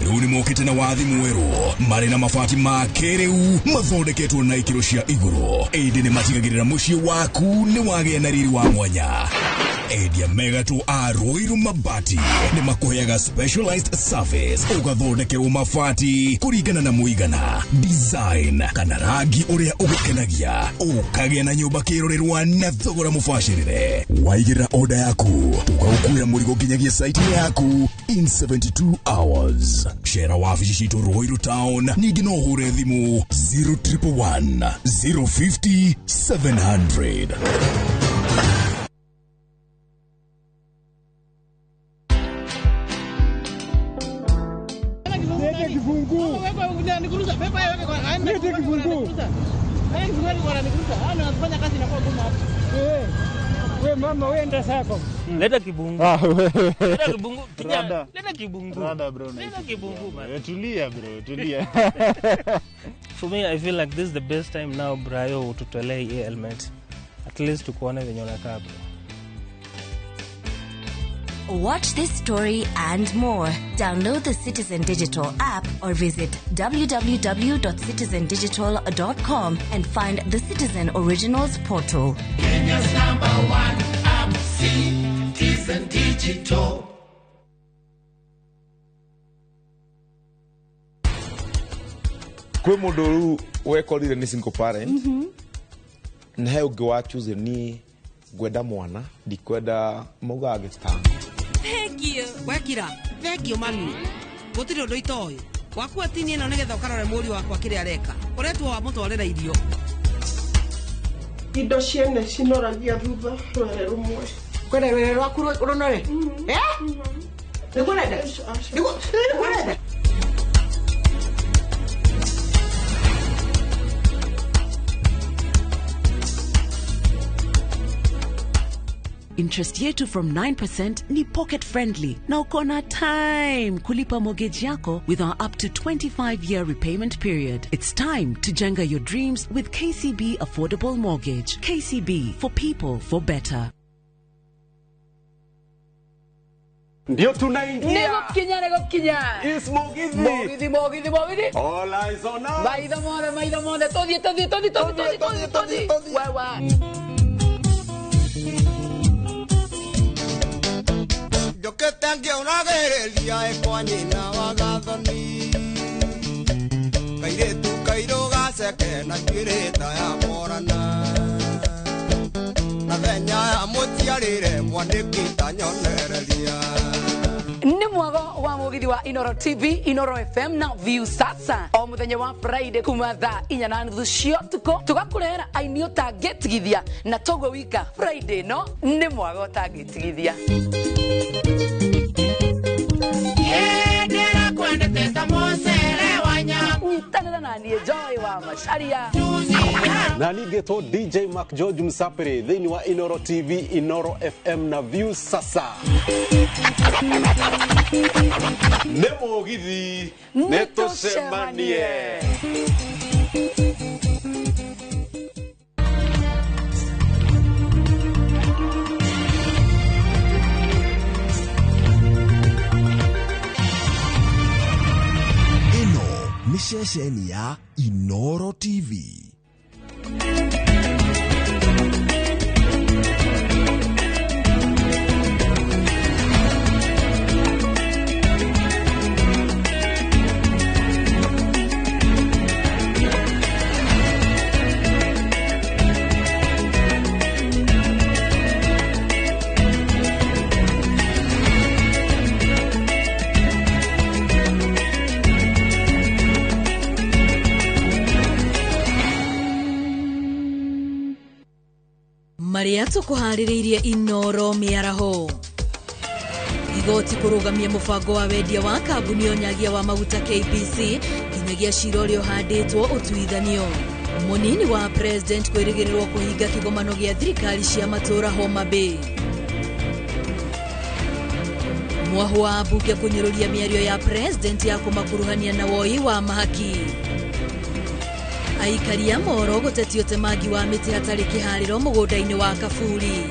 Rĩu nĩ mokĩte na wathi mwerũ marĩ na mabati ma kĩrĩu mathondeketwo na ikĩro cia igũrũ. Ĩndĩ nĩ matigagĩrĩra mũciĩ waku nĩ wagĩa na riri wa mwanya. Endia megatũ a Ruiru Mabati nĩ makũheaga specialized service ũgathondekerwo mabati kũringana na mũigana, design kana rangi ũrĩa ũgũkenagia. Ũkagĩa na nyũmba kĩrorerwa na thogora mũbacĩrĩre. Waigĩra order yaku ũgaukuĩra mũrigo nginyagia site yaku in 72 hours. Share wabici citũ Ruiru Town. Ningĩ no ũhũre thimũ 0111 050 700. We mama wenda sako. Leta kibungu. Leta kibungu. Leta kibungu. Rada bro. Leta kibungu man. Tulia bro, tulia. For me I feel like this is the best time now Brayo tutolee hii helmet. At least tukuone venye unakaa bro. Watch this story and more. Download the Citizen Digital app or visit www.citizendigital.com and find the Citizen Originals portal. Kenya's #1 app, Citizen Digital. Kwe mundu wekorire ni single parent. Na he ungi wa choose ni gwenda mwana, ndikwenda mugage stango. Thank you. Wekira. Thank you mami. Gutiri undu itoy. Waku atini ino nigetha ukarore muri wakwa kiri areka. Uretwo wa mutwarira irio. Indo ciene cinoragia thutha rwere rumwe. Kwenda rwere rwaku runore? Eh? Nikurenda? Nikurenda? Interest yetu from 9% ni pocket friendly. Na uko na time kulipa mortgage yako with our up to 25-year repayment period. It's time to jenga your dreams with KCB Affordable Mortgage. KCB, for people, for better. Ndio tunaingia. Nego kinya. Is Mogithi. Mogithi. All eyes on us. Maida mode. Todi. Wewe. nange unagereria ekwanyina wagathoni kairetu kairo gaceke na kwirita ya morana na thenya ya mutiarire mwandikita nyonereria ni mwago wa mugithi wa Inoro TV, Inoro FM na View Sasa o muthenya wa Friday kuma thaa 4:30 cia tuko tugakurehera aini utangitigithia na togo wika Friday no ni mwago utangitigithia Yedera kwende teta mosere wanya Tanada nani Joy wa Masharia na nigeto DJ Mark George Msapere thini wa Inoro TV, Inoro FM na View Sasa Nemo githi neto semanie ni ceceni ya Inoro TV. Maria tukuhaririirie Inoro miaraho igoti kurugamia mubango wa wendia wa kambuni onyagia wa maguta KPC kinyagia cira uria uhanditwo utuithanio munini wa president kwirigirirwo kuhinga kigomano gia thirikari cia matura Homa Bay mwahu wa bunge kunyiruria miario ya president ya kumakuruhania na woi wa mahaki aikaria moro gutetio temangi wa miti hatari kihariro mugundaini wa Kaburi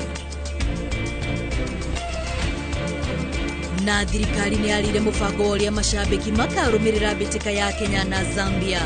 na thirikari ni arire mubango uria mashabiki makarumirira bitika ya Kenya na Zambia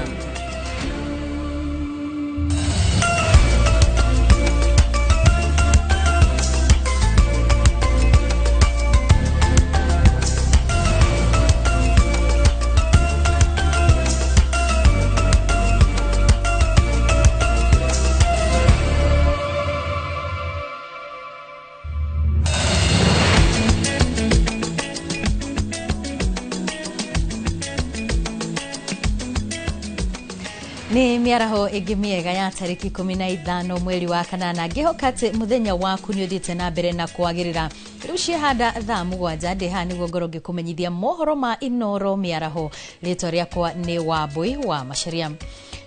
ni miaraho ingi miega ya tariki 15 mweri wa kanana ngihokate muthenya waku ni uthite na mbere na kwagirira riu ciehanda thaa 7 ndeha niguo ngoroge kumenyithia mohoro ma Inoro miaraho rĩtwa rĩakwa ni Wambui wa Masharia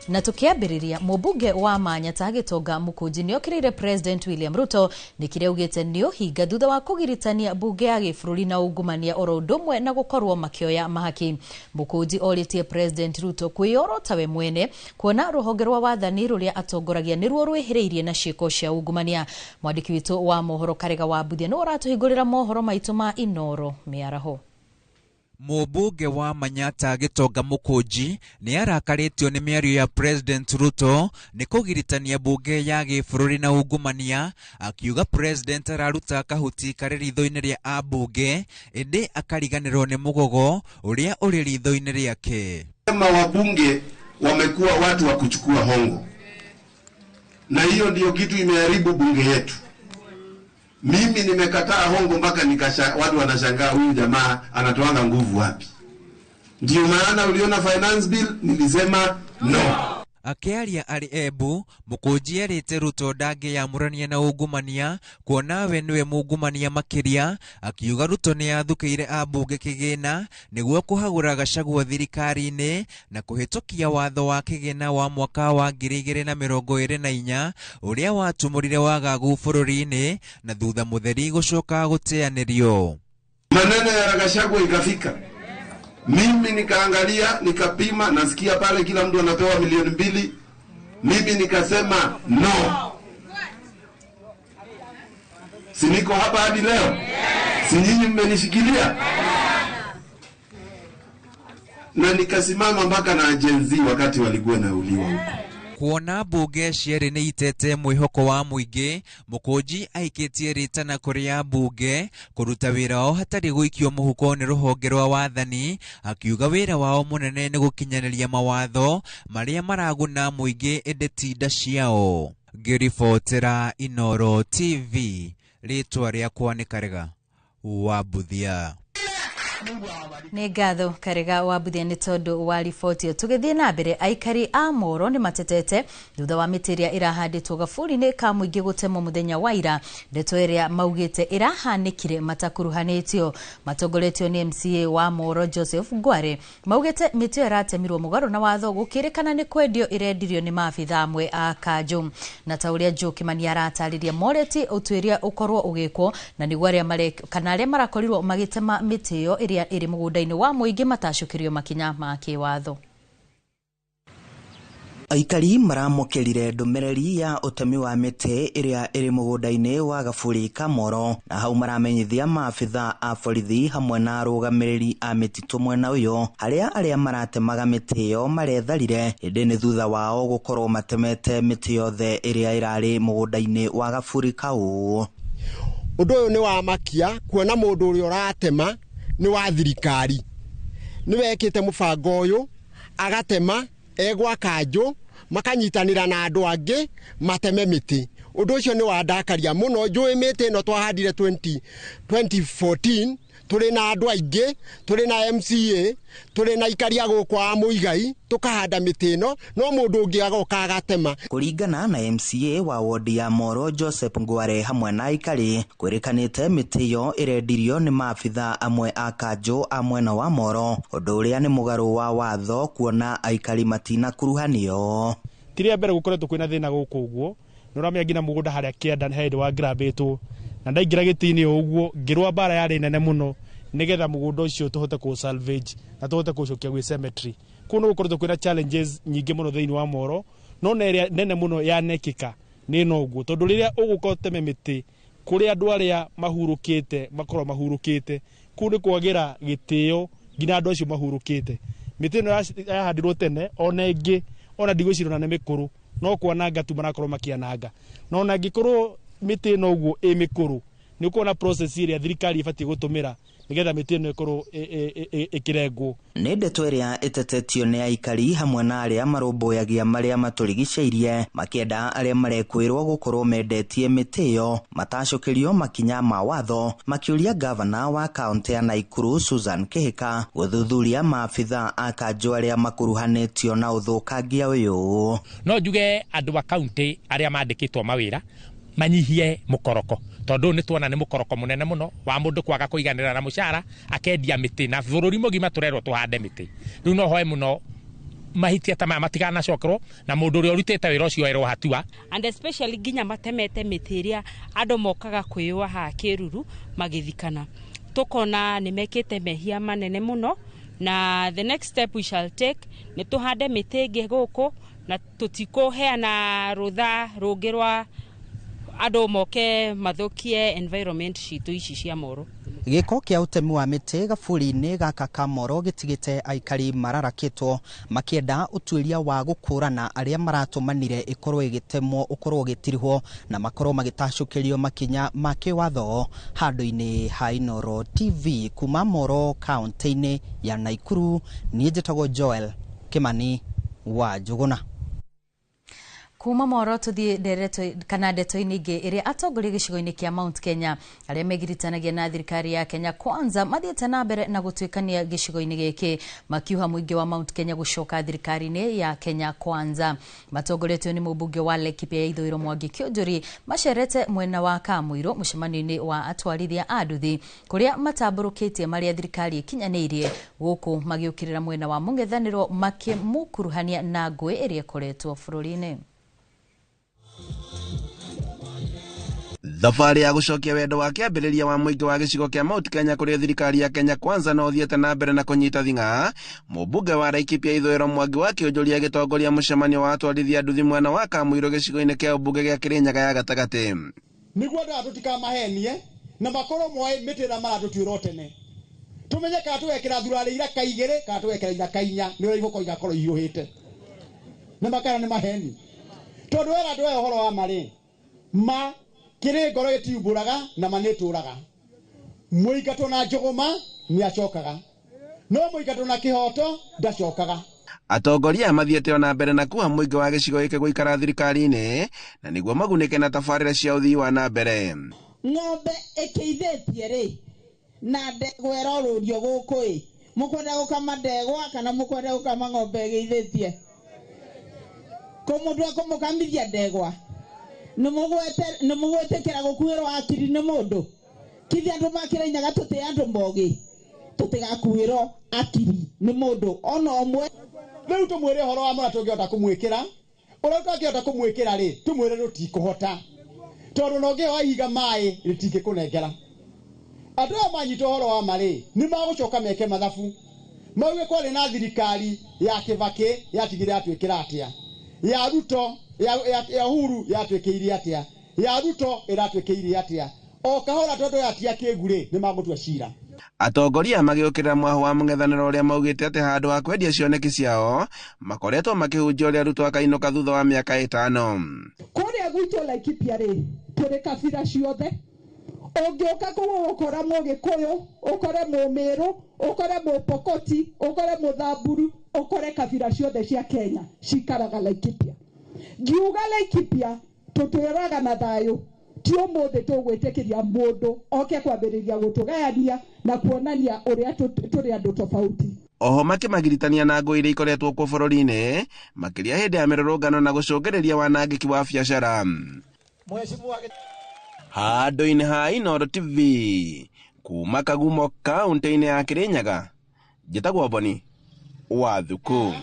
na tukiambiriria mubunge wa Manyata Gitonga Mukunji niokirire President William Ruto nikiraugite nio hinga thutha wa kugiritania bunge ya gĩbũrũri na ungumania oro ndumwe na gukorwo makioya mahaki Mukunji oritie President Ruto kwiyoro tawe mwene kuona ruhonge rwa wathani ruria atongoragia niruo rweheririe na ciiko cia ungumania mwandiki witu wa mohoro Karega wa Buthia no aratuhingurira mohoro maitu ma Inoro miaraho Mubunge wa Manyata Gitonga Mukunji ni arakaritio ni miario ya President Ruto ni kugiritania bunge ya gĩbũrũri na ungumania akiuga President araruta kahuti kari ritho-ini ria abunge indi akariganirwo ni mugogo uria uri ritho-ini riake. Kama wabunge wamekuwa watu wa kuchukua hongo, na hiyo ndio kitu imeharibu bunge yetu. Mimi nimekataa hongo mpaka watu wanashangaa huyu jamaa anatoanga nguvu wapi. Ndio maana uliona finance bill nilisema no. Akiaria ari Embu Mukunji erite Ruto ndangĩyamũrania na ungumania kuona we niwe mungumania makiria akiuga Ruto ni athukiire ambunge kigina niguo kuhagura Gachagua thirikari-ini na kuhitukia watho wa kigina wa mwaka wa 2024 uria watumurire wagagu bũrũri-ini na thutha mutheri gucoka guteanirio. Maneno ya Gachagua ikafika, mimi nikaangalia nikapima, nasikia pale kila mtu anapewa milioni 2. Mimi nikasema no. Si niko hapa hadi leo? Si nyinyi mmenishikilia? Na nikasimama mpaka na agency wakati walikuwa nauliwa huko. kuona mbunge cierĩ nĩ itete mwĩhoko wa mũingĩ, Mũkũnji aikĩtie rĩtana kũrĩ ambunge kũruta wĩra wao hatarĩ gũikio mũhuko nĩ rũhonge rwa wathani, akiuga wĩra wao mũnene nĩ gũkinyanĩria mawatho marĩa maraguna mũingĩ ĩndĩ ti nda ciao. Ngĩribotera Inoro TV, rĩtwa rĩakwa nĩ Karega Wabuthia. Nĩ ngatho Karega Wabuthia nĩ tondũ wa riboti ĩyo. Tũgĩthiĩ na mbere, aikari a Moro nĩ matetete thutha wa mĩtĩ ĩrĩa ĩrahandĩtwo gaburi-inĩ ka mũingĩ gũtemwo mũthenya wa ira, ndeto ĩrĩa maugĩte ĩrahanĩkire matakuruhanĩtio. Matongoretio nĩ MCA wa Moro Joseph Ngware maugĩte mĩtĩ ĩyo ĩratemirwo mũgarũ na watho, gũkĩrĩkana nĩ kwendio ĩrendirio nĩ maabitha amwe a kanjũ. Na ta ũrĩa Joe Kimani aratarĩria, moreti ũtuĩria ũkorwo ũgĩkwo na nĩguo arĩa marakorirwo magĩtema mĩtĩ ĩyo ĩrĩa ĩrĩ mũgũnda-inĩ wa mũingĩ matacũkĩrio makinya ma kĩwatho. Aikari maramũkĩrire ndũmĩrĩri ya ũtemi wa mĩtĩ ĩrĩa ĩrĩ mũgũnda-inĩ wa gaburi ka Moro, na hau maramenyithia maabitha a borithi hamwe na arũgamĩrĩri a mĩtitũ mwena ũyũ arĩa maratemaga mĩtĩ ĩyo maretharire, ĩndĩ nĩ thutha wao gũkorwo matemete mĩtĩ yothe ĩrĩa ĩrarĩ mũgũnda-inĩ wa gaburi kau. Ũndũ ũyũ nĩ wa makia, kuona mũndũ ũrĩa ũratema ni wa thirikari, ni wekite mũbango ũyũ agatema egwa kanjũ makanyitanĩra na andũ angĩ mateme mĩtĩ. Ũndũ ũcio ni wa ndakaria mũno. Njũĩ mĩtĩ ĩno twahandire 2014, tũrĩ na andũ aingĩ, tũrĩ na MCA, tũrĩ na ikaria gũkũ a Mũigai, tukahanda mĩtĩ ĩno, no mũndũ ũngĩ agoka agatema. Kũringana na MCA wa wodi ya Moro Joseph Ngware hamwe na aikari, kwĩrĩkanĩte mĩtĩ ĩyo ĩrendirio nĩ maabitha amwe a kanjũ a mwena wa Moro, ũndũ ũrĩa nĩ mũgarũ wa watho kuona aikari matinakuruhanio. Tiria mbere gũkoretwo kwĩna thĩna gũkũ ũguo, nũramenya nginya mũgũnda harĩa kĩenda nĩ hĩndĩ wa grabĩtwo, na ndaingĩra gĩtĩ-inĩ ũguo ngĩrũa mbara yarĩ nene mũno nĩgetha mũgũnda ũcio tũhote kũ salvage na tũhote kũcokia gwĩ cemetery. Kuno gũkoretwo kwĩna challenges nyingĩ mũno thĩinĩ wa Moro, no ĩrĩa nene mũno yanekĩka nĩ no ũguo, tondũ rĩrĩa ũgũkorwo teme mĩtĩ kũrĩa andũ arĩa mahurũkĩte makorwo mahurũkĩte, kũu nĩ kwagĩra gĩtĩo nginya andũ acio mahurũkĩte. Mĩtĩ ĩno yahandirwo tene, ona ĩngĩ ona ndigwĩciria nĩ mĩkũrũ, no kwananga tu marakorwo makiananga. No ona angĩkorwo mĩtĩ ĩno ũguo ĩ mĩkũrũ, nĩ kuona process ĩrĩa thirikari ĩbatiĩ gũtũmĩra nĩgetha mĩtĩ ĩno ĩkorwo ĩkĩrengwo. Nĩ ndeto ĩrĩa ĩtetetio nĩ aikari hamwe na arĩa marũmbũyagia marĩa matũrigicĩirie, makĩenda arĩa marekwĩrwo gũkorwo mendetie mĩtĩ ĩyo matacũkĩrio makinya ma watho, makĩũria gavana wa kaunti ya Naikuru Susan Kihika gũthuthuria maabitha a kanjũ arĩa makuruhanĩtio na ũthũkangia ũyũ. No njuge andũ a kaunti arĩa mandĩkĩtwo mawĩra manyihie mũkoroko, tondu nĩ tuona nĩ mũkoroko mũnene mũno wa mũndũ kwaga kũiganĩra na mũcara akendia mĩtĩ, na bũrũri mũgima tũrerwo tũhande mĩtĩ. Rĩu no hoe mũno mahitia ta maya matiganacokerwo na mũndũ ũrĩa ũrutĩte wĩra ũcio erwo hatua, and especially nginya matemete mĩtĩ ĩrĩa andũ mokaga kwĩyũa ha Kĩruru magĩthikana. Tũkona nĩ mekĩte mehia manene mũno, na the next step we shall take nĩ tũhande mĩtĩ ĩngĩ gũkũ, na tũtikũheana rũtha rũngĩ rwa andũ moke mathukie environment citũ ici cia Moro. Gĩko kĩa ũtemi wa mĩtĩ gaburi-inĩ gaka ka Moro gĩtigĩte aikari mararakĩtwo makĩenda ũtuĩria wa gũkũrana arĩa maratũmanire ĩkorwo ĩgĩtemwo ũkorwo ũgĩtirihwo na makorwo magĩtacũkĩrio makinya ma kĩwatho. Handũ-inĩ ha Inoro TV kuma Moro kaunti-inĩ ya Naikuru, niĩ njĩtagwo Joel Kimani wa Njuguna. Kuma Moro tuthie ndeto-inĩ ingĩ ĩrĩa atongoria gĩcigo-inĩ kĩa Mount Kenya arĩa megiritanagia na thirikari ya Kenya Kwanza mathiĩte na mbere na gũtuĩkania gĩcigo-inĩ gĩkĩ, makiuga mũingĩ wa Mount Kenya gũcoka thirikari-inĩ ya Kenya Kwanza. Matongoretio nĩ mũmbunge wa Laikipia ya ithũĩro Mwangi Kĩũnjũri macerete mwena wa Kamũirũ mũcemanio-inĩ wa atwarithia a nduthi kũrĩa matambũrũkĩtie marĩa thirikari ĩkinyanĩirie, gũkũ magĩũkĩrĩra mwena wa mũng'ethanĩro makĩmũkuruhania na ngũĩ ĩrĩa ĩkoretwo bũrũri-inĩ. Thabarĩ ya gũcokia wendo wa kĩambĩrĩria wa mũingĩ wa gĩcigo kĩa Mount Kenya kũrĩ thirikari ya Kenya Kwanza no thiĩte na mbere na kũnyita thing'a. Mũmbunge wa Laikipia ithũĩro Mwangi wa Kĩũnjũri agĩtongoria mũcemanio wa atwarithia nduthi mwena wa Kamũirũ gĩcigo-inĩ kĩa ũmbunge gĩa Kĩrĩnyaga ya gatagatĩ. Nĩguo ndatũ tikamahenie na makorwo moe mĩtĩ ĩrĩa maratũtuĩra tene. Tũmenye kana tũgekĩra thurarĩ iraka igĩrĩ kana tũgekĩra iraka inya nĩyo igũkorwo igakorwo ihiũhĩte. Na makara nĩ maheni. tondu wera andu aya horo wa mari ma kire ngoro gitiumburaga na manituraga muingatwo na njuguma ni acokaga no muingatwo na kihoto ndacokaga. Atongoria mathiete ona mbere na kuha muingi wa gicigo giki guikara thirikari-ini na niguo magunike na tabarira cia uthii wa na mbere. Ng'ombe ikiithitie ri na ndegwa irorurio guku ri mukwenda gukama ndegwa kana mukwenda gukama ng'ombe ikiithitie kumundu akumukamithia ndegwa nimugwetekera gukuirwo akiri ni mundu kithi andu makirainaga tuti andu mogi tutigakuirwo akiri ni mundu ona omwe riu tumwire horo wa mara tungihota kumwikira uria tungihota kumwikira ri tumwire rutikuhota tondu no ngiho ihiga mai ritingikunengera andu aya manyitwo horo wa mari ni magucoka meke mathabu mauge kwari na thirikari ya Kibaki yatigire atwikira atia ya Ruto ya Uhuru yatwikiire atia ya Ruto iratwikiire atia o kahora tondu yatia kigure ni magutua cira. Atongoria magiukirira mwaho wa mung'ethaniro uria maugite ati handu ha kwendia cioneki ciao makoretwo makihunjia uria Ruto akainuka thutha wa miaka 5. Kuria gwitu Laikipia ri turi kabira ciothe ungiuka kuo ukora Mugikuyu ukore Mumiru ukore Mupokoti ukore Muthamburu ukore kabira ciothe cia Kenya cikaraga Laikipia. Ngiuga Laikipia tutwiraga na thayu ti umuthi tugwitikiria mundu oke kwambiriria gutugayania na kuonania uria turi andu tofauti. Oho makimagiritania na ngũ iria ikoretwo kuo bũrũri-inĩ makiria hindi ya mirũrũngano na gucũngĩrĩria wanangĩki wa biacara. Handũ-inĩ ha Inooro TV kuma Kagumo kaunti-inĩ ya Kirinyaga njĩtagwo Boni Wathuku.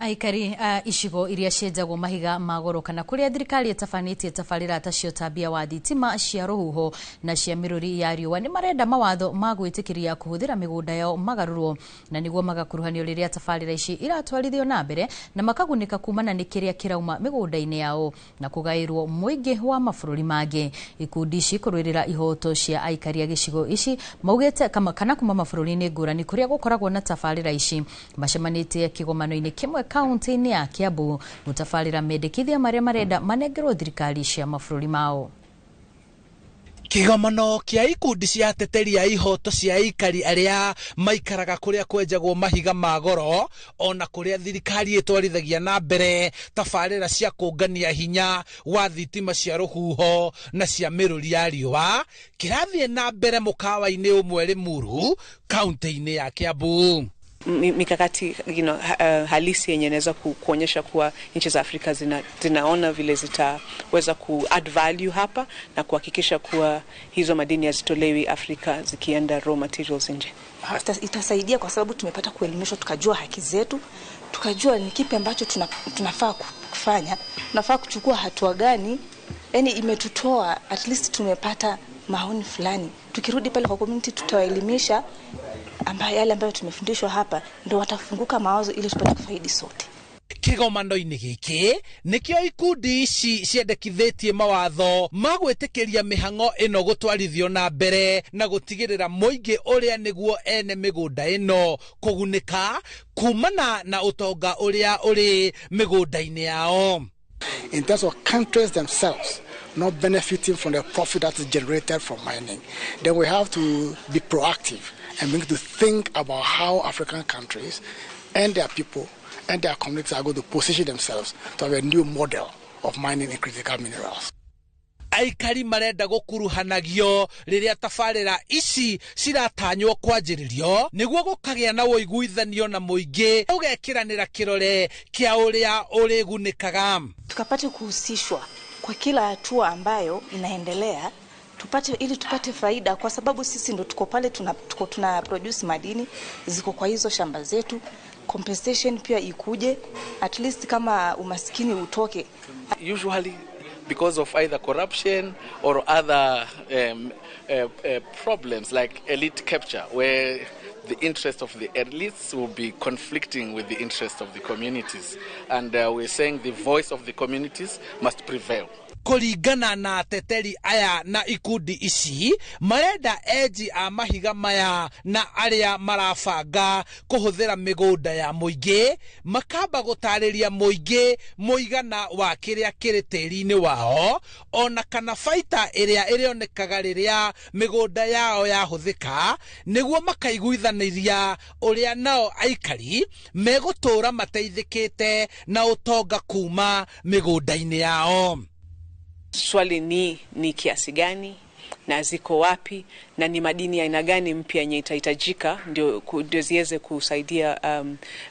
Aikari icigo iria cienjagwo mahiga magoro kana kuria thirikari itafanĩtie tabarĩra ta cio tabia wa thitima cia rũhuho na cia mĩrũri ya riũa nĩ marenda mawatho ma gwĩtĩkĩria kũhũthĩra mĩgũnda yao magarũrwo na nĩguo magakuruhanio rĩrĩa tabarĩra ici iratwarithio na mbere na makagunĩka kumana nĩ kĩrĩa kĩrauma mĩgũnda-inĩ yao na kũgaĩrwo mũingĩ wa mabũrũri mangĩ. Ikundi ici kũrũĩrĩra ihoto cia aikari a gĩcigo ici maugĩte kana kuma mabũrũri-inĩ ngũrani kũrĩa gũkoragwo na tabarĩra ici macemanĩtie kĩgomano-inĩ kĩmwe kaunti-inĩ ya Kiambu gũtabarĩra mendekithia marĩa marenda manengerwo thirikari cia mabũrũri mao. Kĩgomano kĩa ikundi cia ateteri a ihoto cia aikari arĩa maikaraga kũrĩa kwenjagwo mahiga ma goro ona kũrĩa thirikari ĩtwarithagia na mbere tabarĩra cia kũngania hinya wa thitima cia rũhuho na cia mĩrũri ya riũa kĩrathiĩ na mbere mũkawa-inĩ ũmwe Limuru kaunti-inĩ ya Kiambu. Mikakati halisi yenye inaweza kuonyesha kuwa nchi za Afrika zinaona vile zitaweza ku add value hapa na kuhakikisha kuwa hizo madini hazitolewi Afrika zikienda raw materials nje. Itasaidia kwa sababu tumepata kuelimishwa, tukajua haki zetu, tukajua ni kipi ambacho tunafaa kufanya, tunafaa kuchukua hatua gani. Yani imetutoa, at least tumepata maoni fulani. Tukirudi pale kwa community tutawaelimisha yale ambayo tumefundishwa hapa, ndio watafunguka mawazo ili tupate kufaidi sote. Kĩgomano-inĩ gĩkĩ nĩkĩo ikundi ici ciendekithĩtie mawatho ma gwĩtĩkĩria mĩhang'o ĩno gũtwarithio na mbere na gũtigĩrĩra mũingĩ ũrĩa nĩguo ene mĩgũnda ĩno kũgunĩka kumana na ũtonga ũrĩa ũrĩ mĩgũnda-inĩ yao. In terms of countries themselves not benefiting from the profit that is generated from mining, then we have to be proactive and begin to think about how African countries and their people and their communities are going to position themselves to have a new model of mining in critical minerals. Aikari marenda gũkuruhanagio rĩrĩa tabarĩra ici ciratanywo kwanjĩrĩrio nĩguo gũkagĩa na ũiguithanio na mũingĩ ũgekĩranĩra kĩrore kĩa ũrĩa ũrĩgunĩkaga. Tukapate kuhusishwa kwa kila hatua ambayo inaendelea ili tupate faida, kwa sababu sisi ndo tuko pale tuna produce madini ziko kwa hizo shamba zetu. Compensation pia ikuje, at least kama umaskini utoke. Usually because of either corruption or other problems like elite capture, where the interest of the elites will be conflicting with the interest of the communities. And we're saying the voice of the communities must prevail. Kũringana na ateteri aya na ikundi ici marenda enji a mahiga maya na arĩa marabanga kũhũthĩra mĩgũnda ya mũingĩ makamba gũtarĩria mũingĩ mũigana wa kĩrĩa kĩrĩ tĩri-inĩ wao ona kana baita ĩrĩa ĩrĩonekaga rĩrĩa mĩgũnda yao yahũthĩka nĩguo makaiguithanĩria ũrĩa nao aikari megũtũra mateithĩkĩte na ũtonga kuma mĩgũnda-inĩ yao. Swali ni kiasi gani na ziko wapi na ni madini ya aina gani mpya yenye itahitajika ndio ziweze kusaidia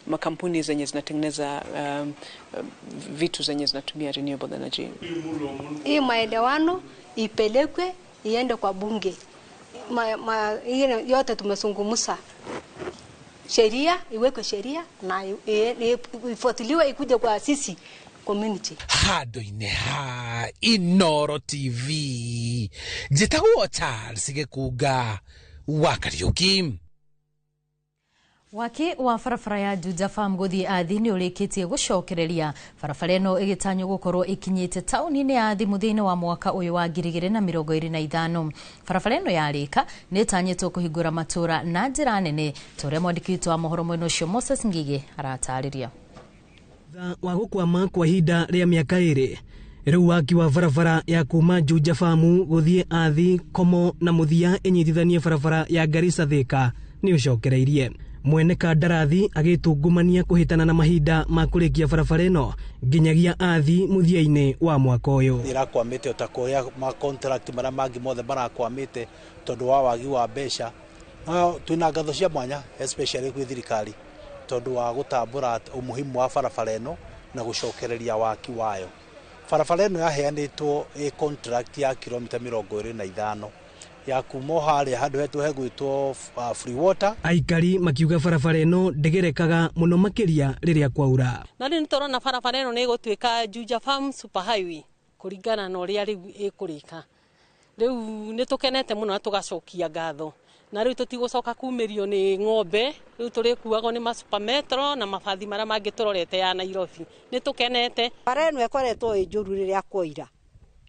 makampuni zenye zinatengeneza vitu zenye zinatumia renewable energy. Hii maelewano ipelekwe iende kwa bunge. Yote tumezungumza. Sheria iwekwe sheria na ifuatiliwe ikuje kwa sisi community. Handũ-inĩ ha Inoro TV njĩtagwo Charles Gĩkunga wa Kariũki. Waki wa barabara ya Juja Farm guthii Athi ni ũrĩkĩtie gũcokereria barabara ĩno ĩgĩtanywo gũkorwo ikinyĩte taũni-inĩ ya Athi mũthia-inĩ wa mwaka ũyũ wa 2025. Barabara ĩno yarĩka nĩ ĩtanyĩtwo kũhingũra matũra na njĩra nene torĩa mwandĩki witũ wa mohoro mwena ũcio Moses Ngige aratarĩria. Wa gũkwama kwa ihinda rĩa mĩaka ĩrĩ rĩu waki wa barabara ya kuma Juja Farm guthii Athi Komo na mũthia ĩnyitithanie barabara ya Garissa Thika nĩ ũcokereirie. Mwene kandarathi agĩtungumania kũhĩtana na mahinda ma kũrĩkia barabara ĩno nginyagia Athi mũthia-inĩ wa mwaka ũyũ. Irakwamĩte ta kũrĩa ma contract marĩa mangĩ mothe marakwamĩte tondũ wa wagi wa mbeca. Twĩna ngatho cia mwanya especially kwĩ thirikari tondũ wa gũtambũra umuhimu wa barabara ĩno na gũcokereria waki wayo. Barabara ĩno yaheanĩtwo contract ya kilomita 25 ya kuma harĩa handũ hetwo hegwĩtwo free water. Aikari makiuga barabara ĩno ndĩgerekaga mũno makĩria rĩrĩa kwaura. Na rĩu nĩtũrona barabara ĩno nĩ ĩgũtuĩka Juja Farm super highway kũringana na ũrĩa rĩu ĩkũrĩka. Rĩu nĩtũkenete mũno na tũgacokia ngatho. Na rĩu tũtigũcoka kumĩrio nĩ ng'ombe, rĩu tũrĩkuagwo nĩ super metro na mabathi marĩa mangĩ tũrorete ya Nairobi. Nĩtũkenete. Barabara ĩno ĩkoretwo ĩ njũru rĩrĩa kwaura.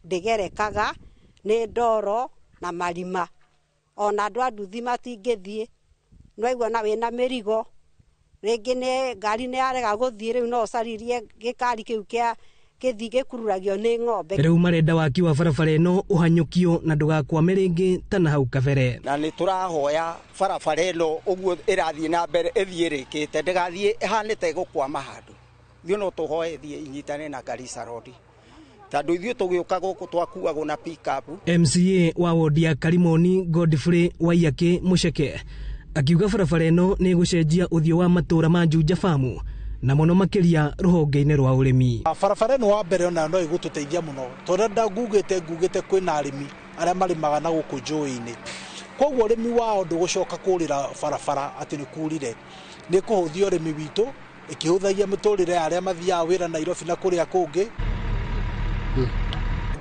Ndĩgerekaga nĩ ndoro na marima. Ona andũ a nduthi matingĩthiĩ. Nwaigua na wĩna mĩrigo. Rĩngĩ nĩ ngari nĩ yarega gũthiĩ rĩu no ũcaririe gĩkari kĩu kĩa gĩthiĩ gĩkururagio nĩ ng'ombe. Rĩu marenda waki wa barabara ĩno ũhanyũkio na ndũgakwame rĩngĩ ta na hau kabere. Na nĩ tũrahoya barabara ĩno ũguo ĩrathiĩ na mbere ĩthiĩ rĩkĩte ndĩgathiĩ ĩhanĩte gũkwama handũ. Ithuĩ no tũhoe ĩthiĩ inyitane na Garissa Road. Tandũ ithuĩ tũgĩũka gũkũ twakuagwo na pick-up. MCA wa wodi ya Karimoni Godfrey Waiyake Muceke akiuga barabara ĩno nĩ gũcenjia ũthiũ wa matũra ma Juja Farm na mũno makĩria rũhonge-inĩ rwa ũrĩmi. Barabara ĩno wa mbere ona no ĩgũtũteithia mũno tondũ ngugĩte kwĩna arĩmi arĩa marĩmaga na gũkũ njũĩ-inĩ. Koguo ũrĩmi wao ndũgũcoka kũrĩra barabara atĩ nĩ kurire. Nĩ kũhũthia ũrĩmi witũ ĩkĩhũthagia mĩtũrĩre ya arĩa mathiaga wĩra Nairobi na kũrĩa kũngĩ.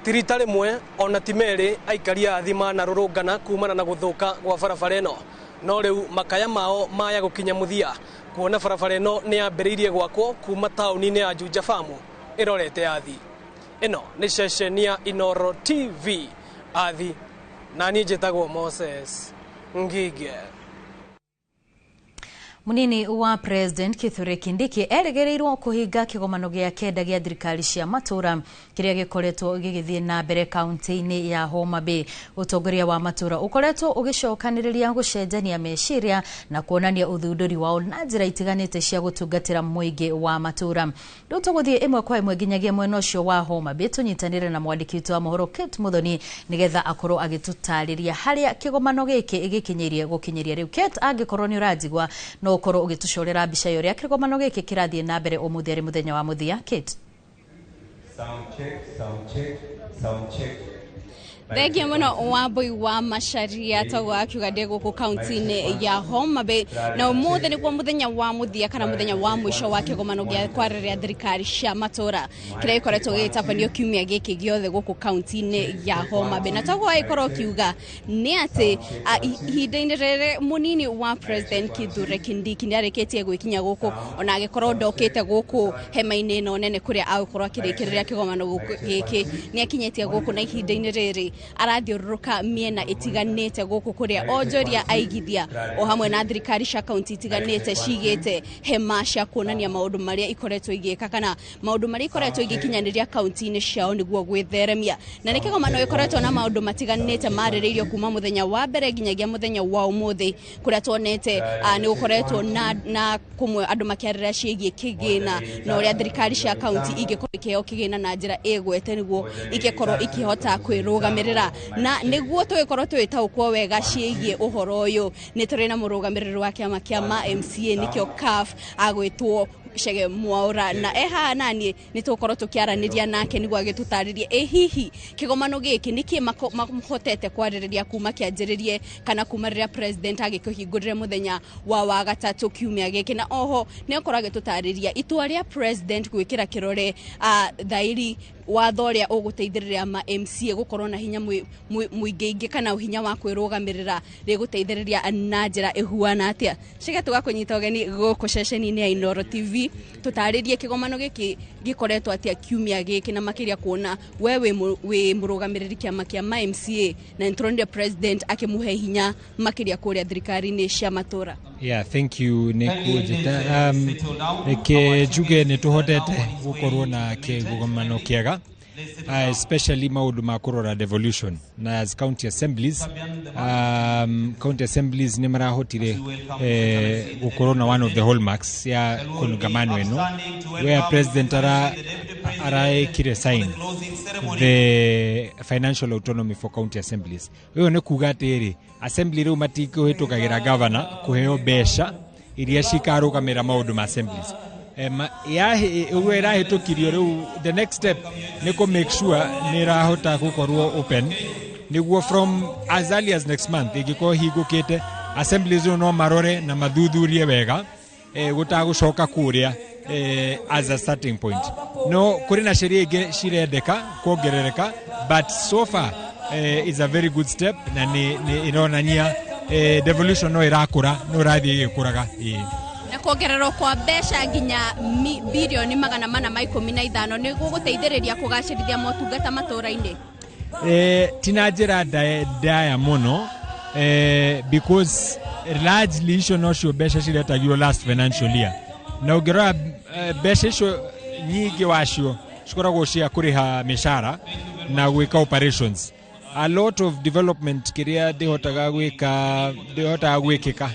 Tirita rĩmwe ona ti merĩ aikari a Athi manarũrũngana kumana na gũthũka gwa barabara ĩno, no rĩu makaya mao maya gũkinya mũthia kuona barabara ĩno nĩ yambĩrĩirie gwakwo kuma taũni-inĩ ya Juja Farm ĩrorete Athi. Ĩno nĩ ceceni ya Inoro TV Athi na niĩ njĩtagwo Moses Ngige. Munini wa President Kithure Kindiki erĩgĩrĩirwo kũhinga kĩgomano gĩa kenda gĩa thirikari cia matũra kĩrĩa gĩkoretwo gĩgĩthiĩ na mbere kaunti-inĩ ya Homa Bay. Ũtongoria wa matũra ũkoretwo ũgĩcokanĩrĩria gũcenjania meciria na kuonania ũthundũri wao na njĩra itiganĩte cia gũtungatĩra mũingĩ wa matũra. Rĩu tũgũthiĩ ĩmwe kwa ĩmwe nginyagia mwena ũcio wa Homa Bay tũnyitanĩre na mwandĩki witũ wa mohoro Kate Muthoni nĩgetha akorwo agĩtũtarĩria harĩa kĩgomano gĩkĩ gĩkinyĩrie gũkinyĩria rĩu. Kate, angĩkorwo nĩ ũranjigua no ũkorwo ũgĩtũcorera mbica ya ũrĩa kĩgomano gĩkĩ kĩrathiĩ na mbere ũmũthĩ arĩ mũthenya wa mũthia. Kate. Sound check, sound check, sound check. Thegi muno Wambui wa Macharia tago akiuga ndego ku county-ini ya Homa Bay na umuthi niguo muthenya wa muthia kana muthenya wa mwisho wa kigomano gia kwariria thirikari cia matura kiria ikoretwo gitabanio kiumia giki giothe guku county-ini ya Homa Bay na tago aikoro kiuga ni ati ihinda-ini riri munini wa president Kithure Kindiki ni arikitie gwikinya guku ona agikorwo ndokite guku hema-ini no nene kuria agikorwo akirikiriria kigomano guku giki ni akinyetie guku na ihinda-ini riri arathiururuka miena itiganite guku kuria onjoria aigithia o hamwe na thirikari cia county itiganite cigite hema cia kuonania maundu maria ikoretwo igika kana maundu maria ikoretwo igikinyaniria county-ini ciao niguo gwitheremia na ni kigomano ikoretwo na maundu matiganite maririirio kuma muthenya wa mbere nginyagia muthenya wa umuthi kuria tuonete ni gukoretwo na kumwe andu makiarira ciigie kigina na uria thirikari cia county igikorwo ikiheo kigina na njira igwete niguo igikorwo ikihota kwirugamirira na niguo tugikorwo twitaukwo wega ciigie uhoro uyu ni turi na murugamiriri wa kiama kia MCA nikio CAF agwitwo Chege Mwaura na nani ni tukorwo tukiaraniria nake niguo agitutaririe hihi kigomano giki niki mamuhotete kwaririria kuma kianjiririe kana kuma riria president agikuhingurire muthenya wa gatatu kiumia giki na oho ni okorwo agitutariria itua ria president gwikira kirore thairi watho ria uguteithiriria MCA gukorwo na hinya muingi kana hinya wa kwirugamirira riguteithiriria na njira ihuana atia Chege tugakunyita ugeni guku ceceni-ini ya Inooro TV tutaririe kigomano giki gikoretwo atia kiumia giki na makiria kuona wewe wi murugamiriri kiama kia MCA na intronde president akimuhe hinya makiria kuria thirikari-ini cia matura. Yeah, thank you Nekujita. Ke juge ne tuhotete gukorwo na kigomano kiega especially maundu ma kurora devolution na as county assemblies ni marahotire gukorwo na one of the hallmarks ya kongamano eno where president araekire sign the financial autonomy for county assemblies. Uyo ne kuga atiri assembly ru matikuhitukagira governor kuheo besha iria cikarugamira maundu ma assemblies irahitukirio riu the next step ni ko make sure ni rahota gukorwo open niguo from as early as next month igiko higukite assemblies no marore na mathuthurie wega gutagucoka kuria as a starting point no kuri na sheria ingi cirendeka kuongerereka but so far is a very good step na ni ironania devolution no irakura no rathie igikuraga na kuongererwo kwa mbeca nginya bilioni 415 ni guguteithiriria kugacirithia motungata matura-ini tina njira ndaya muno because largely icio nocio mbeca ciretagio last financial year na ungerora mbeca icio nyingi wacio cikoragwo cia kuriha mishara na gwika operations. A lot of development kiria ndihotaga gwikika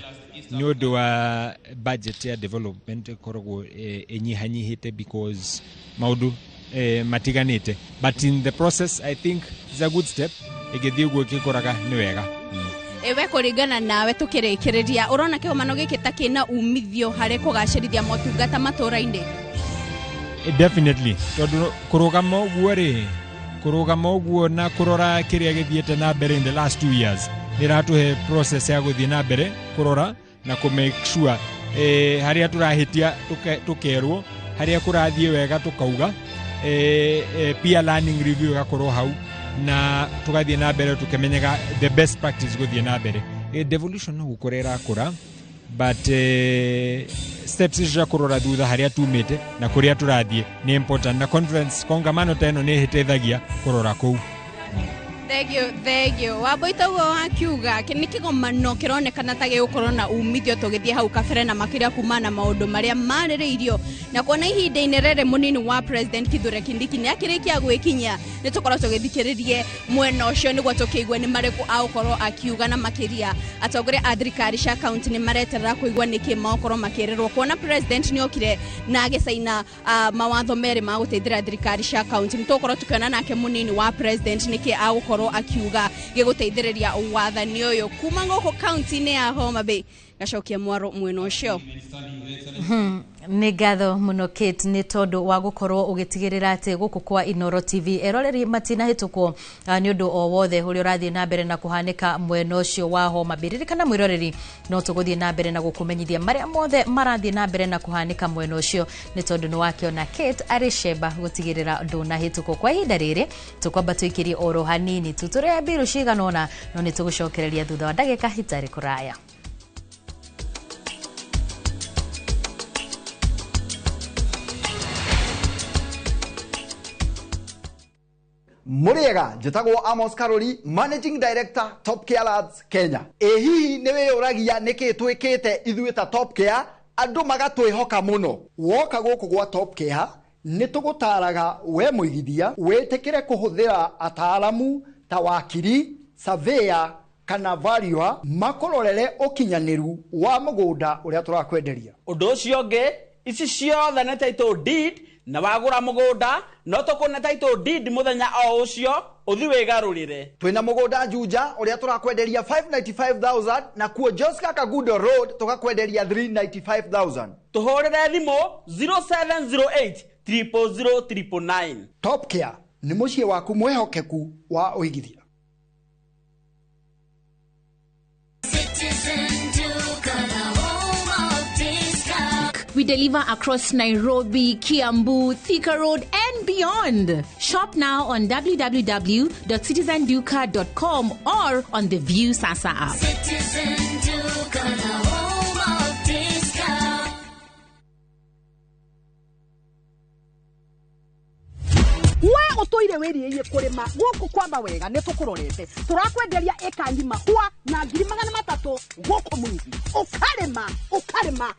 ni undu wa budget ya development korogwo enyihanyihite because maundu matiganite but in the process I think it's a good step igithii guo kikoraga ni wega. Ewe kuringana nawe tukirikiriria urona kigomano giki takina umithio hari kugacirithia motungata matura-ini? Definitely tondu kurugama uguo na kurora kiria githiete na mbere in the last 2 years niratuhe process ya guthii na mbere kurora na ku make sure haria turahitia tukerwo haria kurathie wega tukauga pia learning review gakorwo hau na tugathie na mbere tukemenyaga the best practice guthie na mbere devolution no gukorera kura but steps cia kurora thutha haria tumite na kuria turathie ni important na conference kongamano teno ni hitethagia kurora kou. Thank you. Waboita ugo wakiuga ni kigomano kironekana ta gigukorwo na umithio tugithie hau kabere na makiria kumana maundu maria maririirio na kuona ihinda-ini riri munini wa president Kithure Kindiki ni akirikia gwikinyia ni tukorwo tugithikiririe mwena ucio niguo tukigwe ni mariku aukorwo akiuga na makiria atongoria a thirikari cia county ni mareterera kuigwa niki makorwo makirirwo kuona president ni okire na agicaina mawatho meri ma guteithira thirikari cia county ni tukorwo tukiona nake munini wa president niki aukorwo akiuga giguteithiriria wathani uyu kuma ngoko county-ini ya Homa Bay. Gacokia mwaro mwena ucio. Nĩ ngatho mũno Kate nĩ tondũ wa gũkorwo ũgĩtigĩrĩra atĩ gũkũ kwa Inoro TV eroreri matinahĩtũkwo nĩ ũndũ o wothe ũrĩa ũrathiĩ na mbere na kũhanĩka mwena ũcio wa Homa Bay. Ririkana mwĩroreri no tũgũthiĩ na mbere na gũkũmenyithia marĩa mothe marathiĩ na mbere na kũhanĩka mwena ũcio nĩ tondũ nĩ wakĩona Kate arĩ cemba gũtigĩrĩra ndũnahĩtũkwo. Kwa ihinda rĩrĩ tũkwamba twĩkĩrie oro hanini tu tũrĩa mbiru cigana ũna no nĩ tũgũcokereria thutha wa ndagĩka hitarĩ kũraya. Muriega njitagwo Amos Karori, Managing Director Top Care Labs Kenya. Hihi niwe uragia niki twikite ithuĩ ta Top Care andu magatwihoka muno. Woka guku gwa Top Care ni tugutaraga we muigithia witikire kuhuthira ataalamu ta wakiri, surveyor kana valuer makororere ukinyaniru wa mugunda uria turakwenderia. Undu ucio ngi ici ciothe ne title deed na wagura mugunda no tukune title deed muthenya o ucio uthi wigarurire. Twina mugunda Juja uria turakwenderia 595,000 na kuo Joska Kagudo Road tukakwenderia 395,000. Tuhorere thimu 0708 00009. Top Care ni mucie waku mwehokeku wa uigithia. We deliver across Nairobi, Kiambu, Thika Road, and beyond. Shop now on www.citizenduka.com or on the View Sasa app. Citizen Duka, the home of discount. We otoire wiriye kurima guku kwamba wega ne tukurorete turakwenderia eka ngima hua na 300,000 guku mwingi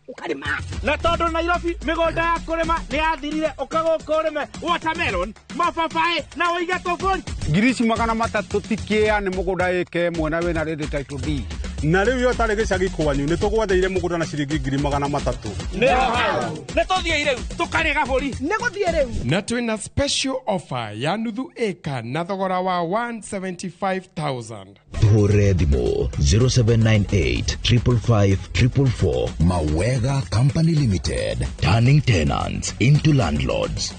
ukarima na tondu Nairobi migonda ya kurima ni yathirire ukagoka urime watermelon mababaĩ na uiga tofori 300,000 tikia ni mugunda eke mwena wena ready title deed na riu yo tari gicagi kwanyu ni tugwatheire mugunda na ciringi 300,000 ne tothie riu tukarega buri ne guthie riu na twina special offer ya nuthu eka na thogora wa 175,000. Tuhure thimo 0798 555 444. Mawega Company Limited, turning tenants into landlords.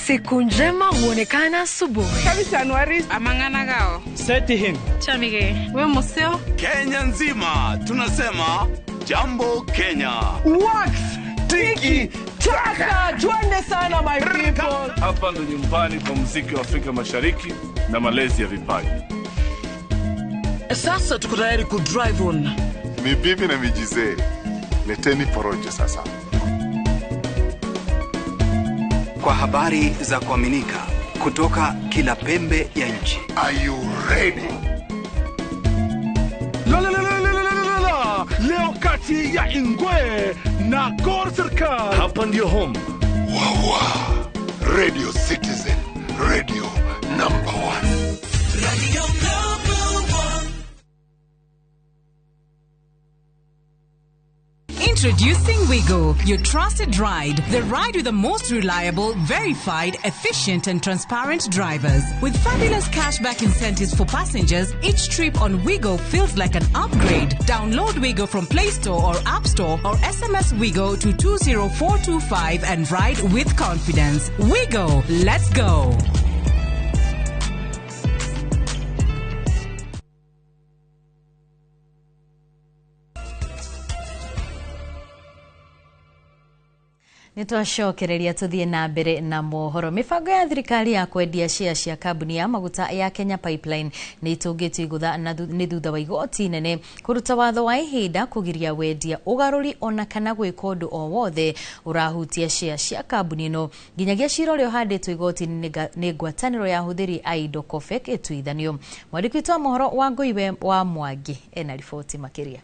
Siku njema huonekana asubuhi. Kabisa Januari amangana gao. Seti hin. Chamige. We museo. Kenya nzima tunasema jambo Kenya. Wax. Tiki. Chaka. Twende sana my people. Hapa ndo nyumbani kwa muziki wa Afrika Mashariki na malezi ya vipaji. Sasa tuko tayari ku drive on. Mibibi na mijize. Leteni porojo sasa. Kwa habari za kuaminika kutoka kila pembe ya nchi. Are you ready? Leo kati ya Ingwe na Gor Serikali. Hapa ndio home. Wawa. Radio Citizen. Radio number 1. Radio number 1. Introducing Wigo, your trusted ride. The ride with the most reliable, verified, efficient and transparent drivers. With fabulous cashback incentives for passengers, each trip on Wigo feels like an upgrade. Download Wigo from Play Store or App Store or SMS Wigo to 20425 and ride with confidence. Wigo, let's go. Nitwacokereria tuthie na mbere na mohoro. Mibango ya thirikari ya kwendia share cia kambuni ya maguta ya Kenya Pipeline ni itungitwo igutha ni thutha wa igoti nene kuruta watho wa ihinda kugiria wendia ugaruri ona kana gwika undu o wothe urahutia share cia kambuni no nginyagia cira uria handitwo igoti ni ngwataniro ya huthiri aido Kofek ituithanio. Mwandiki wa mohoro wa Ngoiwe wa Mwangi ena riboti makiria.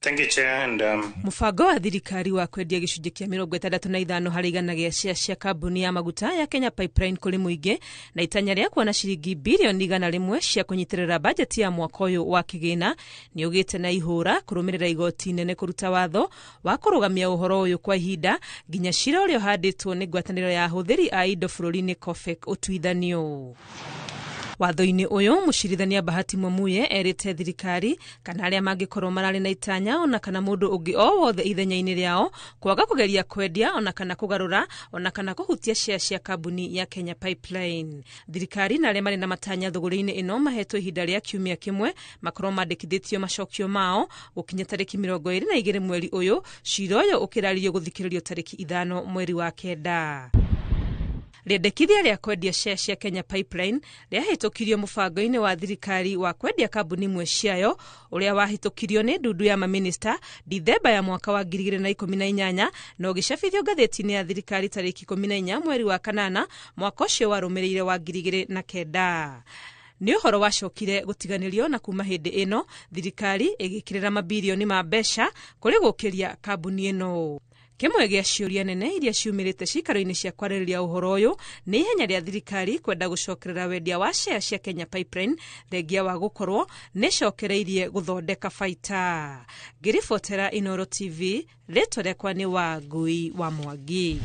Thank you, Chair, and, Mũbango wa thirikari wa kwendia gĩcunjĩ kĩa 65 harĩ igana gĩa share cia kambuni ya maguta ya Kenya Pipeline kũrĩ mũingĩ na itanya rĩa kuona ciringi bilioni 100 cia kũnyitĩrĩra bajeti ya mwaka ũyũ wa kĩgĩna nĩ ũgĩte na ihũra kũrũmĩrĩra igoti inene kũruta watho wa kũrũgamia ũhoro ũyũ kwa ihinda nginya cira ũrĩa ũhandĩtwo nĩ ngwatanĩro ya ahũthĩri a indo bũrũri-inĩ COFEC ũtuithanio. Watho-inĩ ũyũ mũcirithania Bahati Mwamuye erĩte thirikari kana arĩa mangĩkorwo mararĩ na itanya ona kana mũndũ ũngĩ o wothe ithenya-inĩ rĩao kwaga kũgeria kwendia ona kana kũgarũra ona kana kũhutia share cia kambuni ya Kenya Pipeline. Thirikari na arĩa marĩ na matanya thũgũrĩ-inĩ ĩno mahetwo ihinda rĩa kiumia kĩmwe makorwo mandĩkithĩtio macokio mao gũkinya tarĩki 22 mweri ũyũ, cira ũyũ ũkĩrarĩrio gũthikĩrĩrio tarĩki 5 mweri wa kenda. Rĩendekithia rĩa kwendia share cia Kenya Pipeline rĩahĩtũkirio mũbango-inĩ wa thirikari wa kwendia kambuni imwe ciayo ũrĩa wahĩtũkirio nĩ ndundu ya maminista Dithemba ya mwaka wa 2018 na ũgĩcabithio ngathĩti-inĩ ya thirikari tarĩki 14 mweri wa kanana mwaka ũcio warũmĩrĩire wa 2009. Nĩ ũhoro wacokire gũtiganĩrio na kuma hĩndĩ ĩno thirikari ĩgĩkĩrĩra mabilioni ma mbeca kũrĩ gũkĩria kambuni ĩno. Kĩmwe gĩa ciũria nene iria ciumĩrĩte cikaro-inĩ cia kwarĩrĩria ũhoro ũyũ nĩ ihenya rĩa thirikari kwenda gũcokerera wendia wa share cia Kenya Pipeline thengia wa gũkorwo nĩcokereirie gũthondeka baita. Ngĩribotera Inooro TV, rĩtwa rĩakwa nĩ Wangui wa Mwangi.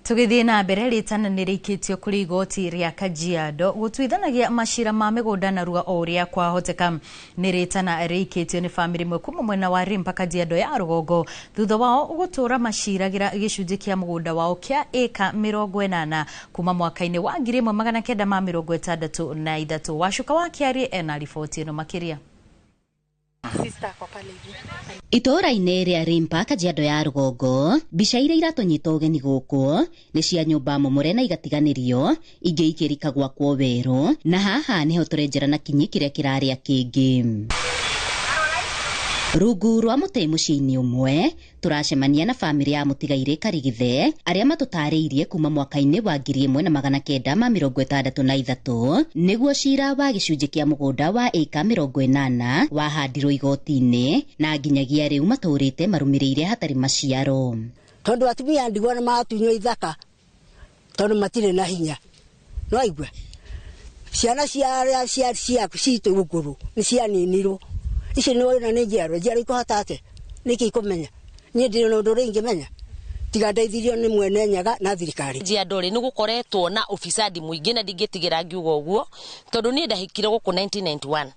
Tugithie na mbere ritana nirikitio kuri igoti ria Kajiado gutuithanagia mashira ma migunda na rua o ria kwa hoteka niritana rikitio ni family mwe kuma mwena wa Rimpa Kajiado ya Rugongo thutha wao gutura mashiragira gicunji kia mugunda wao kia eka 80 kuma mwaka-ini wa 1963 washuka wa kiari ena riboti ino makiria. Itora-inĩ rĩa Rimpa Kajiado ya Rugongo, mbica iria iratũnyita ũgeni gũkũ nĩ cia nyũmba momore na igatiganĩrio ingĩ ikĩrika gwakwo werũ, na haha nĩho tũrenjera na kinyi kĩrĩa kĩrarĩa kĩngĩ. Rungu rwa mũtĩ mũciĩ-inĩ ũmwe turacemania na bamĩrĩ ya Mũtigairĩ Karigithe arĩa matũtarĩirie kuma mwaka-inĩ wa 1963 nĩguo cira wa gĩcunjĩ kĩa mũgũnda wa eka 80 wahandirwo igoti-inĩ na nginyagia rĩu matũrĩte marũmĩrĩire hatarĩ maciaro. Tondũ atumia ndigwa na matunywo ithaka tondũ matirĩ na hinya. No aigua ciana cia citũ gũkũrũ nĩ cianinirwo. Ici no na nĩnjiarwo ikohata atĩ nĩkĩ ikomenya niĩ ndĩ na ũndũ rĩngĩ menya tiga ndeithirio nĩ mwene nyaga na thirikari. Kajiado nĩ gũkoretwo na ofisadi mũingĩ na ndingĩtigĩra ngiuga ũguo tondũ niĩ ndahikire gũkũ 1991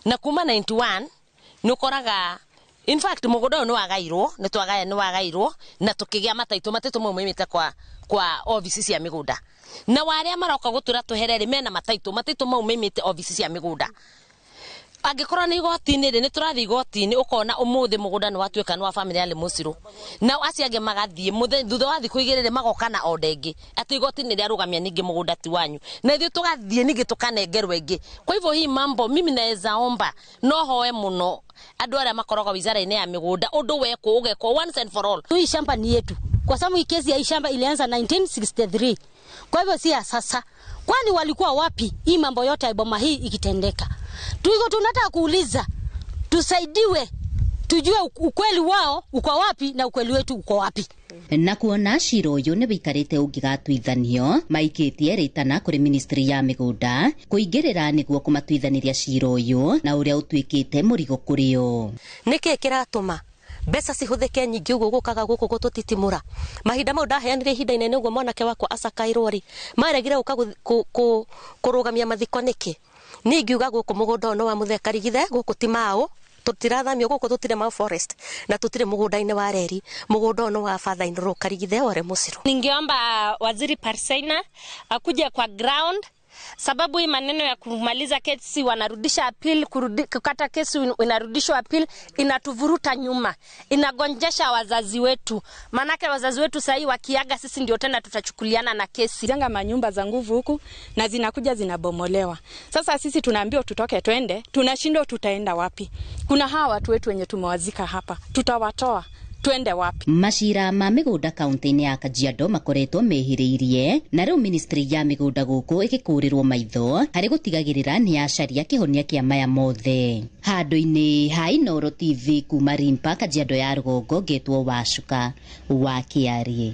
na kuma 91 nĩ ũkoraga in fact mũgũnda ũyũ nĩ wagairwo na tũkĩgĩa mataitũ mau moimĩte kwa ofisi cia mĩgũnda na warĩa maroka gũtura tweherere mena mataitũ mau moimĩte ofisi cia mĩgũnda. Angĩkorwo nĩ igoti-inĩ nĩ tũrathiĩ igoti-inĩ ũkona ũmũthĩ mũgũnda nĩ watuĩka nĩ wa family ya Lemosiro na acio angĩ magathiĩ thutha wa thikũ igĩrĩ magoka na order ĩngĩ atĩ igoti-inĩ rĩarũgamia ningĩ mũgũnda ti wanyu na ithuĩ tũgathiĩ ningĩ tũkanengerwo ĩngĩ. Kwa hivyo hii mambo mimi naweza omba no hoe mũno andũ arĩa makoragwo wizara-inĩ ya mĩgũnda ũndũ wekwo ũgekwo once and for all. Hii shamba ni yetu kwa sababu hii kesi ya hii shamba ilianza 1963 kwa hivyo si ya sasa. Kwani walikuwa wapi hii mambo yote ya boma hii ikitendeka? Tunataka kuuliza tusaidiwe tujue ukweli wao uko wapi na ukweli wetu uko wapi. Na kuona cira ũyũ nĩ wĩikarĩte ũngĩgatuithanio maikĩtie rĩtana kũrĩ ministry ya mĩgũnda kũingĩrĩra nĩguo kũmatuithanĩria cira ũyũ na ũrĩa ũtuĩkĩte mũrigo kũrĩ o. Nĩkĩ kĩratũma mbeca cihũthĩke nyingĩ ũguo gũkaga gũkũ gũtũtitimũra? Mahinda mau ndaheanire ihinda inene ũguo mwanake wakwa acakairwo rĩ maregire gũka kũrũgamia mathiko nĩkĩ? Ni ngiuga gũkũ mũgũnda no wa Mũthee Karigithe gũkũ ti mao tutirathamio gũkũ tutire Mau Forest na tutire mũgũnda-inĩ wa reri mũgũnda no wa Father Inooro Karigithe wa Lemosiro. Ningeomba Waziri Parsaina akuje kwa ground sababu hii maneno ya kumaliza kesi wanarudisha appeal kukata kesi inarudishwa appeal inatuvuruta nyuma inagonjesha wazazi wetu manake wazazi wetu sasa wakiaga sisi ndio tena tutachukuliana na kesi. Jenga manyumba za nguvu huku na zinakuja zinabomolewa. Sasa sisi tunaambiwa tutoke twende tunashindwa tutaenda wapi? Kuna hawa watu wetu wenye tumewazika hapa tutawatoa twende wapi? Macira ma migunda kaunti-inĩ ya Kajiado makoretwo mehĩrĩirie na rĩu ministry ya migunda gũkũ ĩgĩkũrĩrwo maitho harĩ gũtigagĩrĩra nĩ yacaria kĩhonia kĩa maya mothe. Handũ-inĩ ha Inooro TV kuma Rimpa, Kajiado ya rũgongo, ngetwo Wacuka wa Kĩarĩ.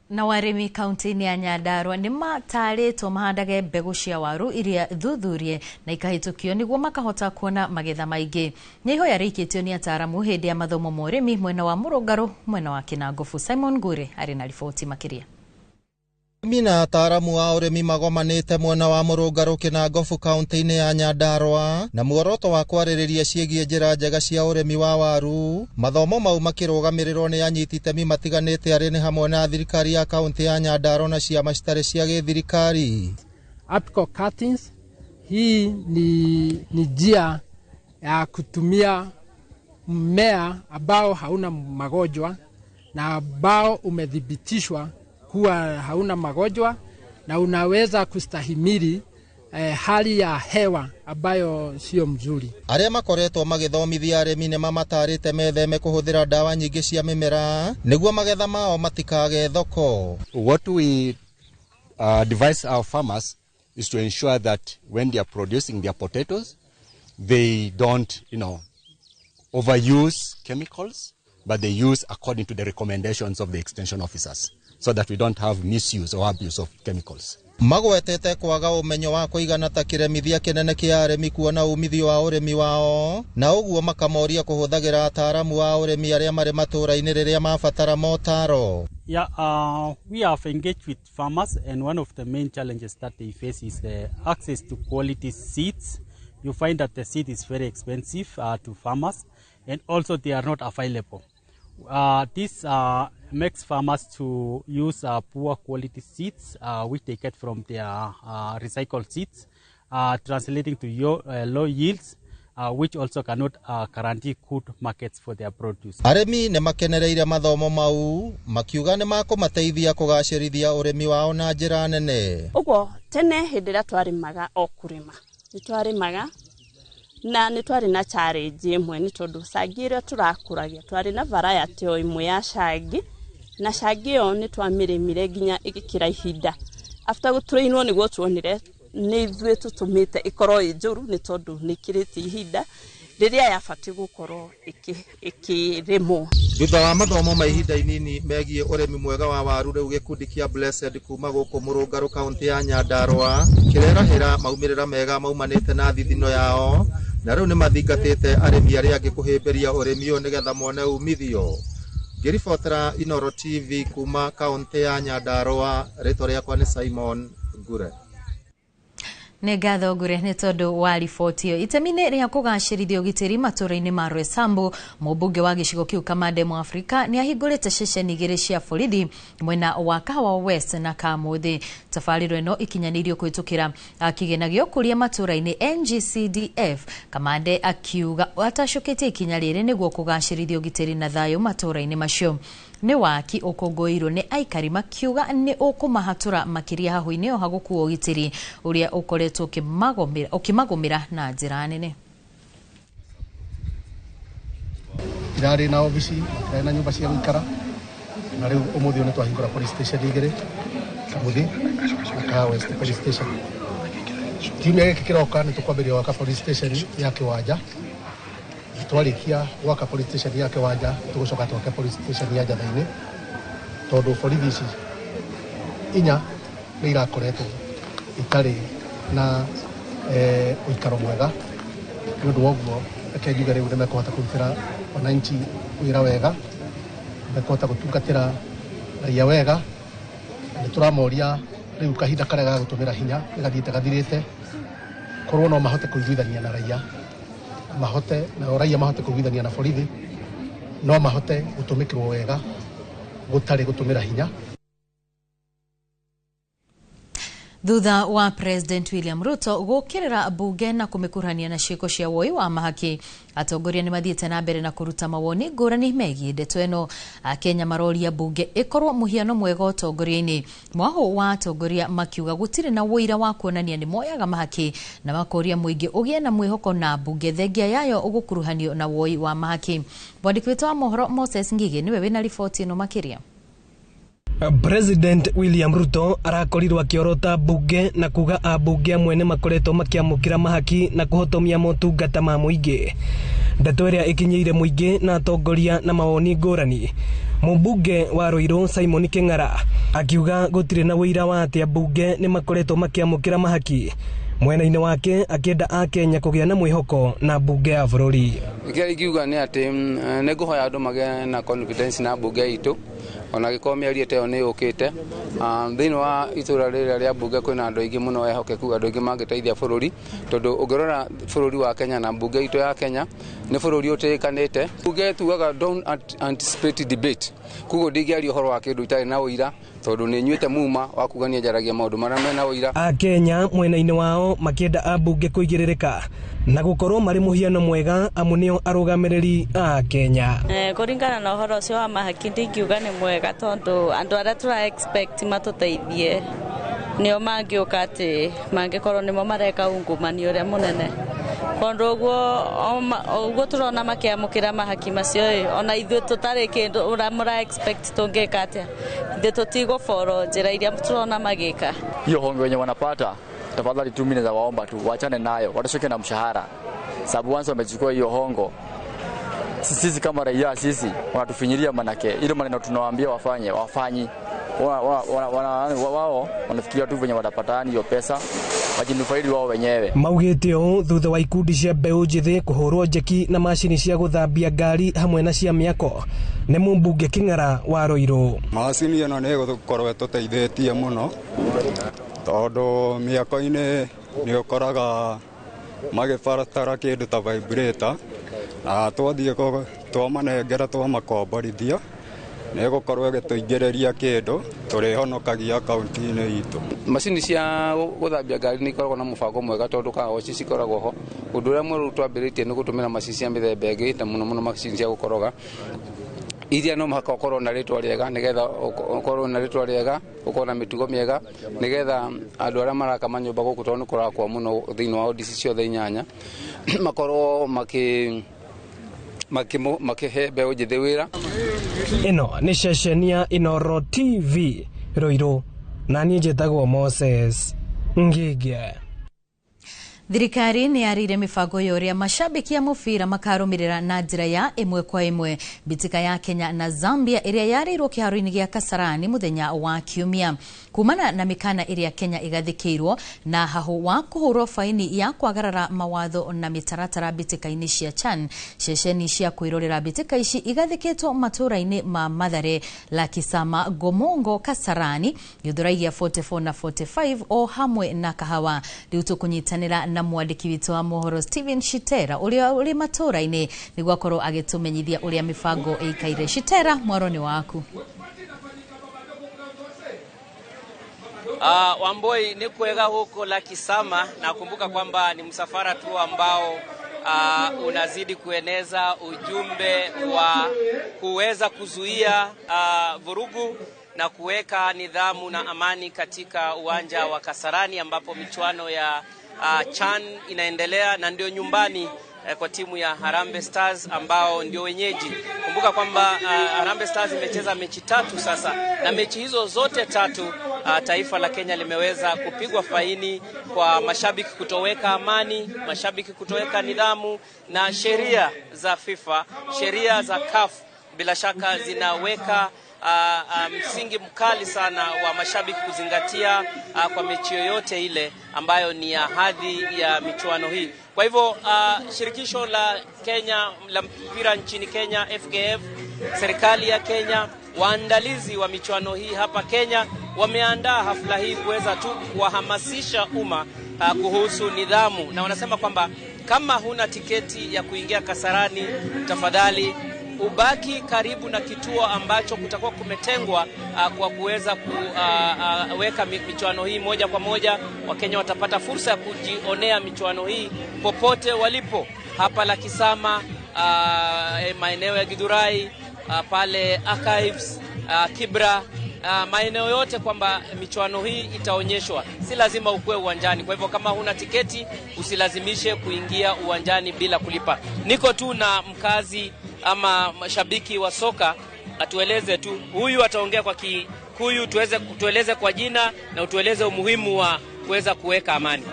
Na warĩmi kaunti-inĩ ya Nyandarua nĩ matarĩtwo mahandage mbegũ cia waru iria thuthurie na ikahĩtũkio nĩguo makahota kuona magetha maingĩ. Nĩ ihoya rĩikĩtio nĩ ataaramu hĩndĩ ya mathomo ma ũrĩmi mwena wa Mũrũngarũ, mwena wa Kinangofu. Simon Ngure arĩ na riboti makĩria. Mina ataaramu wa ũrĩmi magomanĩte mwena wa Mũrũngarũ, Kinangofu, kaunti-inĩ ya Nyandarua na muoroto wa kwarĩrĩria ciĩgiĩ njĩra njega cia ũrĩmi wa waru. Mathomo mau makĩrũgamĩrĩrwo nĩ anyiti itemi matiganĩte arĩ nĩ hamwe na thirikari ya kaunti ya Nyandarua na ciama citarĩ cia gĩthirikari. Apical cuttings, hii ni njia ya kutumia mmea ambao hauna magonjwa na ambao umedhibitishwa kuwa hauna magonjwa na unaweza kustahimili hali ya hewa ambayo sio mzuri. Arĩa makoretwo magĩthomithia arĩmi nĩ mamatarĩte metheme kũhũthĩra ndawa nyingĩ cia mĩmera nĩguo magetha mao matikage thoko. What we advise our farmers is to ensure that when they are producing their potatoes, they don't, overuse chemicals, but they use according to the recommendations of the extension officers, so that we don't have misuse or abuse of chemicals. Magwetete kwaga ũmenyo wa kũigana ta kĩremithia kĩnene kĩa arĩmi kuona umithio wa ũrĩmi wao, na ũguo makamoria kũhũthagĩra ataaramu wa ũrĩmi arĩa marĩ matũũra-inĩ rĩrĩa mabatara motaro. We have engaged with farmers, and one of the main challenges that they face is the access to quality seeds. You find that the seed is very expensive to farmers, and also they are not available. This makes farmers to use poor quality seeds, which they get from their recycled seeds, translating to low yields, which also cannot guarantee good markets for their produce. Arĩmi nĩ makenereire mathomo mau, makiuga nĩ makũmateithia kũgacĩrithia ũrĩmi wao na njĩra nene. Ũguo tene hĩndĩ ĩrĩa twarĩmaga o kũrĩma, nĩtwarĩmaga na nĩtwarĩ na challenge ĩmwe nĩ tondũ cangi ĩrĩa tũrakũragia twarĩ na variety o ĩmwe ya cangi, na cangi ĩyo nĩtwamĩrĩmire nginya ĩgĩkĩra ihinda. After gũtũrĩinwo nĩguo tuonire nĩ ithuĩ tũtũmĩte ĩkorwo ĩ njũru nĩ tondũ nĩkĩrĩte ihinda rĩrĩa yabatiĩ gũkorwo ĩkĩrĩmwo. Thutha wa mathomo ma ihinda inini megiĩ ũrĩmi mwega wa waru, rĩu gĩkundi kĩa Blessed kuma gũkũ Mũrũngarũ, kaunti ya Nyandarua kĩrerahĩra maumĩrĩra mega maumanĩte na thithino yao, na rĩu nĩ mathingatĩte arĩmi arĩa angĩ kũhĩmbĩria ũrĩmi ũyũ nĩgetha mone umithio. Ngĩribotera Inooro TV kuma kaunti ya Nyandarua, rĩtwa rĩakwa nĩ Simon Ngure. Nĩ ngatho Ngure nĩ tondũ wa riboti ĩyo. Itemi-inĩ rĩa kũgacĩrithia ũgitĩri matũũra-inĩ ma Roysambu, mũmbunge wa gĩcigo kĩu Kamande Mwafrika nĩ ahingũrĩte ceceni igĩrĩ cia borithi mwena wa Kahawa West na Kamuthi. Tabarĩro ĩno ikinyanĩirio kũhĩtũkĩra kĩgĩna gĩa ũkũria matũũra-inĩ NGCDF. Kamande akiuga atacũkĩtie ikinya rĩrĩ nĩguo kũgacĩrithia ũgitĩri na thayũ matũũra-inĩ macio. Nĩ waki ũkũngũĩirwo nĩ aikari makiuga nĩ ũkũmahatũra makĩria hahu-inĩ o hagũkuo ũgitĩri ũrĩa ũkoretwo ũkĩmagũmĩra na njĩra nene. Irarĩ na obici, irarĩ na nyũmba cia gũikara, na rĩu ũmũthĩ nĩ twahingũra police station igĩrĩ, Kamuthi na Kahawa West police station. Kiumia gĩkĩ kĩroka nĩ tũkwambĩrĩria gwaka police station ya Kĩwanja. Twarĩkia gwaka police station ya Kĩwanja, tũgũcoka twake police station ya Njatha-inĩ, tondũ borithi ici inya nĩ irakoretwo itarĩ na ũikaro mwega. Nĩ ũndũ wa ũguo reke njuge rĩu nĩ mekũhota kũrutĩra wananchi wĩra wega, mekũhota gũtungatĩra raia wega. Nĩ tũramoria rĩu kahinda karĩa ga gũtũmĩra hinya ĩgathiĩte gathirĩte, korwo no mahote kũiguithania na raia, na raia mahote kũiguithania na borithi, no mahote gũtũmĩkĩrwo wega gũtarĩ gũtũmĩra hinya. Thutha wa President William Ruto gukirira bunge na kumikurania na ciiko cia woi wa mahaki, atongoria ni mathiete na mbere na kuruta mawoni ngurani megie ndeto eno. Kenya maroria bunge ikorwo muhiano mwega utongoria-ini. Mwaho wa atongoria makiuga gutire na wira wa kuonania ni moyaga mahaki na makoria muingi ugie na mwihoko na bunge thengia yayo ugukuruhanio na woi wa mahaki. Mwandiki wetu wa mohoro Moses Ngige niwe wina riboti ino makiria. President William Ruto arakorirwo akiorota bunge na kuga abunge amwe ni makoretwo makiamukira mahaki na kuhotomia motungata ma muingi. Ndeto iria ikinyeire muingi na atongoria na mawoni ngurani. Mubunge wa Ruiru Simon King'ara akiuga gutire na wira wa ati abunge ni makoretwo makiamukira mahaki. Mwena-ini wake akienda Akenya kugia na mwihoko na bunge ya bururi. Ikiuga ni ati neguhoya andu mage na confidence na bunge itu ona gikomia riete ni ukite thini wa itura riri ria bunge kwina andu aingi muno ehokeku andu aingi mangiteithia bururi tondu ungirora bururi wa Kenya na bunge itu ya Kenya ni bururi utikanite. Bunge tugaga don't anticipate debate kugo ndigiario horo wa kindu itari na uira tondu ni nyuite muma wa kugania jaragia maundu maria mena uira. Akenya mwena-ini wao makienda abunge kuigiririka na gukorwo mari muhiano mwega amu nio arugamiriri a Kenya. Kuringana na horo cio wa mahaki ndingiuga ni mwega tondu andu aria tura expect matuteithie nio mangiuka ati mangikorwo nimo mareka ungumani uria munene. Kondo uguo turona makiamukira mahaki macio ona ithu tutari kindu uramura expect tungeka atia ithu tutigo foro njira iria turona magika. Hiyo hongo wenye wanapata tafadhali 2 minutes waomba tu waachane nayo, watashoke na mshahara. Sababu wanzo wamechukua hiyo hongo. Sisi kama raia sisi wanatufinyiria manake ile maneno tunawaambia wafanyi. Wao wanafikiria tu venye watapata hiyo pesa wajinufaidi wao wenyewe. Maugite o thutha wa ikundi cia mbeu njithi kuhurwo njeki na mashini cia guthambia ngari hamwe na cia miako ni mumbunge King'ara wa Ruiru. Mashini ino ni gukorwo tuteithĩtie muno tondu miako-ini ni ukoraga magibatara kindu ta vibrator na twathie twamanengera twamakomborithia ni gukorwo gituingiriria kindu turihonokagia akaunti-ini itu. Mashini cia guthambia ngari ni ikoragwo na mubango mwega tondu kago cikoragwo ho. Undu uria mweru twambiritie ni gutumira mashini cia mithemba ingi ta muno mashini cia gukoroga iria no mahaka ukorwo na ritwa riega nigetha ukorwo na ritwa riega ukorwo na mitugo miega nigetha andu aria maraka manyumba guku tondu kurakwa muno thiini wa odisi ciothe inyanya makorwo makihe mbeu njithi wira. Ino ni ceceni ya Inoro TV Ruiru na niĩ njĩtagwo Moses Ngige. Thirikari ni yarire mibango yoria mashabiki ya mubira makarumirira na njira ya imwe kwa imwe bitika ya Kenya na Zambia iria yarirwo kiharo-ini gia Kasarani muthenya wa Kiumia. Kumana na mikana iria Kenya igathikirwo na hahu wa kuhurwo faini ya kwagarara mawatho na mitaratara bitika-ini cia CHAN, ceceni cia kwirorera bitika ici igathikitwo matura-ini ma Mathare, Lakisama, Gomongo, Kasarani, Githuraiya 44 na 45 o hamwe na Kahawa. Riu tukunyitanira na mwandiki witu wa mohoro Steven Shitera uria uri matura-ini niguo akorwo agitumenyithia uria mibango ikaire. Shitera, mwaroni waku. Wamboi ni kwega huko Lakisama, na kumbuka kwamba ni msafara tu ambao unazidi kueneza ujumbe wa kuweza kuzuia vurugu na kuweka nidhamu na amani katika uwanja wa Kasarani ambapo michuano ya CHAN inaendelea na ndio nyumbani kwa timu ya Harambee Stars ambao ndio wenyeji. Kumbuka kwamba Harambee Stars imecheza mechi 3 sasa, na mechi hizo zote 3 taifa la Kenya limeweza kupigwa faini kwa mashabiki kutoweka amani, mashabiki kutoweka nidhamu, na sheria za FIFA, sheria za CAF bila shaka zinaweka msingi mkali sana wa mashabiki kuzingatia kwa mechi yoyote ile ambayo ni ya hadhi ya michuano hii. Kwa hivyo shirikisho la Kenya la mpira nchini Kenya FKF, serikali ya Kenya, waandalizi wa michuano hii hapa Kenya wameandaa hafla hii kuweza tu kuwahamasisha umma kuhusu nidhamu, na wanasema kwamba kama huna tiketi ya kuingia Kasarani, tafadhali ubaki karibu na kituo ambacho kutakuwa kumetengwa kwa kuweza kuweka michuano hii moja kwa moja. Wakenya watapata fursa ya kujionea michuano hii popote walipo, hapa Lakisama, maeneo ya Githurai, pale Archives, Kibra, maeneo yote, kwamba michuano hii itaonyeshwa. Si lazima ukue uwanjani. Kwa hivyo kama huna tiketi, usilazimishe kuingia uwanjani bila kulipa. Niko tu na mkazi ama mashabiki wa soka, atueleze tu, huyu ataongea kwa Kikuyu, tueleze kwa jina na utueleze umuhimu wa kuweza kuweka amani.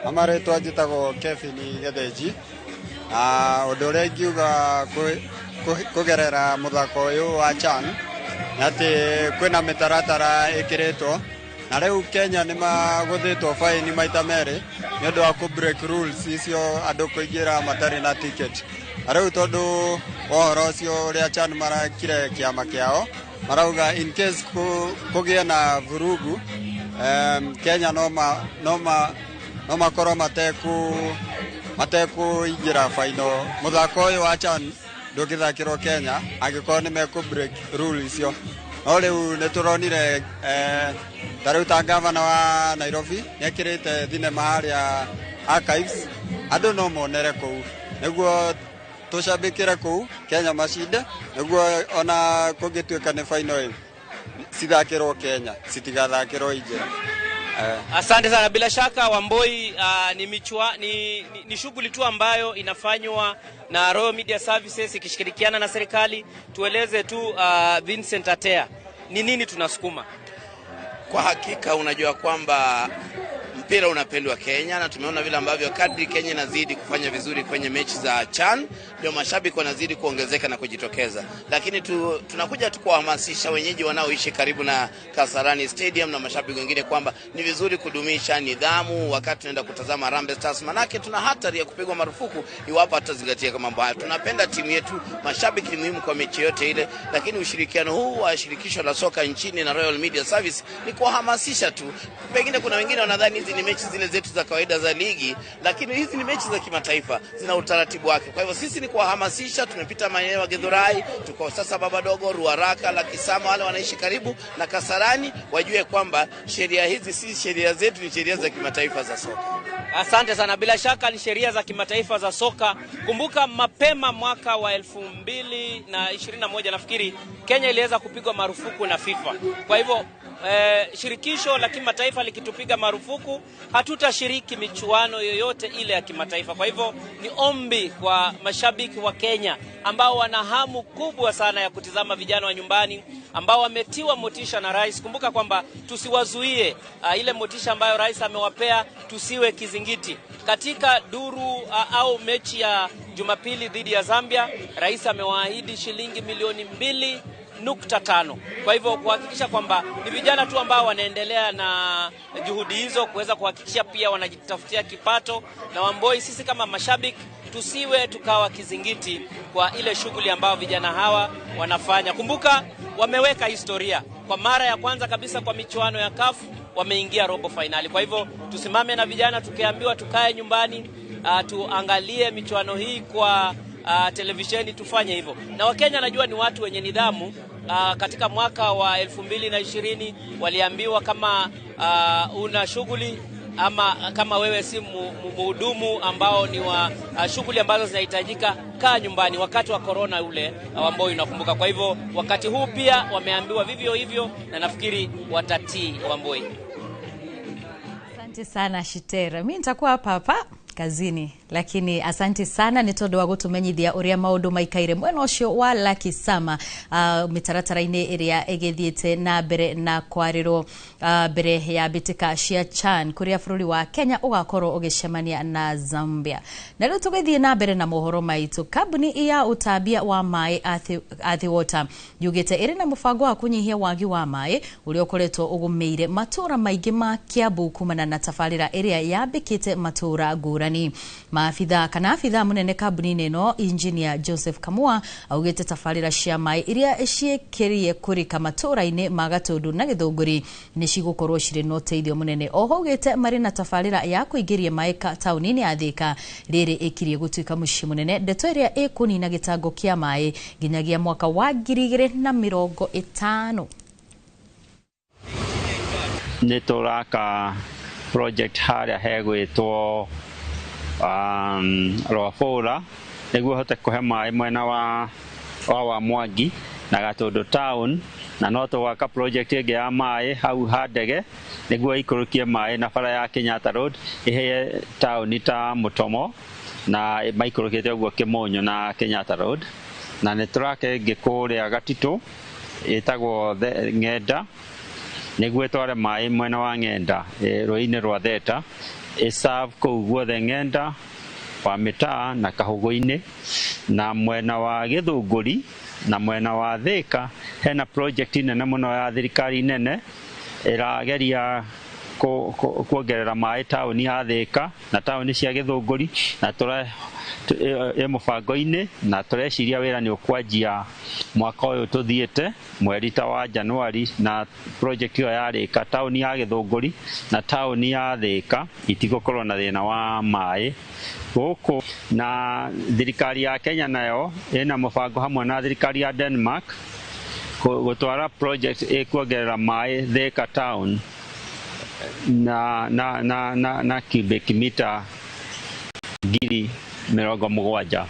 Amare twajitago Kevin Gedeji. Odore giuga kugerera muthako uyu wa CHAN ati kwina mitaratara ikiretwo na riu Kenya ni maguthitwo fine maita meri ni undu wa ku break rules icio andu kuingira matari na ticket. Riu tondu ohoro ucio ria CHAN marakire kiama kiao marauga in case kugie na vurugu Kenya no makorwo mateku ingira final. Muthako uyu wa CHAN ndugithakirwo Kenya angikorwo ni meku break rules icio. No riu ni turonire tariu ta gavana wa Nairobi niekirite thinema haria Archives, andu no monere kuu niguo tucambikire kuu Kenya macinde, niguo ona kungituika ni final sithakirwo Kenya sitigathakirwo inje. Asante sana. Bila shaka Wamboi, ni shughuli tu ambayo inafanywa na Royal Media Services ikishirikiana na serikali. Tueleze tu Vincent Atea, ni nini tunasukuma? Kwa hakika unajua kwamba mpira unapendwa Kenya, na tumeona vile ambavyo kadri Kenya inazidi kufanya vizuri kwenye mechi za CHAN ndio mashabiki wanazidi kuongezeka na kujitokeza. Lakini tunakuja tu kuhamasisha wenyeji wanaoishi karibu na Kasarani Stadium na mashabiki wengine kwamba ni vizuri kudumisha nidhamu wakati tunaenda kutazama Harambee Stars, manake tuna hatari ya kupigwa marufuku iwapo hatazingatia kama mambo haya. Tunapenda timu yetu, mashabiki ni muhimu kwa mechi yote ile, lakini ushirikiano huu wa shirikisho la soka nchini na Royal Media Service ni kuhamasisha tu. Pengine kuna wengine wanadhani hizi ni mechi zile zetu za kawaida za ligi, lakini hizi ni mechi za kimataifa, zina utaratibu wake. Kwa hivyo sisi ni kuhamasisha. Tumepita maeneo ya Githurai, tuko sasa Babadogo, Ruaraka, Lakisama, wale wanaishi karibu na Kasarani wajue kwamba sheria hizi si sheria zetu, ni sheria za kimataifa za soka. Asante sana. Bila shaka ni sheria za kimataifa za soka. Kumbuka mapema mwaka wa 2021 nafikiri Kenya iliweza kupigwa marufuku na FIFA. Kwa hivyo shirikisho la kimataifa likitupiga marufuku, hatutashiriki michuano yoyote ile ya kimataifa. Kwa hivyo ni ombi kwa mashabiki wa Kenya ambao wana hamu kubwa sana ya kutizama vijana wa nyumbani ambao wametiwa motisha na rais. Kumbuka kwamba tusiwazuie ile motisha ambayo rais amewapea, tusiwe kizingiti. Katika duru au mechi ya Jumapili dhidi ya Zambia, rais amewaahidi shilingi milioni 2.5. Kwa hivyo kuhakikisha kwamba ni vijana tu ambao wanaendelea na juhudi hizo kuweza kuhakikisha pia wanajitafutia kipato. Na Wamboi, sisi kama mashabiki tusiwe tukawa kizingiti kwa ile shughuli ambayo vijana hawa wanafanya. Kumbuka wameweka historia. Kwa mara ya kwanza kabisa kwa michuano ya CAF wameingia robo finali. Kwa hivyo tusimame na vijana, tukiambiwa tukae nyumbani tuangalie michuano hii kwa televisheni, tufanye hivyo. Na Wakenya najua ni watu wenye nidhamu. Katika mwaka wa 2020 waliambiwa kama una shughuli ama kama wewe si mhudumu ambao ni wa shughuli ambazo zinahitajika, kaa nyumbani. Wakati wa corona ule ambao unakumbuka. Kwa hivyo wakati huu pia wameambiwa vivyo hivyo, na nafikiri watatii Wamboi. Asante sana Shitera. Mimi nitakuwa hapa kazini, lakini asante sana ni tondu wa gutumenyithia uria maundu maikaire mwena ucio wa Lakisama mitaratara-ini iria igithiete na mbere na kwarirwo mbere ya bitika cia CHAN kuria bururi wa Kenya ugakorwo ugicemania na Zambia. Na riu tugithie na mbere na mohoro maitu. Kambuni ya utambia wa mai Athi Water yugite iri na mubango wa kunyihia wagi wa mai uria ukoretwo ugumeire matura maingi ma Kiambu kumana na tafarira iria yambikite matura ngura ngurani. Maabitha munene kambuni ino engineer Joseph Kamua augite tafarira cia mai iria ciĩkĩrie kũrika matũra-inĩ ma Gatundu na Gĩthũngũri nĩ cigũkorwo cirĩ na ũteithio munene. Oho augite marĩ na tafarira ya kũingĩria mai taũni-inĩ ya Thika rĩrĩ ĩkirie gũtuĩka mũciĩ munene. Ndeto ĩrĩa ĩkũnina gĩtango kĩa mai nginyagia mwaka wa 2050. Nĩ tũraka project harĩa hegwĩtwo Rwabũra nĩguo hote kũhe maĩ mwena wa Mwangi na Gatundu town, na no tũgwaka project ĩngĩ ya maĩ hau handege nĩguo ikũrũkie maĩ na bara ya Kenyatta Road ihe taũni ta Mutomo na maikũrũkĩte ũguo Kĩmũnyo na Kenyatta Road, na nĩ tũraka ĩngĩ kũrĩa Gatitũ ĩtagwo Ng'enda nĩguo tware maĩ mwena wa Ng'enda rũĩ-inĩ rwa Theta serve kũu guothe Ng'enda wa Mĩtaa na Kahũgũ-inĩ, na mwena wa Gĩthũngũri na mwena wa Thika hena project nene mũno ya thirikari nene ĩrageria kuongerera maĩ taũni ya Thika na taũni cia Gĩthũngũri, na mũbango-inĩ na tũreciria wĩra nĩ ũkwanjia mwaka ũyũ tũthiĩte mweri ta wa Januari, na project ĩyo yarĩka taũni ya Gĩthũngũri na taũni ya Thika itigũkorwo na thĩna wa maĩ gũkũ. Na thirikari ya Kenya nayo ĩna mũbango hamwe na thirikari ya Denmark gũtwara project ĩkuongerera maĩ Thika town na cubic mita 70,000.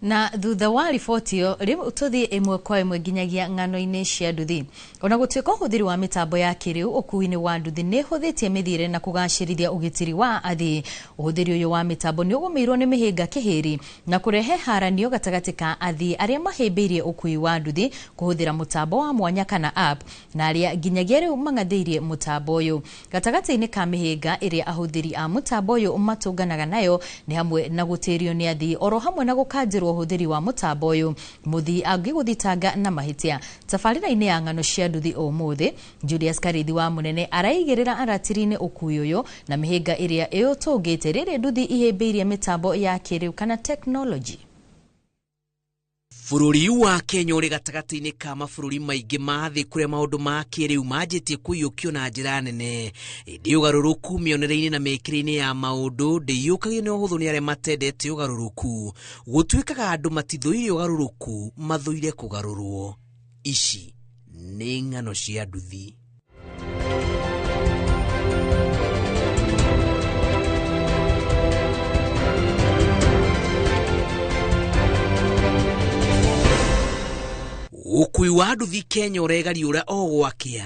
Na thutha wa riboti ĩyo rĩu tũthiĩ ĩmwe kwa ĩmwe nginyagia ng'ano-inĩ cia nduthi. Ona gũtuĩka ũhũthĩri wa mĩtambo ya kĩrĩu ũkuui-inĩ wa nduthi nĩ hũthĩtie mĩthiĩre na kũgacĩrithia ũgitĩri wa athii, ũhũthĩri ũyũ wa mĩtambo nĩ ũgũmĩirwo nĩ mĩhĩnga kĩhĩri na kũrehe haranio gatagatĩ ka athii arĩa mahĩmbĩirie ũkuui wa nduthi kũhũthĩra mũtambo wa mwanya kana app na arĩa nginyagia rĩu mangathĩirie mũtambo ũyũ. Gatagatĩ-inĩ ka mĩhĩnga ĩrĩa ahũthĩri a mũtambo ũyũ matũnganaga nayo nĩ hamwe na gũtĩrio nĩ athii oro hamwe na gũkanjĩrwo ũhũthĩri wa mũtambo ũyũ mũthii angĩgũthitanga na mahĩtia. Tabarĩra-inĩ ya ng'ano cia nduthi ũmũthĩ, Julius Karithi wa Mũnene araigĩrĩra aratiri-inĩ ũkuui ũyũ na mĩhĩnga ĩrĩa ĩũtũngĩte rĩrĩ nduthi ihĩmbĩirie mĩtambo ya kĩrĩu kana technology. Bũrũri wa Kenya ũrĩ gatagatĩ-inĩ ka mabũrũri maingĩ ma thĩ kũrĩa maũndũ ma kĩrĩu manjĩtie kũiyũkio na njĩra nene. Ĩndĩ ũgarũrũku mĩonereine na mĩkĩre-inĩ ya maũndũ ndĩiyũkagio nĩ ũhũthũ nĩ arĩa matendete ũgarũrũku. Gũtuĩkaga andũ matithũire ũgarũrũku, mathũire kũgarũrwo. Ici nĩ ng'ano cia nduthi. Ũkui wa nduthi Kenya ũregariũra o gwakĩa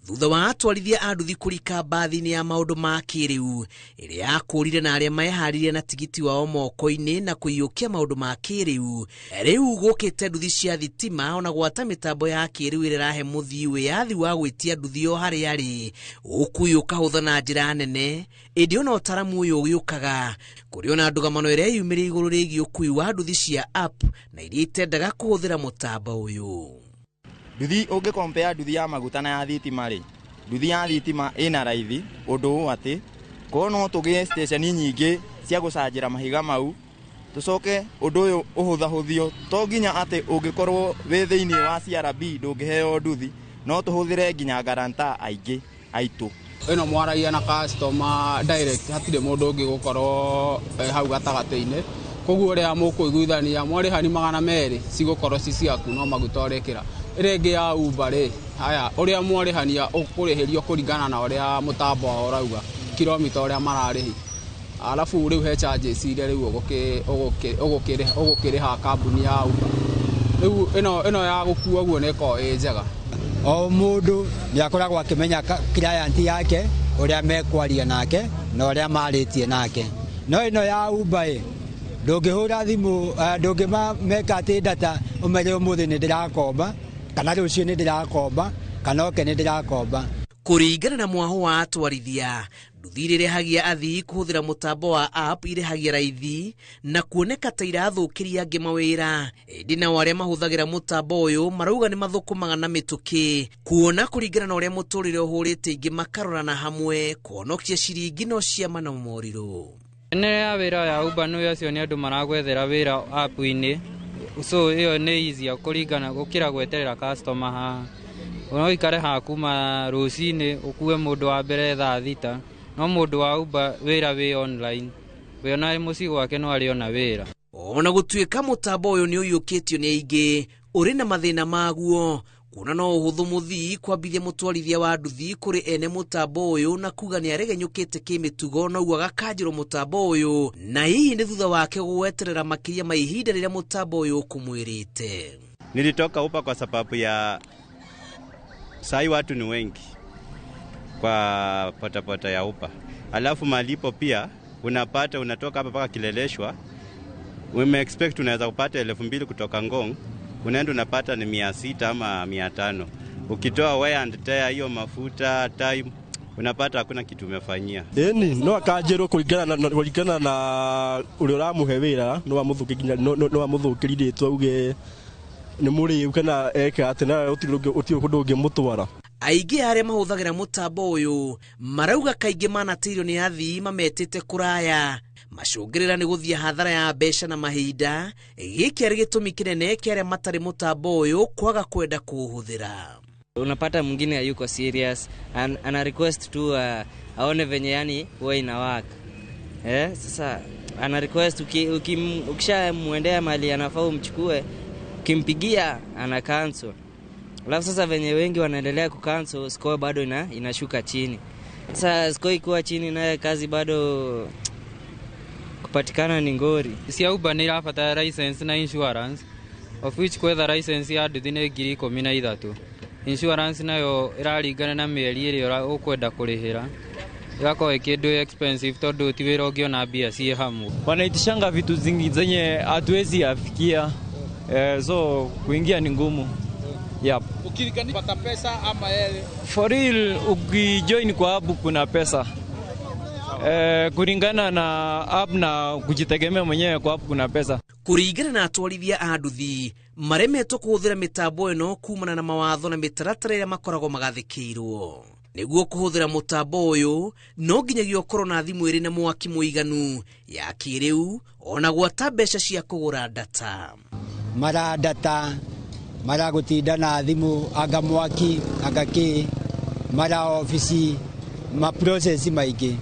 thutha wa atwarithia a nduthi kũrika mbathi-inĩ ya maũndũ ma kĩrĩu ĩrĩa yakũrire na arĩa meharĩrie na tigiti wao moko-inĩ na kũiyũkia maũndũ ma kĩrĩu. Rĩu gũkĩte nduthi cia thitima ona gwata mĩtambo ya kĩrĩu ĩrĩa ĩrahe mũthii wĩyathi wa gwĩtia nduthi o harĩa arĩ. Ũkui ũkahũtha na njĩra nene, ĩndĩ ona ũtaramu ũyũ ũgĩũkaga kũrĩ ona ndũgamano ĩrĩa yumĩrĩ igũrũ rĩgiĩ ũkui wa nduthi cia app na iria itendaga kũhũthĩra mũtambo ũyũ. Nduthi ũngĩkompea nduthi ya maguta na ya thitima rĩ, nduthi ya thitima ĩna raithi ũndũ atĩ korwo no tũgĩe station nyingĩ cia gũcanjĩra mahiga mau, tũcoke ũndũ ũyũ ũhũthahũthio, to nginya atĩ ũngĩkorwo wĩ thĩinĩ wa CRB ndũngĩheo nduthi, no tũhũthĩre nginya guarantor aingĩ aitũ. Ĩno mwaragia na customer direct, hatirĩ mũndũ ũngĩ gũkorwo hau gatagatĩ-inĩ, koguo ũrĩa mũkũiguithania mwarĩhani 200 cigũkorwo ci ciaku no maguta ũrekĩra. Ĩrĩa ya Uber rĩ, haya ũrĩa mwarĩhania ũkũrĩhĩrio kũringana na ũrĩa mũtambo wao ũrauga kilomita ũrĩa mararĩhi. Alafu rĩu he charges iria rĩu ũgũkĩrĩha kambuni ya Uber. Rĩu ĩno ya gũkua guo nĩ ĩkoragwo ĩ njega. O mũndũ nĩ akoragwo akĩmenya client yake ũrĩa mekwaria nake na ũrĩa marĩtie nake. No ĩno ya Uber ndũngĩhũra thimũ, ndũngĩmeka atĩ data ũmenye ũmũthĩ nĩ ndĩrakomba kana rũciũ nĩ ndĩrakomba kana oke nĩ ndĩrakomba. Kũringana na mwaho wa atwarithia, nduthi irehagia athii kuhuthira mutambo wa app irehagia raithi na kuoneka ta irathukiria angi mawira. Indi na aria mahuthagira mutambo uyu marauga ni mathukumaga na mituki kuona kuringana na uria muturire uhurite ingi makarorana hamwe kuonokia ciringi no ciama na moriru. Nere ya wira ya Uber no yacio ni andu maragwethera wira app-ini, so iyo ni easy kuringana gukira gweterera customer ha no ikare ha kuma rucini ukue mundu wa mbere thaa thita, no mundu wa Uber wira wi online we na muci gwake no ari ona wira. Ona gutuika mutambo uyu ni uyukitio ni aingi uri na mathina maguo kuna no uhuthu muthii kwambithia mutwarithia wa nduthi kuri ene mutambo uyu na kuga ni aregenyukite kimitugo no agakanjirwo mutambo uyu na hihi ni thutha wake gweterera makiria maihinda riria mutambo uyu kumwirite. Nilitoka Uber kwa sababu ya sai watu ni wengi kwa potapota ya Uber. Alafu malipo pia unapata unatoka hapa mpaka Kileleshwa. We expect unaweza kupata 2,000 kutoka Ngong. Unaenda unapata ni 600 ama 500. Ukitoa wear and tear hiyo mafuta time unapata hakuna kitu umefanyia. Eni no akajero kuligana na uri uramuhe wira no amuthukinya no amuthukirire twauge ni muri ukana eka atena utio kudunge mutwara. Aingi aria mahuthagira mutambo uyu marauga kaingi manatirio ni athii mametete kuraya macungirira ni guthia hathara ya besha na mahinda giki ari gitumi kinene kiaria matari mutambo uyu kwaga kwenda kuhuthira. Unapata mwingine hayuko serious ana request tu aone venye yani huwa inawaka. Sasa ana request ukishamuendea mali anafaa umchukue, kimpigia ana cancel. Alafu sasa venye wengi wanaendelea kucancel, score bado inashuka chini. Sasa score ikuwa chini naye kazi bado kupatikana ni ngori. Si Uber ni irafata license na insurance, of which kwetha license ya nduthi ni 13,000. Insurance nayo iraringana na mieri iria ukwenda kurihira. Yako ikindu expensive tondu ti wira ungiona bia cie hamwe. Wanaitishanga vitu zingi zenye hatuwezi afikia. So kuingia ni ngumu. Yep. Ukirikani pata pesa ama yele? For real ukijoin kwa app kuna pesa. Kuringana na app na kujitegemea mwenyewe kwa app kuna pesa. Kuringana na atwarithia a nduthi maremetwo kuhuthira mitambo ino kumana na mawatho na mitaratara iria makoragwo magathikirwo. Niguo kuhuthira mutambo uyu no nginyagio korwo na thimu iri na mwaki muiganu ya kiriu ona gwata mbeca cia kugura data. Mara data mara gutinda na thimu anga mwaki anga ki mara ofisi ma process maingi.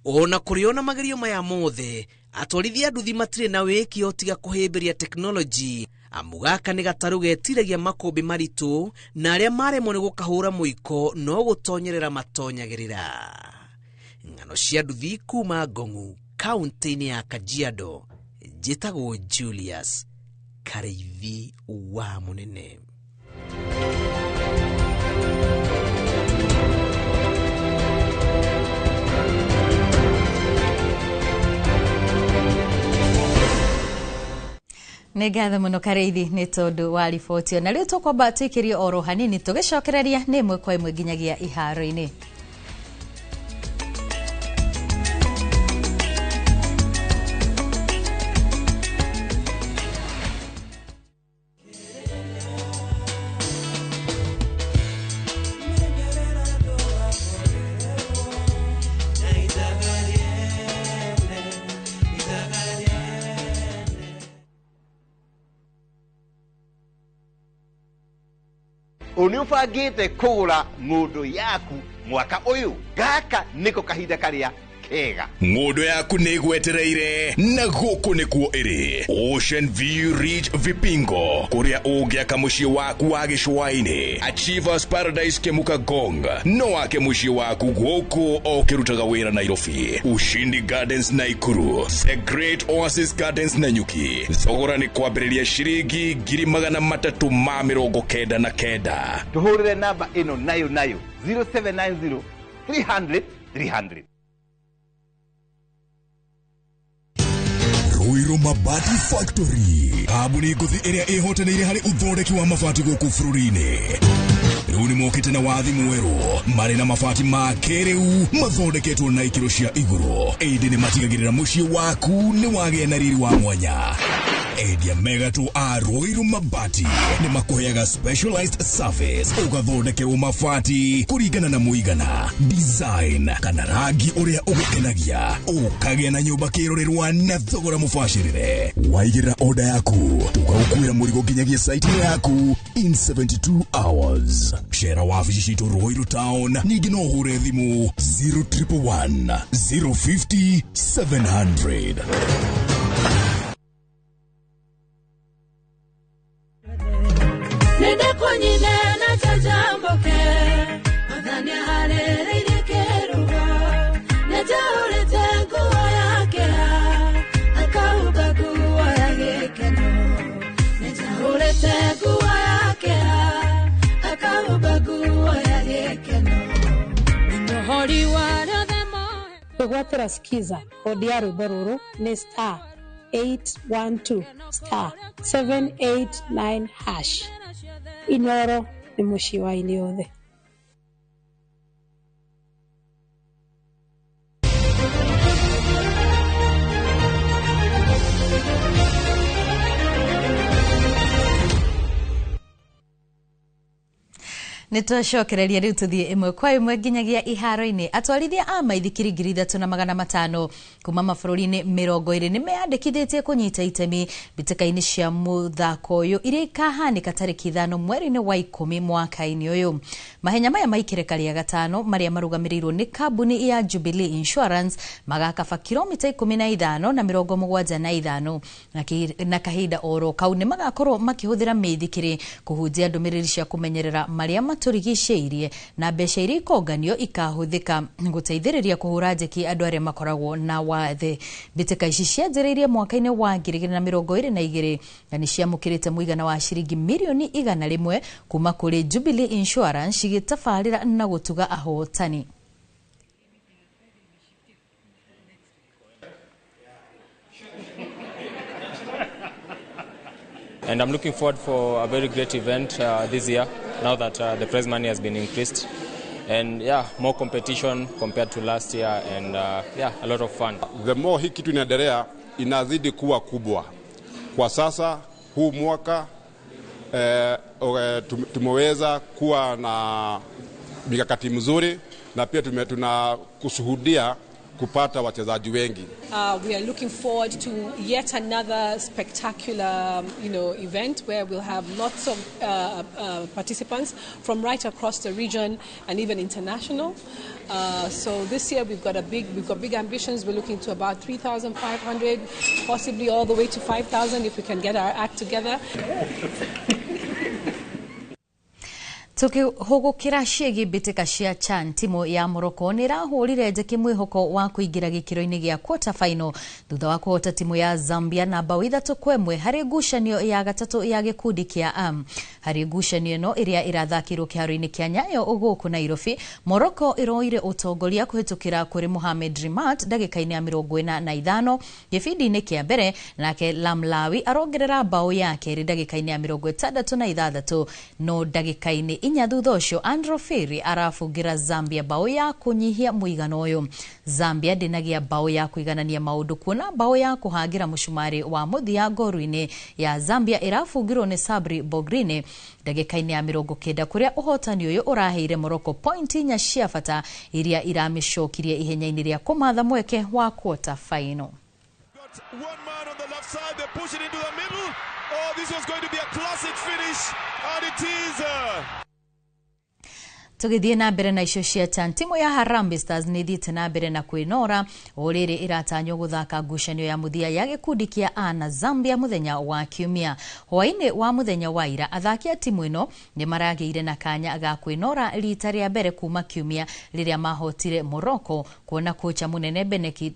Ona kuriona magerio maya mothe atwarithia nduthi matire na wiki otiga kuhimbiria technology amugaka ni gataru getiragia makombi maritu na aria maremwo ni gukahura muiko no gutonyerera matonyagirira. Ngano cia nduthi kuma Ngongu kaunti-ini ya Kajiado njitagwo Julius Kareithi wa Munene. Negatha muno Kareithi ni tondu wa riboti na riu tukwamba twikirie oro hanini tugicokereria ni imwe kwa imwe nginyagia iharo-ini. Uniufagite kugura ngudu yaku mwaka uyu gaka niko kahinda karia kega. Ngudu yaku nigwetereire na guku nikuo iri Ocean View Ridge Vipingo kuria ugiaka mucii waku wa gicwaini Achievers Paradise Kemuka Gong no wake mucii waku guku okirutaga wira Nairobi Ushindi Gardens Naikuru The Great Oasis Gardens Nanyuki thogora ni kwambiriria ciringi 399 tuhurire namba ino nayo 0790 300 300. Ruiru Mabati Factory, kabuni nguthi iria ihotanire hari uthondeki wa mabati guku bururi-ini. riu ni mokite na wathi mweru mari na mabati ma kiriu mathondeketwo na ikiro cia iguru. Indi ni matigagirira mucii waku ni wagia na riri wa mwanya. Edia Megato a Ruiru Mabati ni makuheaga specialized service ugathondekerwo mabati kuringana na muigana, design kana rangi uria ugukenagia, ukagĩa na nyumba kirorerwa na thogora mubashirire. Waigĩrĩra order yaku tugagukuĩra mũrigo nginyagia site yaku in 72 hours. Share wabici citu Ruiru Town, ningĩ no ũhure thimũ 0111 050 700. Nende konyine na chajamboke Odhania harere keruga Nejaurete kuwa yake Akauga kuwa yake keno Nejaurete kuwa yake Akauga kuwa yake keno Ndohori wada themo Kugwatira skiza kodi ya rwimbo ni star 812 star 789 hash. Inoro ni mushi wa iliothe. Nitwacokereria riu tuthie imwe kwa imwe nginyagia iharo-ini. Atwarithia a maithikiri 3,500 kuma mabũrũri-inĩ 20 ni meyandĩkithĩtie kunyita itemi mbĩtĩka-inĩ cia mũthako ũyũ iria ikahanĩka tarĩki 5 mweri-inĩ wa 10 mwaka-inĩ ũyũ. Mahenya maya ma ikereka rĩa gatano marĩa marũgamĩrĩirwo nĩ kambuni ya Jubilee Insurance magakaba kilomita 15 na 75 na kahinda oro kau nĩ magakorwo makĩhũthĩra mĩithikiri kũhunjia ndũmĩrĩri cia kũmenyerera marĩa turigicĩirie na mbeca iria ikonganio ikahũthĩka gũteithĩrĩria kũhũra njeki andũ arĩa makoragwo na wathe. Mbĩtĩka ici cianjĩrĩirie mwaka-inĩ wa 2022 na nĩ ciamũkĩrĩte mũigana wa ciringi mirioni 100 kuma kũrĩ Jubilee Insurance cigĩtabarĩra na gũtuga ahotani. And I'm looking forward for a very great event this year, now that the prize money has been increased. And yeah, more competition compared to last year, and yeah, a lot of fun. The more hii kitu inaendelea inazidi kuwa kubwa. Kwa sasa huu mwaka tumeweza kuwa na mikakati mzuri na pia tunakushuhudia kupata wachezaji wengi. We are looking forward to yet another spectacular, event where we'll have lots of participants from right across the region and even international. So this year we've got big ambitions. We're looking to about 3,500, possibly all the way to 5,000 if we can get our act together. Tukihũgũkĩra ciĩgiĩ mbĩtĩka cia CHAN, timu ya Morocco nĩ ĩrahũrire njeki mwĩhoko wa kũingĩra gĩkĩro-inĩ gĩa quarter final thutha wa kũhota timu ya Zambia na bao 3-1 harĩ ngucanio ya gatatũ ya gĩkundi kĩa A. Harĩ ngucanio ĩno ĩrĩa ĩrathakĩrwo kĩharo-inĩ kĩa Nyayo gũkũ Nairobi, Morocco ĩroire ũtongoria kũhĩtũkĩra kũrĩ Mohamed Rimat ndagĩka-inĩ ya 45 gĩbindi-inĩ kĩa mbere, nake Lamlawi arongerera bao ya kerĩ ndagĩka-inĩ ya 66 no ndagĩka-inĩ inya thutha ũcio Andrew Ferry arafungira Zambia bao ya kũnyihia mũigana ũyũ. Zambia ndĩnagia bao ya kũiganania maũndũ kuona bao ya kũhangira mũcumarĩ wa mũthia ngoru-inĩ ya Zambia ĩrafungirwo nĩ Sabri Bogrine ndagĩka-inĩ ya 90 kũrĩa ũhotani ũyũ ũraheire Morocco point 4 cia bata iria iramĩcokirie ihenya-inĩ rĩa kũmatha mweke wa quarter final. Oh, this was going to be a classic finish, and it is. Tugithie na mbere na icio cia CHAN, timu ya Harambee Stars nĩ thiĩte na mbere na kwĩnora ũrĩrĩ ĩratanywo gũthaka ngucanio ya mũthia ya gĩkundi kĩa A na Zambia mũthenya wa Kiumia. Hwaĩ-inĩ wa mũthenya wa ira athaki a timu ĩno nĩ maragĩire na kanya ga kwĩnora rita rĩa mbere kuma Kiumia rĩrĩa mahotire Morocco, kuona kocha mũnene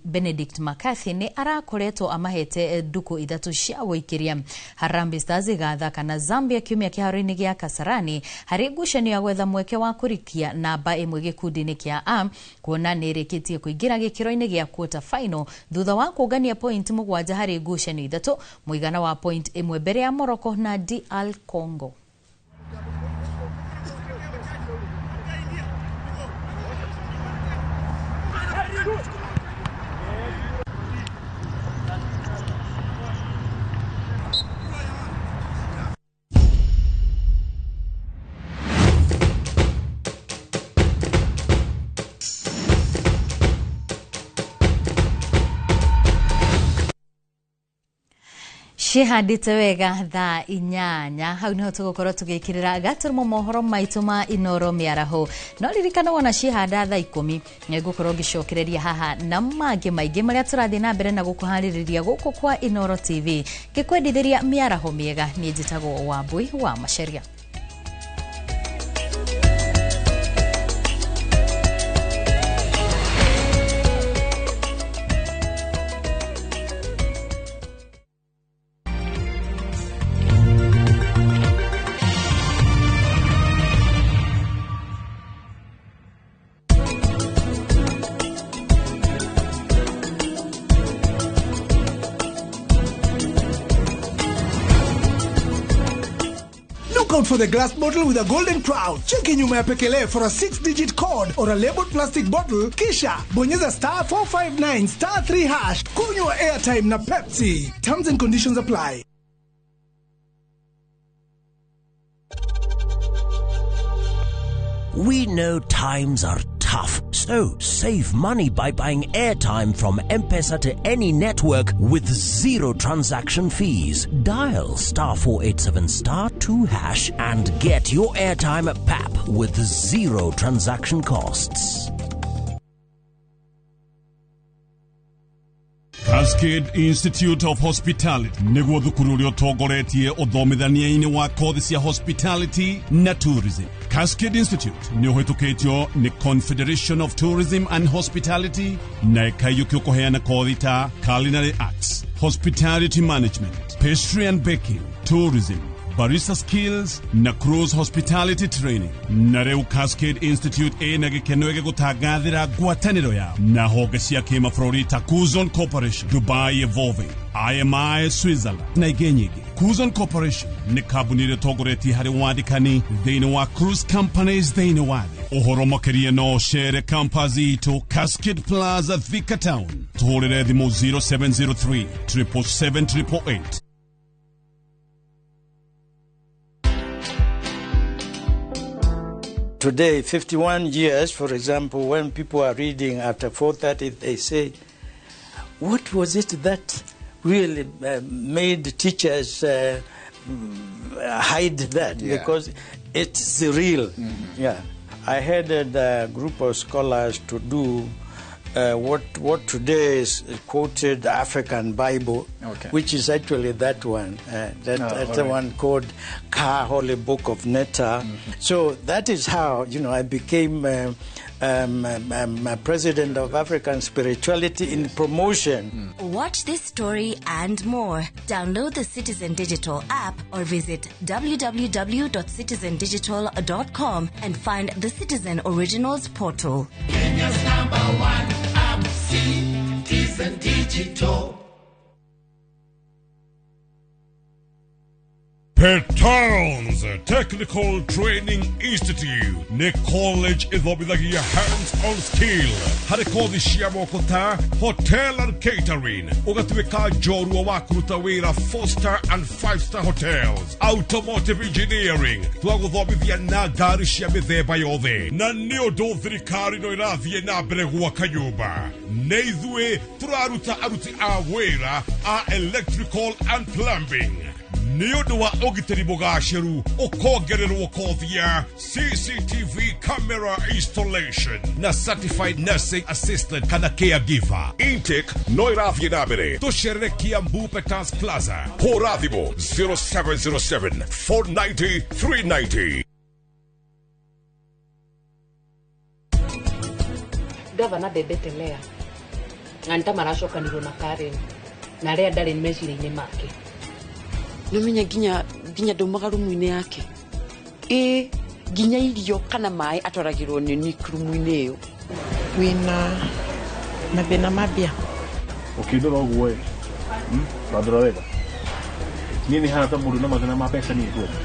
Benedict McCarthy nĩ arakoretwo amahete nduku 3 cia gũikĩria. Harambee Stars igathaka na Zambia Kiumia kĩharo-inĩ gĩa Kasarani harĩ ngucanio ya gwetha mweke wa kurikia namba ĩmwe gĩkundi-inĩ kĩa A, kuona nĩ ĩrĩkĩtie kũingĩra gĩkĩro-inĩ gĩa quarter final thutha wa kũngania point 7 harĩ ngucanio 3, mũigana wa point 1 mbere ya Morocco na DR Congo. Cihandite wega thaa 8 hau niho tugukorwo tugikirira gaturumo mohoro maitu ma Inoro miaraho no ririkana wona cihanda thaa 10 nigukorwo ngicokereria haha na mangi maingi maria turathi na mbere na gukuhaririria guku kwa Inoro TV gikwendithiria miaraho miega ni njitagwo Wambui wa Macharia. Out for the glass bottle with a golden crown. Check in nyuma ya Pekele for a 6-digit code or a labeled plastic bottle. Kisha bonyeza *459*3#. Kunywa airtime na Pepsi. Terms and conditions apply. We know times are tough, so save money by buying airtime from M-Pesa to any network with 0 transaction fees. Dial *487*2# and get your airtime PAP with 0 transaction costs. Cascade Institute of Hospitality niguo thukuru uria utongoretie uthomithania-ini wa kothi cia hospitality na tourism. Cascade Institute ni uhitukitio ni Confederation of Tourism and Hospitality na ikayuki kuheana kothi ta culinary arts, hospitality management, pastry and baking, tourism, barista skills na cruise hospitality training. Na reu Cascade Institute ena gikeno gigutangathira ngwataniro yao na honge cia kimabũrũri ta Kuzon Corporation, Dubai Evolving, IMI Switzerland na ingĩ nyingĩ. Kuzon Corporation ni kambuni ĩrĩa ĩtongoretie harĩ wandĩkani thĩinĩ wa cruise companies thĩinĩ wa thĩ. Ũhoro makĩria no cere campus itũ Cascade Plaza Thika Town. Tũhũrĩre thimũ 0703 777 888. Today, 51 years, for example, when people are reading after 4:30, they say, what was it that really made teachers hide that? Yeah. Because it's real. Mm-hmm. Yeah. I headed a group of scholars to do what today is quoted African Bible, okay, which is actually that one. That's the one called Ka, Holy Book of Netta. Mm-hmm. So that is how, I became president of African Spirituality in Promotion. Watch this story and more. Download the Citizen Digital app or visit www.citizendigital.com and find the Citizen Originals portal. Kenya's #1 app, Citizen Digital. Petowns Technical Training Institute ni college ithomithagia hands-on skill harĩ kothi cia moko ta hotel and catering, ũgatuĩka njorua wa kũruta wĩra 4-star and 5-star hotels, automotive engineering, twagũthomithia na ngari cia mĩthemba yothe, na nĩ ũndũ thirikari no ĩrathiĩ na mbere gwaka nyũmba. Nĩ ithuĩ tũraruta aruti a wĩra a electrical and plumbing. Nĩũndũ wa ũgitĩri mũgacĩru ũkongererwo kothi ya CCTV camera installation na certified nursing assistant kana caregiver. Intake no ĩrathiĩ na mbere. Tũcerere Kiambu Petans Plaza. Hũra thimũ 0707 490 390. Gavana Bebetelea anta maracokanirwo na Karen na arĩa ndarĩ meciria-inĩ make. Numenya ginya ndaumaga rumu-inĩ yake ginya irio kana maĩ atwaragĩrwo nĩ Nick rumu-inĩ ĩyo. Wĩna mathĩna mambia ũkĩndora ũguo ndora wega niĩ nĩ hana ta mũndũ na mathĩna ma mbeca niĩ kwenda.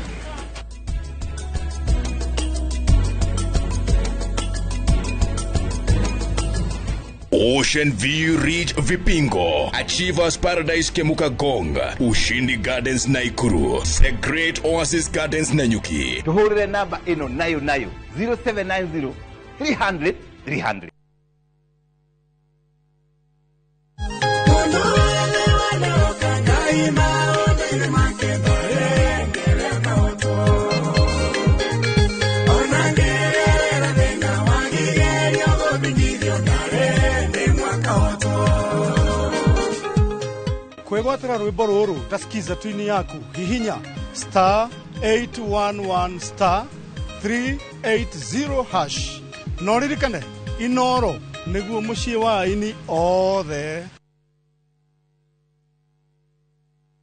Ocean View Ridge Vipingo, Achievers Paradise Kemuka Gong, Ushindi Gardens Naikuru, The Great Oasis Gardens Nanyuki. Tuhurire namba ino nayo 0790 300 300. Maima Kwegwatira rwimbo ruru tasikiza twini yaku hihinya *811 *380# noririkane inoro niguo mucii wa ini othe.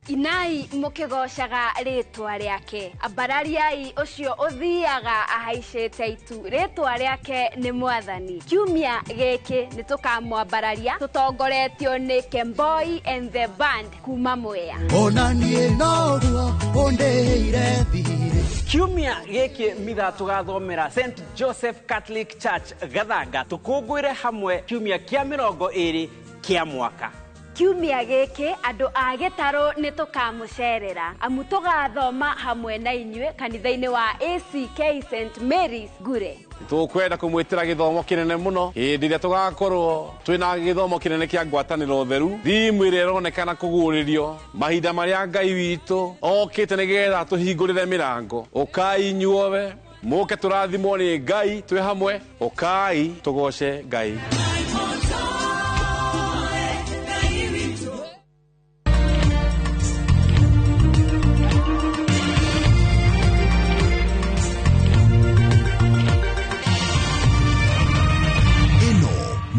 Inai mukigocaga ritwa riake ambarariai ucio uthiaga ahaicite itu ritwa riake ni mwathani. Kiumia giki nitukamwambararia tutongoretio ni Kemboi and the band kuma Mwea. Onanie noguo ondeire thire. Kiumia giki mitha tugathomera St Joseph Catholic Church Gathanga tukungwire hamwe kiumia kia 20 kia mwaka. Kiumia giki andu a Gitaro nitukamucerera amu tugathoma hamwe na inyue kanitha-ini wa ACK St Mary's Gure. Tukwenda kumwitira githomo kinene muno hindi ria tugakorwo twina githomo kinene kia ngwataniro theru thimu iria ironekana kuguririo mahinda maria Ngai witu okite nigetha tuhingurire mirango. Ukai nyuowe muke turathimwo ni Ngai twi hamwe. Ukai tugoce Ngai.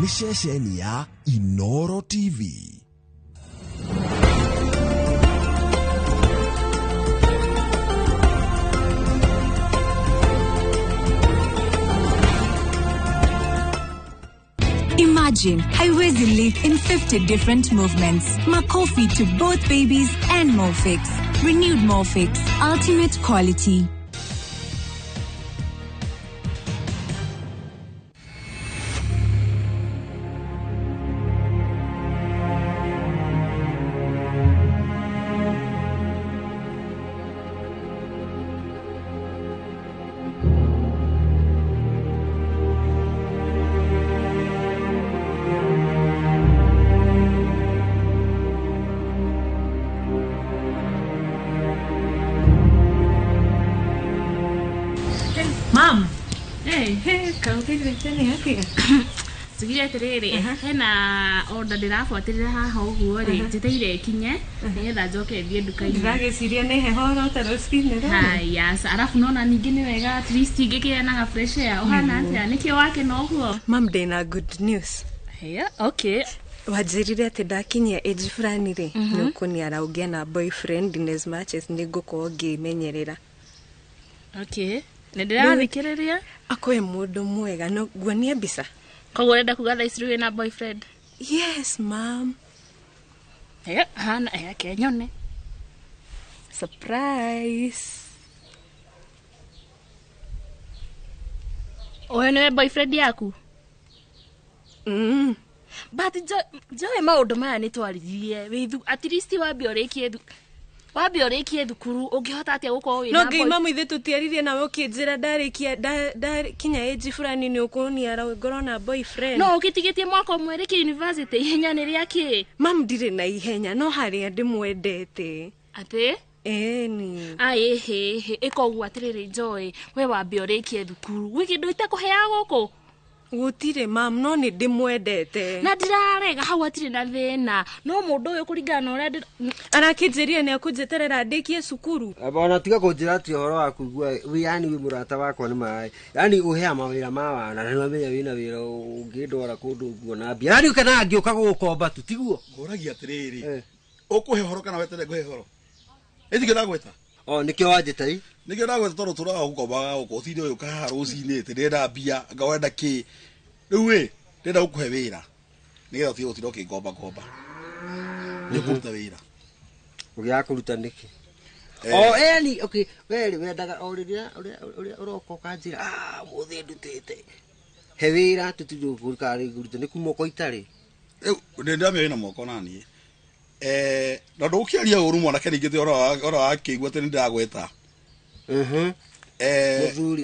ni ceceni ya Inoro TV. Imagine, haiwezi live in 50 different movements. Makofi to both babies and Morphix. Renewed Morphix, ultimate quality. Mom. Hey, kaukire tene haki. Tugira terere. Hena order ndirafuatirira haha uguo ri njiteire kinye nigetha njoke thie nduka-ini. Ndageciria ni heho rota rucinĩ ro. Haya, arafu nona ningi ni wega at least ingĩkĩenaga fresh air. Uhana atĩa nikio wake no guo. Mom, ndĩna good news. Haya, okay. Wajirire ati ndakinyia age fulani ri nĩũkũniara ũgĩe na boyfriend in as much as nĩngũkorwo ngĩmenyerera. Okay. Nĩndĩrathikĩrĩria. Akoe mũndũ mwega no guonie mbica. Koguo urenda kuga thaa ici wĩna boyfriend? Yes, mom. Haya, hana yake nyone. Surprise. Oyo nĩwe boyfriend yaku? But joe maũndũ maya nĩtwarithie withu at least wambia ũrĩkie thukuru ũngĩhota atĩa gũkorwo wĩna no ngai mamu ithe tũtiaririe nawe ũkĩnjĩra kinya age fulani nĩ ũkũniara ngorwo na boyfriend. No ũkĩtigĩtie mwaka ũmwe rĩkĩ university ihenya nĩ rĩakĩ? Mamu ndirĩ na ihenya no harĩa ndĩmwendete. Atĩ? Eni. Ai he ĩkoguo atĩrĩrĩ Joy we wambia ũrĩkie thukuru gwĩ kĩndũ itakũheaga gũkũ? Gutire mam no ni ndimwendete na ndirarega hau atire na thina no mundu uyu kuringana na uria arakinjiria ni akunjeterera ndikie cukuru bona tiga kunjira ati horo waku igua yani wi murata wakwa ni mai yani uhea mawira ma wana na menya wina wira ungindwara kundu guo na bia yani kana angioka gukomba tu tiguo ngoragia atiriri ukuhe horo kana wetere guhe horo ethike ndagweta nikio wanjita nikio ndagweta toro turaga gukomba ukotire uyu kaha rucine tirenda bia ngawenda ki riu ndenda gukuhe wira nigetha ti utiro kingomba ngomba nikuruta wira ugia kuruta niki eni okay weri wendaga oriria uroko kanjira muthi ndutite he wira tutiru kurikari kuruta niku moko itari ndenda me na moko nani na ndukiaria uru mwana keni ngite ora akigwa tene ndagweta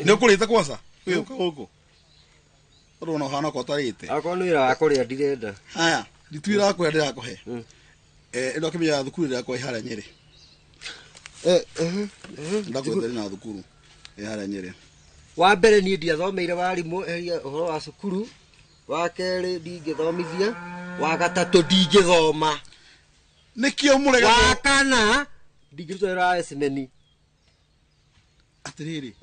ni ukurite kwanza uka huko ro hana ko tarite akonu ira wakuria ndirenda haya nditwira kwendera kuhe ino kimya thukuru ya kwa ihara Nyeri ndakwetera na thukuru hara Nyeri. Wa mbere ni ndiathomeire warimu uhoro wa cukuru, wa keri ndingithomithia, wa gatatu ndingithoma. Nikio murega wa kana ndingithera esimeni. Atiriri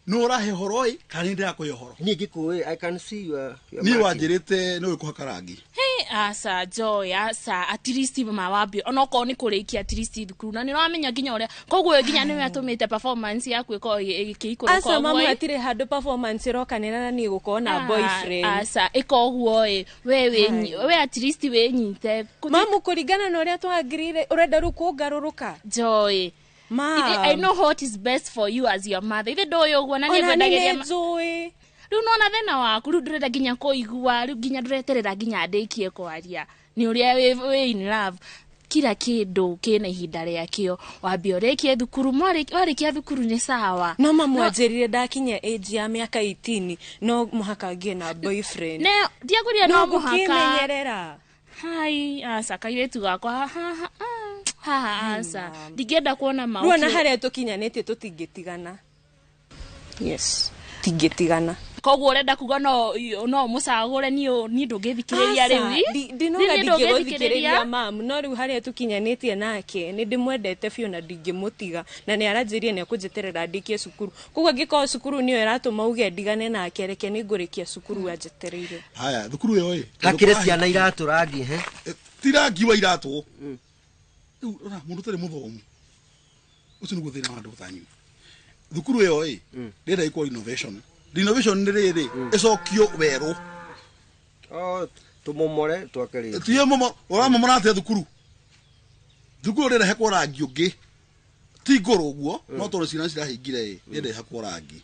no rahe horoi kani ndia ko yohoro ni gikuwe I can see you ni wanjirite no ikuhaka rangi asa Joy asa at least mawabio onoko ni kurikia at least thukuru na ni ramenya ginya uria koguo ginya ni atumite performance yaku iko ikikuru asa mamu atire hado performance rokanira na ni guko na boyfriend asa iko guo we at least we nyite mamu kuringana na uria twagirire urenda rukugaruruka Joy. I know what is best for you as your mother. Ithe ndoyo guo na ni endageria Joy. Riu nona thena waku riu ndurenda ginya kuigua riu ginya ndureterera ginya ndekie kwaria ni uria we in love kila kindu kina ihinda riakio wambi urekie thukuru warikia thukuru ni sawa no mamwanjirire ndakinya age ya miaka 18 no muhaka ngie na boyfriend ne ndiaguria no muhaka kimenyerera hai asa kairetu gakwa asa ndigenda kuona mauki ruona haria tukinyanite tutingitigana yes tingitigana koguo urenda kuga no musagure ni ndungithikiriria riu ndinoga ndingithikiriria mam no riu haria tukinyanite nake ni ndimwendete biu na ndingimutiga na ni aranjirie ni kunjeterera ndikie cukuru koguo ngiko cukuru niyo iratuma uge ndigane nake reke ni ngurikia cukuru anjetereire haya thukuru yo hakire ciana iratu rangi tirangi wa iratu riu ona mundu tare muthomu ucio ni guthina andu thanyu thukuru yo ndenda iko innovation ni riri icokio weru tumomore twakeri tiye momo uramomora ate thukuru ndenda hekwo rangi ungi ti ngoro guo no tondu ciana cirahingire ndenda hekwo rangi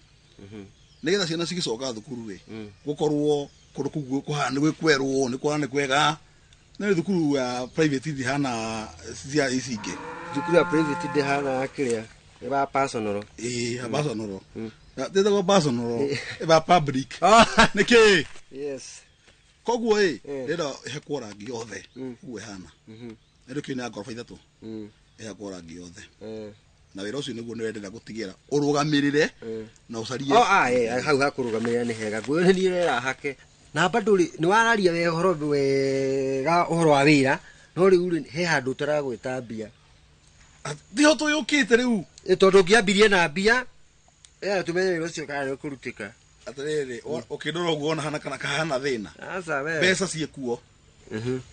nigetha ciana cigicoka thukuru gukorwo kundu kuguo kuhana gwe kwerwo ni kwana kwega na thukuru ya private thi hana cia icinge thukuru ya private thi hana akiria eba personal personal Deda go personal eba public niki yes koguo deda hekwo rangi othe uwe hana ndio kina ngorofa ithatu hekwo rangi othe na wira ucio niguo nirenda gutigira urugamirire na ucarie hau hakurugamirira ni hega gwe ni rera hake na banduri ni wararia we horo wega uhoro wa wira no riu he handu taragwita mbia ndiho tuyukite riu tondu ngiambirie na mbia tumenye ucio kana kurutika atiriri ukindora uguo ona hana kana kahana thina asa we pesa ciekuo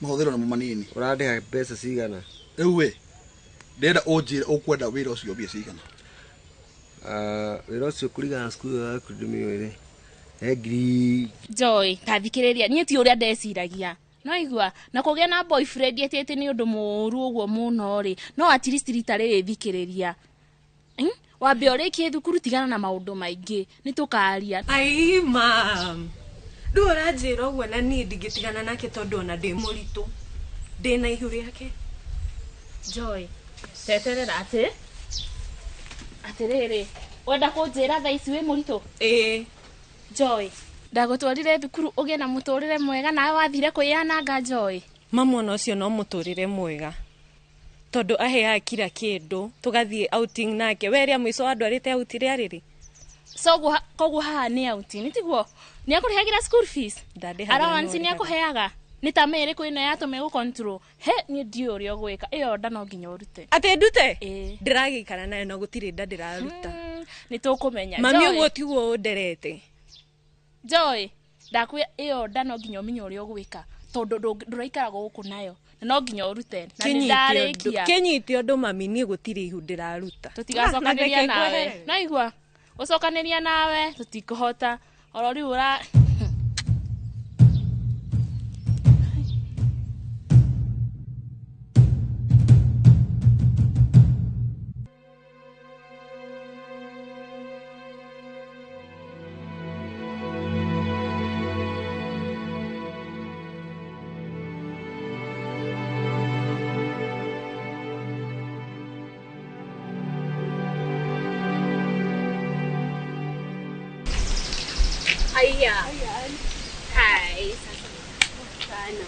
mahuthiro na manini urandiha pesa cigana riu we ndenda unjire ukwenda wira ucio mbia cigana wira ucio kurigana skulu ya kudumire egri Joy tathikiriria nie ti uria ndeciragia no igua na kugia na boyfriend yetete ni undu muru uguo muno ri no at least ritare thikiriria wambe urekie thukuru tigana na maundu maingi ni tukaria ai mam ndu uranjira uguo na ni ndigĩtigana nake tondu ona ndi muritu ndi na ihu riake Joy teterera atiriri wenda kunjira thaa ici wi muritu Joy ndagutwarire thukuru ugie na muturire mwega nawe wathire kuyananga Joy mamu ona ucio no muturire mwega tondu aheaga kila kindu tugathie outing nake weria mwiso andu arite outire ariri so koguo haha ni outing tiguo ni akurihagira school fees allowance ni akuheaga ni tamere kwina yatume gu control ni ndio uri ogwika iyo nda no nginya urute ate ndute ndiragikana nayo no gutire nda ndiraruta ni tukumenya mami uguo tiguo nderete Joy ndakwe iyo nda no nginya umenye uri ogwika tondu nduraikara guku nayo no nginya urute na ndarikia kenyite undu mami ni gutire ihu ndiraruta tutigacokaneria nawe na igua ucokaneria nawe tutikuhota orori ura Hai sana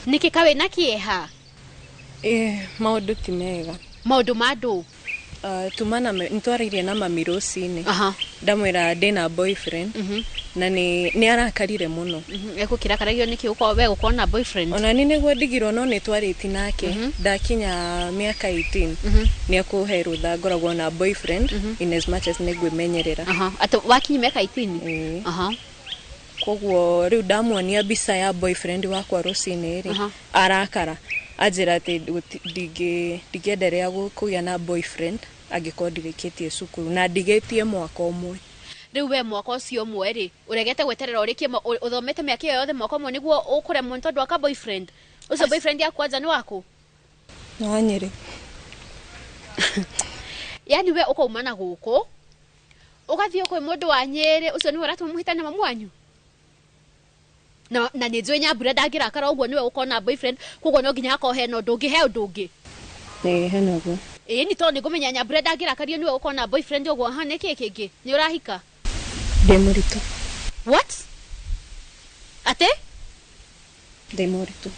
niki kawe na kieha maundu ti mega maundu madu tumana ntwaririe na mami Rosine ndamwira ndina boyfriend na ni arakarire muno ekukirakaragio niki uko we uko na boyfriend ona ni niguo ndigirwo no nitwariti nake ndakinya miaka 18 ni akuhe rutha ngoragwo na boyfriend in as much as nigwimenyerera ato wakinya miaka 18 koguo riu ndamuonia mbica ya boyfriend wakwa Rosine ri arakara ajira ati ndigenderea kugia na boyfriend angiko ndirikitie cukuru na ndigetie mwaka umwe riu we mwaka ucio umwe ri uregete gweterera urikie uthomete miaka yothe mwaka umwe niguo ukure muntu tondu aka boyfriend ucio boyfriend yakwa nja ni waku na Nyeri yani we uko umana guku ugathio kwe mundu wa Nyeri ucio ni uratu muhitana mamu wanyu na nijwe Nyambura ndagirakara uguo niwe ukona boyfriend kuguo no nginya akohe no ndungihe ndungi henaguo ni to ni gumenya Nyambura ndagirakario niwe ukona boyfriend uguo hane kiki ni urahika ndemuritu what ate ndemuritu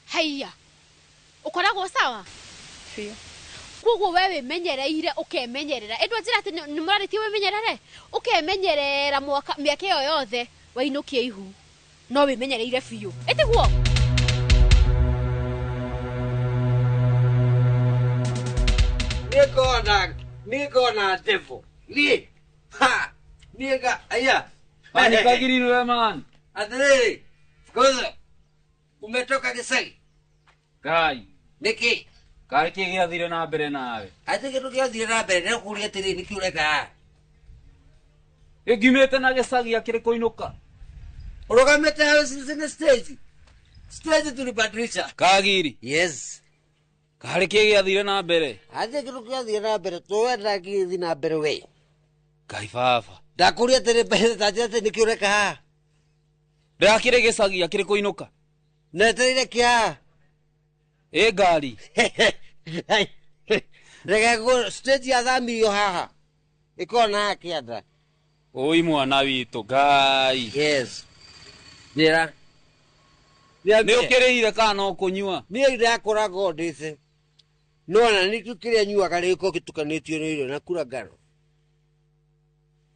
haya ukoragwo sawa fio kuguo wewe menyereire ukemenyerera endwa njira ati ni murariti we menyerere ukemenyerera mwaka miaka yo yothe wainukie ihu no we menyereire fio etiguo Nikona devo ni ha niga aya Anikagiriwe man adere koza umetoka Gisagi Kai niki Kai kiathire na mbere nawe ati kitu kiathire na mbere ne kuria tiri nikiureka Egimete na Gisagi akire koinuka urogamete hawe sine stage tulibadilisha Kagiri yes Kari kiathire na mbere ati kitu kiathire na mbere twenda kithi na mbere we Kai baba ndakuria tiri mbere tajate nikiureka ndakire Gisagi akire koinuka neterire kia ngari rega go stage ya thamirio haha ikona kianda oi mwana witu Ngai yes ndira ni ukireire kana ukunyua ni ndakora godise nona nitukiria nyua kariko gitukanitio ni irio na kura ngano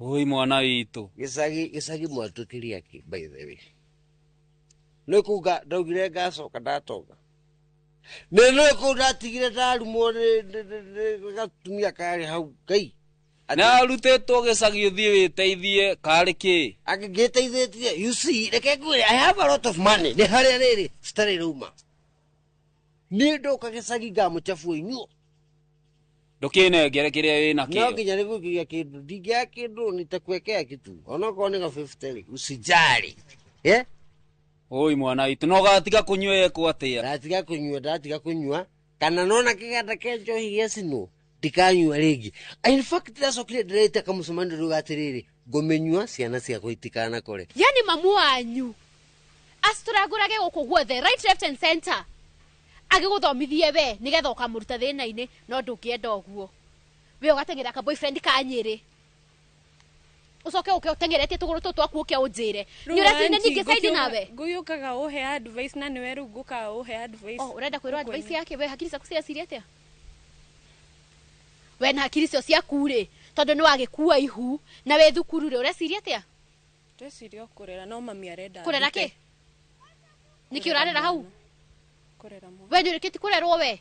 oi mwana witu Gisagi mwatukiria ki by the way nikuga ndaugire ngacoka ndatoka nene ko ndatigire ndarumo gatumia kari hau Ngai na rutetwo Gisagi uthie witeithie kari ki agigiteithĩtie you see reke ngwire I have a lot of money ni haria riri stari ruma ni ndoka Gisagi ngamuchafu inyu ndukine kiria wina kio no nginya nigukiria kindu ndingia kindu nitakwekea kitu ona ko ni 50 usijali oi mwana witu no gatiga kunywa ko atia ndatiga kunywa kana nona kiganda kenjo hiesino ndikanywa ringi in fact ndacokire ndirete kamucemani rugatiriri ngomenywa ciana cia guitikana kore yani mamu wanyu astragurage gukuguo the right left and center agiguthomithie we nigetha ukamuruta thina-ini no ndungienda uguo we ugatengera ka boyfriend ka Nyeri ucoke utengeretie tuguru tu twaku uke unjire ni urathine ningi saidi nawe nguyukaga uhe advice na niwe ruguka uhe advice urenda kwirwo advice yake we hakiri ciaku cia siriete we na hakiri cio ciaku ri tondu ni wagikua ihu na we thukuru ri ureciria atia ndeciria kurera no mami arenda kurera ki niki urarera hau kurera mo we ndirikiti kurerwo we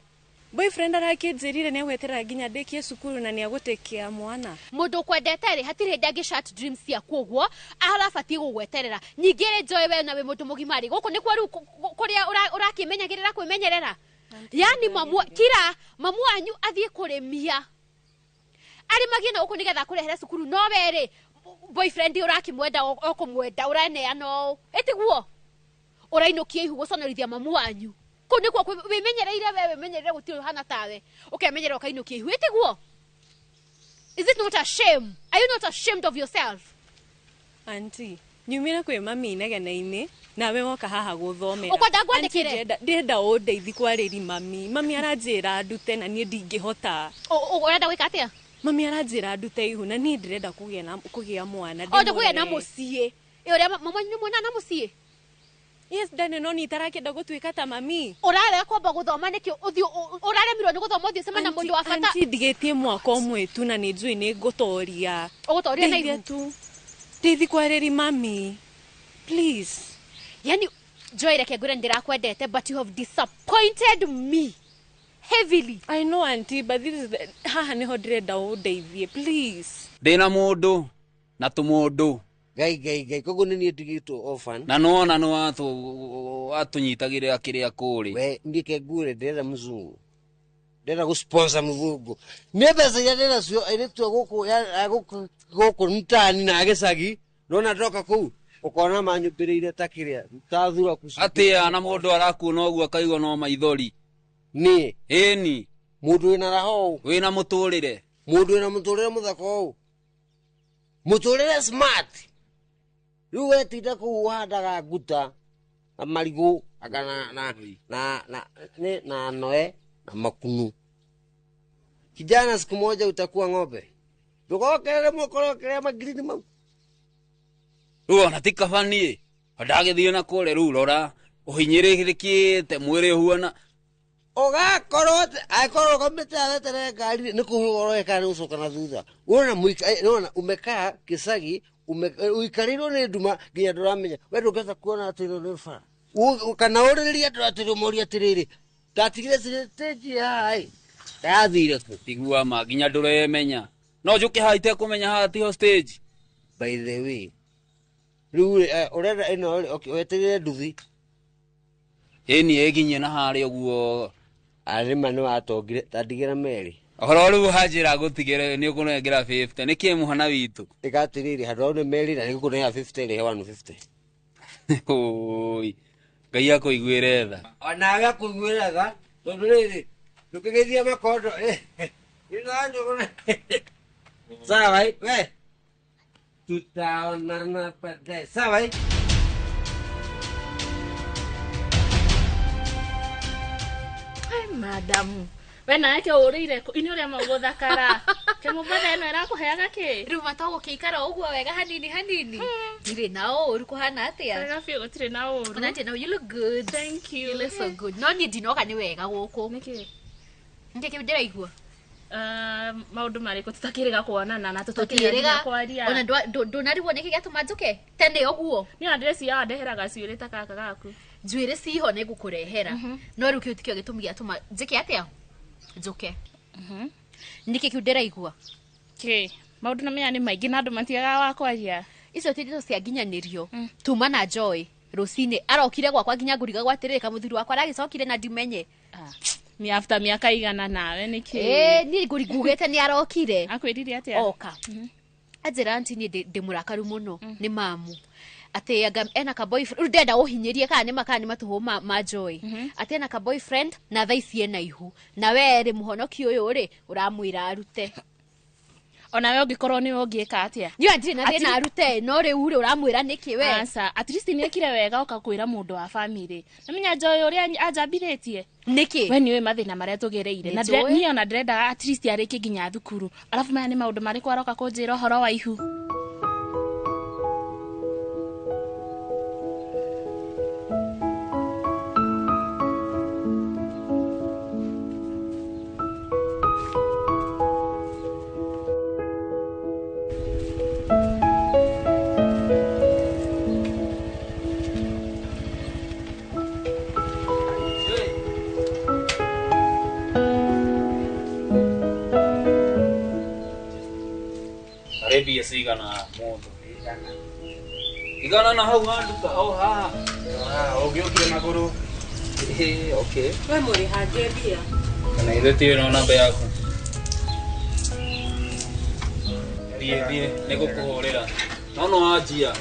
boyfriend arakinjirire ni agweterera nginya ndikie cukuru na ni agutekia mwana mundu kwendete ri hatire ndagi short dreams cia kuguo arabati gugweterera nyingire joy we na we mundu mugimari guku ni kwaru kuria urakimenyagirira kwimenyerera yani mamu anyu athie kurimia ari magina uko nigetha kurehera cukuru no weri boyfriend urakimwenda okumwenda uraneano etiguo urainukie ihu guconorithia mamu wanyu ko niko wimenyereire wewe menyerere gutio hana tawe ukemenyerera ukainukie ihu etiguo is it not a shame are you not ashamed of yourself auntie nyumira kwe mami negene-ini nawe woka haha guthome ukwenda ngwandikire ndenda undeithi kwariri mami aranjira ndute na nie ndingihota urenda gwika atia mami aranjira ndute ihu na nie ndirenda kugia mwana ndio kugia na mucie uria mama ni mwana na mucie Yes, Dani, no nitarakenda gũtuĩka ta mami. Ũrarega kwamba gũthoma nĩkĩ ũthiũ ũraremirwo nĩ gũthoma ũthiũ cema na mũndũ wa bata. Auntie ndigĩtie mwaka ũmwe tu na nĩnjũĩ nĩ ngũtoria. Ũgũtoria na ihu tu. Ndeithia kwarĩri mami. Please. Yani Joy reke ngwĩre ndĩrakwendete but you have disappointed me heavily. I know auntie, but this is haha nĩho ndĩrenda ũndeithie please. Ndĩna mũndũ na tũmũndũ. Gai kogo nini ndigitwo orphan. Na nona no atunyitagĩrĩra kĩrĩa kũrĩ. We ndike ngure ndĩrenda mzungu. Ndĩrenda gũsponsor mzungu. Nĩ mbeca iria ndĩrenda cio airĩtu gũkũ mtaani na gĩcagi. Nona ndoka kũu. Ukona manyũmbĩrĩire ta kĩrĩa. Tathura kucu. Atĩa na mũndũ arakuona ũguo akaigwa no maithori. Niĩ. Ĩni. Mũndũ wĩna raho. Wĩna mũtũrĩre. Mũndũ wĩna mũtũrĩre mũthaka ũũ. Mũtũrĩre smart. Rĩu wetinda kũu ũhandaga nguta na marigũ na noe na makunu. Kijana siku moja utakuwa ng'ombe. Ndũgokerere mũkorokerere magrini mau. Rĩu ona ti kabanie. Ndagĩthiĩ na kũrĩa rĩu rora ũhinyĩrĩkĩte mwĩrĩ ũhuana. Ũgakorwo akorwo ũkomete awetere ngari nĩ kũhũrũka nĩ ũcoka na thutha. Unaona umekaa Kisagi uikarirwo nĩ nduma nginya ndũramenya we ndũngĩhota kuona atĩ nĩ bara. Kana ũrĩrĩria andũ atĩrĩ moria atĩrĩrĩ ndatigire stage haha ndathire kũ. Tigua ma nginya ndũremenya. No njũke haha itekũmenya haha tiho stage. By the way rĩu ũrenda ĩno weterere nduthi. Ĩni ĩginye na harĩa ũguo. Arĩma nĩ watongire tandigĩra Meri. Horo rĩu hanjĩra gũtigĩre nĩ ũkũnengera 50 nĩ kĩ mũhana witũ. Ĩgatirĩrĩ handũ nĩ Meri na nĩ gũkũnengera 50 rĩhe 150. Oi. Ngai akũiguĩre tha. Onawe akũiguĩre tha tondũ rĩrĩ ndũkĩgeithia makondo ĩno sawa we tutaonana baadaye sawa. Madam, wena yake ũrĩire ini ũrĩa magũthakara. Kemũbada ĩno ĩrakũheaga kĩ? Rĩu matago kĩikara ũguo wega hanini. Ndirĩ na ũru kũhana atĩa? Wega biũ gũtirĩ na ũru. Ona now you look good. Thank you. You look so good. No niĩ ndinoga nĩ wega gũkũ. Nĩkĩ? Nĩkĩ ndĩraigua? Maũndũ marĩkũ tũtakĩrĩga kuonana na tũtakĩrĩga kwaria. Ona ndũnarigwo nĩkĩ gĩatũma njũke? Tene ũguo. Nĩ adresi ya ndehera gacuĩrĩ ta kaka gaku. Njuĩrĩ ciho nĩ ngũkũrehera. No rĩu kĩu tikĩo gĩtũmi gĩatũma njĩke atĩa? Njũke. Nĩkĩ kĩu ndĩraigua? Kĩ? Maũndũ na menya nĩ maingĩ na andũ matiaga wa kwaria. Icio ti ndeto cia nginyanĩrio. Tuma na Joy rũcinĩ arokire gwakwa nginya ngũriga gwatirĩrĩ kamuthuri wakwa aragĩcokire na ndimenye. Ni after miaka igana nawe nĩkĩ? Niĩ ngugĩte nĩ arokire. Akwĩrire atĩa? Oka. Anjĩra auntie niĩ ndĩmũrakaru mũno nĩ mamu. Ate ena ka boyfriend ndenda ũhinyĩrie kana nĩ matũhũ ma Joy. Ate ena ka boyfriend na thaa ici ena ihu. Na we rĩ mũhonoki ũyũ rĩ ũramwĩra arute. Ona we ũngĩkorwo nĩ ũngĩka atĩa? Niĩ ndirĩ na thĩna arute no rĩu rĩ ũramwĩra nĩkĩ we? Asa, at least nĩekire wega ũkakwĩra mũndũ wa family. Namenya Joy ũrĩa ajambithĩtie. Nĩkĩ? We nĩũĩ mathĩna marĩa tũgereire. Na niĩ ona ndĩrenda at least arĩkie nginya thukuru. Alafu maya nĩ maũndũ marĩkũ aroka kũnjĩra ũhoro wa ihu. Rebia sigana modo. Igana na hau handuka haha. Ũngĩũkire magũrũ. Okay. We mũrĩ hange mbia. Kana ithetio no namba yaku. Thiĩ nĩgũkũhũrĩra. No anjia.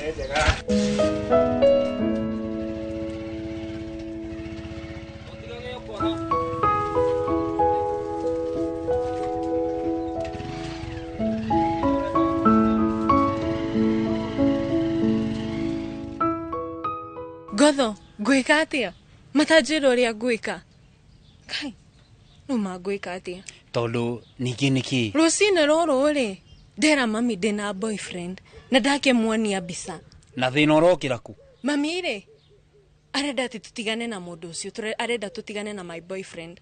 Gotho, ngwĩka atĩa? Matanjĩra ũrĩa ngwĩka. Kai, no mangwĩka atĩa? Tondũ ningĩ nĩkĩ? Rũcinĩ rũrũ rĩ, ndera mami ndĩna boyfriend na ndakĩmuonia mbica. Na thĩna ũrokĩra ku? Mami rĩ, arenda ati tutigane na mundu ucio arenda tutigane na my boyfriend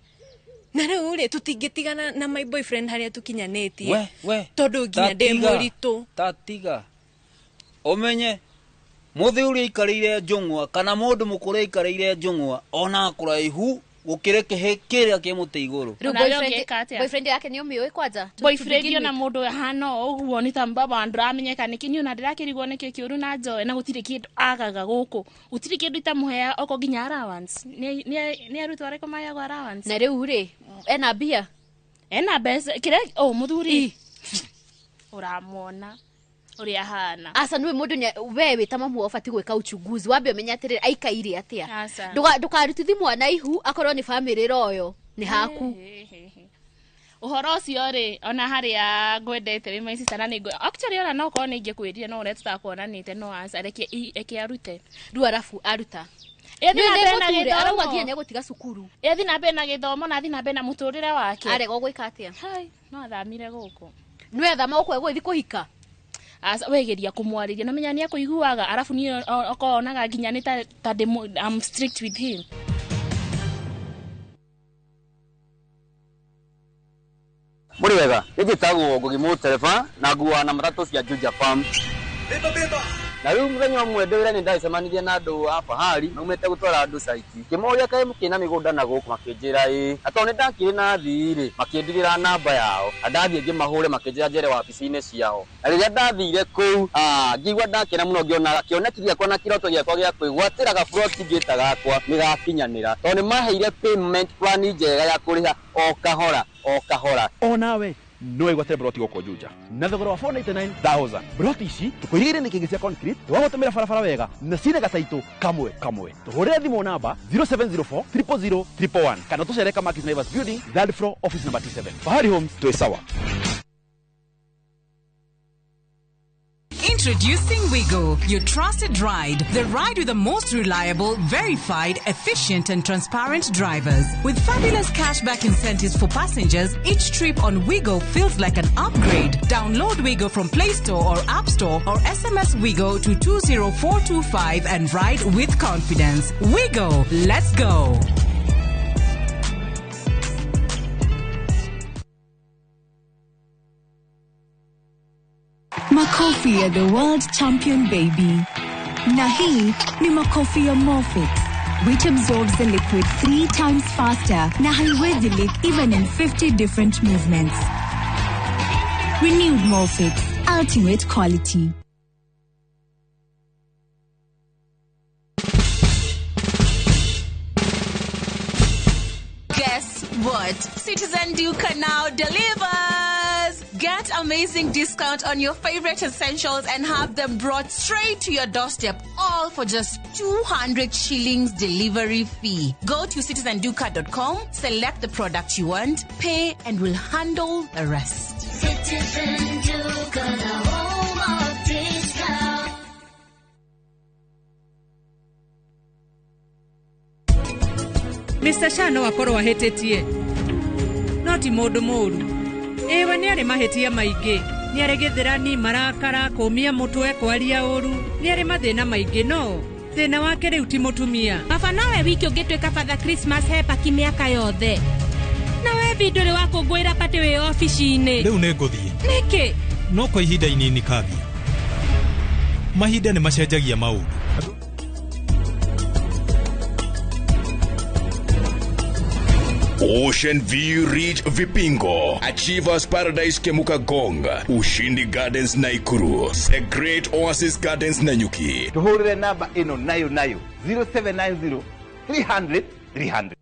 na rĩu rĩ tutingĩtigana na my boyfriend harĩa tukinyanĩtie tondũ nginya ndĩ mũritũ tatiga omenye muthuri ikarire njungwa kana mundu mukure ikarire njungwa ona kuraihu gukire kiria kimuti iguru boyfriend yake ni umiwe kwanza boyfriend na mundu hana uguo ni tamba bandu amenyeka niki ona ndirakirigwo niki kiuru na njoe na gutire kindu agaga guku utire kindu itamuhea oko ginya allowance ni arutwa reko maya gwa allowance na riu ri ena bia ena besa kire muthuri uramwona uria hana asa niwe mundu wewe tamamu ofati gweka uchunguzi wambe umenya atiriri aikaire atia ndukarututhi mwana ihu akorwo ni family royo ni haku uhoro ucio ri ona haria ngwendete we my sister na ni actually ona no ko ni ingikwiria no ure tutakuonanite no asa reke arute ru arafu aruta arauga nginya negutiga cukuru ethi na mbere na githomo na thi na mbere na muturire wake arega gwika atia hai no athamire guku nwe athama ukwe gwithi kuhika asa wegeria kumwariria na menya ni akuiguaga arafu ni okonaga nginya ni ta I'm strict with him muri wega igitagwo ngugimu telefona na nguwa na matatu cia Juja Farm beba na riu muthenya umwe ndewira ni ndacemanirie na andu a fahari maumete gutwara andu saiti kimoria kae mukina migunda na guku makinjira atone ndakire na thiri makindigira namba yao andathie ngimahure makinjira njere wabici-ini ciao na riria ndathire kuu ngigwa ndakena muno ngiona kionekithia kwa na kiroto giakwa gia kwigwatira ga front ngita gakwa nigakinyanira tondu maheire payment plan njega ya kuriha o kahora onawe no igwate broti goko Juja na thogora wa 499,000 broti ici tukuigire ni kingi cia concrete twagotemera barabara wega na cine gataitu kamwe tuhurire thimo namba 0704 000 111 kana tucereka Markis Naivas Building third floor office number 27 Fahari Homes to sawa. Introducing Wigo, your trusted ride. The ride with the most reliable, verified, efficient and transparent drivers. With fabulous cashback incentives for passengers, each trip on Wigo feels like an upgrade. Download Wigo from Play Store or App Store or SMS Wigo to 20425 and ride with confidence. Wigo, let's go. Makofi ya the world champion baby. Na hii ni makofi ya Morphix, which absorbs the liquid 3 times faster na haiwezi leak even in 50 different movements. Renewed Morphix, ultimate quality. Guess what? Citizen Duka now delivers! Get amazing discount on your favorite essentials and have them brought straight to your doorstep, all for just 200 shillings delivery fee. Go to citizenduka.com, select the product you want, pay, and we'll handle the rest. Citizen Duka, the home of discount. Mr. Shano akorwo ahetetie no ti mundu muru ewe ni ari mahetia maingi ni ari githirani marakara kumia mutwe kwaria uru ni ari mathina maingi no thina wake riu ti mutumia baba nawe wiki ungitwika Father Christmas hepa kimiaka yothe nawe bidore wako ngwira pate we ofici-ini riu ni nguthie niki no kwa ihinda inini kathia mahinda ni macenjagia maundu Ocean View Ridge Vipingo, Achievers Paradise Kemuka Gong, Ushindi Gardens Naikuru, The Great Oasis Gardens Nanyuki. Tuhurire namba ino nayo 0790 300 300.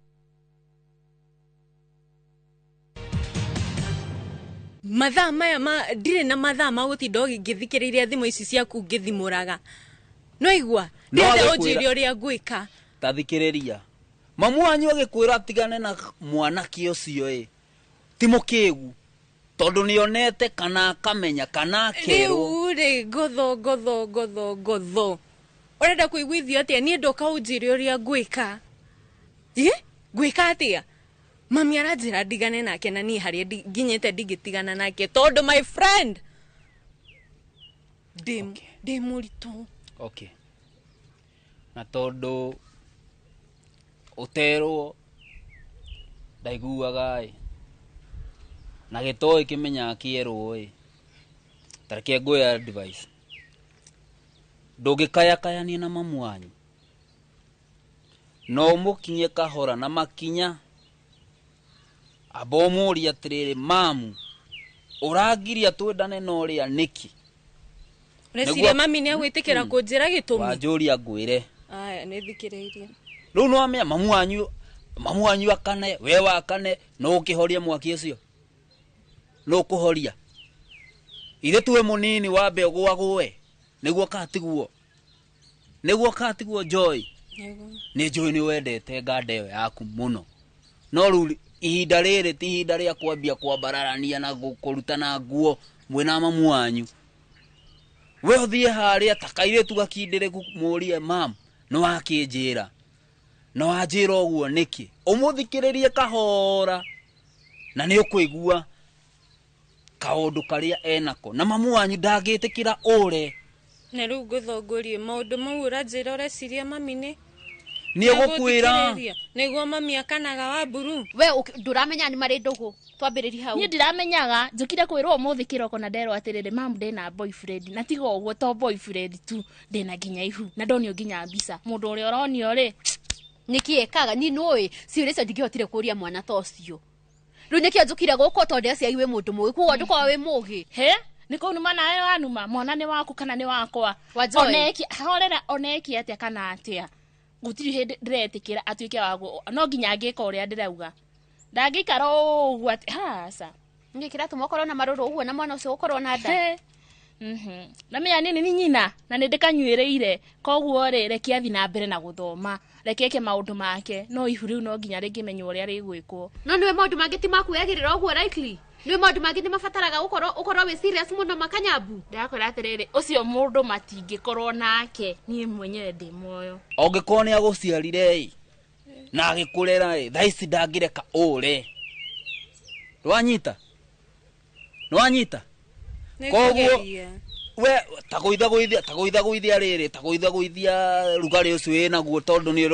mathaa maya ndire na mathaa ma gutinda ngithikiriria thimu ici ciaku ngithimuraga no igua ndende unjiri uria ngwika tathikiriria mamu wanyu agikwira atigane na mwanake ucio ti mukigu tondu nionete kana akamenya kana akerwo ri gotho urenda kuiguithio atia ni ndoka unjiri uria ngwika ngwika atia mami aranjira ndigane nake na ni haria nginyete ndigitigana nake tondu my friend ndi murito okay na tondu uterwo ndaiguaga na gitoi kimenya kierwo tareke ngoya advice ndugikaya kayania na mamu wanyu no mukinye kahora na makinya abomuri atiriri mamu uragiria twendane no ria niki Reciria mami ni agwitikira kunjira gitumi wanjuria ngwire aya ni thikireirie riu no amenya mamu wanyu akane we wakane no ukihoria mwaki ucio no kuhoria ire tuwe munini wambe gwagwe niguo katiguo Joy ni Joy ni wendete ngandeo yaku muno no ru ihinda riri ti ihinda ria kwambia kwambararania na gukurutana nguo mwena mamu wanyu we uthie haria takaire tugakindire murie mam no akinjira no anjira oguo niki umuthikiririe kahora na ni ukuigua kaundu karia enako na mamu wanyu ndagitikira ure na riu nguthongorie maundu mau uranjira ureciria mami ni egukwira niguo mami akanaga wa buru we nduramenya ni mari ndugu twambiririe hau ni ndiramenyaga njukire kwirwo umuthi kiroko na nderwo atiriri mam ndina boyfriend na tigo uguo to boyfriend tu ndina ginya ihu na ndonio ginya mbica mundu uri oronio ri niki ekaga ni noi ciuria ndingihotire kuria mwana tocio riu niki njukire guko tonde acia iwe mundu mugi kuo ndukwa wi mugi he niko numa nawe wanuma mwana ni waku kana ni wakwa oneki horera oneki atia kana atia gutiri hindi ndiretikira atuike wagu no ginya ngika uria ndirauga ndangikara uguo hasa ngikira tumokorwo na maruru uguo na mwana ucio ukorwo na nda na menya nini ni nyina na nindikanyuireire koguo ri reke athi na mbere na guthoma reke eke maundu make no ihu riu no ginya ringimenya uria rigwikwo no niwe maundu mange ti makuyagirira uguo likely niwe maundu mange ti mabataraga ukorwo wi serious muno makanyambu ndakwira atiriri ucio mundu matingikorwo nake nie mwenyewe ndi moyo ongikorwo ni aguciarire na agikurera thaici ndangireka ure rwanyita koguo we taguithaguithia riri taguithaguithia rugari ucio winaguo tondu ni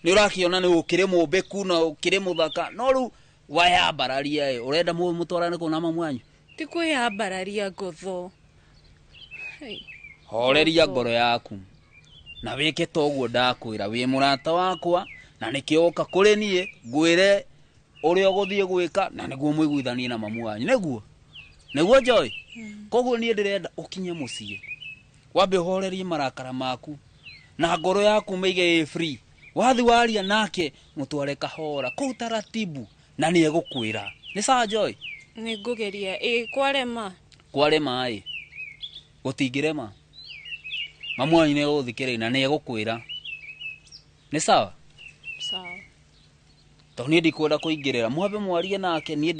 urakiona ni ukire mumbiku na ukire muthaka no ru wayambararia urenda mutwarane kuna mamu wanyu ti kwiyambararia ngotho horeria ngoro yaku na wike toguo ndakwira wi murata wakwa na nikioka kuri nie ngwire uria uguthie gwika na niguo mwiguithanie na mamu wanyu niguo Joy koguo nie ndirenda ukinye mucie wambe horerie marakara maku na ngoro yaku meige free wathi waria nake mutware kahora ku taratibu na ni egukwira ni sawa Joy ni ngugeria kwarema gutingirema mamu wanyu ni uthikire na ni egukwira ni sawa to ni ndikwenda kuingirira mwambe mwarie nake ni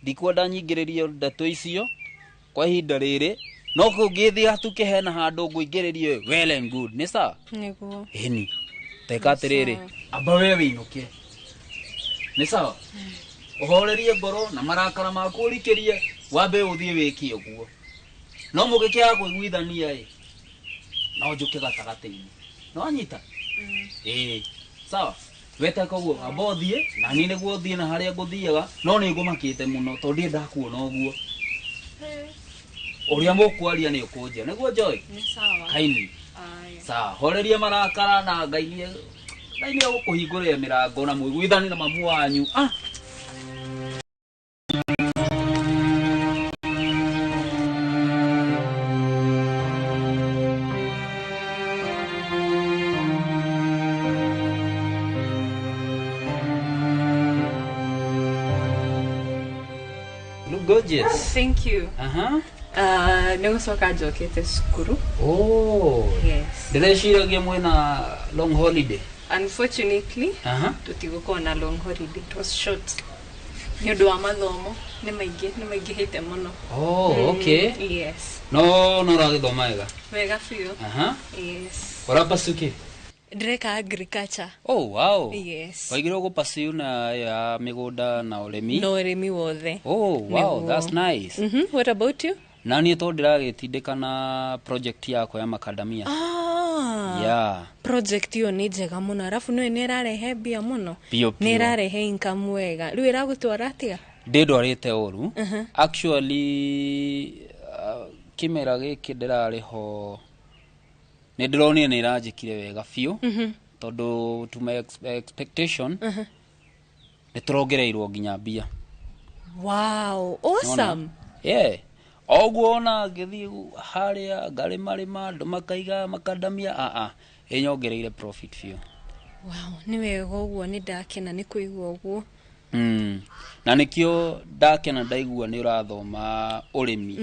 ndikwenda nyingiririe ndeto icio kwa ihinda riri no kungithi atuke hena handu nguingiririe well and good ni sawa niguo eni teka atiriri amba we winuke ni sawa uhorerie ngoro na marakara maku urikirie wambe uthie wiki uguo no mugikia kuiguithania no njuke gatagati-ini no anyita sawa weta koguo abothie na ni niguo thie na haria nguthiaga no ni ngumakite muno to ndi ndakuona uguo uria mukwaria ni ukunjia niguo Joy ni sawa kaini sawa horeria marakara na ngai ni gukuhingurira mirango na mwiguithani na mamu wanyu gorgeous. Thank you. Nigucoka njokete cukuru. Yes. Ndireciiragia mwena long holiday. Unfortunately, tutigukorwo na long holiday. It was short. Ni undu wa mathomo ni maingi hite muno. Okay. Yes. No ragithoma wega biu. Yes. Urapasuki? Ndireka agriculture. Wow. Yes. Waigire gupassiu na ya migunda na urimi? No urimi wothe. Wow, that's nice. What about you? Na ni to ndiragitindika na project yako ya macadamia. Yeah. project iyo ni njega muno arafu no ni irarehe mbia muno Pio, pio. ni irarehe income wega riu iragutwara atia ndindwarite oru actually kimera giki ndirariho ni ndironire ni iranjikire wega biu tondu to my expectation ni turongereirwo nginya mbia. Wow, awesome. Yeah. Oguo ona ngithi haria ngarimarima andu makaiga makandamia inyongereire profit biu. Wow, ni wega uguo ni ndakena ni kuigua uguo. Na nikio ndakena ndaigua ni urathoma urimi.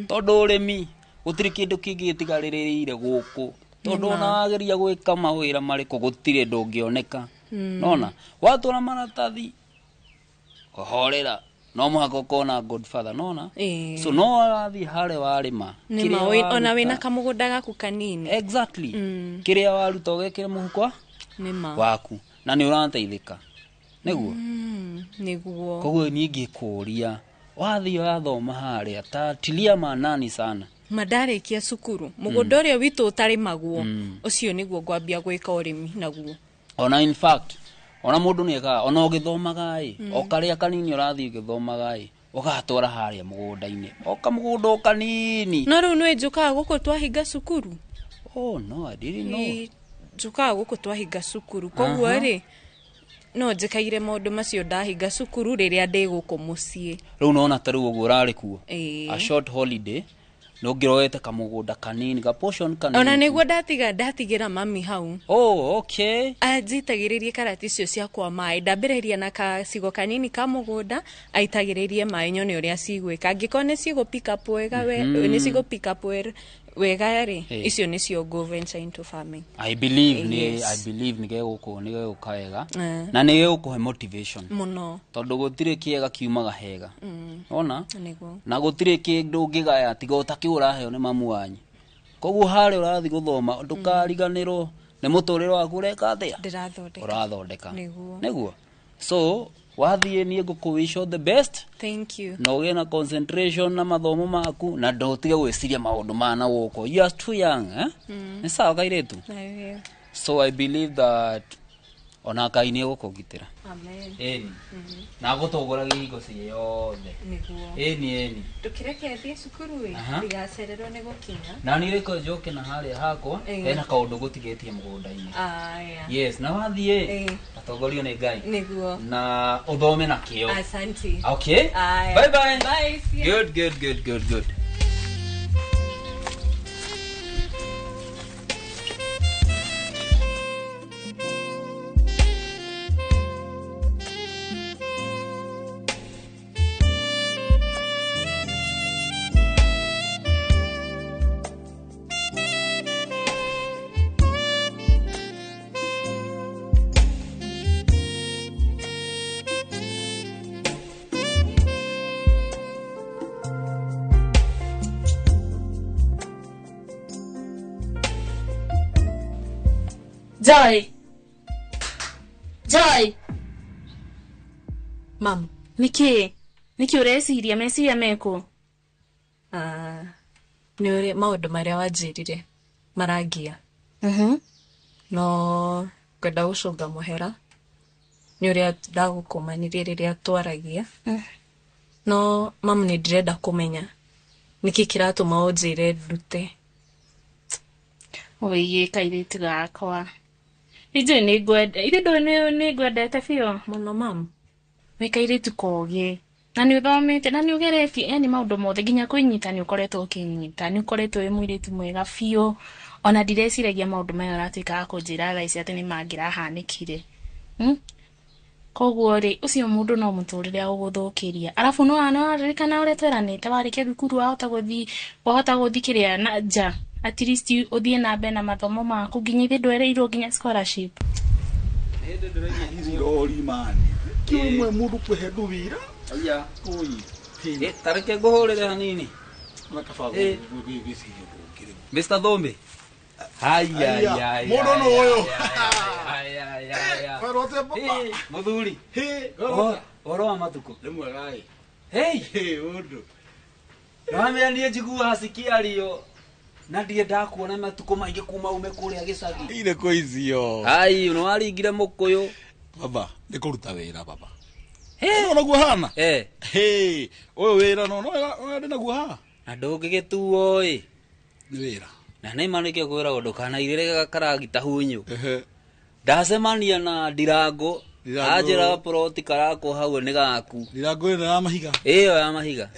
Tondu urimi gutiri kindu kingitigaririire guku. Tondu ona wageria gwika mawira mariku gutire ndungioneka. Nona watwara maratathi kohorera no muhaka ukona Godfather nona so no arathi hare warima kiria ona wina kamugunda gaku kanini exactly kiria waruta ugekire muhukwa nima waku na ni uranteithika niguo niguo koguo ni ngikuria wathi wathoma haria ta tilia manani sana madarikia cukuru mugunda uria witu utari maguo ucio niguo ngwambia gwika urimi naguo ona in fact ona mundu ni ega ona ugithomaga o karia kanini urathi ugithomaga ugatwara haria mugunda-ini oka mugunda kanini no riu nwe njukaga guku twahinga cukuru oh no I didn't know njukaga guku twahinga cukuru koguo ri no njikaire maundu macio ndahinga cukuru riria ndi guku mucii riu nona taru uguo urari kuo a short holiday no ngiroete kamugunda kanini ga portion kanini ona niguo ndatigira mami hau oh okay ajitagiririe karati cio cia kwa mai ndambiriria na kasigo kanini ka mugunda aitagiririe mai nyone uria cigwika ngikone cigo pick up wega we ni cigo pick up wega ri icio ni cio go venture into farming I believe ni geguko ni geguka wega na ni geguko motivation muno tondu gutire kiega kiumaga hega ona na gutire kindu ngigaya tiga utakiura heo ni mamu wanyu koguo hare urathi guthoma ndukariganirwo ni muturiro waku reka atia urathondeka niguo so wathie ni ngukuwish all the best thank you no ge na concentration na mathomo maku na ndotige gwiciria maundu mana guko you are too young ni sawa kairetu so I believe that ona Ngai ni gukugitira amen na gutogora gigo cie yothe eni tukireke thie cukuru wi ndigacererwo ni gukinya na ni riko njoke na haria hakwa ena kaundu gutigetie mugunda-ini yes na wathie atongorio ni Ngai niguo na uthome na kio asante okay bye bye good Joy Mam niki ureciria meciria meku ni uri maundu maria wanjirire marangia no kwenda gucunga muhera ni uria ndagukumanirie riria twaragia no mam ni ndirenda kumenya niki kiratuma unjire ndute oiye kairitu gakwa ije ni ngwendete biũ muno mam wikairitu kogi na ni uthomete na ni ugeretie yani maundu mothe nginya kwinyita ni ukoretwo ukinyita ni ukoretwo wi mwiritu mwega biũ ona ndireciragia maundu maya uratuika kunjira thaa ici ati ni mangirahanikire koguo ri ucio mundu no muturire uguthukiria arafu no anaririkana uria tweranite warikia thukuru wahota guthi kiria na nja at least uthie na mbere na mathomo maku nginya ithe ndwereirwo nginya scholarship hende ndirenya hizi rori man kimwe mundu kwehedu wira aya oyi tareke guhurire hanini makafago Mr. Thombe haya mundu no uyu haya farote papa muthuri oro wa matuko rimwe gai hey mundu Nami ndiye jigua hasikia rio na ndiye ndakuona matuko maingi kuma ume kuria gicagi ire ko icio ai no aringire mukuyu baba ni kuruta wira baba no guo hana hey oyo wira no ndina guo ha na ndungigituo oi ni wira na nĩ marĩkia kwĩra ũndũ kana irĩrĩ karagita hunyu ndacemania na Ndirango ajĩra ploti karako hau nĩ gaku Ndirango ĩno ya mahiga ĩyo ya mahiga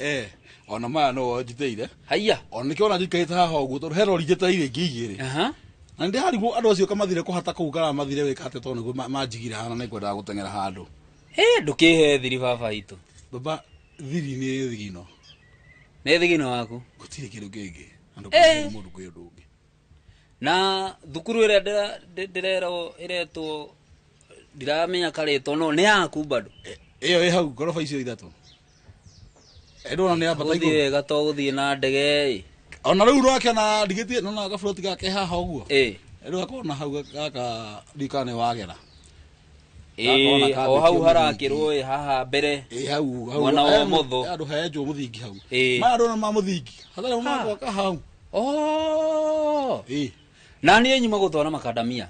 ona maya no njiteire haiya ona nĩkĩona njikarĩte haha ũguo tondũ hero ringĩte irĩ ingĩ igĩrĩ na ndĩ harigwo andũ acio kamathire kũhata kũu kana mathire wĩkate tondũ nĩguo manjigire hana na ikwendaga gũteng'era handũ ndũkĩhe thiri baba itũ baba thiri nĩ thigino nĩ thigino waku gũtirĩ kĩndũ kĩngĩ mũndũ kwĩ ũndũ ũngĩ na thukuru ĩrĩa ndĩrerwo ĩretwo ndiramenya karĩtwo no nĩ yaku bado ĩyo ĩ hau ngoroba icio ithatũ ndona nĩ ambata igũrũ wega to gũthiĩ na ndege ona rĩu nokena ndigĩtie nona gaburoti gake haha ũguo rĩu akona hau gaka ndikane wagera o hau harakĩrwo haha mbere hau mwana wa motho andũ henjwo mũthingi hau maya ndona ma mũthingi hatarĩ magwaka hau na niĩ nyuma gũtwara makadamia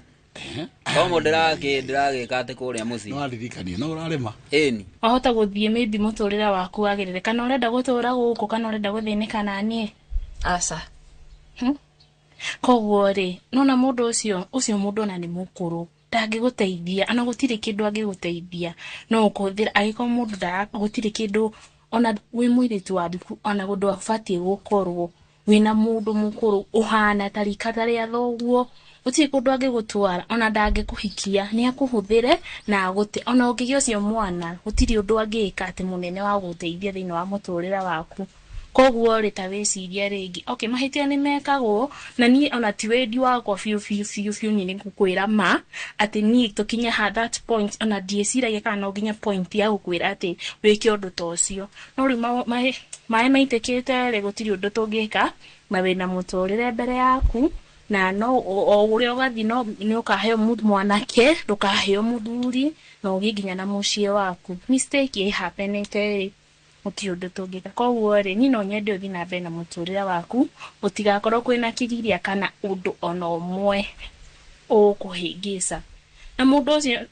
tomo ndĩragĩka atĩ kũrĩa mũciĩ no aririkanie no ũrarĩma ĩni wahota gũthiĩ maybe mũtũrĩre waku wagĩrĩre kana ũrenda gũtũra gũkũ kana ũrenda gũthĩnĩka na niĩ aca koguo rĩ nona mũndũ ũcio mũndũ ona nĩ mũkũrũ ndangĩgũteithia ona gũtirĩ kĩndũ angĩgũteithia no ũkũhũthĩra agĩkorwo mũndũ gũtirĩ kĩndũ ona wĩ mũirĩtu wa nduku ona gũndũ abatiĩ gũkorwo wĩna mũndũ mũkũrũ ũhana tarika tarĩa thoguo gũtirĩ kũndũ angĩgũtwara ona ndangĩkũhikia nĩ akũhũthĩre na agũte ona ũngĩgĩa ũcio mwana gũtirĩ ũndũ angĩka atĩ mũnene wa gũteithia thĩinĩ wa mũtũrĩre waku koguo rĩ ta wĩciria rĩngĩ mahĩtia nĩ mekagwo na niĩ ona ti wendi wakwa biũ nĩ ngũkwĩra ma atĩ niĩ tũkinye that point ona ndiĩciragia kana no nginya point ya gũkwĩra atĩ wĩke ũndũ ta ũcio no rĩu maĩ maitĩkĩte rĩ gũtirĩ ũndũ tũngĩka na wĩna mũtũrĩre mbere yaku na no o ũrĩa ũgathiĩ nĩ ũkaheo mwanake ndũkaheo mũthuri na ũgĩ nginya na mũciĩ waku mistake ĩhapenete gũtirĩ ũndũ tũngĩka koguo rĩ niĩ no nyende ũthiĩ na mbere na mũtũrĩre waku gũtigakorwo kwĩna kĩgiria kana ũndũ ona ũmwe ũkũhĩngĩca na mũndũ ũcio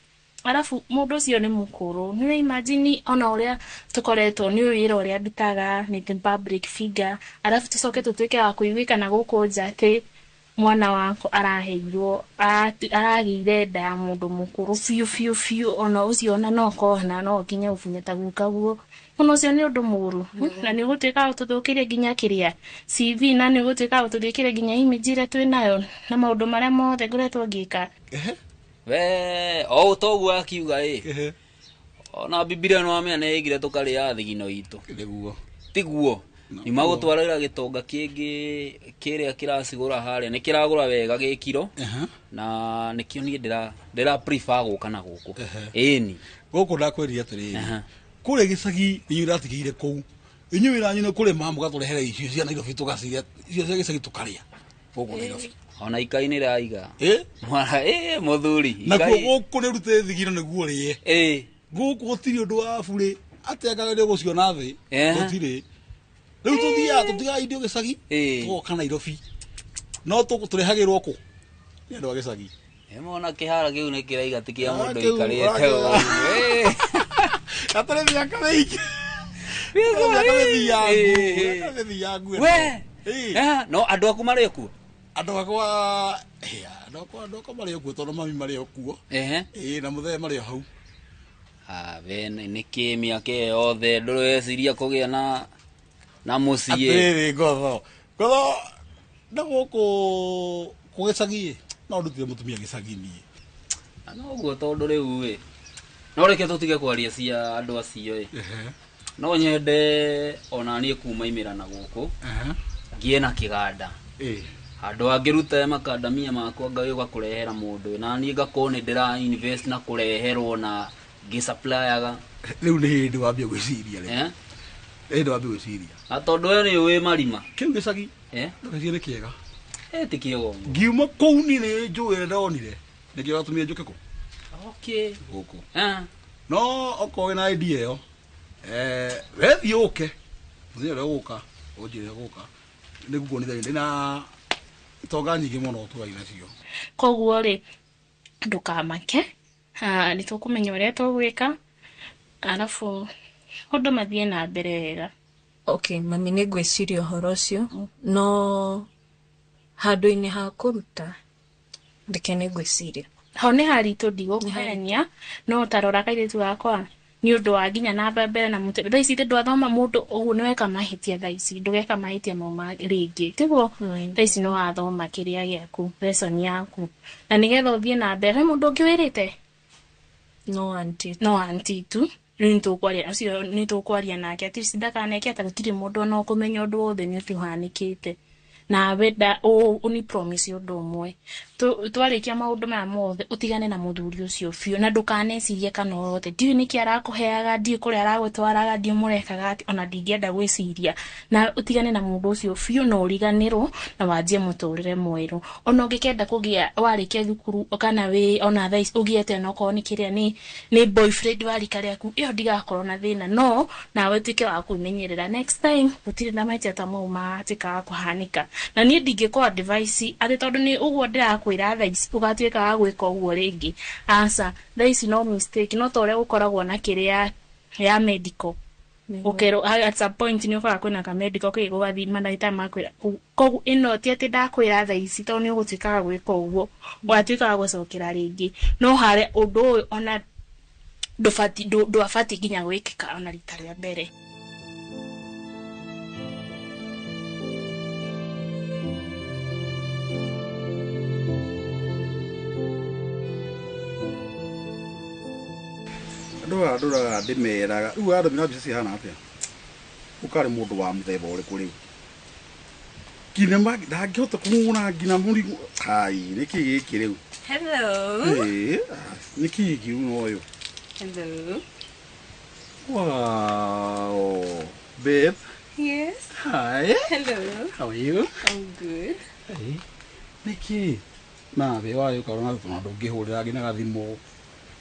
arabu mũndũ ũcio nĩ mũkũrũ nĩ imagine ona ũrĩa tũkoretwo nĩ wĩra ũrĩa ndutaga nĩ public figure arabu tũcoke tũtuĩke wa kũiguĩkana gũkũ nja atĩ mwana wako araheirwo aragĩire nda ya mũndũ mũkũrũ biũ ona ũcio ona no kohana no nginya ũbunye ta guka guo ona ũcio nĩ ũndũ mũru na nĩ ũgũtuĩka gũtũthũkĩria nginya kĩrĩa CV na nĩ ũgũtuĩka gũtũthũkĩria nginya image ĩrĩa twĩnayo na maũndũ marĩa mothe ngoretwo ngĩka we o toguo akiuga ona Biblia no amenya nĩ ĩgire tũkarĩa thigino itũ tiguo nyuma gũtwarĩra gĩtonga kĩngĩ kĩrĩa kĩracigũra harĩa nĩ kĩragũra wega gĩkiro na nĩkĩo niĩ ndĩra prefer gũka na gũkũ ĩni gũkũ ndakwĩrire atĩrĩrĩ kũrĩa gĩcagi inyuĩ iratigĩire kũu inyuĩ wĩra nyinĩ kũrĩma mũgatũrehere icio cia Nairobi tũgacirĩa icio cia gĩcagi tũkarĩa gũkũ Nairobi ona ikai nĩ raiga mũthuri nakuo gũkũ nĩ rute thigino nĩguo rĩe gũkũ gũtirĩ ũndũ wa burĩ atengagĩrio gũciona thĩ gũtirĩ rĩu tũthiaga tũtigaga indo gĩcagi tũgoka Nairobi no tũrehagĩrwo kũ nĩ andũ a gĩcagi mona kĩhara kĩu nĩ kĩraiga ti kĩa mũndũ ikarĩte atarĩ mĩaka mĩingĩ mĩthiangu no andũ aku marĩ okuo andũ akwa marĩ okuo tondũ mami marĩ okuo na mũthee marĩ hau nĩ kĩ mĩaka ĩyo yothe ndũreciria kũgĩa na mũciĩ atĩrĩ ngotho na gũkũ gũgĩcagi no ndutire mũtumia gĩcagi niĩ no ũguo tondũ rĩu no reke tũtige kwaria cia andũ acio no nyende ona niĩ kuma imĩra na gũkũ ngiĩ na kĩganda handũ angĩruta makadamia makwa ngai ũgakũrehera mũndũ na niĩ ngakorwo nĩ ndĩra invest na kũreherwo na ngĩsupply-aga rĩu nĩ hĩndĩ wambia gwĩciria hĩndĩ wambia gwĩciria na tondũ we nĩ ũĩ marima kĩu gĩcagi gĩcagi nĩ kĩega ti kĩega ngiuma kũu niĩ nĩ njũĩ ndonire nĩkĩo gatumire njũke kũ gũkũ no okorwo wĩna idea ĩyo wethiĩ ũke mũthenya ũrĩa ũgũka ũnjĩre ũgũka nĩguo kuonithania ndĩna tonga nyingĩ mũno tugai nacio koguo rĩ ndukamake nĩ tũkũmenya ũrĩa tũgwĩka arabu ũndũ mathiĩ na mbere wega. Okay, mami nĩ ngwĩciria ũhoro ũcio no handũ-inĩ ha kũruta ndeke nĩ ngwĩciria ho nĩ haritũ ndigũkũhenia no tarora kairĩtu gakwa nĩ ũndũ wa nginya na mbere na mũtwe thaa ici ndwathoma mũndũ ũguo nĩweka mahĩtia thaa ici ndũgeka mahĩtia mauma rĩngĩ tiguo thaa ici no wathoma kĩrĩa gĩaku lesson yaku na nĩgetha ũthiĩ na mbere mũndũ ũngĩ wĩrĩte no auntie tu nĩ tũkwaria nake ati ndakaneke ata gũtirĩ mũndũ ona ũkũmenya ũndũ wothe nĩ ũhanĩkĩte na wenda uni promise ũndũ ũmwe twarĩkia maũndũ maya mothe ũtigane na mũthuri ũcio biũ na ndũkanecirie kana wothe ndiũĩ nĩkĩ arakũheaga ndiũĩ kũrĩa aragũtwaraga ndiũĩ mũrekaga atĩ ona ndingĩenda gwĩciria na ũtigane na mũndũ ũcio biũ na ũriganĩrwo na wanjie mũtũrĩre mwerũ ona ũngĩkenda kũgĩa warĩkia thukuru kana wĩ ona thaa ici ũgĩete na okorwo nĩ kĩrĩa nĩ boyfriend wa rika rĩaku ĩyo ndigakorwo na thĩna no nawe tuĩke wa kwĩmenyerera next time gũtirĩ na mahĩtia ta mau matĩkaga kũhanĩka na niĩ ndingĩkwa advice atĩ tondũ nĩ ũguo ndĩrakwĩra thaa ici ũgatuĩka wa gwĩka ũguo rĩngĩ aca thaa ici no mistake no ta ũrĩa gũkoragwo na kĩrĩa ya medical ũkerwo at some point nĩ ũkoraga kwĩna ka medical gũgathiĩ mandagĩtarĩ makwĩra koguo ĩno ti atĩ ndakwĩra thaa ici tondũ nĩ ũgũtuĩkaga gwĩka ũguo ũgatuĩka wa gũcokera rĩngĩ no harĩa ũndũ ũyũ ona ndũbatiĩ nginya gwĩkĩka ona rita rĩa mbere. ndũraga ndĩmeraga rĩu andũ mbica cihana atĩa ũkarĩ mũndũ wa mũthemba ũrĩkũ rĩu nginya ndangĩhota kũmũgũra nginya mũrigo hai nĩkĩ gĩkĩ rĩu hello nĩkĩ kĩu noyo hello wow babe yes hi hello how are you I'm good hey nĩkĩ na we wayo karona tũna ndũngĩhũrĩra nginya gathimo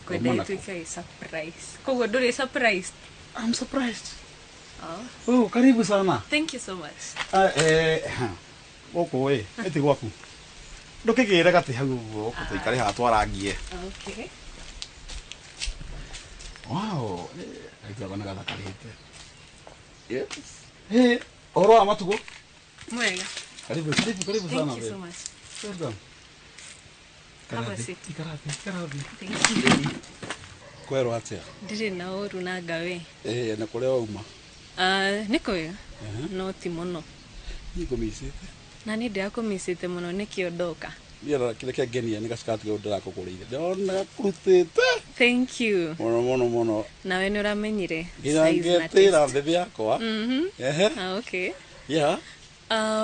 kwenda tuike surprise kogo ndũrĩ surprised I'm surprised oh karibu sana thank you so much gũkũ ĩti gwaku ndũkĩgĩre gatĩ hau ũguo tũikare haha twarangie okay wow aitagona gathakarĩte yes oro wa matugo mwega karibu sana thank you so much welcome have a seat karathi thank you kwerwo atĩa ndirĩ na ũru na ngawe na kũrĩa wauma nĩ kwega no ti mũno nĩngũmicĩte na nĩ ndĩrakũmicĩte mũno nĩkĩo ndoka ndiara kĩrĩa kĩangenia nĩ gacikati gau ndĩrakũgũrĩire ndĩrona gakurutĩte thank you mũno nawe nĩ ũramenyire ngĩtĩra mbebe yakwa okay yeah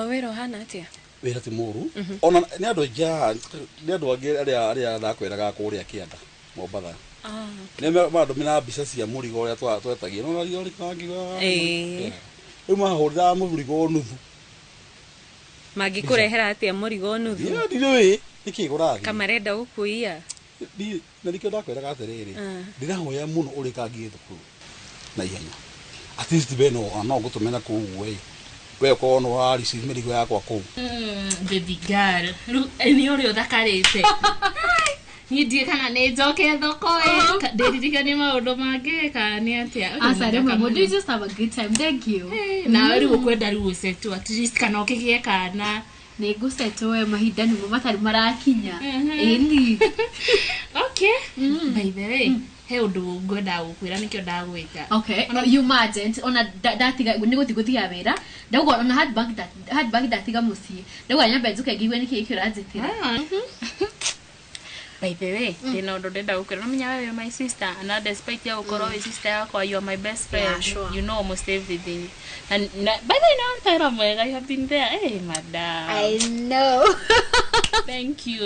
wĩra ũhana atĩa wĩra ti mũru ona nĩ andũ aingĩ nĩ andũ angĩ arĩa ndakwĩraga kũrĩa kĩanda Mombatha nĩ mandũmĩra mbica cia mũrigo ũrĩa twetagia no rĩo rĩkangiga rĩu mahũrĩra mũrigo nuthu mangĩkũrehera atĩa mũrigo nuthu ndiũĩ nĩkĩ kũrathiĩ kamarenda gũkuia na nĩkĩo ndakwĩraga atĩrĩrĩ ndĩrahoya mũno ũrĩkangie thukuru na ihenya at least beno no ngũtũmĩra kũu we ũkorwo no warici mĩrigo yakwa kũu baby girl nĩ ũrĩa ũthakarĩte niĩ ndiĩ kana nĩ njoke thoko ndĩririkanie maũndũ mangĩ kana nĩ atĩa aca rĩmwe mũndũ just have a good time thank you nawe rĩu ũkwenda rĩu ũcetwo at least kana ũkĩgĩe kana nĩ ngũcetwo mahinda nĩmo matarĩ marakinya ĩni okay by the way he ũndũ ngwenda gũkwĩra nĩkĩo ndagwĩta okay no you margent ona ndatiga nĩ gũtiga wĩra ndauga ona handbag ndatiga mũciĩ ndauga nyambe njuke ngigue nĩkĩ kĩranjĩtĩra by the way ndĩna ũndũ ndenda gũkwĩra nomenya wewe my sister and despite ya gũkorwo wĩ sister yakwa you are my best friend yeah, sure. you know almost everything and by the way no ntara mwega you have been there hey madam I know thank you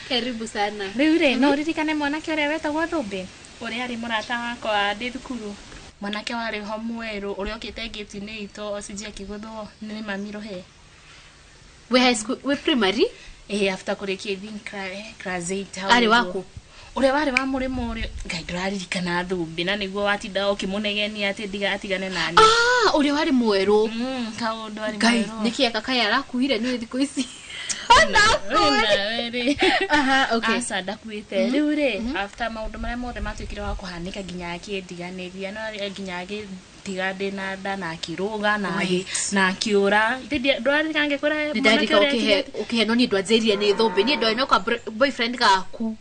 karibu sana rĩu rĩ no ririkane mwanake ũrĩa wetagwo Thũmbĩ ũrĩa arĩ mũrata wakwa ndĩ thukuru mwanake warĩ ho mwerũ ũrĩa ũkĩte ngĩti-inĩ itũ ocinjia kĩgũthwo nĩ mami Rũhe we high school we primary after kũrĩkia even class 8 arĩ wako ũrĩa warĩ wa mũrĩmo ũrĩa ngai ndũraririkana Thũmbĩ na nĩguo watinda ũkĩmũnegenia atĩ atigane nani ũrĩa warĩ mwerũ kaũndũ arĩ mwerũ nĩkĩ akakaya arakuire nĩ thikũ ici Aha, okay. Asa ndakuite riu ri after maundu maria mothe matwikire wa kuhanika nginya akiendiganiria no nginya agitiga ndina nda na akiruga na akiura ndwari kange kura ndandika okay no ni ndwanjeria ni thombe ni ndo ino ka boyfriend gaku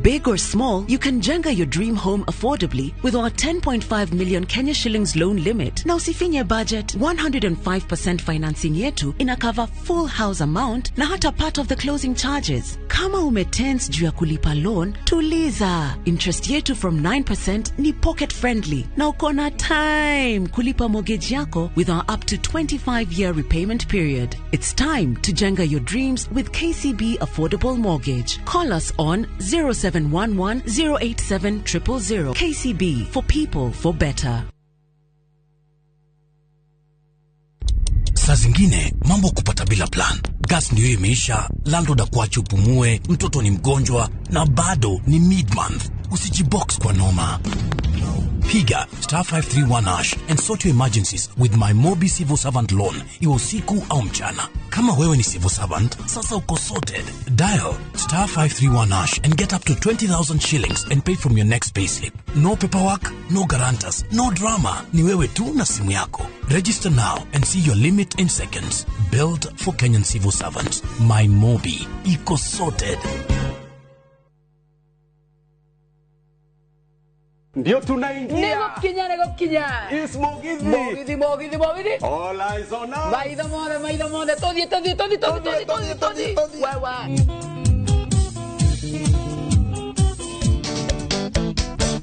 Big or small, you can jenga your dream home affordably with our 10.5 million Kenya shillings loan limit. Now usifinye budget, 105% financing yetu ina cover full house amount na hata part of the closing charges. Kama umetense juu ya kulipa loan, tuliza. Interest yetu from 9% ni pocket friendly. Na ukona time kulipa mortgage yako with our up to 25-year repayment period. It's time to jenga your dreams with KCB Affordable Mortgage. Call us on 0711-087-000. KCB, for people for better. Saa zingine mambo kupata bila plan. Gas ndio imeisha, landlord akuache upumue, mtoto ni mgonjwa na bado ni mid-month. Usijibox kwa noma. Piga *531# and sort your emergencies with my Mobi Civil Servant Loan. Iwe usiku au mchana. Kama wewe ni civil servant, sasa uko sorted. Dial *531# and get up to 20,000 shillings and pay from your next payslip. No paperwork, no guarantors, no drama. Ni wewe tu na simu yako. Register now and see your limit in seconds. Built for Kenyan civil servants. My Mobi. Iko sorted. Ndio tunaingia. Nego kinya. Is Mogithi. Mogithi. All eyes on us. Maida mode. Todi. Wewe.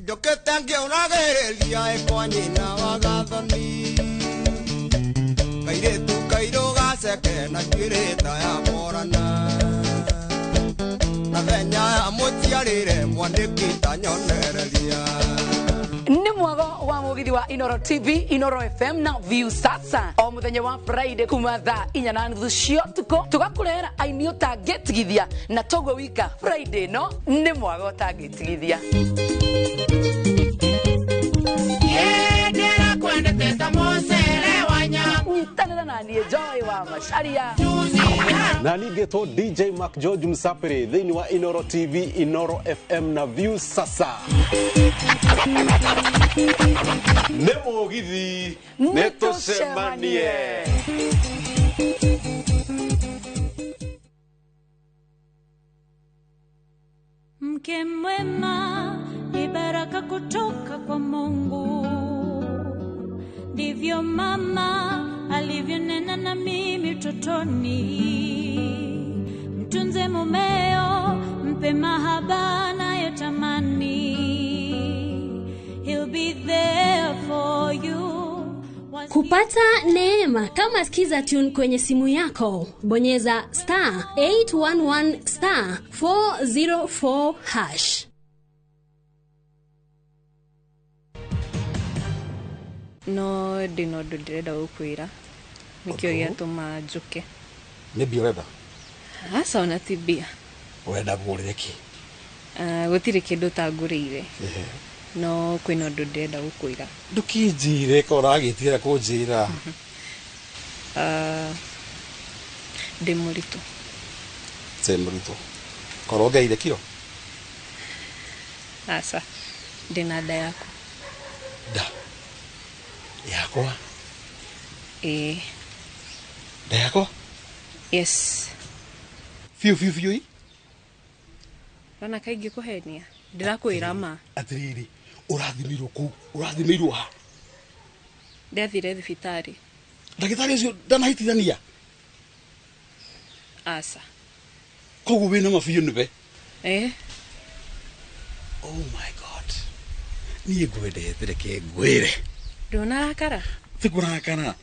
Yo que tengo una guerrilla de coñina vagadoni. Cairo gase que na quireta ya morana. Na veña motiarire mwandikita nyonereria. Ni mwago wa Mugithi wa Inoro TV, Inoro FM na View Sasa. O muthenya wa Friday kuma thaa 4:30 cia tuko tugakurehera aini utangitigithia na togwe wika Friday no ni mwago utangitigithia. Yendera kwende teta mosere wanya. Nyitanira na ni Joy wa Masharia. Na ningeto DJ Mark George Msapere thini wa Inoro TV, Inoro FM na View Sasa. Nemo Githi Neto Semanie. Mke mwema ni baraka kutoka kwa Mungu. Ndivyo mama alivyonena na mimi utotoni. Mtunze mumeo, mpe mahaba anayotamani. He'll be there for you. Kupata neema kama skiza tune kwenye simu yako, bonyeza *811*404#. No dino ndirenda gukwira nikio giatuma njuke ni bioreda asa ona tibia urenda gurire ki gutire kindu tangurire no kwino ndirenda gukwira ndukijire ko ragitira kunjira demorito semorito korogeire kiro asa ndina nda yako da yakwa da yako yes fiu rana kaingi kuhenia ndirakwira ma atiriri urathimirwo ha ndathire thibitari ndagitari ucio ndanahitithania asa koguo wina mabiu nibe oh my god niĩ ngwendete reke ngwĩre ndunarakara tikurakara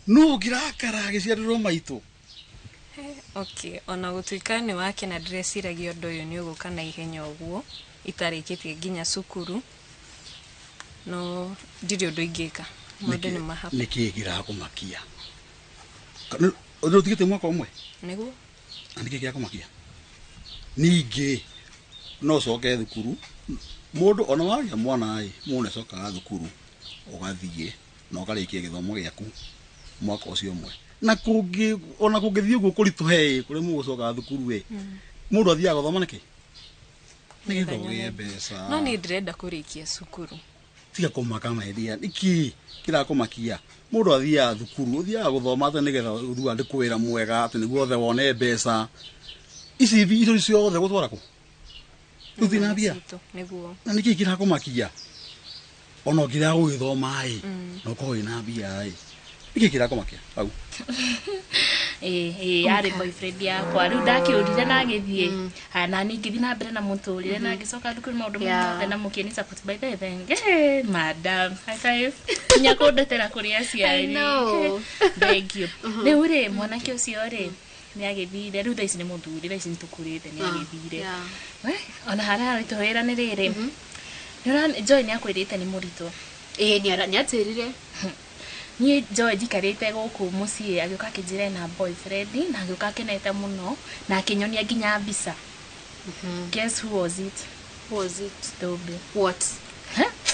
no ngirakara gĩciarĩrwo maitũ okay ona gũtuĩka nĩ wake na ndĩreciragia ũndũ ũyũ nĩ ũgũka na ihenya ũguo itarĩkĩtie nginya cukuru no ndirĩ ũndũ ingĩka mũndũ nĩ mahapa nĩkĩ kĩrakũmakia kana ũthũtigĩte mwaka ũmwe nĩguo nĩkĩ kĩrakũmakia ningĩ no coke thukuru mũndũ ona wagĩa mwana mũndũ acokaga thukuru ũgathiĩ na ũkarĩkia gĩthomo gĩaku mwaka ũcio ũmwe na kũngĩ ona kũngĩthiĩ ũguo kũritũhe kũrĩ mũgũcoka thukuru mũndũ athiaga gũthoma nĩkĩ nĩgetha ũgĩe mbeca no nĩ ndĩrenda kũrĩkia cukuru tiga kũmaka maendia nĩkĩ kĩrakũmakia mũndũ athiaga thukuru ũthiaga gũthoma atĩ nĩgetha ũthiĩ andĩkwo wĩra mwega atĩ nĩguo othe wone mbeca ici icio ciothe gũtwara kũ rĩu na mbia na nĩkĩ kĩrakũmakia ona ũngĩrĩa gũgĩthoma na ũkorwo wĩna mbia nĩkĩ kĩrakũmakia hau yarĩ boyfriend yakwa rĩu ndakĩũrire na agĩthiĩ na ngĩthiĩ na mbere na mũtũrĩre na ngĩcoka thukuru maũndũ mothe na mũkĩni support by the thenge madam high five nya kũndetera kũrĩ aciari thank you rĩu rĩ mwanake ũcio rĩ nĩ agĩthire rĩu thaa ici nĩ mũthuri thaa ici nĩ tũkũrĩte nĩ agĩthire ona harĩa tũwĩra nĩ rĩrĩ Joy nĩ akwĩrĩte nĩ mũritũ nĩ atĩrire niĩ Joy njikarĩte gũkũ mũciĩ agĩũka akĩnjĩra na boyfriend na agĩũka akenete mũno na akĩnyonia nginya mbica guess who was it Toby what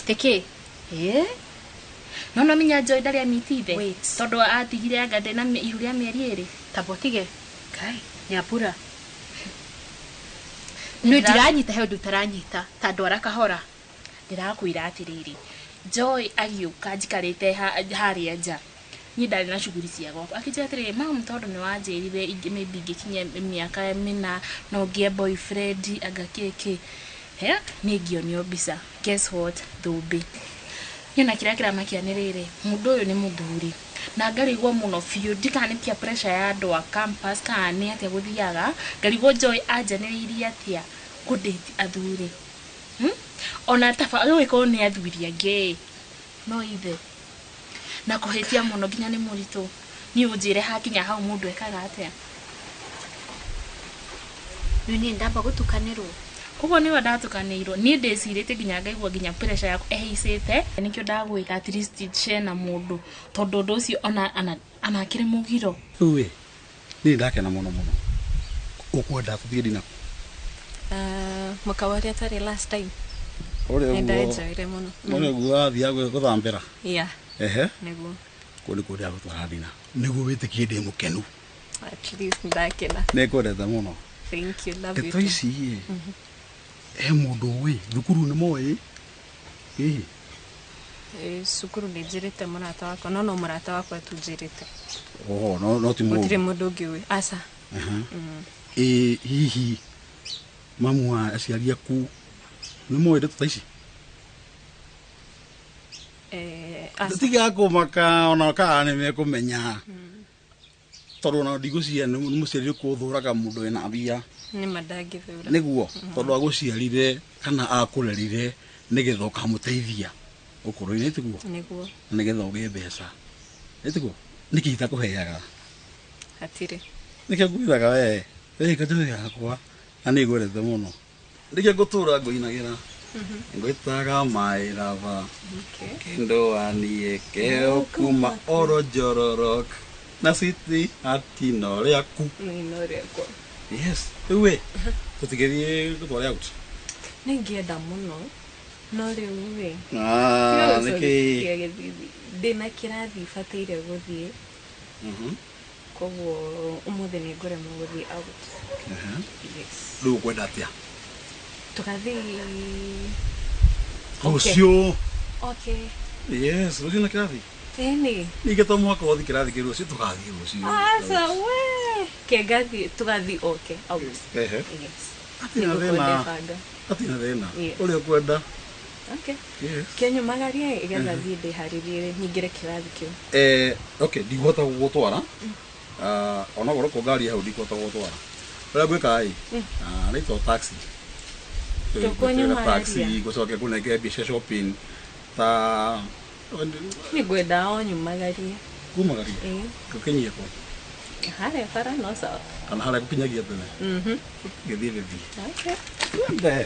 teke no minya Joy ndarĩ amitithe tondũ atigire anga ndĩna ihu rĩa mĩeri ĩrĩ tabotige kai nĩ apura nĩ ndiranyita he ũndũ ũtaranyita tondũ arakahora ndĩrakwĩra atĩrĩrĩ Joy agĩũka njikarĩte harĩa nja niĩ ndarĩ na shughuli cia gwakwa akĩnjĩra atĩrĩrĩ mama tondũ nĩ wanjĩrire maybe ingĩkinya mĩaka mĩna no ngĩe boyfriend anga kĩkĩ nĩ ngĩonio mbica guess what Thũmbĩ nyona kĩrĩa kĩramakia nĩ rĩrĩ mũndũ ũyũ nĩ mũthuri na ngarigwo mũno biũ ndikanĩtia pressure ya andũ a campus kana nĩ atĩa gũthiaga ngarigwo Joy anjanĩrĩirie atĩa kũndĩti athuri ona taba agĩkorwo nĩ athuri angĩ no ithe na kũhĩtia mũno nginya nĩ mũritũ niĩ ũnjĩre hakinya hau mũndũ ekaga atĩa niĩ ndamba gũtukanĩrwo koguo nĩwe ndatukanĩirwo niĩ ndĩcirĩte nginya ngaigua nginya pressure yaku ehaicĩte nĩkĩo ndagwĩta at least share na mũndũ tondũ ũndũ ũcio ona akĩrĩ mũgiro rĩu niĩ ndakena mũno mũno ũkwenda tũthiĩ ndinaku mũkawa ũrĩa twarĩ last time nĩndaenjoyire mũno ũguo wathiaga gũthambĩra nĩguo kũu nĩ kũrĩa gũtwara ndina nĩguo wĩtĩkie ndĩ mũkenu at least ndakena nĩngwendete mũno thank you love you ndeto ici he mũndũ ũĩ thukuru nĩ moĩ cukuru nĩ njĩrĩte mũrata wakwa no mũrata wakwa tu njĩrĩte no ti mũndũ gũtirĩ mũndũ ũngĩ ũĩ aca hihi mamu wa aciari aku nĩ moĩ ndeto ta ici tiga kũmaka ona kana nĩ mekũmenya tondũ ona ndigũcia nĩ mũciari ũkũthũraga mũndũ wĩna mbia nĩguo tondũ agũciarire kana akũrerire nĩgetha ũkamũteithia ũkũrũ-inĩ tiguo nĩgetha ũgĩe mbeca nĩtiguo nĩkĩ itakũheaga hatirĩ nĩkĩo ngwĩraga weka njũĩ yakwa na nĩ ngwendete mũno nĩkĩo ngũtũra ngũinagĩra ngwĩtaga my lover kendo wanie keo kuma Oronjororok na city atino rĩaku yes rĩu tũtigĩthiĩ gũtwara out nĩ ngĩenda mũno no rĩu ndĩna kĩrathi bataire gũthiĩ koguo ũmũthĩ nĩ ngũremwo gũthiĩ out rĩu ũkwenda atĩa tũgathiĩ rũciũ yes rũciũ na kĩrathi ĩnĩ ningĩ to mwaka wothi kĩrathi kĩ rũciũ tũgathiĩ rũciũ aca we ke tũgathiĩ out atina thĩna ũrĩa ũkwenda kenyumagarie igetha thiĩ ndĩharĩrie nyingĩre kĩrathi kĩu ndigũhota gũgũtwara ona gũrũkwo ngari hau ndigũhota gũgũtwara ũrĩa ngwĩka nĩtwo taxi gũcoke kũnenge mbica shopping ta nĩ ngwenda o nyumagarie kumagarie gũkinyie kũ harĩa bara no sawa kana harĩa gũkinyagia tene gĩthiĩ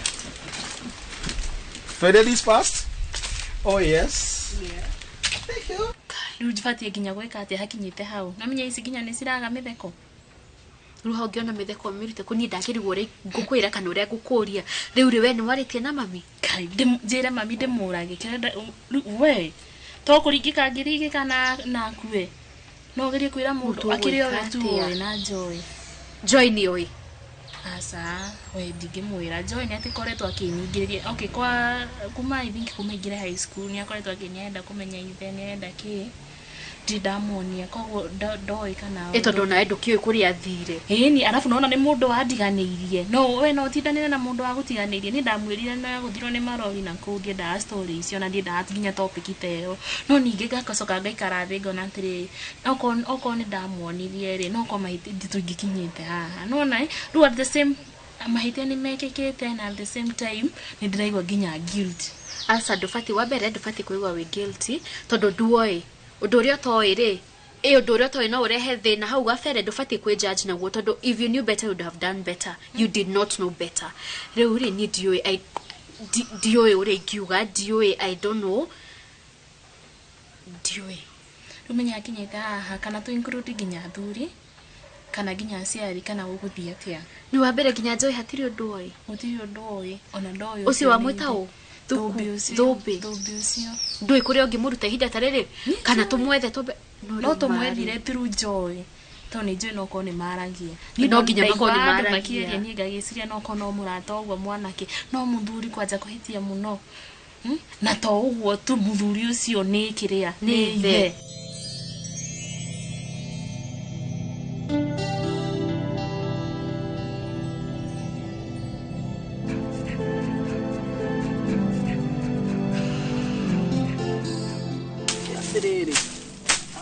twende this fast Oh yes. Riu jibatie nginya gwika atia hakinyite hau. Namenya ici nginya ni ciraga mitheko. Ruho ngiona mitheko mirute kuni ndakirigwo ri ngukwira kana uria ngukuria. Riu ri we ni waritie na mami. Kai njira mami ndimurage kirenda we. To kurigika ngirigika na kue. No gerie kwira mundu akirio wetu na Joy. Joy ni oi. Asa, we ndingimwira Joy ni atikoretwo akinyingiriria. Okay, kwa kuma I think kumaingira high school ni akoretwo akinienda kumenya ithe ni enda ki. Ndidamuonia koguo ndoi kana tondu na endu kioi kuria thire. Ni arafu naona ni mundu wadiganirie. No we no tidanire na mundu wagutiganirie. Ni ndamwirire no yaguthirwo ni marori na kuudia da stories icio na ndia nginya topic iteo. No ninge gakocoka ngaikara thi ngona atiri oko ni ndamuonirie ri no ko mahiti nditungikinyite haha. No na ru at the same mahiti ni mekekete na at the same time ni ndiraigwa nginya guilt. Asa ndufati wa mbere ndufati kuigwa we guilty tondu nduoi undu uria toi ri undu uria toi no urehe thina hau gabere ndufati kwi judge na guo tondu if you knew better you would have done better. You did not know better. Riu ri ni dioi uria ingiuga dioi I don't know dioi rumenya kinyita haha kana tu include nginya thuri kana nginya aciari kana uguthia atia ni wa mbere nginya Joy hatiri undu oi gutiri undu oi ona ndoi ucio wa mwitao Thubi ucio ndui kuria ungimuruta ihinda tariri kana tumwethe tumbe no tumwethire through Joy to ni Joy no ko ni maragia no nginya mako ni maragia ni ngagiciria no ko no murata ogwo mwanake no muthuri kwanja kuhitia muno na to ugwo tu muthuri ucio ni kiria ni ithe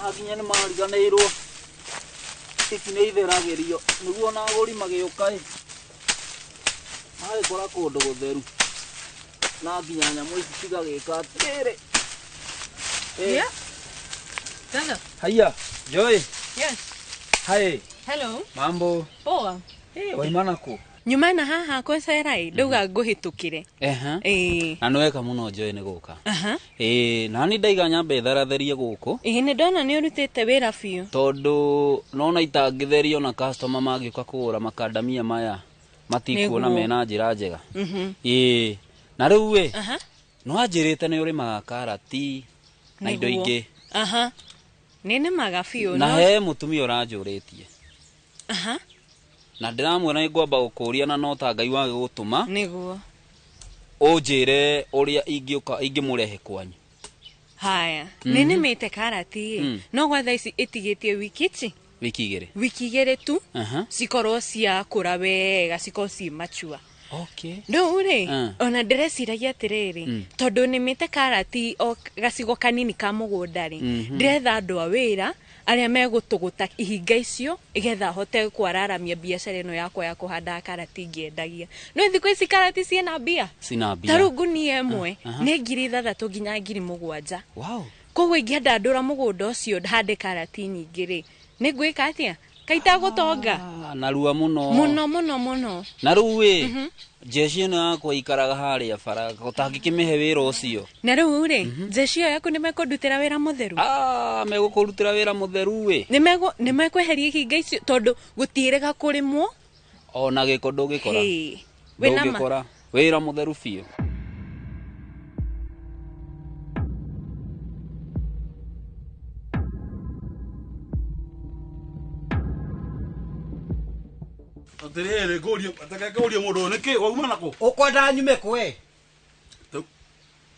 aginya ni mariganirwo iki ni itheragirio niguo na aguri magiuka ai kora kundu gutheru na nginya nyamu ici cigagika atiriri Hello. Haya, Joy. Yes. Hi. Hello. Mambo. Poa. Waimana ku? Nyuma na haha kwa serai nduga nguhitukire. Na nweka muno Joy ni guka. Na ni ndaiga nyambe theratherie guku. Ni ndona ni urutite wira biu. Tondu nona itangitherio na customer magiuka kugura makandamia maya matikuona mena njira njega. Na riu we. No anjirite ni urimaga karati na indo ingi. Nene magabiu na he mutumia uranjuritie. Na ndiramwona ni ngwamba gukuria na no ta Ngai wage gutuma niguo unjire uria ingimurehe kwanyu. Haya nene mete karati no gwa thaici itigitie wiki igere tu cikorwo cia kura wega cikorwo ci machua. Okay. No uri ona ndireciiragia atiriri tondu nimite karati o gacigo kanini ka mugundari ndiretha andu a wira aria megutuguta ihinga icio igetha hote kwararamia biacara ino yakwa ya kuhanda karati ngiendagia. No thiko ici karati ciena bia tarungu ni emwe ni 6,000 nginya 7,000. Wow. Koguo ingienda ndura mugunda ucio hande karati nyingi ri ni ngwika atia kaita gutonga na ruwa muno na riu we jeshi ino yakwa ikaraga haria bara utangikimihe wira ucio. Na riu ri jeshi yo yaku nimekundutira wira mutheru megukurutira wira mutheru we nimekweheria ihinga icio tondu gutirega kurimwo ona giko ndugikora ndugikora wira mutheru biu. Atirere goria ataka goria mundu niki wauma nako ukwenda nyume kwe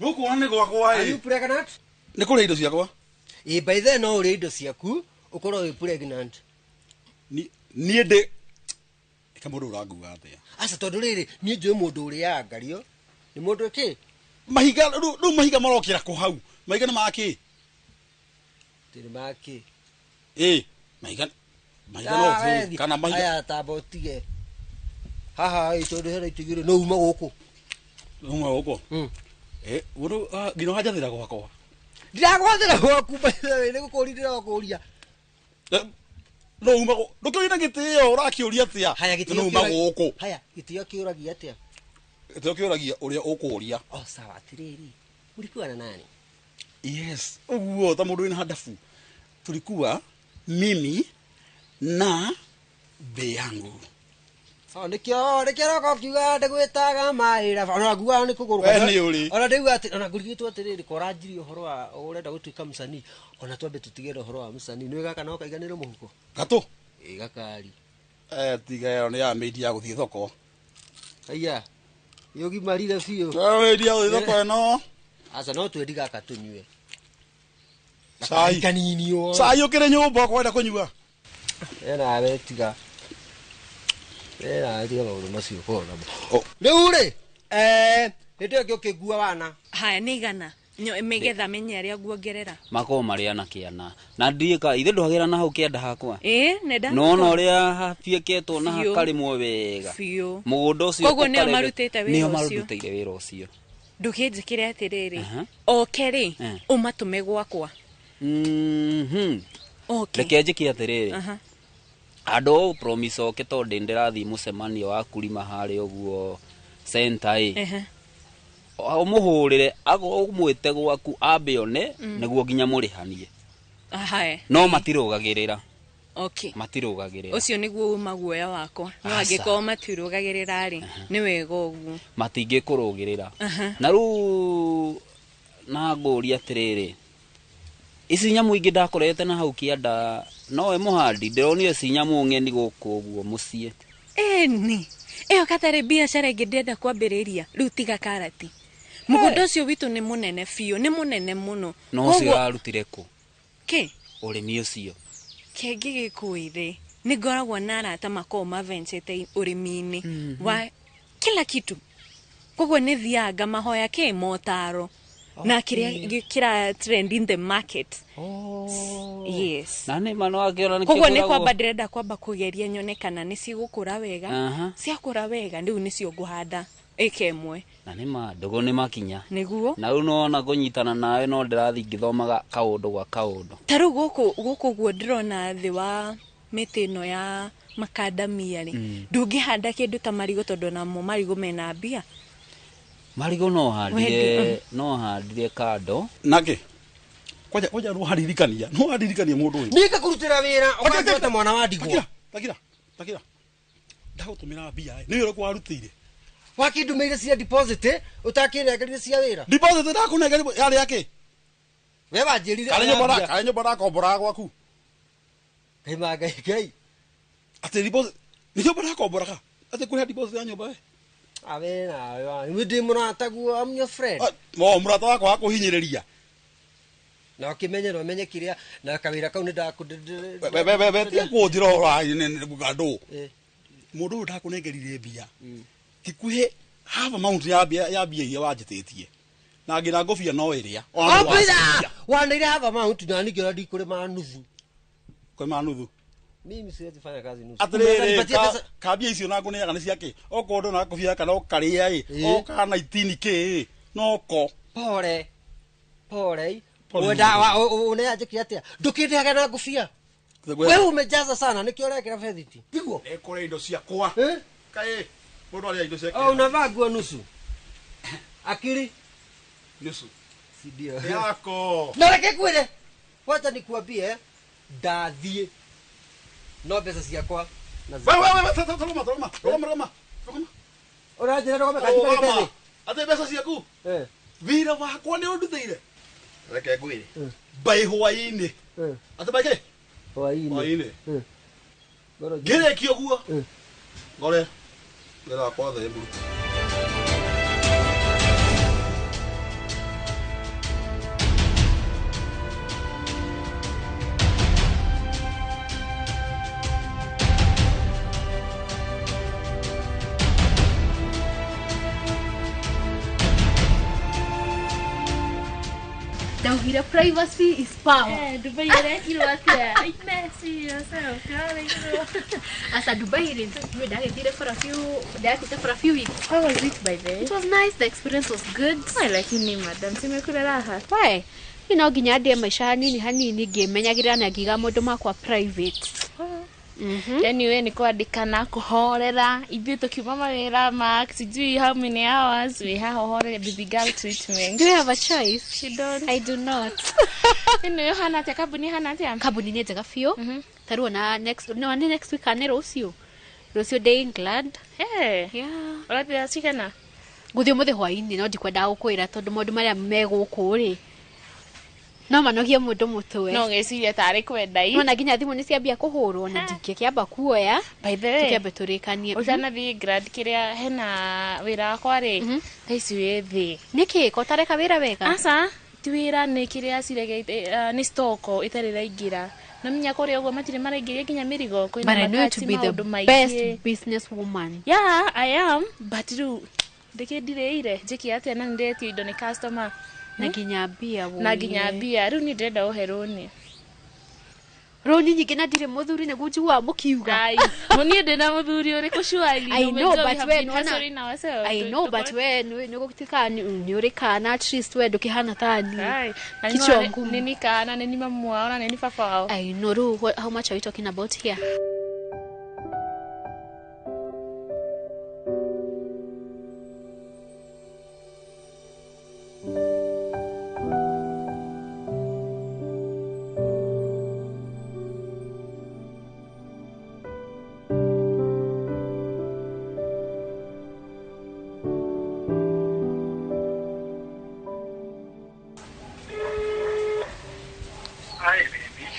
guku wane gwakwa are you pregnant ni kuri indo ciakwa by then no uri indo ciaku ukorwo wi pregnant ni ndi kamundu uranguga atia asa tondu riri ni njui mundu uri ya ngario ni mundu ki mahiga ru mahiga marokira ku hau mahiga ni maki tiri maki mahiga no kana mahiga aya tabotige haha itondo hera itigire no uma guku wuru ngino hajathira gwakwa ndiragwathira gwaku wewe ni gukurindira gukuria no uma ndukiurina gitio urakiuria atia haya gitio no uma guku haya gitio kiuragia atia gitio kiuragia uria ukuria sawa atiriri ulikuwa na nani Yes. Uguo ta mundu ina hadafu. Tulikuwa mimi na be yangu. Nikio roko kiuga ndegwitaga maira ona guwa ni kuguru ona ndiuga ati ona ngurigitwo atiriri koranjiri uhoro wa urenda gutuika musani ona twambe tutigere uhoro wa musani ni gaka no kaiganire muhuko gato gakari tiga yo ni ya meidi ya guthie thoko aya yogi marire biu meidi ya guthie thoko no asa no twendi gaka tunywe sai kanini yo sai ukire nyumba kwenda kunyua ena we tiga ndiga maundu macio kona riu ri ndio ngio kigua wana haya nigana megetha menye aria guongerera mako maria na kiana na ndika ithe ndwagira na hau kienda hakwa nenda no uria hafieketwo na hakarimwo wega mugunda ucio koguo nio marutite wira ucio ndukinjikire atiriri okeri umatume gwakwa reke njike atiriri ando promise oke to ndirathi mucemanio wa kulima hari uguo center umuhurire ago umwite gwaku ambione niguo ginya murihanie no matirugagirira matirugagirira ucio niguo maguoya wakwa no angiko matirugagirira ri ni wega uguo matingikurugirira na ru na nguri atiriri isi nyamu ingi ndakorete na hau kianda no muhandi ndironire si nyamu ngeni guku uguo mucie ni eyo katare biashara ingi ndenda kwambiriria riu tiga karati mugunda ucio witu ni munene biu ni munene muno no ucio arutire ku ke urimi ucio kengi gikuire ni ngoragwo na arata makoma vencete urimi-ini wa kila kitu koguo ni thianga mahoya ke motaro na kira trend in the market yes na ni mano akiona ni koguo ni kwamba ndirenda kwamba kugeria nyone kana ni cigukura wega ciakura wega ndiu ni cio nguhanda ikemwe na ni ma ndogo ni makinya niguo na unaona kunyitana nawe no ndirathi ngithomaga kaundu gwa kaundu taru guku guo ndirona thi wa mitino ya makadamia ri ndungihanda kindu ta marigo tondu namo marigo mena mbia marigo no handire kando nake koja no haririkania mundu uyu nika kurutira wira ogagota mwana wa ndigwa takira ndagutumira mbia ni wira kwa rutire wakindumeire cia deposit utakinegerire cia wira deposit ndakunegerire yari yake we wanjirire kanya bara kombora gwaku kaima ngai ati deposit niyo bara kombora ati kuri deposit ya nyumba we awe na we ndi murata guo am your friend mo murata wako akuhinyiriria na kimenyero menye kiria na kawira kau ni be kuthiro ra ni bugando mundu ndakunegerire mbia tikuhe half amount ya mbia ya wajitetie na ngira ngofia no iria wanaire half amount na ningira ndikure manuthu kwa manuthu mimi siwezi fanya kazi nusu atiriri kabia icio na nguneaga ni ciake okondo na ngofia kana okaria okana 18k noko pore wenda uneaje atia ndukindeaga na ngofia wewe umejaza sana nikio rekera fedhiti pigwo ekore indo ciakwa kae mundu aria indo ciake unavaa nguo nusu akili nusu si ndio yako ndareke kwile wacha nikuambie ndathie no pesa ciakwa na toma urajira rogoma kaji pale ate pesa ciaku vira wakwa ni unduthire reke ngwire bai hwaini ate bai ke hwaini gere ki oguo ngore ngera kwa the mburu Daugira privacy is power. Dubai yerekirwo atia. Messy yourself. Asa Dubai rin we dagethire for a few weeks. How was it by the way? It was nice. The experience was good. I like you, madam. Simekula raha. Why? You know ginya de maisha hanini ngimenyagira na ngiga mundu makwa private. Anyway, ni kwandika na kuhorera. Ithuĩ tukiuma mawĩra ma sijui how many hours we have horera baby girl treatment. Do you have a choice? You don't. I do not. Ino hana tia kabuni hana tia. Kabuni ni njega biũ. Tarua na next week ane rũciũ. Rũciũ day England. Hey. Yeah. Ũrathiĩ cikana? Gũthiĩ mũthĩ hwainĩ no ndikwendaga gũkwĩra tondũ maũndũ marĩa megũkũ rĩ. No manogie mũndũ mũtwe. No ngeciria tarĩ kwenda ii. Ona nginya thimũ nĩciambia kũhũrwo na ndingĩkĩamba kuoya. By the way, tũkĩambe tũrĩkanie. Ũtanathiĩ England kĩrĩa hena wĩra wakwa rĩ. Thaici wĩ thĩ. Nĩkĩ ko tareka wĩra wega? Aca, ti wĩra nĩ kĩrĩa ciregete nĩ stoko itarĩ raingĩra. Na minya kũrĩa ũguo matirĩ maraingĩria nginya mĩrigo kwĩna But I know to be the best business woman. Yeah, I am. But rĩu ndĩkĩndireire njĩke atĩa na nĩndetio indo nĩ customer. Na nginya mbia wo. Na nginya mbia rĩu nĩ ndĩrenda ũhe rũni. Rũni nyingĩ na ndirĩ mũthuri nĩguo njiguaga mũkiuga. Ai, niĩ ndĩna mũthuri ũrĩkũ shwari. I know, but we nona. I know, but we nĩ gũtuĩka nĩ ũrĩ kana at least we ndũkĩhana tani. Kichwa ngumu. Nini kana nini mamu wao na nini papa wao. I know. How much are we talking about here?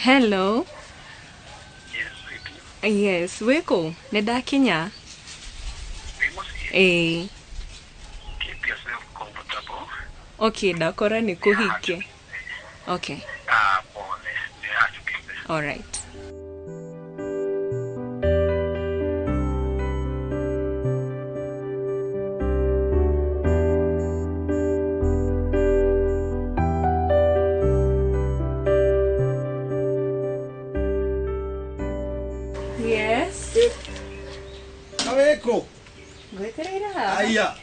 Hello. Yes, weko. Nedakinya. Eh. Keep yourself comfortable. Okay, dakora nikuhike. Okay. All right. Gweterera. Aya.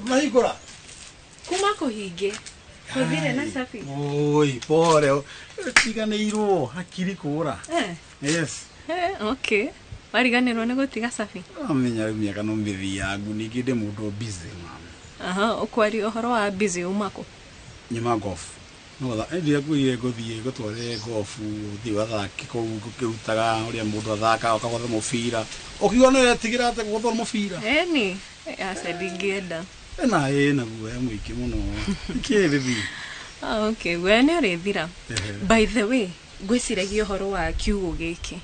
Mahingũra. Kuma kũhinge. Kũthire na safi. Oi, pore. Tiganĩirwo hakiri kũra. Yes. Okay. Wariganĩrwo nĩ gũtiga safi. Amenya mĩaka no mĩthi yangu ningĩ ndĩ mũndũ busy. Aha, ũkwari ũhoro wa busy umako. Nyuma golf. No tha ndia kuire gũthiĩ gũtware golf thi wathaki kũu gũkĩrutaga ũrĩa mũndũ athaka ũkagotha mũbira. Ũkiona ũretigira atĩ gũthora mũbira. Ni asa ndingĩenda. Na naguo mũingĩ mũno. Kĩrĩthi. Okay, we nĩ ũrĩthira. By the way, ngwĩciragia ũhoro wa kiugo gĩkĩ.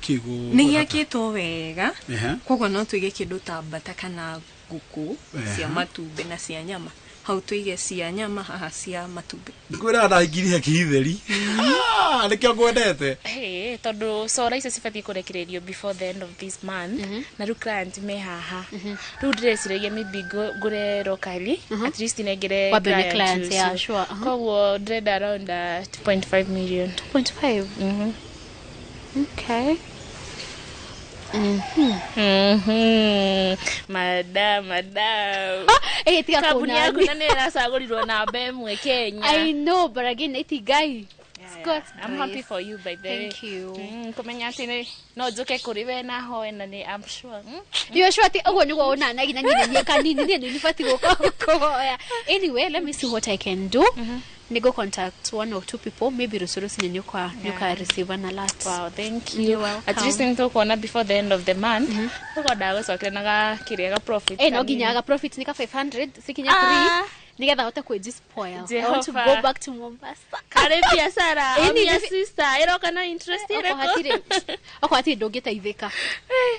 Kiugo. Nĩ gĩakĩtwo wega. Koguo no tũige kĩndũ ta mbata kana ngũkũ cia matumbĩ na cia nyama. Hau tuige cia nyama haha cia matumbĩ. Ngwĩra ndaingĩria kitheri. Nĩkĩo ngwendete. Tondũ sora icio cibatie kũrekererio before the end of this month. Na rĩu client me haha. Rĩu ndĩreciragia maybe ngũre locally. At least nengere clients. Yeah, sure. Koguo ndĩrenda around 2.5 million. 2.5? Okay. Madam. Tiga kabuni yaku na nĩ ĩracagũrirwo namba ĩmwe Kenya. I know, but again, ĩti guy. I'm happy for you, by the way. Thank you. Kumenya atĩ no njoke kũrĩ we na hoe na nĩ I'm sure. You sure ati ũguo nĩguo ũnanagia na niĩ kanini niĩ nĩbati gũkũhoya. Anyway, let me see what I can do. Nigo contact one or two people, maybe resources in your receive an alert. Wow, thank you. At least nito kuona before the end of the month. Tuko dago so kena kiriaga profit. No ginyaga profit nika 500, sikinya 3. Nigetha hote kujispoil. I want to go back to Mombasa. Kare biashara. Your sister, iroka na interest ireko. Hatire ndũngĩteithĩka.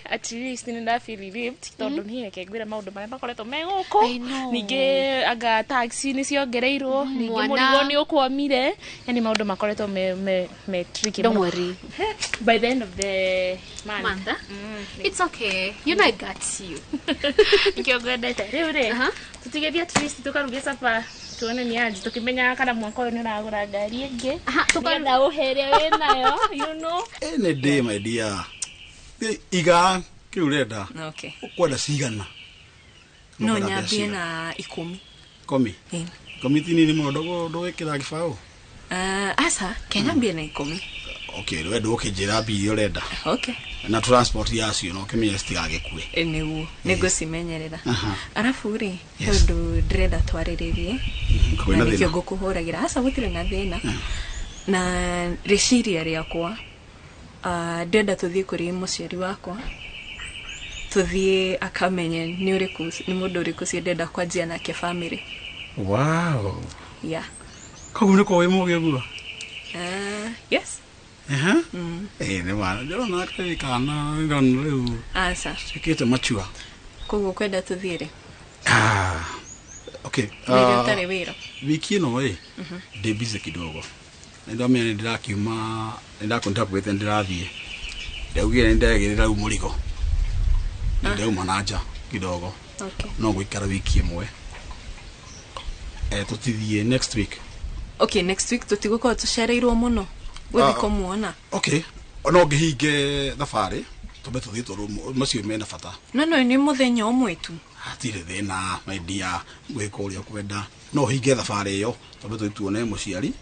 At least nĩ feel relieved tondũ niĩ kengwĩra maũndũ marĩa makoretwo megũkũ. Ningĩ anga taxi nĩ ciongereirwo, ningĩ mũrigo nĩ ũkwamire. Yani maũndũ makoretwo me tricky. Don't worry. By the end of the month. It's okay. You know I got you. Nikio gwendete rĩu rĩ. Tutigeria at least tukaruge sapa tuone ni aje tukimenya kana mwaka ũyũ nĩ ũragũra ngari ĩngĩ. Tukanda ũhere wĩnayo, you know. Any day my dear. Iga kiurenda. Okay. Ukwenda cigana. No nyambie na 10. 10. Komiti nini mũno ndũgwĩkĩra gĩbaũ? Asa, kenyambie na 10. Okay, we ndo ukijira mbiri urenda. Okay. Na transport yacio no kimenya citigagikue. Niguo nigucimenyerera. Arafu ri tondu ndrenda twariririe. Kwina thina. Nikio ngukuhuragira asa gutire na thina. Na reciria riakwa ndenda tuthie kuri muciari wakwa. Tuthie akamenye ni uriku ni mundu uriku ndenda kwanjia nake family. Wow. Yeah. Koguo niko wi muge guo. Yes. Ne wana ndona kare kana ngano riu. Asa. Sikite machua. Koguo kwenda tuthiire. Okay. Ndio tare wira. Wiki ino ndi busy kidogo. Ndio mimi ndirakiuma ndakonta kwete ndirathie. Ndaugire ndagirira umurigo. Ndio manager kidogo. Okay. No gwikara wiki imwe. Tutithie next week. Okay, next week tutigukorwo tucereirwo muno guthi kumuona. Okay. Ono ngihinge thabari tumbe tuthie toro macio mena bata. No ni muthenya omwe tu. Hatire thina my dear gwika uria kwenda. No hinge thabari iyo tumbe tuone muciari.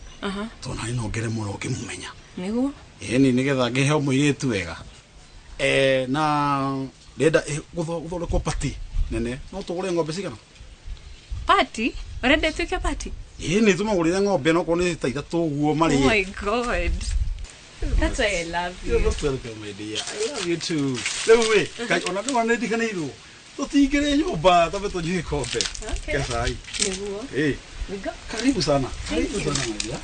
Tona ni no ngere muno ngimumenya. Niguo? Ni nigetha ngihe muiritu wega. Na ndenda guthore ko party nene no tugure ngombe cigana. Party? Urenda tuke party? Ni tumagurire ngombe no ko ni ta ithatu guo mari. Oh my god. That's why I love you. You're most welcome, my dear. I love you too. Lewe, kai ona ndo ndikaniru. Tutigire nyumba tabe tujie kombe. Okay. Kesai. Niguo. Karibu sana. Karibu sana, my dear.